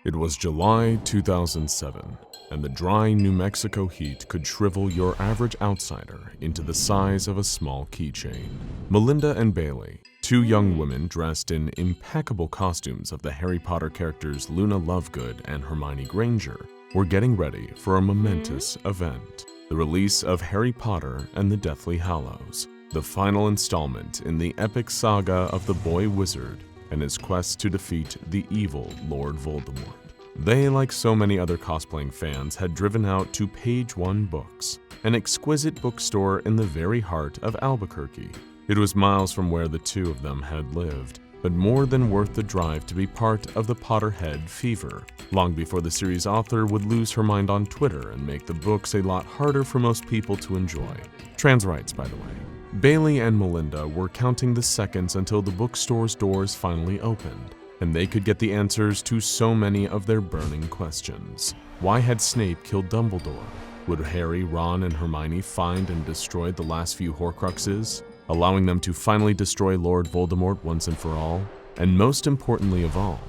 It was July 2007, and the dry New Mexico heat could shrivel your average outsider into the size of a small keychain. Melinda and Bailey, two young women dressed in impeccable costumes of the Harry Potter characters Luna Lovegood and Hermione Granger, were getting ready for a momentous event: the release of Harry Potter and the Deathly Hallows, the final installment in the epic saga of the boy wizard and his quest to defeat the evil Lord Voldemort. They, like so many other cosplaying fans, had driven out to Page One Books, an exquisite bookstore in the very heart of Albuquerque. It was miles from where the two of them had lived, but more than worth the drive to be part of the Potterhead fever, long before the series' author would lose her mind on Twitter and make the books a lot harder for most people to enjoy. Trans rights, by the way. Bailey and Melinda were counting the seconds until the bookstore's doors finally opened, and they could get the answers to so many of their burning questions. Why had Snape killed Dumbledore? Would Harry, Ron, and Hermione find and destroy the last few Horcruxes, allowing them to finally destroy Lord Voldemort once and for all? And most importantly of all,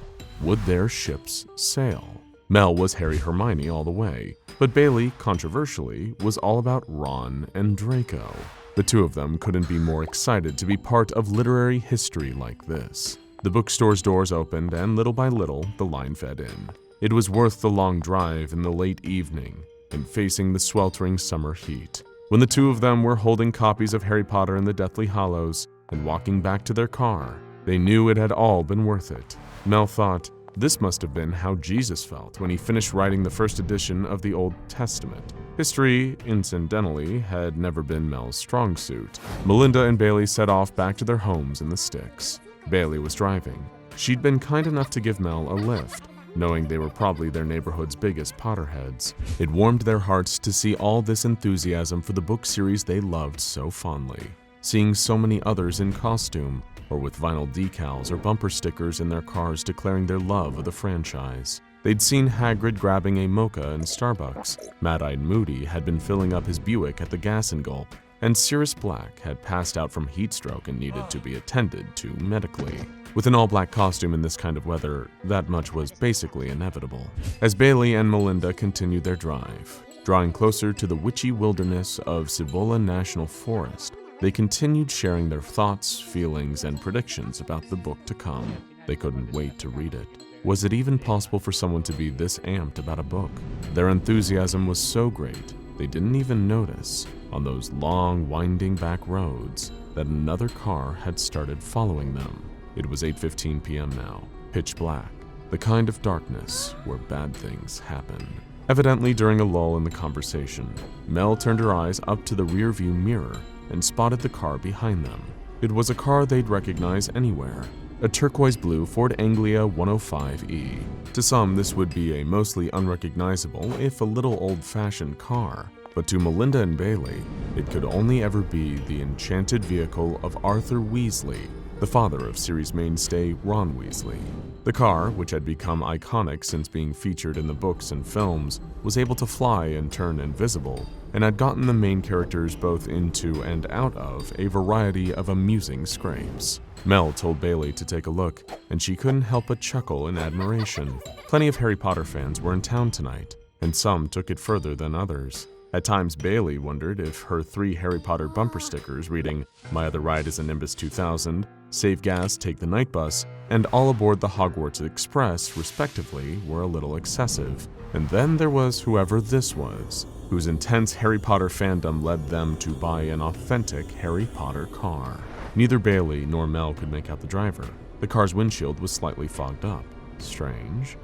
would their ships sail? Mel was Harry Hermione all the way, but Bailey, controversially, was all about Ron and Draco. The two of them couldn't be more excited to be part of literary history like this. The bookstore's doors opened, and little by little, the line fed in. It was worth the long drive in the late evening and facing the sweltering summer heat. When the two of them were holding copies of Harry Potter and the Deathly Hallows and walking back to their car, they knew it had all been worth it. Mel thought, this must have been how Jesus felt when he finished writing the first edition of the Old Testament. History, incidentally, had never been Mel's strong suit. Melinda and Bailey set off back to their homes in the sticks. Bailey was driving. She'd been kind enough to give Mel a lift, knowing they were probably their neighborhood's biggest Potterheads. It warmed their hearts to see all this enthusiasm for the book series they loved so fondly. Seeing so many others in costume, or with vinyl decals or bumper stickers in their cars declaring their love of the franchise. They'd seen Hagrid grabbing a mocha in Starbucks, Mad-Eyed Moody had been filling up his Buick at the Gas and Gulp, and Sirius Black had passed out from heat stroke and needed to be attended to medically. With an all-black costume in this kind of weather, that much was basically inevitable. As Bailey and Melinda continued their drive, drawing closer to the witchy wilderness of Cibola National Forest, they continued sharing their thoughts, feelings, and predictions about the book to come. They couldn't wait to read it. Was it even possible for someone to be this amped about a book? Their enthusiasm was so great, they didn't even notice, on those long, winding back roads, that another car had started following them. It was 8:15 p.m. now, pitch black, the kind of darkness where bad things happen. Evidently during a lull in the conversation, Mel turned her eyes up to the rearview mirror and spotted the car behind them. It was a car they'd recognize anywhere, a turquoise blue Ford Anglia 105E. To some, this would be a mostly unrecognizable, if a little old-fashioned car, but to Melinda and Bailey, it could only ever be the enchanted vehicle of Arthur Weasley, the father of series mainstay Ron Weasley. The car, which had become iconic since being featured in the books and films, was able to fly and turn invisible, and had gotten the main characters both into and out of a variety of amusing scrapes. Mel told Bailey to take a look, and she couldn't help but chuckle in admiration. Plenty of Harry Potter fans were in town tonight, and some took it further than others. At times, Bailey wondered if her 3 Harry Potter bumper stickers reading, "My other ride is a Nimbus 2000, Save gas, take the night bus," and "All aboard the Hogwarts Express," respectively, were a little excessive. And then there was whoever this was, whose intense Harry Potter fandom led them to buy an authentic Harry Potter car. Neither Bailey nor Mel could make out the driver. The car's windshield was slightly fogged up. Strange,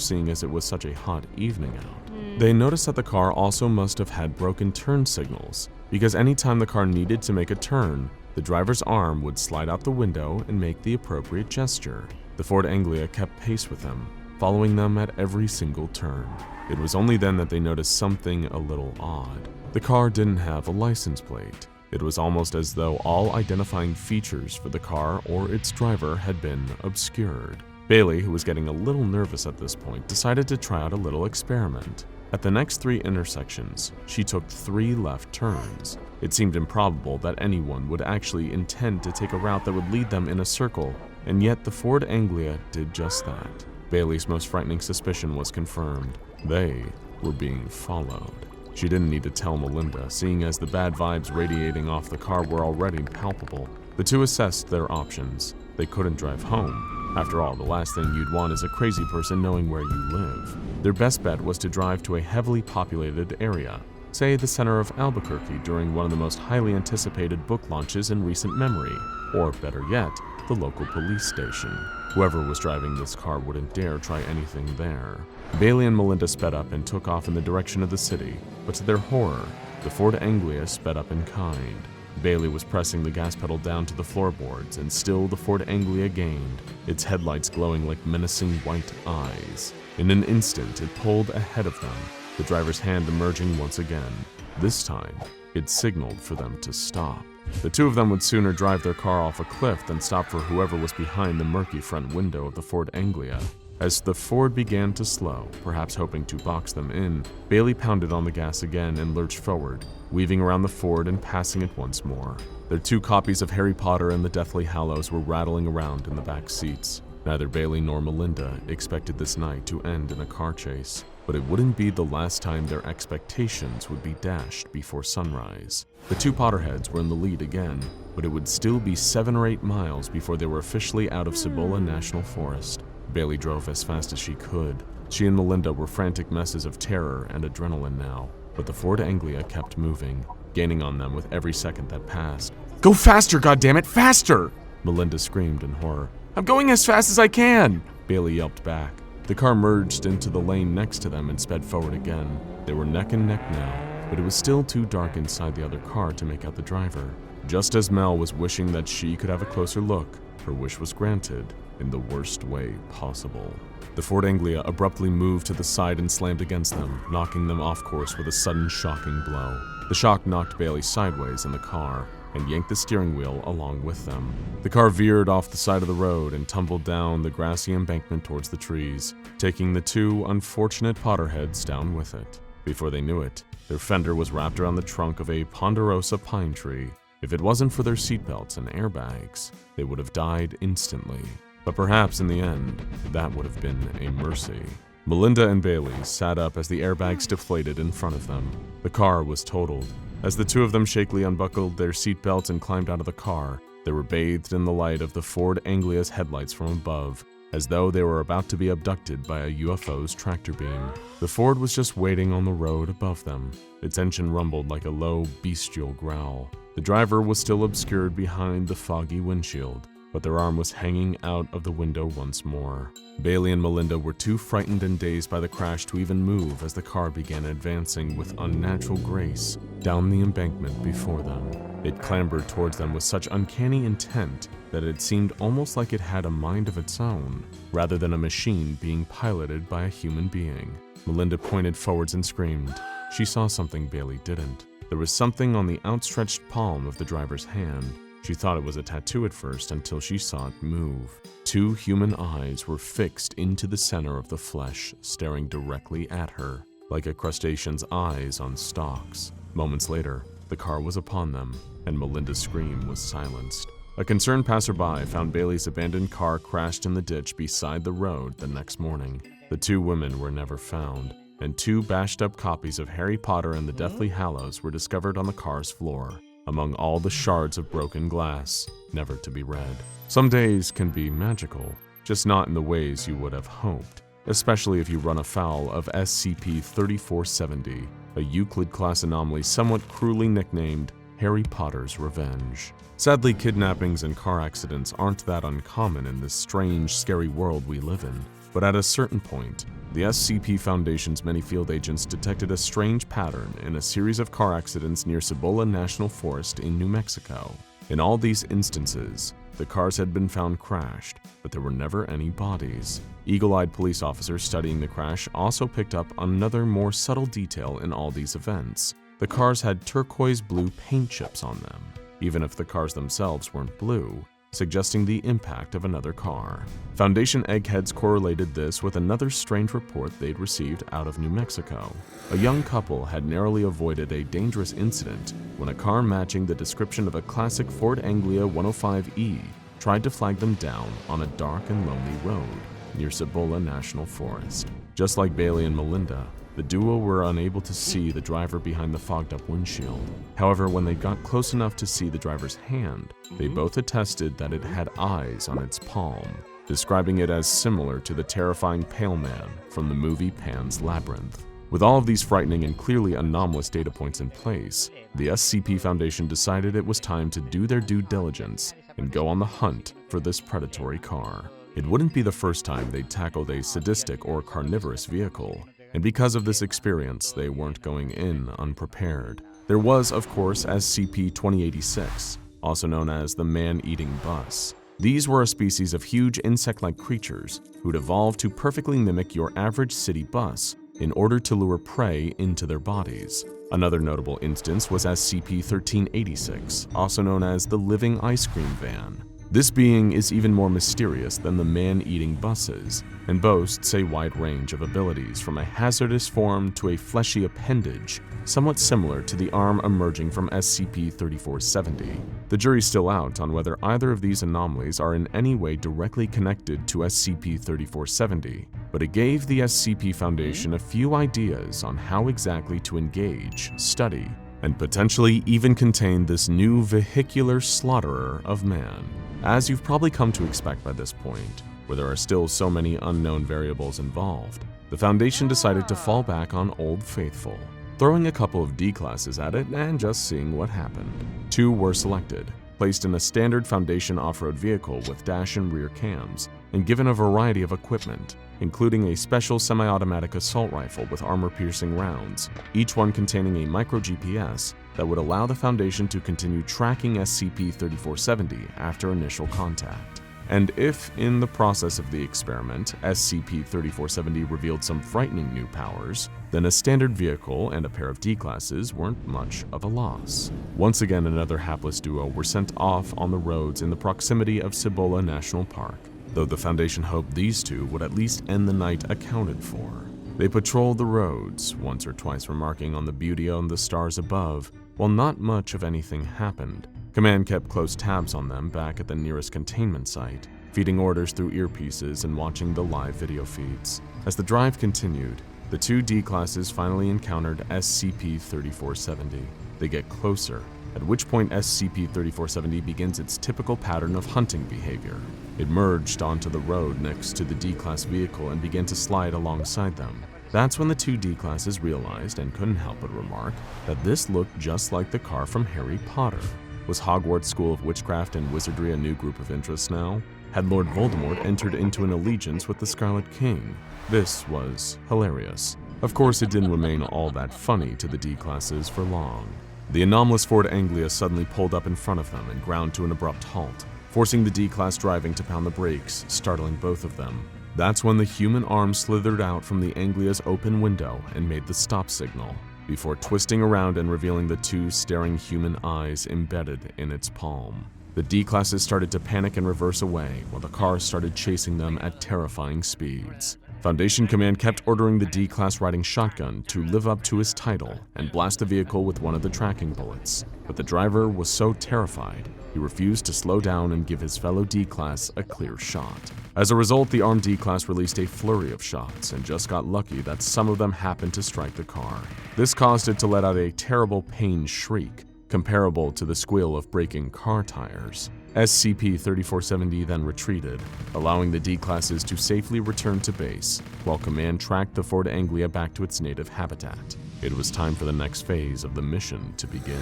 seeing as it was such a hot evening out. They noticed that the car also must have had broken turn signals, because anytime the car needed to make a turn, the driver's arm would slide out the window and make the appropriate gesture. The Ford Anglia kept pace with them, following them at every single turn. It was only then that they noticed something a little odd. The car didn't have a license plate. It was almost as though all identifying features for the car or its driver had been obscured. Bailey, who was getting a little nervous at this point, decided to try out a little experiment. At the next 3 intersections, she took 3 left turns. It seemed improbable that anyone would actually intend to take a route that would lead them in a circle, and yet the Ford Anglia did just that. Bailey's most frightening suspicion was confirmed. They were being followed. She didn't need to tell Melinda, seeing as the bad vibes radiating off the car were already palpable. The two assessed their options. They couldn't drive home. After all, the last thing you'd want is a crazy person knowing where you live. Their best bet was to drive to a heavily populated area, say the center of Albuquerque during one of the most highly anticipated book launches in recent memory, or better yet, the local police station. Whoever was driving this car wouldn't dare try anything there. Bailey and Melinda sped up and took off in the direction of the city, but to their horror, the Ford Anglia sped up in kind. Bailey was pressing the gas pedal down to the floorboards, and still the Ford Anglia gained, its headlights glowing like menacing white eyes. In an instant, it pulled ahead of them, the driver's hand emerging once again. This time, it signaled for them to stop. The two of them would sooner drive their car off a cliff than stop for whoever was behind the murky front window of the Ford Anglia. As the Ford began to slow, perhaps hoping to box them in, Bailey pounded on the gas again and lurched forward, weaving around the Ford and passing it once more. Their 2 copies of Harry Potter and the Deathly Hallows were rattling around in the back seats. Neither Bailey nor Melinda expected this night to end in a car chase, but it wouldn't be the last time their expectations would be dashed before sunrise. The 2 Potterheads were in the lead again, but it would still be 7 or 8 miles before they were officially out of Cibola National Forest. Bailey drove as fast as she could. She and Melinda were frantic messes of terror and adrenaline now, but the Ford Anglia kept moving, gaining on them with every second that passed. Go faster, goddammit, faster! Melinda screamed in horror. I'm going as fast as I can! Bailey yelped back. The car merged into the lane next to them and sped forward again. They were neck and neck now, but it was still too dark inside the other car to make out the driver. Just as Mel was wishing that she could have a closer look, her wish was granted in the worst way possible. The Ford Anglia abruptly moved to the side and slammed against them, knocking them off course with a sudden shocking blow. The shock knocked Bailey sideways in the car and yanked the steering wheel along with them. The car veered off the side of the road and tumbled down the grassy embankment towards the trees, taking the 2 unfortunate Potterheads down with it. Before they knew it, their fender was wrapped around the trunk of a ponderosa pine tree. If it wasn't for their seatbelts and airbags, they would have died instantly. But perhaps in the end, that would have been a mercy. Melinda and Bailey sat up as the airbags deflated in front of them. The car was totaled. As the 2 of them shakily unbuckled their seatbelts and climbed out of the car, they were bathed in the light of the Ford Anglia's headlights from above, as though they were about to be abducted by a UFO's tractor beam. The Ford was just waiting on the road above them. Its engine rumbled like a low, bestial growl. The driver was still obscured behind the foggy windshield, but their arm was hanging out of the window once more. Bailey and Melinda were too frightened and dazed by the crash to even move as the car began advancing with unnatural grace down the embankment before them. It clambered towards them with such uncanny intent that it seemed almost like it had a mind of its own, rather than a machine being piloted by a human being. Melinda pointed forwards and screamed. She saw something Bailey didn't. There was something on the outstretched palm of the driver's hand. She thought it was a tattoo at first until she saw it move. 2 human eyes were fixed into the center of the flesh, staring directly at her, like a crustacean's eyes on stalks. Moments later, the car was upon them, and Melinda's scream was silenced. A concerned passerby found Bailey's abandoned car crashed in the ditch beside the road the next morning. The 2 women were never found, and 2 bashed-up copies of Harry Potter and the Deathly Hallows were discovered on the car's floor, among all the shards of broken glass, never to be read. Some days can be magical, just not in the ways you would have hoped, especially if you run afoul of SCP-3470, a Euclid-class anomaly somewhat cruelly nicknamed Harry Potter's Revenge. Sadly, kidnappings and car accidents aren't that uncommon in this strange, scary world we live in, but at a certain point, the SCP Foundation's many field agents detected a strange pattern in a series of car accidents near Cibola National Forest in New Mexico. In all these instances, the cars had been found crashed, but there were never any bodies. Eagle-eyed police officers studying the crash also picked up on another more subtle detail in all these events. The cars had turquoise blue paint chips on them, even if the cars themselves weren't blue, suggesting the impact of another car. Foundation eggheads correlated this with another strange report they'd received out of New Mexico. A young couple had narrowly avoided a dangerous incident when a car matching the description of a classic Ford Anglia 105E tried to flag them down on a dark and lonely road near Cibola National Forest. Just like Bailey and Melinda, the duo were unable to see the driver behind the fogged-up windshield. However, when they got close enough to see the driver's hand, they both attested that it had eyes on its palm, describing it as similar to the terrifying Pale Man from the movie Pan's Labyrinth. With all of these frightening and clearly anomalous data points in place, the SCP Foundation decided it was time to do their due diligence and go on the hunt for this predatory car. It wouldn't be the first time they'd tackled a sadistic or carnivorous vehicle, and because of this experience, they weren't going in unprepared. There was, of course, SCP-2086, also known as the man-eating bus. These were a species of huge insect-like creatures who'd evolved to perfectly mimic your average city bus in order to lure prey into their bodies. Another notable instance was SCP-1386, also known as the Living Ice Cream Van. This being is even more mysterious than the man-eating buses, and boasts a wide range of abilities from a hazardous form to a fleshy appendage, somewhat similar to the arm emerging from SCP-3470. The jury's still out on whether either of these anomalies are in any way directly connected to SCP-3470, but it gave the SCP Foundation a few ideas on how exactly to engage, study, and potentially even contain this new vehicular slaughterer of man. As you've probably come to expect by this point, where there are still so many unknown variables involved, the Foundation decided to fall back on Old Faithful, throwing a couple of D-classes at it and just seeing what happened. 2 were selected, placed in a standard Foundation off-road vehicle with dash and rear cams, and given a variety of equipment, including a special semi-automatic assault rifle with armor-piercing rounds, each one containing a micro-GPS that would allow the Foundation to continue tracking SCP-3470 after initial contact. And if, in the process of the experiment, SCP-3470 revealed some frightening new powers, then a standard vehicle and a pair of D-classes weren't much of a loss. Once again, another hapless duo were sent off on the roads in the proximity of Cibola National Park, though the Foundation hoped these 2 would at least end the night accounted for. They patrolled the roads, once or twice remarking on the beauty on the stars above, while not much of anything happened. Command kept close tabs on them back at the nearest containment site, feeding orders through earpieces and watching the live video feeds. As the drive continued, the 2 D-classes finally encountered SCP-3470. They get closer, at which point SCP-3470 begins its typical pattern of hunting behavior. It merged onto the road next to the D-class vehicle and began to slide alongside them. That's when the 2 D-classes realized, and couldn't help but remark, that this looked just like the car from Harry Potter. Was Hogwarts School of Witchcraft and Wizardry a new group of interest now? Had Lord Voldemort entered into an allegiance with the Scarlet King? This was hilarious. Of course, it didn't remain all that funny to the D-classes for long. The anomalous Ford Anglia suddenly pulled up in front of them and ground to an abrupt halt, forcing the D-class driving to pound the brakes, startling both of them. That's when the human arm slithered out from the Anglia's open window and made the stop signal, before twisting around and revealing the 2 staring human eyes embedded in its palm. The D-classes started to panic and reverse away, while the car started chasing them at terrifying speeds. Foundation Command kept ordering the D-class riding shotgun to live up to his title and blast the vehicle with one of the tracking bullets, but the driver was so terrified, he refused to slow down and give his fellow D-class a clear shot. As a result, the armed D-class released a flurry of shots and just got lucky that some of them happened to strike the car. This caused it to let out a terrible pain shriek, comparable to the squeal of breaking car tires. SCP-3470 then retreated, allowing the D-classes to safely return to base, while Command tracked the Ford Anglia back to its native habitat. It was time for the next phase of the mission to begin.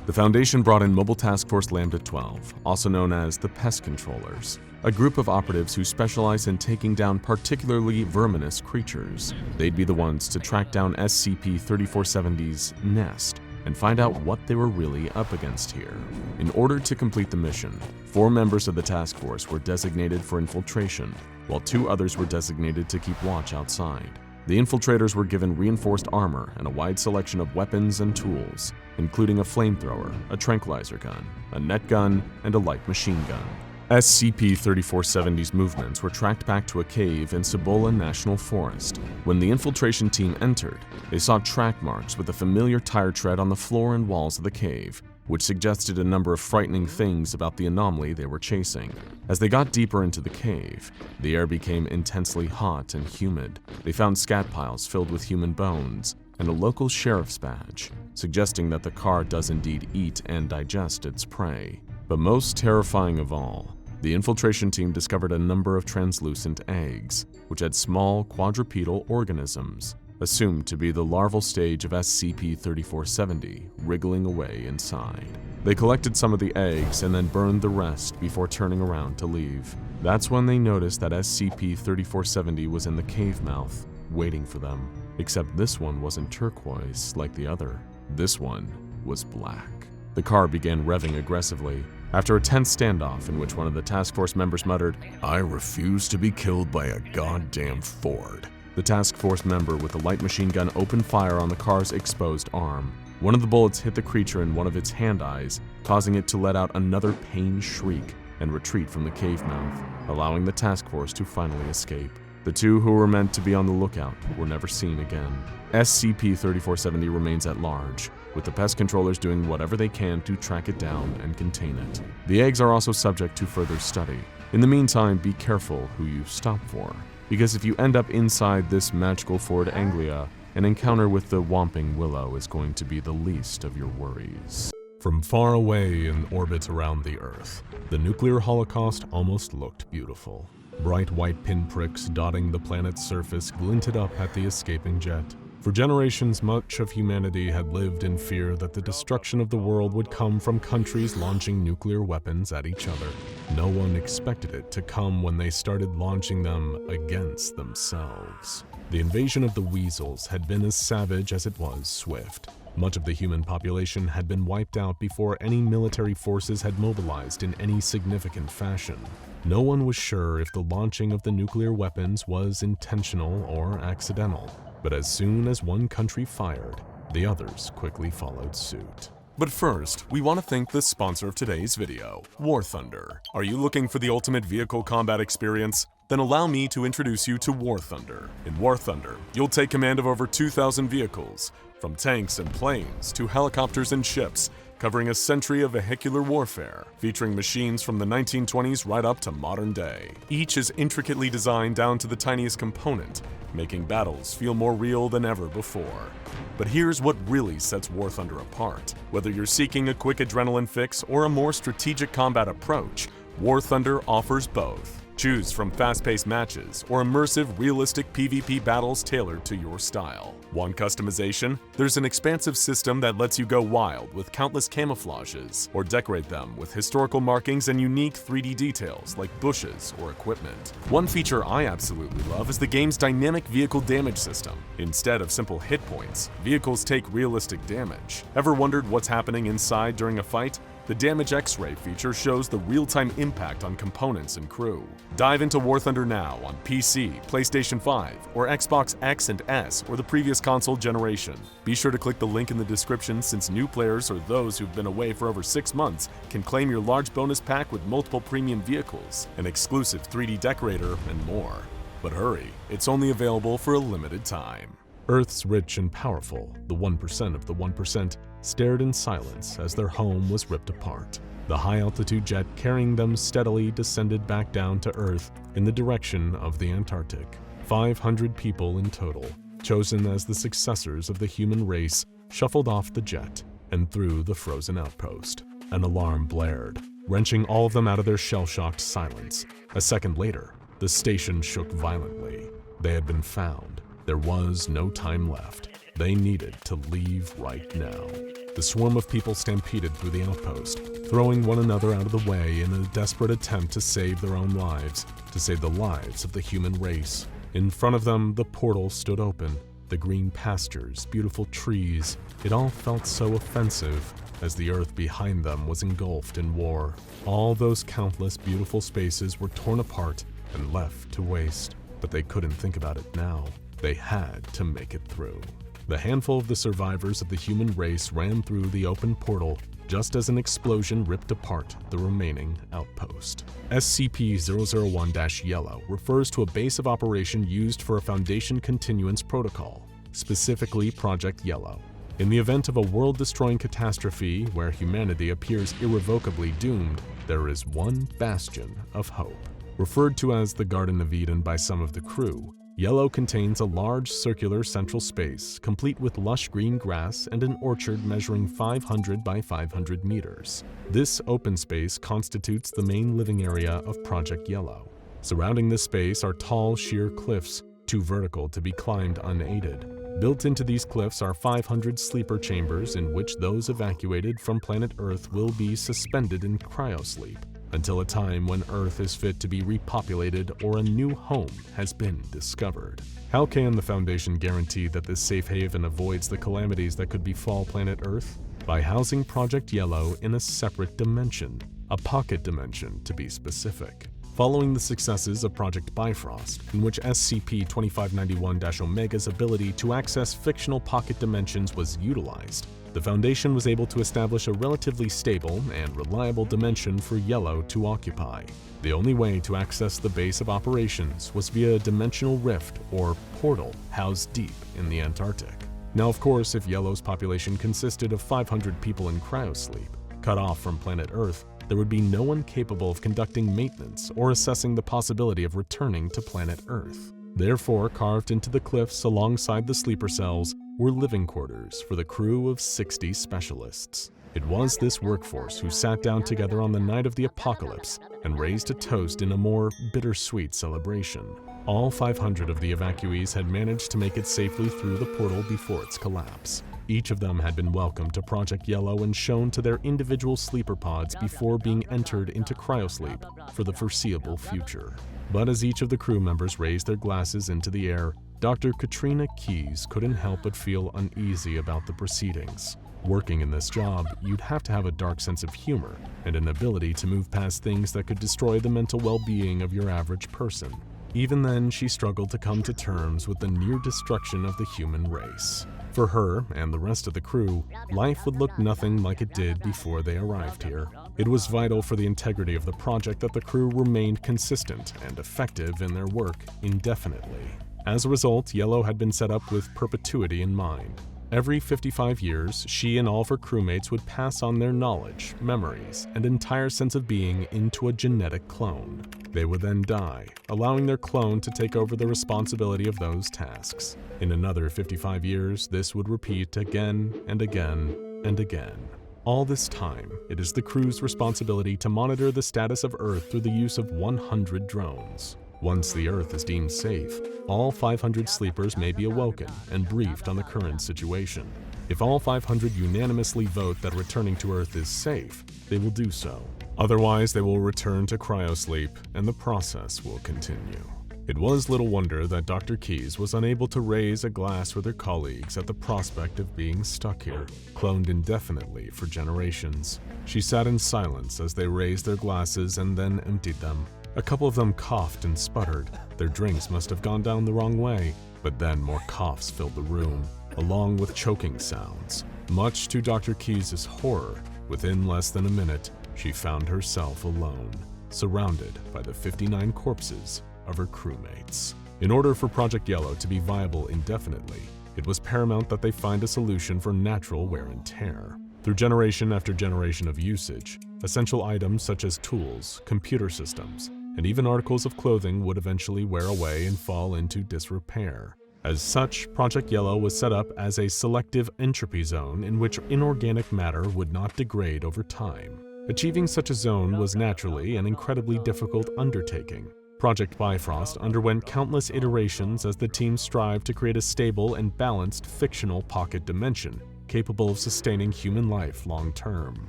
The Foundation brought in Mobile Task Force Lambda-12, also known as the Pest Controllers, a group of operatives who specialize in taking down particularly verminous creatures. They'd be the ones to track down SCP-3470's nest and find out what they were really up against here. In order to complete the mission, 4 members of the task force were designated for infiltration, while 2 others were designated to keep watch outside. The infiltrators were given reinforced armor and a wide selection of weapons and tools, including a flamethrower, a tranquilizer gun, a net gun, and a light machine gun. SCP-3470's movements were tracked back to a cave in Cibola National Forest. When the infiltration team entered, they saw track marks with a familiar tire tread on the floor and walls of the cave, which suggested a number of frightening things about the anomaly they were chasing. As they got deeper into the cave, the air became intensely hot and humid. They found scat piles filled with human bones and a local sheriff's badge, suggesting that the car does indeed eat and digest its prey. But most terrifying of all, the infiltration team discovered a number of translucent eggs, which had small quadrupedal organisms, assumed to be the larval stage of SCP-3470, wriggling away inside. They collected some of the eggs and then burned the rest before turning around to leave. That's when they noticed that SCP-3470 was in the cave mouth, waiting for them. Except this one wasn't turquoise like the other. This one was black. The car began revving aggressively. After a tense standoff in which one of the task force members muttered, "I refuse to be killed by a goddamn Ford," the task force member with the light machine gun opened fire on the car's exposed arm. One of the bullets hit the creature in one of its hand eyes, causing it to let out another pained shriek and retreat from the cave mouth, allowing the task force to finally escape. The two who were meant to be on the lookout were never seen again. SCP-3470 remains at large, with the pest controllers doing whatever they can to track it down and contain it. The eggs are also subject to further study. In the meantime, be careful who you stop for, because if you end up inside this magical Ford Anglia, an encounter with the Whomping Willow is going to be the least of your worries. From far away in orbit around the Earth, the nuclear holocaust almost looked beautiful. Bright white pinpricks dotting the planet's surface glinted up at the escaping jet. For generations, much of humanity had lived in fear that the destruction of the world would come from countries launching nuclear weapons at each other. No one expected it to come when they started launching them against themselves. The invasion of the weasels had been as savage as it was swift. Much of the human population had been wiped out before any military forces had mobilized in any significant fashion. No one was sure if the launching of the nuclear weapons was intentional or accidental, but as soon as one country fired, the others quickly followed suit. But first, we want to thank the sponsor of today's video, War Thunder. Are you looking for the ultimate vehicle combat experience? Then allow me to introduce you to War Thunder. In War Thunder, you'll take command of over 2,000 vehicles, from tanks and planes to helicopters and ships, covering a century of vehicular warfare, featuring machines from the 1920s right up to modern day. Each is intricately designed down to the tiniest component, making battles feel more real than ever before. But here's what really sets War Thunder apart. Whether you're seeking a quick adrenaline fix or a more strategic combat approach, War Thunder offers both. Choose from fast-paced matches or immersive, realistic PvP battles tailored to your style. Want customization? There's an expansive system that lets you go wild with countless camouflages, or decorate them with historical markings and unique 3D details like bushes or equipment. One feature I absolutely love is the game's dynamic vehicle damage system. Instead of simple hit points, vehicles take realistic damage. Ever wondered what's happening inside during a fight? The Damage X-Ray feature shows the real-time impact on components and crew. Dive into War Thunder now on PC, PlayStation 5, or Xbox X and S, or the previous console generation. Be sure to click the link in the description since new players or those who've been away for over 6 months can claim your large bonus pack with multiple premium vehicles, an exclusive 3D decorator, and more. But hurry, it's only available for a limited time. Earth's rich and powerful, the 1% of the 1%, stared in silence as their home was ripped apart. The high-altitude jet carrying them steadily descended back down to Earth in the direction of the Antarctic. 500 people in total, chosen as the successors of the human race, shuffled off the jet and through the frozen outpost. An alarm blared, wrenching all of them out of their shell-shocked silence. A second later, the station shook violently. They had been found. There was no time left. They needed to leave right now. The swarm of people stampeded through the outpost, throwing one another out of the way in a desperate attempt to save their own lives, to save the lives of the human race. In front of them, the portal stood open. The green pastures, beautiful trees, it all felt so offensive as the earth behind them was engulfed in war. All those countless beautiful spaces were torn apart and left to waste. But they couldn't think about it now. They had to make it through. The handful of the survivors of the human race ran through the open portal just as an explosion ripped apart the remaining outpost. SCP-001-Yellow refers to a base of operation used for a Foundation continuance protocol, specifically Project Yellow. In the event of a world-destroying catastrophe where humanity appears irrevocably doomed, there is one bastion of hope. Referred to as the Garden of Eden by some of the crew, Yellow contains a large circular central space, complete with lush green grass and an orchard measuring 500 by 500 meters. This open space constitutes the main living area of Project Yellow. Surrounding this space are tall, sheer cliffs, too vertical to be climbed unaided. Built into these cliffs are 500 sleeper chambers in which those evacuated from planet Earth will be suspended in cryosleep until a time when Earth is fit to be repopulated or a new home has been discovered. How can the Foundation guarantee that this safe haven avoids the calamities that could befall planet Earth? By housing Project Yellow in a separate dimension, a pocket dimension to be specific. Following the successes of Project Bifrost, in which SCP-2591-Omega's ability to access fictional pocket dimensions was utilized, the Foundation was able to establish a relatively stable and reliable dimension for Yellow to occupy. The only way to access the base of operations was via a dimensional rift or portal housed deep in the Antarctic. Now, of course, if Yellow's population consisted of 500 people in cryosleep, cut off from planet Earth, there would be no one capable of conducting maintenance or assessing the possibility of returning to planet Earth. Therefore, carved into the cliffs alongside the sleeper cells were living quarters for the crew of 60 specialists. It was this workforce who sat down together on the night of the apocalypse and raised a toast in a more bittersweet celebration. All 500 of the evacuees had managed to make it safely through the portal before its collapse. Each of them had been welcomed to Project Yellow and shown to their individual sleeper pods before being entered into cryosleep for the foreseeable future. But as each of the crew members raised their glasses into the air, Dr. Katrina Keyes couldn't help but feel uneasy about the proceedings. Working in this job, you'd have to have a dark sense of humor and an ability to move past things that could destroy the mental well-being of your average person. Even then, she struggled to come to terms with the near destruction of the human race. For her and the rest of the crew, life would look nothing like it did before they arrived here. It was vital for the integrity of the project that the crew remained consistent and effective in their work indefinitely. As a result, Yellow had been set up with perpetuity in mind. Every 55 years, she and all of her crewmates would pass on their knowledge, memories, and entire sense of being into a genetic clone. They would then die, allowing their clone to take over the responsibility of those tasks. In another 55 years, this would repeat again and again and again. All this time, it is the crew's responsibility to monitor the status of Earth through the use of 100 drones. Once the Earth is deemed safe, all 500 sleepers may be awoken and briefed on the current situation. If all 500 unanimously vote that returning to Earth is safe, they will do so. Otherwise, they will return to cryosleep, and the process will continue. It was little wonder that Dr. Keyes was unable to raise a glass with her colleagues at the prospect of being stuck here, cloned indefinitely for generations. She sat in silence as they raised their glasses and then emptied them. A couple of them coughed and sputtered. Their drinks must have gone down the wrong way, but then more coughs filled the room, along with choking sounds. Much to Dr. Keyes' horror, within less than a minute, she found herself alone, surrounded by the 59 corpses of her crewmates. In order for Project Yellow to be viable indefinitely, it was paramount that they find a solution for natural wear and tear. Through generation after generation of usage, essential items such as tools, computer systems, and even articles of clothing would eventually wear away and fall into disrepair. As such, Project Yellow was set up as a selective entropy zone in which inorganic matter would not degrade over time. Achieving such a zone was naturally an incredibly difficult undertaking. Project Bifrost underwent countless iterations as the team strived to create a stable and balanced fictional pocket dimension capable of sustaining human life long-term.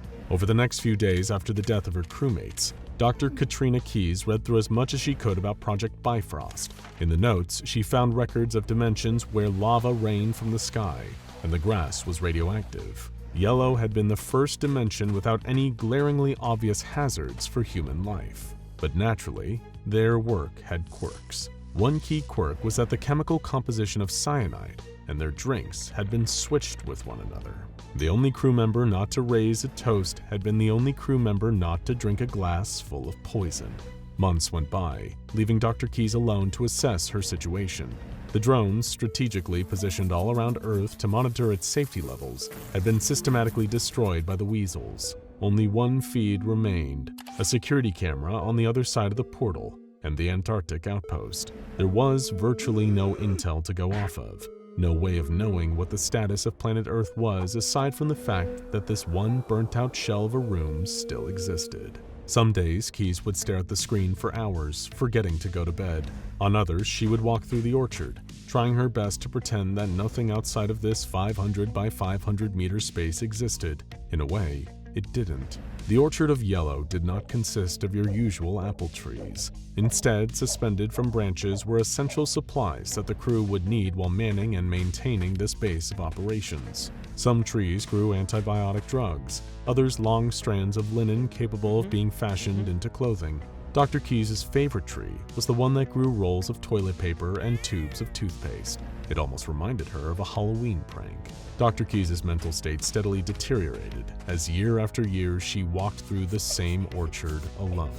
Over the next few days after the death of her crewmates, Dr. Katrina Keyes read through as much as she could about Project Bifrost. In the notes, she found records of dimensions where lava rained from the sky and the grass was radioactive. Yellow had been the first dimension without any glaringly obvious hazards for human life. But naturally, their work had quirks. One key quirk was that the chemical composition of cyanide and their drinks had been switched with one another. The only crew member not to raise a toast had been the only crew member not to drink a glass full of poison. Months went by, leaving Dr. Keyes alone to assess her situation. The drones, strategically positioned all around Earth to monitor its safety levels, had been systematically destroyed by the weasels. Only one feed remained, a security camera on the other side of the portal, and the Antarctic outpost. There was virtually no intel to go off of. No way of knowing what the status of planet Earth was aside from the fact that this one burnt-out shell of a room still existed. Some days, Keyes would stare at the screen for hours, forgetting to go to bed. On others, she would walk through the orchard, trying her best to pretend that nothing outside of this 500 by 500 meter space existed. In a way, it didn't. The Orchard of Yellow did not consist of your usual apple trees. Instead, suspended from branches were essential supplies that the crew would need while manning and maintaining this base of operations. Some trees grew antibiotic drugs, others long strands of linen capable of being fashioned into clothing. Dr. Keyes' favorite tree was the one that grew rolls of toilet paper and tubes of toothpaste. It almost reminded her of a Halloween prank. Dr. Keyes' mental state steadily deteriorated as year after year she walked through the same orchard alone.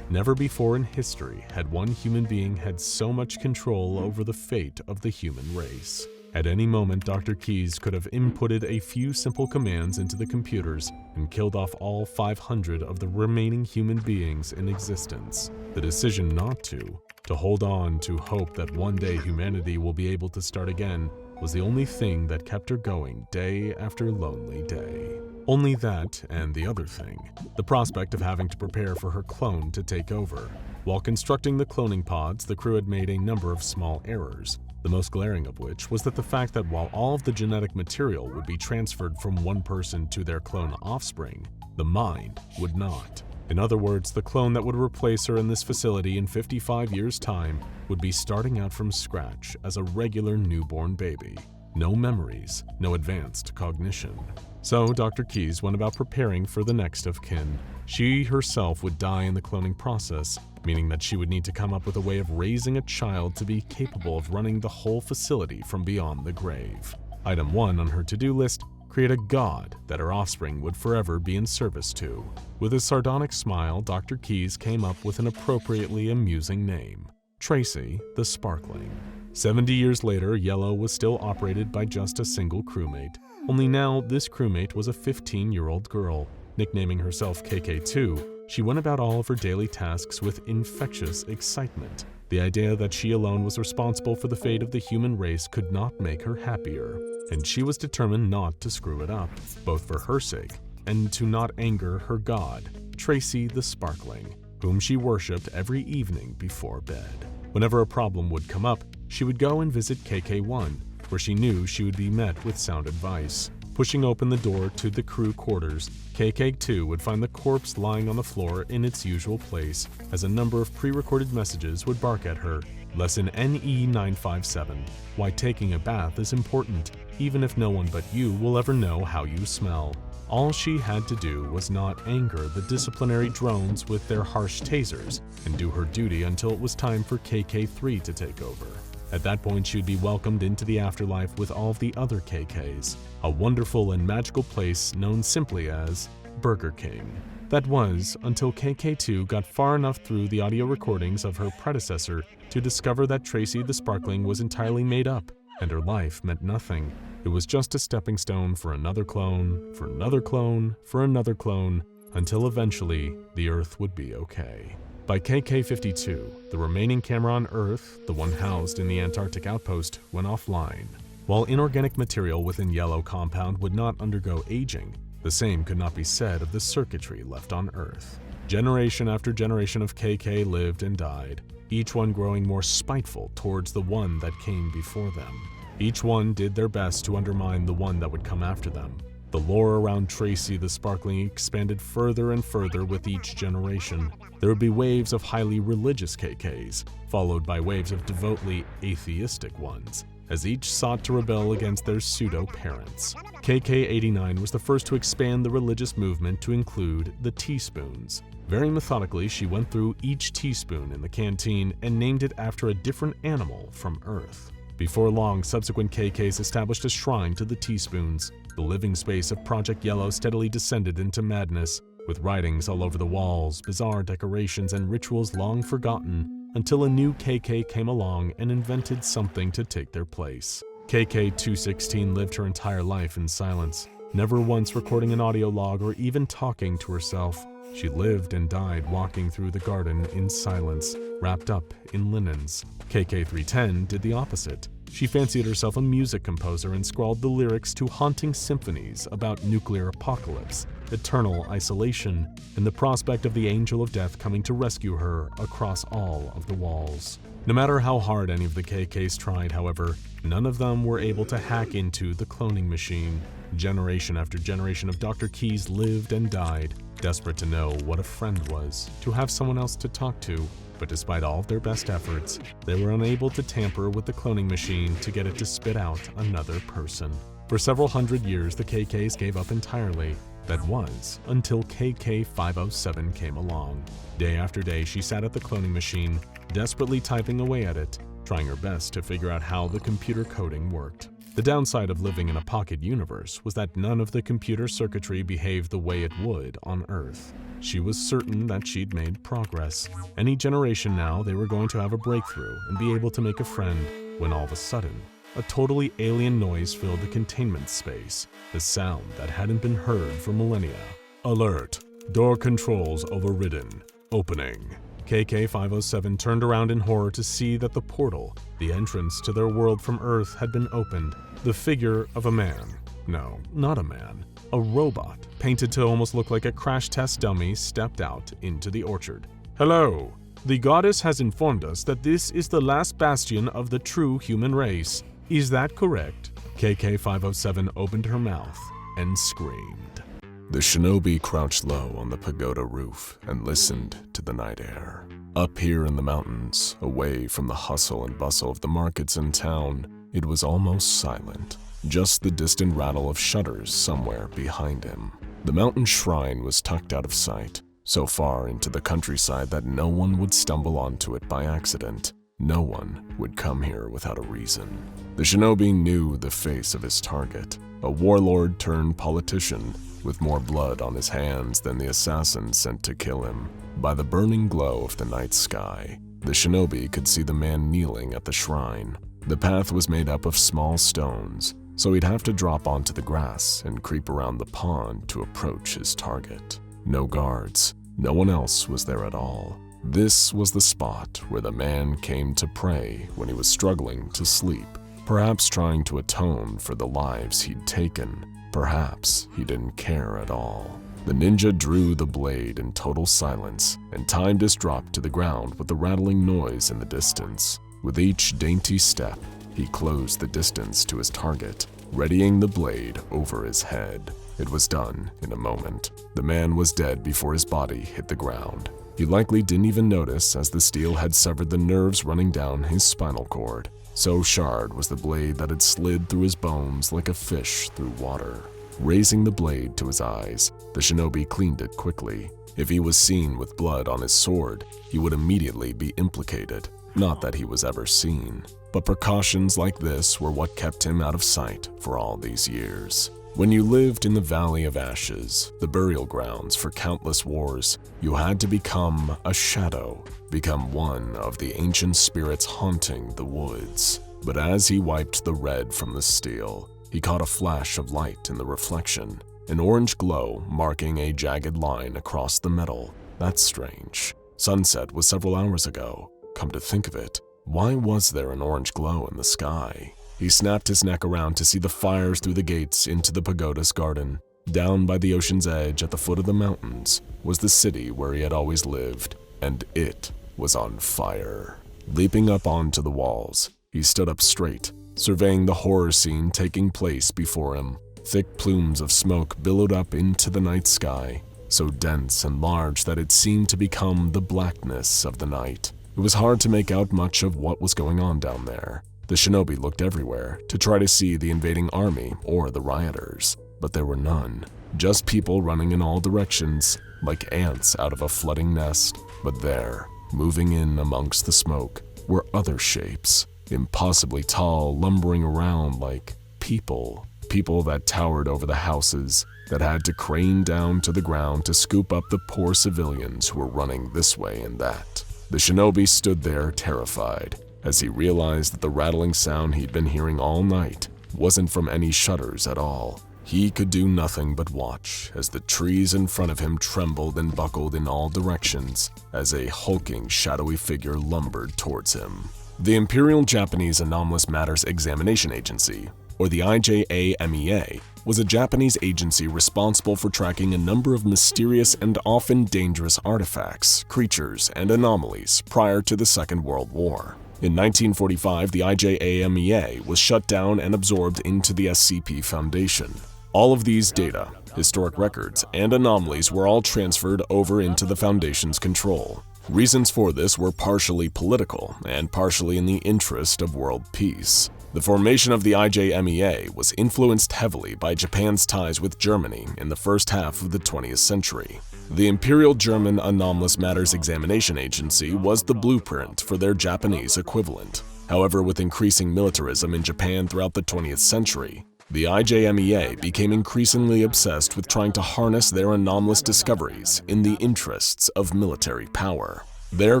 Never before in history had one human being had so much control over the fate of the human race. At any moment, Dr. Keyes could have inputted a few simple commands into the computers and killed off all 500 of the remaining human beings in existence. The decision not to hold on to hope that one day humanity will be able to start again, was the only thing that kept her going day after lonely day. Only that and the other thing, the prospect of having to prepare for her clone to take over. While constructing the cloning pods, the crew had made a number of small errors, the most glaring of which was that the fact that while all of the genetic material would be transferred from one person to their clone offspring, the mind would not. In other words, the clone that would replace her in this facility in 55 years' time would be starting out from scratch as a regular newborn baby. No memories, no advanced cognition. So Dr. Keyes went about preparing for the next of kin. She herself would die in the cloning process, meaning that she would need to come up with a way of raising a child to be capable of running the whole facility from beyond the grave. Item 1 on her to-do list: create a god that her offspring would forever be in service to. With a sardonic smile, Dr. Keyes came up with an appropriately amusing name: Tracy the Sparkling. 70 years later, Yellow was still operated by just a single crewmate. Only now, this crewmate was a 15-year-old girl. Nicknaming herself KK2, she went about all of her daily tasks with infectious excitement. The idea that she alone was responsible for the fate of the human race could not make her happier, and she was determined not to screw it up, both for her sake and to not anger her god, Tracy the Sparkling, whom she worshipped every evening before bed. Whenever a problem would come up, she would go and visit KK1, where she knew she would be met with sound advice. Pushing open the door to the crew quarters, KK2 would find the corpse lying on the floor in its usual place, as a number of pre-recorded messages would bark at her. Lesson NE957: why taking a bath is important, even if no one but you will ever know how you smell. All she had to do was not anger the disciplinary drones with their harsh tasers, and do her duty until it was time for KK3 to take over. At that point, she would be welcomed into the afterlife with all of the other KKs, a wonderful and magical place known simply as Burger King. That was until KK2 got far enough through the audio recordings of her predecessor to discover that Tracy the Sparkling was entirely made up, and her life meant nothing. It was just a stepping stone for another clone, for another clone, for another clone, until eventually the Earth would be okay. By KK52, the remaining camera on Earth, the one housed in the Antarctic outpost, went offline. While inorganic material within Yellow compound would not undergo aging, the same could not be said of the circuitry left on Earth. Generation after generation of KK lived and died, each one growing more spiteful towards the one that came before them. Each one did their best to undermine the one that would come after them. The lore around Tracy the Sparkling expanded further and further with each generation. There would be waves of highly religious KKs, followed by waves of devoutly atheistic ones, as each sought to rebel against their pseudo-parents. KK89 was the first to expand the religious movement to include the teaspoons. Very methodically, she went through each teaspoon in the canteen and named it after a different animal from Earth. Before long, subsequent KKs established a shrine to the teaspoons. The living space of Project Yellow steadily descended into madness, with writings all over the walls, bizarre decorations, and rituals long forgotten, until a new KK came along and invented something to take their place. KK216 lived her entire life in silence, never once recording an audio log or even talking to herself. She lived and died walking through the garden in silence, wrapped up in linens. KK310 did the opposite. She fancied herself a music composer and scrawled the lyrics to haunting symphonies about nuclear apocalypse, eternal isolation, and the prospect of the angel of death coming to rescue her across all of the walls. No matter how hard any of the KKs tried, however, none of them were able to hack into the cloning machine. Generation after generation of Dr. Keyes lived and died, desperate to know what a friend was, to have someone else to talk to. But despite all of their best efforts, they were unable to tamper with the cloning machine to get it to spit out another person. For several hundred years, the KKs gave up entirely, That was until KK507 came along. Day after day, she sat at the cloning machine, desperately typing away at it, trying her best to figure out how the computer coding worked. The downside of living in a pocket universe was that none of the computer circuitry behaved the way it would on Earth. She was certain that she'd made progress. Any generation now, they were going to have a breakthrough and be able to make a friend, when all of a sudden, a totally alien noise filled the containment space, the sound that hadn't been heard for millennia. Alert! Door controls overridden. Opening. KK507 turned around in horror to see that the portal, the entrance to their world from Earth, had been opened. The figure of a man. No, not a man. A robot, painted to almost look like a crash test dummy, stepped out into the orchard. Hello! The goddess has informed us that this is the last bastion of the true human race. Is that correct? KK507 opened her mouth and screamed. The shinobi crouched low on the pagoda roof and listened to the night air. Up here in the mountains, away from the hustle and bustle of the markets in town, it was almost silent. Just the distant rattle of shutters somewhere behind him. The mountain shrine was tucked out of sight, so far into the countryside that no one would stumble onto it by accident. No one would come here without a reason. The shinobi knew the face of his target, a warlord turned politician with more blood on his hands than the assassin sent to kill him. By the burning glow of the night sky, the shinobi could see the man kneeling at the shrine. The path was made up of small stones, so he'd have to drop onto the grass and creep around the pond to approach his target. No guards, no one else was there at all. This was the spot where the man came to pray when he was struggling to sleep, perhaps trying to atone for the lives he'd taken. Perhaps he didn't care at all. The ninja drew the blade in total silence and timed his drop to the ground with the rattling noise in the distance. With each dainty step, he closed the distance to his target, readying the blade over his head. It was done in a moment. The man was dead before his body hit the ground. He likely didn't even notice as the steel had severed the nerves running down his spinal cord. So sharp was the blade that had slid through his bones like a fish through water. Raising the blade to his eyes, the shinobi cleaned it quickly. If he was seen with blood on his sword, he would immediately be implicated. Not that he was ever seen, but precautions like this were what kept him out of sight for all these years. When you lived in the Valley of Ashes, the burial grounds for countless wars, you had to become a shadow, become one of the ancient spirits haunting the woods. But as he wiped the red from the steel, he caught a flash of light in the reflection, an orange glow marking a jagged line across the metal. That's strange. Sunset was several hours ago. Come to think of it, why was there an orange glow in the sky? He snapped his neck around to see the fires through the gates into the pagoda's garden. Down by the ocean's edge at the foot of the mountains was the city where he had always lived, and it was on fire. Leaping up onto the walls, he stood up straight, surveying the horror scene taking place before him. Thick plumes of smoke billowed up into the night sky, so dense and large that it seemed to become the blackness of the night. It was hard to make out much of what was going on down there. The shinobi looked everywhere to try to see the invading army or the rioters, but there were none. Just people running in all directions, like ants out of a flooding nest. But there, moving in amongst the smoke, were other shapes, impossibly tall, lumbering around like people. People that towered over the houses, that had to crane down to the ground to scoop up the poor civilians who were running this way and that. The shinobi stood there terrified, as he realized that the rattling sound he'd been hearing all night wasn't from any shutters at all. He could do nothing but watch as the trees in front of him trembled and buckled in all directions as a hulking, shadowy figure lumbered towards him. The Imperial Japanese Anomalous Matters Examination Agency, or the A.K.A, was a Japanese agency responsible for tracking a number of mysterious and often dangerous artifacts, creatures, and anomalies prior to the Second World War. In 1945, the A.K.A was shut down and absorbed into the SCP Foundation. All of these data, historic records, and anomalies were all transferred over into the Foundation's control. Reasons for this were partially political and partially in the interest of world peace. The formation of the IJMEA was influenced heavily by Japan's ties with Germany in the first half of the 20th century. The Imperial German Anomalous Matters Examination Agency was the blueprint for their Japanese equivalent. However, with increasing militarism in Japan throughout the 20th century, the IJMEA became increasingly obsessed with trying to harness their anomalous discoveries in the interests of military power. Their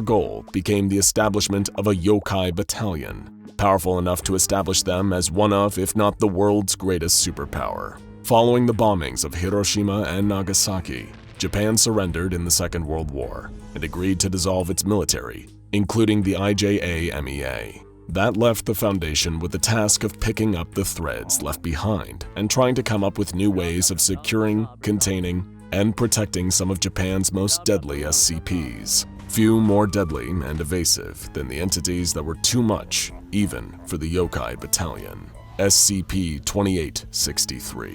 goal became the establishment of a yokai battalion, powerful enough to establish them as one of, if not the world's greatest superpower. Following the bombings of Hiroshima and Nagasaki, Japan surrendered in the Second World War and agreed to dissolve its military, including the IJMEA. That left the Foundation with the task of picking up the threads left behind and trying to come up with new ways of securing, containing, and protecting some of Japan's most deadly SCPs. Few more deadly and evasive than the entities that were too much, even for the Yokai Battalion. SCP-2863.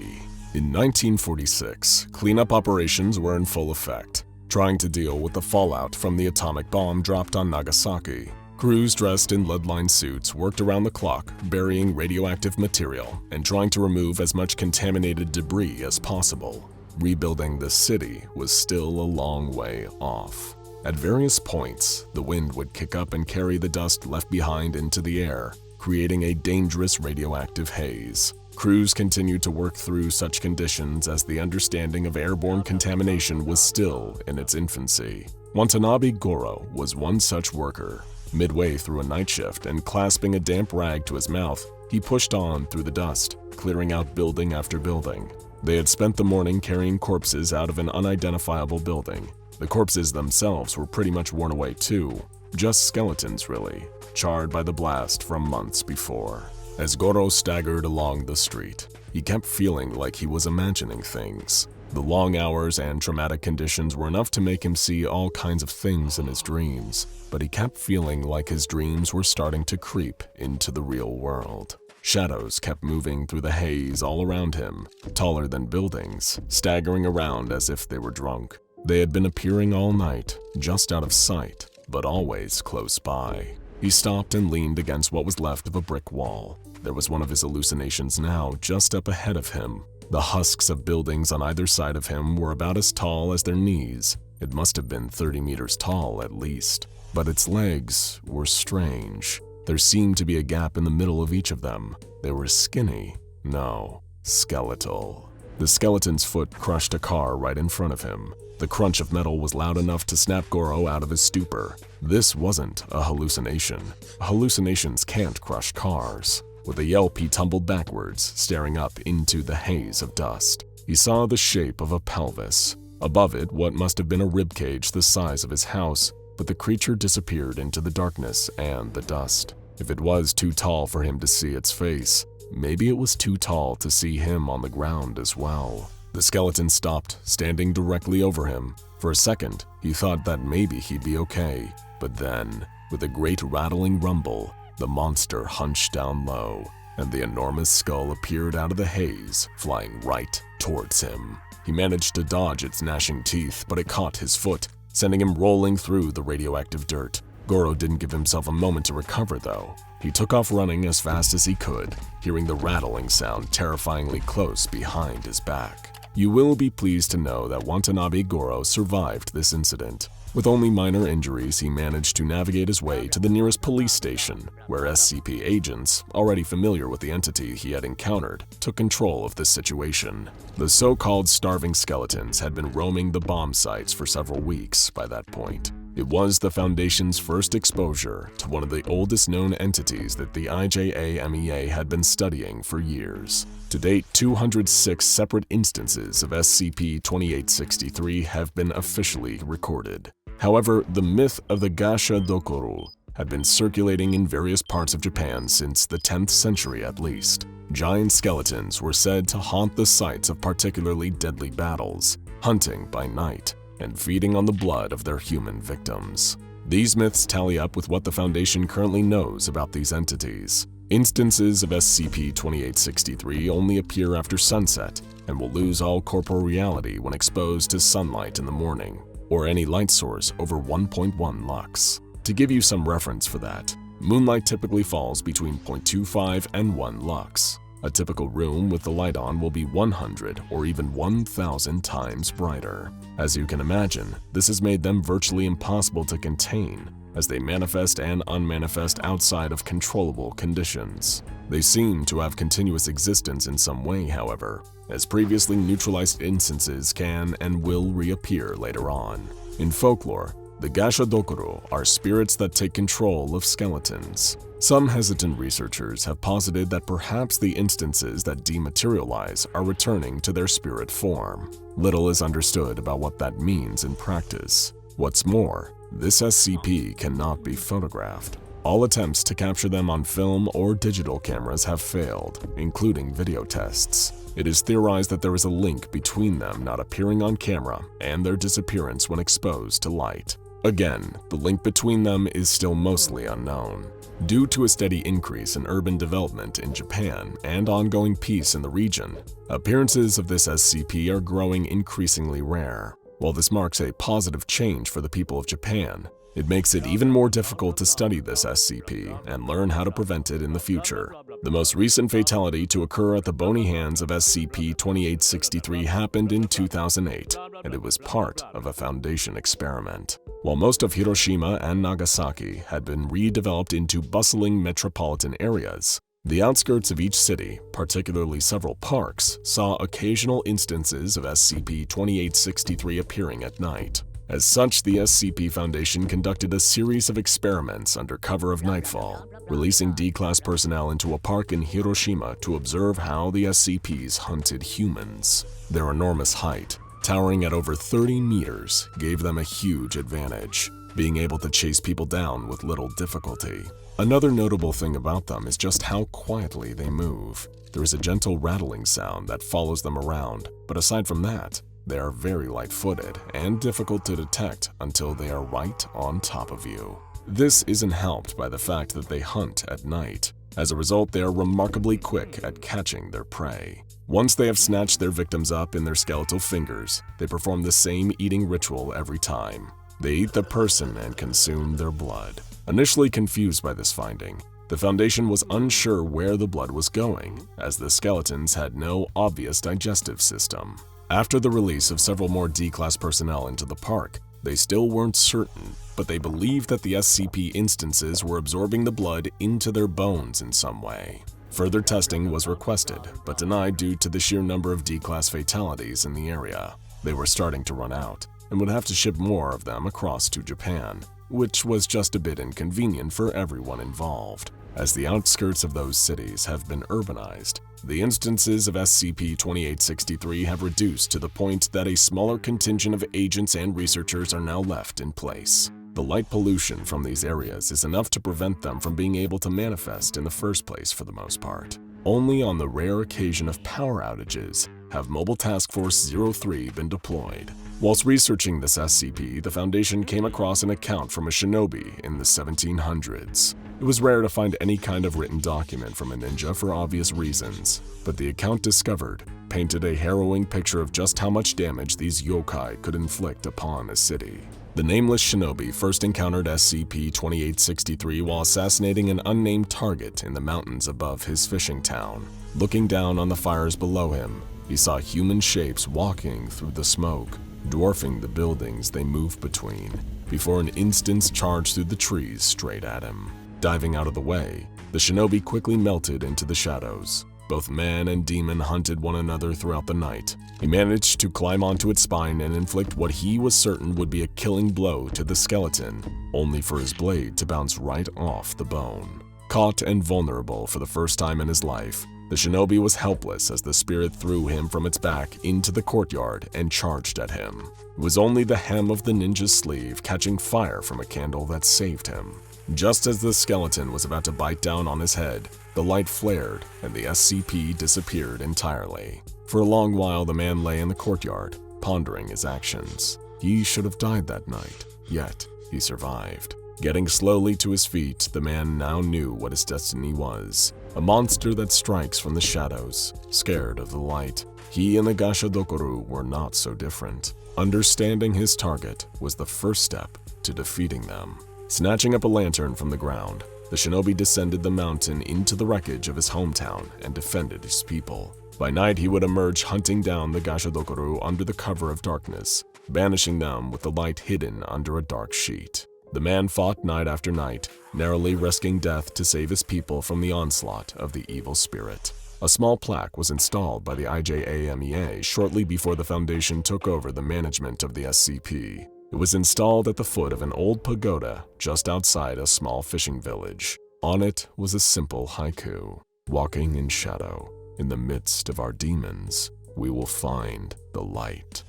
In 1946, cleanup operations were in full effect, trying to deal with the fallout from the atomic bomb dropped on Nagasaki. Crews dressed in lead-lined suits worked around the clock, burying radioactive material and trying to remove as much contaminated debris as possible. Rebuilding the city was still a long way off. At various points, the wind would kick up and carry the dust left behind into the air, creating a dangerous radioactive haze. Crews continued to work through such conditions as the understanding of airborne contamination was still in its infancy. Watanabe Goro was one such worker. Midway through a night shift and clasping a damp rag to his mouth, he pushed on through the dust, clearing out building after building. They had spent the morning carrying corpses out of an unidentifiable building. The corpses themselves were pretty much worn away too, just skeletons really, charred by the blast from months before. As Goro staggered along the street, he kept feeling like he was imagining things. The long hours and traumatic conditions were enough to make him see all kinds of things in his dreams, but he kept feeling like his dreams were starting to creep into the real world. Shadows kept moving through the haze all around him, taller than buildings, staggering around as if they were drunk. They had been appearing all night, just out of sight, but always close by. He stopped and leaned against what was left of a brick wall. There was one of his hallucinations now just up ahead of him. The husks of buildings on either side of him were about as tall as their knees. It must have been 30 meters tall at least. But its legs were strange. There seemed to be a gap in the middle of each of them. They were skinny. No, skeletal. The skeleton's foot crushed a car right in front of him. The crunch of metal was loud enough to snap Goro out of his stupor. This wasn't a hallucination. Hallucinations can't crush cars. With a yelp, he tumbled backwards, staring up into the haze of dust. He saw the shape of a pelvis. Above it, what must have been a ribcage the size of his house, but the creature disappeared into the darkness and the dust. If it was too tall for him to see its face, maybe it was too tall to see him on the ground as well. The skeleton stopped, standing directly over him. For a second, he thought that maybe he'd be okay, but then, with a great rattling rumble, the monster hunched down low, and the enormous skull appeared out of the haze, flying right towards him. He managed to dodge its gnashing teeth, but it caught his foot, sending him rolling through the radioactive dirt. Goro didn't give himself a moment to recover, though. He took off running as fast as he could, hearing the rattling sound terrifyingly close behind his back. You will be pleased to know that Watanabe Goro survived this incident. With only minor injuries, he managed to navigate his way to the nearest police station, where SCP agents, already familiar with the entity he had encountered, took control of the situation. The so-called starving skeletons had been roaming the bomb sites for several weeks by that point. It was the Foundation's first exposure to one of the oldest known entities that the IJMEA had been studying for years. To date, 206 separate instances of SCP-2863 have been officially recorded. However, the myth of the Gasha Dokoru had been circulating in various parts of Japan since the 10th century at least. Giant skeletons were said to haunt the sites of particularly deadly battles, hunting by night, and feeding on the blood of their human victims. These myths tally up with what the Foundation currently knows about these entities. Instances of SCP-2863 only appear after sunset and will lose all corporeality when exposed to sunlight in the morning, or any light source over 1.1 lux. To give you some reference for that, Moonlight typically falls between 0.25 and 1 lux. A typical room with the light on will be 100 or even 1,000 times brighter. As you can imagine, this has made them virtually impossible to contain, as they manifest and unmanifest outside of controllable conditions. They seem to have continuous existence in some way, however, as previously neutralized instances can and will reappear later on. In folklore, the Gashadokuro are spirits that take control of skeletons. Some hesitant researchers have posited that perhaps the instances that dematerialize are returning to their spirit form. Little is understood about what that means in practice. What's more, this SCP cannot be photographed. All attempts to capture them on film or digital cameras have failed, including video tests. It is theorized that there is a link between them not appearing on camera and their disappearance when exposed to light. Again, the link between them is still mostly unknown. Due to a steady increase in urban development in Japan and ongoing peace in the region, appearances of this SCP are growing increasingly rare. While this marks a positive change for the people of Japan, it makes it even more difficult to study this SCP and learn how to prevent it in the future. The most recent fatality to occur at the bony hands of SCP-2863 happened in 2008, and it was part of a Foundation experiment. While most of Hiroshima and Nagasaki had been redeveloped into bustling metropolitan areas, the outskirts of each city, particularly several parks, saw occasional instances of SCP-2863 appearing at night. As such, the SCP Foundation conducted a series of experiments under cover of nightfall, releasing D-Class personnel into a park in Hiroshima to observe how the SCPs hunted humans. Their enormous height, towering at over 30 meters, gave them a huge advantage, being able to chase people down with little difficulty. Another notable thing about them is just how quietly they move. There is a gentle rattling sound that follows them around, but aside from that, they are very light-footed and difficult to detect until they are right on top of you. This isn't helped by the fact that they hunt at night. As a result, they are remarkably quick at catching their prey. Once they have snatched their victims up in their skeletal fingers, they perform the same eating ritual every time. They eat the person and consume their blood. Initially confused by this finding, the Foundation was unsure where the blood was going, as the skeletons had no obvious digestive system. After the release of several more D-Class personnel into the park, they still weren't certain, but they believed that the SCP instances were absorbing the blood into their bones in some way. Further testing was requested, but denied due to the sheer number of D-Class fatalities in the area. They were starting to run out, and would have to ship more of them across to Japan, which was just a bit inconvenient for everyone involved. As the outskirts of those cities have been urbanized, the instances of SCP-2863 have reduced to the point that a smaller contingent of agents and researchers are now left in place. The light pollution from these areas is enough to prevent them from being able to manifest in the first place for the most part. Only on the rare occasion of power outages have Mobile Task Force 03 been deployed. Whilst researching this SCP, the Foundation came across an account from a shinobi in the 1700s. It was rare to find any kind of written document from a ninja for obvious reasons, but the account discovered painted a harrowing picture of just how much damage these yokai could inflict upon a city. The nameless shinobi first encountered SCP-2863 while assassinating an unnamed target in the mountains above his fishing town. Looking down on the fires below him, he saw human shapes walking through the smoke, dwarfing the buildings they moved between, before an instance charged through the trees straight at him. Diving out of the way, the shinobi quickly melted into the shadows. Both man and demon hunted one another throughout the night. He managed to climb onto its spine and inflict what he was certain would be a killing blow to the skeleton, only for his blade to bounce right off the bone. Caught and vulnerable for the first time in his life, the shinobi was helpless as the spirit threw him from its back into the courtyard and charged at him. It was only the hem of the ninja's sleeve catching fire from a candle that saved him. Just as the skeleton was about to bite down on his head, the light flared and the SCP disappeared entirely. For a long while, the man lay in the courtyard, pondering his actions. He should have died that night, yet he survived. Getting slowly to his feet, the man now knew what his destiny was. A monster that strikes from the shadows, scared of the light. He and the Gashadokuro were not so different. Understanding his target was the first step to defeating them. Snatching up a lantern from the ground, the shinobi descended the mountain into the wreckage of his hometown and defended his people. By night, he would emerge hunting down the Gashodokoru under the cover of darkness, banishing them with the light hidden under a dark sheet. The man fought night after night, narrowly risking death to save his people from the onslaught of the evil spirit. A small plaque was installed by the IJAMEA shortly before the Foundation took over the management of the SCP. It was installed at the foot of an old pagoda just outside a small fishing village. On it was a simple haiku: "Walking in shadow, in the midst of our demons, we will find the light."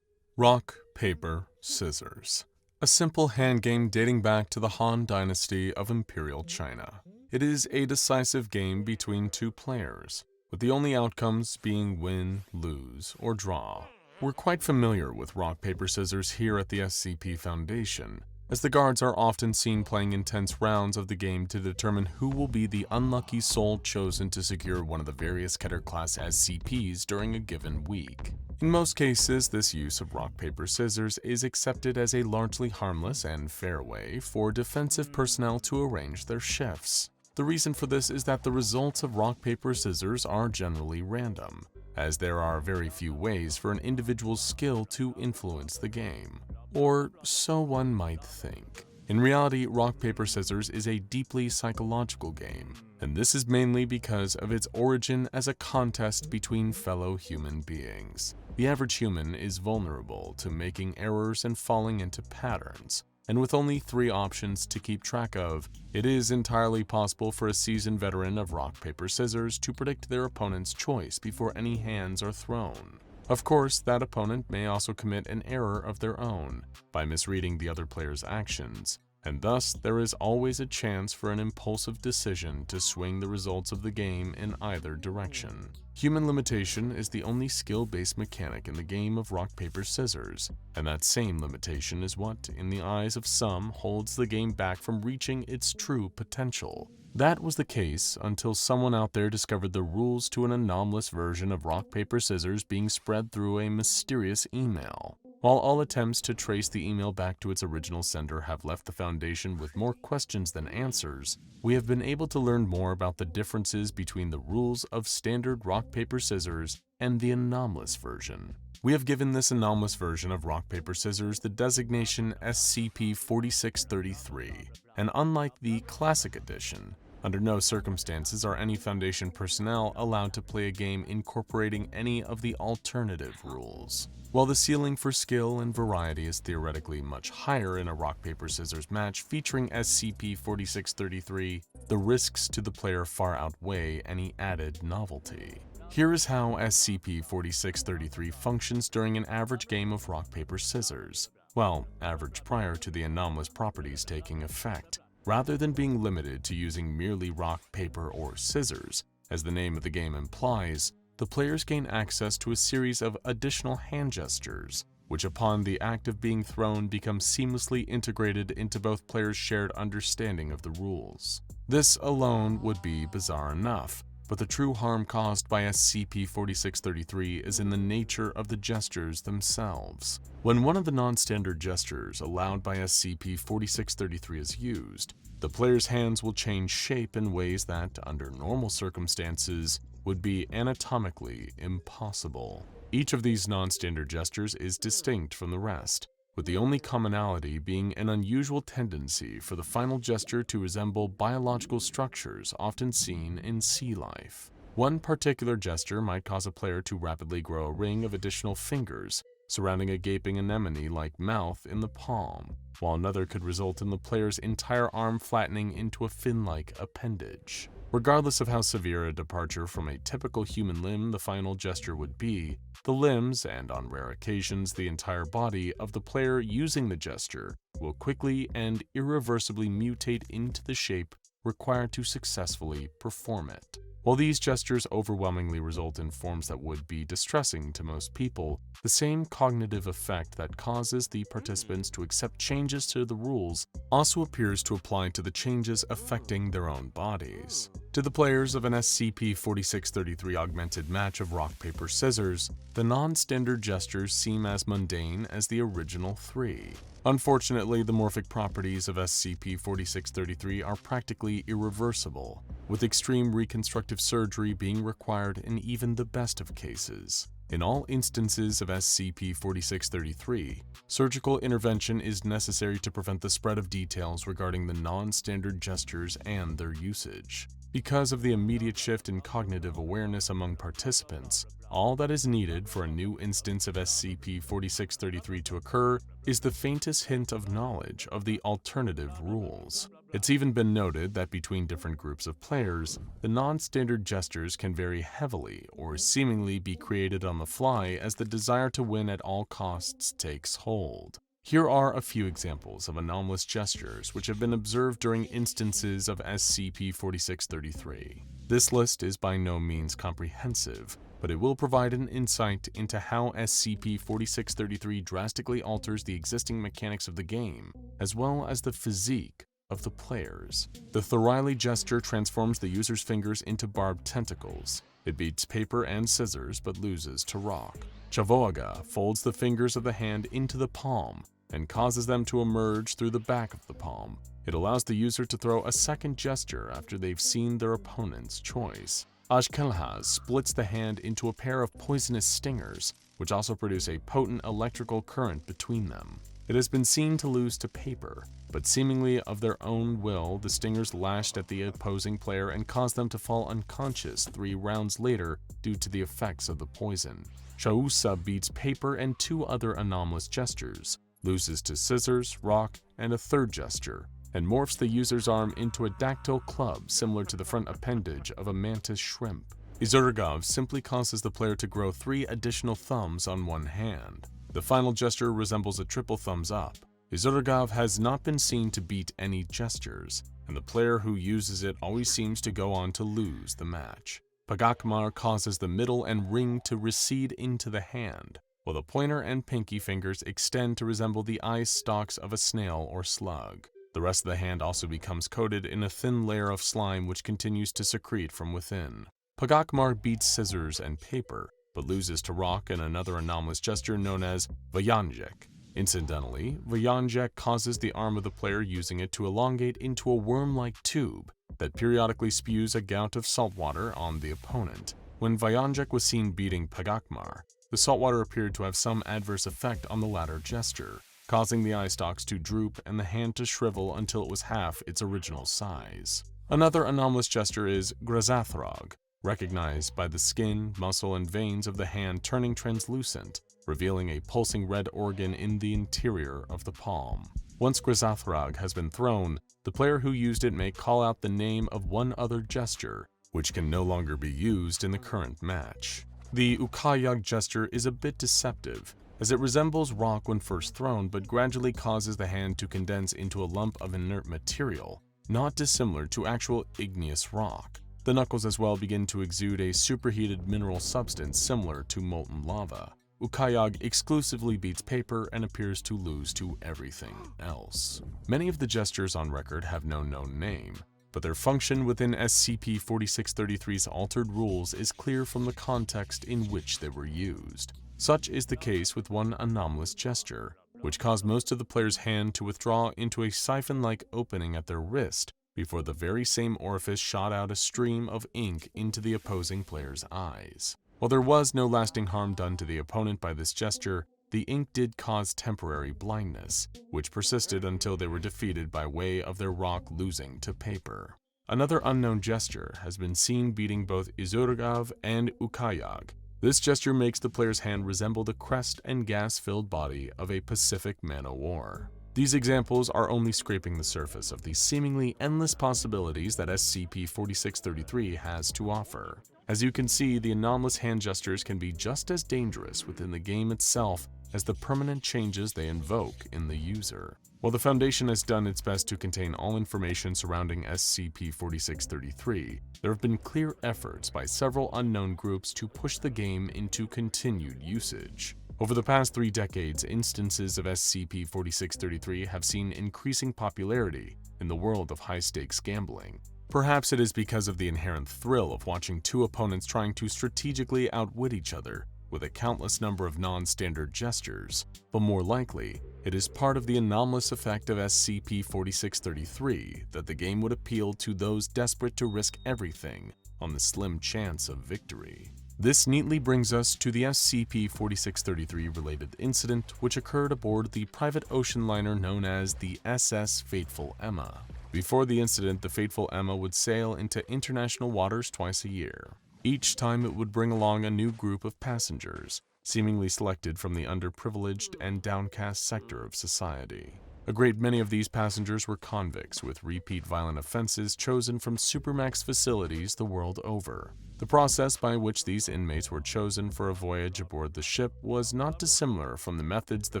Rock, paper, scissors. A simple hand game dating back to the Han Dynasty of Imperial China. It is a decisive game between two players, with the only outcomes being win, lose, or draw. We're quite familiar with rock, paper, scissors here at the SCP Foundation, as the guards are often seen playing intense rounds of the game to determine who will be the unlucky soul chosen to secure one of the various Keter-class SCPs during a given week. In most cases, this use of rock, paper, scissors is accepted as a largely harmless and fair way for defensive personnel to arrange their shifts. The reason for this is that the results of rock, paper, scissors are generally random, as there are very few ways for an individual's skill to influence the game. Or so one might think. In reality, rock, paper, scissors is a deeply psychological game, and this is mainly because of its origin as a contest between fellow human beings. The average human is vulnerable to making errors and falling into patterns, and with only 3 options to keep track of, it is entirely possible for a seasoned veteran of rock, paper, scissors to predict their opponent's choice before any hands are thrown. Of course, that opponent may also commit an error of their own by misreading the other player's actions, and thus there is always a chance for an impulsive decision to swing the results of the game in either direction. Human limitation is the only skill-based mechanic in the game of rock, paper, scissors, and that same limitation is what, in the eyes of some, holds the game back from reaching its true potential. That was the case until someone out there discovered the rules to an anomalous version of rock, paper, scissors being spread through a mysterious email. While all attempts to trace the email back to its original sender have left the Foundation with more questions than answers, we have been able to learn more about the differences between the rules of standard rock, paper, scissors and the anomalous version. We have given this anomalous version of rock, paper, scissors the designation SCP-4633, and unlike the Classic Edition, under no circumstances are any Foundation personnel allowed to play a game incorporating any of the alternative rules. While the ceiling for skill and variety is theoretically much higher in a rock, paper, scissors match featuring SCP-4633, the risks to the player far outweigh any added novelty. Here is how SCP-4633 functions during an average game of rock, paper, scissors. Well, average prior to the anomalous properties taking effect. Rather than being limited to using merely rock, paper, or scissors, as the name of the game implies, the players gain access to a series of additional hand gestures, which upon the act of being thrown become seamlessly integrated into both players' shared understanding of the rules. This alone would be bizarre enough, but the true harm caused by SCP-4633 is in the nature of the gestures themselves. When one of the non-standard gestures allowed by SCP-4633 is used, the player's hands will change shape in ways that, under normal circumstances, would be anatomically impossible. Each of these non-standard gestures is distinct from the rest, with the only commonality being an unusual tendency for the final gesture to resemble biological structures often seen in sea life. One particular gesture might cause a player to rapidly grow a ring of additional fingers surrounding a gaping anemone-like mouth in the palm, while another could result in the player's entire arm flattening into a fin-like appendage. Regardless of how severe a departure from a typical human limb the final gesture would be, the limbs, and on rare occasions the entire body, of the player using the gesture will quickly and irreversibly mutate into the shape required to successfully perform it. While these gestures overwhelmingly result in forms that would be distressing to most people, the same cognitive effect that causes the participants to accept changes to the rules also appears to apply to the changes affecting their own bodies. To the players of an SCP-4633 augmented match of rock, paper, scissors, the non-standard gestures seem as mundane as the original 3. Unfortunately, the morphic properties of SCP-4633 are practically irreversible, with extreme reconstructive surgery being required in even the best of cases. In all instances of SCP-4633, surgical intervention is necessary to prevent the spread of details regarding the non-standard gestures and their usage. Because of the immediate shift in cognitive awareness among participants, all that is needed for a new instance of SCP-4633 to occur is the faintest hint of knowledge of the alternative rules. It's even been noted that between different groups of players, the non-standard gestures can vary heavily or seemingly be created on the fly as the desire to win at all costs takes hold. Here are a few examples of anomalous gestures which have been observed during instances of SCP-4633. This list is by no means comprehensive, but it will provide an insight into how SCP-4633 drastically alters the existing mechanics of the game, as well as the physique of the players. The Thoriley gesture transforms the user's fingers into barbed tentacles. It beats paper and scissors but loses to rock. Chavoaga folds the fingers of the hand into the palm and causes them to emerge through the back of the palm. It allows the user to throw a second gesture after they've seen their opponent's choice. Ashkelhaz splits the hand into a pair of poisonous stingers, which also produce a potent electrical current between them. It has been seen to lose to paper, but seemingly of their own will, the stingers lashed at the opposing player and caused them to fall unconscious 3 rounds later due to the effects of the poison. Shausa beats paper and 2 other anomalous gestures, loses to scissors, rock, and a third gesture, and morphs the user's arm into a dactyl club similar to the front appendage of a mantis shrimp. Izurgov simply causes the player to grow 3 additional thumbs on one hand. The final gesture resembles a triple thumbs up. Izurgov has not been seen to beat any gestures, and the player who uses it always seems to go on to lose the match. Pagakmar causes the middle and ring to recede into the hand, while the pointer and pinky fingers extend to resemble the eye stalks of a snail or slug. The rest of the hand also becomes coated in a thin layer of slime which continues to secrete from within. Pagakmar beats scissors and paper, but loses to rock and another anomalous gesture known as Vayanjek. Incidentally, Vayanjek causes the arm of the player using it to elongate into a worm-like tube that periodically spews a gout of salt water on the opponent. When Vayanjek was seen beating Pagakmar, the salt water appeared to have some adverse effect on the latter gesture, causing the eye stalks to droop and the hand to shrivel until it was half its original size. Another anomalous gesture is Grazathrog, recognized by the skin, muscle, and veins of the hand turning translucent, revealing a pulsing red organ in the interior of the palm. Once Grazathrog has been thrown, the player who used it may call out the name of one other gesture, which can no longer be used in the current match. The Ukayag gesture is a bit deceptive, as it resembles rock when first thrown but gradually causes the hand to condense into a lump of inert material, not dissimilar to actual igneous rock. The knuckles as well begin to exude a superheated mineral substance similar to molten lava. Ukayag exclusively beats paper and appears to lose to everything else. Many of the gestures on record have no known name, but their function within SCP-4633's altered rules is clear from the context in which they were used. Such is the case with one anomalous gesture, which caused most of the player's hand to withdraw into a siphon-like opening at their wrist before the very same orifice shot out a stream of ink into the opposing player's eyes. While there was no lasting harm done to the opponent by this gesture, the ink did cause temporary blindness, which persisted until they were defeated by way of their rock losing to paper. Another unknown gesture has been seen beating both Izurgav and Ukayag. This gesture makes the player's hand resemble the crest and gas-filled body of a Pacific man-o'-war. These examples are only scraping the surface of the seemingly endless possibilities that SCP-4633 has to offer. As you can see, the anomalous hand gestures can be just as dangerous within the game itself as the permanent changes they invoke in the user. While the Foundation has done its best to contain all information surrounding SCP-4633, there have been clear efforts by several unknown groups to push the game into continued usage. Over the past 3 decades, instances of SCP-4633 have seen increasing popularity in the world of high-stakes gambling. Perhaps it is because of the inherent thrill of watching 2 opponents trying to strategically outwit each other, with a countless number of non-standard gestures, but more likely, it is part of the anomalous effect of SCP-4633 that the game would appeal to those desperate to risk everything on the slim chance of victory. This neatly brings us to the SCP-4633 related incident which occurred aboard the private ocean liner known as the SS Fateful Emma. Before the incident, the Fateful Emma would sail into international waters twice a year. Each time it would bring along a new group of passengers, seemingly selected from the underprivileged and downcast sector of society. A great many of these passengers were convicts with repeat violent offenses chosen from supermax facilities the world over. The process by which these inmates were chosen for a voyage aboard the ship was not dissimilar from the methods the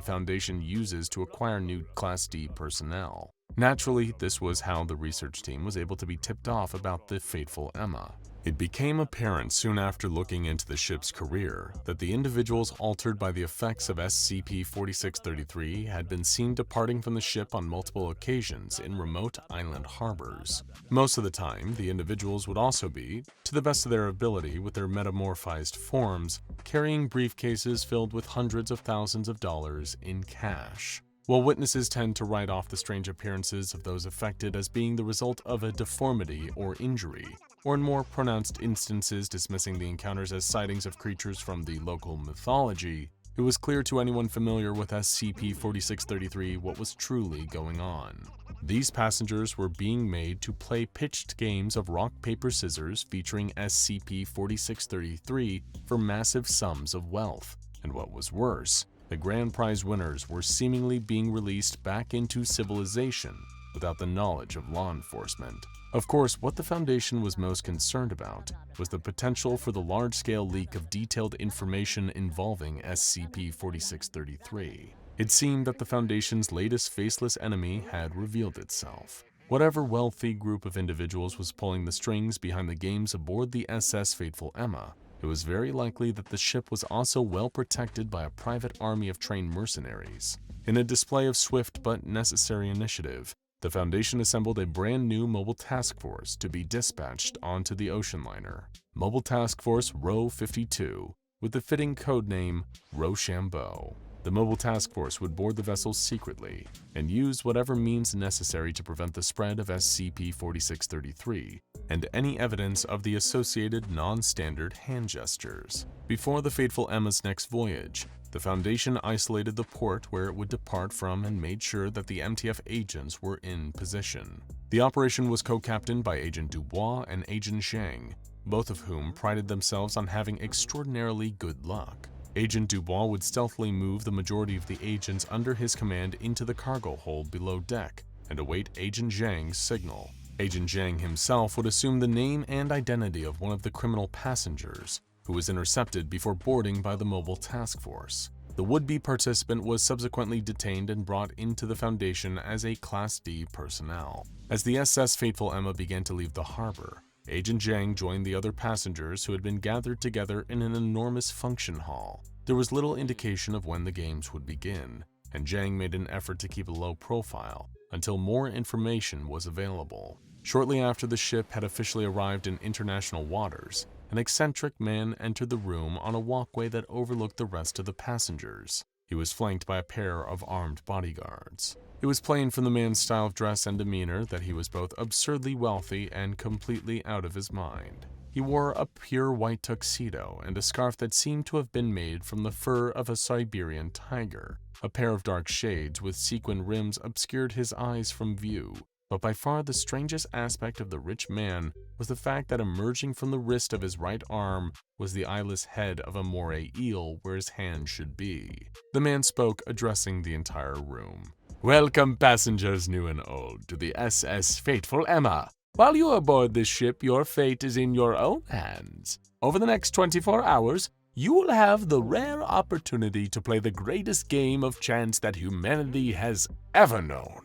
Foundation uses to acquire new Class D personnel. Naturally, this was how the research team was able to be tipped off about the Fateful Emma. It became apparent soon after looking into the ship's career that the individuals altered by the effects of SCP-4633 had been seen departing from the ship on multiple occasions in remote island harbors. Most of the time, the individuals would also be, to the best of their ability with their metamorphized forms, carrying briefcases filled with hundreds of thousands of dollars in cash. While witnesses tend to write off the strange appearances of those affected as being the result of a deformity or injury, or in more pronounced instances dismissing the encounters as sightings of creatures from the local mythology, it was clear to anyone familiar with SCP-4633 what was truly going on. These passengers were being made to play pitched games of rock, paper, scissors featuring SCP-4633 for massive sums of wealth, and what was worse, the grand prize winners were seemingly being released back into civilization without the knowledge of law enforcement. Of course, what the Foundation was most concerned about was the potential for the large-scale leak of detailed information involving SCP-4633. It seemed that the Foundation's latest faceless enemy had revealed itself. Whatever wealthy group of individuals was pulling the strings behind the games aboard the SS Fateful Emma, it was very likely that the ship was also well protected by a private army of trained mercenaries. In a display of swift but necessary initiative, the Foundation assembled a brand new mobile task force to be dispatched onto the ocean liner. Mobile Task Force Row 52, with the fitting codename Rochambeau. The Mobile Task Force would board the vessel secretly and use whatever means necessary to prevent the spread of SCP-4633 and any evidence of the associated non-standard hand gestures. Before the Fateful Emma's next voyage, the Foundation isolated the port where it would depart from and made sure that the MTF agents were in position. The operation was co-captained by Agent Dubois and Agent Zhang, both of whom prided themselves on having extraordinarily good luck. Agent Dubois would stealthily move the majority of the agents under his command into the cargo hold below deck and await Agent Zhang's signal. Agent Zhang himself would assume the name and identity of one of the criminal passengers, who was intercepted before boarding by the Mobile Task Force. The would-be participant was subsequently detained and brought into the Foundation as a Class D personnel. As the SS Fateful Emma began to leave the harbor, Agent Zhang joined the other passengers who had been gathered together in an enormous function hall. There was little indication of when the games would begin, and Zhang made an effort to keep a low profile until more information was available. Shortly after the ship had officially arrived in international waters, an eccentric man entered the room on a walkway that overlooked the rest of the passengers. He was flanked by a pair of armed bodyguards. It was plain from the man's style of dress and demeanor that he was both absurdly wealthy and completely out of his mind. He wore a pure white tuxedo and a scarf that seemed to have been made from the fur of a Siberian tiger. A pair of dark shades with sequin rims obscured his eyes from view, but by far the strangest aspect of the rich man was the fact that emerging from the wrist of his right arm was the eyeless head of a moray eel where his hand should be. The man spoke, addressing the entire room. "Welcome, passengers new and old, to the SS Fateful Emma. While you are aboard this ship, your fate is in your own hands. Over the next 24 hours, you will have the rare opportunity to play the greatest game of chance that humanity has ever known.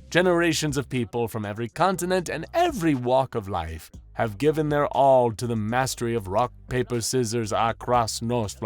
Generations of people from every continent and every walk of life have given their all to the mastery of rock, paper, scissors, across, north,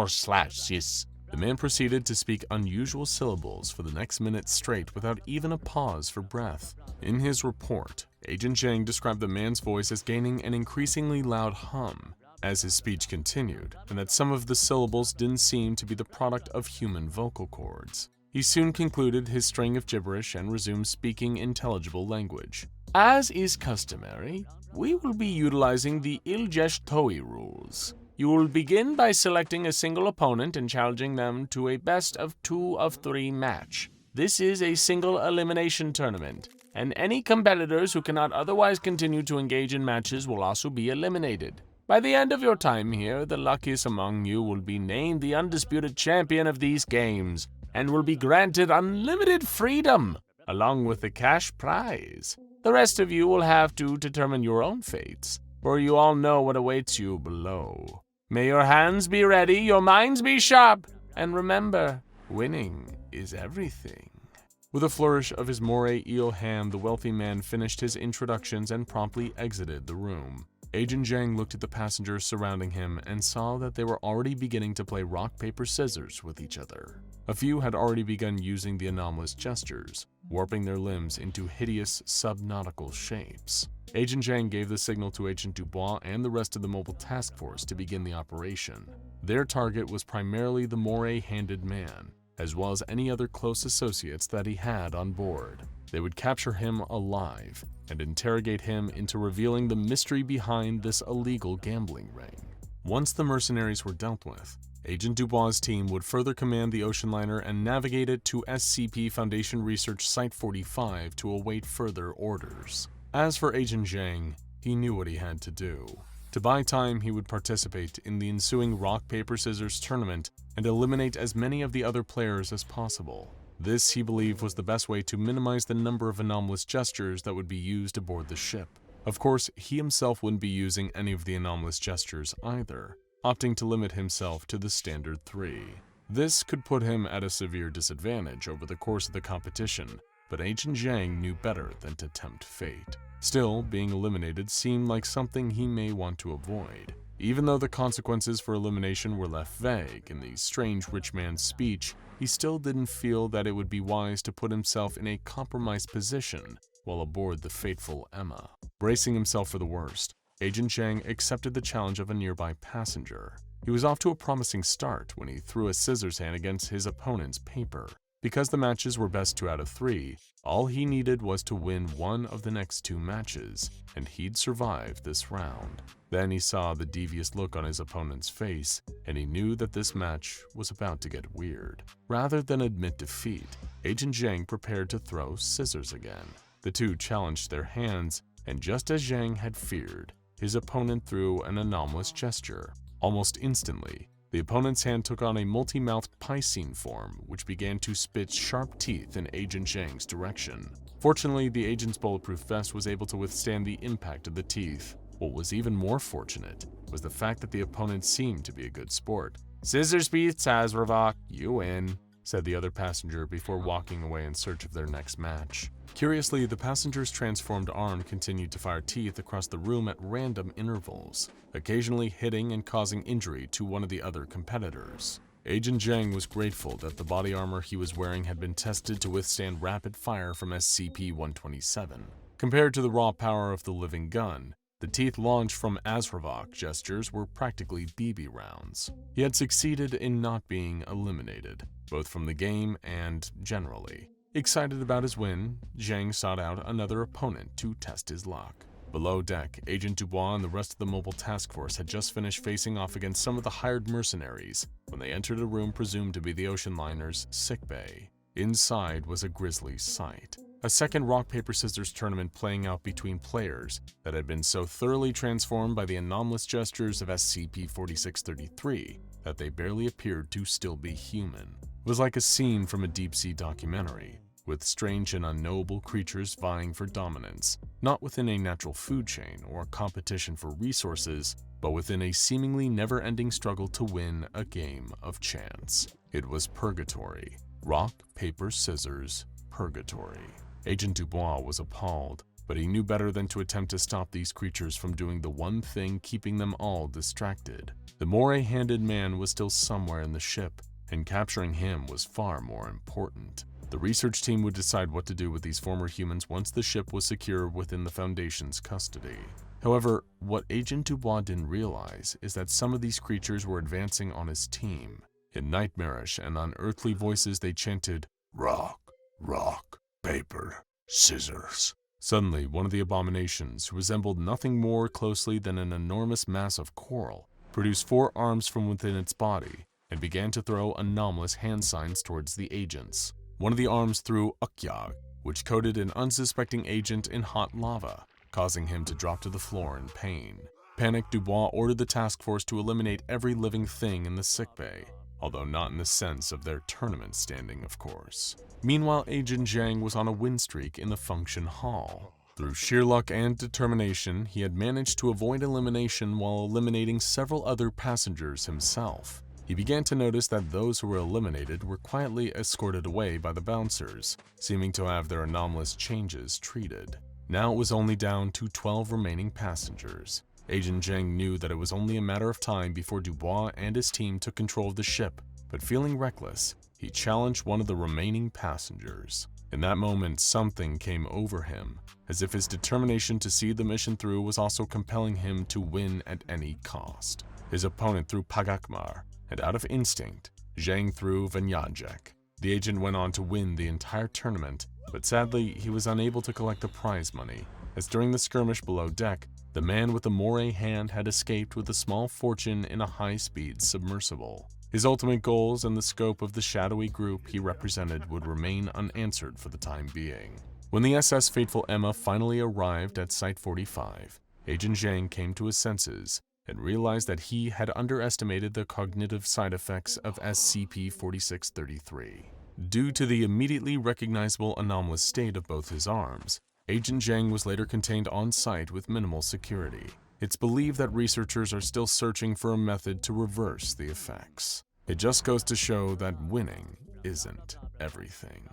slash, //. The man proceeded to speak unusual syllables for the next minute straight without even a pause for breath. In his report, Agent Zhang described the man's voice as gaining an increasingly loud hum, as his speech continued, and that some of the syllables didn't seem to be the product of human vocal cords. He soon concluded his string of gibberish and resumed speaking intelligible language. As is customary, we will be utilizing the Iljesh-Toi rules. You will begin by selecting a single opponent and challenging them to a best of 2 of 3 match. This is a single elimination tournament, and any competitors who cannot otherwise continue to engage in matches will also be eliminated. By the end of your time here, the luckiest among you will be named the undisputed champion of these games, and will be granted unlimited freedom, along with the cash prize. The rest of you will have to determine your own fates, for you all know what awaits you below. May your hands be ready, your minds be sharp, and remember, winning is everything. With a flourish of his moray eel hand, the wealthy man finished his introductions and promptly exited the room. Agent Zhang looked at the passengers surrounding him and saw that they were already beginning to play rock, paper, scissors with each other. A few had already begun using the anomalous gestures, warping their limbs into hideous subnautical shapes. Agent Zhang gave the signal to Agent Dubois and the rest of the mobile task force to begin the operation. Their target was primarily the moray-handed man, as well as any other close associates that he had on board. They would capture him alive and interrogate him into revealing the mystery behind this illegal gambling ring. Once the mercenaries were dealt with, Agent Dubois' team would further command the ocean liner and navigate it to SCP Foundation Research Site 45 to await further orders. As for Agent Zhang, he knew what he had to do. To buy time, he would participate in the ensuing rock, paper, scissors tournament and eliminate as many of the other players as possible. This, he believed, was the best way to minimize the number of anomalous gestures that would be used aboard the ship. Of course, he himself wouldn't be using any of the anomalous gestures either, opting to limit himself to the standard 3. This could put him at a severe disadvantage over the course of the competition, but Agent Zhang knew better than to tempt fate. Still, being eliminated seemed like something he may want to avoid. Even though the consequences for elimination were left vague in the strange rich man's speech, he still didn't feel that it would be wise to put himself in a compromised position while aboard the fateful Emma. Bracing himself for the worst, Agent Zhang accepted the challenge of a nearby passenger. He was off to a promising start when he threw a scissors hand against his opponent's paper. Because the matches were best 2 out of 3, all he needed was to win one of the next 2 matches, and he'd survive this round. Then he saw the devious look on his opponent's face, and he knew that this match was about to get weird. Rather than admit defeat, Agent Zhang prepared to throw scissors again. The two challenged their hands, and just as Zhang had feared, his opponent threw an anomalous gesture. Almost instantly, the opponent's hand took on a multi-mouthed Piscine form, which began to spit sharp teeth in Agent Zhang's direction. Fortunately, the agent's bulletproof vest was able to withstand the impact of the teeth. What was even more fortunate was the fact that the opponent seemed to be a good sport. "Scissors beats Azravok, you win," said the other passenger before walking away in search of their next match. Curiously, the passenger's transformed arm continued to fire teeth across the room at random intervals, occasionally hitting and causing injury to one of the other competitors. Agent Zhang was grateful that the body armor he was wearing had been tested to withstand rapid fire from SCP-127. Compared to the raw power of the living gun, the teeth launched from Azravok gestures were practically BB rounds. He had succeeded in not being eliminated, both from the game and generally. Excited about his win, Zhang sought out another opponent to test his luck. Below deck, Agent Dubois and the rest of the mobile task force had just finished facing off against some of the hired mercenaries when they entered a room presumed to be the ocean liner's sickbay. Inside was a grisly sight. A second rock, paper, scissors tournament playing out between players that had been so thoroughly transformed by the anomalous gestures of SCP-4633 that they barely appeared to still be human. It was like a scene from a deep-sea documentary, with strange and unknowable creatures vying for dominance, not within a natural food chain or competition for resources, but within a seemingly never-ending struggle to win a game of chance. It was purgatory. Rock, paper, scissors, purgatory. Agent Dubois was appalled, but he knew better than to attempt to stop these creatures from doing the one thing keeping them all distracted. The moray-handed man was still somewhere in the ship, and capturing him was far more important. The research team would decide what to do with these former humans once the ship was secure within the Foundation's custody. However, what Agent Dubois didn't realize is that some of these creatures were advancing on his team. In nightmarish and unearthly voices, they chanted, "Rock, rock, paper, scissors." Suddenly, one of the abominations, who resembled nothing more closely than an enormous mass of coral, produced 4 arms from within its body and began to throw anomalous hand signs towards the agents. One of the arms threw Ukyag, which coated an unsuspecting agent in hot lava, causing him to drop to the floor in pain. Panicked, Dubois ordered the task force to eliminate every living thing in the sickbay, although not in the sense of their tournament standing, of course. Meanwhile, Agent Zhang was on a win streak in the function hall. Through sheer luck and determination, he had managed to avoid elimination while eliminating several other passengers himself. He began to notice that those who were eliminated were quietly escorted away by the bouncers, seeming to have their anomalous changes treated. Now it was only down to 12 remaining passengers. Agent Zhang knew that it was only a matter of time before Dubois and his team took control of the ship, but feeling reckless, he challenged one of the remaining passengers. In that moment, something came over him, as if his determination to see the mission through was also compelling him to win at any cost. His opponent threw Pagakmar, and out of instinct, Zhang threw Vanyajek. The agent went on to win the entire tournament, but sadly, he was unable to collect the prize money, as during the skirmish below deck, the man with the moray hand had escaped with a small fortune in a high-speed submersible. His ultimate goals and the scope of the shadowy group he represented would remain unanswered for the time being. When the SS Fateful Emma finally arrived at Site 45, Agent Zhang came to his senses and realized that he had underestimated the cognitive side effects of SCP-4633. Due to the immediately recognizable anomalous state of both his arms, Agent Zhang was later contained on site with minimal security. It's believed that researchers are still searching for a method to reverse the effects. It just goes to show that winning isn't everything.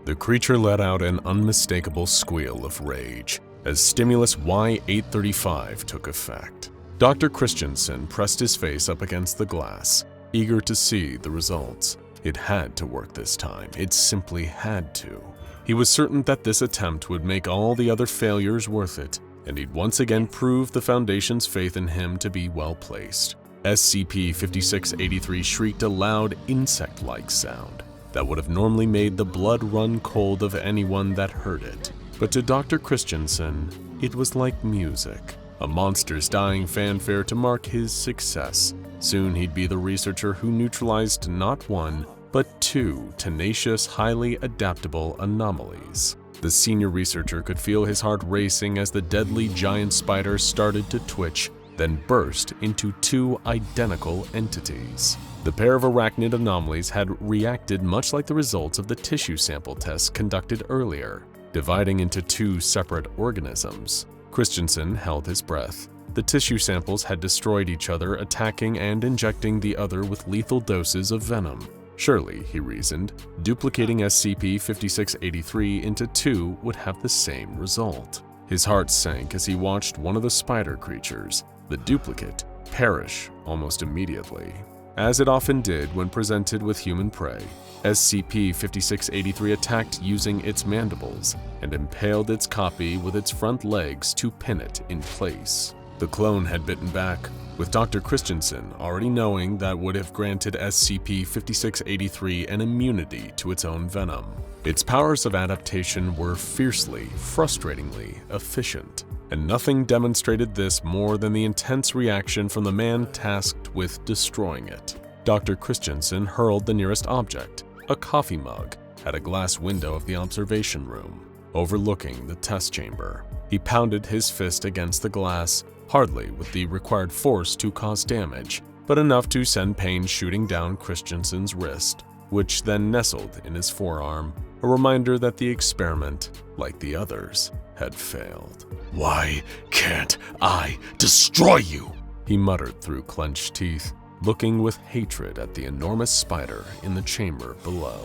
The creature let out an unmistakable squeal of rage as stimulus Y-835 took effect. Dr. Christensen pressed his face up against the glass, eager to see the results. It had to work this time. It simply had to. He was certain that this attempt would make all the other failures worth it, and he'd once again prove the Foundation's faith in him to be well-placed. SCP-5683 shrieked a loud, insect-like sound that would have normally made the blood run cold of anyone that heard it. But to Dr. Christensen, it was like music, a monster's dying fanfare to mark his success. Soon he'd be the researcher who neutralized not one, but 2 tenacious, highly adaptable anomalies. The senior researcher could feel his heart racing as the deadly giant spider started to twitch, then burst into 2 identical entities. The pair of arachnid anomalies had reacted much like the results of the tissue sample tests conducted earlier, dividing into 2 separate organisms. Christensen held his breath. The tissue samples had destroyed each other, attacking and injecting the other with lethal doses of venom. Surely, he reasoned, duplicating SCP-5683 into 2 would have the same result. His heart sank as he watched one of the spider creatures, the duplicate, perish almost immediately. As it often did when presented with human prey, SCP-5683 attacked using its mandibles and impaled its copy with its front legs to pin it in place. The clone had bitten back, with Dr. Christensen already knowing that would have granted SCP-5683 an immunity to its own venom. Its powers of adaptation were fiercely, frustratingly efficient, and nothing demonstrated this more than the intense reaction from the man tasked with destroying it. Dr. Christensen hurled the nearest object, a coffee mug, at a glass window of the observation room, overlooking the test chamber. He pounded his fist against the glass, hardly with the required force to cause damage, but enough to send pain shooting down Christensen's wrist, which then nestled in his forearm, a reminder that the experiment, like the others, had failed. "Why can't I destroy you?" he muttered through clenched teeth, looking with hatred at the enormous spider in the chamber below.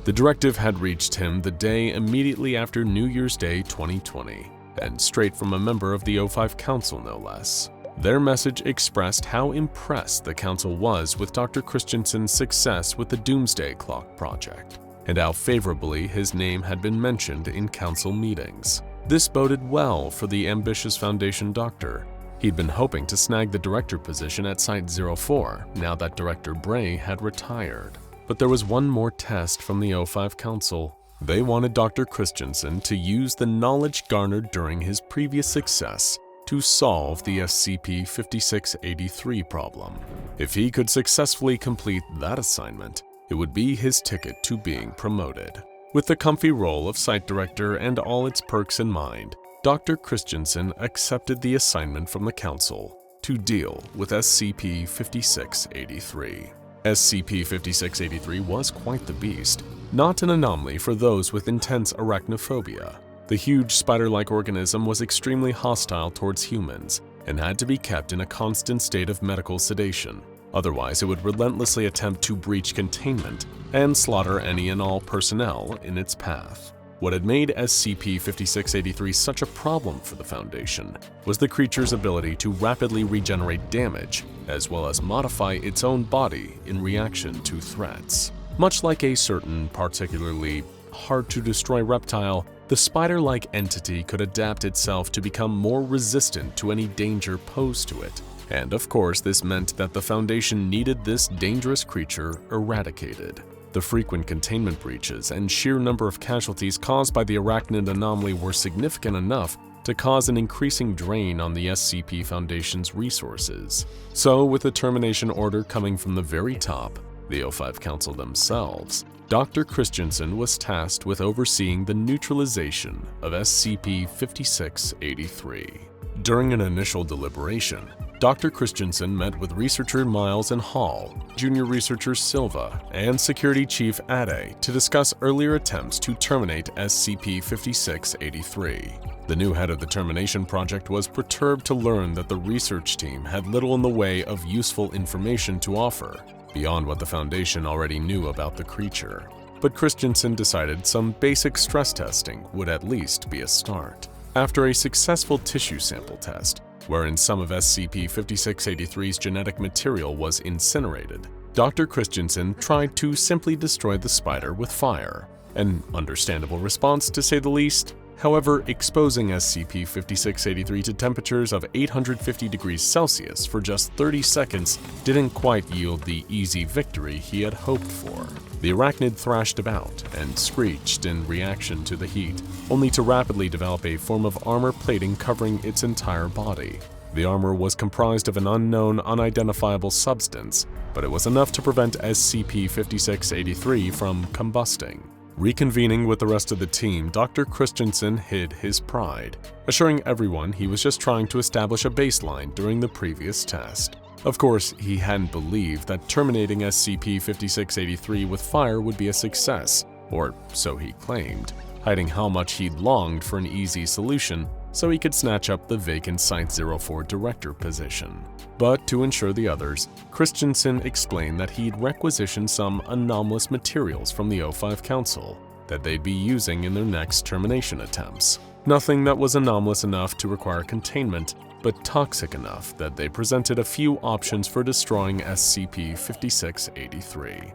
The directive had reached him the day immediately after New Year's Day 2020, and straight from a member of the O5 Council no less. Their message expressed how impressed the Council was with Dr. Christensen's success with the Doomsday Clock project, and how favorably his name had been mentioned in Council meetings. This boded well for the ambitious Foundation doctor. He'd been hoping to snag the director position at Site-04 now that Director Bray had retired. But there was one more test from the O5 Council. They wanted Dr. Christensen to use the knowledge garnered during his previous success to solve the SCP-5683 problem. If he could successfully complete that assignment, it would be his ticket to being promoted. With the comfy role of site director and all its perks in mind, Dr. Christensen accepted the assignment from the Council to deal with SCP-5683. SCP-5683 was quite the beast, not an anomaly for those with intense arachnophobia. The huge spider-like organism was extremely hostile towards humans and had to be kept in a constant state of medical sedation. Otherwise, it would relentlessly attempt to breach containment and slaughter any and all personnel in its path. What had made SCP-5683 such a problem for the Foundation was the creature's ability to rapidly regenerate damage, as well as modify its own body in reaction to threats. Much like a certain particularly hard-to-destroy reptile, the spider-like entity could adapt itself to become more resistant to any danger posed to it. And of course, this meant that the Foundation needed this dangerous creature eradicated. The frequent containment breaches and sheer number of casualties caused by the arachnid anomaly were significant enough to cause an increasing drain on the SCP Foundation's resources. So, with the termination order coming from the very top, the O5 Council themselves, Dr. Christensen was tasked with overseeing the neutralization of SCP-5683. During an initial deliberation, Dr. Christensen met with researcher Miles and Hall, junior researcher Silva, and security chief A.K.A. to discuss earlier attempts to terminate SCP-5683. The new head of the termination project was perturbed to learn that the research team had little in the way of useful information to offer, beyond what the Foundation already knew about the creature. But Christensen decided some basic stress testing would at least be a start. After a successful tissue sample test, wherein some of SCP-5683's genetic material was incinerated, Dr. Christensen tried to simply destroy the spider with fire. An understandable response, to say the least. However, exposing SCP-5683 to temperatures of 850 degrees Celsius for just 30 seconds didn't quite yield the easy victory he had hoped for. The arachnid thrashed about and screeched in reaction to the heat, only to rapidly develop a form of armor plating covering its entire body. The armor was comprised of an unknown, unidentifiable substance, but it was enough to prevent SCP-5683 from combusting. Reconvening with the rest of the team, Dr. Christensen hid his pride, assuring everyone he was just trying to establish a baseline during the previous test. Of course, he hadn't believed that terminating SCP-5683 with fire would be a success, or so he claimed, hiding how much he'd longed for an easy solution so he could snatch up the vacant Site-04 director position. But to ensure the others, Christensen explained that he'd requisitioned some anomalous materials from the O5 Council that they'd be using in their next termination attempts. Nothing that was anomalous enough to require containment, but toxic enough that they presented a few options for destroying SCP-5683.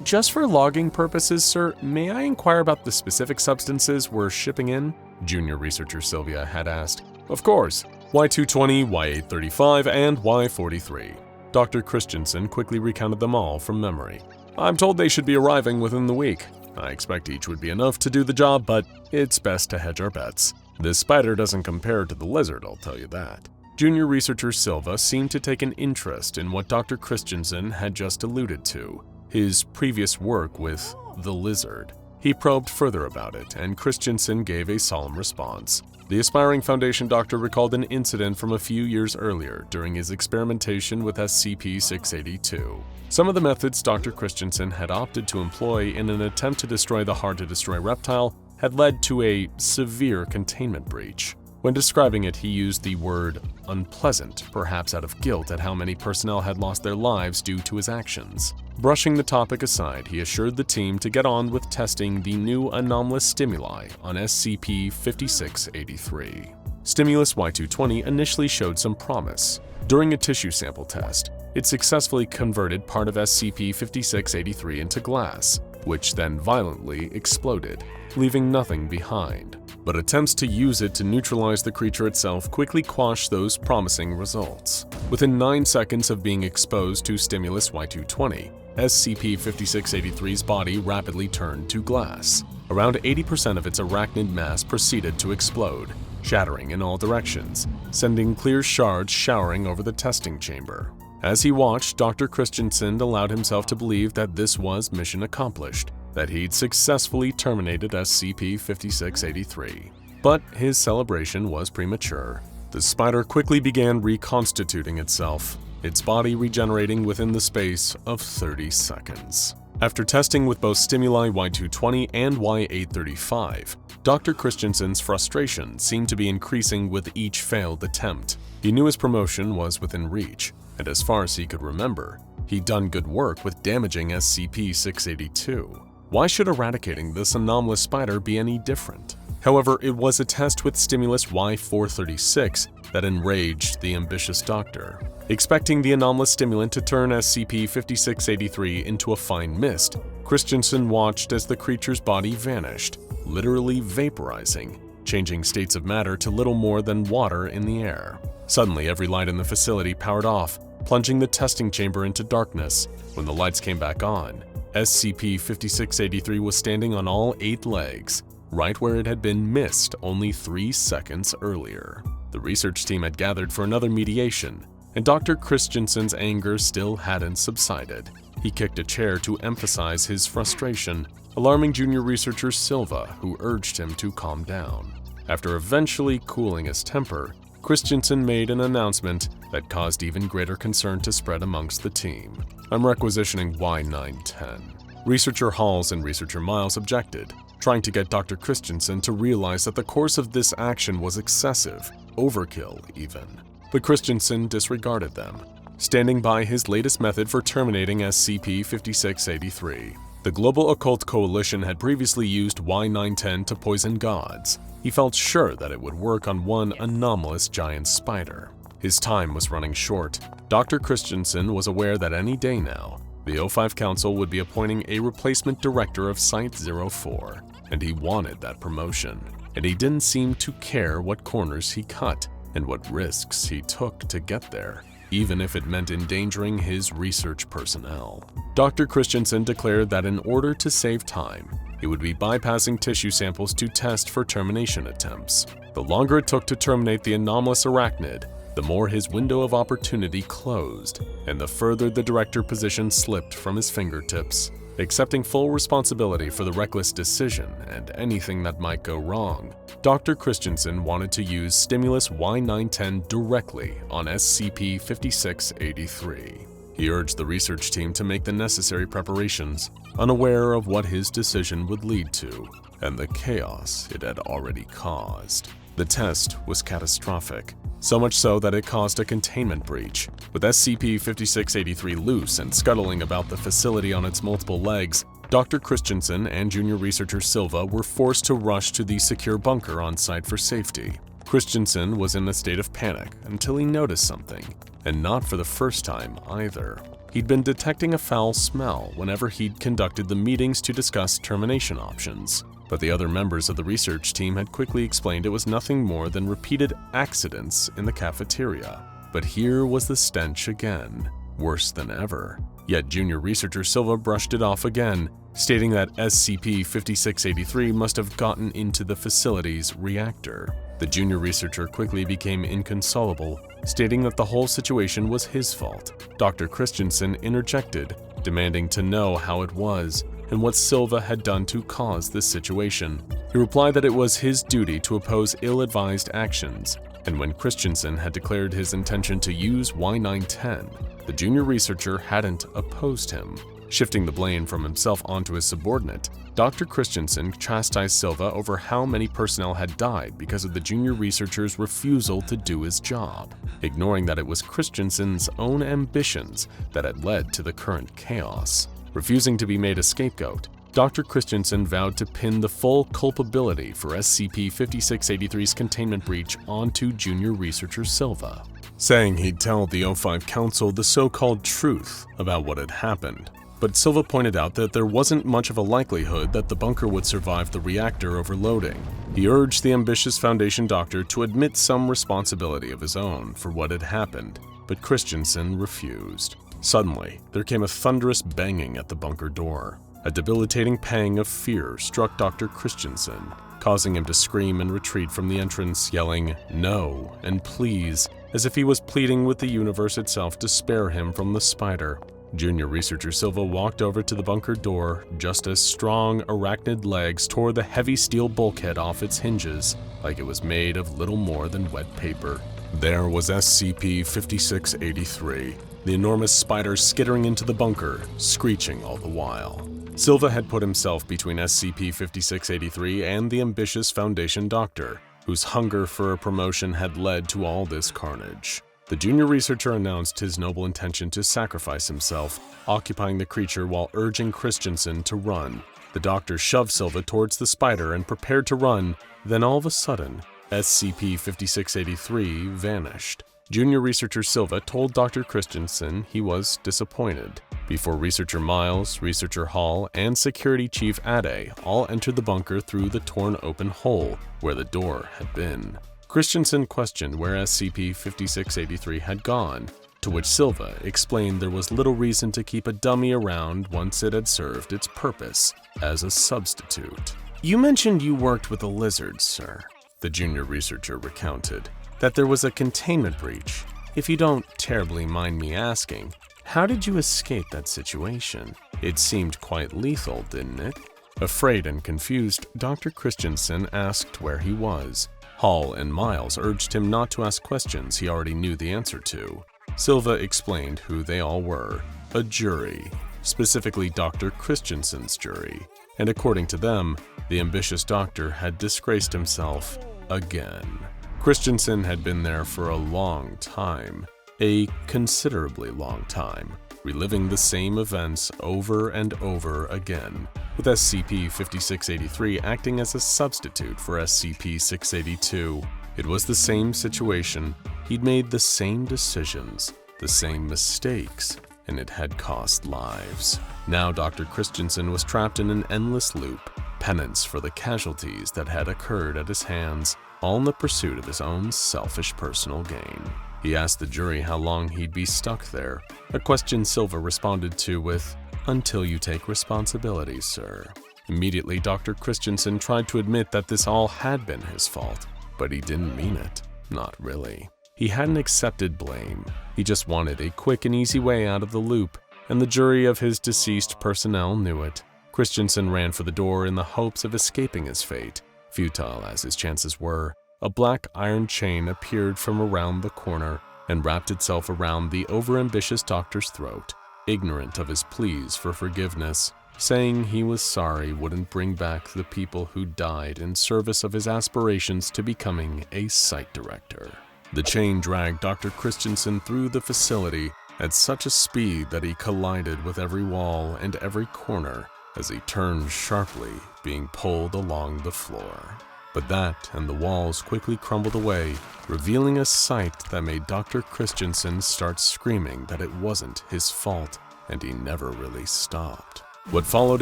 Just for logging purposes, sir, may I inquire about the specific substances we're shipping in? Junior researcher Sylvia had asked. Of course, Y220, Y835, and Y43. Dr. Christensen quickly recounted them all from memory. I'm told they should be arriving within the week. I expect each would be enough to do the job, but it's best to hedge our bets. This spider doesn't compare to the lizard, I'll tell you that. Junior researcher Silva seemed to take an interest in what Dr. Christensen had just alluded to, his previous work with the lizard. He probed further about it, and Christensen gave a solemn response. The aspiring Foundation doctor recalled an incident from a few years earlier during his experimentation with SCP-682. Some of the methods Dr. Christensen had opted to employ in an attempt to destroy the hard-to-destroy reptile had led to a severe containment breach. When describing it, he used the word unpleasant, perhaps out of guilt at how many personnel had lost their lives due to his actions. Brushing the topic aside, he assured the team to get on with testing the new anomalous stimuli on SCP-5683. Stimulus Y220 initially showed some promise. During a tissue sample test, it successfully converted part of SCP-5683 into glass, which then violently exploded, leaving nothing behind. But attempts to use it to neutralize the creature itself quickly quashed those promising results. Within 9 seconds of being exposed to stimulus Y220, SCP-5683's body rapidly turned to glass. Around 80% of its arachnid mass proceeded to explode, shattering in all directions, sending clear shards showering over the testing chamber. As he watched, Dr. Christensen allowed himself to believe that this was mission accomplished, that he'd successfully terminated SCP-5683. But his celebration was premature. The spider quickly began reconstituting itself, its body regenerating within the space of 30 seconds. After testing with both stimuli Y220 and Y835, Dr. Christensen's frustration seemed to be increasing with each failed attempt. He knew his promotion was within reach, and as far as he could remember, he'd done good work with damaging SCP-682. Why should eradicating this anomalous spider be any different? However, it was a test with stimulus Y436 that enraged the ambitious doctor. Expecting the anomalous stimulant to turn SCP-5683 into a fine mist, Christensen watched as the creature's body vanished, literally vaporizing, changing states of matter to little more than water in the air. Suddenly, every light in the facility powered off, plunging the testing chamber into darkness. When the lights came back on, SCP-5683 was standing on all 8 legs, right where it had been missed only 3 seconds earlier. The research team had gathered for another mediation, and Dr. Christensen's anger still hadn't subsided. He kicked a chair to emphasize his frustration, alarming junior researcher Silva, who urged him to calm down. After eventually cooling his temper, Christensen made an announcement that caused even greater concern to spread amongst the team. "I'm requisitioning Y910. Researcher Halls and Researcher Miles objected, trying to get Dr. Christensen to realize that the course of this action was excessive, overkill even. But Christensen disregarded them, standing by his latest method for terminating SCP-5683. The Global Occult Coalition had previously used Y910 to poison gods. He felt sure that it would work on one anomalous giant spider. His time was running short. Dr. Christensen was aware that any day now, the O5 Council would be appointing a replacement director of Site-04, and he wanted that promotion. And he didn't seem to care what corners he cut and what risks he took to get there, even if it meant endangering his research personnel. Dr. Christensen declared that in order to save time, he would be bypassing tissue samples to test for termination attempts. The longer it took to terminate the anomalous arachnid, the more his window of opportunity closed, and the further the director position slipped from his fingertips. Accepting full responsibility for the reckless decision and anything that might go wrong, Dr. Christensen wanted to use stimulus Y910 directly on SCP-5683. He urged the research team to make the necessary preparations, unaware of what his decision would lead to, and the chaos it had already caused. The test was catastrophic, so much so that it caused a containment breach. With SCP-5683 loose and scuttling about the facility on its multiple legs, Dr. Christensen and junior researcher Silva were forced to rush to the secure bunker on site for safety. Christensen was in a state of panic until he noticed something, and not for the first time either. He'd been detecting a foul smell whenever he'd conducted the meetings to discuss termination options. But the other members of the research team had quickly explained it was nothing more than repeated accidents in the cafeteria. But here was the stench again, worse than ever. Yet junior researcher Silva brushed it off again, stating that SCP-5683 must have gotten into the facility's reactor. The junior researcher quickly became inconsolable, stating that the whole situation was his fault. Dr. Christensen interjected, demanding to know how it was and what Silva had done to cause this situation. He replied that it was his duty to oppose ill-advised actions, and when Christensen had declared his intention to use Y910, the junior researcher hadn't opposed him. Shifting the blame from himself onto his subordinate, Dr. Christensen chastised Silva over how many personnel had died because of the junior researcher's refusal to do his job, ignoring that it was Christensen's own ambitions that had led to the current chaos. Refusing to be made a scapegoat, Dr. Christensen vowed to pin the full culpability for SCP-5683's containment breach onto junior researcher Silva, saying he'd tell the O5 Council the so-called truth about what had happened. but Silva pointed out that there wasn't much of a likelihood that the bunker would survive the reactor overloading. He urged the ambitious Foundation doctor to admit some responsibility of his own for what had happened, but Christensen refused. Suddenly, there came a thunderous banging at the bunker door. A debilitating pang of fear struck Dr. Christensen, causing him to scream and retreat from the entrance, yelling "no" and "please," as if he was pleading with the universe itself to spare him from the spider. Junior Researcher Silva walked over to the bunker door just as strong arachnid legs tore the heavy steel bulkhead off its hinges like it was made of little more than wet paper. There was SCP-5683, the enormous spider skittering into the bunker, screeching all the while. Silva had put himself between SCP-5683 and the ambitious Foundation doctor, whose hunger for a promotion had led to all this carnage. The junior researcher announced his noble intention to sacrifice himself, occupying the creature while urging Christensen to run. The doctor shoved Silva towards the spider and prepared to run, then all of a sudden, SCP-5683 vanished. Junior Researcher Silva told Dr. Christensen he was disappointed, before Researcher Miles, Researcher Hall, and Security Chief A.K.A. all entered the bunker through the torn open hole where the door had been. Christensen questioned where SCP-5683 had gone, to which Silva explained there was little reason to keep a dummy around once it had served its purpose as a substitute. "You mentioned you worked with the lizards, sir," the junior researcher recounted, "that there was a containment breach. If you don't terribly mind me asking, how did you escape that situation? It seemed quite lethal, didn't it?" Afraid and confused, Dr. Christensen asked where he was. Hall and Miles urged him not to ask questions he already knew the answer to. Silva explained who they all were, a jury, specifically Dr. Christensen's jury, and according to them, the ambitious doctor had disgraced himself again. Christensen had been there for a long time, a considerably long time, reliving the same events over and over again, with SCP-5683 acting as a substitute for SCP-682. It was the same situation, he'd made the same decisions, the same mistakes, and it had cost lives. Now Dr. Christensen was trapped in an endless loop, penance for the casualties that had occurred at his hands, all in the pursuit of his own selfish personal gain. He asked the jury how long he'd be stuck there, a question Silva responded to with, "Until you take responsibility, sir." Immediately, Dr. Christensen tried to admit that this all had been his fault, but he didn't mean it. Not really. He hadn't accepted blame. He just wanted a quick and easy way out of the loop, and the jury of his deceased personnel knew it. Christensen ran for the door in the hopes of escaping his fate. Futile as his chances were, a black iron chain appeared from around the corner and wrapped itself around the overambitious doctor's throat. Ignorant of his pleas for forgiveness, saying he was sorry wouldn't bring back the people who died in service of his aspirations to becoming a site director. The chain dragged Dr. Christensen through the facility at such a speed that he collided with every wall and every corner as he turned sharply, being pulled along the floor. But that and the walls quickly crumbled away, revealing a sight that made Dr. Christensen start screaming that it wasn't his fault, and he never really stopped. What followed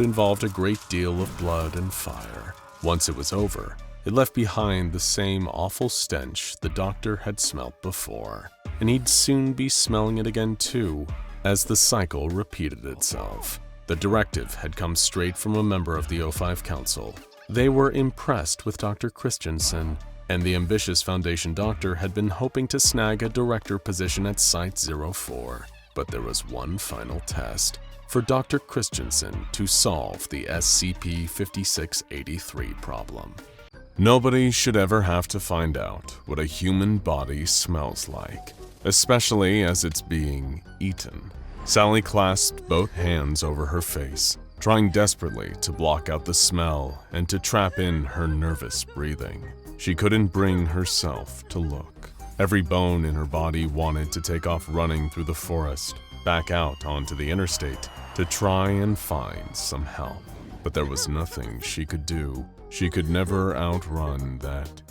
involved a great deal of blood and fire. Once it was over, it left behind the same awful stench the doctor had smelt before, and he'd soon be smelling it again too, as the cycle repeated itself. The directive had come straight from a member of the O5 Council. They were impressed with Dr. Christensen, and the ambitious Foundation doctor had been hoping to snag a director position at Site-04. But there was one final test for Dr. Christensen to solve the SCP-5683 problem. Nobody should ever have to find out what a human body smells like, especially as it's being eaten. Sally clasped both hands over her face, trying desperately to block out the smell and to trap in her nervous breathing. She couldn't bring herself to look. Every bone in her body wanted to take off running through the forest, back out onto the interstate, to try and find some help. But there was nothing she could do. She could never outrun that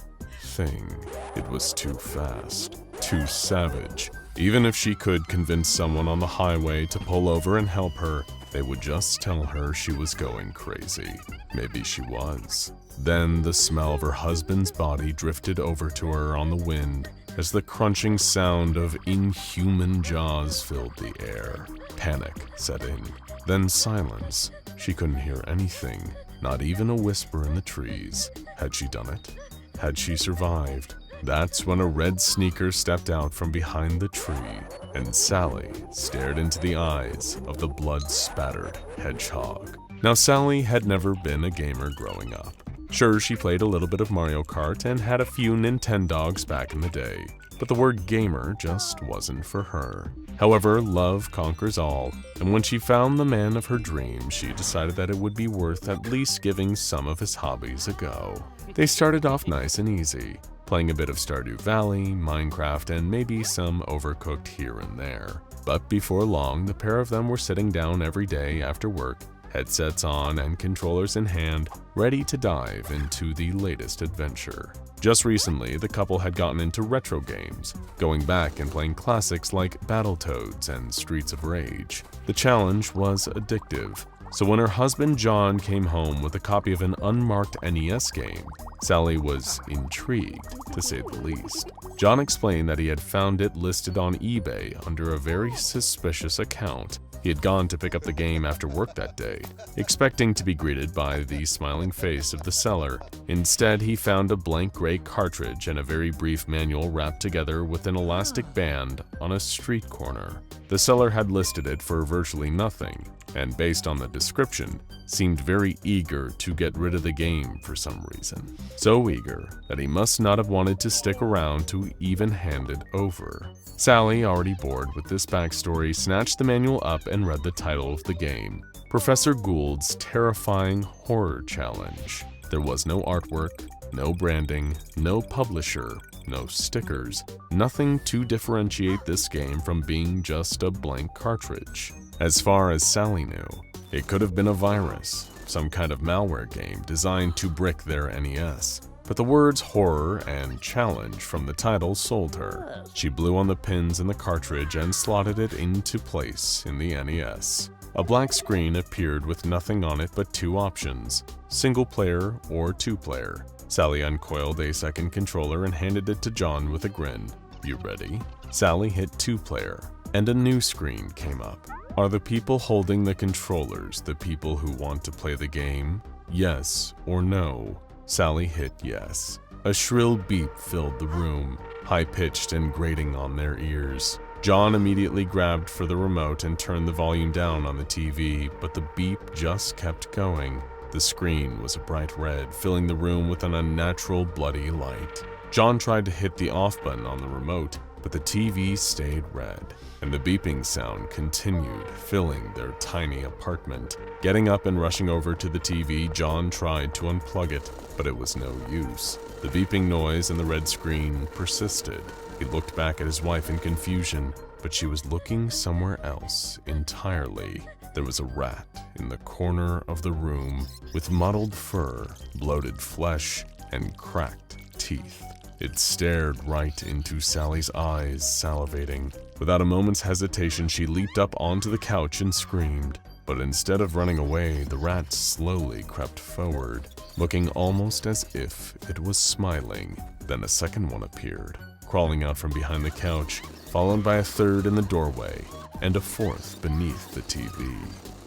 thing. It was too fast, too savage. Even if she could convince someone on the highway to pull over and help her, they would just tell her she was going crazy. Maybe she was. Then the smell of her husband's body drifted over to her on the wind as the crunching sound of inhuman jaws filled the air. Panic set in. Then silence. She couldn't hear anything, not even a whisper in the trees. Had she done it? Had she survived? That's when a red sneaker stepped out from behind the tree, and Sally stared into the eyes of the blood-spattered hedgehog. Now, Sally had never been a gamer growing up. Sure, she played a little bit of Mario Kart and had a few Nintendogs back in the day, but the word gamer just wasn't for her. However, love conquers all, and when she found the man of her dreams, she decided that it would be worth at least giving some of his hobbies a go. They started off nice and easy, playing a bit of Stardew Valley, Minecraft, and maybe some Overcooked here and there. But before long, the pair of them were sitting down every day after work, headsets on and controllers in hand, ready to dive into the latest adventure. Just recently, the couple had gotten into retro games, going back and playing classics like Battletoads and Streets of Rage. The challenge was addictive, so when her husband John came home with a copy of an unmarked NES game, Sally was intrigued, to say the least. John explained that he had found it listed on eBay under a very suspicious account. He had gone to pick up the game after work that day, expecting to be greeted by the smiling face of the seller. Instead, he found a blank gray cartridge and a very brief manual wrapped together with an elastic band on a street corner. The seller had listed it for virtually nothing, and based on the description, seemed very eager to get rid of the game for some reason. So eager that he must not have wanted to stick around to even hand it over. Sally, already bored with this backstory, snatched the manual up and read the title of the game, Professor Gould's Terrifying Horror Challenge. There was no artwork, no branding, no publisher, no stickers, nothing to differentiate this game from being just a blank cartridge. As far as Sally knew, it could have been a virus, some kind of malware game designed to brick their NES. But the words horror and challenge from the title sold her. She blew on the pins in the cartridge and slotted it into place in the NES. A black screen appeared with nothing on it but two options, single player or two player. Sally uncoiled a second controller and handed it to John with a grin. You ready? Sally hit two player, and a new screen came up. Are the people holding the controllers the people who want to play the game? Yes or no? Sally hit yes. A shrill beep filled the room, high-pitched and grating on their ears. John immediately grabbed for the remote and turned the volume down on the TV, but the beep just kept going. The screen was a bright red, filling the room with an unnatural bloody light. John tried to hit the off button on the remote, but the TV stayed red, and the beeping sound continued, filling their tiny apartment. Getting up and rushing over to the TV, John tried to unplug it, but it was no use. The beeping noise and the red screen persisted. He looked back at his wife in confusion, but she was looking somewhere else entirely. There was a rat in the corner of the room with mottled fur, bloated flesh, and cracked teeth. It stared right into Sally's eyes, salivating. Without a moment's hesitation, she leaped up onto the couch and screamed. But instead of running away, the rat slowly crept forward, looking almost as if it was smiling. Then a second one appeared, crawling out from behind the couch, followed by a third in the doorway, and a fourth beneath the TV.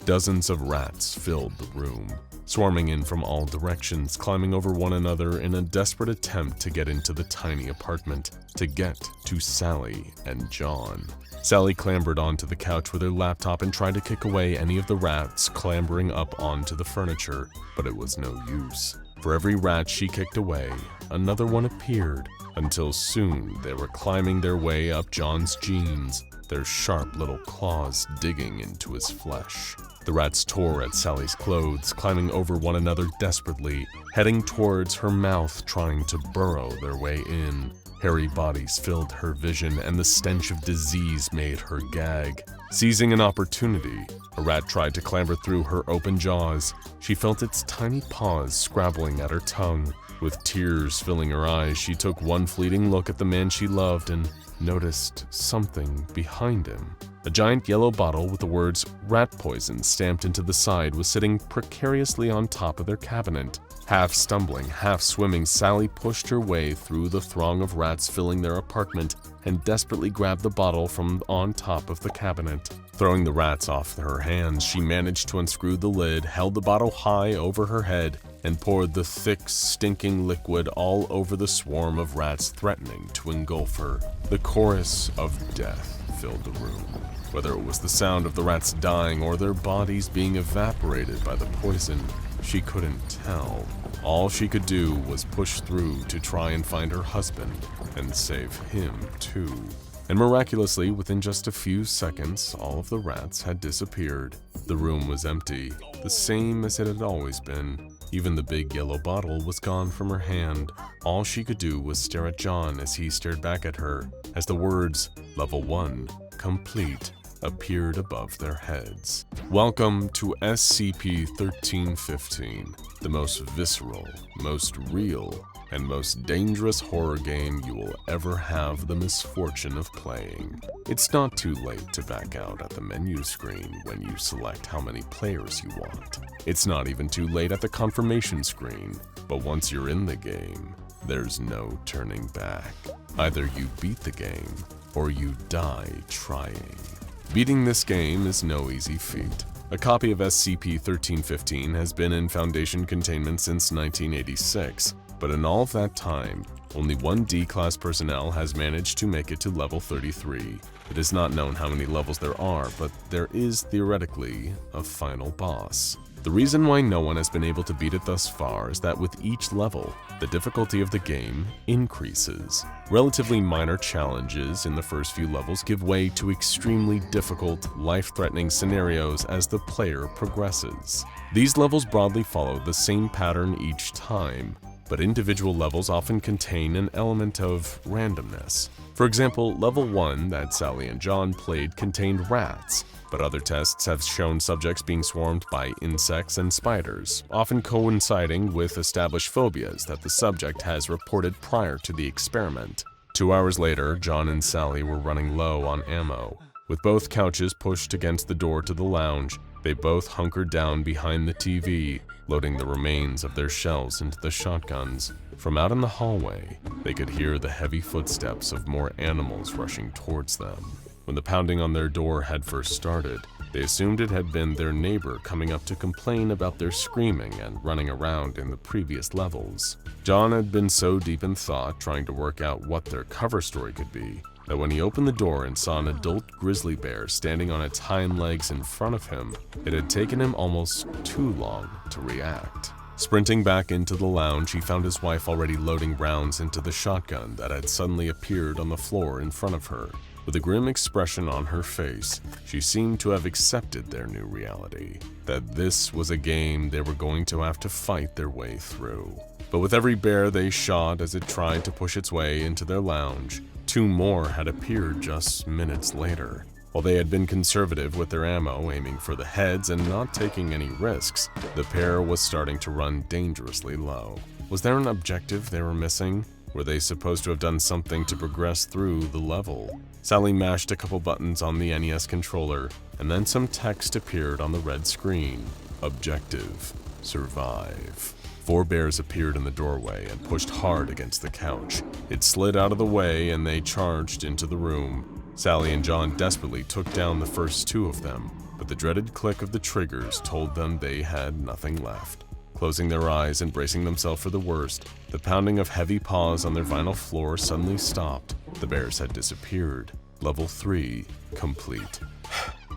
Dozens of rats filled the room, swarming in from all directions, climbing over one another in a desperate attempt to get into the tiny apartment, to get to Sally and John. Sally clambered onto the couch with her laptop and tried to kick away any of the rats clambering up onto the furniture, but it was no use. For every rat she kicked away, another one appeared, until soon they were climbing their way up John's jeans, their sharp little claws digging into his flesh. The rats tore at Sally's clothes, climbing over one another desperately, heading towards her mouth, trying to burrow their way in. Hairy bodies filled her vision, and the stench of disease made her gag. Seizing an opportunity, a rat tried to clamber through her open jaws. She felt its tiny paws scrabbling at her tongue. With tears filling her eyes, she took one fleeting look at the man she loved and noticed something behind him. A giant yellow bottle with the words "rat poison" stamped into the side was sitting precariously on top of their cabinet. Half stumbling, half swimming, Sally pushed her way through the throng of rats filling their apartment and desperately grabbed the bottle from on top of the cabinet. Throwing the rats off her hands, she managed to unscrew the lid, held the bottle high over her head, and poured the thick, stinking liquid all over the swarm of rats threatening to engulf her. The chorus of death filled the room. Whether it was the sound of the rats dying or their bodies being evaporated by the poison, she couldn't tell. All she could do was push through to try and find her husband and save him too. And miraculously, within just a few seconds, all of the rats had disappeared. The room was empty, the same as it had always been. Even the big yellow bottle was gone from her hand. All she could do was stare at John as he stared back at her, as the words, "Level 1, complete," appeared above their heads. Welcome to SCP-1315, the most visceral, most real, and most dangerous horror game you will ever have the misfortune of playing. It's not too late to back out at the menu screen when you select how many players you want. It's not even too late at the confirmation screen, but once you're in the game, there's no turning back. Either you beat the game, or you die trying. Beating this game is no easy feat. A copy of SCP-1315 has been in Foundation containment since 1986, but in all of that time, only one D-Class personnel has managed to make it to level 33. It is not known how many levels there are, but there is theoretically a final boss. The reason why no one has been able to beat it thus far is that with each level, the difficulty of the game increases. Relatively minor challenges in the first few levels give way to extremely difficult, life-threatening scenarios as the player progresses. These levels broadly follow the same pattern each time, but individual levels often contain an element of randomness. For example, level 1 that Sally and John played contained rats, but other tests have shown subjects being swarmed by insects and spiders, often coinciding with established phobias that the subject has reported prior to the experiment. 2 hours later, John and Sally were running low on ammo. With both couches pushed against the door to the lounge, they both hunkered down behind the TV, loading the remains of their shells into the shotguns. From out in the hallway, they could hear the heavy footsteps of more animals rushing towards them. When the pounding on their door had first started, they assumed it had been their neighbor coming up to complain about their screaming and running around in the previous levels. John had been so deep in thought trying to work out what their cover story could be, that when he opened the door and saw an adult grizzly bear standing on its hind legs in front of him, it had taken him almost too long to react. Sprinting back into the lounge, he found his wife already loading rounds into the shotgun that had suddenly appeared on the floor in front of her. With a grim expression on her face, she seemed to have accepted their new reality, that this was a game they were going to have to fight their way through. But with every bear they shot as it tried to push its way into their lounge, 2 more had appeared just minutes later. While they had been conservative with their ammo, aiming for the heads and not taking any risks, the pair was starting to run dangerously low. Was there an objective they were missing? Were they supposed to have done something to progress through the level? Sally mashed a couple buttons on the NES controller, and then some text appeared on the red screen. Objective: survive. 4 bears appeared in the doorway and pushed hard against the couch. It slid out of the way and they charged into the room. Sally and John desperately took down the first 2 of them, but the dreaded click of the triggers told them they had nothing left. Closing their eyes and bracing themselves for the worst, the pounding of heavy paws on their vinyl floor suddenly stopped. The bears had disappeared. Level 3, complete.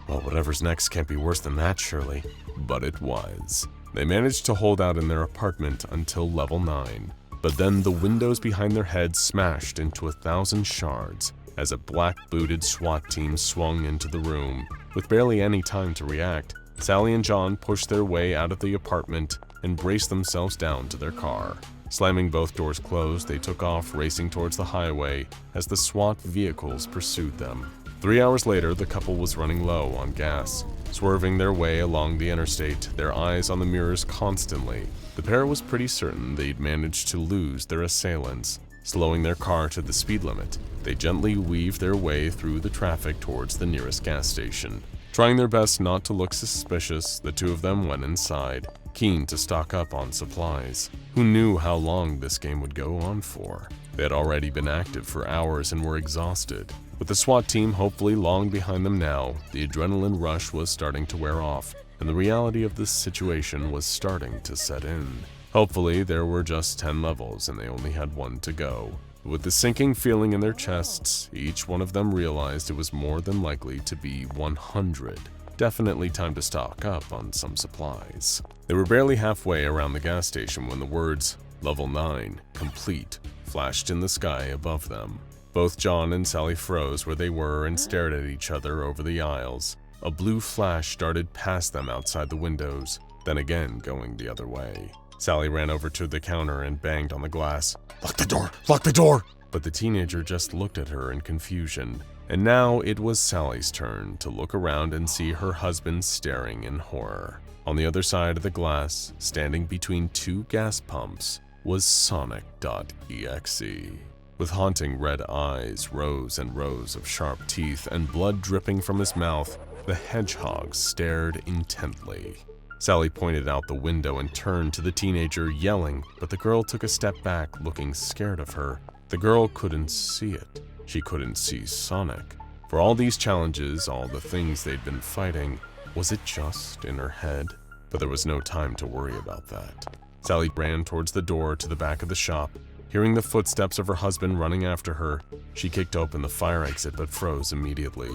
Well, whatever's next can't be worse than that, surely. But it was. They managed to hold out in their apartment until level 9. But then the windows behind their heads smashed into 1,000 shards as a black-booted SWAT team swung into the room. With barely any time to react, Sally and John pushed their way out of the apartment and braced themselves down to their car. Slamming both doors closed, they took off racing towards the highway as the SWAT vehicles pursued them. 3 hours later, the couple was running low on gas. Swerving their way along the interstate, their eyes on the mirrors constantly, the pair was pretty certain they'd managed to lose their assailants. Slowing their car to the speed limit, they gently weaved their way through the traffic towards the nearest gas station. Trying their best not to look suspicious, the two of them went inside, keen to stock up on supplies. Who knew how long this game would go on for? They had already been active for hours and were exhausted. With the SWAT team hopefully long behind them now, the adrenaline rush was starting to wear off, and the reality of this situation was starting to set in. Hopefully, there were just 10 levels and they only had one to go. With the sinking feeling in their chests, each one of them realized it was more than likely to be 100. Definitely time to stock up on some supplies. They were barely halfway around the gas station when the words, "Level 9, complete," flashed in the sky above them. Both John and Sally froze where they were and stared at each other over the aisles. A blue flash darted past them outside the windows, then again going the other way. Sally ran over to the counter and banged on the glass. Lock the door! Lock the door! But the teenager just looked at her in confusion. And now it was Sally's turn to look around and see her husband staring in horror. On the other side of the glass, standing between two gas pumps, was Sonic.EXE. With haunting red eyes, rows and rows of sharp teeth, and blood dripping from his mouth, the hedgehog stared intently. Sally pointed out the window and turned to the teenager, yelling, but the girl took a step back, looking scared of her. The girl couldn't see it. She couldn't see Sonic. For all these challenges, all the things they'd been fighting, was it just in her head? But there was no time to worry about that. Sally ran towards the door to the back of the shop. Hearing the footsteps of her husband running after her, she kicked open the fire exit but froze immediately.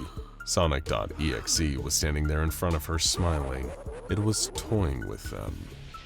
Sonic.EXE was standing there in front of her, smiling. It was toying with them.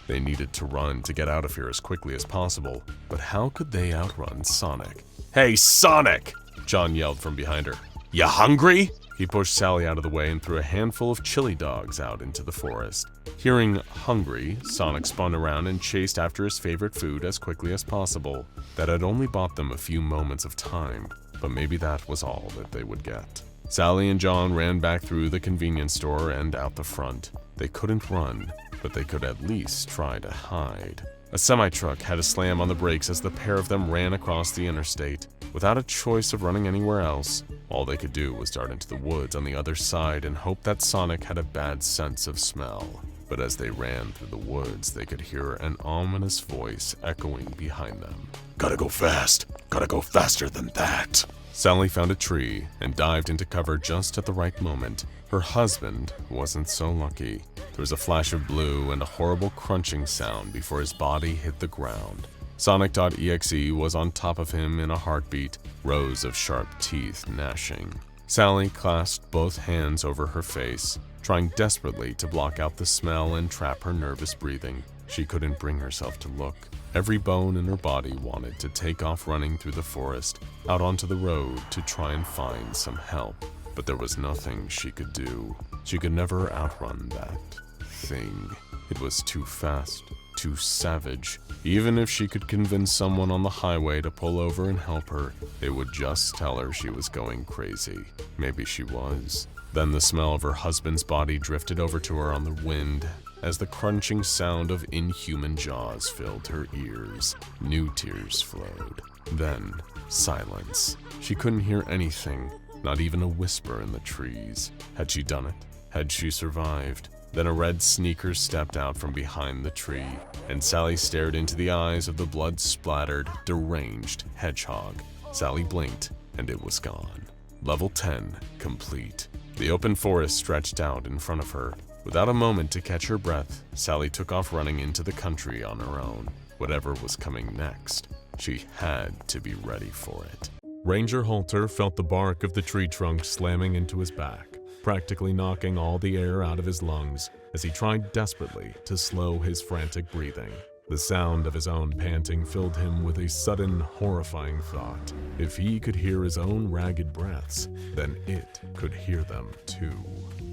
They needed to run to get out of here as quickly as possible, but how could they outrun Sonic? "Hey, Sonic!" John yelled from behind her. "You hungry?" He pushed Sally out of the way and threw a handful of chili dogs out into the forest. Hearing hungry, Sonic spun around and chased after his favorite food as quickly as possible. That had only bought them a few moments of time, but maybe that was all that they would get. Sally and John ran back through the convenience store and out the front. They couldn't run, but they could at least try to hide. A semi-truck had a slam on the brakes as the pair of them ran across the interstate. Without a choice of running anywhere else, all they could do was dart into the woods on the other side and hope that Sonic had a bad sense of smell. But as they ran through the woods, they could hear an ominous voice echoing behind them. Gotta go fast. Gotta go faster than that. Sally found a tree and dived into cover just at the right moment. Her husband wasn't so lucky. There was a flash of blue and a horrible crunching sound before his body hit the ground. Sonic.EXE was on top of him in a heartbeat, rows of sharp teeth gnashing. Sally clasped both hands over her face, trying desperately to block out the smell and trap her nervous breathing. She couldn't bring herself to look. Every bone in her body wanted to take off running through the forest, out onto the road to try and find some help. But there was nothing she could do. She could never outrun that thing. It was too fast, too savage. Even if she could convince someone on the highway to pull over and help her, they would just tell her she was going crazy. Maybe she was. Then the smell of her husband's body drifted over to her on the wind as the crunching sound of inhuman jaws filled her ears. New tears flowed. Then, silence. She couldn't hear anything, not even a whisper in the trees. Had she done it? Had she survived? Then a red sneaker stepped out from behind the tree, and Sally stared into the eyes of the blood-splattered, deranged hedgehog. Sally blinked, and it was gone. Level 10, complete. The open forest stretched out in front of her. Without a moment to catch her breath, Sally took off running into the country on her own. Whatever was coming next, she had to be ready for it. Ranger Halter felt the bark of the tree trunk slamming into his back, practically knocking all the air out of his lungs as he tried desperately to slow his frantic breathing. The sound of his own panting filled him with a sudden, horrifying thought. If he could hear his own ragged breaths, then it could hear them too.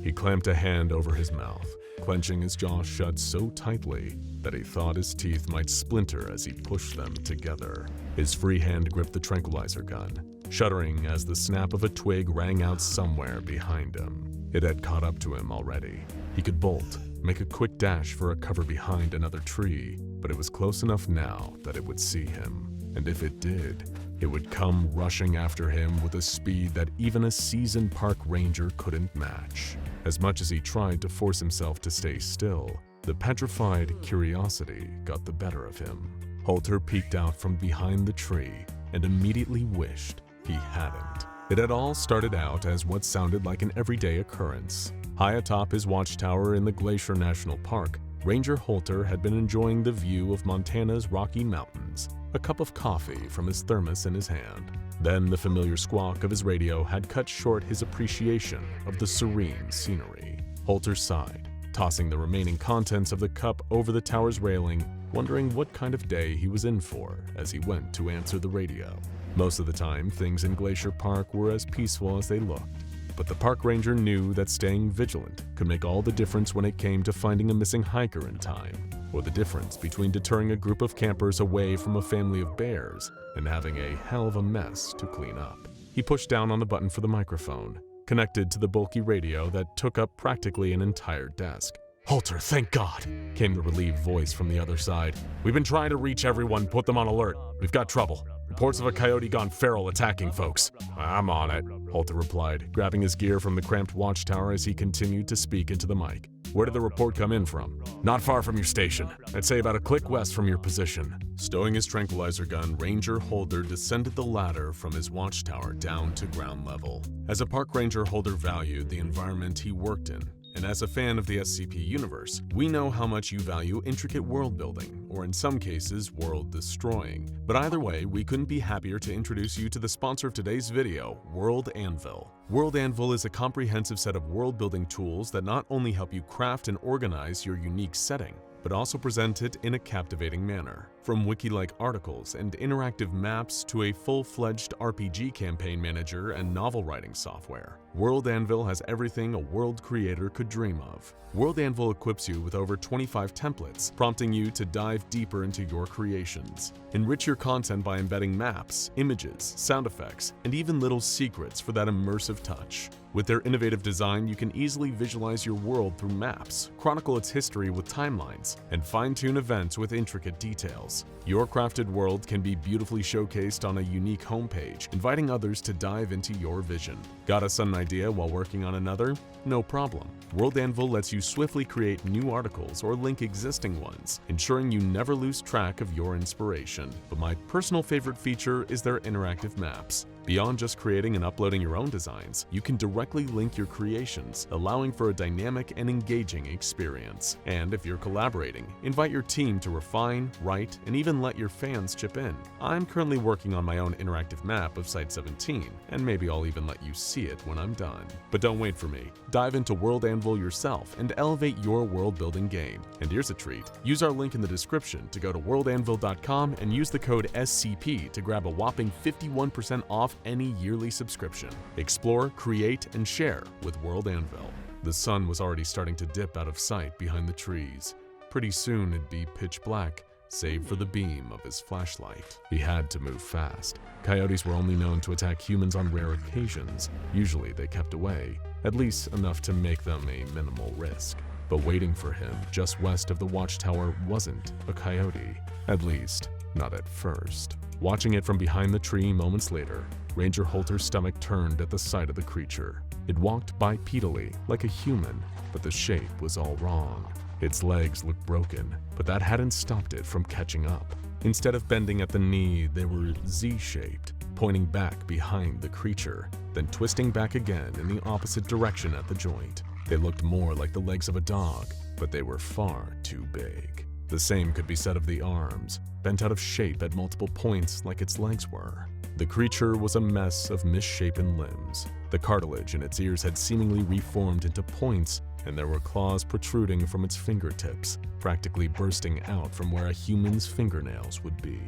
He clamped a hand over his mouth, clenching his jaw shut so tightly that he thought his teeth might splinter as he pushed them together. His free hand gripped the tranquilizer gun, shuddering as the snap of a twig rang out somewhere behind him. It had caught up to him already. He could bolt, make a quick dash for a cover behind another tree, but it was close enough now that it would see him. And if it did, It would come rushing after him with a speed that even a seasoned park ranger couldn't match. As much as he tried to force himself to stay still, the petrified curiosity got the better of him. Holter peeked out from behind the tree and immediately wished he hadn't. It had all started out as what sounded like an everyday occurrence. High atop his watchtower in the Glacier National Park, Ranger Holter had been enjoying the view of Montana's Rocky Mountains, a cup of coffee from his thermos in his hand. Then the familiar squawk of his radio had cut short his appreciation of the serene scenery. Holter sighed, tossing the remaining contents of the cup over the tower's railing, wondering what kind of day he was in for as he went to answer the radio. Most of the time, things in Glacier Park were as peaceful as they looked. But the park ranger knew that staying vigilant could make all the difference when it came to finding a missing hiker in time, or the difference between deterring a group of campers away from a family of bears and having a hell of a mess to clean up. He pushed down on the button for the microphone, connected to the bulky radio that took up practically an entire desk. Holter, thank God, came the relieved voice from the other side. We've been trying to reach everyone, put them on alert. We've got trouble. Reports of a coyote gone feral attacking folks. I'm on it, Holter replied, grabbing his gear from the cramped watchtower as he continued to speak into the mic. Where did the report come in from? Not far from your station. I'd say about a click west from your position. Stowing his tranquilizer gun, Ranger Holter descended the ladder from his watchtower down to ground level. As a park ranger, Holter valued the environment he worked in. And as a fan of the SCP universe, we know how much you value intricate world building, or in some cases, world destroying. But either way, we couldn't be happier to introduce you to the sponsor of today's video, World Anvil. World Anvil is a comprehensive set of world building tools that not only help you craft and organize your unique setting, but also present it in a captivating manner. From wiki-like articles and interactive maps to a full-fledged RPG campaign manager and novel writing software, World Anvil has everything a world creator could dream of. World Anvil equips you with over 25 templates, prompting you to dive deeper into your creations. Enrich your content by embedding maps, images, sound effects, and even little secrets for that immersive touch. With their innovative design, you can easily visualize your world through maps, chronicle its history with timelines, and fine-tune events with intricate details. Your crafted world can be beautifully showcased on a unique homepage, inviting others to dive into your vision. Got a sudden idea while working on another? No problem. World Anvil lets you swiftly create new articles or link existing ones, ensuring you never lose track of your inspiration. But my personal favorite feature is their interactive maps. Beyond just creating and uploading your own designs, you can directly link your creations, allowing for a dynamic and engaging experience. And if you're collaborating, invite your team to refine, write, and even let your fans chip in. I'm currently working on my own interactive map of Site 17, and maybe I'll even let you see it when I'm done. But don't wait for me. Dive into World Anvil yourself and elevate your world-building game. And here's a treat. Use our link in the description to go to worldanvil.com and use the code SCP to grab a whopping 51% off any yearly subscription. Explore, create, and share with World Anvil. The sun was already starting to dip out of sight behind the trees. Pretty soon it'd be pitch black, save for the beam of his flashlight. He had to move fast. Coyotes were only known to attack humans on rare occasions. Usually they kept away, at least enough to make them a minimal risk. But waiting for him just west of the watchtower wasn't a coyote, at least not at first. Watching it from behind the tree moments later, Ranger Holter's stomach turned at the sight of the creature. It walked bipedally, like a human, but the shape was all wrong. Its legs looked broken, but that hadn't stopped it from catching up. Instead of bending at the knee, they were Z-shaped, pointing back behind the creature, then twisting back again in the opposite direction at the joint. They looked more like the legs of a dog, but they were far too big. The same could be said of the arms, bent out of shape at multiple points like its legs were. The creature was a mess of misshapen limbs. The cartilage in its ears had seemingly reformed into points, and there were claws protruding from its fingertips, practically bursting out from where a human's fingernails would be.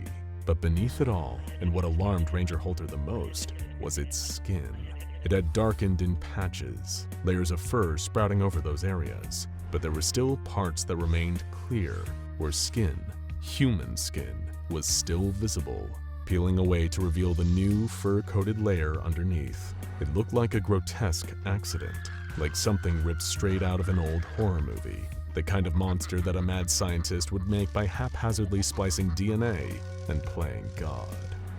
But beneath it all, and what alarmed Ranger Holter the most, was its skin. It had darkened in patches, layers of fur sprouting over those areas, but there were still parts that remained clear, where skin, human skin, was still visible, peeling away to reveal the new fur-coated layer underneath. It looked like a grotesque accident, like something ripped straight out of an old horror movie, the kind of monster that a mad scientist would make by haphazardly splicing DNA and playing God.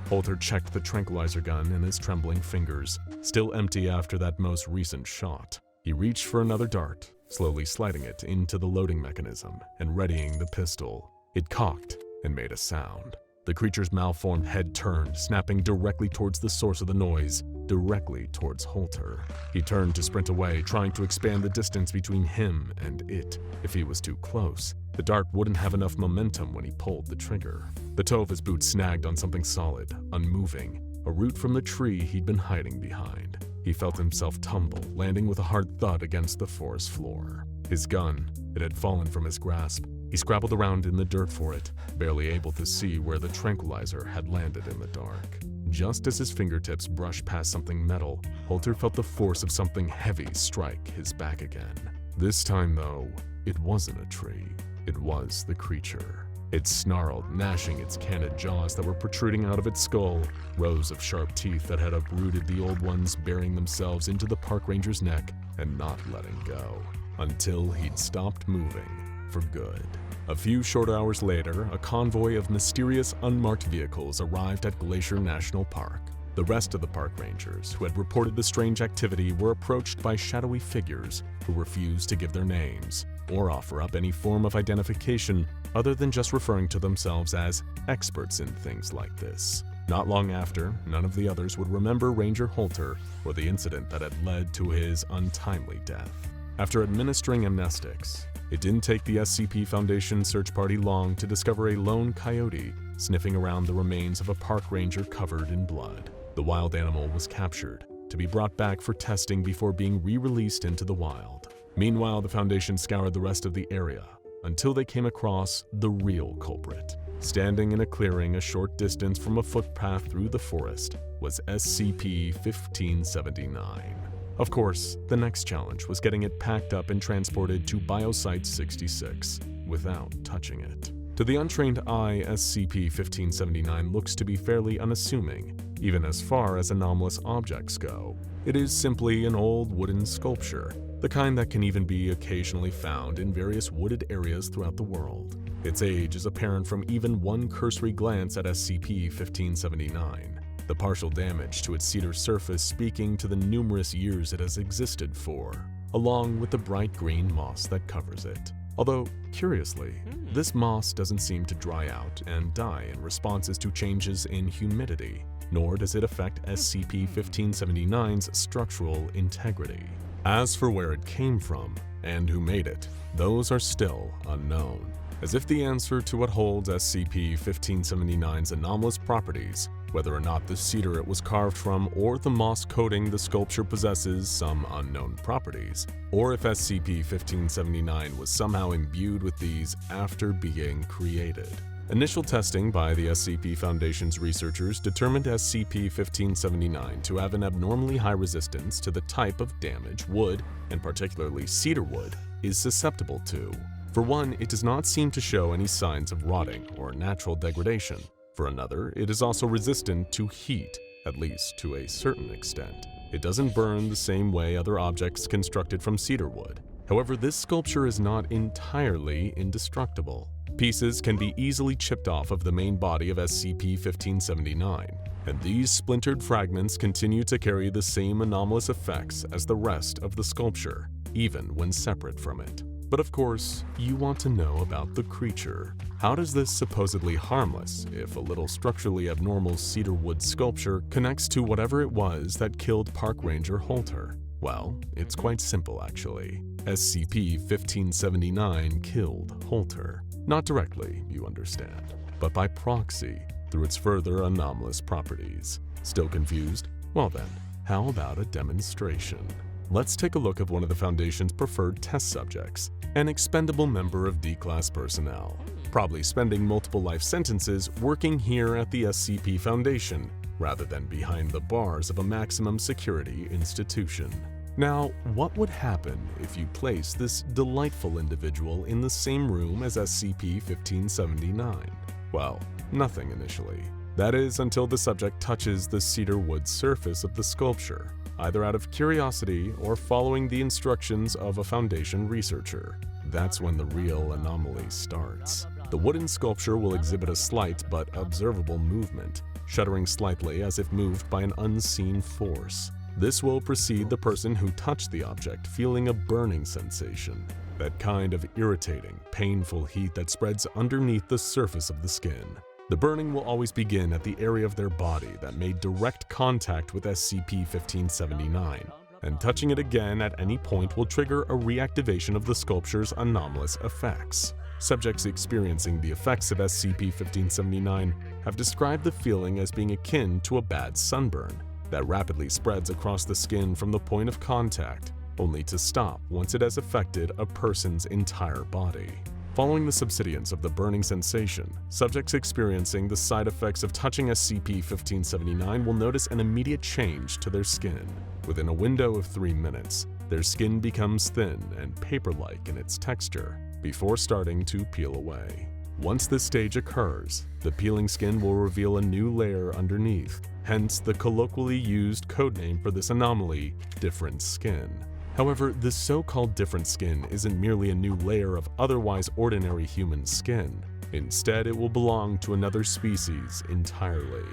Holter checked the tranquilizer gun in his trembling fingers, still empty after that most recent shot. He reached for another dart, slowly sliding it into the loading mechanism and readying the pistol. It cocked and made a sound. The creature's malformed head turned, snapping directly towards the source of the noise, directly towards Holter. He turned to sprint away, trying to expand the distance between him and it. If he was too close, the dart wouldn't have enough momentum when he pulled the trigger. The toe of his boot snagged on something solid, unmoving, a root from the tree he'd been hiding behind. He felt himself tumble, landing with a hard thud against the forest floor. His gun, it had fallen from his grasp. He scrabbled around in the dirt for it, barely able to see where the tranquilizer had landed in the dark. Just as his fingertips brushed past something metal, Holter felt the force of something heavy strike his back again. This time, though, it wasn't a tree. It was the creature. It snarled, gnashing its candid jaws that were protruding out of its skull, rows of sharp teeth that had uprooted the old ones, burying themselves into the park ranger's neck and not letting go, until he'd stopped moving for good. A few short hours later, a convoy of mysterious unmarked vehicles arrived at Glacier National Park. The rest of the park rangers who had reported the strange activity were approached by shadowy figures who refused to give their names or offer up any form of identification other than just referring to themselves as experts in things like this. Not long after, none of the others would remember Ranger Holter or the incident that had led to his untimely death. After administering amnestics, it didn't take the SCP Foundation search party long to discover a lone coyote sniffing around the remains of a park ranger covered in blood. The wild animal was captured, to be brought back for testing before being re-released into the wild. Meanwhile, the Foundation scoured the rest of the area until they came across the real culprit. Standing in a clearing a short distance from a footpath through the forest was SCP-1579. Of course, the next challenge was getting it packed up and transported to Biosite 66 without touching it. To the untrained eye, SCP-1579 looks to be fairly unassuming, even as far as anomalous objects go. It is simply an old wooden sculpture, the kind that can even be occasionally found in various wooded areas throughout the world. Its age is apparent from even one cursory glance at SCP-1579. The partial damage to its cedar surface speaking to the numerous years it has existed for, along with the bright green moss that covers it. Although, curiously, this moss doesn't seem to dry out and die in responses to changes in humidity, nor does it affect SCP-1579's structural integrity. As for where it came from and who made it, those are still unknown. As if the answer to what holds SCP-1579's anomalous properties, whether or not the cedar it was carved from or the moss coating the sculpture possesses some unknown properties, or if SCP-1579 was somehow imbued with these after being created. Initial testing by the SCP Foundation's researchers determined SCP-1579 to have an abnormally high resistance to the type of damage wood, and particularly cedar wood, is susceptible to. For one, it does not seem to show any signs of rotting or natural degradation. For another, it is also resistant to heat, at least to a certain extent. It doesn't burn the same way other objects constructed from cedar wood. However, this sculpture is not entirely indestructible. Pieces can be easily chipped off of the main body of SCP-1579, and these splintered fragments continue to carry the same anomalous effects as the rest of the sculpture, even when separate from it. But of course, you want to know about the creature. How does this supposedly harmless, if a little structurally abnormal cedar wood sculpture connects to whatever it was that killed Park Ranger Holter? Well, it's quite simple actually. SCP-1579 killed Holter. Not directly, you understand, but by proxy, through its further anomalous properties. Still confused? Well then, how about a demonstration? Let's take a look at one of the Foundation's preferred test subjects, an expendable member of D-Class personnel, probably spending multiple life sentences working here at the SCP Foundation, rather than behind the bars of a maximum security institution. Now, what would happen if you place this delightful individual in the same room as SCP-1579? Well, nothing initially. That is, until the subject touches the cedar wood surface of the sculpture, either out of curiosity or following the instructions of a Foundation researcher. That's when the real anomaly starts. The wooden sculpture will exhibit a slight but observable movement, shuddering slightly as if moved by an unseen force. This will precede the person who touched the object feeling a burning sensation, that kind of irritating, painful heat that spreads underneath the surface of the skin. The burning will always begin at the area of their body that made direct contact with SCP-1579, and touching it again at any point will trigger a reactivation of the sculpture's anomalous effects. Subjects experiencing the effects of SCP-1579 have described the feeling as being akin to a bad sunburn that rapidly spreads across the skin from the point of contact, only to stop once it has affected a person's entire body. Following the subsidence of the burning sensation, subjects experiencing the side effects of touching SCP-1579 will notice an immediate change to their skin. Within a window of 3 minutes, their skin becomes thin and paper-like in its texture, before starting to peel away. Once this stage occurs, the peeling skin will reveal a new layer underneath, hence the colloquially used codename for this anomaly, different skin. However, this so-called different skin isn't merely a new layer of otherwise ordinary human skin. Instead, it will belong to another species entirely.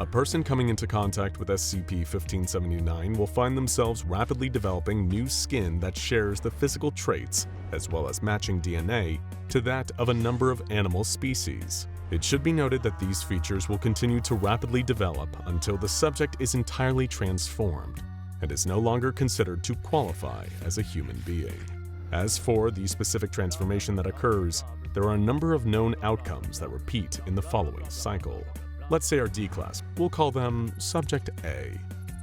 A person coming into contact with SCP-1579 will find themselves rapidly developing new skin that shares the physical traits, as well as matching DNA, to that of a number of animal species. It should be noted that these features will continue to rapidly develop until the subject is entirely transformed, and is no longer considered to qualify as a human being. As for the specific transformation that occurs, there are a number of known outcomes that repeat in the following cycle. Let's say our D-class, we'll call them Subject A,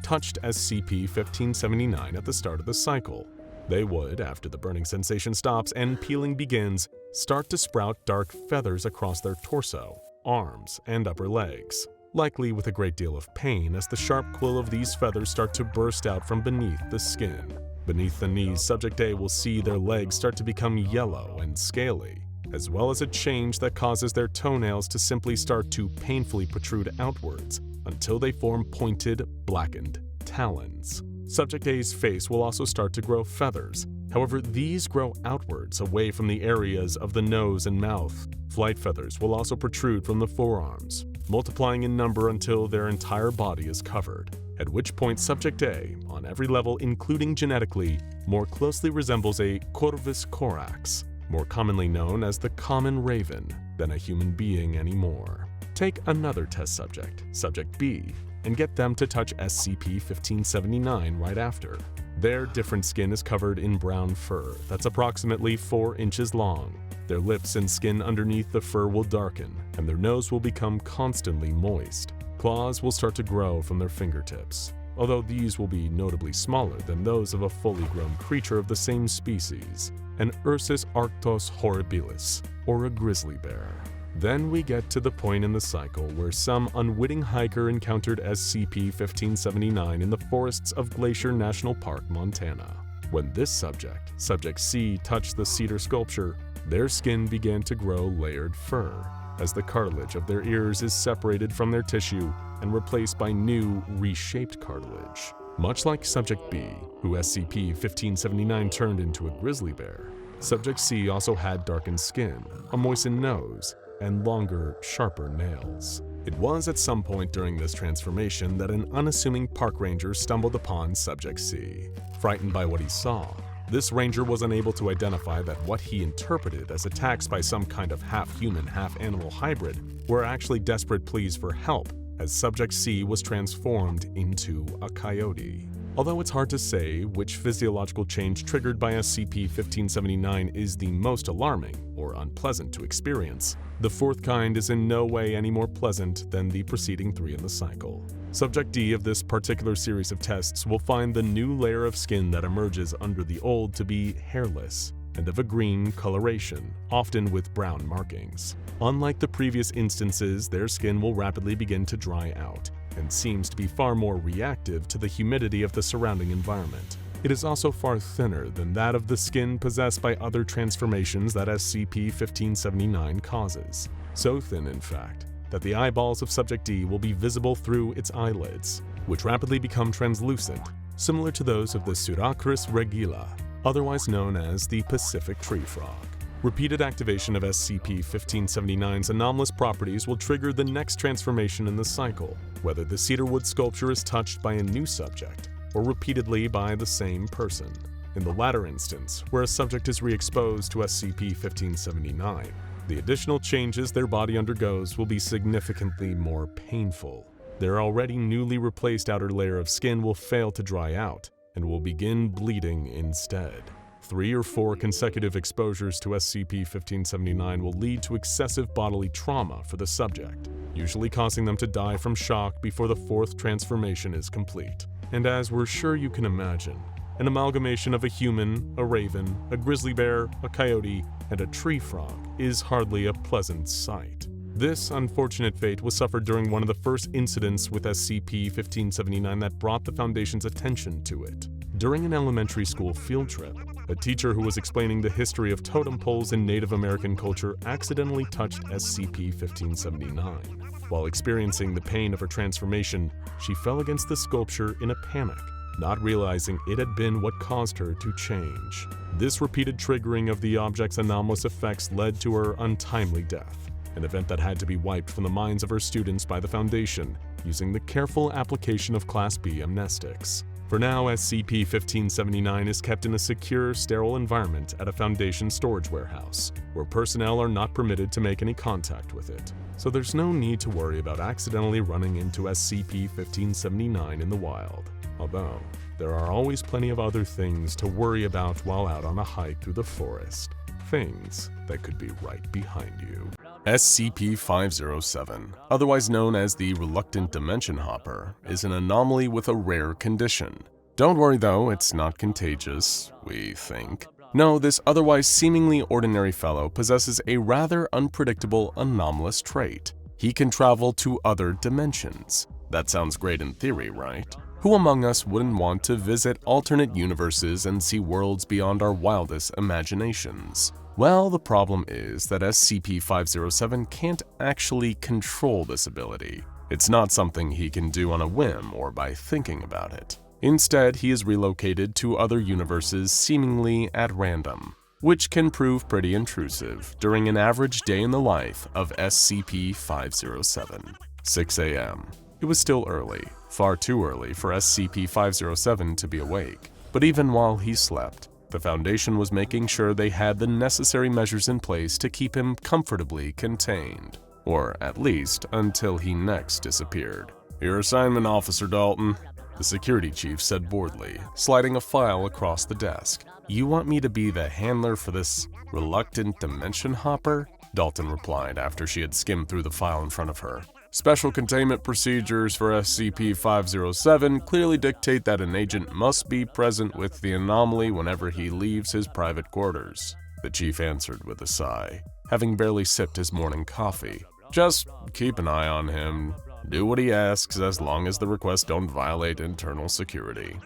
touched SCP-1579 at the start of the cycle. They would, after the burning sensation stops and peeling begins, start to sprout dark feathers across their torso, arms, and upper legs, likely with a great deal of pain as the sharp quill of these feathers start to burst out from beneath the skin. Beneath the knees, Subject A will see their legs start to become yellow and scaly, as well as a change that causes their toenails to simply start to painfully protrude outwards until they form pointed, blackened talons. Subject A's face will also start to grow feathers. However, these grow outwards away from the areas of the nose and mouth. Flight feathers will also protrude from the forearms, multiplying in number until their entire body is covered, at which point Subject A, on every level including genetically, more closely resembles a Corvus corax, more commonly known as the common raven, than a human being anymore. Take another test subject, Subject B, and get them to touch SCP-1579 right after. Their different skin is covered in brown fur that's approximately 4 inches long. Their lips and skin underneath the fur will darken, and their nose will become constantly moist. Claws will start to grow from their fingertips, although these will be notably smaller than those of a fully grown creature of the same species, an Ursus arctos horribilis, or a grizzly bear. Then we get to the point in the cycle where some unwitting hiker encountered SCP-1579 in the forests of Glacier National Park, Montana. When this subject, Subject C, touched the cedar sculpture, their skin began to grow layered fur, as the cartilage of their ears is separated from their tissue and replaced by new, reshaped cartilage. Much like Subject B, who SCP-1579 turned into a grizzly bear, Subject C also had darkened skin, a moistened nose, and longer, sharper nails. It was at some point during this transformation that an unassuming park ranger stumbled upon Subject C. Frightened by what he saw, this ranger was unable to identify that what he interpreted as attacks by some kind of half-human, half-animal hybrid were actually desperate pleas for help, as Subject C was transformed into a coyote. Although it's hard to say which physiological change triggered by SCP-1579 is the most alarming or unpleasant to experience, the fourth kind is in no way any more pleasant than the preceding 3 in the cycle. Subject D of this particular series of tests will find the new layer of skin that emerges under the old to be hairless and of a green coloration, often with brown markings. Unlike the previous instances, their skin will rapidly begin to dry out, and seems to be far more reactive to the humidity of the surrounding environment. It is also far thinner than that of the skin possessed by other transformations that SCP-1579 causes. So thin, in fact, that the eyeballs of Subject D will be visible through its eyelids, which rapidly become translucent, similar to those of the Suracris regula, otherwise known as the Pacific tree frog. Repeated activation of SCP-1579's anomalous properties will trigger the next transformation in the cycle, whether the cedarwood sculpture is touched by a new subject or repeatedly by the same person. In the latter instance, where a subject is re-exposed to SCP-1579, the additional changes their body undergoes will be significantly more painful. Their already newly replaced outer layer of skin will fail to dry out and will begin bleeding instead. 3 or 4 consecutive exposures to SCP-1579 will lead to excessive bodily trauma for the subject, usually causing them to die from shock before the 4th transformation is complete. And as we're sure you can imagine, an amalgamation of a human, a raven, a grizzly bear, a coyote, and a tree frog is hardly a pleasant sight. This unfortunate fate was suffered during one of the first incidents with SCP-1579 that brought the Foundation's attention to it. During an elementary school field trip, a teacher who was explaining the history of totem poles in Native American culture accidentally touched SCP-1579. While experiencing the pain of her transformation, she fell against the sculpture in a panic, not realizing it had been what caused her to change. This repeated triggering of the object's anomalous effects led to her untimely death, an event that had to be wiped from the minds of her students by the Foundation using the careful application of Class B amnestics. For now, SCP-1579 is kept in a secure, sterile environment at a Foundation storage warehouse, where personnel are not permitted to make any contact with it. So there's no need to worry about accidentally running into SCP-1579 in the wild. Although, there are always plenty of other things to worry about while out on a hike through the forest. Things that could be right behind you. SCP-507, otherwise known as the Reluctant Dimension Hopper, is an anomaly with a rare condition. Don't worry though, it's not contagious, we think. No, this otherwise seemingly ordinary fellow possesses a rather unpredictable anomalous trait. He can travel to other dimensions. That sounds great in theory, right? Who among us wouldn't want to visit alternate universes and see worlds beyond our wildest imaginations? Well, the problem is that SCP-507 can't actually control this ability. It's not something he can do on a whim or by thinking about it. Instead, he is relocated to other universes seemingly at random, which can prove pretty intrusive during an average day in the life of SCP-507. 6 a.m. It was still early, far too early for SCP-507 to be awake. But even while he slept, the Foundation was making sure they had the necessary measures in place to keep him comfortably contained. Or at least until he next disappeared. "Your assignment, Officer Dalton," the security chief said boredly, sliding a file across the desk. "You want me to be the handler for this reluctant dimension hopper?" Dalton replied after she had skimmed through the file in front of her. "Special containment procedures for SCP-507 clearly dictate that an agent must be present with the anomaly whenever he leaves his private quarters," the chief answered with a sigh, having barely sipped his morning coffee. "Just keep an eye on him. Do what he asks as long as the requests don't violate internal security."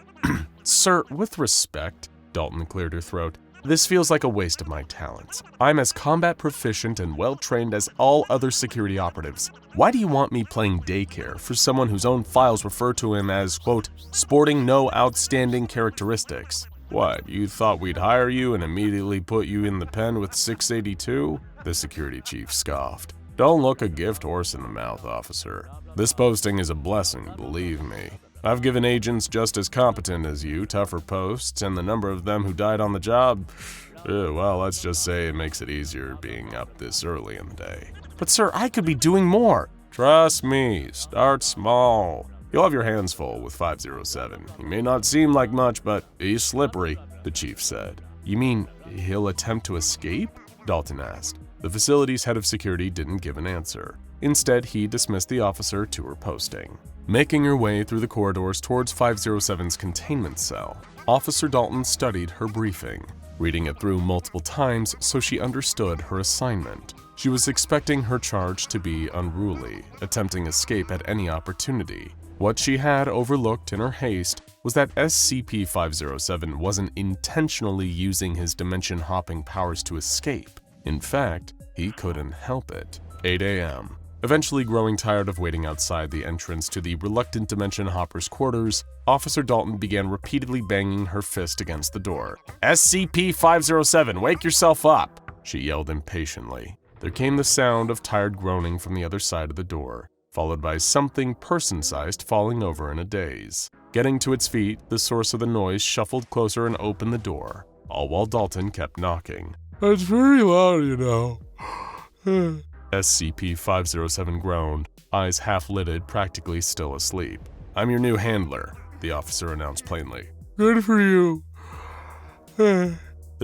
"Sir, with respect," Dalton cleared her throat, "this feels like a waste of my talents. I'm as combat proficient and well-trained as all other security operatives. Why do you want me playing daycare for someone whose own files refer to him as, quote, sporting no outstanding characteristics? What, you thought we'd hire you and immediately put you in the pen with 682? The security chief scoffed. "Don't look a gift horse in the mouth, officer. This posting is a blessing, believe me. I've given agents just as competent as you tougher posts, and the number of them who died on the job, well, let's just say it makes it easier being up this early in the day." "But sir, I could be doing more." "Trust me, start small. You'll have your hands full with 507. He may not seem like much, but he's slippery," the chief said. "You mean he'll attempt to escape?" Dalton asked. The facility's head of security didn't give an answer. Instead, he dismissed the officer to her posting. Making her way through the corridors towards 507's containment cell, Officer Dalton studied her briefing, reading it through multiple times so she understood her assignment. She was expecting her charge to be unruly, attempting escape at any opportunity. What she had overlooked in her haste was that SCP-507 wasn't intentionally using his dimension-hopping powers to escape. In fact, he couldn't help it. 8 a.m. Eventually growing tired of waiting outside the entrance to the reluctant dimension hopper's quarters, Officer Dalton began repeatedly banging her fist against the door. "SCP-507, wake yourself up!" she yelled impatiently. There came the sound of tired groaning from the other side of the door, followed by something person-sized falling over in a daze. Getting to its feet, the source of the noise shuffled closer and opened the door, all while Dalton kept knocking. It's very loud, you know. SCP-507 groaned, eyes half-lidded, practically still asleep. I'm your new handler, the officer announced plainly. Good for you. The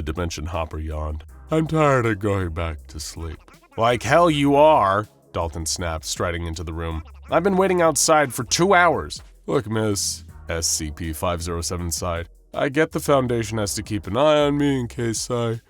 Dimension Hopper yawned. I'm tired of going back to sleep. Like hell you are, Dalton snapped, striding into the room. I've been waiting outside for 2 hours. Look, miss, SCP-507 sighed. I get the Foundation has to keep an eye on me in case you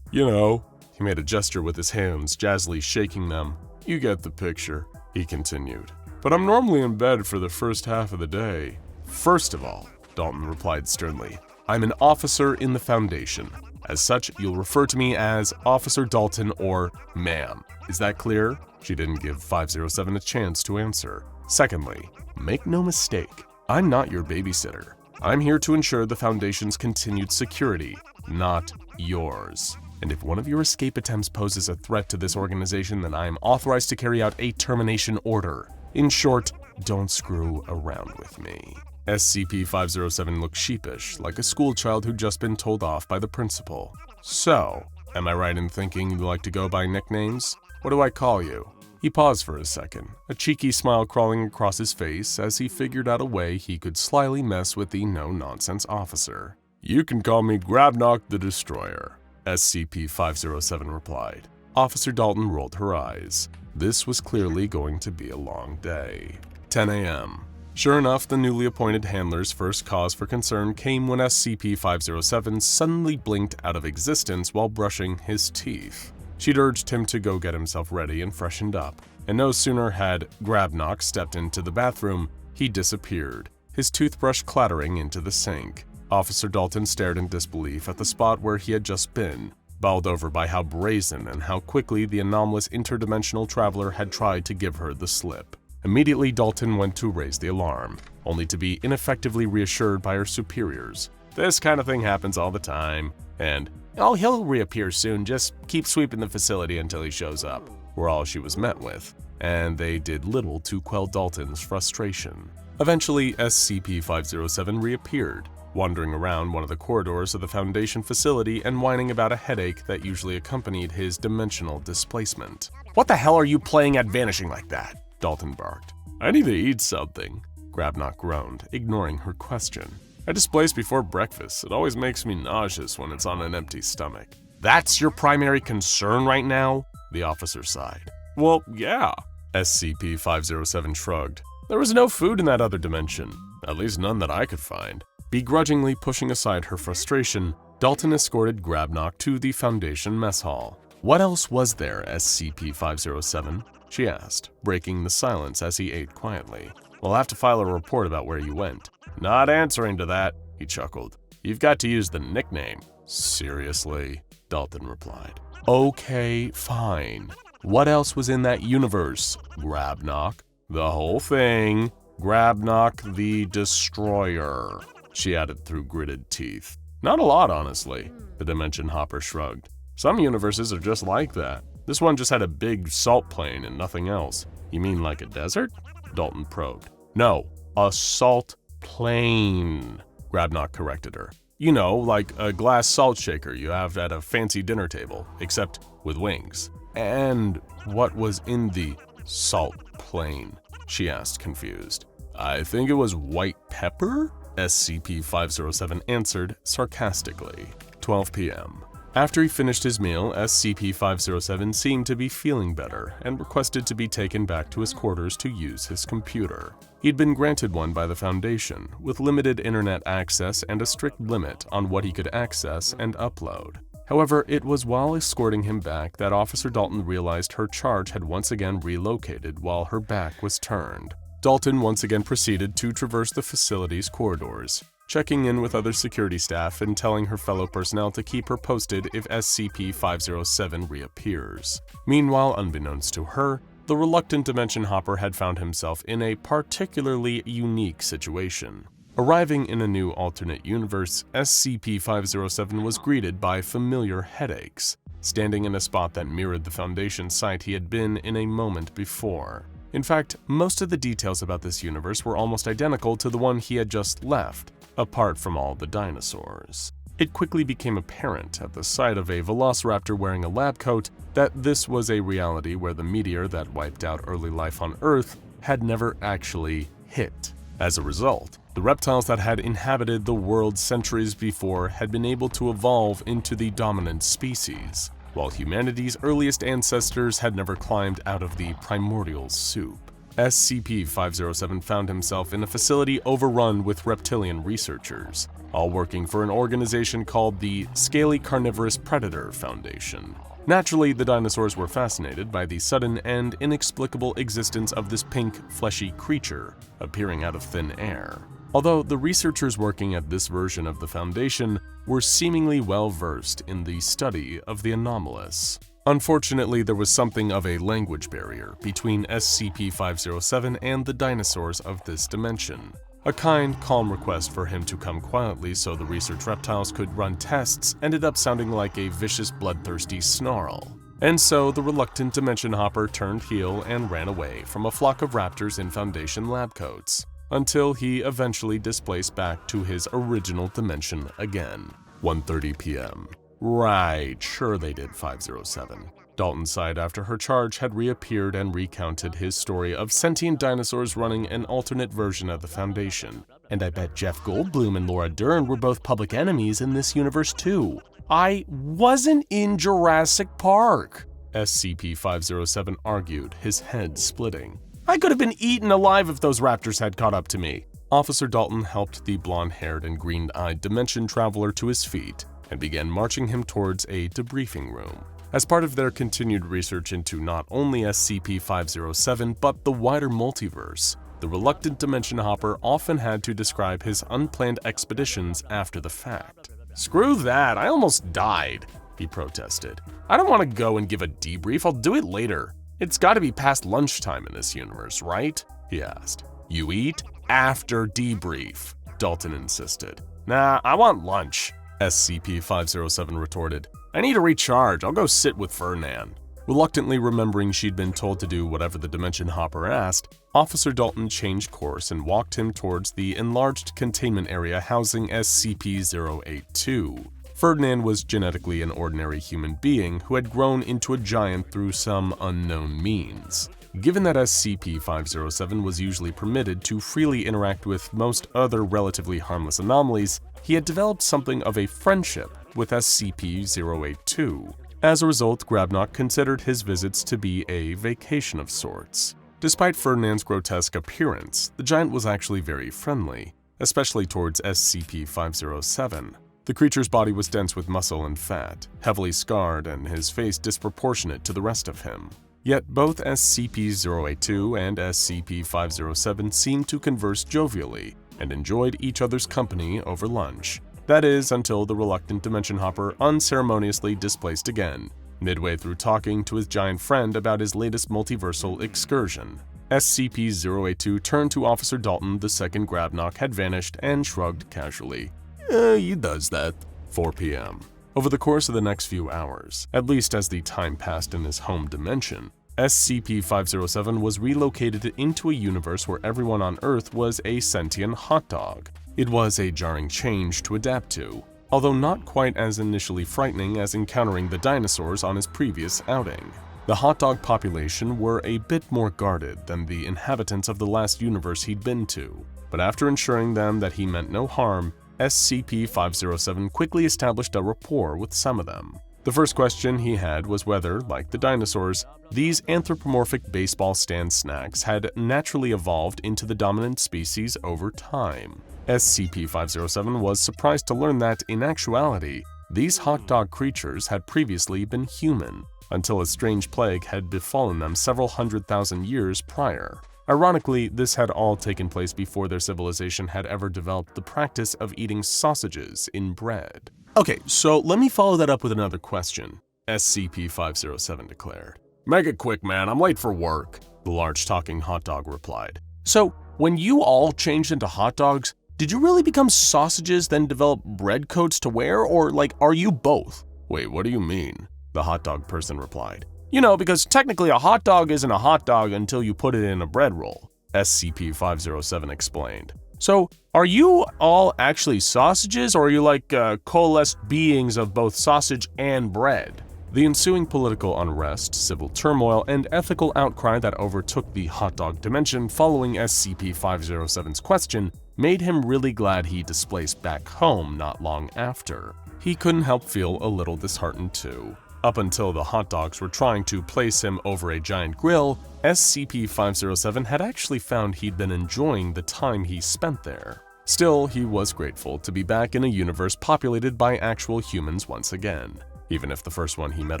know. He made a gesture with his hands, jazzily shaking them. You get the picture, he continued. But I'm normally in bed for the first half of the day. First of all, Dalton replied sternly, I'm an officer in the Foundation. As such, you'll refer to me as Officer Dalton or ma'am. Is that clear? She didn't give 507 a chance to answer. Secondly, make no mistake, I'm not your babysitter. I'm here to ensure the Foundation's continued security, not yours. And if one of your escape attempts poses a threat to this organization, then I am authorized to carry out a termination order. In short, don't screw around with me. SCP-507 looked sheepish, like a schoolchild who'd just been told off by the principal. So, am I right in thinking you like to go by nicknames? What do I call you? He paused for a second, a cheeky smile crawling across his face as he figured out a way he could slyly mess with the no-nonsense officer. You can call me Grabnock the Destroyer, SCP-507 replied. Officer Dalton rolled her eyes. This was clearly going to be a long day. 10 a.m. Sure enough, the newly appointed handler's first cause for concern came when SCP-507 suddenly blinked out of existence while brushing his teeth. She'd urged him to go get himself ready and freshened up, and no sooner had Grabnock stepped into the bathroom, he disappeared, his toothbrush clattering into the sink. Officer Dalton stared in disbelief at the spot where he had just been, bowled over by how brazen and how quickly the anomalous interdimensional traveler had tried to give her the slip. Immediately, Dalton went to raise the alarm, only to be ineffectively reassured by her superiors. This kind of thing happens all the time, and, oh, he'll reappear soon, just keep sweeping the facility until he shows up, were all she was met with, and they did little to quell Dalton's frustration. Eventually, SCP-507 reappeared, wandering around one of the corridors of the Foundation facility and whining about a headache that usually accompanied his dimensional displacement. What the hell are you playing at vanishing like that? Dalton barked. I need to eat something, Grabnock groaned, ignoring her question. I displace before breakfast. It always makes me nauseous when it's on an empty stomach. That's your primary concern right now? The officer sighed. Well, yeah. SCP-507 shrugged. There was no food in that other dimension, at least none that I could find. Begrudgingly pushing aside her frustration, Dalton escorted Grabnock to the Foundation mess hall. What else was there, SCP-507? She asked, breaking the silence as he ate quietly. We'll have to file a report about where you went. Not answering to that, he chuckled. You've got to use the nickname. Seriously? Dalton replied. Okay, fine. What else was in that universe? Grabnock. The whole thing. Grabnock the Destroyer, she added through gritted teeth. Not a lot, honestly, the Dimension Hopper shrugged. Some universes are just like that. This one just had a big salt plain and nothing else. You mean like a desert? Dalton probed. No, a salt plain, Grabnock corrected her. You know, like a glass salt shaker you have at a fancy dinner table, except with wings. And what was in the salt plain? She asked, confused. I think it was white pepper? SCP-507 answered sarcastically. 12 p.m. After he finished his meal, SCP-507 seemed to be feeling better and requested to be taken back to his quarters to use his computer. He'd been granted one by the Foundation, with limited internet access and a strict limit on what he could access and upload. However, it was while escorting him back that Officer Dalton realized her charge had once again relocated while her back was turned. Dalton once again proceeded to traverse the facility's corridors, checking in with other security staff and telling her fellow personnel to keep her posted if SCP-507 reappears. Meanwhile, unbeknownst to her, the reluctant Dimension Hopper had found himself in a particularly unique situation. Arriving in a new alternate universe, SCP-507 was greeted by familiar headaches. standing in a spot that mirrored the Foundation site he had been in a moment before. In fact, most of the details about this universe were almost identical to the one he had just left, apart from all the dinosaurs. It quickly became apparent at the sight of a velociraptor wearing a lab coat that this was a reality where the meteor that wiped out early life on Earth had never actually hit. As a result, the reptiles that had inhabited the world centuries before had been able to evolve into the dominant species, while humanity's earliest ancestors had never climbed out of the primordial soup. SCP-507 found himself in a facility overrun with reptilian researchers, all working for an organization called the Scaly Carnivorous Predator Foundation. Naturally, the dinosaurs were fascinated by the sudden and inexplicable existence of this pink, fleshy creature appearing out of thin air. Although the researchers working at this version of the Foundation were seemingly well-versed in the study of the anomalous. Unfortunately, there was something of a language barrier between SCP-507 and the dinosaurs of this dimension. A kind, calm request for him to come quietly so the research reptiles could run tests ended up sounding like a vicious, bloodthirsty snarl. And so the reluctant Dimension Hopper turned heel and ran away from a flock of raptors in Foundation lab coats, until he eventually displaced back to his original dimension again. 1:30 p.m. Right, sure they did, 507. Dalton sighed after her charge had reappeared and recounted his story of sentient dinosaurs running an alternate version of the Foundation. And I bet Jeff Goldblum and Laura Dern were both public enemies in this universe too. I wasn't in Jurassic Park, SCP-507 argued, his head splitting. I could have been eaten alive if those raptors had caught up to me. Officer Dalton helped the blonde-haired and green-eyed Dimension Traveler to his feet and began marching him towards a debriefing room. As part of their continued research into not only SCP-507 but the wider multiverse, the reluctant Dimension Hopper often had to describe his unplanned expeditions after the fact. "Screw that, I almost died," he protested. "I don't want to go and give a debrief, I'll do it later. It's gotta be past lunchtime in this universe, right?" he asked. "You eat after debrief," Dalton insisted. "Nah, I want lunch," SCP-507 retorted. "I need to recharge, I'll go sit with Ferdinand." Reluctantly remembering she'd been told to do whatever the Dimension Hopper asked, Officer Dalton changed course and walked him towards the enlarged containment area housing SCP-082. Ferdinand was genetically an ordinary human being who had grown into a giant through some unknown means. Given that SCP-507 was usually permitted to freely interact with most other relatively harmless anomalies, he had developed something of a friendship with SCP-082. As a result, Grabnock considered his visits to be a vacation of sorts. Despite Ferdinand's grotesque appearance, the giant was actually very friendly, especially towards SCP-507. The creature's body was dense with muscle and fat, heavily scarred, and his face disproportionate to the rest of him. Yet both SCP-082 and SCP-507 seemed to converse jovially and enjoyed each other's company over lunch. That is, until the reluctant Dimension Hopper unceremoniously displaced again, midway through talking to his giant friend about his latest multiversal excursion. SCP-082 turned to Officer Dalton the second Grabnock had vanished and shrugged casually. He does that. 4 p.m. Over the course of the next few hours, at least as the time passed in his home dimension, SCP-507 was relocated into a universe where everyone on Earth was a sentient hot dog. It was a jarring change to adapt to, although not quite as initially frightening as encountering the dinosaurs on his previous outing. The hot dog population were a bit more guarded than the inhabitants of the last universe he'd been to, but after ensuring them that he meant no harm, SCP-507 quickly established a rapport with some of them. The first question he had was whether, like the dinosaurs, these anthropomorphic baseball stand snacks had naturally evolved into the dominant species over time. SCP-507 was surprised to learn that, in actuality, these hot dog creatures had previously been human, until a strange plague had befallen them several 100,000 years prior. Ironically, this had all taken place before their civilization had ever developed the practice of eating sausages in bread. Okay, so let me follow that up with another question, SCP-507 declared. Make it quick, man, I'm late for work, the large talking hot dog replied. So, when you all changed into hot dogs, did you really become sausages then develop bread coats to wear, or are you both? Wait, what do you mean? the hot dog person replied. You know, because technically a hot dog isn't a hot dog until you put it in a bread roll, SCP-507 explained. So, are you all actually sausages, or are you like coalesced beings of both sausage and bread? The ensuing political unrest, civil turmoil, and ethical outcry that overtook the hot dog dimension following SCP-507's question made him really glad he displaced back home not long after. He couldn't help feel a little disheartened too. Up until the hot dogs were trying to place him over a giant grill, SCP-507 had actually found he'd been enjoying the time he spent there. Still, he was grateful to be back in a universe populated by actual humans once again. Even if the first one he met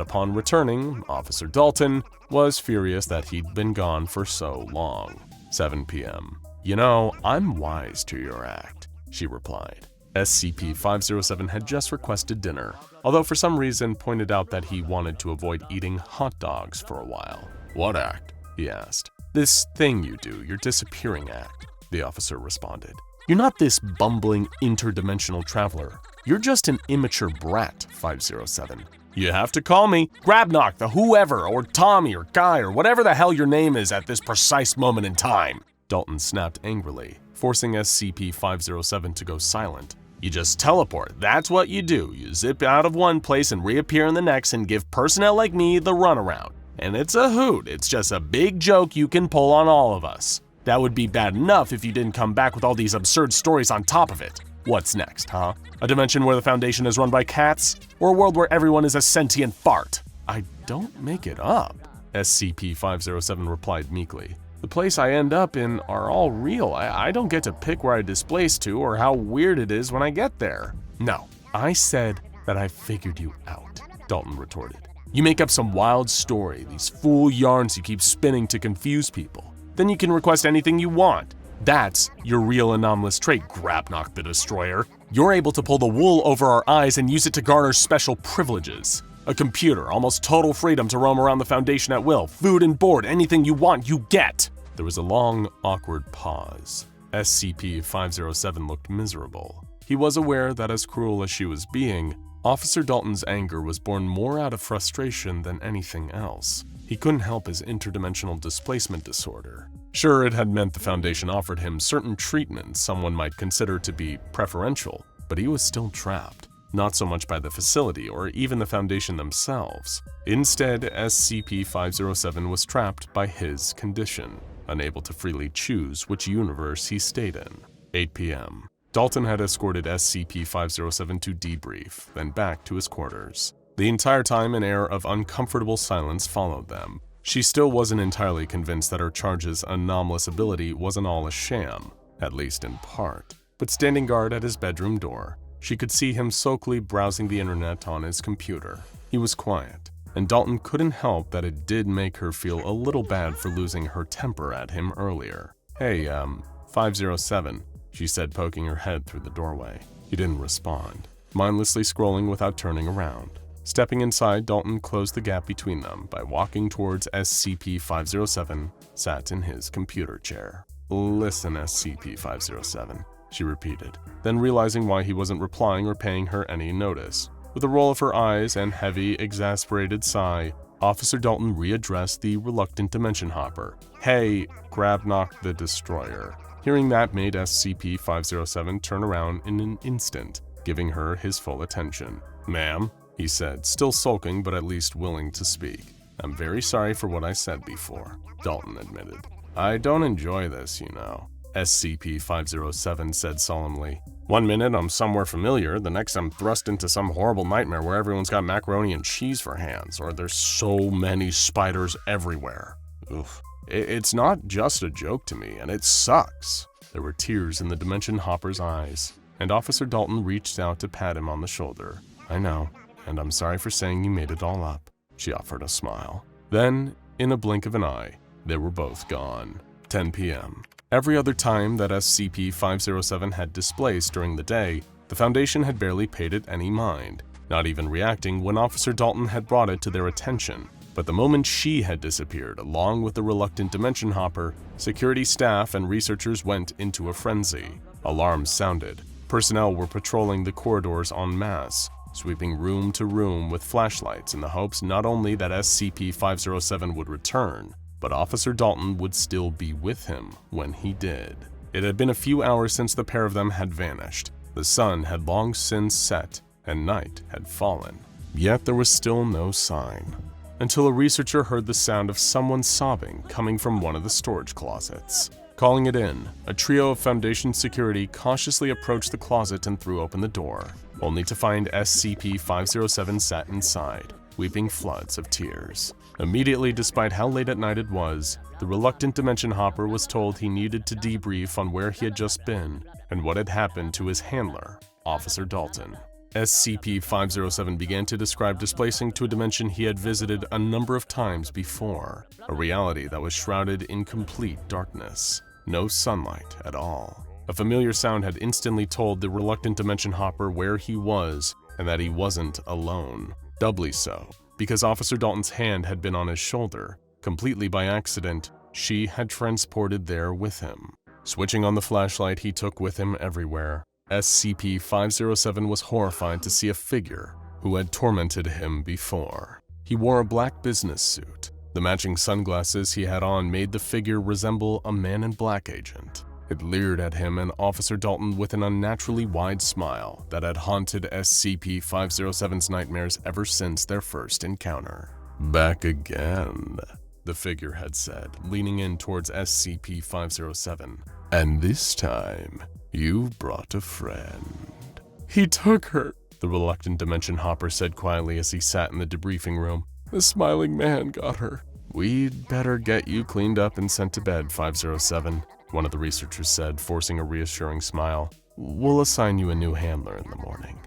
upon returning, Officer Dalton, was furious that he'd been gone for so long. 7 p.m. You know, I'm wise to your act, she replied. SCP-507 had just requested dinner, although for some reason pointed out that he wanted to avoid eating hot dogs for a while. What act? He asked. This thing you do, your disappearing act, the officer responded. You're not this bumbling interdimensional traveler. You're just an immature brat, 507. You have to call me Grabknock, the whoever, or Tommy, or Guy, or whatever the hell your name is at this precise moment in time, Dalton snapped angrily, forcing SCP-507 to go silent. You just teleport, that's what you do. You zip out of one place and reappear in the next and give personnel like me the runaround. And it's a hoot, it's just a big joke you can pull on all of us. That would be bad enough if you didn't come back with all these absurd stories on top of it. What's next, huh? A dimension where the Foundation is run by cats? Or a world where everyone is a sentient fart? I don't make it up, SCP-507 replied meekly. The place I end up in are all real. I don't get to pick where I displace to or how weird it is when I get there. No, I said that I figured you out, Dalton retorted. You make up some wild story, these fool yarns you keep spinning to confuse people. Then you can request anything you want. That's your real anomalous trait, Grabknock the Destroyer. You're able to pull the wool over our eyes and use it to garner special privileges. A computer, almost total freedom to roam around the Foundation at will. Food and board, anything you want, you get. There was a long, awkward pause. SCP-507 looked miserable. He was aware that as cruel as she was being, Officer Dalton's anger was born more out of frustration than anything else. He couldn't help his interdimensional displacement disorder. Sure, it had meant the Foundation offered him certain treatments someone might consider to be preferential, but he was still trapped. Not so much by the facility or even the Foundation themselves. Instead, SCP-507 was trapped by his condition, unable to freely choose which universe he stayed in. 8 p.m. Dalton had escorted SCP-507 to debrief, then back to his quarters. The entire time, an air of uncomfortable silence followed them. She still wasn't entirely convinced that her charge's anomalous ability wasn't all a sham, at least in part. But standing guard at his bedroom door, she could see him sulkily browsing the internet on his computer. He was quiet, and Dalton couldn't help that it did make her feel a little bad for losing her temper at him earlier. Hey, 507, she said, poking her head through the doorway. He didn't respond, mindlessly scrolling without turning around. Stepping inside, Dalton closed the gap between them by walking towards SCP-507, sat in his computer chair. Listen, SCP-507, she repeated, then realizing why he wasn't replying or paying her any notice. With a roll of her eyes and heavy, exasperated sigh, Officer Dalton readdressed the reluctant dimension hopper. Hey, Grabknock the Destroyer. Hearing that made SCP-507 turn around in an instant, giving her his full attention. Ma'am, he said, still sulking but at least willing to speak. I'm very sorry for what I said before, Dalton admitted. I don't enjoy this, you know, SCP-507 said solemnly. One minute I'm somewhere familiar, the next I'm thrust into some horrible nightmare where everyone's got macaroni and cheese for hands, or there's so many spiders everywhere. Oof. It's not just a joke to me, and it sucks. There were tears in the Dimension Hopper's eyes, and Officer Dalton reached out to pat him on the shoulder. I know, and I'm sorry for saying you made it all up, she offered a smile. Then, in a blink of an eye, they were both gone. 10 p.m. Every other time that SCP-507 had displaced during the day, the Foundation had barely paid it any mind, not even reacting when Officer Dalton had brought it to their attention. But the moment she had disappeared, along with the reluctant Dimension Hopper, security staff and researchers went into a frenzy. Alarms sounded. Personnel were patrolling the corridors en masse. sweeping room to room with flashlights in the hopes not only that SCP-507 would return, but Officer Dalton would still be with him when he did. It had been a few hours since the pair of them had vanished. The sun had long since set, and night had fallen. Yet there was still no sign, until a researcher heard the sound of someone sobbing coming from one of the storage closets. Calling it in, a trio of Foundation security cautiously approached the closet and threw open the door, only to find SCP-507 sat inside, weeping floods of tears. Immediately, despite how late at night it was, the reluctant Dimension Hopper was told he needed to debrief on where he had just been and what had happened to his handler, Officer Dalton. SCP-507 began to describe displacing to a dimension he had visited a number of times before, a reality that was shrouded in complete darkness. No sunlight at all. A familiar sound had instantly told the reluctant Dimension Hopper where he was and that he wasn't alone. Doubly so, because Officer Dalton's hand had been on his shoulder. Completely by accident, she had transported there with him. Switching on the flashlight he took with him everywhere, SCP-507 was horrified to see a figure who had tormented him before. He wore a black business suit. The matching sunglasses he had on made the figure resemble a Man in Black agent. It leered at him and Officer Dalton with an unnaturally wide smile that had haunted SCP-507's nightmares ever since their first encounter. "Back again," the figure had said, leaning in towards SCP-507. "And this time, you've brought a friend." "He took her," the reluctant Dimension Hopper said quietly as he sat in the debriefing room. "The smiling man got her." "We'd better get you cleaned up and sent to bed, 507, one of the researchers said, forcing a reassuring smile. "We'll assign you a new handler in the morning."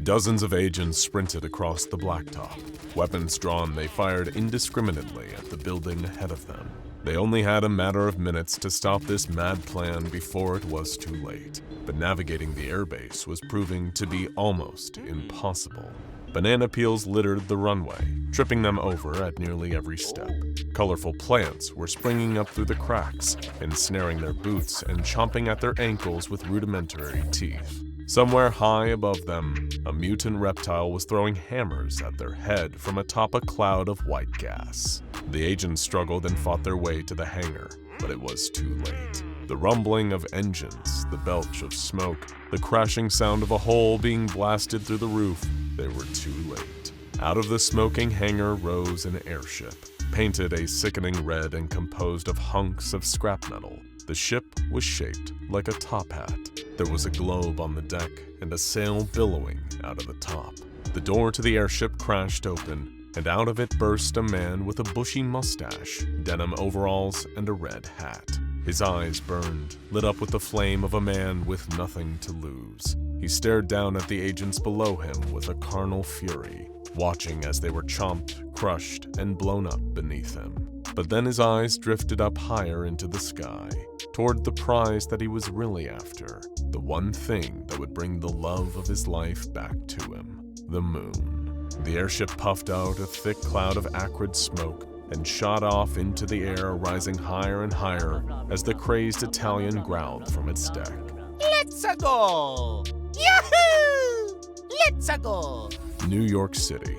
Dozens of agents sprinted across the blacktop. Weapons drawn, they fired indiscriminately at the building ahead of them. They only had a matter of minutes to stop this mad plan before it was too late. But navigating the airbase was proving to be almost impossible. Banana peels littered the runway, tripping them over at nearly every step. Colorful plants were springing up through the cracks, ensnaring their boots and chomping at their ankles with rudimentary teeth. Somewhere high above them, a mutant reptile was throwing hammers at their head from atop a cloud of white gas. The agents struggled and fought their way to the hangar, but it was too late. The rumbling of engines, the belch of smoke, the crashing sound of a hole being blasted through the roof, they were too late. Out of the smoking hangar rose an airship, painted a sickening red and composed of hunks of scrap metal. The ship was shaped like a top hat. There was a globe on the deck and a sail billowing out of the top. The door to the airship crashed open, and out of it burst a man with a bushy mustache, denim overalls, and a red hat. His eyes burned, lit up with the flame of a man with nothing to lose. He stared down at the agents below him with a carnal fury, watching as they were chomped, crushed, and blown up beneath him. But then his eyes drifted up higher into the sky, toward the prize that he was really after, the one thing that would bring the love of his life back to him, the moon. The airship puffed out a thick cloud of acrid smoke and shot off into the air, rising higher and higher as the crazed Italian growled from its deck. "Let's go! Yahoo! Let's go!" New York City,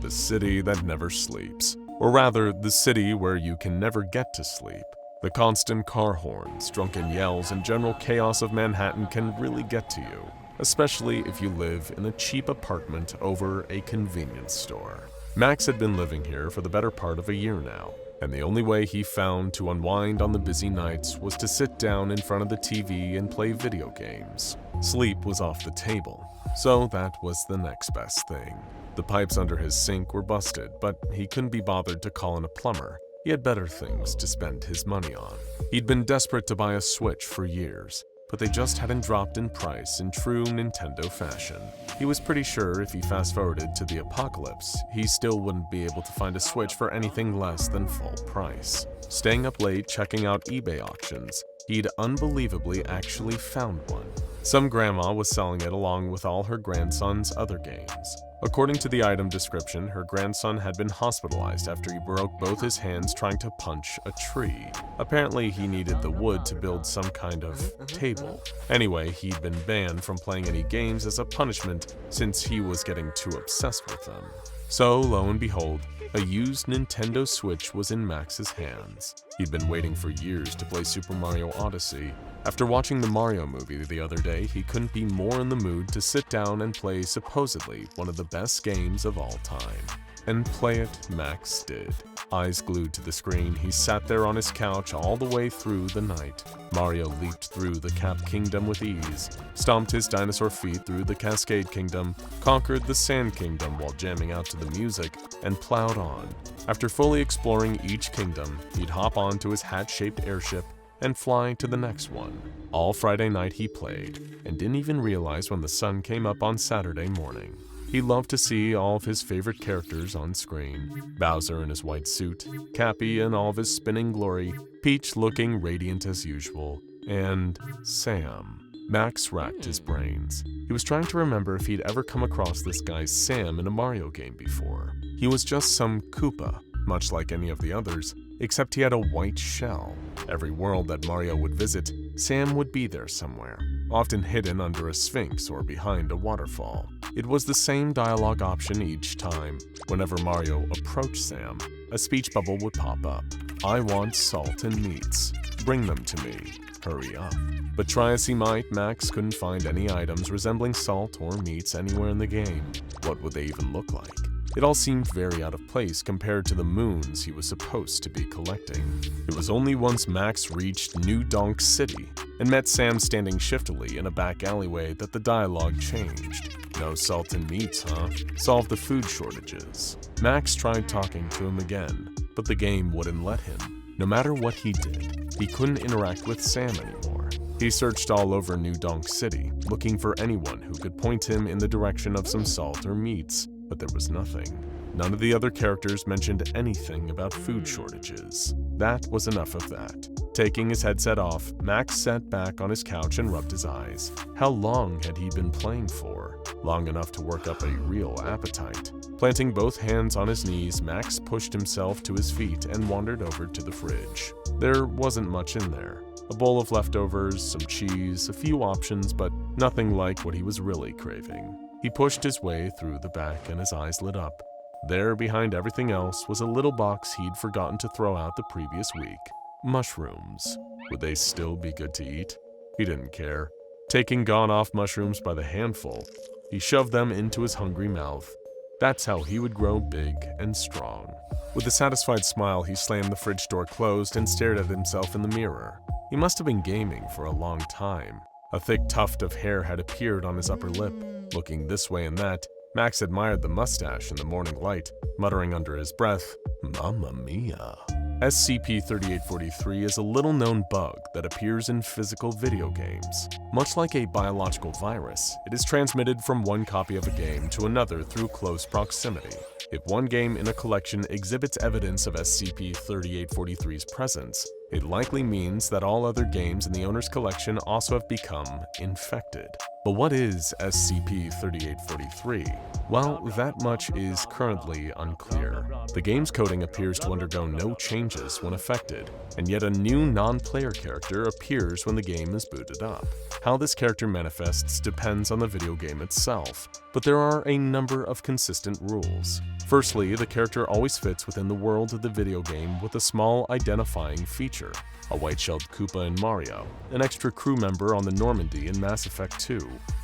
the city that never sleeps. Or rather, the city where you can never get to sleep. The constant car horns, drunken yells, and general chaos of Manhattan can really get to you, especially if you live in a cheap apartment over a convenience store. Max had been living here for the better part of a year now, and the only way he found to unwind on the busy nights was to sit down in front of the TV and play video games. Sleep was off the table, so that was the next best thing. The pipes under his sink were busted, but he couldn't be bothered to call in a plumber. He had better things to spend his money on. He'd been desperate to buy a Switch for years, but they just hadn't dropped in price in true Nintendo fashion. He was pretty sure if he fast-forwarded to the apocalypse, he still wouldn't be able to find a Switch for anything less than full price. Staying up late checking out eBay auctions, he'd unbelievably actually found one. Some grandma was selling it along with all her grandson's other games. According to the item description, her grandson had been hospitalized after he broke both his hands trying to punch a tree. Apparently, he needed the wood to build some kind of table. Anyway, he'd been banned from playing any games as a punishment since he was getting too obsessed with them. So, lo and behold, a used Nintendo Switch was in Max's hands. He'd been waiting for years to play Super Mario Odyssey. After watching the Mario movie the other day, he couldn't be more in the mood to sit down and play supposedly one of the best games of all time. And play it Max did. Eyes glued to the screen, he sat there on his couch all the way through the night. Mario leaped through the Cap Kingdom with ease, stomped his dinosaur feet through the Cascade Kingdom, conquered the Sand Kingdom while jamming out to the music, and plowed on. After fully exploring each kingdom, he'd hop onto his hat-shaped airship and fly to the next one. All Friday night he played, and didn't even realize when the sun came up on Saturday morning. He loved to see all of his favorite characters on screen. Bowser in his white suit, Cappy in all of his spinning glory, Peach looking radiant as usual, and Sam. Max racked his brains. He was trying to remember if he'd ever come across this guy Sam in a Mario game before. He was just some Koopa, much like any of the others, except he had a white shell. Every world that Mario would visit, Sam would be there somewhere, often hidden under a sphinx or behind a waterfall. It was the same dialogue option each time. Whenever Mario approached Sam, a speech bubble would pop up. I want salt and meats. Bring them to me. Hurry up. But try as he might, Max couldn't find any items resembling salt or meats anywhere in the game. What would they even look like? It all seemed very out of place compared to the moons he was supposed to be collecting. It was only once Max reached New Donk City and met Sam standing shiftily in a back alleyway that the dialogue changed. No salt and meats, huh? Solve the food shortages. Max tried talking to him again, but the game wouldn't let him. No matter what he did, he couldn't interact with Sam anymore. He searched all over New Donk City, looking for anyone who could point him in the direction of some salt or meats, but there was nothing. None of the other characters mentioned anything about food shortages. That was enough of that. Taking his headset off, Max sat back on his couch and rubbed his eyes. How long had he been playing for? Long enough to work up a real appetite. Planting both hands on his knees, Max pushed himself to his feet and wandered over to the fridge. There wasn't much in there. A bowl of leftovers, some cheese, a few options, but nothing like what he was really craving. He pushed his way through the back and his eyes lit up. There, behind everything else, was a little box he'd forgotten to throw out the previous week. Mushrooms. Would they still be good to eat? He didn't care. Taking gone-off mushrooms by the handful, he shoved them into his hungry mouth. That's how he would grow big and strong. With a satisfied smile, he slammed the fridge door closed and stared at himself in the mirror. He must have been gaming for a long time. A thick tuft of hair had appeared on his upper lip. Looking this way and that, Max admired the mustache in the morning light, muttering under his breath, "Mamma mia." SCP-3843 is a little-known bug that appears in physical video games. Much like a biological virus, it is transmitted from one copy of a game to another through close proximity. If one game in a collection exhibits evidence of SCP-3843's presence, it likely means that all other games in the owner's collection also have become infected. But what is SCP-3843? Well, that much is currently unclear. The game's coding appears to undergo no changes when affected, and yet a new non-player character appears when the game is booted up. How this character manifests depends on the video game itself, but there are a number of consistent rules. Firstly, the character always fits within the world of the video game with a small identifying feature. A white-shelled Koopa in Mario, an extra crew member on the Normandy in Mass Effect 2,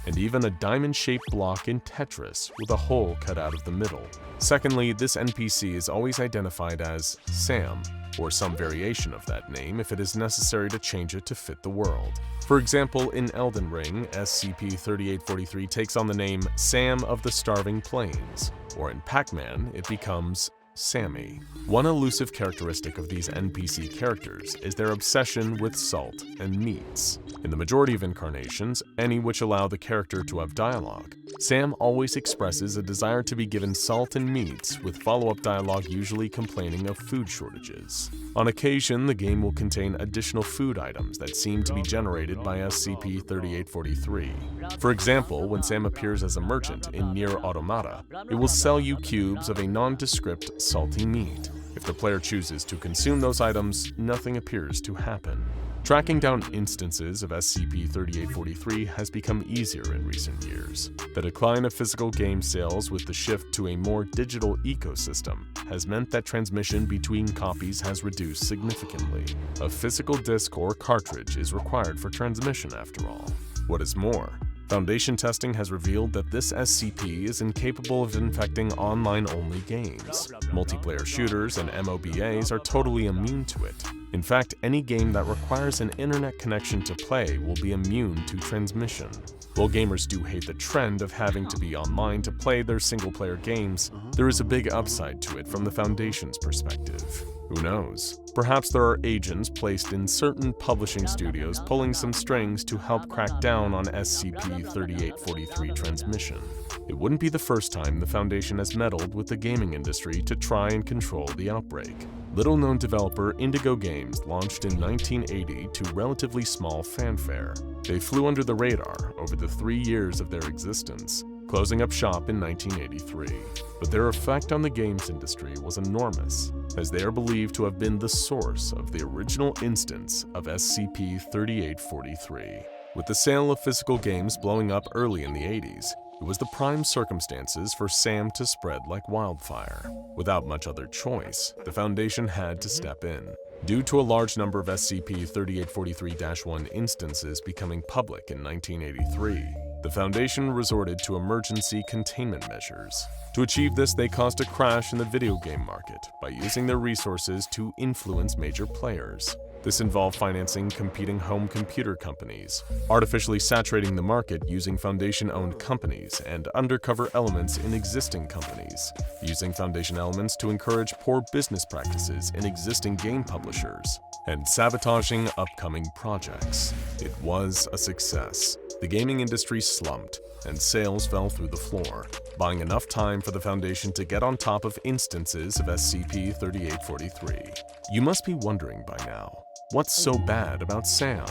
and even a diamond-shaped block in Tetris with a hole cut out of the middle. Secondly, this NPC is always identified as Sam, or some variation of that name if it is necessary to change it to fit the world. For example, in Elden Ring, SCP-3843 takes on the name Sam of the Starving Plains, or in Pac-Man, it becomes Sammy. One elusive characteristic of these NPC characters is their obsession with salt and meats. In the majority of incarnations, any which allow the character to have dialogue, Sam always expresses a desire to be given salt and meats, with follow-up dialogue usually complaining of food shortages. On occasion, the game will contain additional food items that seem to be generated by SCP-3843. For example, when Sam appears as a merchant in Nier Automata, it will sell you cubes of a nondescript salty meat. If the player chooses to consume those items, nothing appears to happen. Tracking down instances of SCP-3843 has become easier in recent years. The decline of physical game sales with the shift to a more digital ecosystem has meant that transmission between copies has reduced significantly. A physical disc or cartridge is required for transmission after all. What is more, Foundation testing has revealed that this SCP is incapable of infecting online-only games. Multiplayer shooters and MOBAs are totally immune to it. In fact, any game that requires an internet connection to play will be immune to transmission. While gamers do hate the trend of having to be online to play their single-player games, there is a big upside to it from the Foundation's perspective. Who knows? Perhaps there are agents placed in certain publishing studios pulling some strings to help crack down on SCP-3843 transmission. It wouldn't be the first time the Foundation has meddled with the gaming industry to try and control the outbreak. Little-known developer Indigo Games launched in 1980 to relatively small fanfare. They flew under the radar over the 3 years of their existence, closing up shop in 1983. But their effect on the games industry was enormous, as they are believed to have been the source of the original instance of SCP-3843. With the sale of physical games blowing up early in the 80s, it was the prime circumstances for SAM to spread like wildfire. Without much other choice, the Foundation had to step in. Due to a large number of SCP-3843-1 instances becoming public in 1983, the Foundation resorted to emergency containment measures. To achieve this, they caused a crash in the video game market by using their resources to influence major players. This involved financing competing home computer companies, artificially saturating the market using Foundation-owned companies and undercover elements in existing companies, using Foundation elements to encourage poor business practices in existing game publishers, and sabotaging upcoming projects. It was a success. The gaming industry slumped, and sales fell through the floor, buying enough time for the Foundation to get on top of instances of SCP-3843. You must be wondering by now, what's so bad about Sam?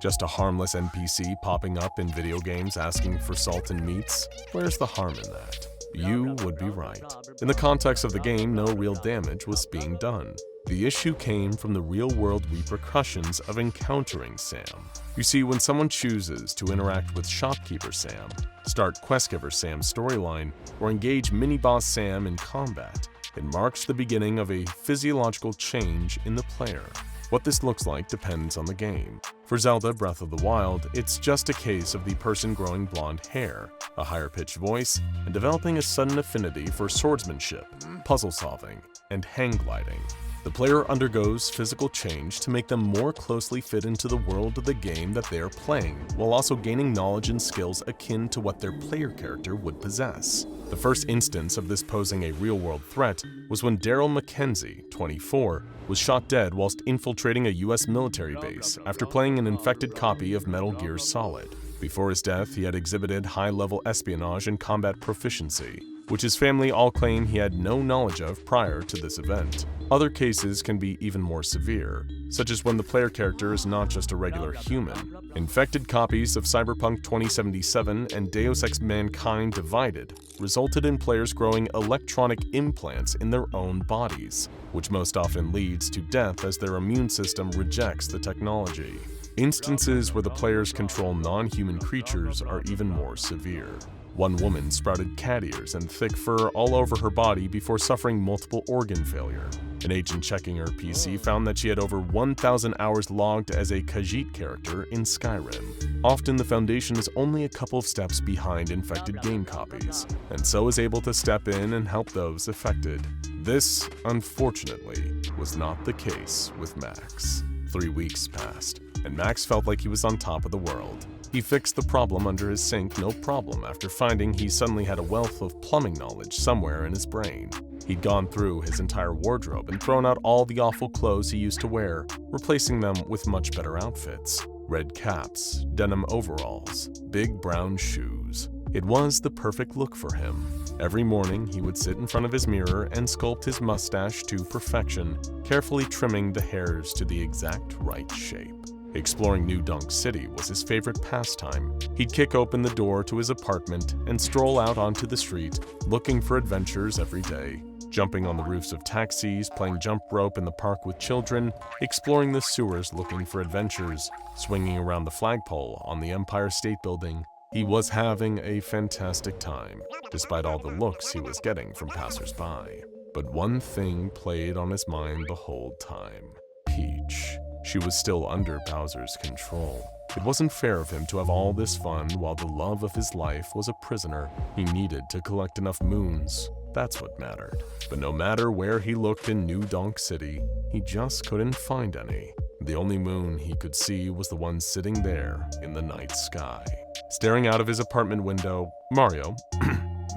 Just a harmless NPC popping up in video games asking for salt and meats? Where's the harm in that? You would be right. In the context of the game, no real damage was being done. The issue came from the real-world repercussions of encountering Sam. You see, when someone chooses to interact with Shopkeeper Sam, start Questgiver Sam's storyline, or engage Mini-Boss Sam in combat, it marks the beginning of a physiological change in the player. What this looks like depends on the game. For Zelda Breath of the Wild, it's just a case of the person growing blonde hair, a higher-pitched voice, and developing a sudden affinity for swordsmanship, puzzle solving, and hang gliding. The player undergoes physical change to make them more closely fit into the world of the game that they are playing, while also gaining knowledge and skills akin to what their player character would possess. The first instance of this posing a real-world threat was when Daryl McKenzie, 24, was shot dead whilst infiltrating a US military base after playing an infected copy of Metal Gear Solid. Before his death, he had exhibited high-level espionage and combat proficiency, which his family all claim he had no knowledge of prior to this event. Other cases can be even more severe, such as when the player character is not just a regular human. Infected copies of Cyberpunk 2077 and Deus Ex Mankind Divided resulted in players growing electronic implants in their own bodies, which most often leads to death as their immune system rejects the technology. Instances where the players control non-human creatures are even more severe. One woman sprouted cat ears and thick fur all over her body before suffering multiple organ failure. An agent checking her PC found that she had over 1,000 hours logged as a Khajiit character in Skyrim. Often the Foundation is only a couple of steps behind infected game copies, and so is able to step in and help those affected. This, unfortunately, was not the case with Max. 3 weeks passed, and Max felt like he was on top of the world. He fixed the problem under his sink no problem after finding he suddenly had a wealth of plumbing knowledge somewhere in his brain. He'd gone through his entire wardrobe and thrown out all the awful clothes he used to wear, replacing them with much better outfits. Red caps, denim overalls, big brown shoes. It was the perfect look for him. Every morning, he would sit in front of his mirror and sculpt his mustache to perfection, carefully trimming the hairs to the exact right shape. Exploring New Donk City was his favorite pastime. He'd kick open the door to his apartment and stroll out onto the street, looking for adventures every day. Jumping on the roofs of taxis, playing jump rope in the park with children, exploring the sewers looking for adventures, swinging around the flagpole on the Empire State Building. He was having a fantastic time, despite all the looks he was getting from passersby. But one thing played on his mind the whole time: Peach. She was still under Bowser's control. It wasn't fair of him to have all this fun while the love of his life was a prisoner. He needed to collect enough moons. That's what mattered. But no matter where he looked in New Donk City, he just couldn't find any. The only moon he could see was the one sitting there in the night sky. Staring out of his apartment window, Mario,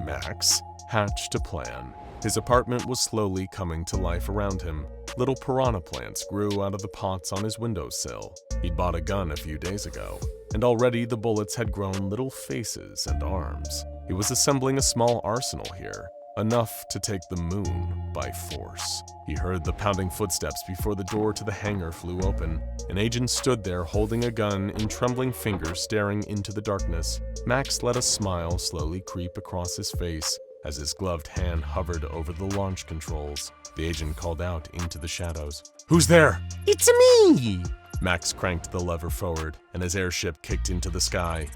Max, hatched a plan. His apartment was slowly coming to life around him. Little piranha plants grew out of the pots on his windowsill. He'd bought a gun a few days ago, and already the bullets had grown little faces and arms. He was assembling a small arsenal here, enough to take the moon by force. He heard the pounding footsteps before the door to the hangar flew open. An agent stood there holding a gun in trembling fingers staring into the darkness. Max let a smile slowly creep across his face as his gloved hand hovered over the launch controls. The agent called out into the shadows. Who's there? It's me, Max cranked the lever forward, and his airship kicked into the sky.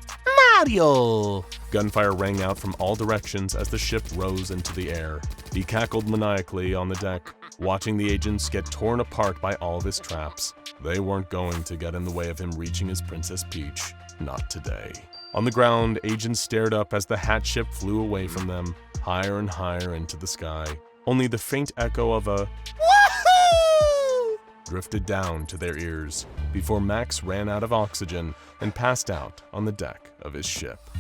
Mario. Gunfire rang out from all directions as the ship rose into the air. He cackled maniacally on the deck, watching the agents get torn apart by all of his traps. They weren't going to get in the way of him reaching his Princess Peach. Not today. On the ground, agents stared up as the hat ship flew away from them, higher and higher into the sky. Only the faint echo of a Woohoo! drifted down to their ears before Max ran out of oxygen and passed out on the deck of his ship.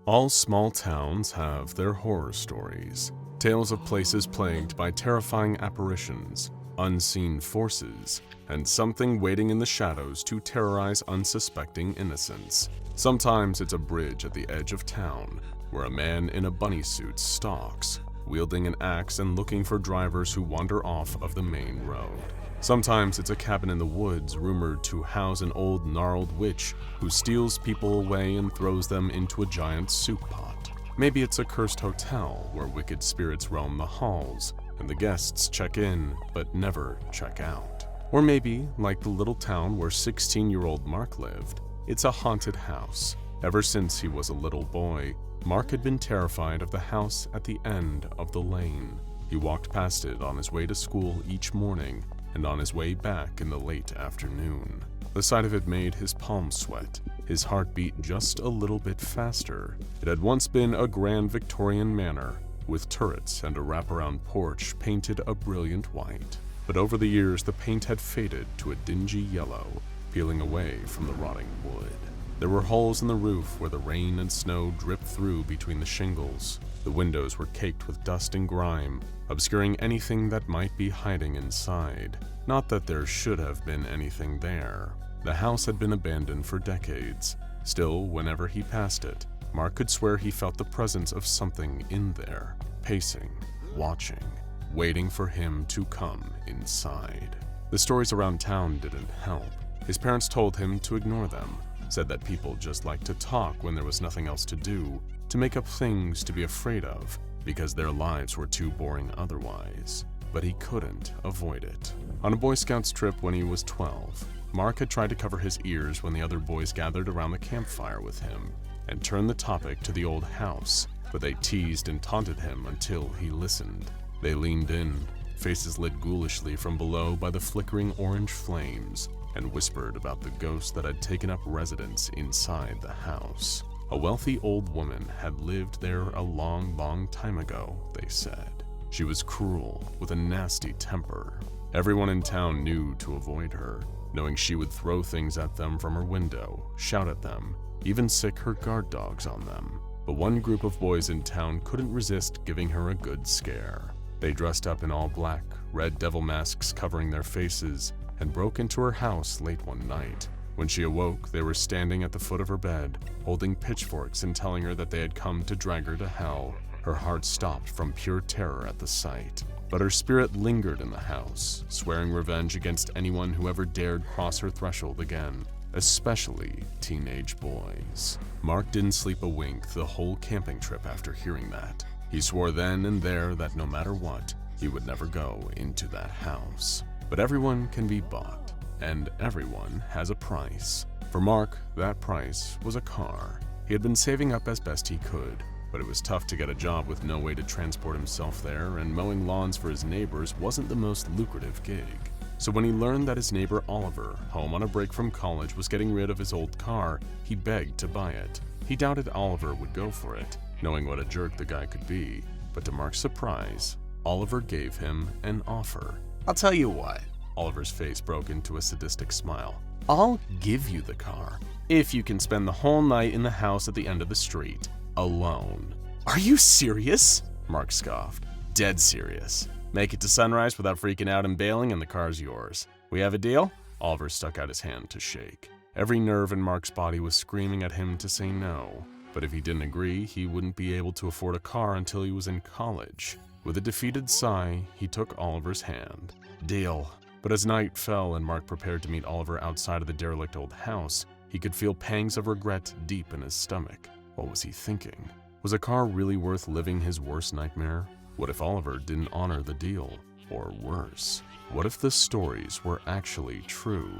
All small towns have their horror stories, tales of places plagued by terrifying apparitions, unseen forces, and something waiting in the shadows to terrorize unsuspecting innocents. Sometimes it's a bridge at the edge of town, where a man in a bunny suit stalks, wielding an axe and looking for drivers who wander off of the main road. Sometimes it's a cabin in the woods rumored to house an old gnarled witch who steals people away and throws them into a giant soup pot. Maybe it's a cursed hotel where wicked spirits roam the halls and the guests check in but never check out. Or maybe, like the little town where 16-year-old Mark lived, it's a haunted house. Ever since he was a little boy, Mark had been terrified of the house at the end of the lane. He walked past it on his way to school each morning and on his way back in the late afternoon. The sight of it made his palms sweat, his heart beat just a little bit faster. It had once been a grand Victorian manor, with turrets and a wraparound porch painted a brilliant white. But over the years, the paint had faded to a dingy yellow, peeling away from the rotting wood. There were holes in the roof where the rain and snow dripped through between the shingles. The windows were caked with dust and grime, obscuring anything that might be hiding inside. Not that there should have been anything there. The house had been abandoned for decades. Still, whenever he passed it, Mark could swear he felt the presence of something in there, pacing, watching, waiting for him to come inside. The stories around town didn't help. His parents told him to ignore them, said that people just liked to talk when there was nothing else to do, to make up things to be afraid of, because their lives were too boring otherwise. But he couldn't avoid it. On a Boy Scouts trip when he was 12, Mark had tried to cover his ears when the other boys gathered around the campfire with him, and turned the topic to the old house, but they teased and taunted him until he listened. They leaned in, faces lit ghoulishly from below by the flickering orange flames, and whispered about the ghost that had taken up residence inside the house. A wealthy old woman had lived there a long, long time ago, they said. She was cruel, with a nasty temper. Everyone in town knew to avoid her, knowing she would throw things at them from her window, shout at them, even sick her guard dogs on them. But one group of boys in town couldn't resist giving her a good scare. They dressed up in all black, red devil masks covering their faces, and broke into her house late one night. When she awoke, they were standing at the foot of her bed, holding pitchforks and telling her that they had come to drag her to hell. Her heart stopped from pure terror at the sight, but her spirit lingered in the house, swearing revenge against anyone who ever dared cross her threshold again, especially teenage boys. Mark didn't sleep a wink the whole camping trip after hearing that. He swore then and there that no matter what, he would never go into that house. But everyone can be bought, and everyone has a price. For Mark, that price was a car. He had been saving up as best he could, but it was tough to get a job with no way to transport himself there, and mowing lawns for his neighbors wasn't the most lucrative gig. So when he learned that his neighbor Oliver, home on a break from college, was getting rid of his old car, he begged to buy it. He doubted Oliver would go for it, knowing what a jerk the guy could be, but to Mark's surprise, Oliver gave him an offer. I'll tell you what. Oliver's face broke into a sadistic smile. I'll give you the car if you can spend the whole night in the house at the end of the street, alone. Are you serious? Mark scoffed. Dead serious. Make it to sunrise without freaking out and bailing, and the car's yours. We have a deal? Oliver stuck out his hand to shake. Every nerve in Mark's body was screaming at him to say no, but if he didn't agree, he wouldn't be able to afford a car until he was in college. With a defeated sigh, he took Oliver's hand. Deal. But as night fell and Mark prepared to meet Oliver outside of the derelict old house, he could feel pangs of regret deep in his stomach. What was he thinking? Was a car really worth living his worst nightmare? What if Oliver didn't honor the deal? Or worse, what if the stories were actually true?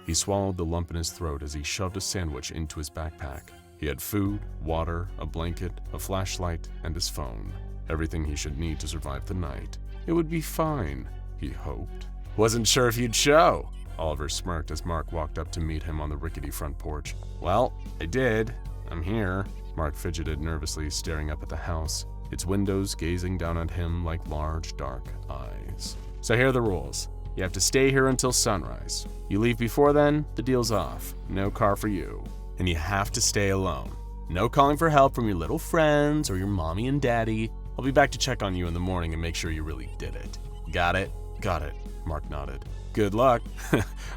He swallowed the lump in his throat as he shoved a sandwich into his backpack. He had food, water, a blanket, a flashlight, and his phone. Everything he should need to survive the night. It would be fine, he hoped. Wasn't sure if you'd show. Oliver smirked as Mark walked up to meet him on the rickety front porch. Well, I did. I'm here. Mark fidgeted nervously, staring up at the house, its windows gazing down at him like large, dark eyes. So here are the rules. You have to stay here until sunrise. You leave before then, the deal's off. No car for you. And you have to stay alone. No calling for help from your little friends or your mommy and daddy. I'll be back to check on you in the morning and make sure you really did it. Got it? Got it, Mark nodded. Good luck.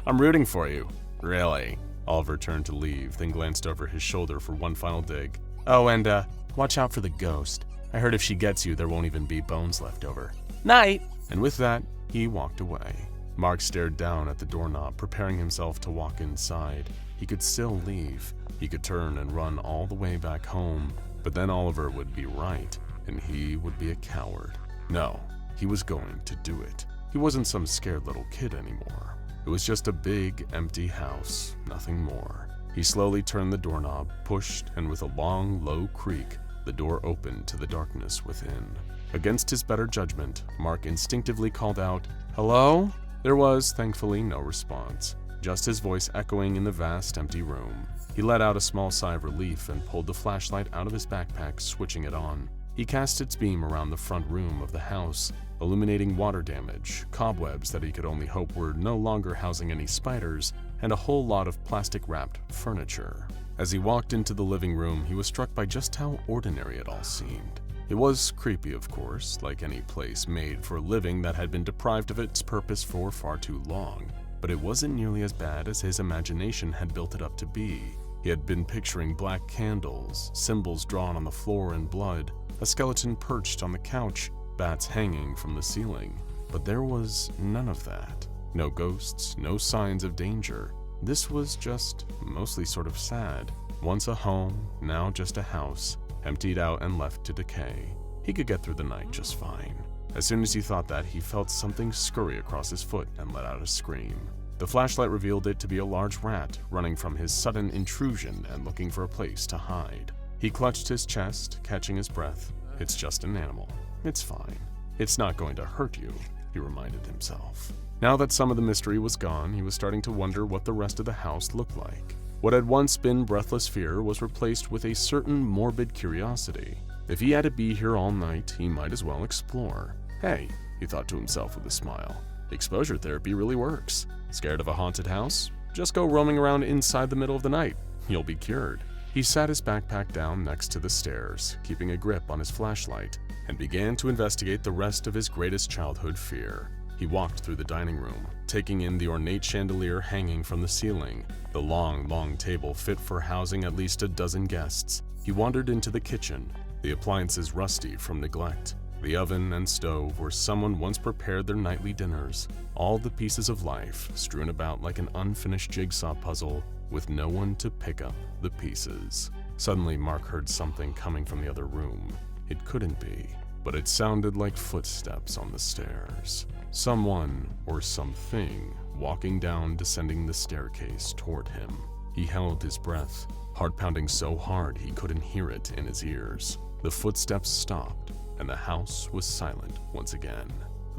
I'm rooting for you. Really? Oliver turned to leave, then glanced over his shoulder for one final dig. Oh, and watch out for the ghost. I heard if she gets you, there won't even be bones left over. Night! And with that, he walked away. Mark stared down at the doorknob, preparing himself to walk inside. He could still leave. He could turn and run all the way back home, but then Oliver would be right, and he would be a coward. No, he was going to do it. He wasn't some scared little kid anymore. It was just a big, empty house, nothing more. He slowly turned the doorknob, pushed, and with a long, low creak, the door opened to the darkness within. Against his better judgment, Mark instinctively called out, "Hello?" There was, thankfully, no response, just his voice echoing in the vast, empty room. He let out a small sigh of relief and pulled the flashlight out of his backpack, switching it on. He cast its beam around the front room of the house, illuminating water damage, cobwebs that he could only hope were no longer housing any spiders, and a whole lot of plastic-wrapped furniture. As he walked into the living room, he was struck by just how ordinary it all seemed. It was creepy, of course, like any place made for a living that had been deprived of its purpose for far too long, but it wasn't nearly as bad as his imagination had built it up to be. He had been picturing black candles, symbols drawn on the floor in blood, a skeleton perched on the couch, bats hanging from the ceiling. But there was none of that. No ghosts, no signs of danger. This was just mostly sort of sad. Once a home, now just a house, emptied out and left to decay. He could get through the night just fine. As soon as he thought that, he felt something scurry across his foot and let out a scream. The flashlight revealed it to be a large rat running from his sudden intrusion and looking for a place to hide. He clutched his chest, catching his breath. It's just an animal. It's fine. It's not going to hurt you, he reminded himself. Now that some of the mystery was gone, he was starting to wonder what the rest of the house looked like. What had once been breathless fear was replaced with a certain morbid curiosity. If he had to be here all night, he might as well explore. Hey, he thought to himself with a smile. Exposure therapy really works. Scared of a haunted house? Just go roaming around inside the middle of the night. You'll be cured. He sat his backpack down next to the stairs, keeping a grip on his flashlight, and began to investigate the rest of his greatest childhood fear. He walked through the dining room, taking in the ornate chandelier hanging from the ceiling, the long table fit for housing at least a dozen guests. He wandered into the kitchen, the appliances rusty from neglect. The oven and stove where someone once prepared their nightly dinners. All the pieces of life strewn about like an unfinished jigsaw puzzle with no one to pick up the pieces. Suddenly, Mark heard something coming from the other room. It couldn't be, but it sounded like footsteps on the stairs. Someone or something walking down, descending the staircase toward him. He held his breath, heart pounding so hard he couldn't hear it in his ears. The footsteps stopped, and the house was silent once again.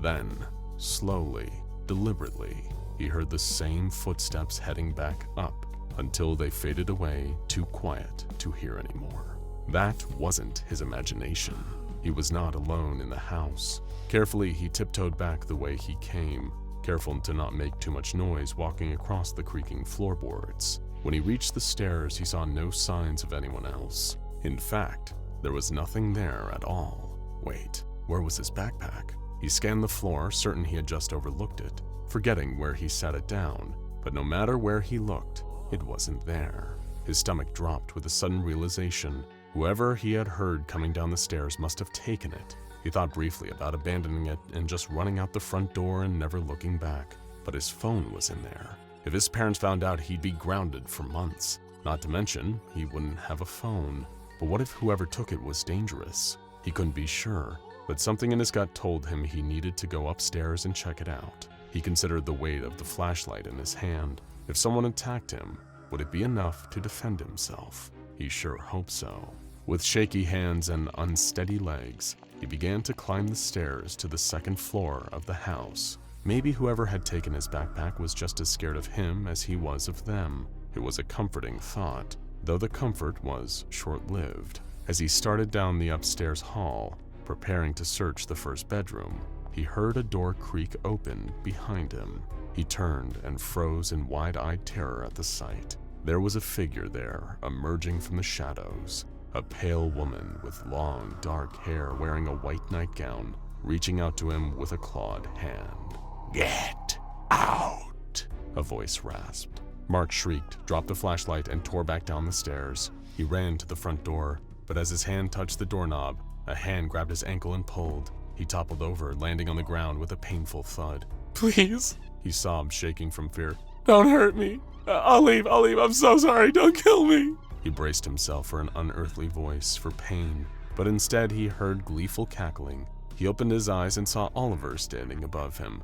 Then, slowly, deliberately, he heard the same footsteps heading back up until they faded away, too quiet to hear anymore. That wasn't his imagination. He was not alone in the house. Carefully, he tiptoed back the way he came, careful to not make too much noise walking across the creaking floorboards. When he reached the stairs, he saw no signs of anyone else. In fact, there was nothing there at all. Wait, where was his backpack? He scanned the floor, certain he had just overlooked it, forgetting where he set it down. But no matter where he looked, it wasn't there. His stomach dropped with a sudden realization. Whoever he had heard coming down the stairs must have taken it. He thought briefly about abandoning it and just running out the front door and never looking back. But his phone was in there. If his parents found out, he'd be grounded for months. Not to mention, he wouldn't have a phone. But what if whoever took it was dangerous? He couldn't be sure, but something in his gut told him he needed to go upstairs and check it out. He considered the weight of the flashlight in his hand. If someone attacked him, would it be enough to defend himself? He sure hoped so. With shaky hands and unsteady legs, he began to climb the stairs to the second floor of the house. Maybe whoever had taken his backpack was just as scared of him as he was of them. It was a comforting thought, though the comfort was short-lived. As he started down the upstairs hall, preparing to search the first bedroom, he heard a door creak open behind him. He turned and froze in wide-eyed terror at the sight. There was a figure there, emerging from the shadows. A pale woman with long, dark hair wearing a white nightgown, reaching out to him with a clawed hand. "Get out!" a voice rasped. Mark shrieked, dropped the flashlight, and tore back down the stairs. He ran to the front door, but as his hand touched the doorknob, a hand grabbed his ankle and pulled. He toppled over, landing on the ground with a painful thud. Please, He sobbed, shaking from fear. don't hurt me. I'll leave. I'm so sorry. Don't kill me. He braced himself for an unearthly voice, for pain, but instead he heard gleeful cackling. He opened his eyes and saw Oliver standing above him.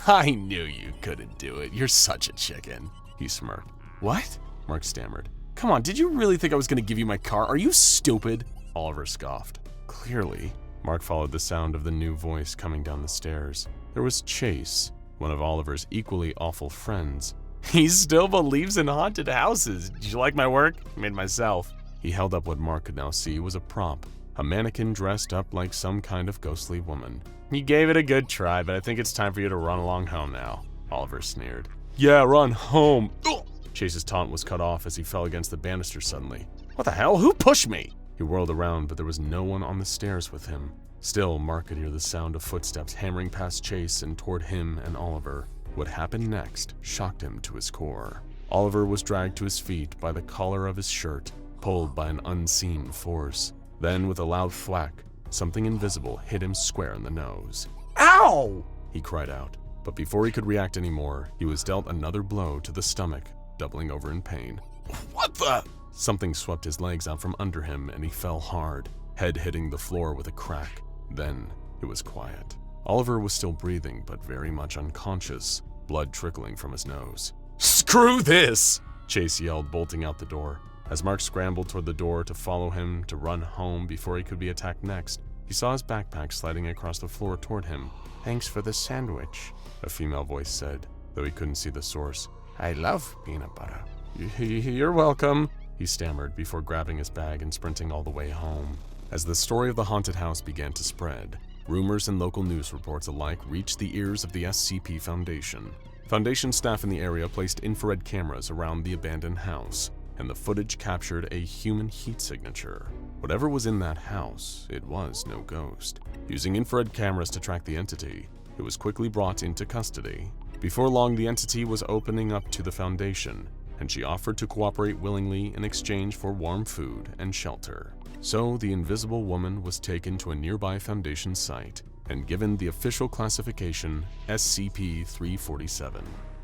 I knew you couldn't do it. You're such a chicken. He smirked. What? Mark stammered. Come on, did you really think I was gonna give you my car? Are you stupid? Oliver scoffed. Clearly, Mark followed the sound of the new voice coming down the stairs. There was Chase, one of Oliver's equally awful friends. He still believes in haunted houses. Did you like my work? I made myself. He held up what Mark could now see was a prop, a mannequin dressed up like some kind of ghostly woman. You gave it a good try, but I think it's time for you to run along home now. Oliver sneered. Yeah, run home. Ugh. Chase's taunt was cut off as he fell against the banister suddenly. What the hell? Who pushed me? He whirled around, but there was no one on the stairs with him. Still, Mark could hear the sound of footsteps hammering past Chase and toward him and Oliver. What happened next shocked him to his core. Oliver was dragged to his feet by the collar of his shirt, pulled by an unseen force. Then, with a loud thwack, something invisible hit him square in the nose. Ow! He cried out, but before he could react anymore, he was dealt another blow to the stomach, doubling over in pain. What the? Something swept his legs out from under him and he fell hard, head hitting the floor with a crack. Then it was quiet. Oliver was still breathing, but very much unconscious, blood trickling from his nose. Screw this! Chase yelled, bolting out the door. As Mark scrambled toward the door to follow him to run home before he could be attacked next, he saw his backpack sliding across the floor toward him. Thanks for the sandwich, A female voice said, though he couldn't see the source. I love peanut butter. You're welcome, he stammered before grabbing his bag and sprinting all the way home. As the story of the haunted house began to spread, rumors and local news reports alike reached the ears of the SCP Foundation. Foundation staff in the area placed infrared cameras around the abandoned house, and the footage captured a human heat signature. Whatever was in that house, it was no ghost. Using infrared cameras to track the entity, it was quickly brought into custody. Before long, the entity was opening up to the Foundation, and she offered to cooperate willingly in exchange for warm food and shelter. So the invisible woman was taken to a nearby Foundation site and given the official classification SCP-347.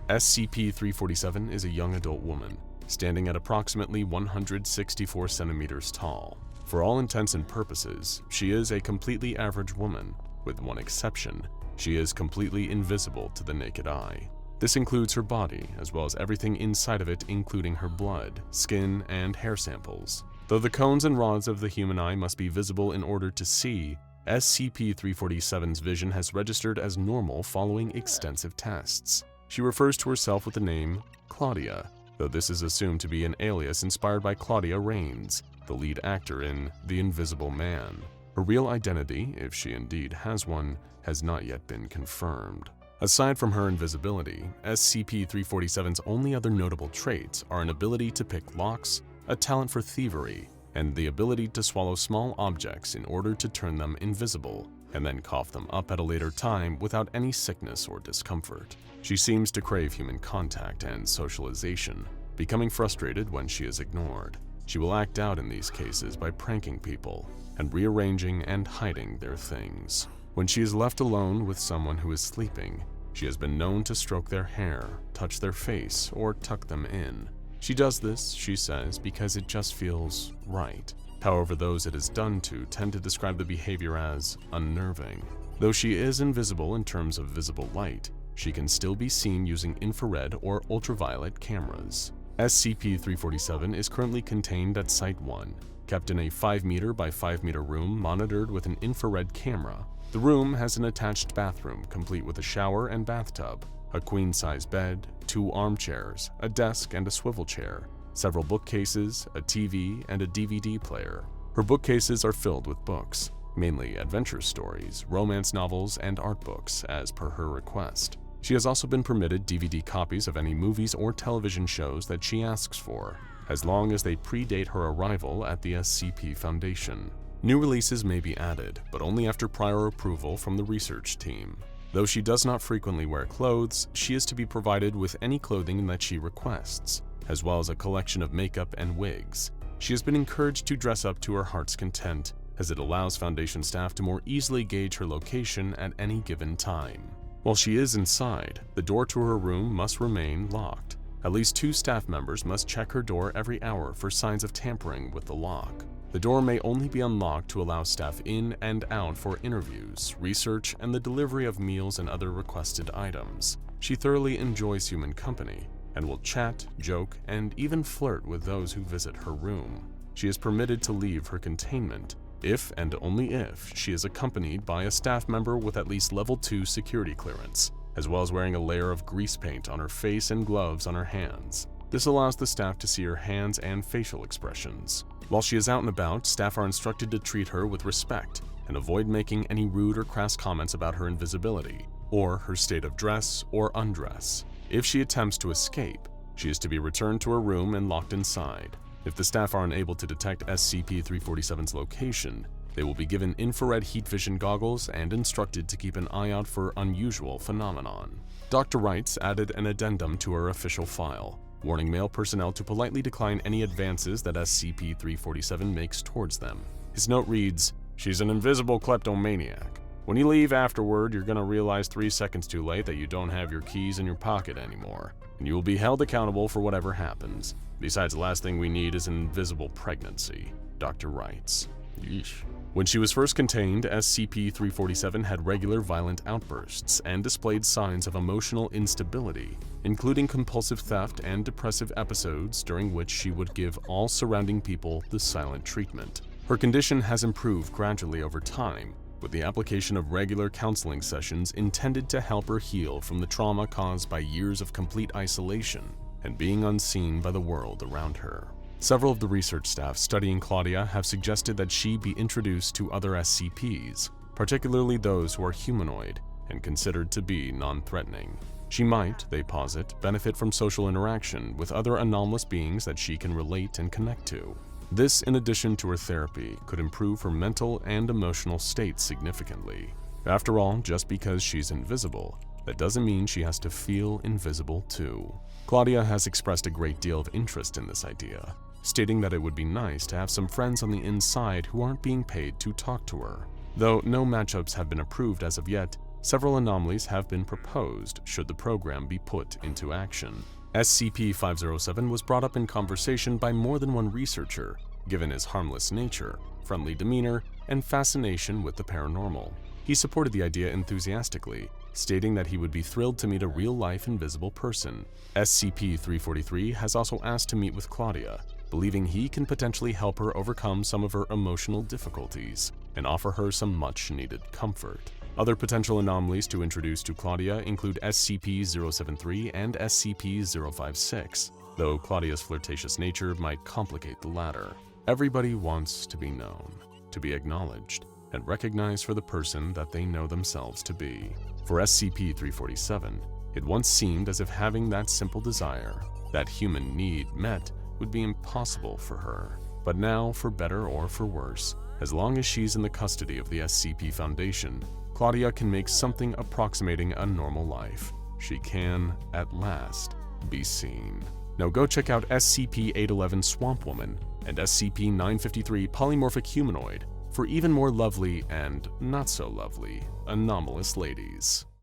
SCP-347 is a young adult woman, standing at approximately 164 centimeters tall. For all intents and purposes, she is a completely average woman, with one exception: she is completely invisible to the naked eye. This includes her body, as well as everything inside of it, including her blood, skin, and hair samples. Though the cones and rods of the human eye must be visible in order to see, SCP-347's vision has registered as normal following extensive tests. She refers to herself with the name Claudia, though this is assumed to be an alias inspired by Claudia Rains, the lead actor in The Invisible Man. Her real identity, if she indeed has one, has not yet been confirmed. Aside from her invisibility, SCP-347's only other notable traits are an ability to pick locks, a talent for thievery, and the ability to swallow small objects in order to turn them invisible, and then cough them up at a later time without any sickness or discomfort. She seems to crave human contact and socialization, becoming frustrated when she is ignored. She will act out in these cases by pranking people and rearranging and hiding their things. When she is left alone with someone who is sleeping, she has been known to stroke their hair, touch their face, or tuck them in. She does this, she says, because it just feels right. However, those it is done to tend to describe the behavior as unnerving. Though she is invisible in terms of visible light, she can still be seen using infrared or ultraviolet cameras. SCP-347 is currently contained at Site-1, kept in a 5-meter by 5-meter room monitored with an infrared camera. The room has an attached bathroom complete with a shower and bathtub, a queen-size bed, 2 armchairs, a desk and a swivel chair, several bookcases, a TV, and a DVD player. Her bookcases are filled with books, mainly adventure stories, romance novels, and art books, as per her request. She has also been permitted DVD copies of any movies or television shows that she asks for, as long as they predate her arrival at the SCP Foundation. New releases may be added, but only after prior approval from the research team. Though she does not frequently wear clothes, she is to be provided with any clothing that she requests, as well as a collection of makeup and wigs. She has been encouraged to dress up to her heart's content, as it allows Foundation staff to more easily gauge her location at any given time. While she is inside, the door to her room must remain locked. At least 2 staff members must check her door every hour for signs of tampering with the lock. The door may only be unlocked to allow staff in and out for interviews, research, and the delivery of meals and other requested items. She thoroughly enjoys human company and will chat, joke, and even flirt with those who visit her room. She is permitted to leave her containment if and only if she is accompanied by a staff member with at least level 2 security clearance, as well as wearing a layer of grease paint on her face and gloves on her hands. This allows the staff to see her hands and facial expressions. While she is out and about, staff are instructed to treat her with respect and avoid making any rude or crass comments about her invisibility, or her state of dress or undress. If she attempts to escape, she is to be returned to her room and locked inside. If the staff are unable to detect SCP-347's location, they will be given infrared heat vision goggles and instructed to keep an eye out for unusual phenomenon. Dr. Wrights added an addendum to her official file, warning male personnel to politely decline any advances that SCP-347 makes towards them. His note reads, "She's an invisible kleptomaniac. When you leave afterward, you're gonna realize 3 seconds too late that you don't have your keys in your pocket anymore, and you will be held accountable for whatever happens. Besides, the last thing we need is an invisible pregnancy." Dr. Wrights. Yeesh. When she was first contained, SCP-347 had regular violent outbursts and displayed signs of emotional instability, including compulsive theft and depressive episodes during which she would give all surrounding people the silent treatment. Her condition has improved gradually over time, with the application of regular counseling sessions intended to help her heal from the trauma caused by years of complete isolation and being unseen by the world around her. Several of the research staff studying Claudia have suggested that she be introduced to other SCPs, particularly those who are humanoid and considered to be non-threatening. She might, they posit, benefit from social interaction with other anomalous beings that she can relate and connect to. This, in addition to her therapy, could improve her mental and emotional state significantly. After all, just because she's invisible, that doesn't mean she has to feel invisible too. Claudia has expressed a great deal of interest in this idea, stating that it would be nice to have some friends on the inside who aren't being paid to talk to her. Though no matchups have been approved as of yet, several anomalies have been proposed should the program be put into action. SCP-507 was brought up in conversation by more than one researcher, given his harmless nature, friendly demeanor, and fascination with the paranormal. He supported the idea enthusiastically, stating that he would be thrilled to meet a real-life invisible person. SCP-343 has also asked to meet with Claudia, believing he can potentially help her overcome some of her emotional difficulties and offer her some much-needed comfort. Other potential anomalies to introduce to Claudia include SCP-073 and SCP-056, though Claudia's flirtatious nature might complicate the latter. Everybody wants to be known, to be acknowledged, and recognized for the person that they know themselves to be. For SCP-347, it once seemed as if having that simple desire, that human need met, would be impossible for her. But now, for better or for worse, as long as she's in the custody of the SCP Foundation, Claudia can make something approximating a normal life. She can, at last, be seen. Now go check out SCP-811 Swamp Woman and SCP-953 Polymorphic Humanoid for even more lovely and not so lovely anomalous ladies.